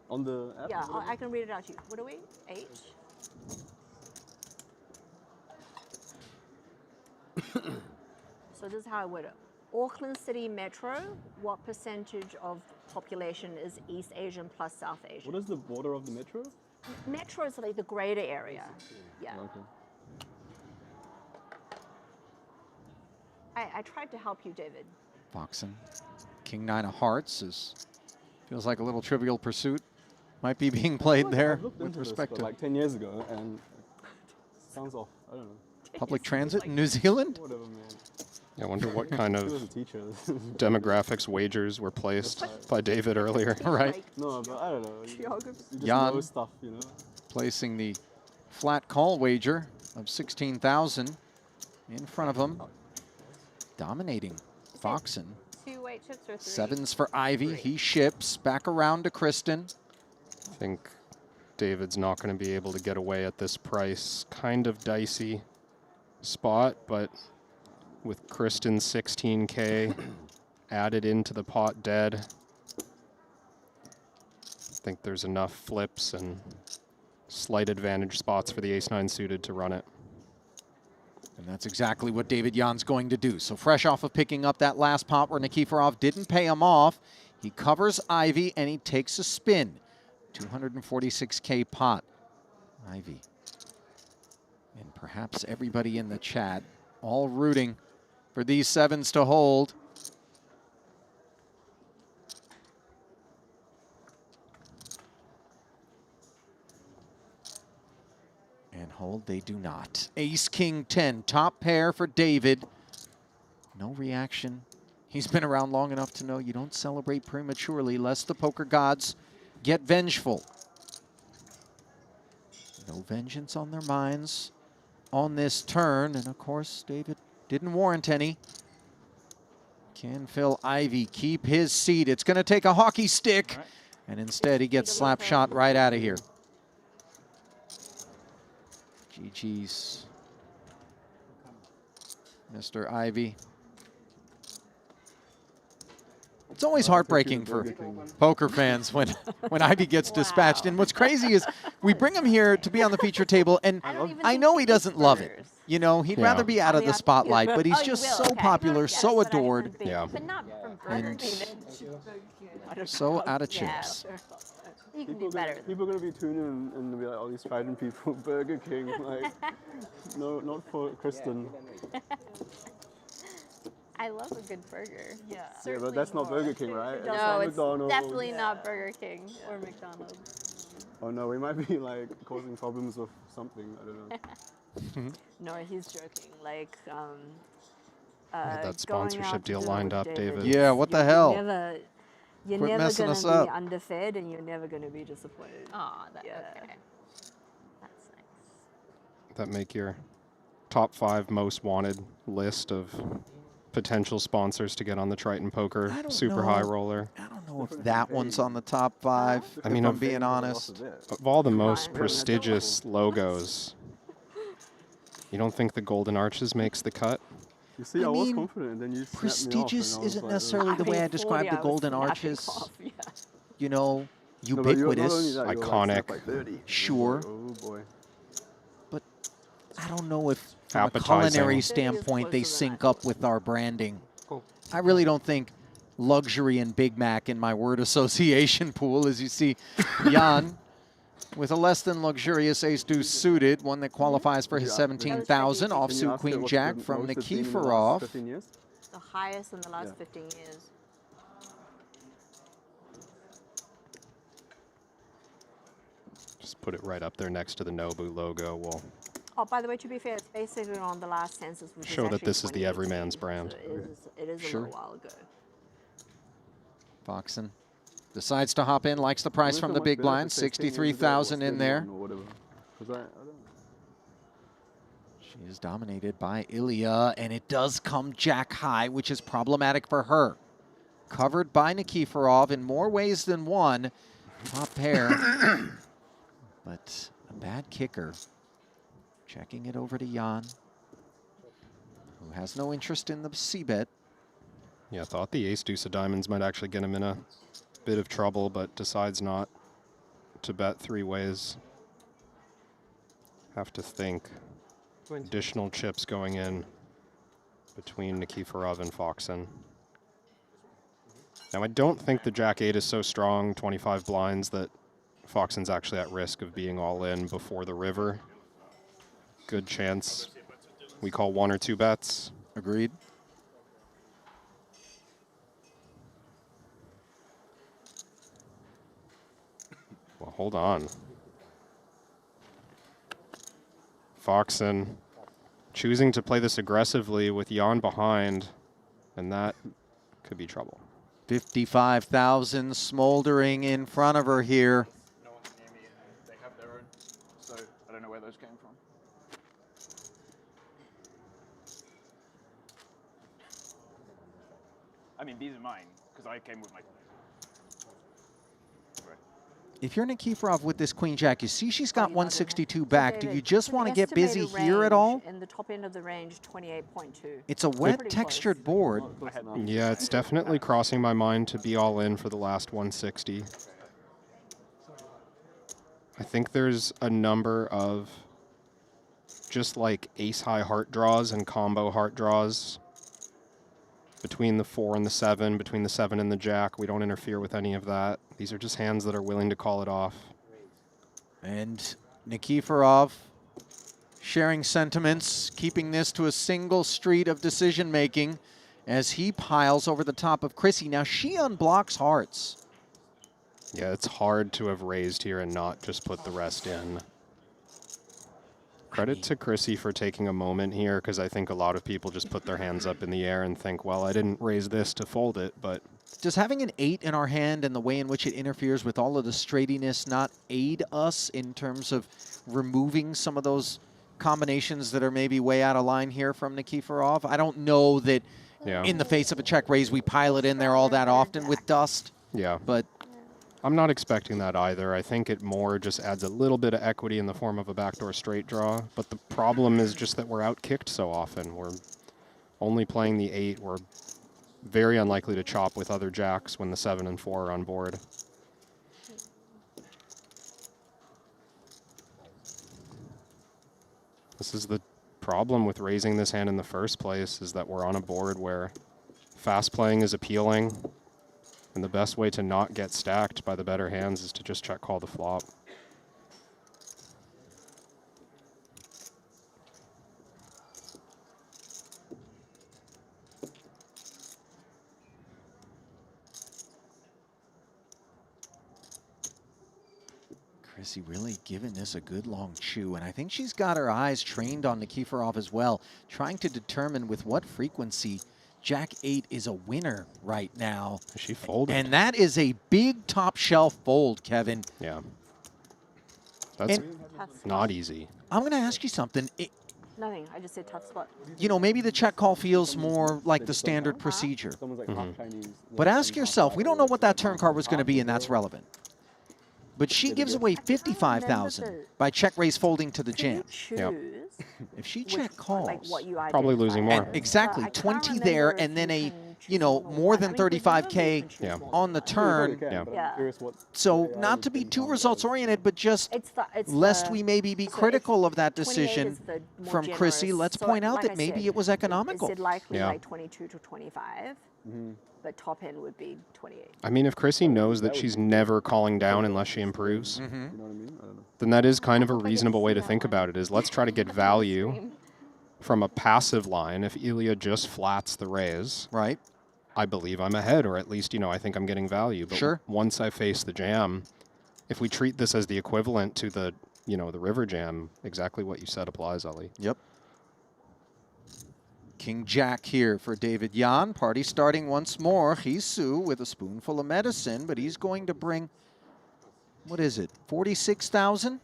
On the app? Yeah, I can read it out to you. What are we? 8? So this is how I word it. Auckland City Metro, what percentage of population is East Asian plus South Asian? What is the border of the metro? Metro is like the greater area. Yeah. Okay. I tried to help you, David. Foxen. King 9 of hearts feels like a little Trivial Pursuit might be being played there I've looked with into respect this, to like 10 years ago, and sounds off. I don't know. public transit in New Zealand. Whatever, man. I wonder what kind She of was a teacher. demographics wagers were placed by David earlier. Right. No, but I don't know. You just Jan know stuff, you know. placing the flat call wager of 16,000 in front of him. Dominating Foxen. 2 weight chips or 3? 7s for Ivy. He ships back around to Kristen. I think David's not going to be able to get away at this price. Kind of dicey spot, but with Kristen's 16K added into the pot dead, I think there's enough flips and slight advantage spots for the ace-9 suited to run it. And that's exactly what David Jan's going to do. So fresh off of picking up that last pot where Nikiforov didn't pay him off, he covers Ivy and he takes a spin. 246K pot. Ivy. And perhaps everybody in the chat all rooting for these 7s to hold. And hold they do not. Ace, King, 10, top pair for David. No reaction. He's been around long enough to know you don't celebrate prematurely lest the poker gods get vengeful. No vengeance on their minds on this turn. And of course, David didn't warrant any. Can Phil Ivy keep his seat? It's going to take a hockey stick. And instead, he gets slap shot right out of here. GG's, Mr. Ivy. It's always heartbreaking for poker fans when Ivy gets dispatched. And what's crazy is we bring him here to be on the feature table, and I know he doesn't love it. You know, he'd rather be out of the spotlight, but he's just so popular, so adored, But not from Burger King. so out of chips. You can do better. People are gonna be tuning in and be like, all these Triton people, Burger King, like, no, not for Kristen. I love a good burger. Yeah. Yeah, but that's not Burger King, right? It's No, like it's McDonald's. definitely not Burger King or McDonald's. Oh no, we might be like causing problems with something. I don't know. No, he's joking. Like, Had that going sponsorship out to deal dinner lined with up, David. Yeah, what the hell? You're Quit never messing going us to be up. underfed, and you're never going to be disappointed. Aw, okay. That's nice. That make your top 5 most wanted list of potential sponsors to get on the Triton Poker Super High Roller. I don't know if that one's on the top 5, I mean, if I'm being honest. Of all the most prestigious logos, you don't think the Golden Arches makes the cut? You see, I was confident, and then you snapped me off, Prestigious and I was isn't like, necessarily the way I describe the Golden Arches. You know, ubiquitous, not only that, you were like, iconic. snap like 30. Sure. Oh boy. But I don't know if from a Appetizing. culinary standpoint they sync up with our branding. I really don't think luxury and Big Mac in my word association pool, as you see Jan with a less than luxurious ace-deuce suited, one that qualifies for his 17,000 offsuit queen jack from Nikiforov. The highest in the last 15 years. Just put it right up there next to the Nobu logo. We'll Oh, by the way, to be fair, it's basically on the last census, which show is that this is the 2018, everyman's brand. So it is a Sure. little while ago. Foxen decides to hop in, likes the price from the big blind, 63,000 in there. She is dominated by Ilya, and it does come jack high, which is problematic for her. Covered by Nikiforov in more ways than one. Top pair, but a bad kicker. Checking it over to Jan, who has no interest in the C-bet. Yeah, thought the ace-deuce of diamonds might actually get him in a bit of trouble, but decides not to bet 3 ways. Have to think. Additional chips going in between Nikiforov and Foxen. Now, I don't think the jack-8 is so strong, 25 blinds, that Foxen's actually at risk of being all in before the river. Good chance we call 1 or 2 bets. Agreed. Well, hold on. Foxen choosing to play this aggressively with Jan behind, and that could be trouble. 55,000 smoldering in front of her here. No one near me, and they have their own, so I don't know where those came from. I mean, these are mine, because I came with my... If you're Nikiforov with this queen jack, you see she's got 162 back. Do you just want to get busy Estimated here at range all? In the top end of the range, 28.2. It's a wet textured board. Yeah, it's definitely crossing my mind to be all in for the last 160. I think there's a number of just like ace-high heart draws and combo heart draws between the 4 and the 7, between the 7 and the jack. We don't interfere with any of that. These are just hands that are willing to call it off. And Nikiforov sharing sentiments, keeping this to a single street of decision-making as he piles over the top of Chrissy. Now she unblocks hearts. Yeah, it's hard to have raised here and not just put the rest in. Credit to Chrissy for taking a moment here, because I think a lot of people just put their hands up in the air and think, well, I didn't raise this to fold it, but... Does having an 8 in our hand and the way in which it interferes with all of the straightiness not aid us in terms of removing some of those combinations that are maybe way out of line here from Nikiforov? I don't know that in the face of a check raise we pile it in there all that often with dust. Yeah. But I'm not expecting that either. I think it more just adds a little bit of equity in the form of a backdoor straight draw. But the problem is just that we're out-kicked so often. We're only playing the 8. We're very unlikely to chop with other jacks when the 7 and 4 are on board. This is the problem with raising this hand in the first place, is that we're on a board where fast playing is appealing, and the best way to not get stacked by the better hands is to just check call the flop. Chrissy really giving this a good long chew, and I think she's got her eyes trained on Nikiforov as well, trying to determine with what frequency Jack 8 is a winner right now. She folded. And that is a big top shelf fold, Kevin. Yeah. That's not easy. I'm going to ask you something. Nothing. I just said tough spot. You know, maybe the check call feels more like the standard procedure. But ask yourself, we don't know what that turn card was going to be, and that's relevant. But she gives away 55,000 by check raise folding to the jam. If she check calls, Probably losing more. exactly 20 there, and then a more than 35K on the turn. So not to be too results oriented, but just lest we maybe be critical of that decision from Chrissy, let's point out that maybe it was economical. It said likely like 22 to 25. But top end would be 28. I mean, if Chrissy knows that she's never calling down unless she improves, then that is kind of a reasonable way to think about it, is let's try to get value from a passive line. If Ilya just flats the raise, right, I believe I'm ahead, or at least, I think I'm getting value. But once I face the jam, if we treat this as the equivalent to the, the river jam, exactly what you said applies, Ali. Yep. King Jack here for David Jan. Party starting once more. Jeju with a spoonful of medicine, but he's going to bring, what is it, 46,000?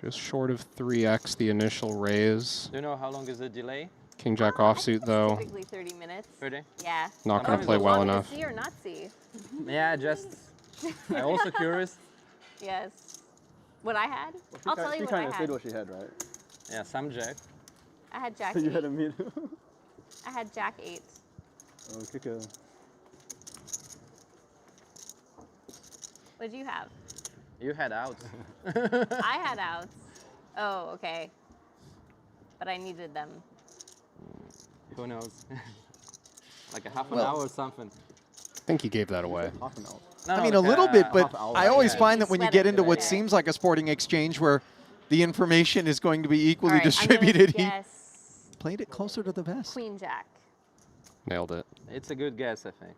Just short of 3x the initial raise. Do you know how long is the delay? King Jack offsuit, though. Typically 30 minutes. 30? Yeah. Not going to play well enough. See or not see? Yeah, I'm also curious. Yes. What I had? I'll tell you what I had. She kind of said what she had, right? Yeah, some jack. I had jack. You had a mid. I had jack 8. Oh, kicker. What did you have? You had outs. I had outs. Oh, okay. But I needed them. Who knows? Like a half an hour or something. I think he gave that away. Half an hour. No, I mean, like a little bit, but I always Yeah. find that when you get into what Okay. seems like a sporting exchange where the information is going to be equally All right, distributed, I'm he gonna guess played it closer to the vest. Queen Jack. Nailed it. It's a good guess, I think.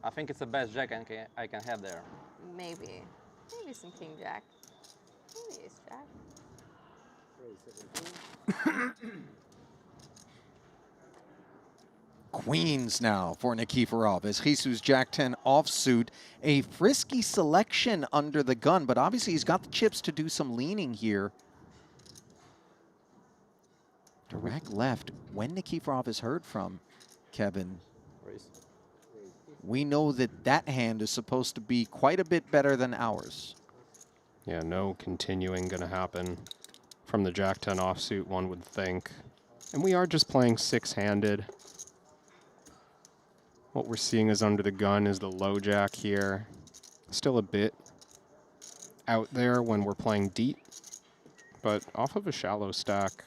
I think it's the best jack I can have there. Maybe. Maybe some King Jack. Maybe Ace Jack. Queens now for Nikiforov as Jesu's Jack 10 offsuit. A frisky selection under the gun, but obviously he's got the chips to do some leaning here. Direct left. When Nikiforov is heard from, Kevin, we know that that hand is supposed to be quite a bit better than ours. Yeah, no continuing going to happen from the Jack 10 offsuit, one would think. And we are just playing six-handed. What we're seeing is under the gun is the low jack here. Still a bit out there when we're playing deep, but off of a shallow stack,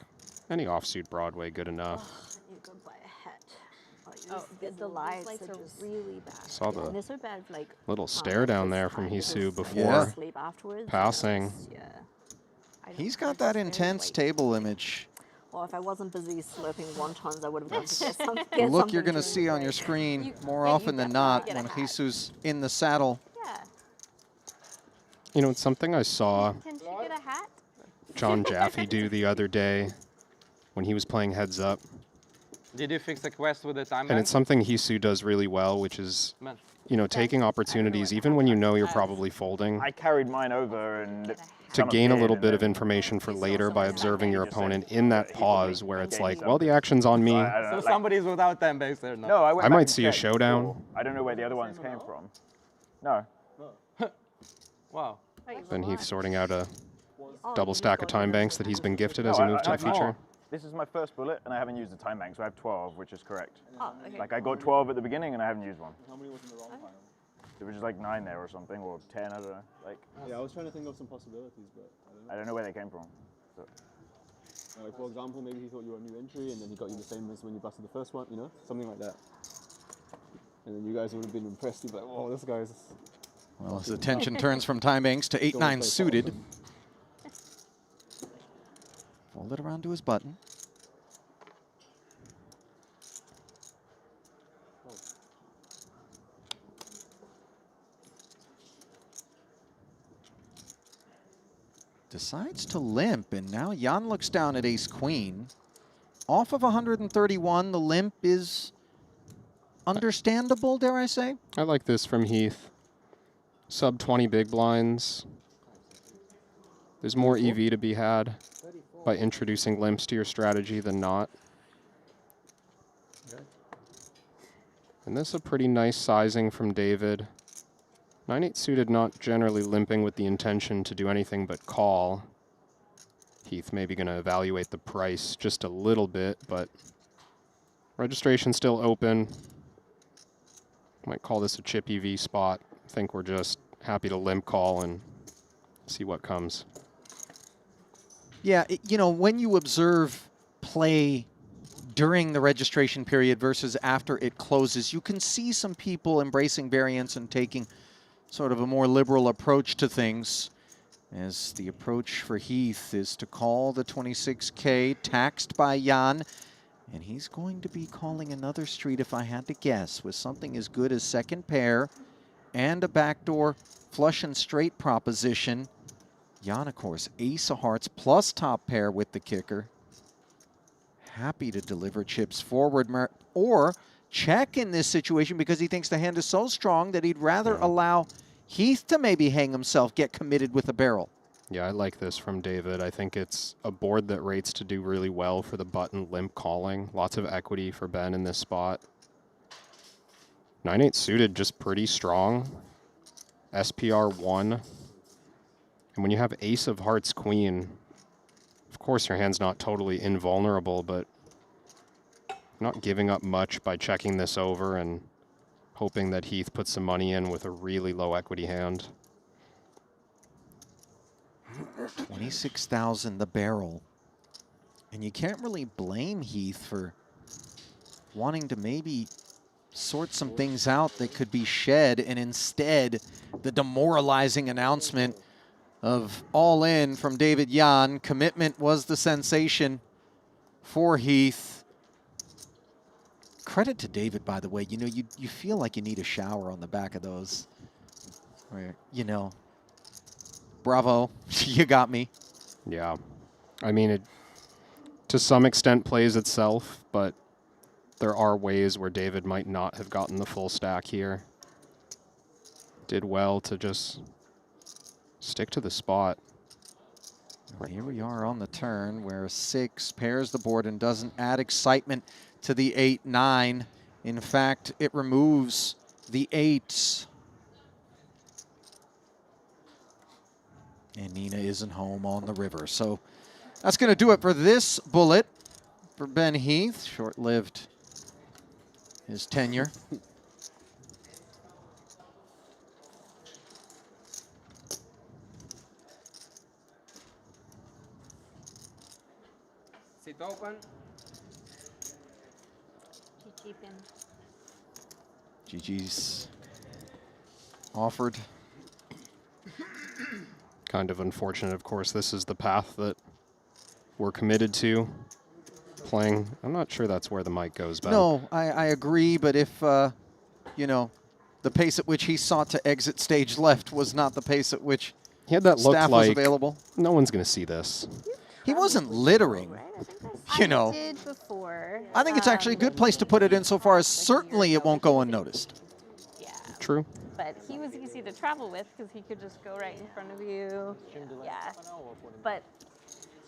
any offsuit Broadway good enough. You go buy a hat. The lights are just really bad. Saw the and they're so bad, like, little stare down there from Jesu before Yeah. sleep afterwards. passing. He's got that intense table image. Well, if I wasn't busy slurping wontons, I would have gone to get some. The look you're going to see on your screen more often than not when Jesu's in the saddle. Yeah. You know, it's something I saw Can she get a hat? John Jaffy do the other day when he was playing heads up. Did you fix the quest with the time And it's something Jesu does really well, which is, taking opportunities, even when you know you're probably folding, I carried mine over and to gain a little bit of information for later by observing your opponent in that pause where it's like, well, the action's on me. So somebody's without 10 banks there now. No, I went I back might and see a checked showdown. before. I don't know where the other ones came from. No. Wow. Then he's sorting out a double stack of time banks that he's been gifted as a move type feature. This is my first bullet, and I haven't used the time bank, so I have 12, which is correct. Oh, okay. Like, I got 12 at the beginning, and I haven't used one. How many was in the wrong pile? There was just like 9 there or something, or 10, I don't know. Like, Yeah, I was trying to think of some possibilities, but I don't know where they came from. So. Like, for example, maybe he thought you were a new entry, and then he got you the same as when you busted the first one, something like that. And then you guys would have been impressed. You'd be like, oh, this guy's... Well, his attention turns from time banks to 8-9 suited. Fold it around to his button. Decides to limp, and now Jan looks down at ace-queen. Off of 131, the limp is understandable, dare I say? I like this from Heath. Sub 20 big blinds. There's more EV to be had by introducing limps to your strategy than not. And this is a pretty nice sizing from David. 9-8 suited, not generally limping with the intention to do anything but call. Heath maybe going to evaluate the price just a little bit, but registration still open. Might call this a chip EV spot. I think we're just happy to limp call and see what comes. Yeah, you know, when you observe play during the registration period versus after it closes, you can see some people embracing variance and taking sort of a more liberal approach to things, as the approach for Heath is to call the 26K, taxed by Jan, and he's going to be calling another street, if I had to guess, with something as good as second pair and a backdoor flush and straight proposition. Jan, of course, ace of hearts plus top pair with the kicker. Happy to deliver chips forward or check in this situation because he thinks the hand is so strong that he'd rather allow Heath to maybe hang himself, get committed with a barrel. Yeah, I like this from David. I think it's a board that rates to do really well for the button limp calling. Lots of equity for Ben in this spot. 9-8 suited, just pretty strong. SPR 1. And when you have ace of hearts queen, of course your hand's not totally invulnerable, but not giving up much by checking this over and hoping that Heath puts some money in with a really low equity hand. 26,000 the barrel. And you can't really blame Heath for wanting to maybe sort some things out that could be shed, and instead the demoralizing announcement of all in from David Jan. Commitment was the sensation for Heath. Credit to David, by the way. You know, you feel like you need a shower on the back of those. Where, you know, bravo, you got me. Yeah. I mean, it to some extent plays itself, but there are ways where David might not have gotten the full stack here. Did well to just stick to the spot. Well, here we are on the turn where 6 pairs the board and doesn't add excitement to the 8-9. In fact, it removes the 8s. And Nina isn't home on the river. So that's going to do it for this bullet for Ben Heath. Short-lived his tenure. Sit open. GG's offered. Kind of unfortunate, of course. This is the path that we're committed to playing. I'm not sure that's where the mic goes, Ben. No, I agree, but if, you know, the pace at which he sought to exit stage left was not the pace at which he had that look staff like was available. No one's going to see this. He wasn't littering, you know. Did before. I think it's actually a good place to put it insofar as certainly it won't go unnoticed. Yeah. True. But he was easy to travel with because he could just go right in front of you. Yeah. But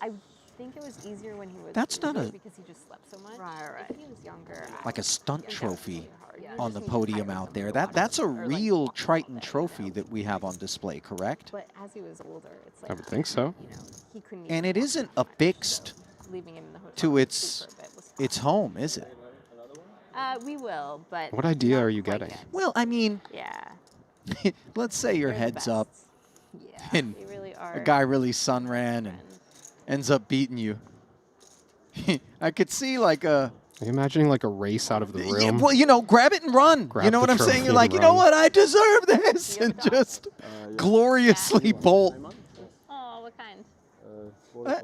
I think it was easier when he was That's not older a- because he just slept so much. Right. If he was younger, Like a stunt trophy Yeah. on the podium out there. That's a real Triton trophy that we have on display, correct? But as he was older, it's like I would think so. you know, he couldn't. And even it isn't affixed leaving him in the hotel to room its for a bit was its home, is it? We will, but What idea not are you quite getting? yet. Well, I mean, Yeah. let's say your They're the head's up Yeah, and they really a are. guy really sun ran and ends up beating you. I could see like a... Are you imagining like a race out of the room? Yeah, well, you know, grab it and run. Grab You know the what I'm saying? trophy You're like, and you know run. what? I deserve this. And just gloriously bolt. Oh, what kind?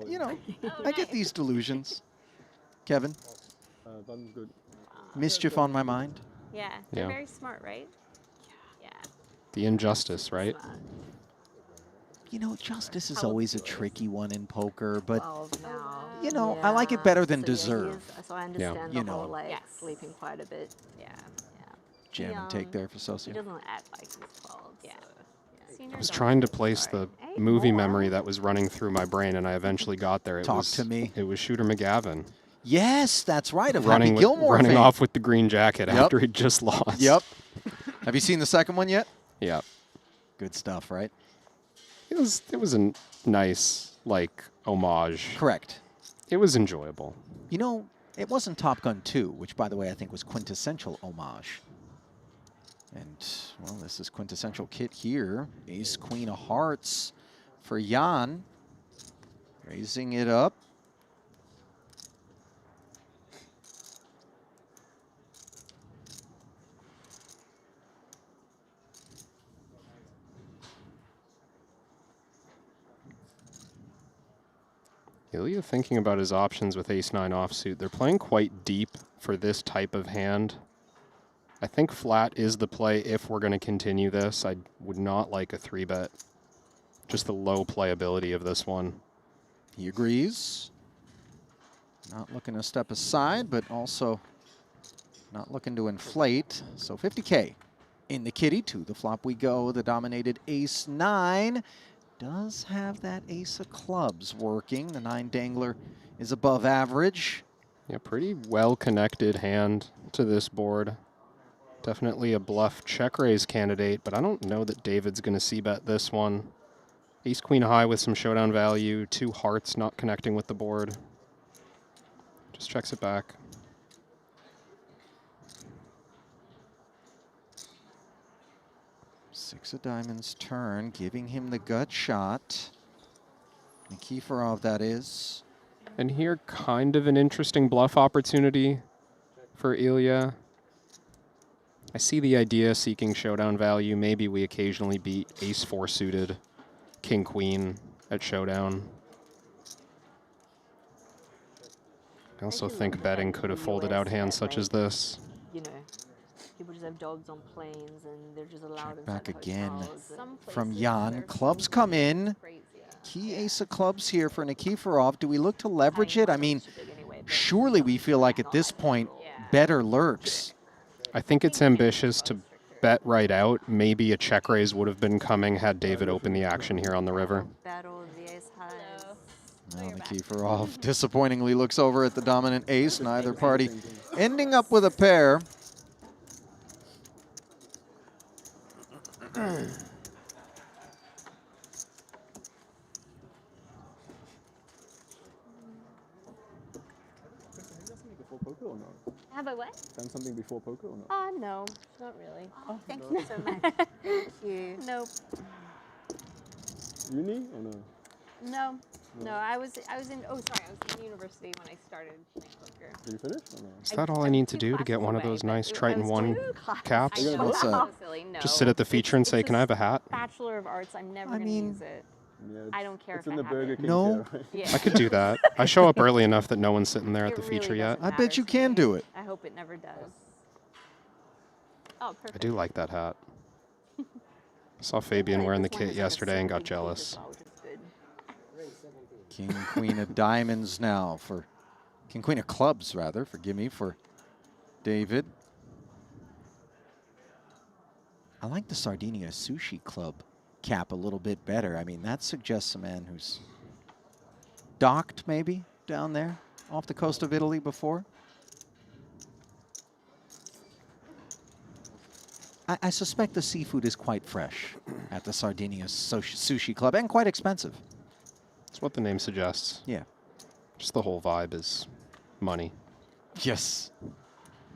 You know, I get these delusions. Kevin, Done good. mischief on my mind. Yeah, they're Yeah. very smart, right? Yeah. The injustice, right? You know, justice is always a tricky one in poker, but, 12 now. you know, I like it better than So, yeah, he deserve. is- so I understand You the whole know. like sleeping quite a bit. Yeah. Jam and take there for He Sosia. doesn't act like he's 12. Yeah. senior I was don't trying to do place the movie memory that was running through my brain, and I eventually got there. Talk to me. It was Shooter McGavin. Yes, that's right. Of Running Happy Gilmore running fame. off with the green jacket Yep. after he just lost. Yep. Have you seen the second one yet? Yeah. Good stuff, right? It was a nice, like, homage. Correct. It was enjoyable. You know, it wasn't Top Gun 2, which, by the way, I think was quintessential homage. And, well, this is quintessential kit here. Ace, Queen of Hearts for Jan. Raising it up. Ilya thinking about his options with ace-9 offsuit. They're playing quite deep for this type of hand. I think flat is the play if we're going to continue this. I would not like a 3-bet. Just the low playability of this one. He agrees. Not looking to step aside, but also not looking to inflate. So 50K in the kitty. To the flop we go. The dominated ace-9 does have that ace of clubs working. The 9 dangler is above average. Yeah, pretty well-connected hand to this board. Definitely a bluff check raise candidate, but I don't know that David's going to c-bet this one. Ace queen high with some showdown value. 2 hearts not connecting with the board. Just checks it back. Six of diamonds turn, giving him the gut shot. Nikiforov, that is. And here, kind of an interesting bluff opportunity for Ilya. I see the idea seeking showdown value. Maybe we occasionally beat ace-4 suited, king-queen at showdown. I also think betting could have folded out hands such as this. You know, people just have dogs on planes and they're just allowed inside Back again Some from places Jan. they're Clubs come in. crazier. Key ace of clubs here for Nikiforov. Do we look to leverage it? I mean, surely we feel like at this point, better lurks. I think it's ambitious to bet right out. Maybe a check raise would have been coming had David opened the action here on the river. Battle of the ace highs. Now Nikiforov disappointingly looks over at the dominant ace. Neither party ending up with a pair. Before poker or not? Have I what? Done something before poker or not? No, not really. Oh, thank you so much. Thank you. Nope. Uni or no? No. No, I was in, oh, sorry, I was in university when I started playing poker. Did you finish or no? Is that all I need to do to get one of those nice Triton 1 caps? What's that? Just sit at the feature and say, can I have a hat? Bachelor of Arts, I'm never going to use it. Yeah, I don't care it's if in I the have Burger it. King No. chair, right? Yeah. I could do that. I show up early enough that no one's sitting there at the feature yet. I bet you can do it. I hope it never does. Oh, perfect. I do like that hat. I saw Fabian wearing the kit yesterday and got jealous. King, queen of diamonds now for, king, queen of clubs rather, forgive me, for David. I like the Sardinia Sushi Club cap a little bit better. I mean, that suggests a man who's docked maybe down there off the coast of Italy before. I suspect the seafood is quite fresh at the Sardinia Sushi Club and quite expensive. That's what the name suggests. Yeah. Just the whole vibe is money. Yes.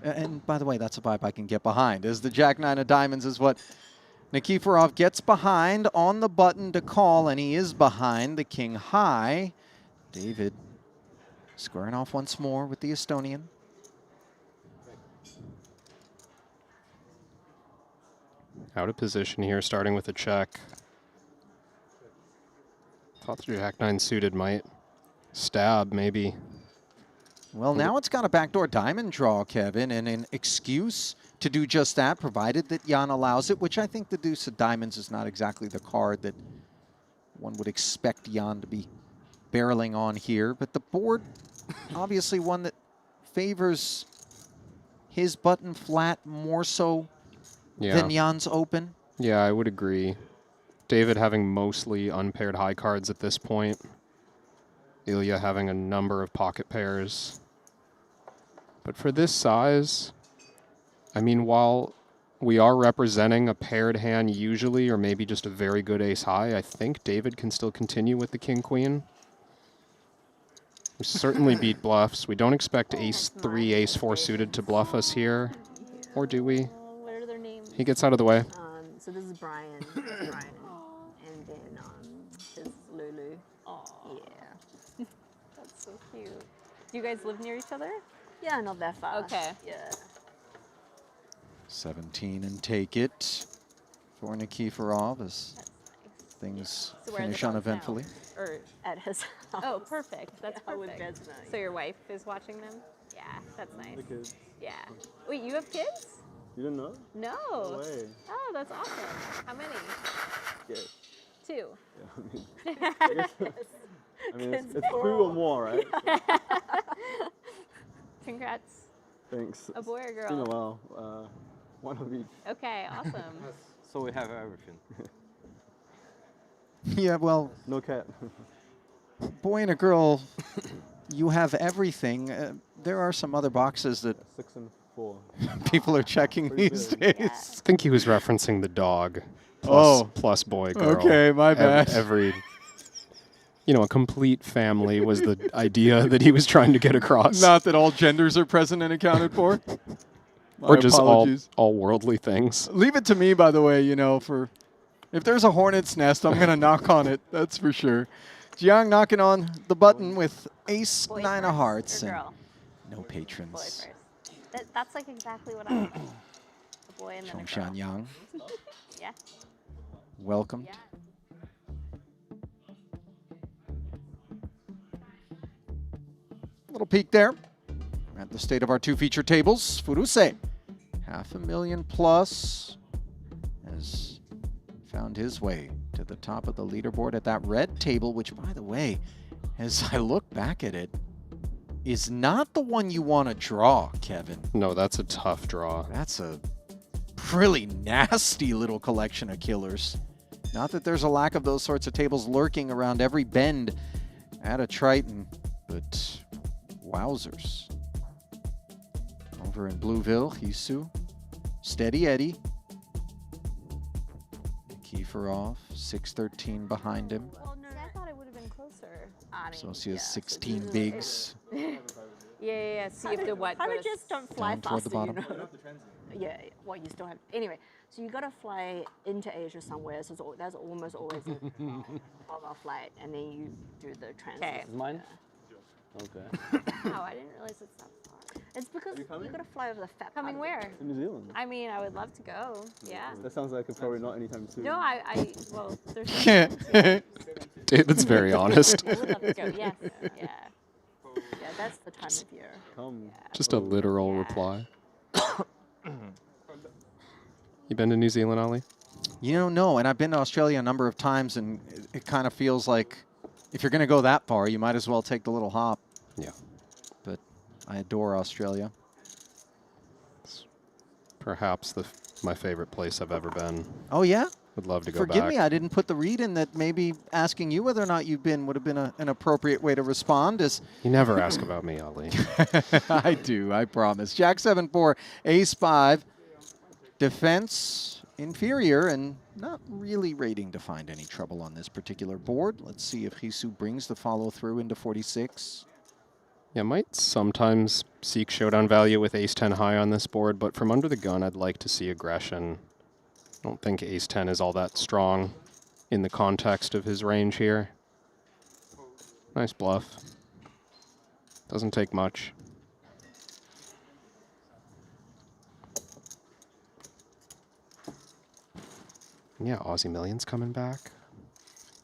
And by the way, that's a vibe I can get behind, as the Jack-9 of diamonds is what Nikiforov gets behind on the button to call, and he is behind the king high. David squaring off once more with the Estonian. Out of position here, starting with a check. Thought the Jack-9 suited might stab, maybe. Well, now it's got a backdoor diamond draw, Kevin, and an excuse to do just that, provided that Jan allows it, which I think the deuce of diamonds is not exactly the card that one would expect Jan to be barreling on here. But the board, obviously one that favors his button flat more so than Jan's open. Yeah, I would agree. David having mostly unpaired high cards at this point. Ilya having a number of pocket pairs. But for this size, I mean, while we are representing a paired hand usually, or maybe just a very good ace high, I think David can still continue with the king queen. We certainly beat bluffs. We don't expect ace 3, ace 4 suited to bluff us here. Or do we? What are their names? He gets out of the way. So this is Brian, Brian, and then this is Lulu. Aw. Yeah. That's so cute. Do you guys live near each other? Yeah, not that far. Okay. Yeah. 17 and take it for Nikiforov as things So where are the finish dogs uneventfully. now? Or At his house. oh, perfect. That's Yeah, with perfect. Vesna, So your wife is watching them? Yeah, that's nice. The kids. Yeah. Wait, you have kids? You didn't know? No. No way. Oh, that's awesome. How many? Yeah. 2. Yeah, I mean, it's 2 or more, right? Congrats. Thanks. A boy or girl? It's been a while. One of each. Okay, awesome. So we have everything. Yeah, well, No cat. boy and a girl, you have everything. There are some other boxes that 6 and 4. people are checking Pretty these good. days. I think he was referencing the dog. Plus boy, girl. Okay, my bad. Every, you know, a complete family was the idea that he was trying to get across. Not that all genders are present and accounted for. Or My just apologies. all worldly things. Leave it to me, by the way, you know, for if there's a hornet's nest, I'm going to knock on it. That's for sure. Jiang knocking on the button with ace Boy 9 of first hearts or and girl? no Boy patrons. first. That's like exactly what I want. A boy and then a girl. Chongshan Yang, Yeah. welcomed. Little peek there at the state of our 2 feature tables. Furuse, $500,000 plus, has found his way to the top of the leaderboard at that red table, which, by the way, as I look back at it, is not the one you want to draw, Kevin. No, that's a tough draw. That's a really nasty little collection of killers. Not that there's a lack of those sorts of tables lurking around every bend at a Triton, but wowzers. Over in Blueville, Hisu, Steady Eddie, Nikiforov, 613 behind him. Well, no, I thought it would have been closer. So she has 16 bigs. Yeah. See if the what Kind goes of just don't fly down toward the faster, you bottom. know. Yeah, well, you still have. Anyway, so you got to fly into Asia somewhere. So that's almost always a 12-hour flight, and then you do the transit. Okay. Is mine? Okay. Oh, I didn't realize it's that far. It's because you got to fly over the fat. Coming where? To New Zealand. I mean, I would love to go. Yeah. That sounds like it's probably not anytime soon. No, well, there's. David's very honest. I would love to go. Yes. Yeah. Yeah, that's the time of year. Come. Just a literal reply. You been to New Zealand, Ollie? You know, no, and I've been to Australia a number of times, and it kind of feels like if you're going to go that far, you might as well take the little hop. Yeah. But I adore Australia. It's perhaps my favorite place I've ever been. Oh, yeah? Would love to go Forgive back. me, I didn't put the read in that maybe asking you whether or not you've been would have been an appropriate way to respond. You never ask about me, Ali. I do, I promise. Jack 7-4, ace 5. Defense inferior and not really rating to find any trouble on this particular board. Let's see if Hisu brings the follow through into 46. Yeah, might sometimes seek showdown value with ace-10 high on this board, but from under the gun, I'd like to see aggression. I don't think ace-10 is all that strong in the context of his range here. Nice bluff. Doesn't take much. Yeah, Aussie Millions coming back.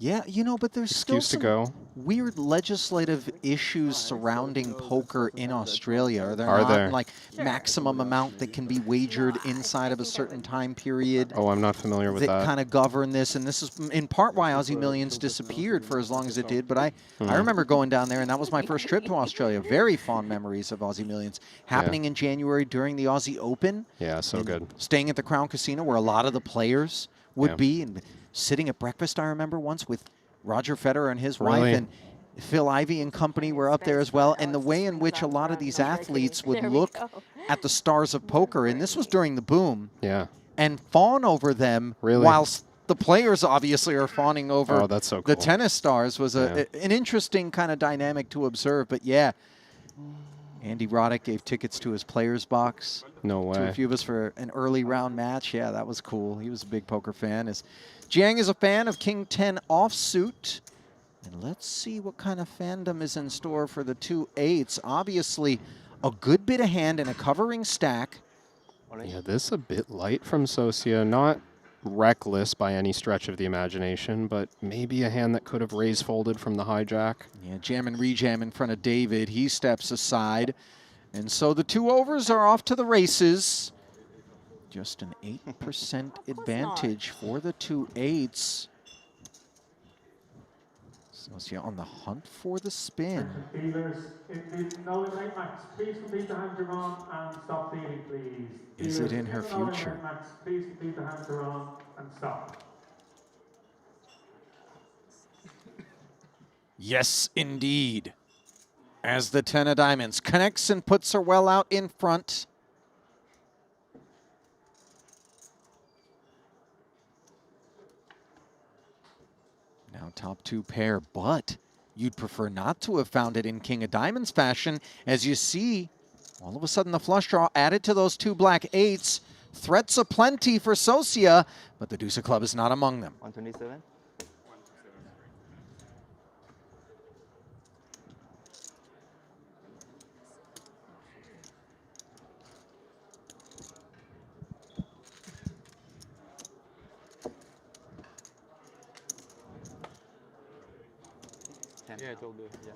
Yeah, you know, but there's still Excuse to some go. weird legislative issues surrounding poker in Australia. Are there Are not there? like maximum amount that can be wagered inside of a certain time period? Oh, I'm not familiar with that. Kind of govern this, and this is in part why Aussie Millions disappeared for as long as it did. But I remember going down there, and that was my first trip to Australia. Very fond memories of Aussie Millions happening in January during the Aussie Open. Yeah, so and good. Staying at the Crown Casino, where a lot of the players would be. And sitting at breakfast, I remember once with Roger Federer and his Really? wife, and Phil Ivey and company were up there as well. And the way in which a lot of these athletes would look at the stars of poker, and this was during the boom, and fawn over them, whilst the players obviously are fawning over that's so the cool. tennis stars, was an interesting kind of dynamic to observe. But yeah, Andy Roddick gave tickets to his players box. No way. To a few of us for an early round match. Yeah, that was cool. He was a big poker fan. Jiang is a fan of King 10 offsuit. And let's see what kind of fandom is in store for the 2-8s. Obviously, a good bit of hand and a covering stack. Yeah, this a bit light from Socia. Not reckless by any stretch of the imagination, but maybe a hand that could have raised folded from the hijack. Yeah, jam and rejam in front of David. He steps aside. And so the 2 overs are off to the races. Just an 8% advantage for the 2-8s. Socia on the hunt for the spin. Dealers, in the no limit max, please complete the hand you're on and stop dealing, please. Is it in her future? Max, please complete the hand you're on and stop. Yes, indeed. As the 10 of diamonds connects and puts her well out in front. Now top 2 pair, but you'd prefer not to have found it in King of Diamonds fashion. As you see, all of a sudden the flush draw added to those 2 black 8s. Threats aplenty for Socia, but the deuce of club is not among them. 127. Yeah, it's all good. Yeah.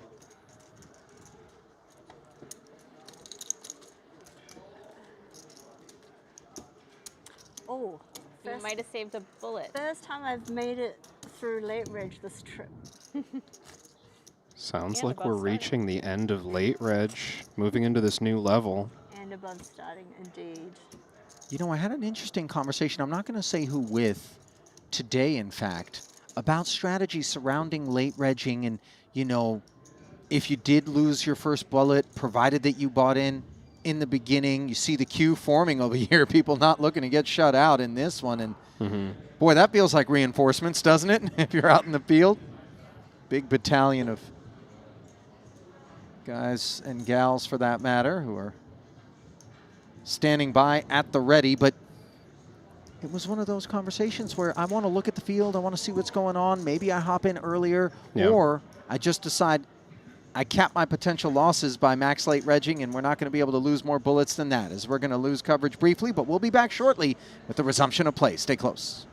Oh, You might have saved a bullet. First time I've made it through late reg this trip. Sounds And like above we're starting. reaching the end of late reg, moving into this new level. And above starting, indeed. You know, I had an interesting conversation, I'm not going to say who with, today in fact, about strategy surrounding late regging and, you know, if you did lose your first bullet, provided that you bought in the beginning, you see the queue forming over here, people not looking to get shut out in this one. And boy, that feels like reinforcements, doesn't it? If you're out in the field. Big battalion of guys and gals, for that matter, who are standing by at the ready. But it was one of those conversations where I want to look at the field, I want to see what's going on. Maybe I hop in earlier, or I just decide I cap my potential losses by max late regging, and we're not going to be able to lose more bullets than that, as we're going to lose coverage briefly. But we'll be back shortly with the resumption of play. Stay close.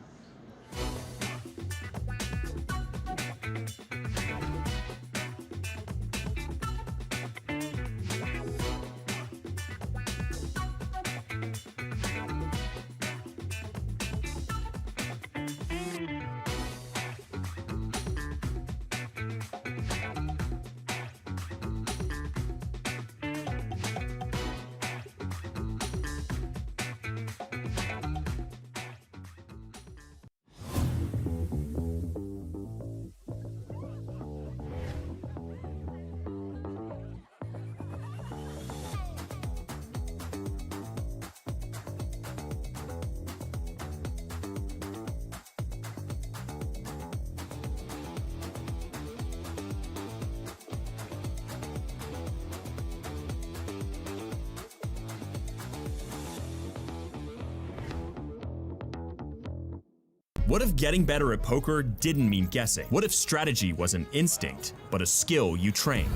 What if getting better at poker didn't mean guessing? What if strategy was an instinct, but a skill you trained?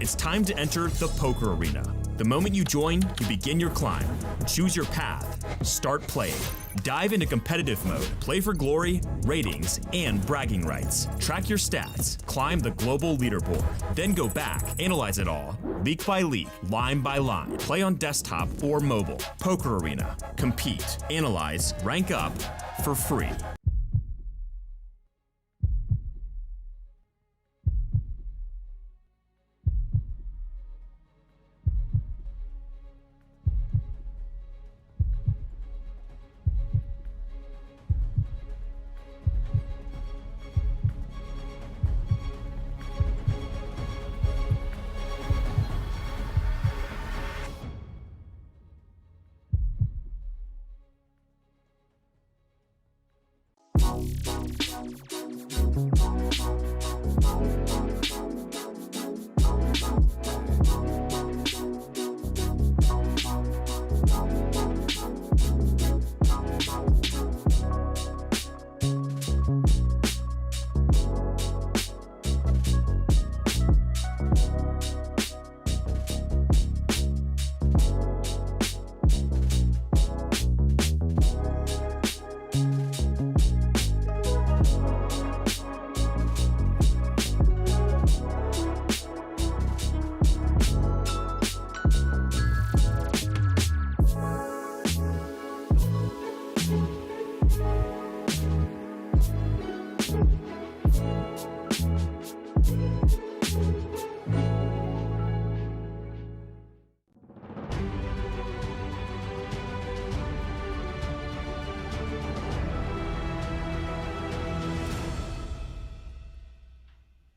It's time to enter the poker arena. The moment you join, you begin your climb. Choose your path. Start playing. Dive into competitive mode. Play for glory, ratings, and bragging rights. Track your stats. Climb the global leaderboard. Then go back, analyze it all. Leak by leak, line by line. Play on desktop or mobile. Poker arena. Compete, analyze, rank up for free.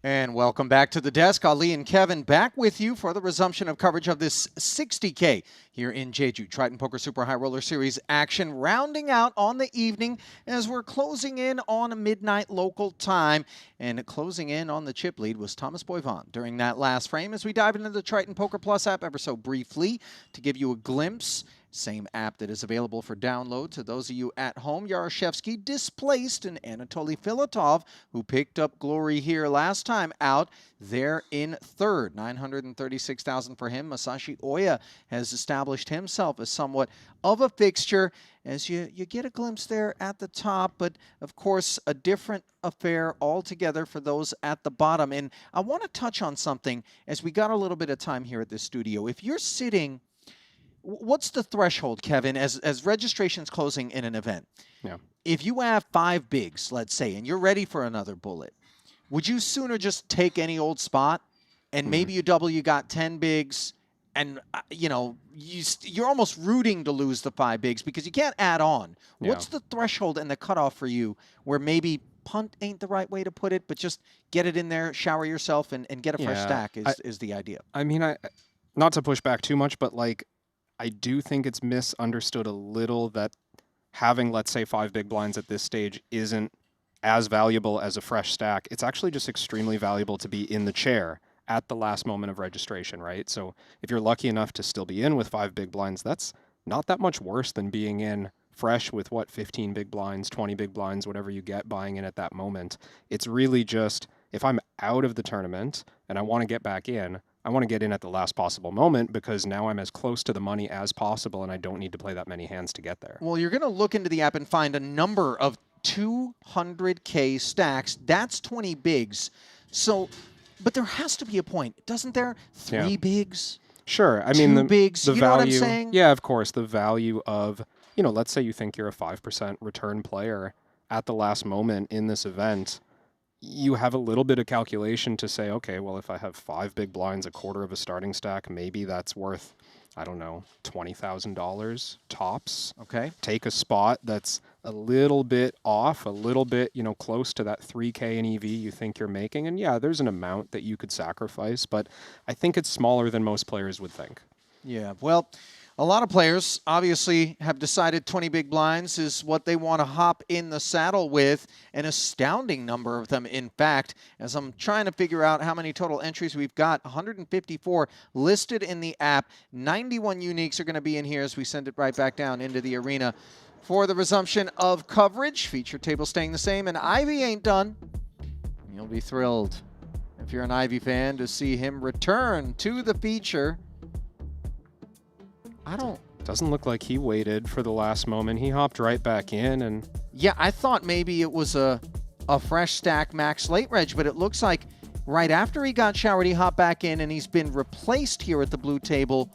And welcome back to the desk. Ali and Kevin back with you for the resumption of coverage of this 60K here in Jeju. Triton Poker Super High Roller Series action rounding out on the evening as we're closing in on midnight local time. And closing in on the chip lead was Thomas Boivin during that last frame as we dive into the Triton Poker Plus app ever so briefly to give you a glimpse. Same app that is available for download to those of you at home. Yaroshevsky displaced an Anatoly Filatov, who picked up glory here last time out. There in third, 936,000 for him. Masashi Oya has established himself as somewhat of a fixture as you get a glimpse there at the top, but of course a different affair altogether for those at the bottom. And I want to touch on something as we got a little bit of time here at the studio. If you're sitting, what's the threshold, Kevin, as registration's closing in an event? Yeah. If you have 5 bigs, let's say, and you're ready for another bullet, would you sooner just take any old spot and maybe you double, you got 10 bigs, and you're almost rooting to lose the 5 bigs because you can't add on? Yeah. What's the threshold and the cutoff for you where maybe punt ain't the right way to put it, but just get it in there, shower yourself, and get a fresh stack is the idea? I mean, not to push back too much, but like, I do think it's misunderstood a little that having, let's say, 5 big blinds at this stage isn't as valuable as a fresh stack. It's actually just extremely valuable to be in the chair at the last moment of registration, right? So if you're lucky enough to still be in with 5 big blinds, that's not that much worse than being in fresh with, 15 big blinds, 20 big blinds, whatever you get buying in at that moment. It's really just, if I'm out of the tournament and I want to get back in, I want to get in at the last possible moment because now I'm as close to the money as possible and I don't need to play that many hands to get there. Well, you're going to look into the app and find a number of 200K stacks. That's 20 bigs. So, but there has to be a point, doesn't there? 3 bigs? Sure. I mean, 2 bigs. The You value, know what I'm saying? Yeah, of course. The value of, let's say you think you're a 5% return player at the last moment in this event. You have a little bit of calculation to say, okay, well, if I have 5 big blinds, a quarter of a starting stack, maybe that's worth, I don't know, $20,000 tops. Okay. Take a spot that's a little bit off, a little bit, close to that 3K in EV you think you're making. And yeah, there's an amount that you could sacrifice, but I think it's smaller than most players would think. Yeah, well, a lot of players obviously have decided 20 big blinds is what they want to hop in the saddle with, an astounding number of them, in fact. As I'm trying to figure out how many total entries we've got, 154 listed in the app. 91 uniques are going to be in here as we send it right back down into the arena for the resumption of coverage. Feature table staying the same, and Ivy ain't done. You'll be thrilled if you're an Ivy fan to see him return to the feature. Doesn't look like he waited for the last moment. He hopped right back in and... Yeah, I thought maybe it was a fresh stack max late reg, but it looks like right after he got showered, he hopped back in and he's been replaced here at the blue table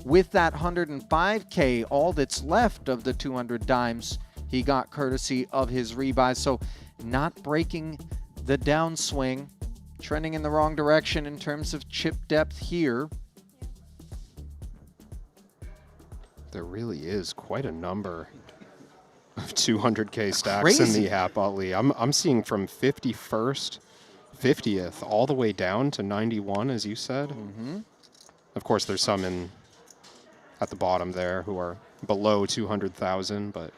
with that 105K, all that's left of the 200 dimes he got courtesy of his rebuy. So not breaking the downswing, trending in the wrong direction in terms of chip depth here. There really is quite a number of 200K stacks in the app, Ali. I'm seeing from 51st, 50th, all the way down to 91, as you said. Mm-hmm. Of course, there's some at the bottom there who are below 200,000, but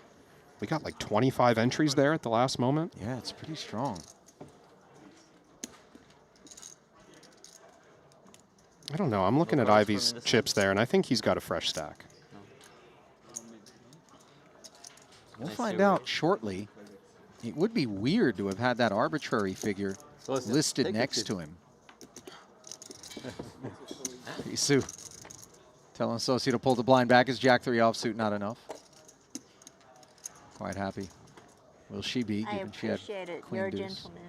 We got like 25 entries there at the last moment. Yeah, it's pretty strong. I don't know. I'm looking at Ivy's chips there, and I think he's got a fresh stack. We'll find out shortly. It would be weird to have had that arbitrary figure listed next to him. Sue telling Sosi to pull the blind back. Is Jack 3 offsuit not enough? Quite happy. Will she be? I Given she had appreciate it. queen You're a deuce. gentleman.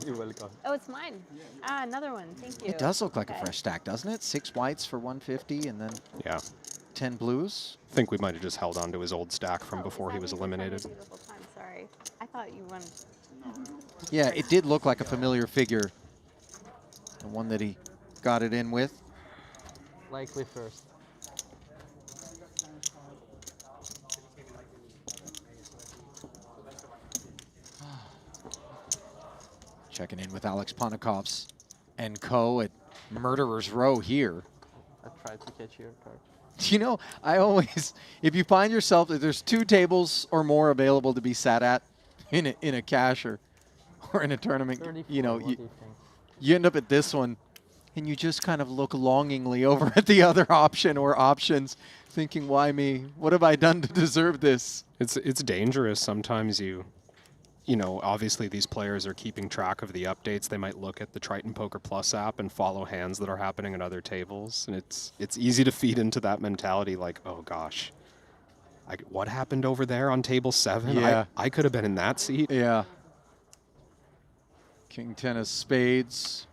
You're welcome. Oh, it's mine. Ah, another one. Thank you. It does look like Okay. a fresh stack, doesn't it? 6 whites for 150 and then Yeah. 10 blues. I think we might have just held on to his old stack from Oh, before he was eliminated. Beautiful time. Sorry. I thought you won. Yeah, it did look like a familiar figure. The one that he got it in with. Likely first. Checking in with Alex Ponikovs and co at Murderer's Row here. I tried to catch your card. You know, I always, if you find yourself, if there's 2 tables or more available to be sat at in a cash or in a tournament, you know, you end up at this one and you just kind of look longingly over at the other option or options thinking, why me? What have I done to deserve this? It's dangerous. Sometimes you know, obviously these players are keeping track of the updates. They might look at the Triton Poker Plus app and follow hands that are happening at other tables. And it's easy to feed into that mentality like, oh gosh, what happened over there on table 7? Yeah. I could have been in that seat. Yeah. King 10 of spades.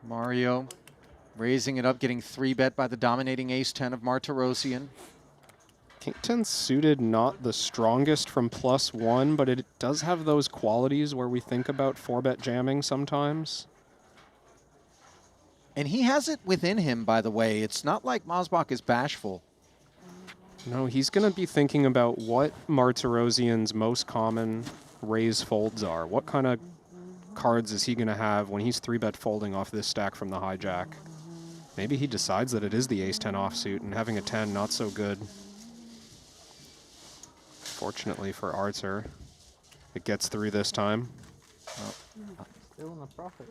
Mario raising it up, getting 3-bet by the dominating ace 10 of Martirosian. King 10 suited not the strongest from +1, but it does have those qualities where we think about 4-bet jamming sometimes. And he has it within him, by the way. It's not like Mosbach is bashful. No, he's going to be thinking about what Martirosian's most common raise folds are. What kind of cards is he going to have when he's 3-bet folding off this stack from the hijack? Maybe he decides that it is the ace-10 offsuit and having a 10 not so good. Fortunately for Arthur, it gets through this time. Still in a profit.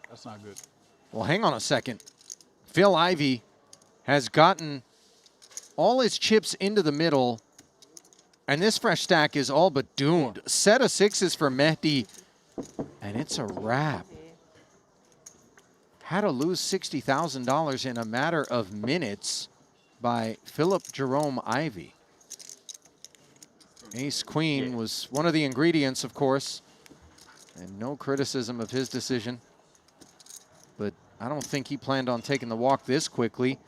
That's not good. Well, hang on a second. Phil Ivey has gotten all his chips into the middle, and this fresh stack is all but doomed. Set of 6s for Mehdi, and it's a wrap. Had to lose $60,000 in a matter of minutes by Philip Jerome Ivey. Ace-Queen was one of the ingredients, of course, and no criticism of his decision. But I don't think he planned on taking the walk this quickly.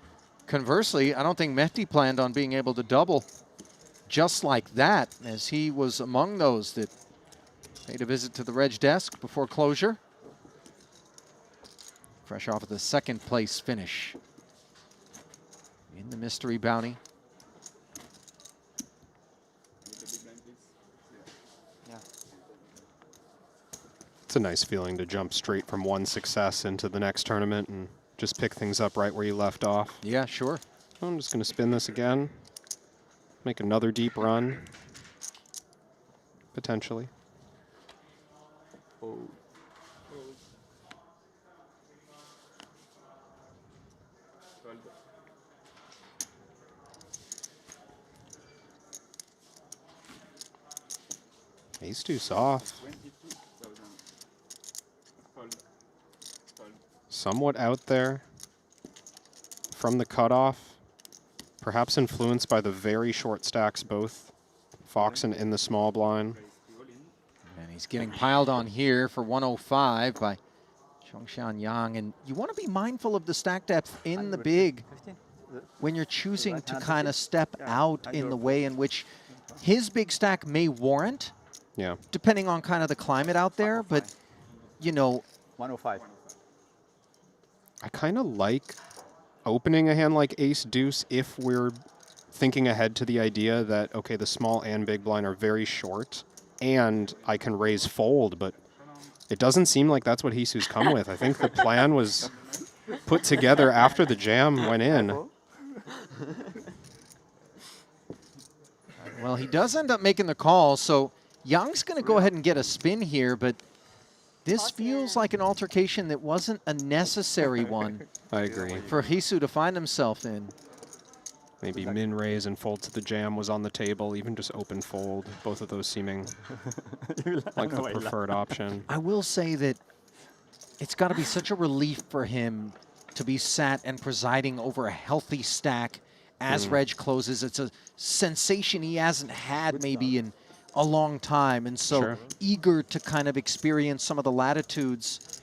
Conversely, I don't think Mehdi planned on being able to double just like that, as he was among those that paid a visit to the reg desk before closure. Fresh off of the 2nd place finish in the mystery bounty. It's a nice feeling to jump straight from one success into the next tournament and just pick things up right where you left off. Yeah, sure. I'm just going to spin this again. Make another deep run. Potentially. Oh. Ace deuce off. Somewhat out there from the cutoff. Perhaps influenced by the very short stacks, both Fox and in the small blind. And he's getting piled on here for 105 by Chongshan Yang. And you want to be mindful of the stack depth in the big when you're choosing to kind of step out in the way in which his big stack may warrant. Yeah. Depending on kind of the climate out there, but you know, 105. I kind of like opening a hand like ace deuce if we're thinking ahead to the idea that, okay, the small and big blind are very short and I can raise fold, but it doesn't seem like that's what Hisu's come with. I think the plan was put together after the jam went in. Well, he does end up making the call, so Yang's going to go ahead and get a spin here, but this feels like an altercation that wasn't a necessary one. I agree. For Hisu to find himself in. Maybe min raise and fold to the jam was on the table, even just open fold. Both of those seeming like the preferred option. I will say that it's got to be such a relief for him to be sat and presiding over a healthy stack as Reg closes. It's a sensation he hasn't had maybe in a long time, and so eager to kind of experience some of the latitudes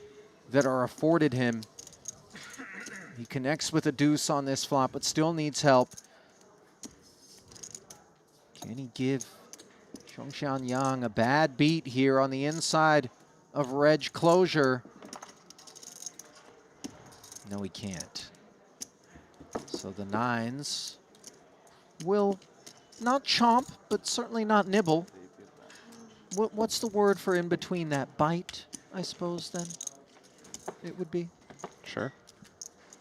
that are afforded him. He connects with a deuce on this flop, but still needs help. Can he give Zhongxian Yang a bad beat here on the inside of Reg closure? No, he can't. So the nines will not chomp, but certainly not nibble. What's the word for in between that? Bite, I suppose, then? It would be? Sure.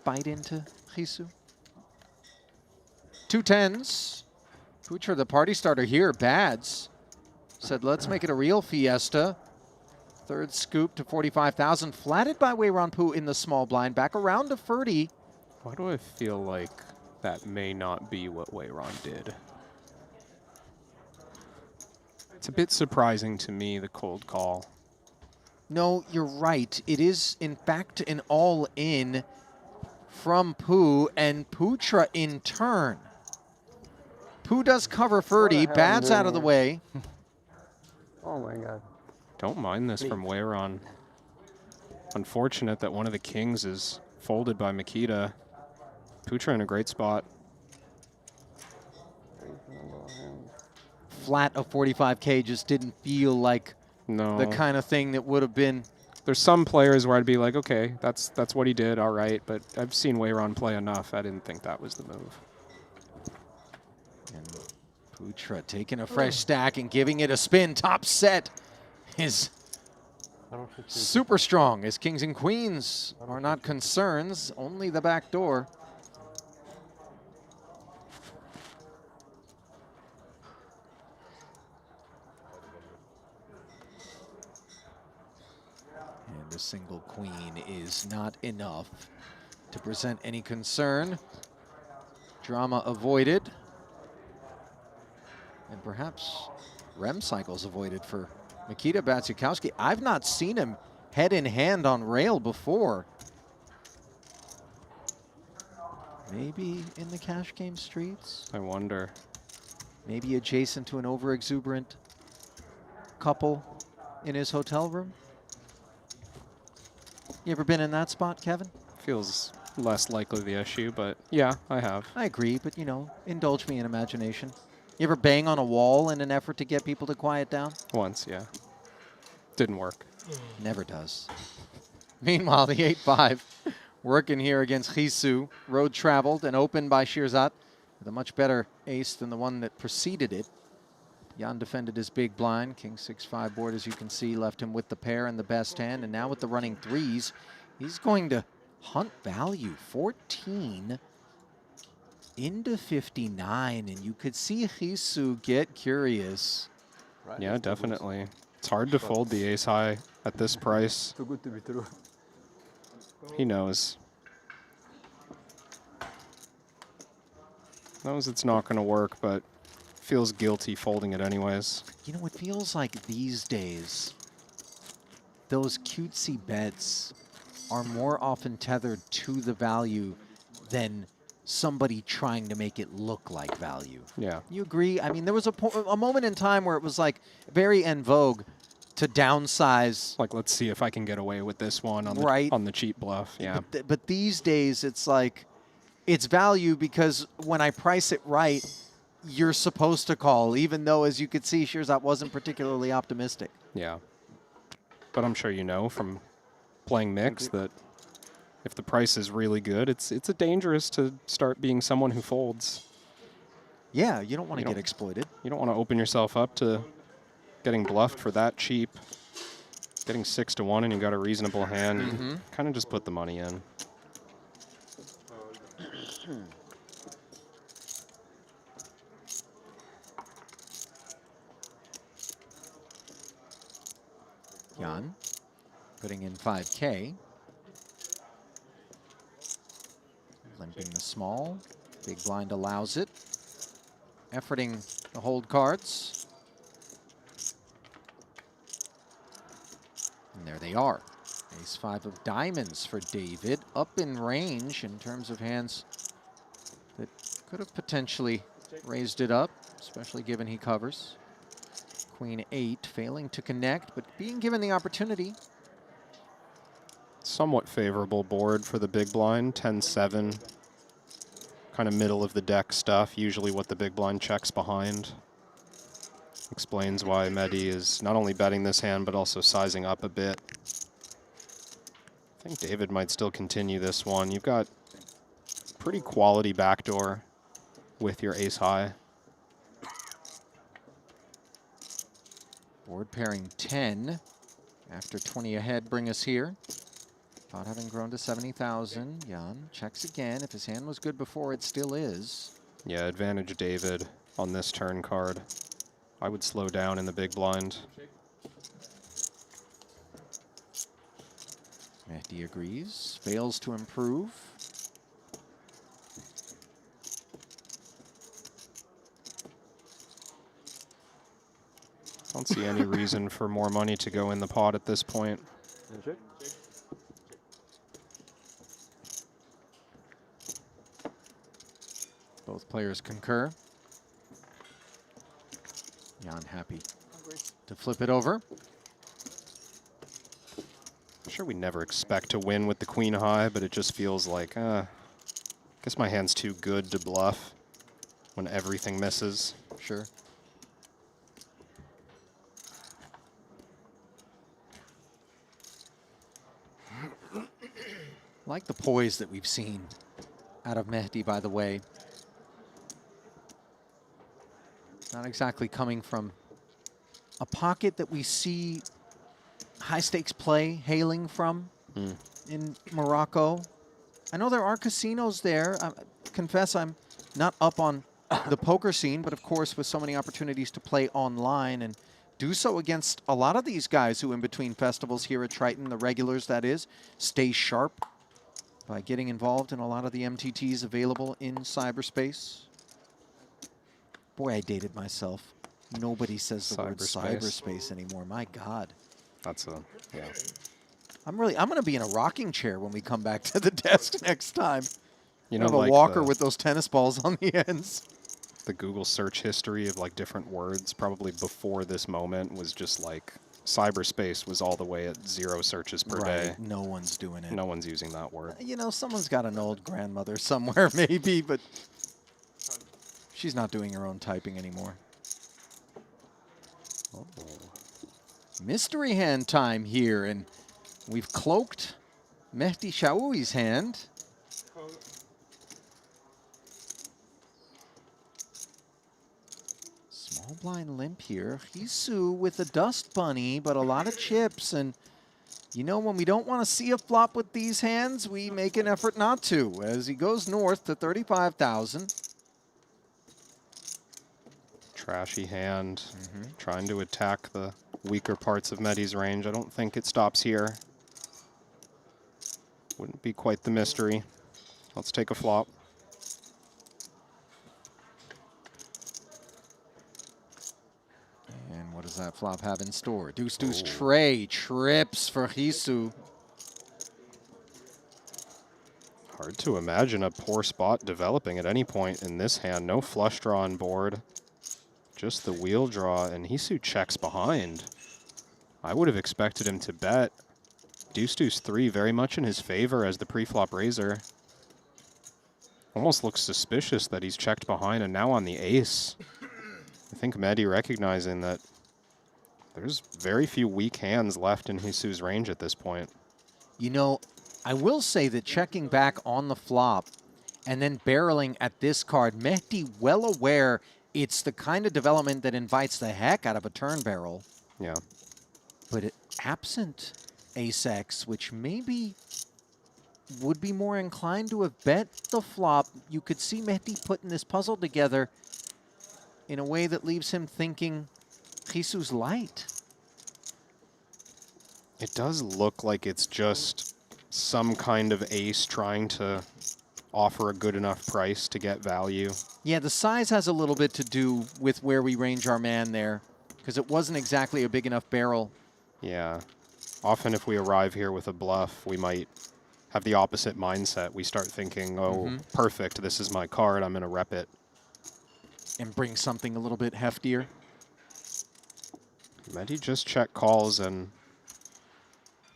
Bite into Hisu. 2 tens. Putra, the party starter here, Bads, said, let's make it a real fiesta. Third scoop to 45,000, flatted by Wei Ranpu in the small blind, back around to Ferdy. Why do I feel like that may not be what Wei Ran did? It's a bit surprising to me, the cold call. No, you're right. It is, in fact, an all-in from Pooh, and Putra in turn. Pooh does cover Ferdy, Bad's out of the way. Oh my god. Don't mind this from Wei Ran. Unfortunate that one of the kings is folded by Makita. Putra in a great spot. Flat of 45K just didn't feel like the kind of thing that would have been. There's some players where I'd be like, okay, that's what he did, all right. But I've seen Wei Ran play enough. I didn't think that was the move. And Putra taking a fresh stack and giving it a spin. Top set is super strong, as kings and queens are not concerns, only the back door. And a single queen is not enough to present any concern. Drama avoided. And perhaps REM cycles avoided for Makita Batsukowski. I've not seen him head in hand on rail before. Maybe in the cash game streets? I wonder. Maybe adjacent to an over-exuberant couple in his hotel room? You ever been in that spot, Kevin? Feels less likely the issue, but yeah, I have. I agree, but you know, indulge me in imagination. You ever bang on a wall in an effort to get people to quiet down? Once, yeah. Didn't work. Never does. Meanwhile, the 8-5 working here against Hisu. Road traveled and opened by Shirzat with a much better ace than the one that preceded it. Jan defended his big blind. King 6-5 board, as you can see, left him with the pair and the best hand. And now with the running threes, he's going to hunt value. 14 into 59, and you could see Hisu get curious. Yeah, definitely. It's hard to fold the ace high at this price. Too good to be true. He knows. Knows it's not going to work, but feels guilty folding it anyways. You know, it feels like these days, those cutesy bets are more often tethered to the value than somebody trying to make it look like value. Yeah. You agree? I mean, there was a moment in time where it was like very en vogue to downsize. Like, let's see if I can get away with this one on the cheap bluff. Yeah. But these days, it's like, it's value because when I price it right, you're supposed to call, even though, as you could see, Shirzat wasn't particularly optimistic. Yeah. But I'm sure you know from playing mix that if the price is really good, it's a dangerous to start being someone who folds. Yeah, you don't want to get exploited. You don't want to open yourself up to getting bluffed for that cheap. Getting 6-1 and you got a reasonable hand, you kind of just put the money in. Jan putting in 5K. Limping the small. Big blind allows it. Efforting to hold cards. And there they are. Ace-5 of diamonds for David. Up in range in terms of hands that could have potentially raised it up, especially given he covers. Queen-8 failing to connect, but being given the opportunity. Somewhat favorable board for the big blind, 10-7. Kind of middle of the deck stuff, usually what the big blind checks behind. Explains why Mehdi is not only betting this hand, but also sizing up a bit. I think David might still continue this one. You've got pretty quality backdoor with your ace high. Board pairing 10 after 20 ahead bring us here. Pot having grown to 70,000. Jan checks again. If his hand was good before, it still is. Yeah, advantage David on this turn card. I would slow down in the big blind. Mehdi agrees, fails to improve. Don't see any reason for more money to go in the pot at this point. Both players concur. Jan happy to flip it over. I'm sure we never expect to win with the queen high, but it just feels like, I guess my hand's too good to bluff when everything misses. Sure. Like the poise that we've seen out of Mehdi, by the way. Not exactly coming from a pocket that we see high stakes play hailing from in Morocco. I know there are casinos there. I confess I'm not up on the poker scene, but of course with so many opportunities to play online and do so against a lot of these guys who in between festivals here at Triton, the regulars that is, stay sharp by getting involved in a lot of the MTTs available in cyberspace. Boy, I dated myself. Nobody says the word cyberspace anymore. My God. That's a, yeah. I'm gonna be in a rocking chair when we come back to the desk next time. You know, have a like walker with those tennis balls on the ends. The Google search history of like different words probably before this moment was just like cyberspace was all the way at 0 searches per day. No one's doing it. No one's using that word. You know, someone's got an old grandmother somewhere maybe, but she's not doing her own typing anymore. Oh. Mystery hand time here, and we've cloaked Mehdi Shaoui's hand. Small blind limp here. Hisu with a dust bunny, but a lot of chips, and you know, when we don't want to see a flop with these hands, we make an effort not to, as he goes north to 35,000. Trashy hand, trying to attack the weaker parts of Mehdi's range. I don't think it stops here. Wouldn't be quite the mystery. Let's take a flop. And what does that flop have in store? Deuce, deuce, tray, trips for Hisu. Hard to imagine a poor spot developing at any point in this hand. No flush draw on board. Just the wheel draw, and Hisu checks behind. I would have expected him to bet. Deuce, deuce, 3 very much in his favor as the pre-flop raiser. Almost looks suspicious that he's checked behind and now on the ace. I think Mehdi recognizing that there's very few weak hands left in Hisu's range at this point. You know, I will say that checking back on the flop and then barreling at this card, Mehdi well aware it's the kind of development that invites the heck out of a turn barrel. Yeah. But absent ace-x, which maybe would be more inclined to have bet the flop. You could see Mehdi putting this puzzle together in a way that leaves him thinking Jesus light. It does look like it's just some kind of ace trying to offer a good enough price to get value. Yeah, the size has a little bit to do with where we range our man there, because it wasn't exactly a big enough barrel. Yeah. Often if we arrive here with a bluff, we might have the opposite mindset. We start thinking, oh, perfect, this is my card, I'm going to rep it. And bring something a little bit heftier. Mehdi just check calls, and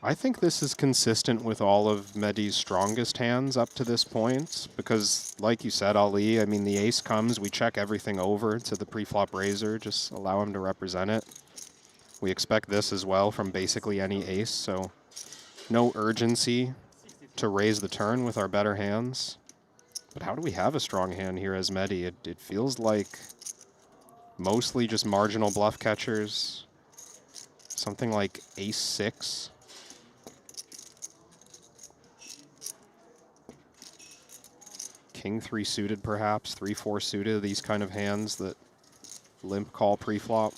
I think this is consistent with all of Mehdi's strongest hands up to this point, because like you said, Ali, I mean, the ace comes, we check everything over to the pre-flop raiser, just allow him to represent it. We expect this as well from basically any ace, so no urgency to raise the turn with our better hands. But how do we have a strong hand here as Mehdi? It feels like mostly just marginal bluff catchers, something like ace-6. King-3 suited, perhaps. 3-4 suited, these kind of hands that limp call pre-flop.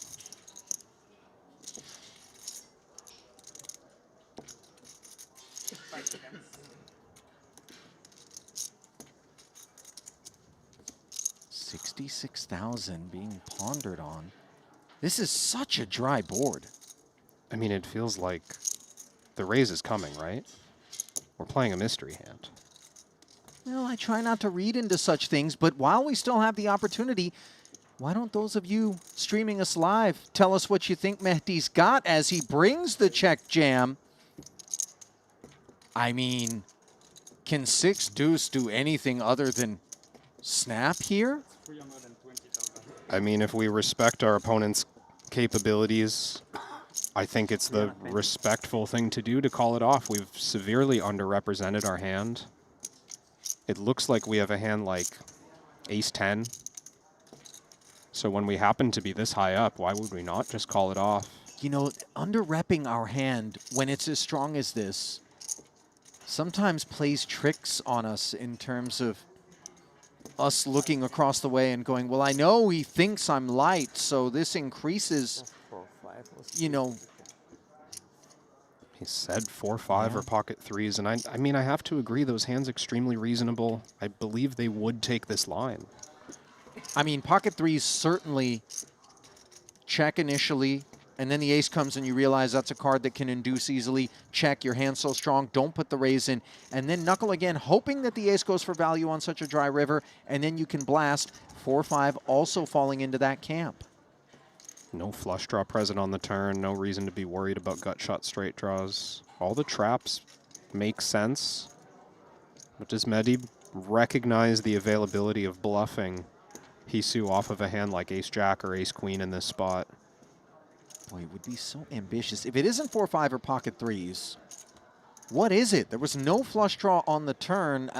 $66,000 being pondered on. This is such a dry board. I mean, it feels like the raise is coming, right? We're playing a mystery hand. Well, I try not to read into such things, but while we still have the opportunity, why don't those of you streaming us live tell us what you think Mehdi's got as he brings the check jam? I mean, can 6 deuce do anything other than snap here? I mean, if we respect our opponent's capabilities, I think it's the respectful thing to do to call it off. We've severely underrepresented our hand. It looks like we have a hand like ace-10. So when we happen to be this high up, why would we not just call it off? You know, under-repping our hand when it's as strong as this sometimes plays tricks on us in terms of us looking across the way and going, well, I know he thinks I'm light, so this increases, you know. He said 4-5 or pocket threes, and I mean, I have to agree, those hands extremely reasonable. I believe they would take this line. I mean, pocket threes certainly check initially, and then the ace comes and you realize that's a card that can induce easily. Check, your hand's so strong, don't put the raise in. And then knuckle again, hoping that the ace goes for value on such a dry river, and then you can blast 4-5, also falling into that camp. No flush draw present on the turn, no reason to be worried about gut shot straight draws. All the traps make sense, but does Mehdi recognize the availability of bluffing Hisu off of a hand like ace-jack or ace-queen in this spot? Boy, it would be so ambitious. If it isn't 4-5 or pocket threes, what is it? There was no flush draw on the turn.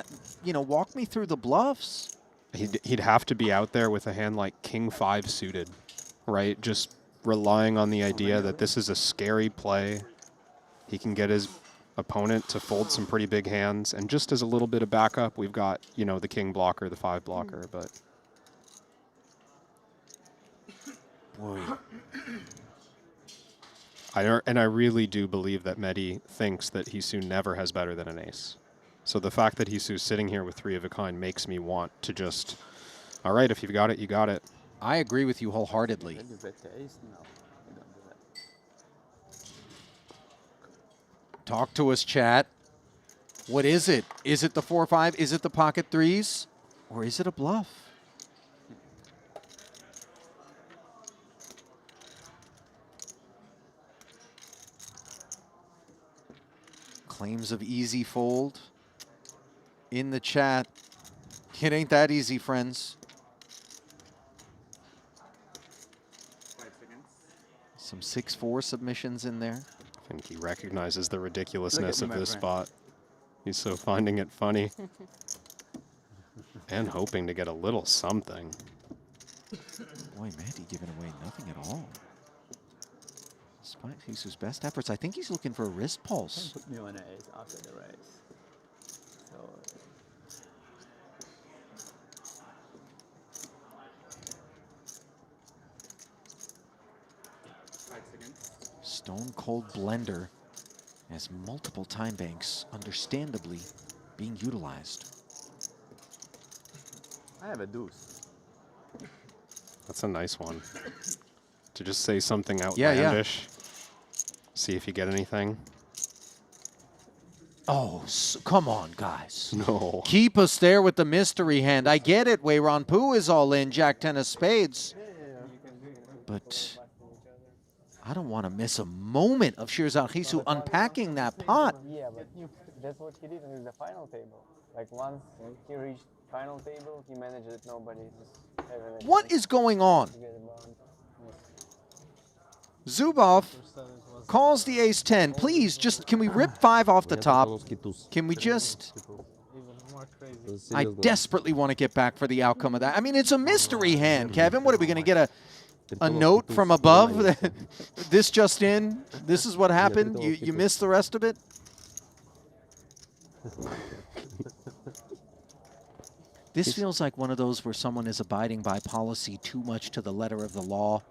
You know, walk me through the bluffs. He'd have to be out there with a hand like king-5 suited, right? Just relying on the idea that this is a scary play. He can get his opponent to fold some pretty big hands. And just as a little bit of backup, we've got, you know, the king blocker, the 5 blocker, but... Boy. And I really do believe that Mehdi thinks that Hisu never has better than an ace. So the fact that Hisu's sitting here with 3 of a kind makes me want to just, all right, if you've got it, you got it. I agree with you wholeheartedly. Talk to us, chat. What is it? Is it the 4-5? Is it the pocket threes? Or is it a bluff? Claims of easy fold in the chat. It ain't that easy, friends. Some 6-4 submissions in there. I think he recognizes the ridiculousness of this spot. He's so finding it funny. And hoping to get a little something. Boy, Mehdi giving away nothing at all. Despite Hisu's best efforts, I think he's looking for a wrist pulse. Put me on an ace after the race. Stone Cold Blender has multiple time banks, understandably, being utilized. I have a deuce. That's a nice one. To just say something Yeah, yeah. outlandish. See if you get anything. Oh, come on, guys. No. Keep us there with the mystery hand. I get it. Wei Ron Poo is all in, Jack 10 of spades. But I don't want to miss a moment of Shirzal Hisu unpacking that pot. Yeah, but that's what he did in the final table. Like once he reached final table, he managed it. Nobody just having it. What is going on? Zubov calls the ace-10. Please, just can we rip 5 off the top? Can we just... I desperately want to get back for the outcome of that. I mean, it's a mystery hand, Kevin. What, are we going to get a note from above? This just in? This is what happened? You missed the rest of it? This feels like one of those where someone is abiding by policy too much to the letter of the law.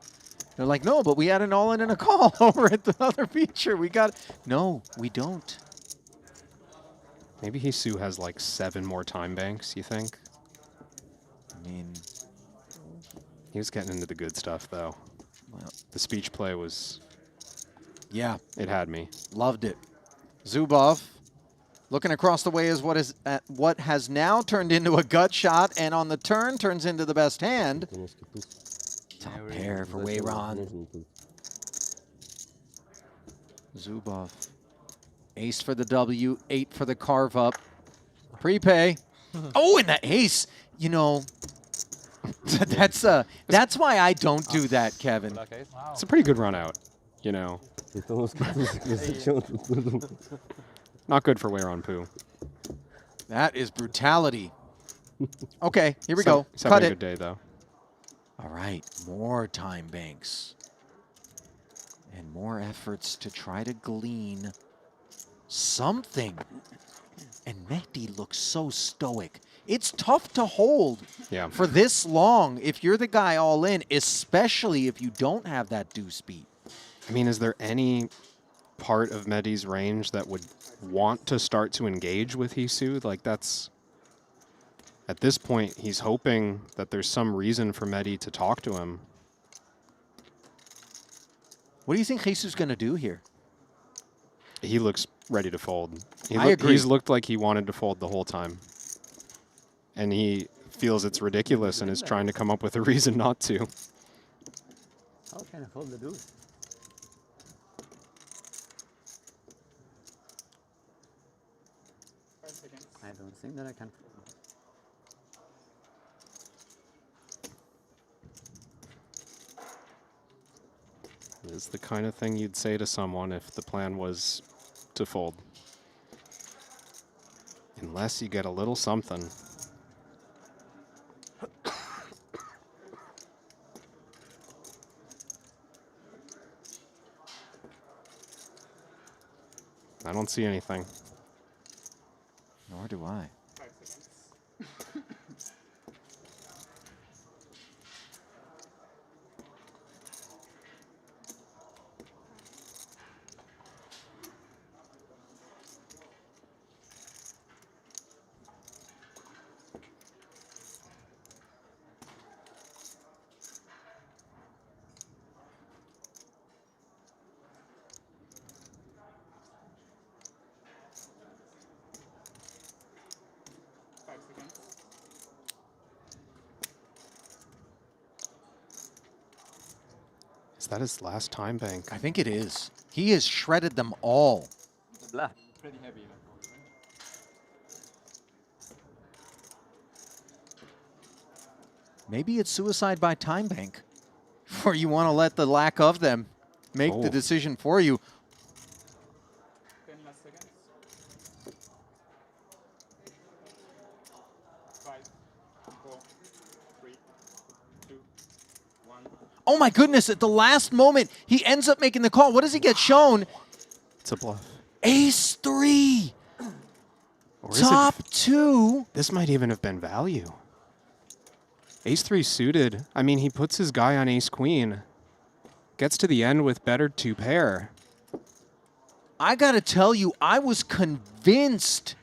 They're like, no, but we had an all-in and a call over at the other feature. We got... No, we don't. Maybe Hisu has like 7 more time banks, you think? I mean... He was getting into the good stuff, though. Well, the speech play was... Yeah. It had me. Loved it. Zubov looking across the way is what has now turned into a gut shot, and on the turn turns into the best hand. Top pair for Wei Ron. Zubov. Ace for the W, 8 for the carve up. Prepay. Oh, and that ace. You know, that's why I don't do that, Kevin. It's a pretty good run out, you know. Not good for Wei Ron Poo. That is brutality. Okay, here we go. He's Cut having it. a good day, though. All right, more time banks. And more efforts to try to glean something. And Mehdi looks so stoic. It's tough to hold for this long if you're the guy all in, especially if you don't have that deuce beat. I mean, is there any part of Mehdi's range that would want to start to engage with Hisu? Like, that's... At this point, he's hoping that there's some reason for Mehdi to talk to him. What do you think Jesus going to do here? He looks ready to fold. I agree. He's looked like he wanted to fold the whole time. And he feels it's ridiculous and is trying to come up with a reason not to. How can I fold the deuce? I don't think that I can. It's the kind of thing you'd say to someone if the plan was to fold. Unless you get a little something. I don't see anything. Nor do I. Is that his last time bank? I think it is. He has shredded them all. Black. Pretty heavy. Maybe it's suicide by time bank. Or you want to let the lack of them make the decision for you. 10 last seconds. 5, 4, 3, 2, 1. Oh my goodness, at the last moment, he ends up making the call. What does he get shown? It's a bluff. Ace 3. Or is Top two. This might even have been value. Ace-3 suited. I mean, he puts his guy on ace-queen. Gets to the end with better two pair. I got to tell you, I was convinced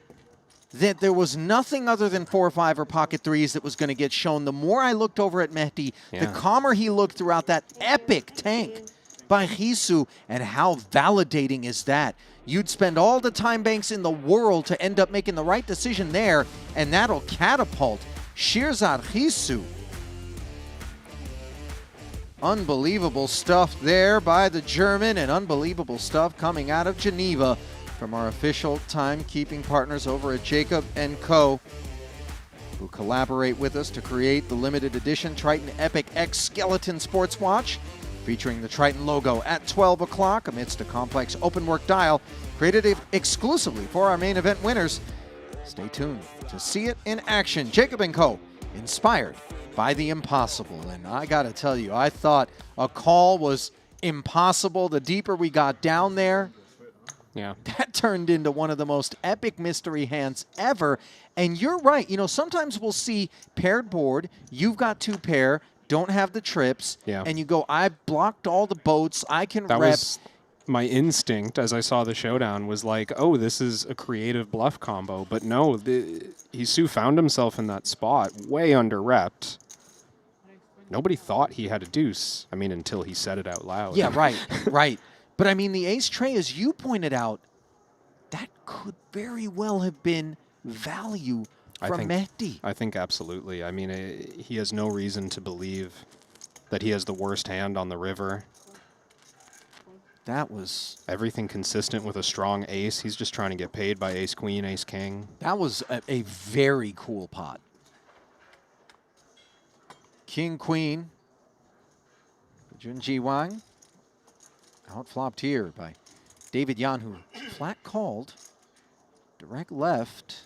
that there was nothing other than 4-5 or pocket threes that was going to get shown. The more I looked over at Mehdi, the calmer he looked throughout that epic tank by Jeju. And how validating is that? You'd spend all the time banks in the world to end up making the right decision there, and that'll catapult Shirzad Jeju. Unbelievable stuff there by the German, and unbelievable stuff coming out of Geneva from our official timekeeping partners over at Jacob & Co., who collaborate with us to create the limited edition Triton Epic X Skeleton Sports Watch, featuring the Triton logo at 12 o'clock amidst a complex open-work dial created exclusively for our main event winners. Stay tuned to see it in action. Jacob & Co., inspired by the impossible. And I got to tell you, I thought a call was impossible. The deeper we got down there, that turned into one of the most epic mystery hands ever. And you're right. You know, sometimes we'll see paired board. You've got two pair, don't have the trips. And you go, I blocked all the boats. I can That rep. was my instinct as I saw the showdown was like, oh, this is a creative bluff combo. But no, Jeju found himself in that spot, way under-repped. Nobody thought he had a deuce. I mean, until he said it out loud. Yeah, right, right. But I mean, the ace tray, as you pointed out, that could very well have been value from Mehdi. I think absolutely. I mean, he has no reason to believe that he has the worst hand on the river. That was everything consistent with a strong ace. He's just trying to get paid by ace-queen, ace-king. That was a very cool pot. King-queen. Junji Wang. Outflopped here by David Yan, who flat called. Direct left.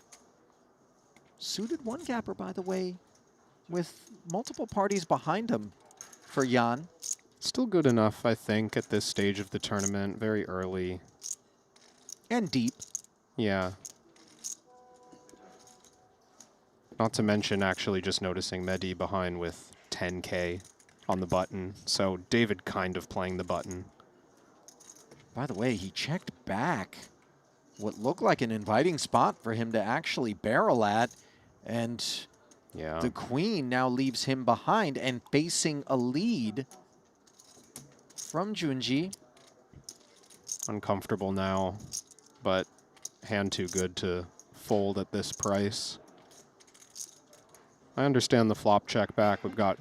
Suited one gapper, by the way, with multiple parties behind him for Yan. Still good enough, I think, at this stage of the tournament. Very early. And deep. Yeah. Not to mention actually just noticing Mehdi behind with 10K on the button. So David kind of playing the button. By the way, he checked back what looked like an inviting spot for him to actually barrel at. And the queen now leaves him behind and facing a lead from Junji. Uncomfortable now, but hand too good to fold at this price. I understand the flop check back. We've got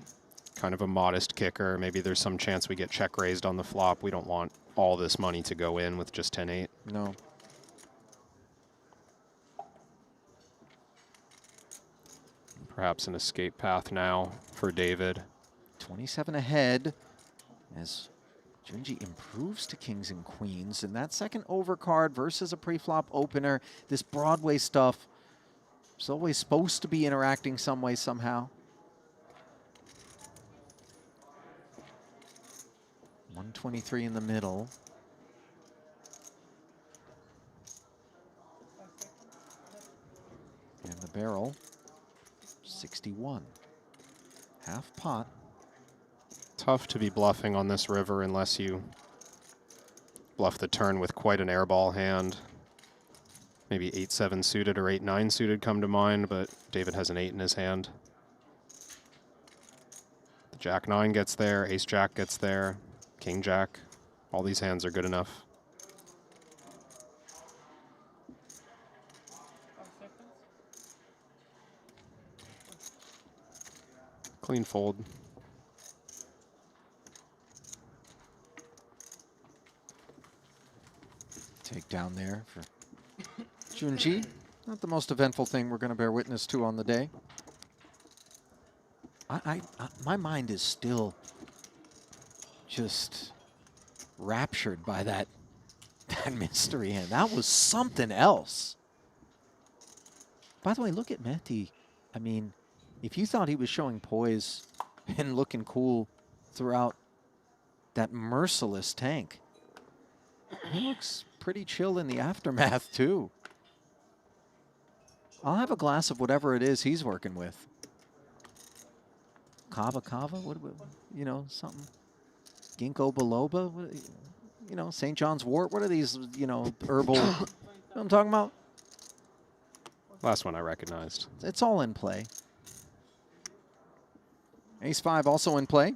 kind of a modest kicker. Maybe there's some chance we get check raised on the flop. We don't want all this money to go in with just 10-8. No. Perhaps an escape path now for David. 27 ahead as Junji improves to kings and queens. And that second overcard versus a pre-flop opener, this Broadway stuff is always supposed to be interacting some way, somehow. 123 in the middle. And the barrel, 61. Half pot. Tough to be bluffing on this river unless you bluff the turn with quite an airball hand. Maybe 8-7 suited or 8-9 suited come to mind, but David has an 8 in his hand. The Jack-9 gets there, Ace-Jack gets there, King-Jack. All these hands are good enough. Clean fold. Take down there for Junji. Not the most eventful thing we're going to bear witness to on the day. My mind is still just raptured by that mystery hand. That was something else. By the way, look at Mehdi. I mean, if you thought he was showing poise and looking cool throughout that merciless tank, he looks pretty chill in the aftermath, too. I'll have a glass of whatever it is he's working with. Kava, what, you know, something. Ginkgo biloba, what, you know, St. John's wort. What are these, you know, herbal? You know what I'm talking about? Last one I recognized. It's all in play. Ace-5 also in play.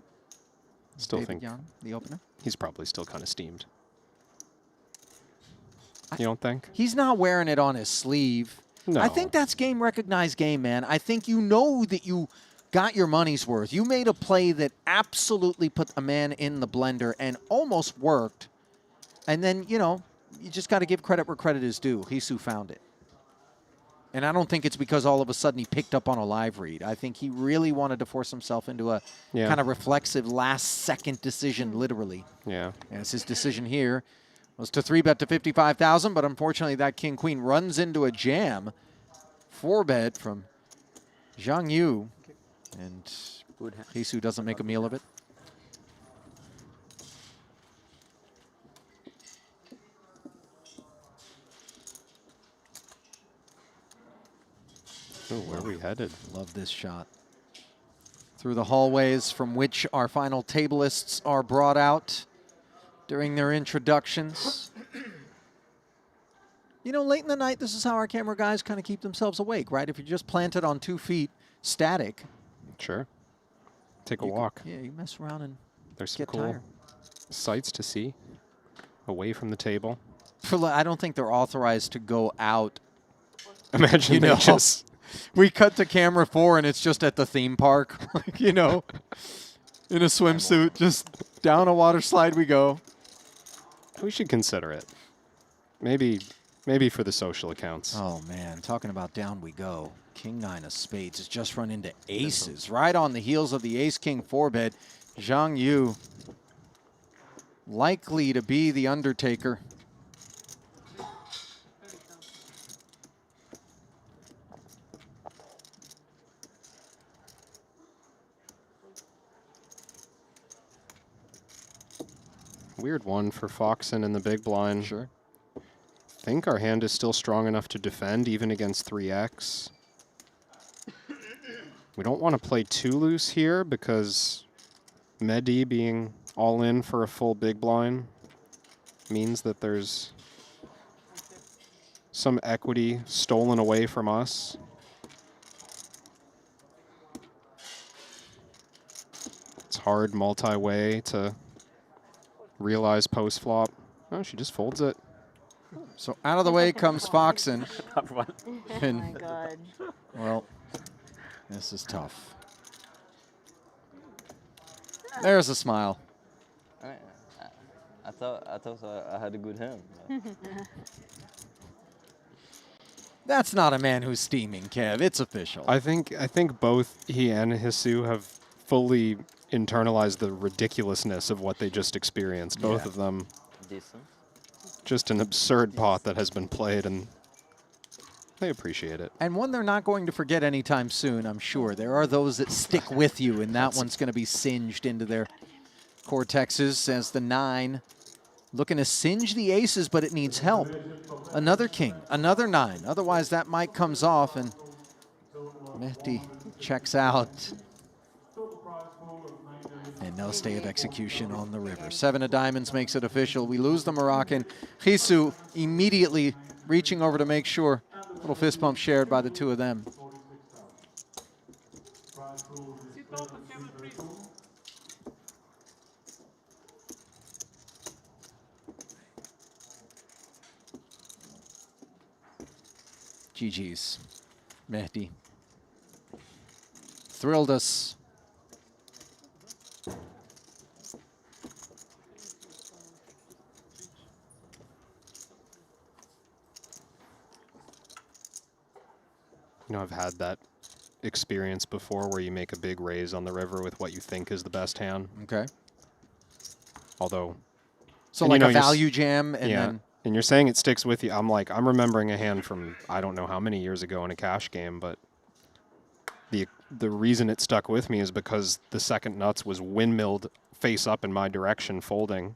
Still David think Young, the opener. He's probably still kind of steamed. You don't think? He's not wearing it on his sleeve. No. I think that's game recognized game, man. I think you know that you got your money's worth. You made a play that absolutely put a man in the blender and almost worked. And then, you know, you just got to give credit where credit is due. Hisu found it. And I don't think it's because all of a sudden he picked up on a live read. I think he really wanted to force himself into a kind of reflexive last-second decision, literally. Yeah. And it's his decision here was to 3-bet to 55,000, but unfortunately that king-queen runs into a jam. 4-bet from Zhang Yu, and Hisu doesn't make a meal of it. Ooh, where are we headed? Love this shot. Through the hallways from which our final tablists are brought out during their introductions. You know, late in the night, this is how our camera guys kind of keep themselves awake, right? If you're just planted on 2 feet, static. Sure. Take a walk. Yeah, you mess around and There's some get cool tired. sights to see away from the table. I don't think they're authorized to go out. Imagine you they know, just... We cut to camera 4 and it's just at the theme park, you know, in a swimsuit, just down a water slide we go. We should consider it. Maybe for the social accounts. Oh, man, talking about down we go. King-9 of spades has just run into aces right on the heels of the ace-king 4-bet. Zhang Yu likely to be the Undertaker. Weird one for Foxen in the big blind. Sure. Think our hand is still strong enough to defend even against 3x. We don't want to play too loose here because Mehdi being all in for a full big blind means that there's some equity stolen away from us. It's hard multi-way to realize post-flop. Oh, she just folds it. So out of the way comes Foxen. Oh my God. Well, this is tough. There's a smile. I thought I had a good hand. That's not a man who's steaming, Kev. It's official. I think both he and Hisu have fully internalized the ridiculousness of what they just experienced. Both of them. Decent. Just an absurd pot that has been played, and they appreciate it. And one they're not going to forget anytime soon, I'm sure. There are those that stick with you, and that one's going to be singed into their cortexes as the 9 looking to singe the aces, but it needs help. Another king, another 9. Otherwise, that mic comes off, and Mehdi checks out. And no stay of execution on the river. 7 of diamonds makes it official. We lose the Moroccan. Hisu immediately reaching over to make sure. Little fist pump shared by the 2 of them. GG's. Mehdi. Thrilled us. You know, I've had that experience before where you make a big raise on the river with what you think is the best hand. Okay. Although... So like a value jam and then... And you're saying it sticks with you. I'm remembering a hand from I don't know how many years ago in a cash game, but the reason it stuck with me is because the second nuts was windmilled face up in my direction, folding,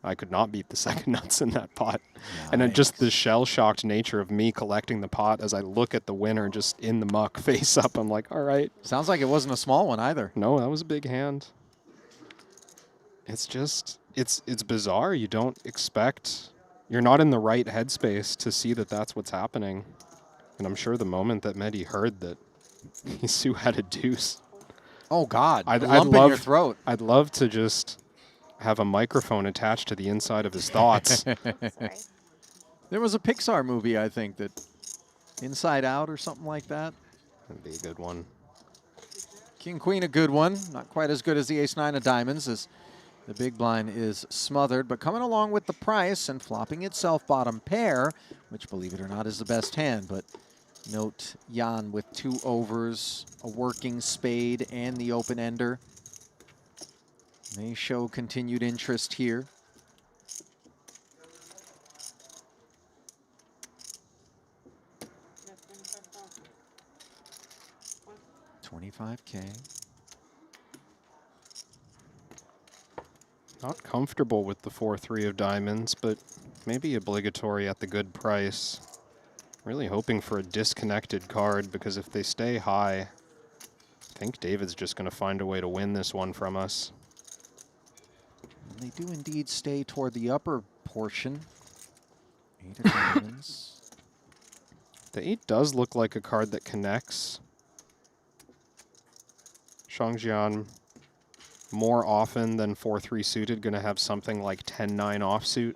I could not beat the second nuts in that pot. And then just the shell-shocked nature of me collecting the pot as I look at the winner just in the muck face up. I'm like, all right. Sounds like it wasn't a small one either. No, that was a big hand. It's just, it's bizarre. You don't expect, you're not in the right headspace to see that that's what's happening. And I'm sure the moment that Mehdi heard that Hisu had a deuce. Oh, God. I'd Lump love, in your throat. I'd love to just have a microphone attached to the inside of his thoughts. There was a Pixar movie, I think, that Inside Out or something like that. That'd be a good one. King Queen, a good one. Not quite as good as the Ace-9 of diamonds, as the big blind is smothered, but coming along with the price and flopping itself bottom pair, which, believe it or not, is the best hand. But note Jan with 2 overs, a working spade, and the open ender. They show continued interest here. $25K. Not comfortable with the 4-3 of diamonds, but maybe obligatory at the good price. Really hoping for a disconnected card, because if they stay high, I think David's just going to find a way to win this one from us. And they do indeed stay toward the upper portion. 8 of diamonds. The 8 does look like a card that connects. Shangjian, more often than 4-3 suited, going to have something like 10-9 offsuit.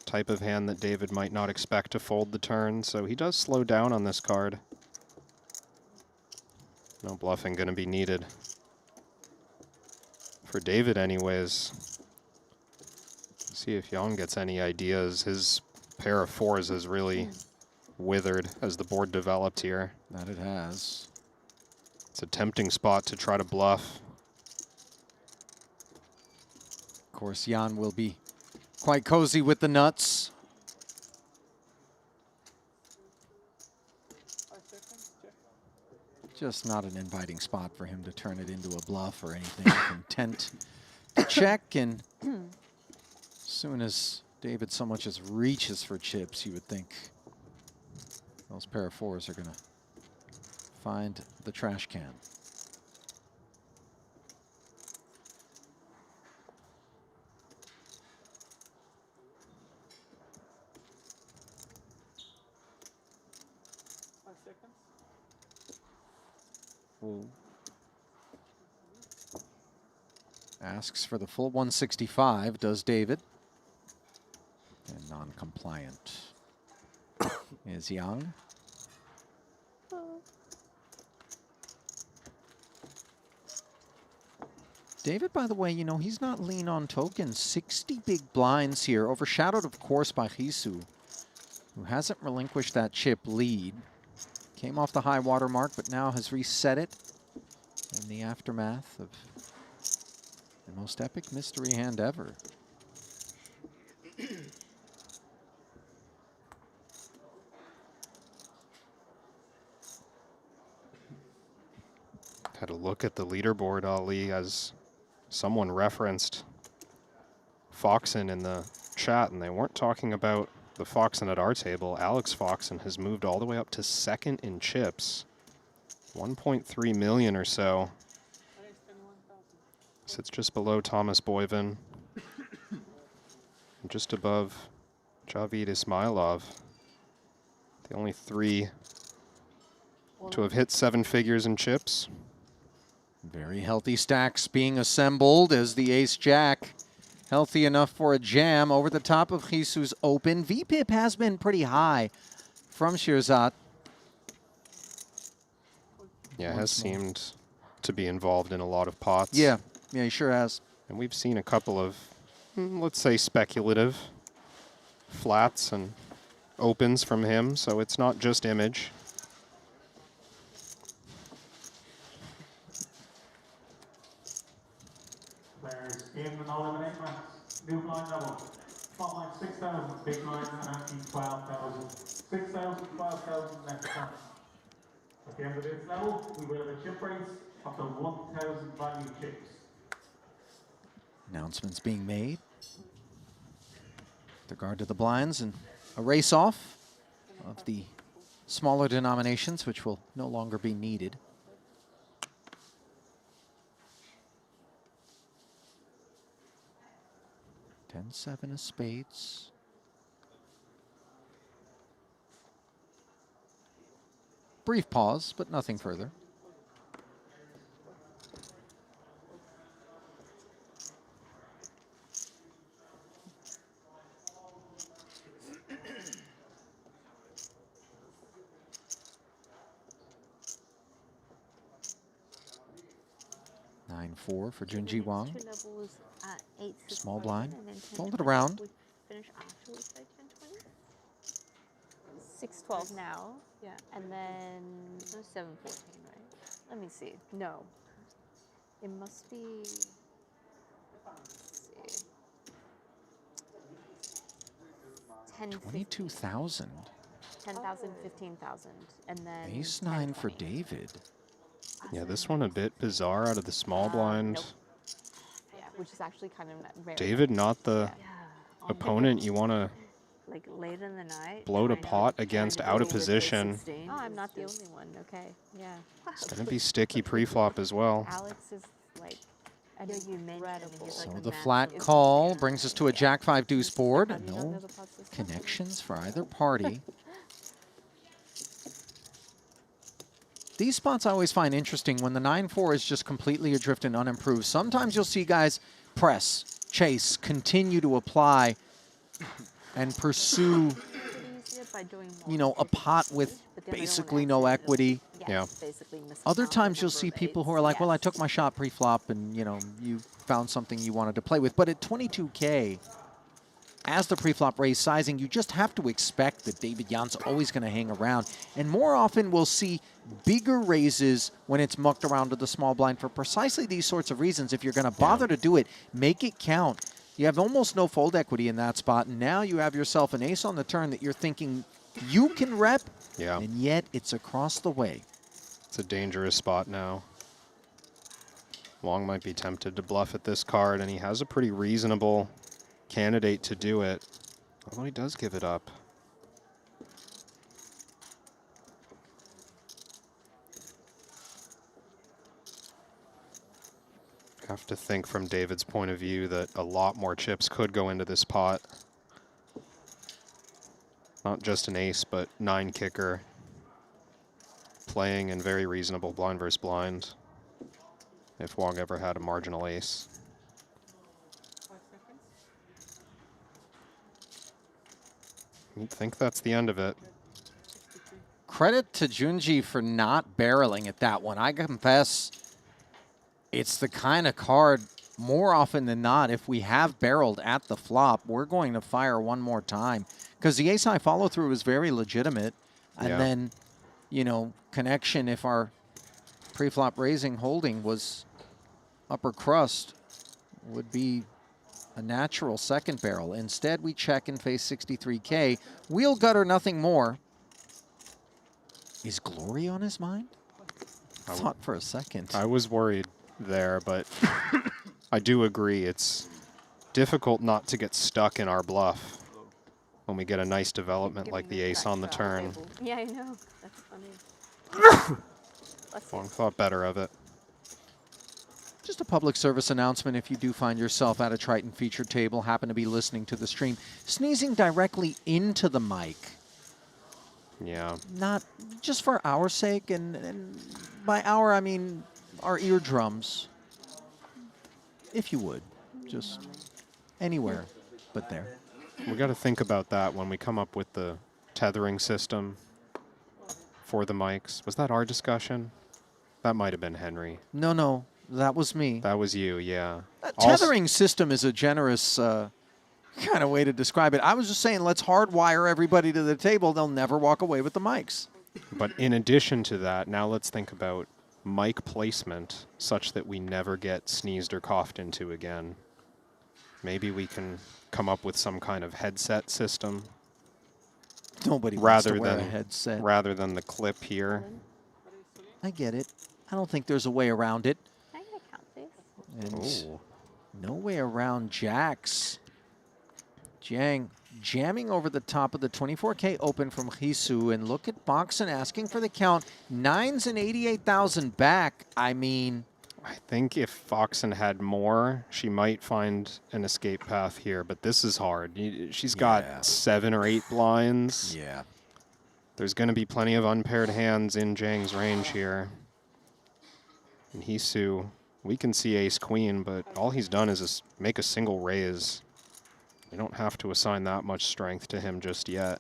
Type of hand that David might not expect to fold the turn, so he does slow down on this card. No bluffing going to be needed. For David anyways. See if Yang gets any ideas. His pair of 4s has really withered as the board developed here. That it has. It's a tempting spot to try to bluff. Of course, Jan will be quite cozy with the nuts. Just not an inviting spot for him to turn it into a bluff or anything. Content to check, and as soon as David so much as reaches for chips, you would think those pair of 4s are going to find the trash can. Asks for the full 165, does David. And non-compliant is Yang. David, by the way, you know, he's not lean on tokens. 60 big blinds here, overshadowed, of course, by Hisu, who hasn't relinquished that chip lead. Came off the high water mark, but now has reset it in the aftermath of the most epic mystery hand ever. Had a look at the leaderboard, Ali, as someone referenced Foxen in the chat, and they weren't talking about the Foxen at our table. Alex Foxen has moved all the way up to 2nd in chips. 1.3 million or so. Sits just below Thomas Boyven. Just above Javid Ismailov. The only 3 to have hit 7 figures in chips. Very healthy stacks being assembled as the ace-jack healthy enough for a jam over the top of Hisu's open. VPIP has been pretty high from Shirzad. Yeah, has seemed to be involved in a lot of pots. Yeah, he sure has. And we've seen a couple of, let's say, speculative flats and opens from him, so it's not just image. Players in the no-eliminate match. New blind level. Front line 6,000, big line and empty 12,000. 6,000, 12,000 next time. At the end of this level, we will have a chip race of the 1,000 value chips. Announcements being made. With regard to the blinds and a race off of the smaller denominations, which will no longer be needed. Ten-7 of spades. Brief pause, but nothing further. Nine-4 for Junji Wang. Two levels at 8 to Small 11, blind. and then 10 Fold it 12. around. We finish after we play 10-20. 6-12 now. Yeah. And then 7-14, right? Let me see. No. it must be. Let's see. 10, 22,000. 10,000, 15,000, and then Ace 10, 9 for 20. David. Yeah, this one a bit bizarre out of the small blind. Nope. Yeah, which is actually kind of rare. David, not the opponent you want to Like late in the night. bloat a pot against out of position. Oh, I'm not the only one. Okay, yeah. It's going to be sticky pre-flop as well. Alex is like incredible. So the flat call brings us to a Jack 5 deuce board. No connections for either party. These spots I always find interesting when the 9-4 is just completely adrift and unimproved. Sometimes you'll see guys press, chase, continue to apply, and pursue, you know, a pot with basically no equity. Yeah. Other times you'll see people who are like, well, I took my shot pre-flop and, you know, you found something you wanted to play with. But at 22K, as the pre-flop raise sizing, you just have to expect that David Jan's always going to hang around. And more often we'll see bigger raises when it's mucked around to the small blind for precisely these sorts of reasons. If you're going to bother to do it, make it count. You have almost no fold equity in that spot, and now you have yourself an ace on the turn that you're thinking you can rep, and yet it's across the way. It's a dangerous spot now. Wang might be tempted to bluff at this card, and he has a pretty reasonable candidate to do it, although he does give it up. Have to think from David's point of view that a lot more chips could go into this pot. Not just an ace, but 9 kicker. Playing in very reasonable blind versus blind. If Wang ever had a marginal ace. You'd think that's the end of it. Credit to Junji for not barreling at that one. I confess, it's the kind of card, more often than not, if we have barreled at the flop, we're going to fire one more time. Because the ace-high follow-through is very legitimate. And then, you know, connection, if our pre-flop raising holding was upper crust, would be a natural second barrel. Instead, we check and face 63K. Wheel gutter, nothing more. Is glory on his mind? I thought for a second. I was worried there, but I do agree it's difficult not to get stuck in our bluff when we get a nice development like the ace on the turn. Yeah, I know. That's funny. Wang thought better of it. Just a public service announcement if you do find yourself at a Triton featured table, happen to be listening to the stream, sneezing directly into the mic. Yeah. Not just for our sake, and by our, I mean our eardrums. If you would, just anywhere but there. We got to think about that when we come up with the tethering system for the mics. Was that our discussion? That might have been Henry. No, that was me. That was you, yeah. Tethering system is a generous kind of way to describe it. I was just saying, let's hardwire everybody to the table. They'll never walk away with the mics. But in addition to that, now let's think about mic placement such that we never get sneezed or coughed into again. Maybe we can come up with some kind of headset system. Nobody wants to wear a headset. Rather than the clip here. I get it. I don't think there's a way around it. Can I get a count, please? And no way around Jack's Jiang jamming over the top of the 24K open from Hisu, and look at Boxen asking for the count. 9s and 88,000 back. I mean, I think if Foxen had more, she might find an escape path here, but this is hard. She's got 7 or 8 blinds. Yeah. There's going to be plenty of unpaired hands in Jiang's range here. And Hisu, we can see ace-queen, but all he's done is just make a single raise. We don't have to assign that much strength to him just yet.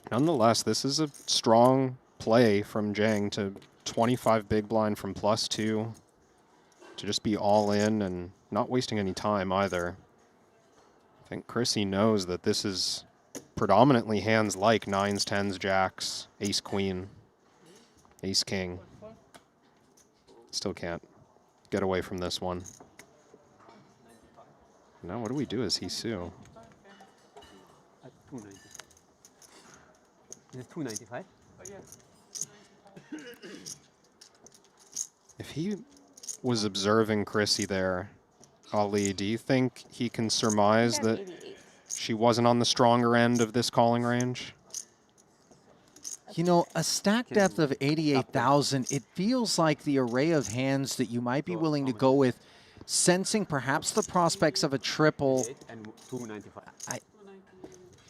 Nonetheless, this is a strong play from Jiang to 25 big blind from +2 to just be all in and not wasting any time either. I think Chrissy knows that this is predominantly hands like 9s, 10s, jacks, ace-queen, ace-king. Still can't get away from this one. Now what do we do as Hisu? At 290. Is it 295? Oh, yeah. If he was observing Chrissy there, Ali, do you think he can surmise that she wasn't on the stronger end of this calling range? you know, a stack depth of 88,000, it feels like the array of hands that you might be willing to go with, sensing perhaps the prospects of a triple.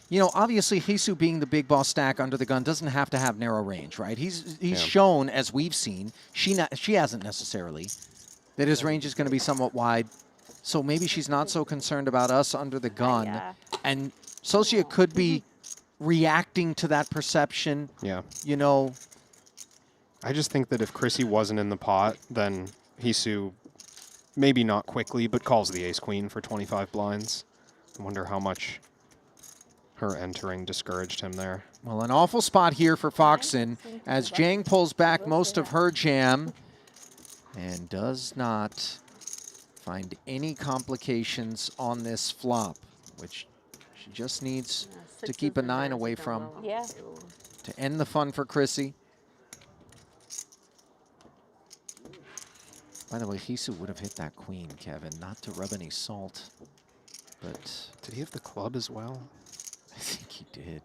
You know, obviously, Hisu being the big boss stack under the gun doesn't have to have narrow range, right? He's shown, as we've seen, she hasn't necessarily, that his range is going to be somewhat wide. So maybe she's not so concerned about us under the gun. And Sosia could be reacting to that perception. Yeah. You know. I just think that if Chrissy wasn't in the pot, then Hisu, maybe not quickly, but calls the ace-queen for 25 blinds. I wonder how much her entering discouraged him there. Well, an awful spot here for Foxen as Jiang pulls back most of her jam and does not find any complications on this flop, which she just needs to keep a 9 away from to end the fun for Chrissy. By the way, Hisu would have hit that queen, Kevin, not to rub any salt. But did he have the club as well? I think he did.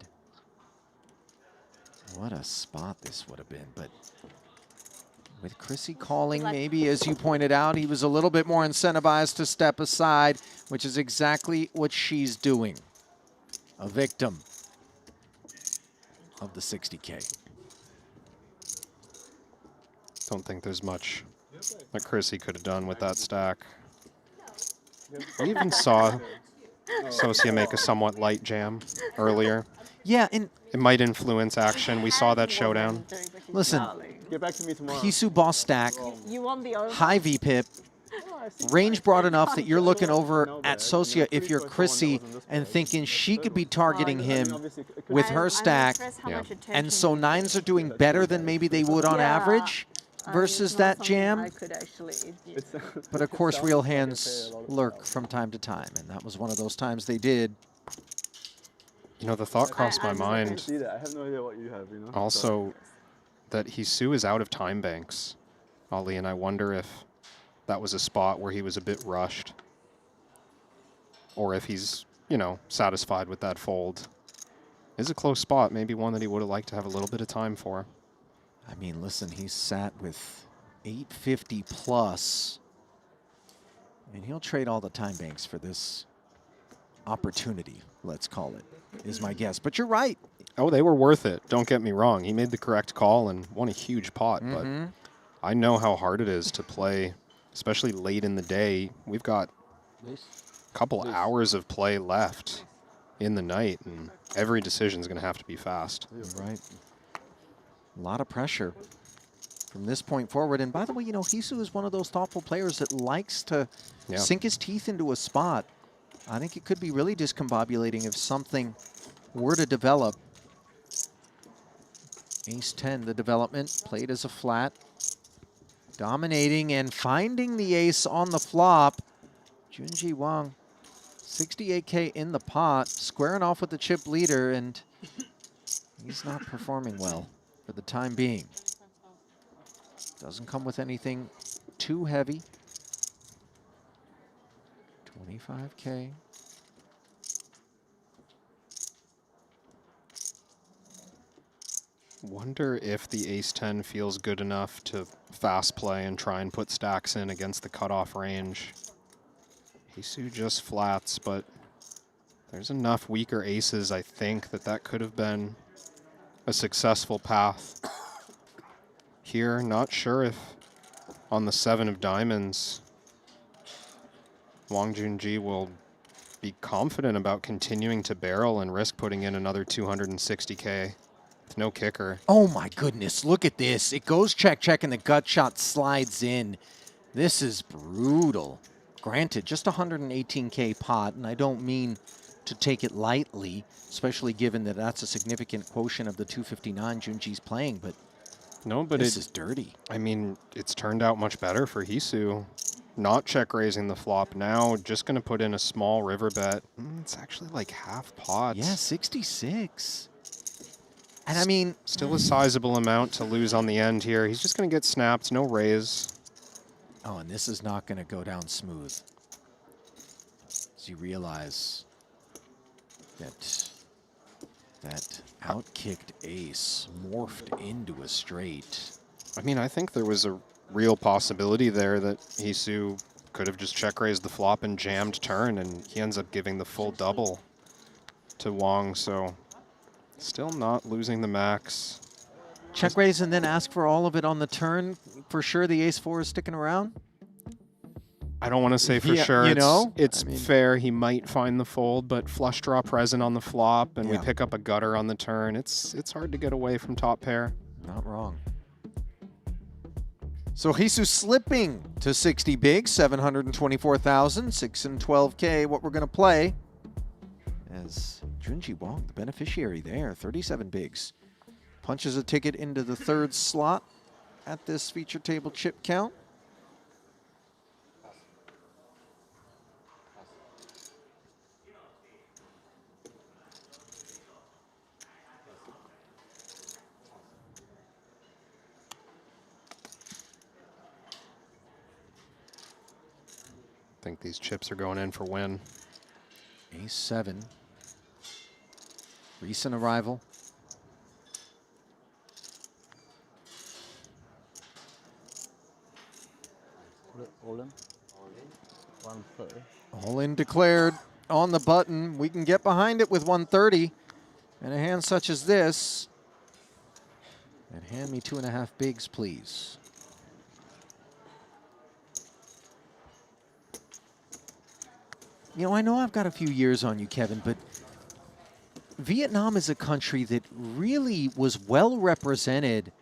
What a spot this would have been. But with Chrissy calling, maybe, as you pointed out, he was a little bit more incentivized to step aside, which is exactly what she's doing. A victim of the 60K. Don't think there's much that Chrissy could have done with that stack. We even saw Sosia make a somewhat light jam earlier. Yeah, and it might influence action. We saw that showdown. Listen, get back to me tomorrow. Hisu boss stack, You want the over? high VPIP, range broad enough that you're looking over at Sosia if you're Chrissy and thinking she could be targeting him with her stack. And so 9s are doing better than maybe they would on average versus that jam. But of course, real hands lurk from time to time, and that was one of those times they did. You know, the thought crossed my mind I have no idea what you have, you know? also that Hisu is out of time banks, Ali, and I wonder if that was a spot where he was a bit rushed, or if he's, you know, satisfied with that fold. It's a close spot, maybe one that he would have liked to have a little bit of time for. I mean, listen, he's sat with 850 plus, and he'll trade all the time banks for this opportunity, let's call it, is my guess. But you're right. Oh, they were worth it. Don't get me wrong. He made the correct call and won a huge pot, but I know how hard it is to play, especially late in the day. We've got a couple hours of play left in the night, and every decision is going to have to be fast. You're right. A lot of pressure from this point forward. And by the way, you know, Hisu is one of those thoughtful players that likes to sink his teeth into a spot. I think it could be really discombobulating if something were to develop. Ace-10, the development, played as a flat. Dominating and finding the ace on the flop. Junji Wang, 68K in the pot, squaring off with the chip leader, and he's not performing well for the time being. Doesn't come with anything too heavy. 25K. Wonder if the ace-10 feels good enough to fast play and try and put stacks in against the cutoff range. Jeju just flats, but there's enough weaker aces, I think, that could have been a successful path. Here, not sure if on the 7 of diamonds, Wang Junji will be confident about continuing to barrel and risk putting in another 260K. With no kicker. Oh my goodness, look at this. It goes check, check, and the gut shot slides in. This is brutal. Granted, just 118K pot, and I don't mean to take it lightly, especially given that that's a significant quotient of the 259 Junji's playing, but no, but this is dirty. I mean, it's turned out much better for Jeju. Not check raising the flop now, just going to put in a small river bet. It's actually like half pot. Yeah, 66. And I mean, still a sizable amount to lose on the end here. He's just going to get snapped, no raise. Oh, and this is not going to go down smooth. As you realize that outkicked ace morphed into a straight. I mean, I think there was a real possibility there that Jeju could have just check raised the flop and jammed turn, and he ends up giving the full double to Wang, so still not losing the max. Check raise and then ask for all of it on the turn. For sure the ace-4 is sticking around? I don't want to say for Yeah, sure. you know? It's I mean, fair. He might find the fold, but flush draw present on the flop, and we Yeah. pick up a gutter on the turn. It's hard to get away from top pair. Not wrong. So Jeju slipping to 60 big, 724,000, 6 and 12K. What we're going to play as Junji Wang, the beneficiary there, 37 bigs. Punches a ticket into the third slot at this feature table chip count. I think these chips are going in for win. Ace-7. Recent arrival. All in? 130. All in declared on the button. We can get behind it with 130. And a hand such as this. And hand me 2.5 bigs, please. You know, I know I've got a few years on you, Kevin, but Vietnam is a country that really was well represented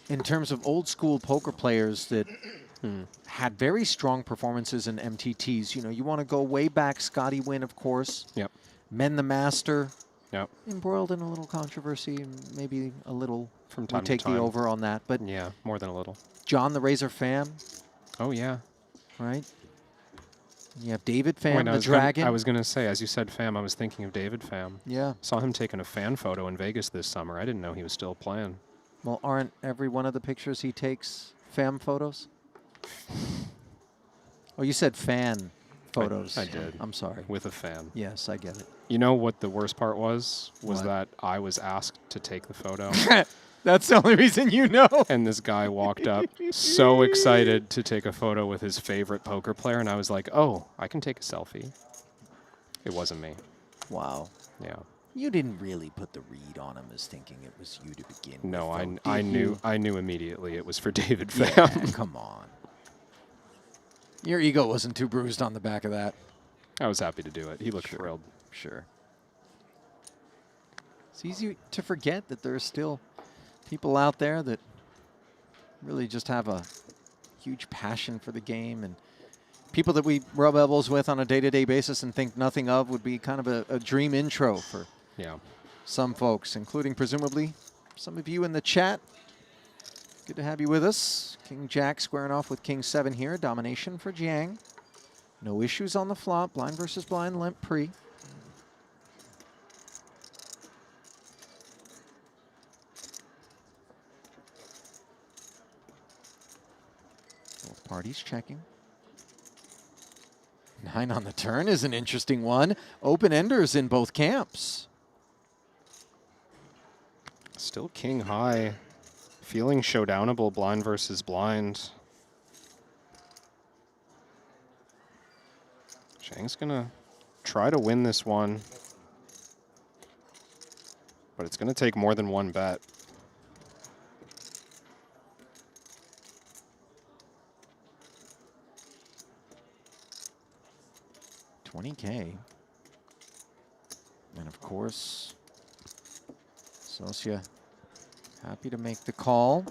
in terms of old school poker players that had very strong performances in MTTs. You know, you want to go way back, Scotty Wynn, of course. Yep. Men the Master. Yep. Embroiled in a little controversy, maybe a little. From time we take to time. the over on that, but yeah, more than a little. John the Razor Pham. Oh yeah. Right. You have David Pham, Wait, the Dragon. I was gonna say, as you said, Pham, I was thinking of David Pham. Yeah. Saw him taking a fan photo in Vegas this summer. I didn't know he was still playing. Well, aren't every one of the pictures he takes Pham photos? Oh, you said fan photos. I did. I'm sorry. With a fan. Yes, I get it. You know what the worst part was? What? That I was asked to take the photo. That's the only reason you know. And this guy walked up so excited to take a photo with his favorite poker player, and I was like, oh, I can take a selfie. It wasn't me. Wow. Yeah. You didn't really put the read on him as thinking it was you to begin with. No, though, I did knew you? I knew immediately it was for David Yeah, Pham. come on. Your ego wasn't too bruised on the back of that. I was happy to do it. He looked thrilled. Sure. It's easy to forget that there are still people out there that really just have a huge passion for the game, and people that we rub elbows with on a day-to-day basis and think nothing of would be kind of a dream intro for some folks, including presumably some of you in the chat. Good to have you with us. King Jack squaring off with King 7 here. Domination for Jiang. No issues on the flop. Blind versus blind, limp pre. Both parties checking. No, 9 on the turn is an interesting one. Open-enders in both camps. Still king high. Feeling showdownable blind versus blind. Zhang's gonna try to win this one, but it's gonna take more than one bet. $20K. And of course, Sosia happy to make the call.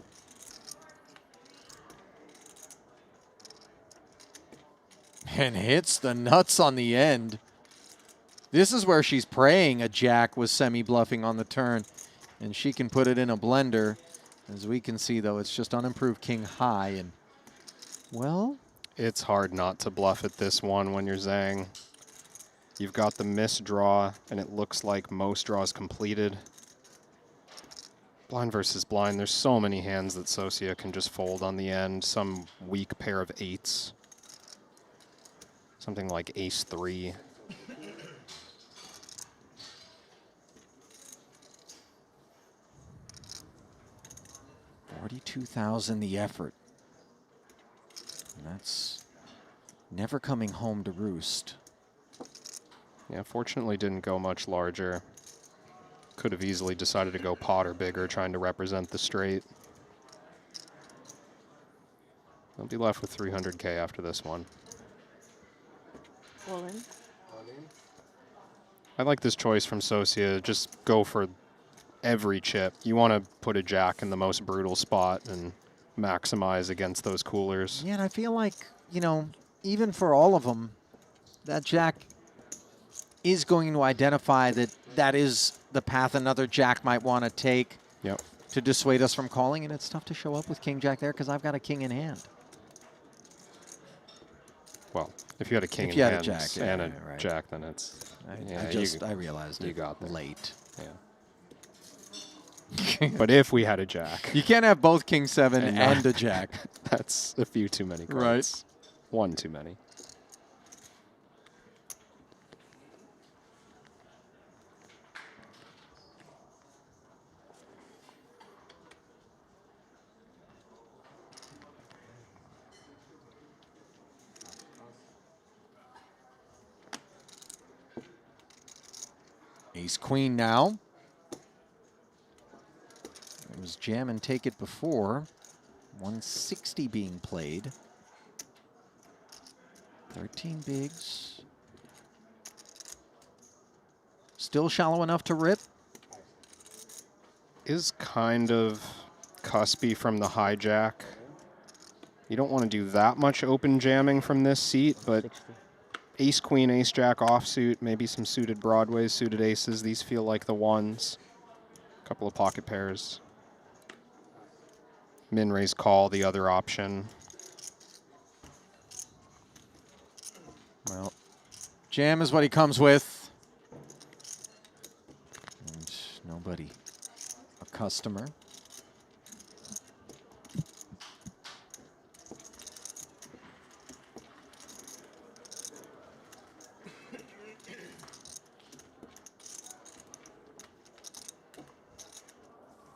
And hits the nuts on the end. This is where she's praying a jack was semi-bluffing on the turn, and she can put it in a blender. As we can see, though, it's just unimproved king high, and, well... It's hard not to bluff at this one when you're Zhang. You've got the miss draw, and it looks like most draws completed. Blind versus blind, there's so many hands that Sosia can just fold on the end. Some weak pair of 8s. Something like ace-3. $42,000 the effort. And that's never coming home to roost. Yeah, fortunately didn't go much larger. Could have easily decided to go pot or bigger, trying to represent the straight. They'll be left with 300K after this one. All in. I like this choice from Sosia. Just go for every chip. You want to put a jack in the most brutal spot and maximize against those coolers. Yeah, and I feel like, you know, even for all of them, that jack is going to identify that that is the path another jack might want to take to dissuade us from calling, and it's tough to show up with king jack there because I've got a king in hand. Well, if you had a king If in you had hand a jack, and yeah, a right. jack, then it's... I realized you it got there. late. Yeah. But if we had a jack... You can't have both king 7 and and a jack. That's a few too many cards. Right. One too many. Ace queen now. It was jam and take it before. 160 being played. 13 bigs. Still shallow enough to rip. Is kind of cuspy from the hijack. You don't want to do that much open jamming from this seat, but ace, queen, ace, jack offsuit, maybe some suited broadways, suited aces. These feel like the ones. A couple of pocket pairs. Min raise call, the other option. Well, jam is what he comes with. And nobody a customer.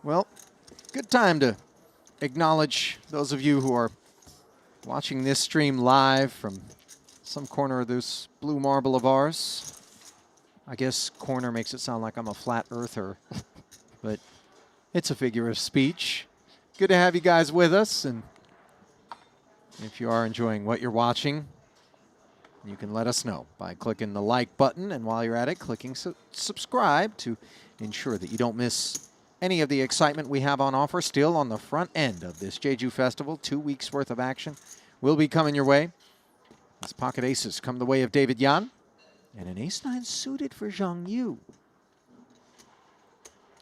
Well, good time to acknowledge those of you who are watching this stream live from some corner of this blue marble of ours. I guess corner makes it sound like I'm a flat earther, but it's a figure of speech. Good to have you guys with us, and if you are enjoying what you're watching, you can let us know by clicking the like button, and while you're at it, clicking subscribe to ensure that you don't miss any of the excitement we have on offer. Still on the front end of this Jeju Festival, 2 weeks worth of action will be coming your way. As pocket aces come the way of David Yan, and an ace-9 suited for Zhang Yu.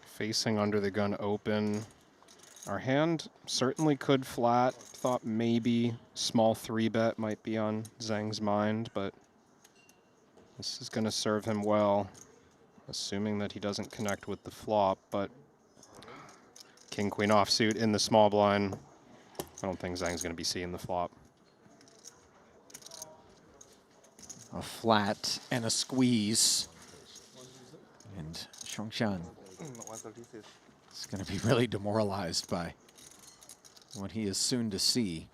Facing under the gun open. Our hand certainly could flat. Thought maybe small 3-bet might be on Zhang's mind, but this is going to serve him well, assuming that he doesn't connect with the flop, but king, queen offsuit in the small blind. I don't think Zhang's going to be seeing the flop. a flat and a squeeze. And Shongshan is going to be really demoralized by what he is soon to see,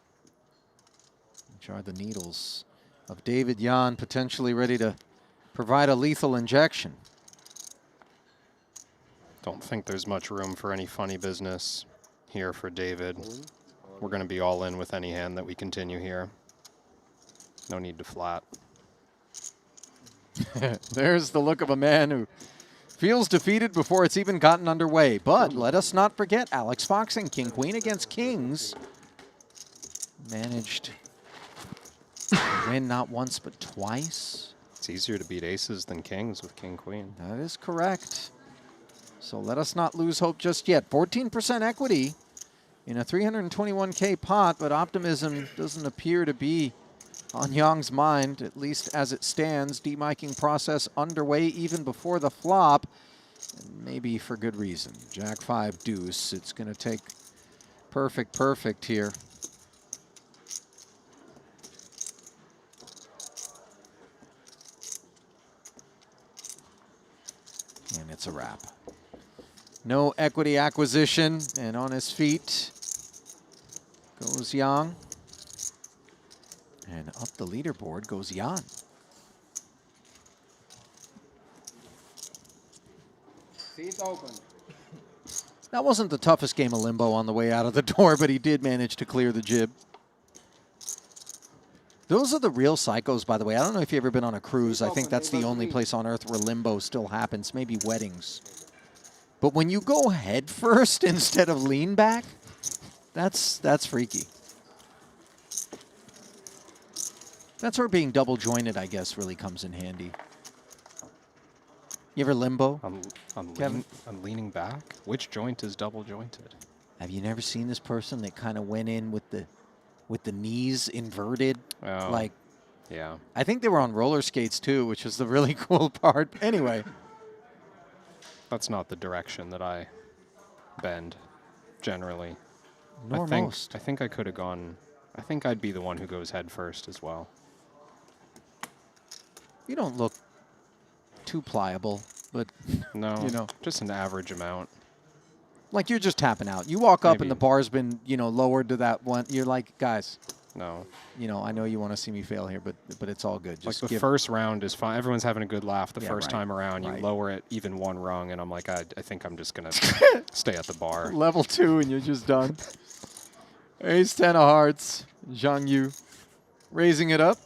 which are the needles of David Yan, potentially ready to provide a lethal injection. Don't think there's much room for any funny business here for David. We're going to be all in with any hand that we continue here. No need to flat. There's the look of a man who feels defeated before it's even gotten underway. But let us not forget Alex Fox and King Queen against Kings. Managed to win not once but twice. It's easier to beat aces than kings with King Queen. That is correct. So let us not lose hope just yet. 14% equity in a 321K pot, but optimism doesn't appear to be on Yang's mind, at least as it stands. Demiking process underway even before the flop, and maybe for good reason. Jack 5 deuce. It's going to take perfect here. And it's a wrap. No equity acquisition, and on his feet goes Yang. And up the leaderboard goes Yan. Seat open. That wasn't the toughest game of limbo on the way out of the door, but he did manage to clear the jib. Those are the real psychos, by the way. I don't know if you've ever been on a cruise. I think that's the only place on earth where limbo still happens, maybe weddings. But when you go head first instead of lean back, that's freaky. That's where being double jointed, I guess, really comes in handy. You ever limbo? I'm leaning back. Which joint is double jointed? Have you never seen this person that kind of went in with the knees inverted? Oh, like, yeah. I think they were on roller skates too, which was the really cool part. Anyway. That's not the direction that I bend, generally. Nor most. I think I could have gone, I think I'd be the one who goes head first as well. You don't look too pliable, but no, you know, just an average amount. Like you're just tapping out. You walk up Maybe. and the bar's been, you know, lowered to that one. You're like, guys, no. You know, I know you want to see me fail here, but it's all good. Just like the first round is fine. Everyone's having a good laugh the first right, time around. You right. lower it even one rung, and I'm like, I think I'm just gonna stay at the bar. Level 2, and you're just done. Ace 10 of hearts. Zhang Yu raising it up.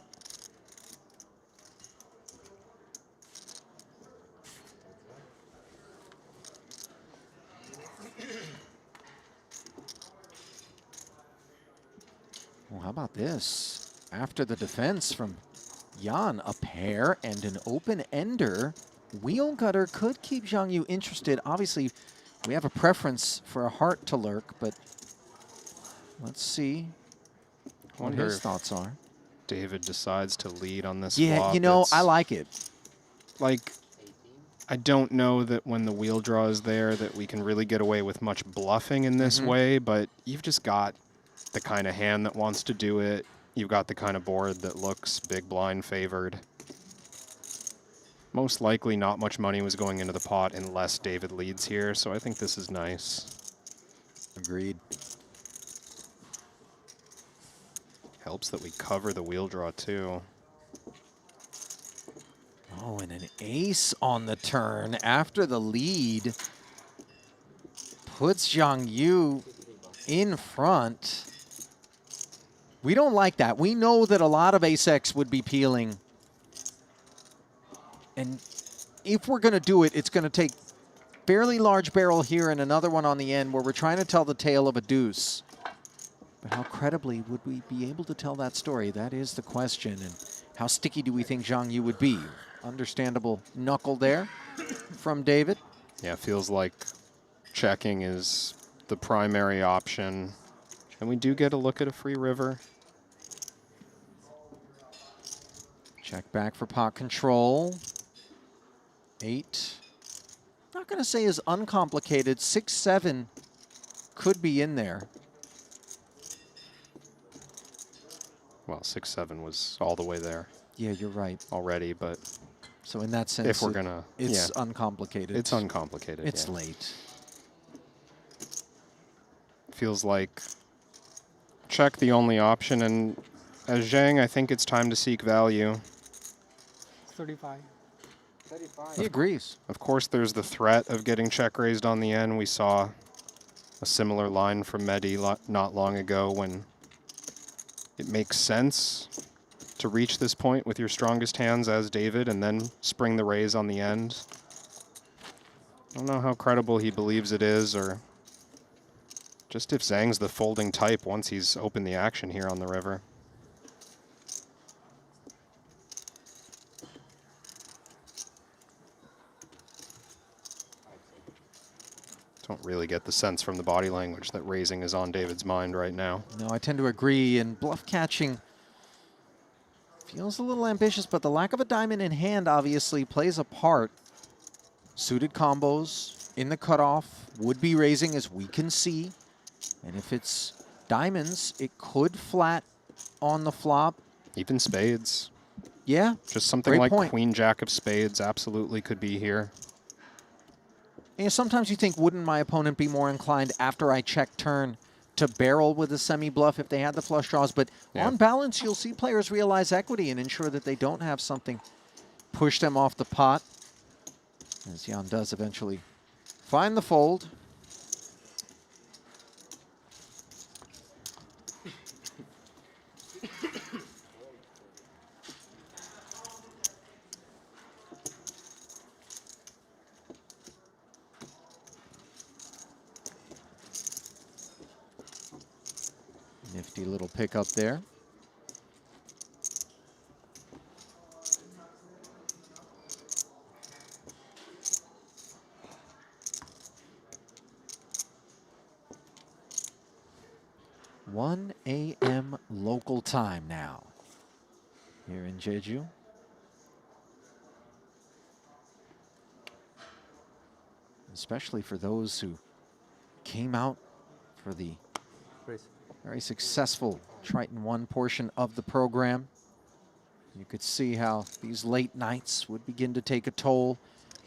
Well, how about this? After the defense from Yan, a pair and an open ender. Wheel gutter could keep Zhang Yu interested. Obviously, we have a preference for a heart to lurk, but let's see what his thoughts are. David decides to lead on this Yeah, flop. you know, I like it. Like, I don't know that when the wheel draw is there that we can really get away with much bluffing in this way, but you've just got the kind of hand that wants to do it. You've got the kind of board that looks big blind favored. Most likely not much money was going into the pot unless David leads here, so I think this is nice. Agreed. Helps that we cover the wheel draw too. Oh, and an ace on the turn after the lead puts Zhang Yu in front. We don't like that. We know that a lot of ace-X would be peeling. And if we're going to do it, it's going to take fairly large barrel here and another one on the end where we're trying to tell the tale of a deuce. But how credibly would we be able to tell that story? That is the question. And how sticky do we think Zhang Yu would be? Understandable knuckle there from David. Yeah, feels like checking is the primary option. And we do get a look at a free river. Check back for pot control. 8. Not going to say is uncomplicated. 6, 7 could be in there. Well, 6-7 was all the way there. Yeah, you're right. Already, but so in that sense, if we're gonna, it's uncomplicated. It's uncomplicated. It's yeah. late. Feels like check the only option, and as Zhang, I think it's time to seek value. 35. 35. He agrees. Of course, there's the threat of getting check raised on the end. We saw a similar line from Mehdi not long ago when it makes sense to reach this point with your strongest hands as David and then spring the raise on the end. I don't know how credible he believes it is, or just if Zhang's the folding type once he's opened the action here on the river. Don't really get the sense from the body language that raising is on David's mind right now. No, I tend to agree, and bluff catching feels a little ambitious, but the lack of a diamond in hand obviously plays a part. Suited combos in the cutoff would be raising, as we can see. And if it's diamonds, it could flat on the flop. Even spades. Yeah. Just something like Queen Jack of spades absolutely could be here. And sometimes you think, wouldn't my opponent be more inclined after I check turn to barrel with a semi-bluff if they had the flush draws? But on balance, you'll see players realize equity and ensure that they don't have something push them off the pot. As Jan does eventually find the fold. Nifty little pickup there. (1 a.m. local time now here in Jeju. Especially for those who came out for the very successful Triton 1 portion of the program. You could see how these late nights would begin to take a toll.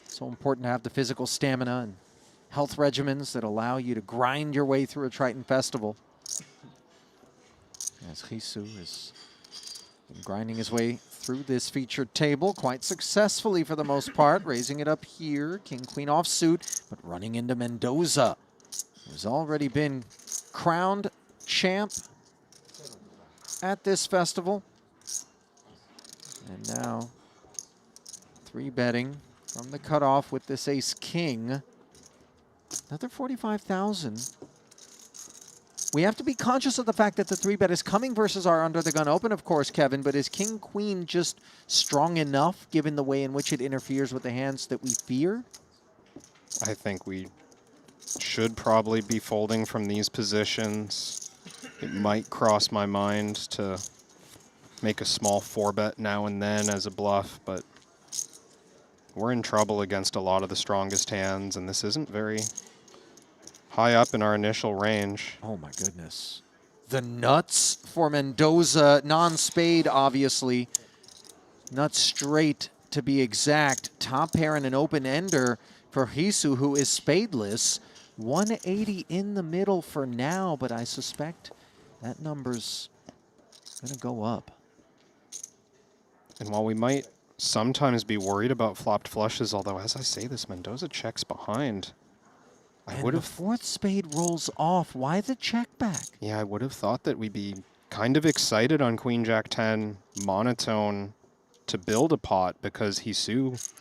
So important to have the physical stamina and health regimens that allow you to grind your way through a Triton festival. As Jeju is grinding his way through this featured table quite successfully for the most part, raising it up here, king, queen offsuit, but running into Mendoza, who's already been crowned champ at this festival. And now 3-betting from the cutoff with this ace-king. Another 45,000. We have to be conscious of the fact that the 3-bet is coming versus our under-the-gun open, of course, Kevin, but is king-queen just strong enough, given the way in which it interferes with the hands that we fear? I think we should probably be folding from these positions. It might cross my mind to make a small 4-bet now and then as a bluff, but we're in trouble against a lot of the strongest hands, and this isn't very high up in our initial range. Oh my goodness. The nuts for Mendoza, non-spade obviously. Nuts straight to be exact. Top pair and an open ender for Jeju, who is spadeless. 180 in the middle for now, but I suspect that number's gonna go up. And while we might sometimes be worried about flopped flushes, although as I say this, Mendoza checks behind. I would have the 4th spade rolls off. Why the check back? Yeah, I would have thought that we'd be kind of excited on Queen Jack 10 monotone to build a pot, because Jeju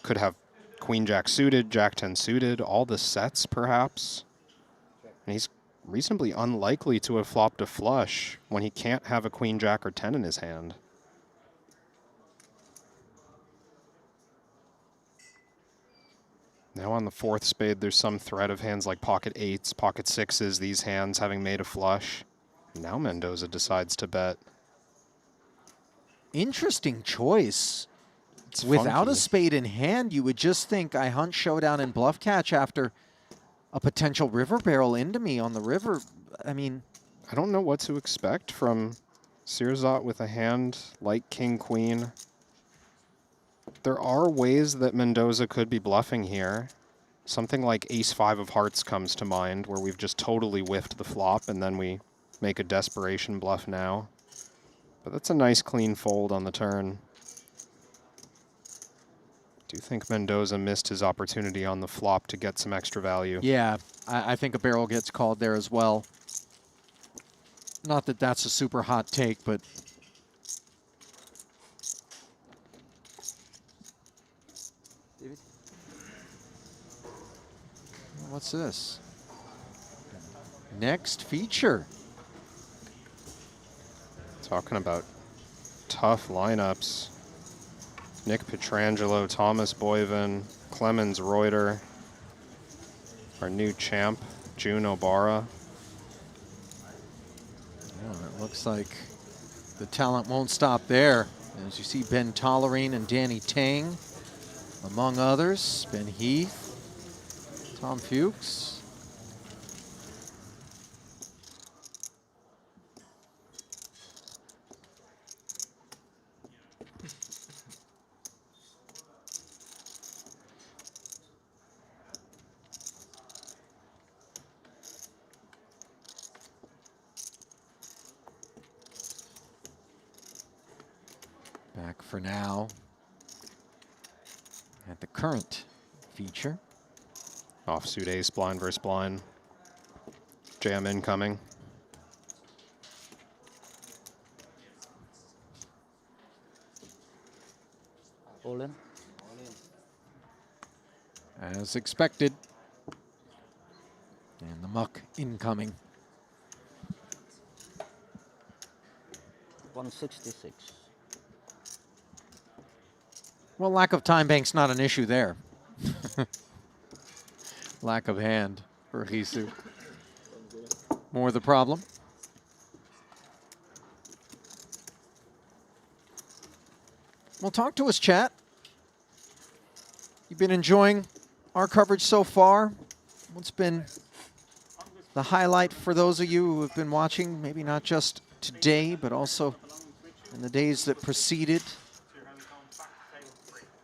could have Queen Jack suited, Jack 10 suited, all the sets perhaps. And he's reasonably unlikely to have flopped a flush when he can't have a Queen Jack or 10 in his hand. Now on the 4th spade, there's some threat of hands like pocket 8s, pocket 6s, these hands having made a flush. Now Mendoza decides to bet. Interesting choice. It's Without funky. a spade in hand, you would just think I hunt showdown and bluff catch after a potential river barrel into me on the river. I mean, I don't know what to expect from Sirzat with a hand like king-queen. There are ways that Mendoza could be bluffing here. Something like ace-5 of hearts comes to mind, where we've just totally whiffed the flop, and then we make a desperation bluff now. But that's a nice clean fold on the turn. Do you think Mendoza missed his opportunity on the flop to get some extra value? Yeah, I think a barrel gets called there as well. Not that that's a super hot take, but what's this? Next feature. Talking about tough lineups. Nick Pietrangelo, Thomas Boyven, Clemens Reuter, our new champ, June Obara. Yeah, it looks like the talent won't stop there. As you see Ben Tollerine and Danny Tang, among others. Ben Heath, Tom Fuchs. Back for now at the current feature. Offsuit ace, blind versus blind. Jam incoming. All in. As expected. And the muck incoming. 166. Well, lack of time bank's not an issue there. Lack of hand for Jeju. More the problem. Well, talk to us, chat. You've been enjoying our coverage so far. What's been the highlight for those of you who have been watching, maybe not just today, but also in the days that preceded?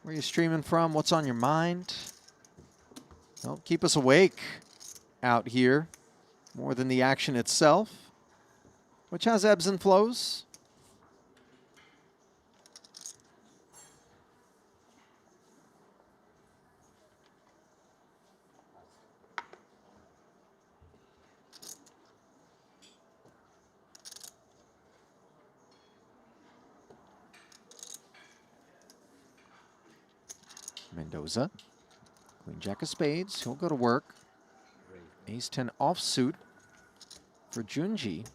Where are you streaming from? What's on your mind? Well, keep us awake out here more than the action itself, which has ebbs and flows. Mendoza, Queen Jack of Spades, he'll go to work. Ace 10 offsuit for Junji.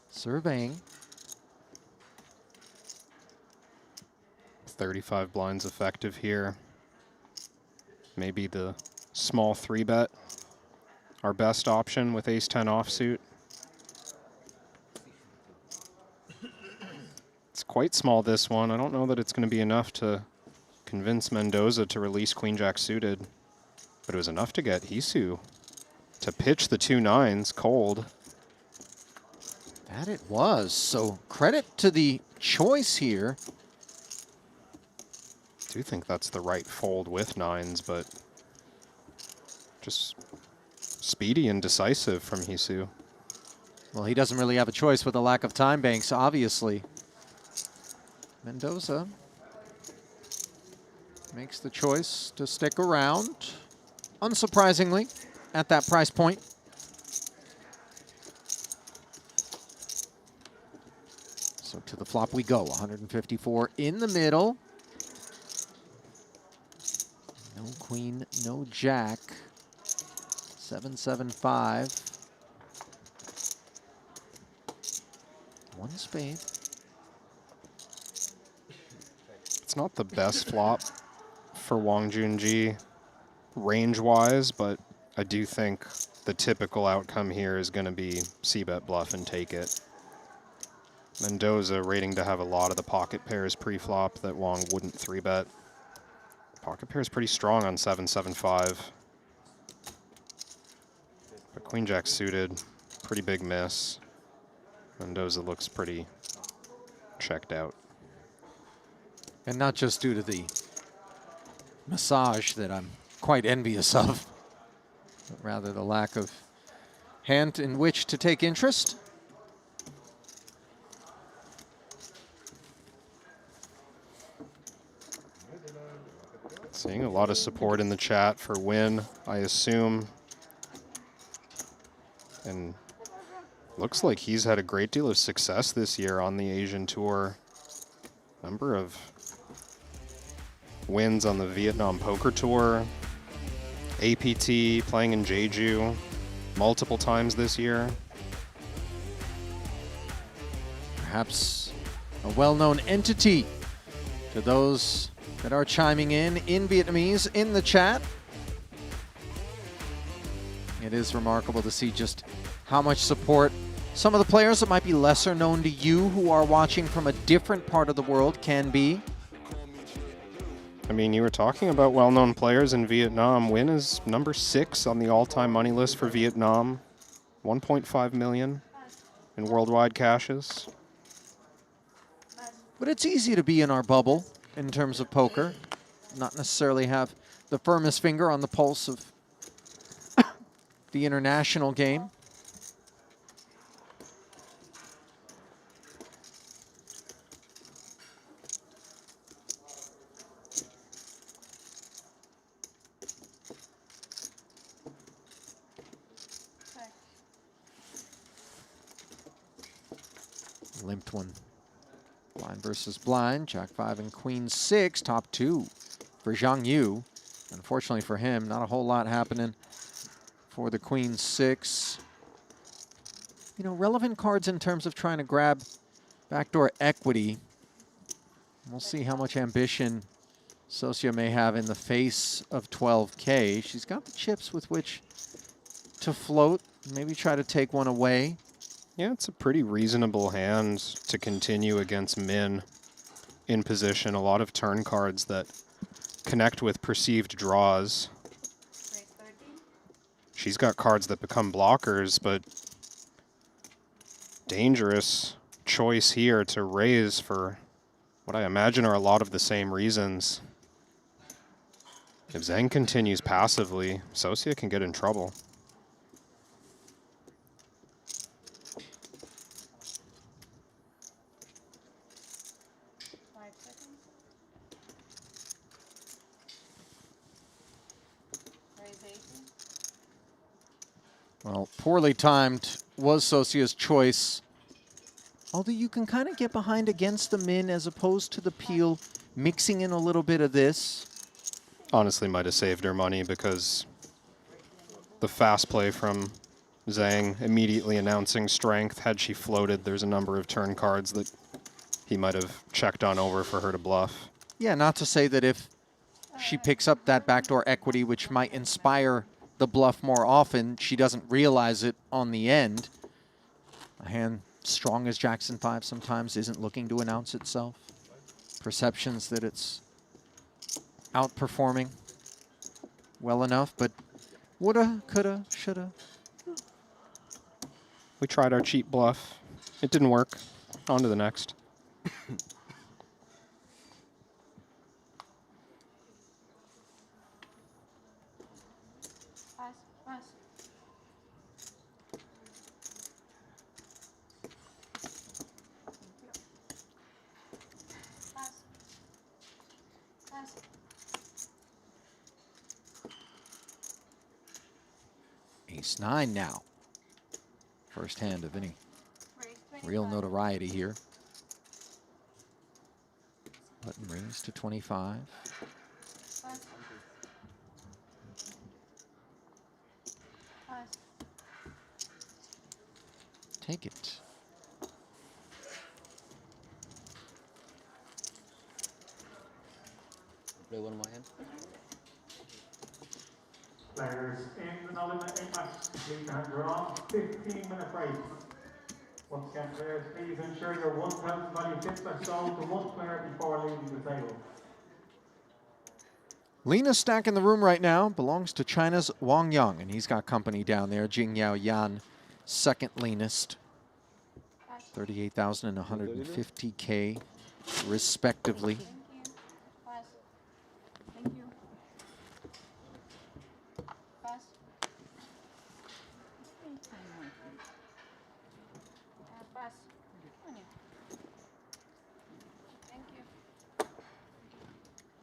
Surveying. 35 blinds effective here. Maybe the small 3-bet, our best option with ace 10 offsuit. It's quite small, this one. I don't know that it's going to be enough to convince Mendoza to release Queen Jack suited, but it was enough to get Jeju to pitch the 2 9s cold. That it was. So credit to the choice here. I do think that's the right fold with 9s, but just speedy and decisive from Jeju. Well, he doesn't really have a choice with a lack of time banks, obviously. Mendoza makes the choice to stick around, unsurprisingly, at that price point. So to the flop we go, 154 in the middle. No queen, no jack. 775. One spade. It's not the best flop for Wang Junji range-wise, but I do think the typical outcome here is going to be c-bet bluff and take it. Mendoza rating to have a lot of the pocket pairs pre-flop that Wang wouldn't 3-bet. Pocket pair is pretty strong on 7-7-5. But Queen Jack suited, pretty big miss. Mendoza looks pretty checked out. And not just due to the massage that I'm quite envious of, but rather the lack of hand in which to take interest. Seeing a lot of support in the chat for Win, I assume. And looks like he's had a great deal of success this year on the Asian tour. Number of wins on the Vietnam Poker Tour. APT, playing in Jeju multiple times this year. Perhaps a well-known entity to those that are chiming in Vietnamese in the chat. It is remarkable to see just how much support some of the players that might be lesser known to you who are watching from a different part of the world can be. I mean, you were talking about well-known players in Vietnam. Win is number 6 on the all-time money list for Vietnam. 1.5 million in worldwide cashes. But it's easy to be in our bubble in terms of poker, not necessarily have the firmest finger on the pulse of the international game. Limped one. Blind versus blind. Jack 5 and Queen 6. Top 2 for Zhang Yu. Unfortunately for him, not a whole lot happening for the Queen 6. You know, relevant cards in terms of trying to grab backdoor equity. We'll see how much ambition Socia may have in the face of 12K. She's got the chips with which to float. Maybe try to take one away. Yeah, it's a pretty reasonable hand to continue against Min in position. A lot of turn cards that connect with perceived draws. She's got cards that become blockers, but dangerous choice here to raise for what I imagine are a lot of the same reasons. If Zhang continues passively, Socia can get in trouble. Well, poorly timed was Socia's choice. Although you can kind of get behind against the min as opposed to the peel, mixing in a little bit of this. Honestly, might have saved her money because the fast play from Zhang immediately announcing strength. Had she floated, there's a number of turn cards that he might have checked on over for her to bluff. Yeah, not to say that if she picks up that backdoor equity, which might inspire the bluff more often, she doesn't realize it on the end. A hand strong as Jackson 5 sometimes isn't looking to announce itself. Perceptions that it's outperforming well enough, but woulda, coulda, shoulda. We tried our cheap bluff. It didn't work. On to the next. Ace-9 now. First hand of any real notoriety here. Button rings to 25. Take it. Play one of my hands. Players in the no-limit match, please have your on 15-minute break. Once again, players, please ensure your 1,000 value chips are sold to one player before leaving the table. Leanest stack in the room right now belongs to China's Wang Yang, and he's got company down there. Jingyao Yan, second leanest. 38,000 and 150K, respectively. Thank you. Pass. Pass. Thank you.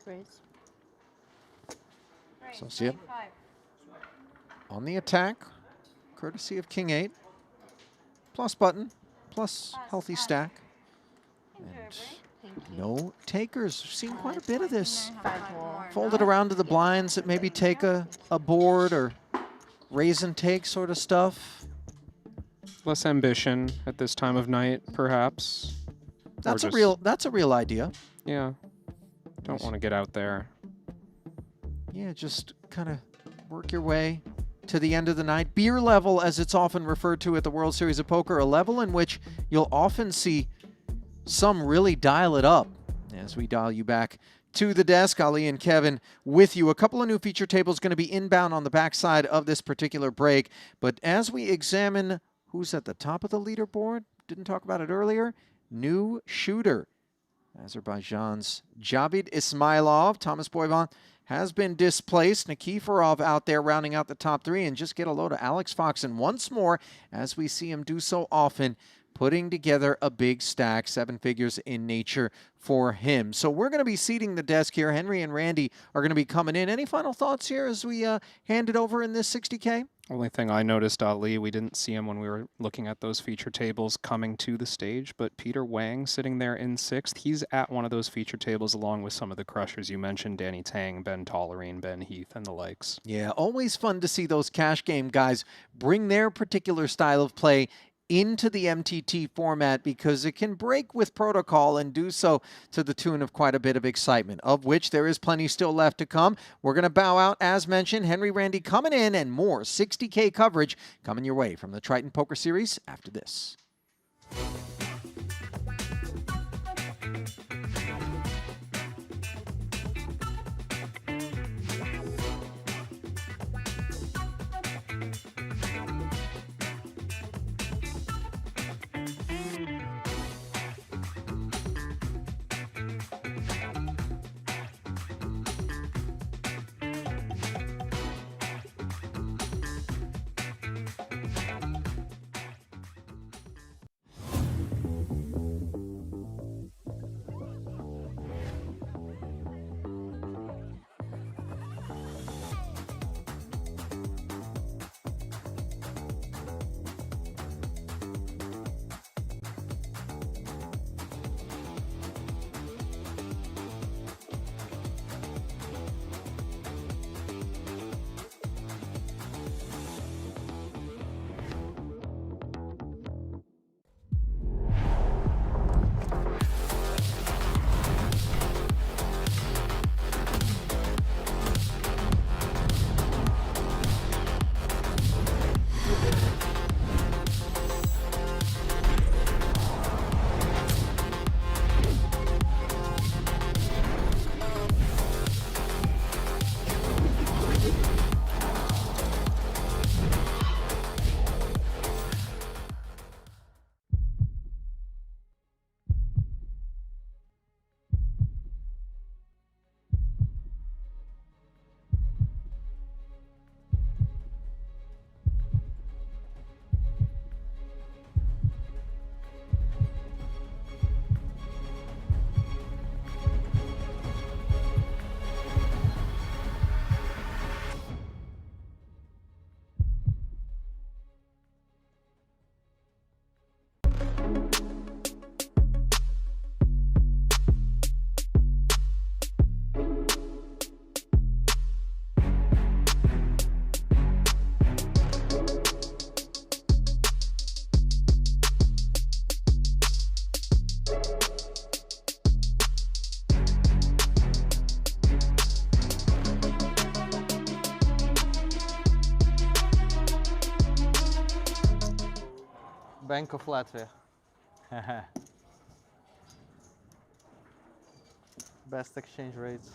Great. So see it on the attack, courtesy of King 8. Plus button, plus healthy stack. And no takers. We've seen quite a bit of this. Folded around to the blinds that maybe take a board or raise and take sort of stuff. Less ambition at this time of night, perhaps. That's a real idea. Yeah. Don't want to get out there. Yeah, just kind of work your way to the end of the night. Beer level, as it's often referred to at the World Series of Poker, a level in which you'll often see some really dial it up. As we dial you back to the desk, Ali and Kevin with you. A couple of new feature tables going to be inbound on the backside of this particular break. But as we examine who's at the top of the leaderboard, didn't talk about it earlier, new shooter. Azerbaijan's Javid Ismailov, Thomas Boivin has been displaced. Nikiforov out there rounding out the top three, and just get a load of Alex Foxen once more, as we see him do so often, putting together a big stack, 7 figures in nature for him. So we're going to be seating the desk here. Henry and Randy are going to be coming in. Any final thoughts here as we hand it over in this 60K? Only thing I noticed, Ali, we didn't see him when we were looking at those feature tables coming to the stage, but Peter Wang sitting there in 6th, he's at one of those feature tables along with some of the crushers you mentioned, Danny Tang, Ben Tollerine, Ben Heath, and the likes. Yeah, always fun to see those cash game guys bring their particular style of play into the MTT format, because it can break with protocol and do so to the tune of quite a bit of excitement, of which there is plenty still left to come. We're going to bow out, as mentioned. Henry, Randy coming in, and more 60K coverage coming your way from the Triton Poker Series after this. Bank of Latvia. Best exchange rates.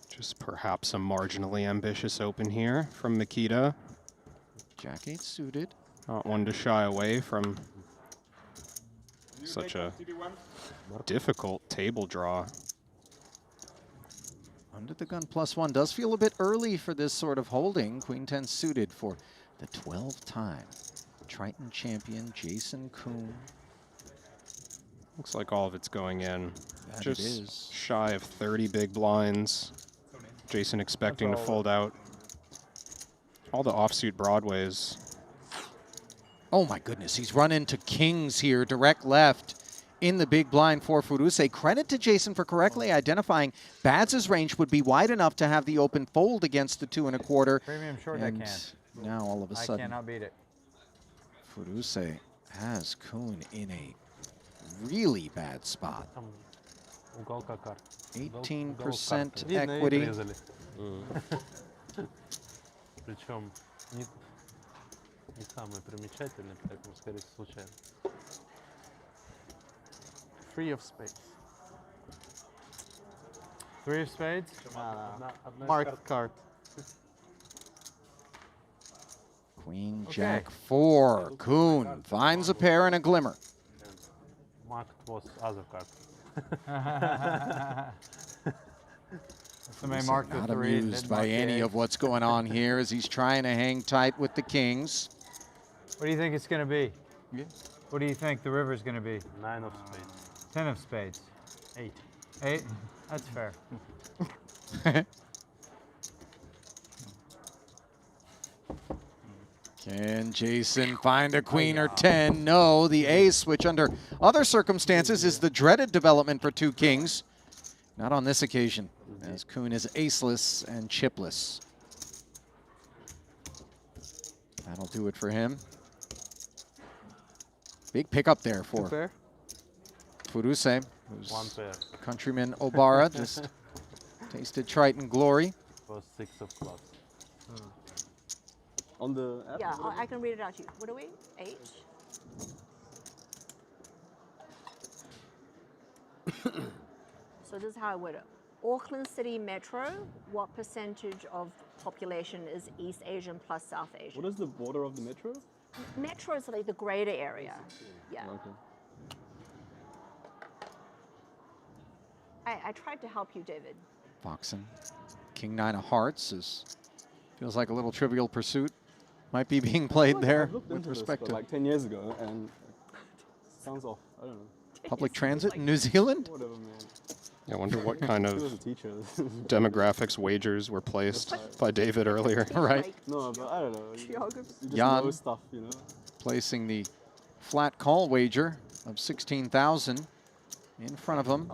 Just perhaps a marginally ambitious open here from Makita. Jack 8 suited. Not one to shy away from such a difficult table draw. Under the gun +1 does feel a bit early for this sort of holding. Queen 10 suited for the 12th time. Triton champion Jason Kuhn. Looks like all of it's going in. That Just it is. shy of 30 big blinds. Jason expecting to fold out all the offsuit broadways. Oh my goodness, he's run into kings here, direct left in the big blind for Furuse. Credit to Jason for correctly identifying Bads' range would be wide enough to have the open fold against the 2 1/4. Premium short, and I can't. now all of a sudden, I cannot beat it. Furuse has Kuhn in a really bad spot. 18% equity. Причем не самый примечательный, поэтому, скорее всего, случайно. Three of spades. Three of spades? Marked card. Queen, Okay. Jack 4. Kuhn finds a pair and a glimmer. Marked was other card. Somebody Furuse marked the not 3. amused by any of what's going on here as he's trying to hang tight with the kings. What do you think it's going to be? Yeah. What do you think the river's going to be? 9 of spades. 10 of spades. 8. 8? That's fair. Can Jason find a queen or 10? No, the ace, which under other circumstances is the dreaded development for 2 kings. Not on this occasion, as Kuhn is aceless and chipless. That'll do it for him. Big pickup there for Furuse, whose One pair. countryman Obara just tasted Triton glory. Was 6 of clubs. On the app? Yeah, I can read it out to you. What are we? H? So this is how I word it. Auckland City Metro, what percentage of population is East Asian plus South Asian? What is the border of the metro? Metro is like the greater area. Yeah. Okay. I tried to help you, David. Foxen, King 9 of hearts feels like a little Trivial Pursuit might be being played there I've looked with into this, respect but to like 10 years ago, and sounds off. I don't know. public transit in New Zealand. Whatever, man. Yeah, I wonder what kind He of was a teacher. demographics wagers were placed by David earlier. Right. No, but I don't know. You just Jan know stuff, you know. placing the flat call wager of 16,000 in front of him,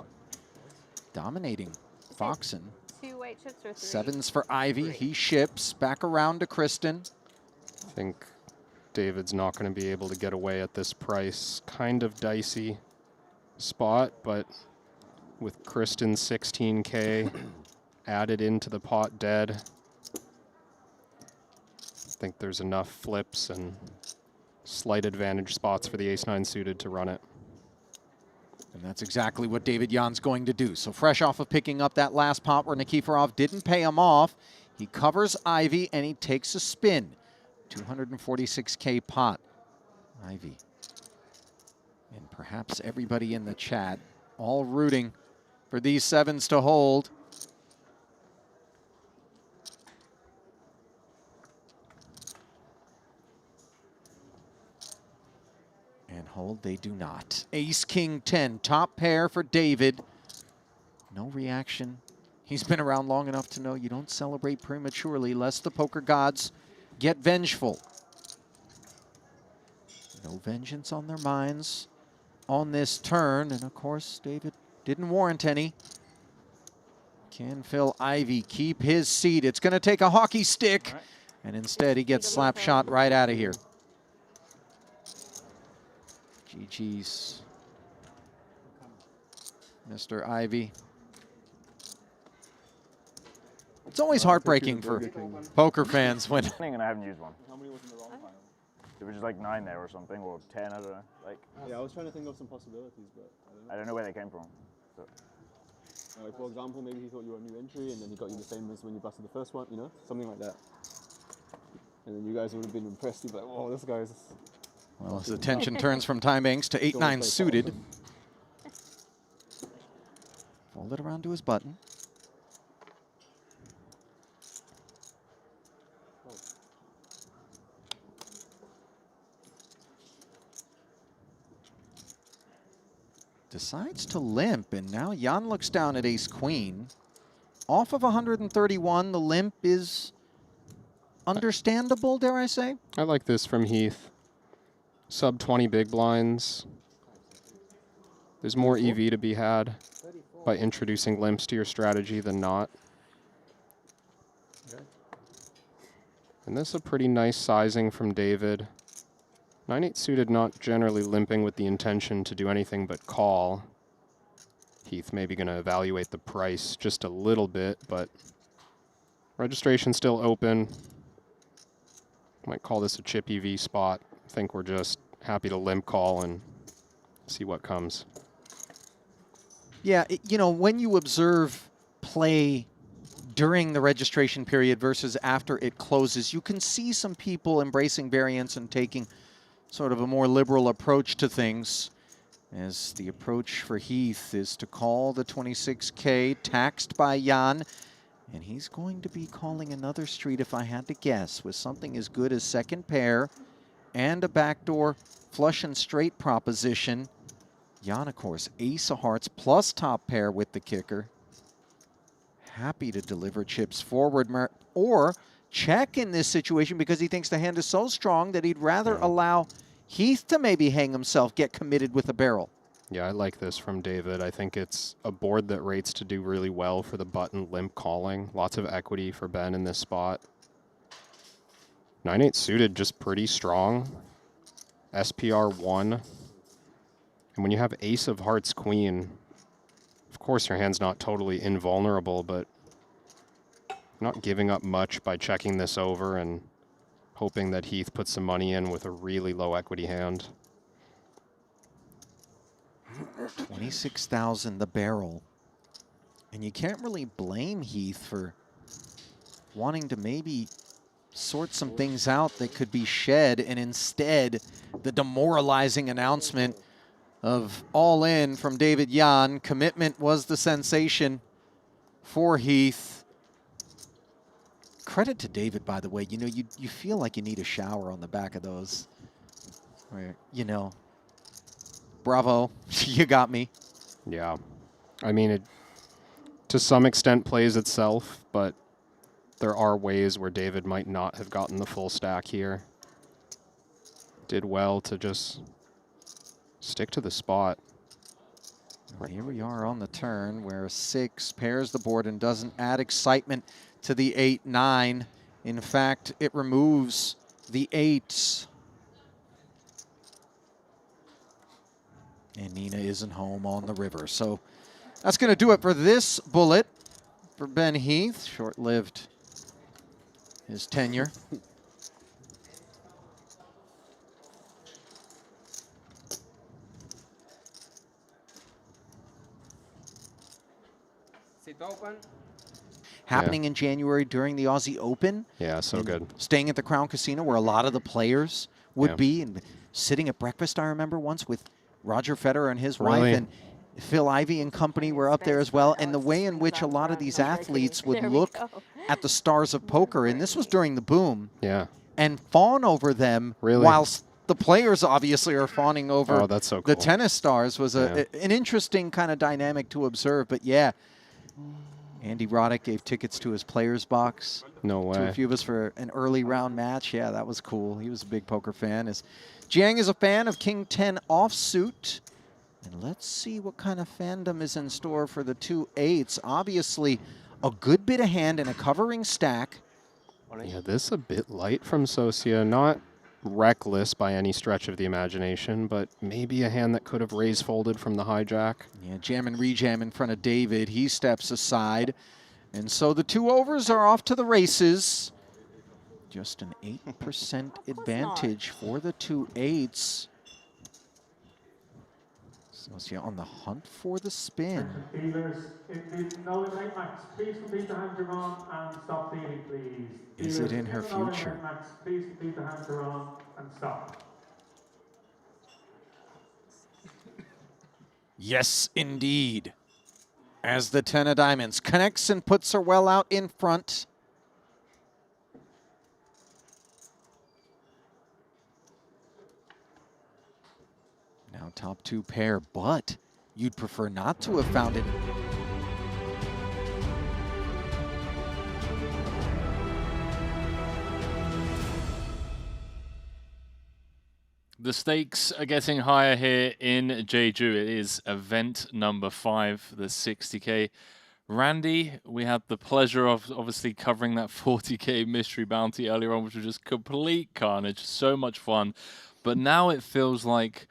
dominating Foxen. 2 white chips or 3? Sevens for Ivy. He ships back around to Kristen. I think David's not going to be able to get away at this price. Kind of dicey spot, but with Kristen 16K added into the pot dead, I think there's enough flips and slight advantage spots for the ace-9 suited to run it. And that's exactly what David Jan's going to do. So fresh off of picking up that last pot where Nikiforov didn't pay him off, he covers Ivy and he takes a spin. 246K pot. Ivy. And perhaps everybody in the chat all rooting for these sevens to hold. And hold they do not. Ace, King, 10, top pair for David. No reaction. He's been around long enough to know you don't celebrate prematurely lest the poker gods get vengeful. No vengeance on their minds on this turn. And of course, David didn't warrant any. Can Phil Ivy keep his seat? It's going to take a hockey stick. And instead, he gets slap shot right out of here. GG's, Mr. Ivy. It's always heartbreaking for poker fans when And I haven't used one. There was just like 9 there or something, or 10, I don't know. Like, Yeah, I was trying to think of some possibilities, but I don't know where they came from. So. Like, for example, maybe he thought you were a new entry and then he got you the same as when you busted the first one, you know? Something like that. And then you guys would have been impressed. You'd be like, oh, this guy's... Well, his attention turns from time banks to 8-9 suited. Fold it around to his button. Decides to limp, and now Jan looks down at ace-queen. Off of 131, the limp is understandable, dare I say? I like this from Heath. Sub 20 big blinds. There's more EV to be had by introducing limps to your strategy than not. And this is a pretty nice sizing from David. 9-8 suited, not generally limping with the intention to do anything but call. Heath maybe going to evaluate the price just a little bit, but registration still open. Might call this a chip EV spot. I think we're just happy to limp call and see what comes. Yeah, you know, when you observe play during the registration period versus after it closes, you can see some people embracing variance and taking sort of a more liberal approach to things, as the approach for Heath is to call the 26K, taxed by Jan, and he's going to be calling another street, if I had to guess, with something as good as second pair and a backdoor flush and straight proposition. Jan, of course, ace of hearts plus top pair with the kicker. Happy to deliver chips forward or check in this situation because he thinks the hand is so strong that he'd rather allow Heath to maybe hang himself, get committed with a barrel. Yeah, I like this from David. I think it's a board that rates to do really well for the button limp calling. Lots of equity for Ben in this spot. 9-8 suited, just pretty strong. SPR 1. And when you have ace of hearts queen, of course your hand's not totally invulnerable, but not giving up much by checking this over and hoping that Heath puts some money in with a really low equity hand. 26,000 the barrel. And you can't really blame Heath for wanting to maybe sort some things out that could be shed, and instead the demoralizing announcement of all in from David Jan. Commitment was the sensation for Heath. Credit to David, by the way. You know, you feel like you need a shower on the back of those. Where, you know, bravo, you got me. Yeah. I mean, it to some extent plays itself, but there are ways where David might not have gotten the full stack here. Did well to just stick to the spot. Well, here we are on the turn where 6 pairs the board and doesn't add excitement to the 8-9. In fact, it removes the 8s. And Nina isn't home on the river. So that's going to do it for this bullet for Ben Heath. Short-lived his tenure. Sit open. Happening in January during the Aussie Open. Yeah, so good. Staying at the Crown Casino where a lot of the players would be, and sitting at breakfast, I remember once with Roger Federer and his wife, and Phil Ivey and company were up there as well, and the way in which a lot of these athletes would look at the stars of poker, and this was during the boom, and fawn over them whilst the players obviously are fawning over the tennis stars was an interesting kind of dynamic to observe. But yeah, Andy Roddick gave tickets to his players box. No way. To a few of us for an early round match. Yeah, that was cool. He was a big poker fan. Jiang is a fan of King 10 offsuit. And let's see what kind of fandom is in store for the 2 8s. Obviously, a good bit of hand and a covering stack. Yeah, this is a bit light from Socia. Not reckless by any stretch of the imagination, but maybe a hand that could have raised folded from the hijack. Yeah, jam and rejam in front of David. He steps aside. And so the 2 overs are off to the races. Just an 8% advantage for the 2/8s. Sosia on the hunt for the spin. Dealers, in the no limit max, please complete the hand you're on and stop dealing, please. Is it in her the no limit future? max, please complete the hand you're on and stop. Yes, indeed. As the 10 of diamonds connects and puts her well out in front. Now top 2 pair, but you'd prefer not to have found it. The stakes are getting higher here in Jeju. It is event number 5, the 60K. Randy, we had the pleasure of obviously covering that 40K mystery bounty earlier on, which was just complete carnage, so much fun. But now it feels like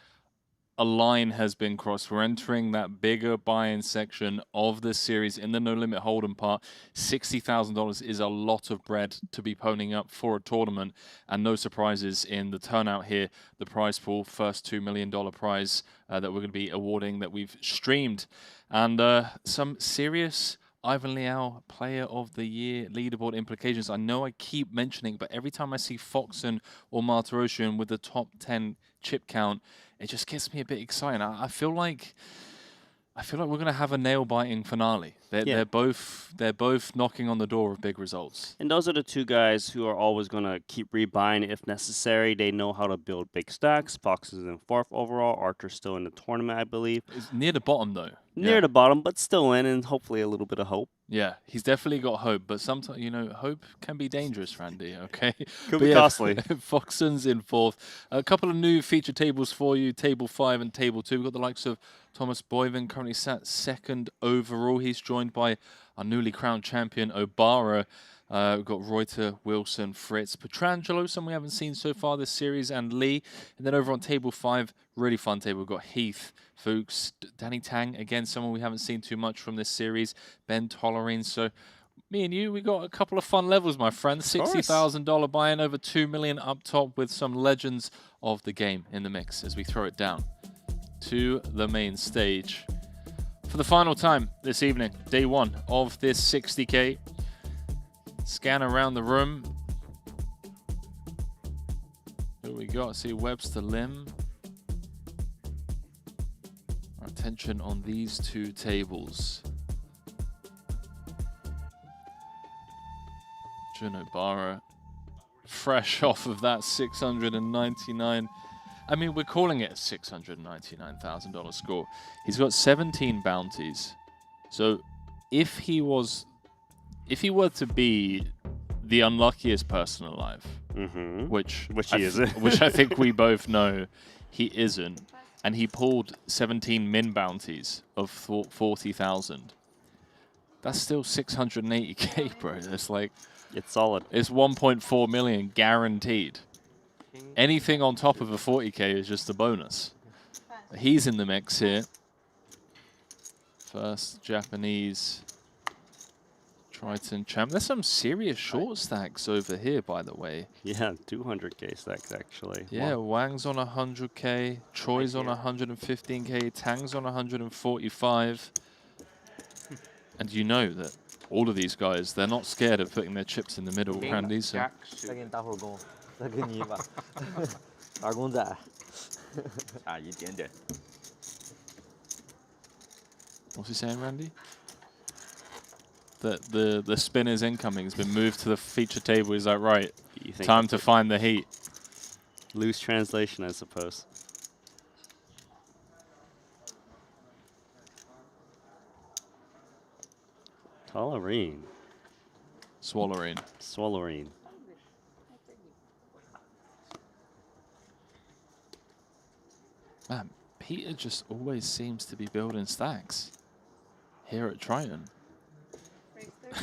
a line has been crossed. We're entering that bigger buy-in section of this series in the No Limit Hold'em part. $60,000 is a lot of bread to be ponying up for a tournament, and no surprises in the turnout here. The prize pool, first $2 million prize that we're going to be awarding that we've streamed, and some serious Ivan Liao Player of the Year leaderboard implications. I know I keep mentioning, but every time I see Foxen or Martirosyan with the top 10 chip count, it just gets me a bit excited. I feel like we're gonna have a nail-biting finale. They're both knocking on the door of big results. And those are the two guys who are always gonna keep rebuying if necessary. They know how to build big stacks. Fox is in 4th overall. Archer's still in the tournament, I believe. It's near the bottom though. Near the bottom, but still in, and hopefully a little bit of hope. Yeah, he's definitely got hope, but sometimes, you know, hope can be dangerous, Randy, okay? Could be costly. Foxen's in 4th. A couple of new feature tables for you, Table 5 and Table 2. We've got the likes of Thomas Boyven, currently sat 2nd overall. He's joined by our newly crowned champion, Obara. We've got Reuter, Wilson, Fritz, Petrangelo, some we haven't seen so far this series, and Lee. And then over on Table 5, really fun table, we've got Heath, Fuchs, Danny Tang, again, someone we haven't seen too much from this series, Ben Tollerine. So me and you, we got a couple of fun levels, my friend. $60,000 buy-in, over $2 million up top, with some legends of the game in the mix as we throw it down to the main stage. For the final time this evening, day 1 of this 60K. Scan around the room. Who we got? See Webster Lim. Our attention on these 2 tables. Jun Obara, fresh off of that 699. I mean, we're calling it a $699,000 score. He's got 17 bounties. So if he were to be the unluckiest person alive, which he isn't, which I think we both know he isn't, and he pulled 17 min bounties of 40,000, that's still 680K, bro. It's like, it's solid. It's 1.4 million guaranteed. Anything on top of a 40K is just a bonus. He's in the mix here. First Japanese Triton champ. There's some serious short stacks over here, by the way. Yeah, 200K stacks actually. Yeah, Wang's on 100K, Choi's on 115K, Tang's on 145. And you know that all of these guys, they're not scared of putting their chips in the middle, Randy. So. 再给你一把，打工仔，差一点点。 What's he saying, Randy? That the spinner's incoming has been moved to the feature table. He's like, right, time to find the heat. Loose translation, I suppose. Tollerine. Swallowing. Swallowing. Man, Peter just always seems to be building stacks here at Triton.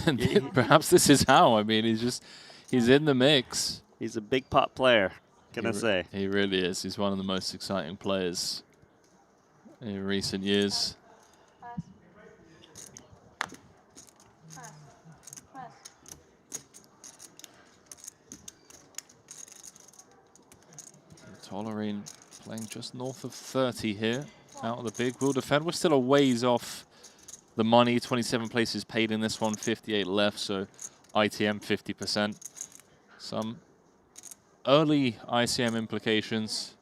And perhaps this is how. I mean, he's in the mix. He's a big pot player, can I say? He really is. He's one of the most exciting players in recent years. Bollerine playing just north of 30 here. Out of the big, will defend. We're still a ways off the money. 27 places paid in this one, 58 left, so ITM 50%. Some early ICM implications,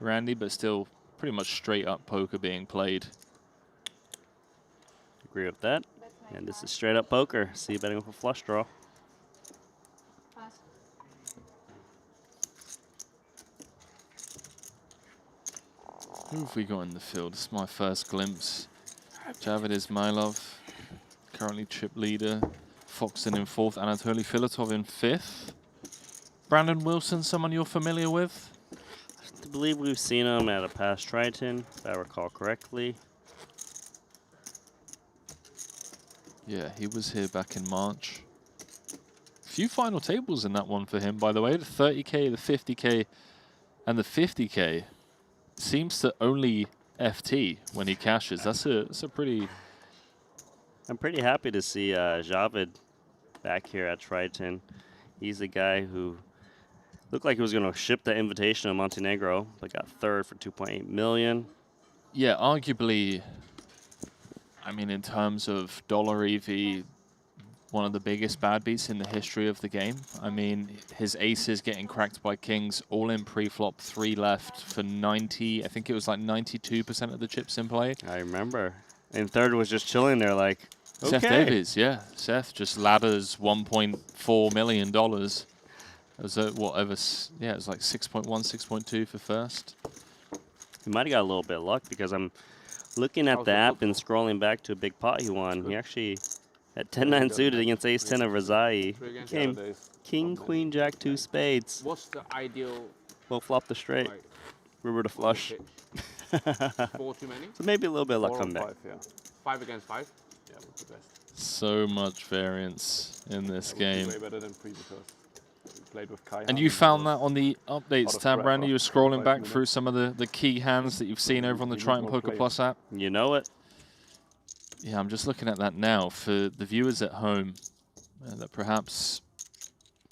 Randy, but still pretty much straight up poker being played. Agree with that. And this is straight up poker. See betting with a flush draw. Who have we got in the field? This is my first glimpse. Javid Ismailov, currently chip leader. Foxton in 4th, Anatoly Filatov in 5th. Brandon Wilson, someone you're familiar with? I believe we've seen him at a past Triton, if I recall correctly. Yeah, he was here back in March. Few final tables in that one for him, by the way. The 30K, the 50K, and the 50K. Seems to only FT when he cashes. That's a pretty... I'm pretty happy to see Javid back here at Triton. He's the guy who looked like he was going to ship the invitation to Montenegro, but got 3rd for 2.8 million. Yeah, arguably, I mean, in terms of dollar EV, one of the biggest bad beats in the history of the game. I mean, his aces getting cracked by kings, all in pre-flop, 3 left for 90. I think it was like 92% of the chips in play. I remember. And 3rd was just chilling there like, okay. Seth Davies, yeah. Seth just ladders $1.4 million. It was what, over, yeah, it was like 6.1, 6.2 for first. He might have got a little bit of luck because I'm looking at the app and scrolling back to a big pot he won. He actually... At 10-9 suited against Ace-10 of Razai, came King, Queen, Jack, 2 spades. What's the ideal? We'll flop the straight. River to flush. 4 too many? So maybe a little bit of luck 4 come or back. 5, yeah. 5 against 5? Yeah, would be best. So much variance in this game. Way better than pre because we played with Kai. And you found that on the Out updates of tab, breath Randy. You were after scrolling 5 back minutes. through some of the key hands that you've seen over on the We need Triton more Poker players. Plus app. You know it. Yeah, I'm just looking at that now. For the viewers at home that perhaps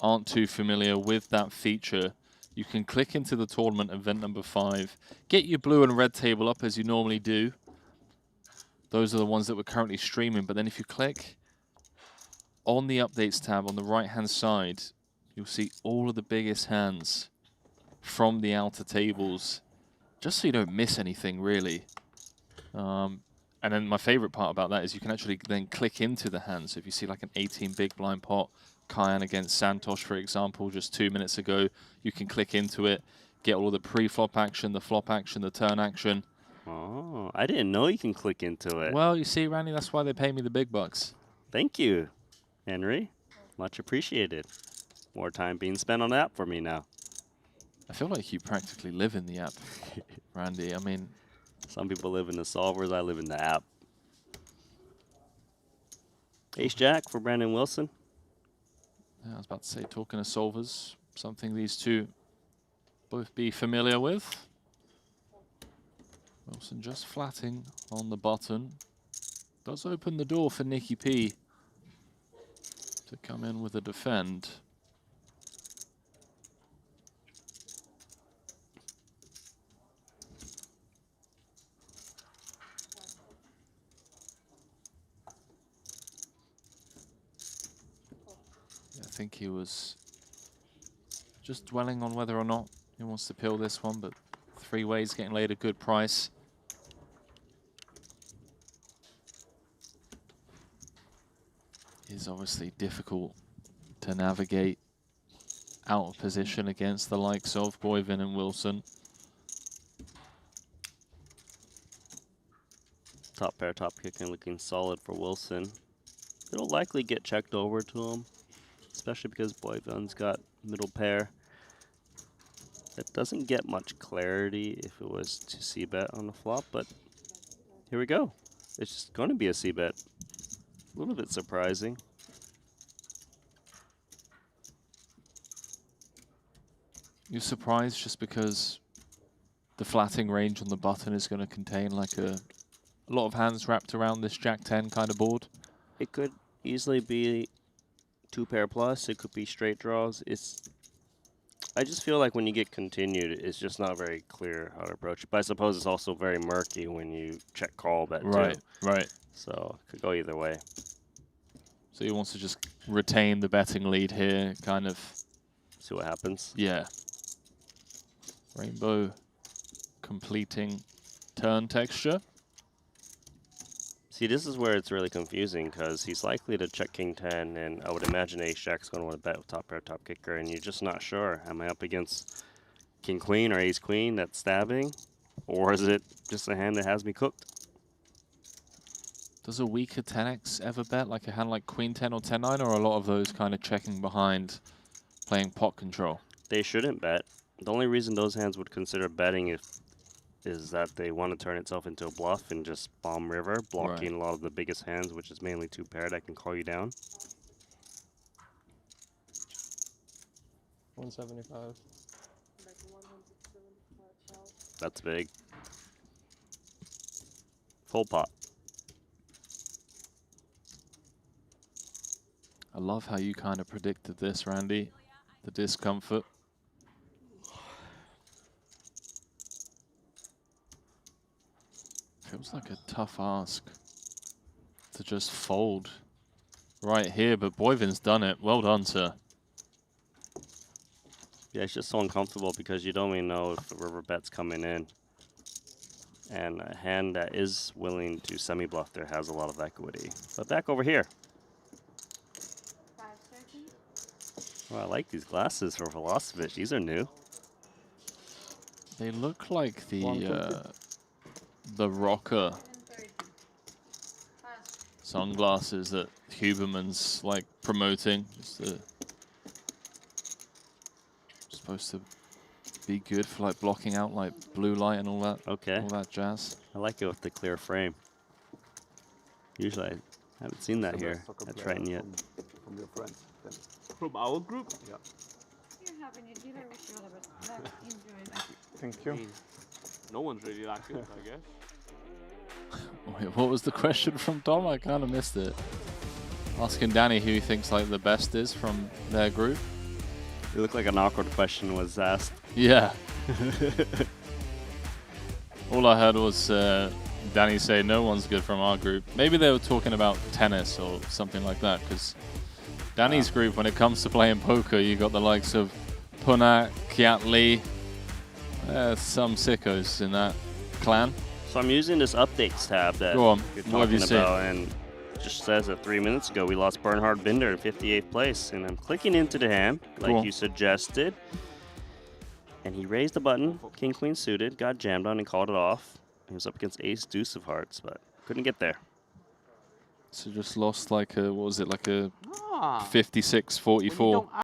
aren't too familiar with that feature, you can click into the tournament event number 5, get your blue and red table up as you normally do. Those are the ones that we're currently streaming. But then if you click on the updates tab on the right-hand side, you'll see all of the biggest hands from the outer tables, just so you don't miss anything, really. And then my favorite part about that is you can actually then click into the hand. So if you see like an 18 big blind pot, Kyan against Santosh, for example, just 2 minutes ago, you can click into it, get all of the pre-flop action, the flop action, the turn action. Oh, I didn't know you can click into it. Well, you see, Randy, that's why they pay me the big bucks. Thank you, Henry. Much appreciated. More time being spent on the app for me now. I feel like you practically live in the app, Randy. I mean... Some people live in the solvers, I live in the app. Ace-Jack for Brandon Wilson. Yeah, I was about to say, talking of solvers, something these two both be familiar with. Wilson just flatting on the button. Does open the door for Nicky P to come in with a defend. I think he was just dwelling on whether or not he wants to peel this one, but 3 ways getting laid a good price. Is obviously difficult to navigate out of position against the likes of Boyvin and Wilson. Top pair, top kicking, looking solid for Wilson. It'll likely get checked over to him, especially because Boyvin's got middle pair. It doesn't get much clarity if it was to c-bet on the flop, but here we go. It's just going to be a c-bet. A little bit surprising. You're surprised just because the flatting range on the button is going to contain like a lot of hands wrapped around this Jack-10 kind of board? It could easily be 2 pair plus. It could be straight draws. I just feel like when you get continued, it's just not very clear how to approach it. But I suppose it's also very murky when you check call bet Right, too. right. So it could go either way. So he wants to just retain the betting lead here, kind of. See what happens. Yeah. Rainbow completing turn texture. See, this is where it's really confusing because he's likely to check king 10, and I would imagine ace jack's going to want to bet with top pair, top kicker, and you're just not sure. Am I up against king queen or ace queen that's stabbing, or is it just a hand that has me cooked? Does a weaker 10x ever bet, like a hand like queen 10 or 10-9, or a lot of those kind of checking behind, playing pot control? They shouldn't bet. The only reason those hands would consider betting is that they want to turn itself into a bluff and just bomb river, blocking a lot of the biggest hands, which is mainly two pair that can call you down. 175. That's big. Full pot. I love how you kind of predicted this, Randy. The discomfort. Feels like a tough ask to just fold right here, but Boyvin's done it. Well done, sir. Yeah, it's just so uncomfortable because you don't even know if the river bet's coming in. And a hand that is willing to semi-bluff there has a lot of equity. But back over here. Oh, I like these glasses for Velocivich. These are new. They look like the rocker sunglasses that Huberman's like promoting. Just supposed to be good for like blocking out like blue light and all that. Okay. All that jazz. I like it with the clear frame. Usually I haven't seen that here at Triton yet. From your friends. Then. From our group? Yeah. You're having your dinner with your other, but enjoy. Thank you. No one's really that good, I guess. Wait, what was the question from Dom? I kind of missed it. Asking Danny who he thinks like the best is from their group. It looked like an awkward question was asked. Yeah. All I heard was Danny say no one's good from our group. Maybe they were talking about tennis or something like that, because Danny's group, when it comes to playing poker, you got the likes of Punak, Kiat Lee, some sickos in that clan. So I'm using this updates tab that Go on. you're What have you talking about, and it just says that 3 minutes ago we lost Bernhard Binder in 58th place, and I'm clicking into the hand like Cool. you suggested, and he raised the button, king queen suited, got jammed on and called it off. He was up against ace deuce of hearts, but couldn't get there. So just lost like a, what was it, like a 56-44.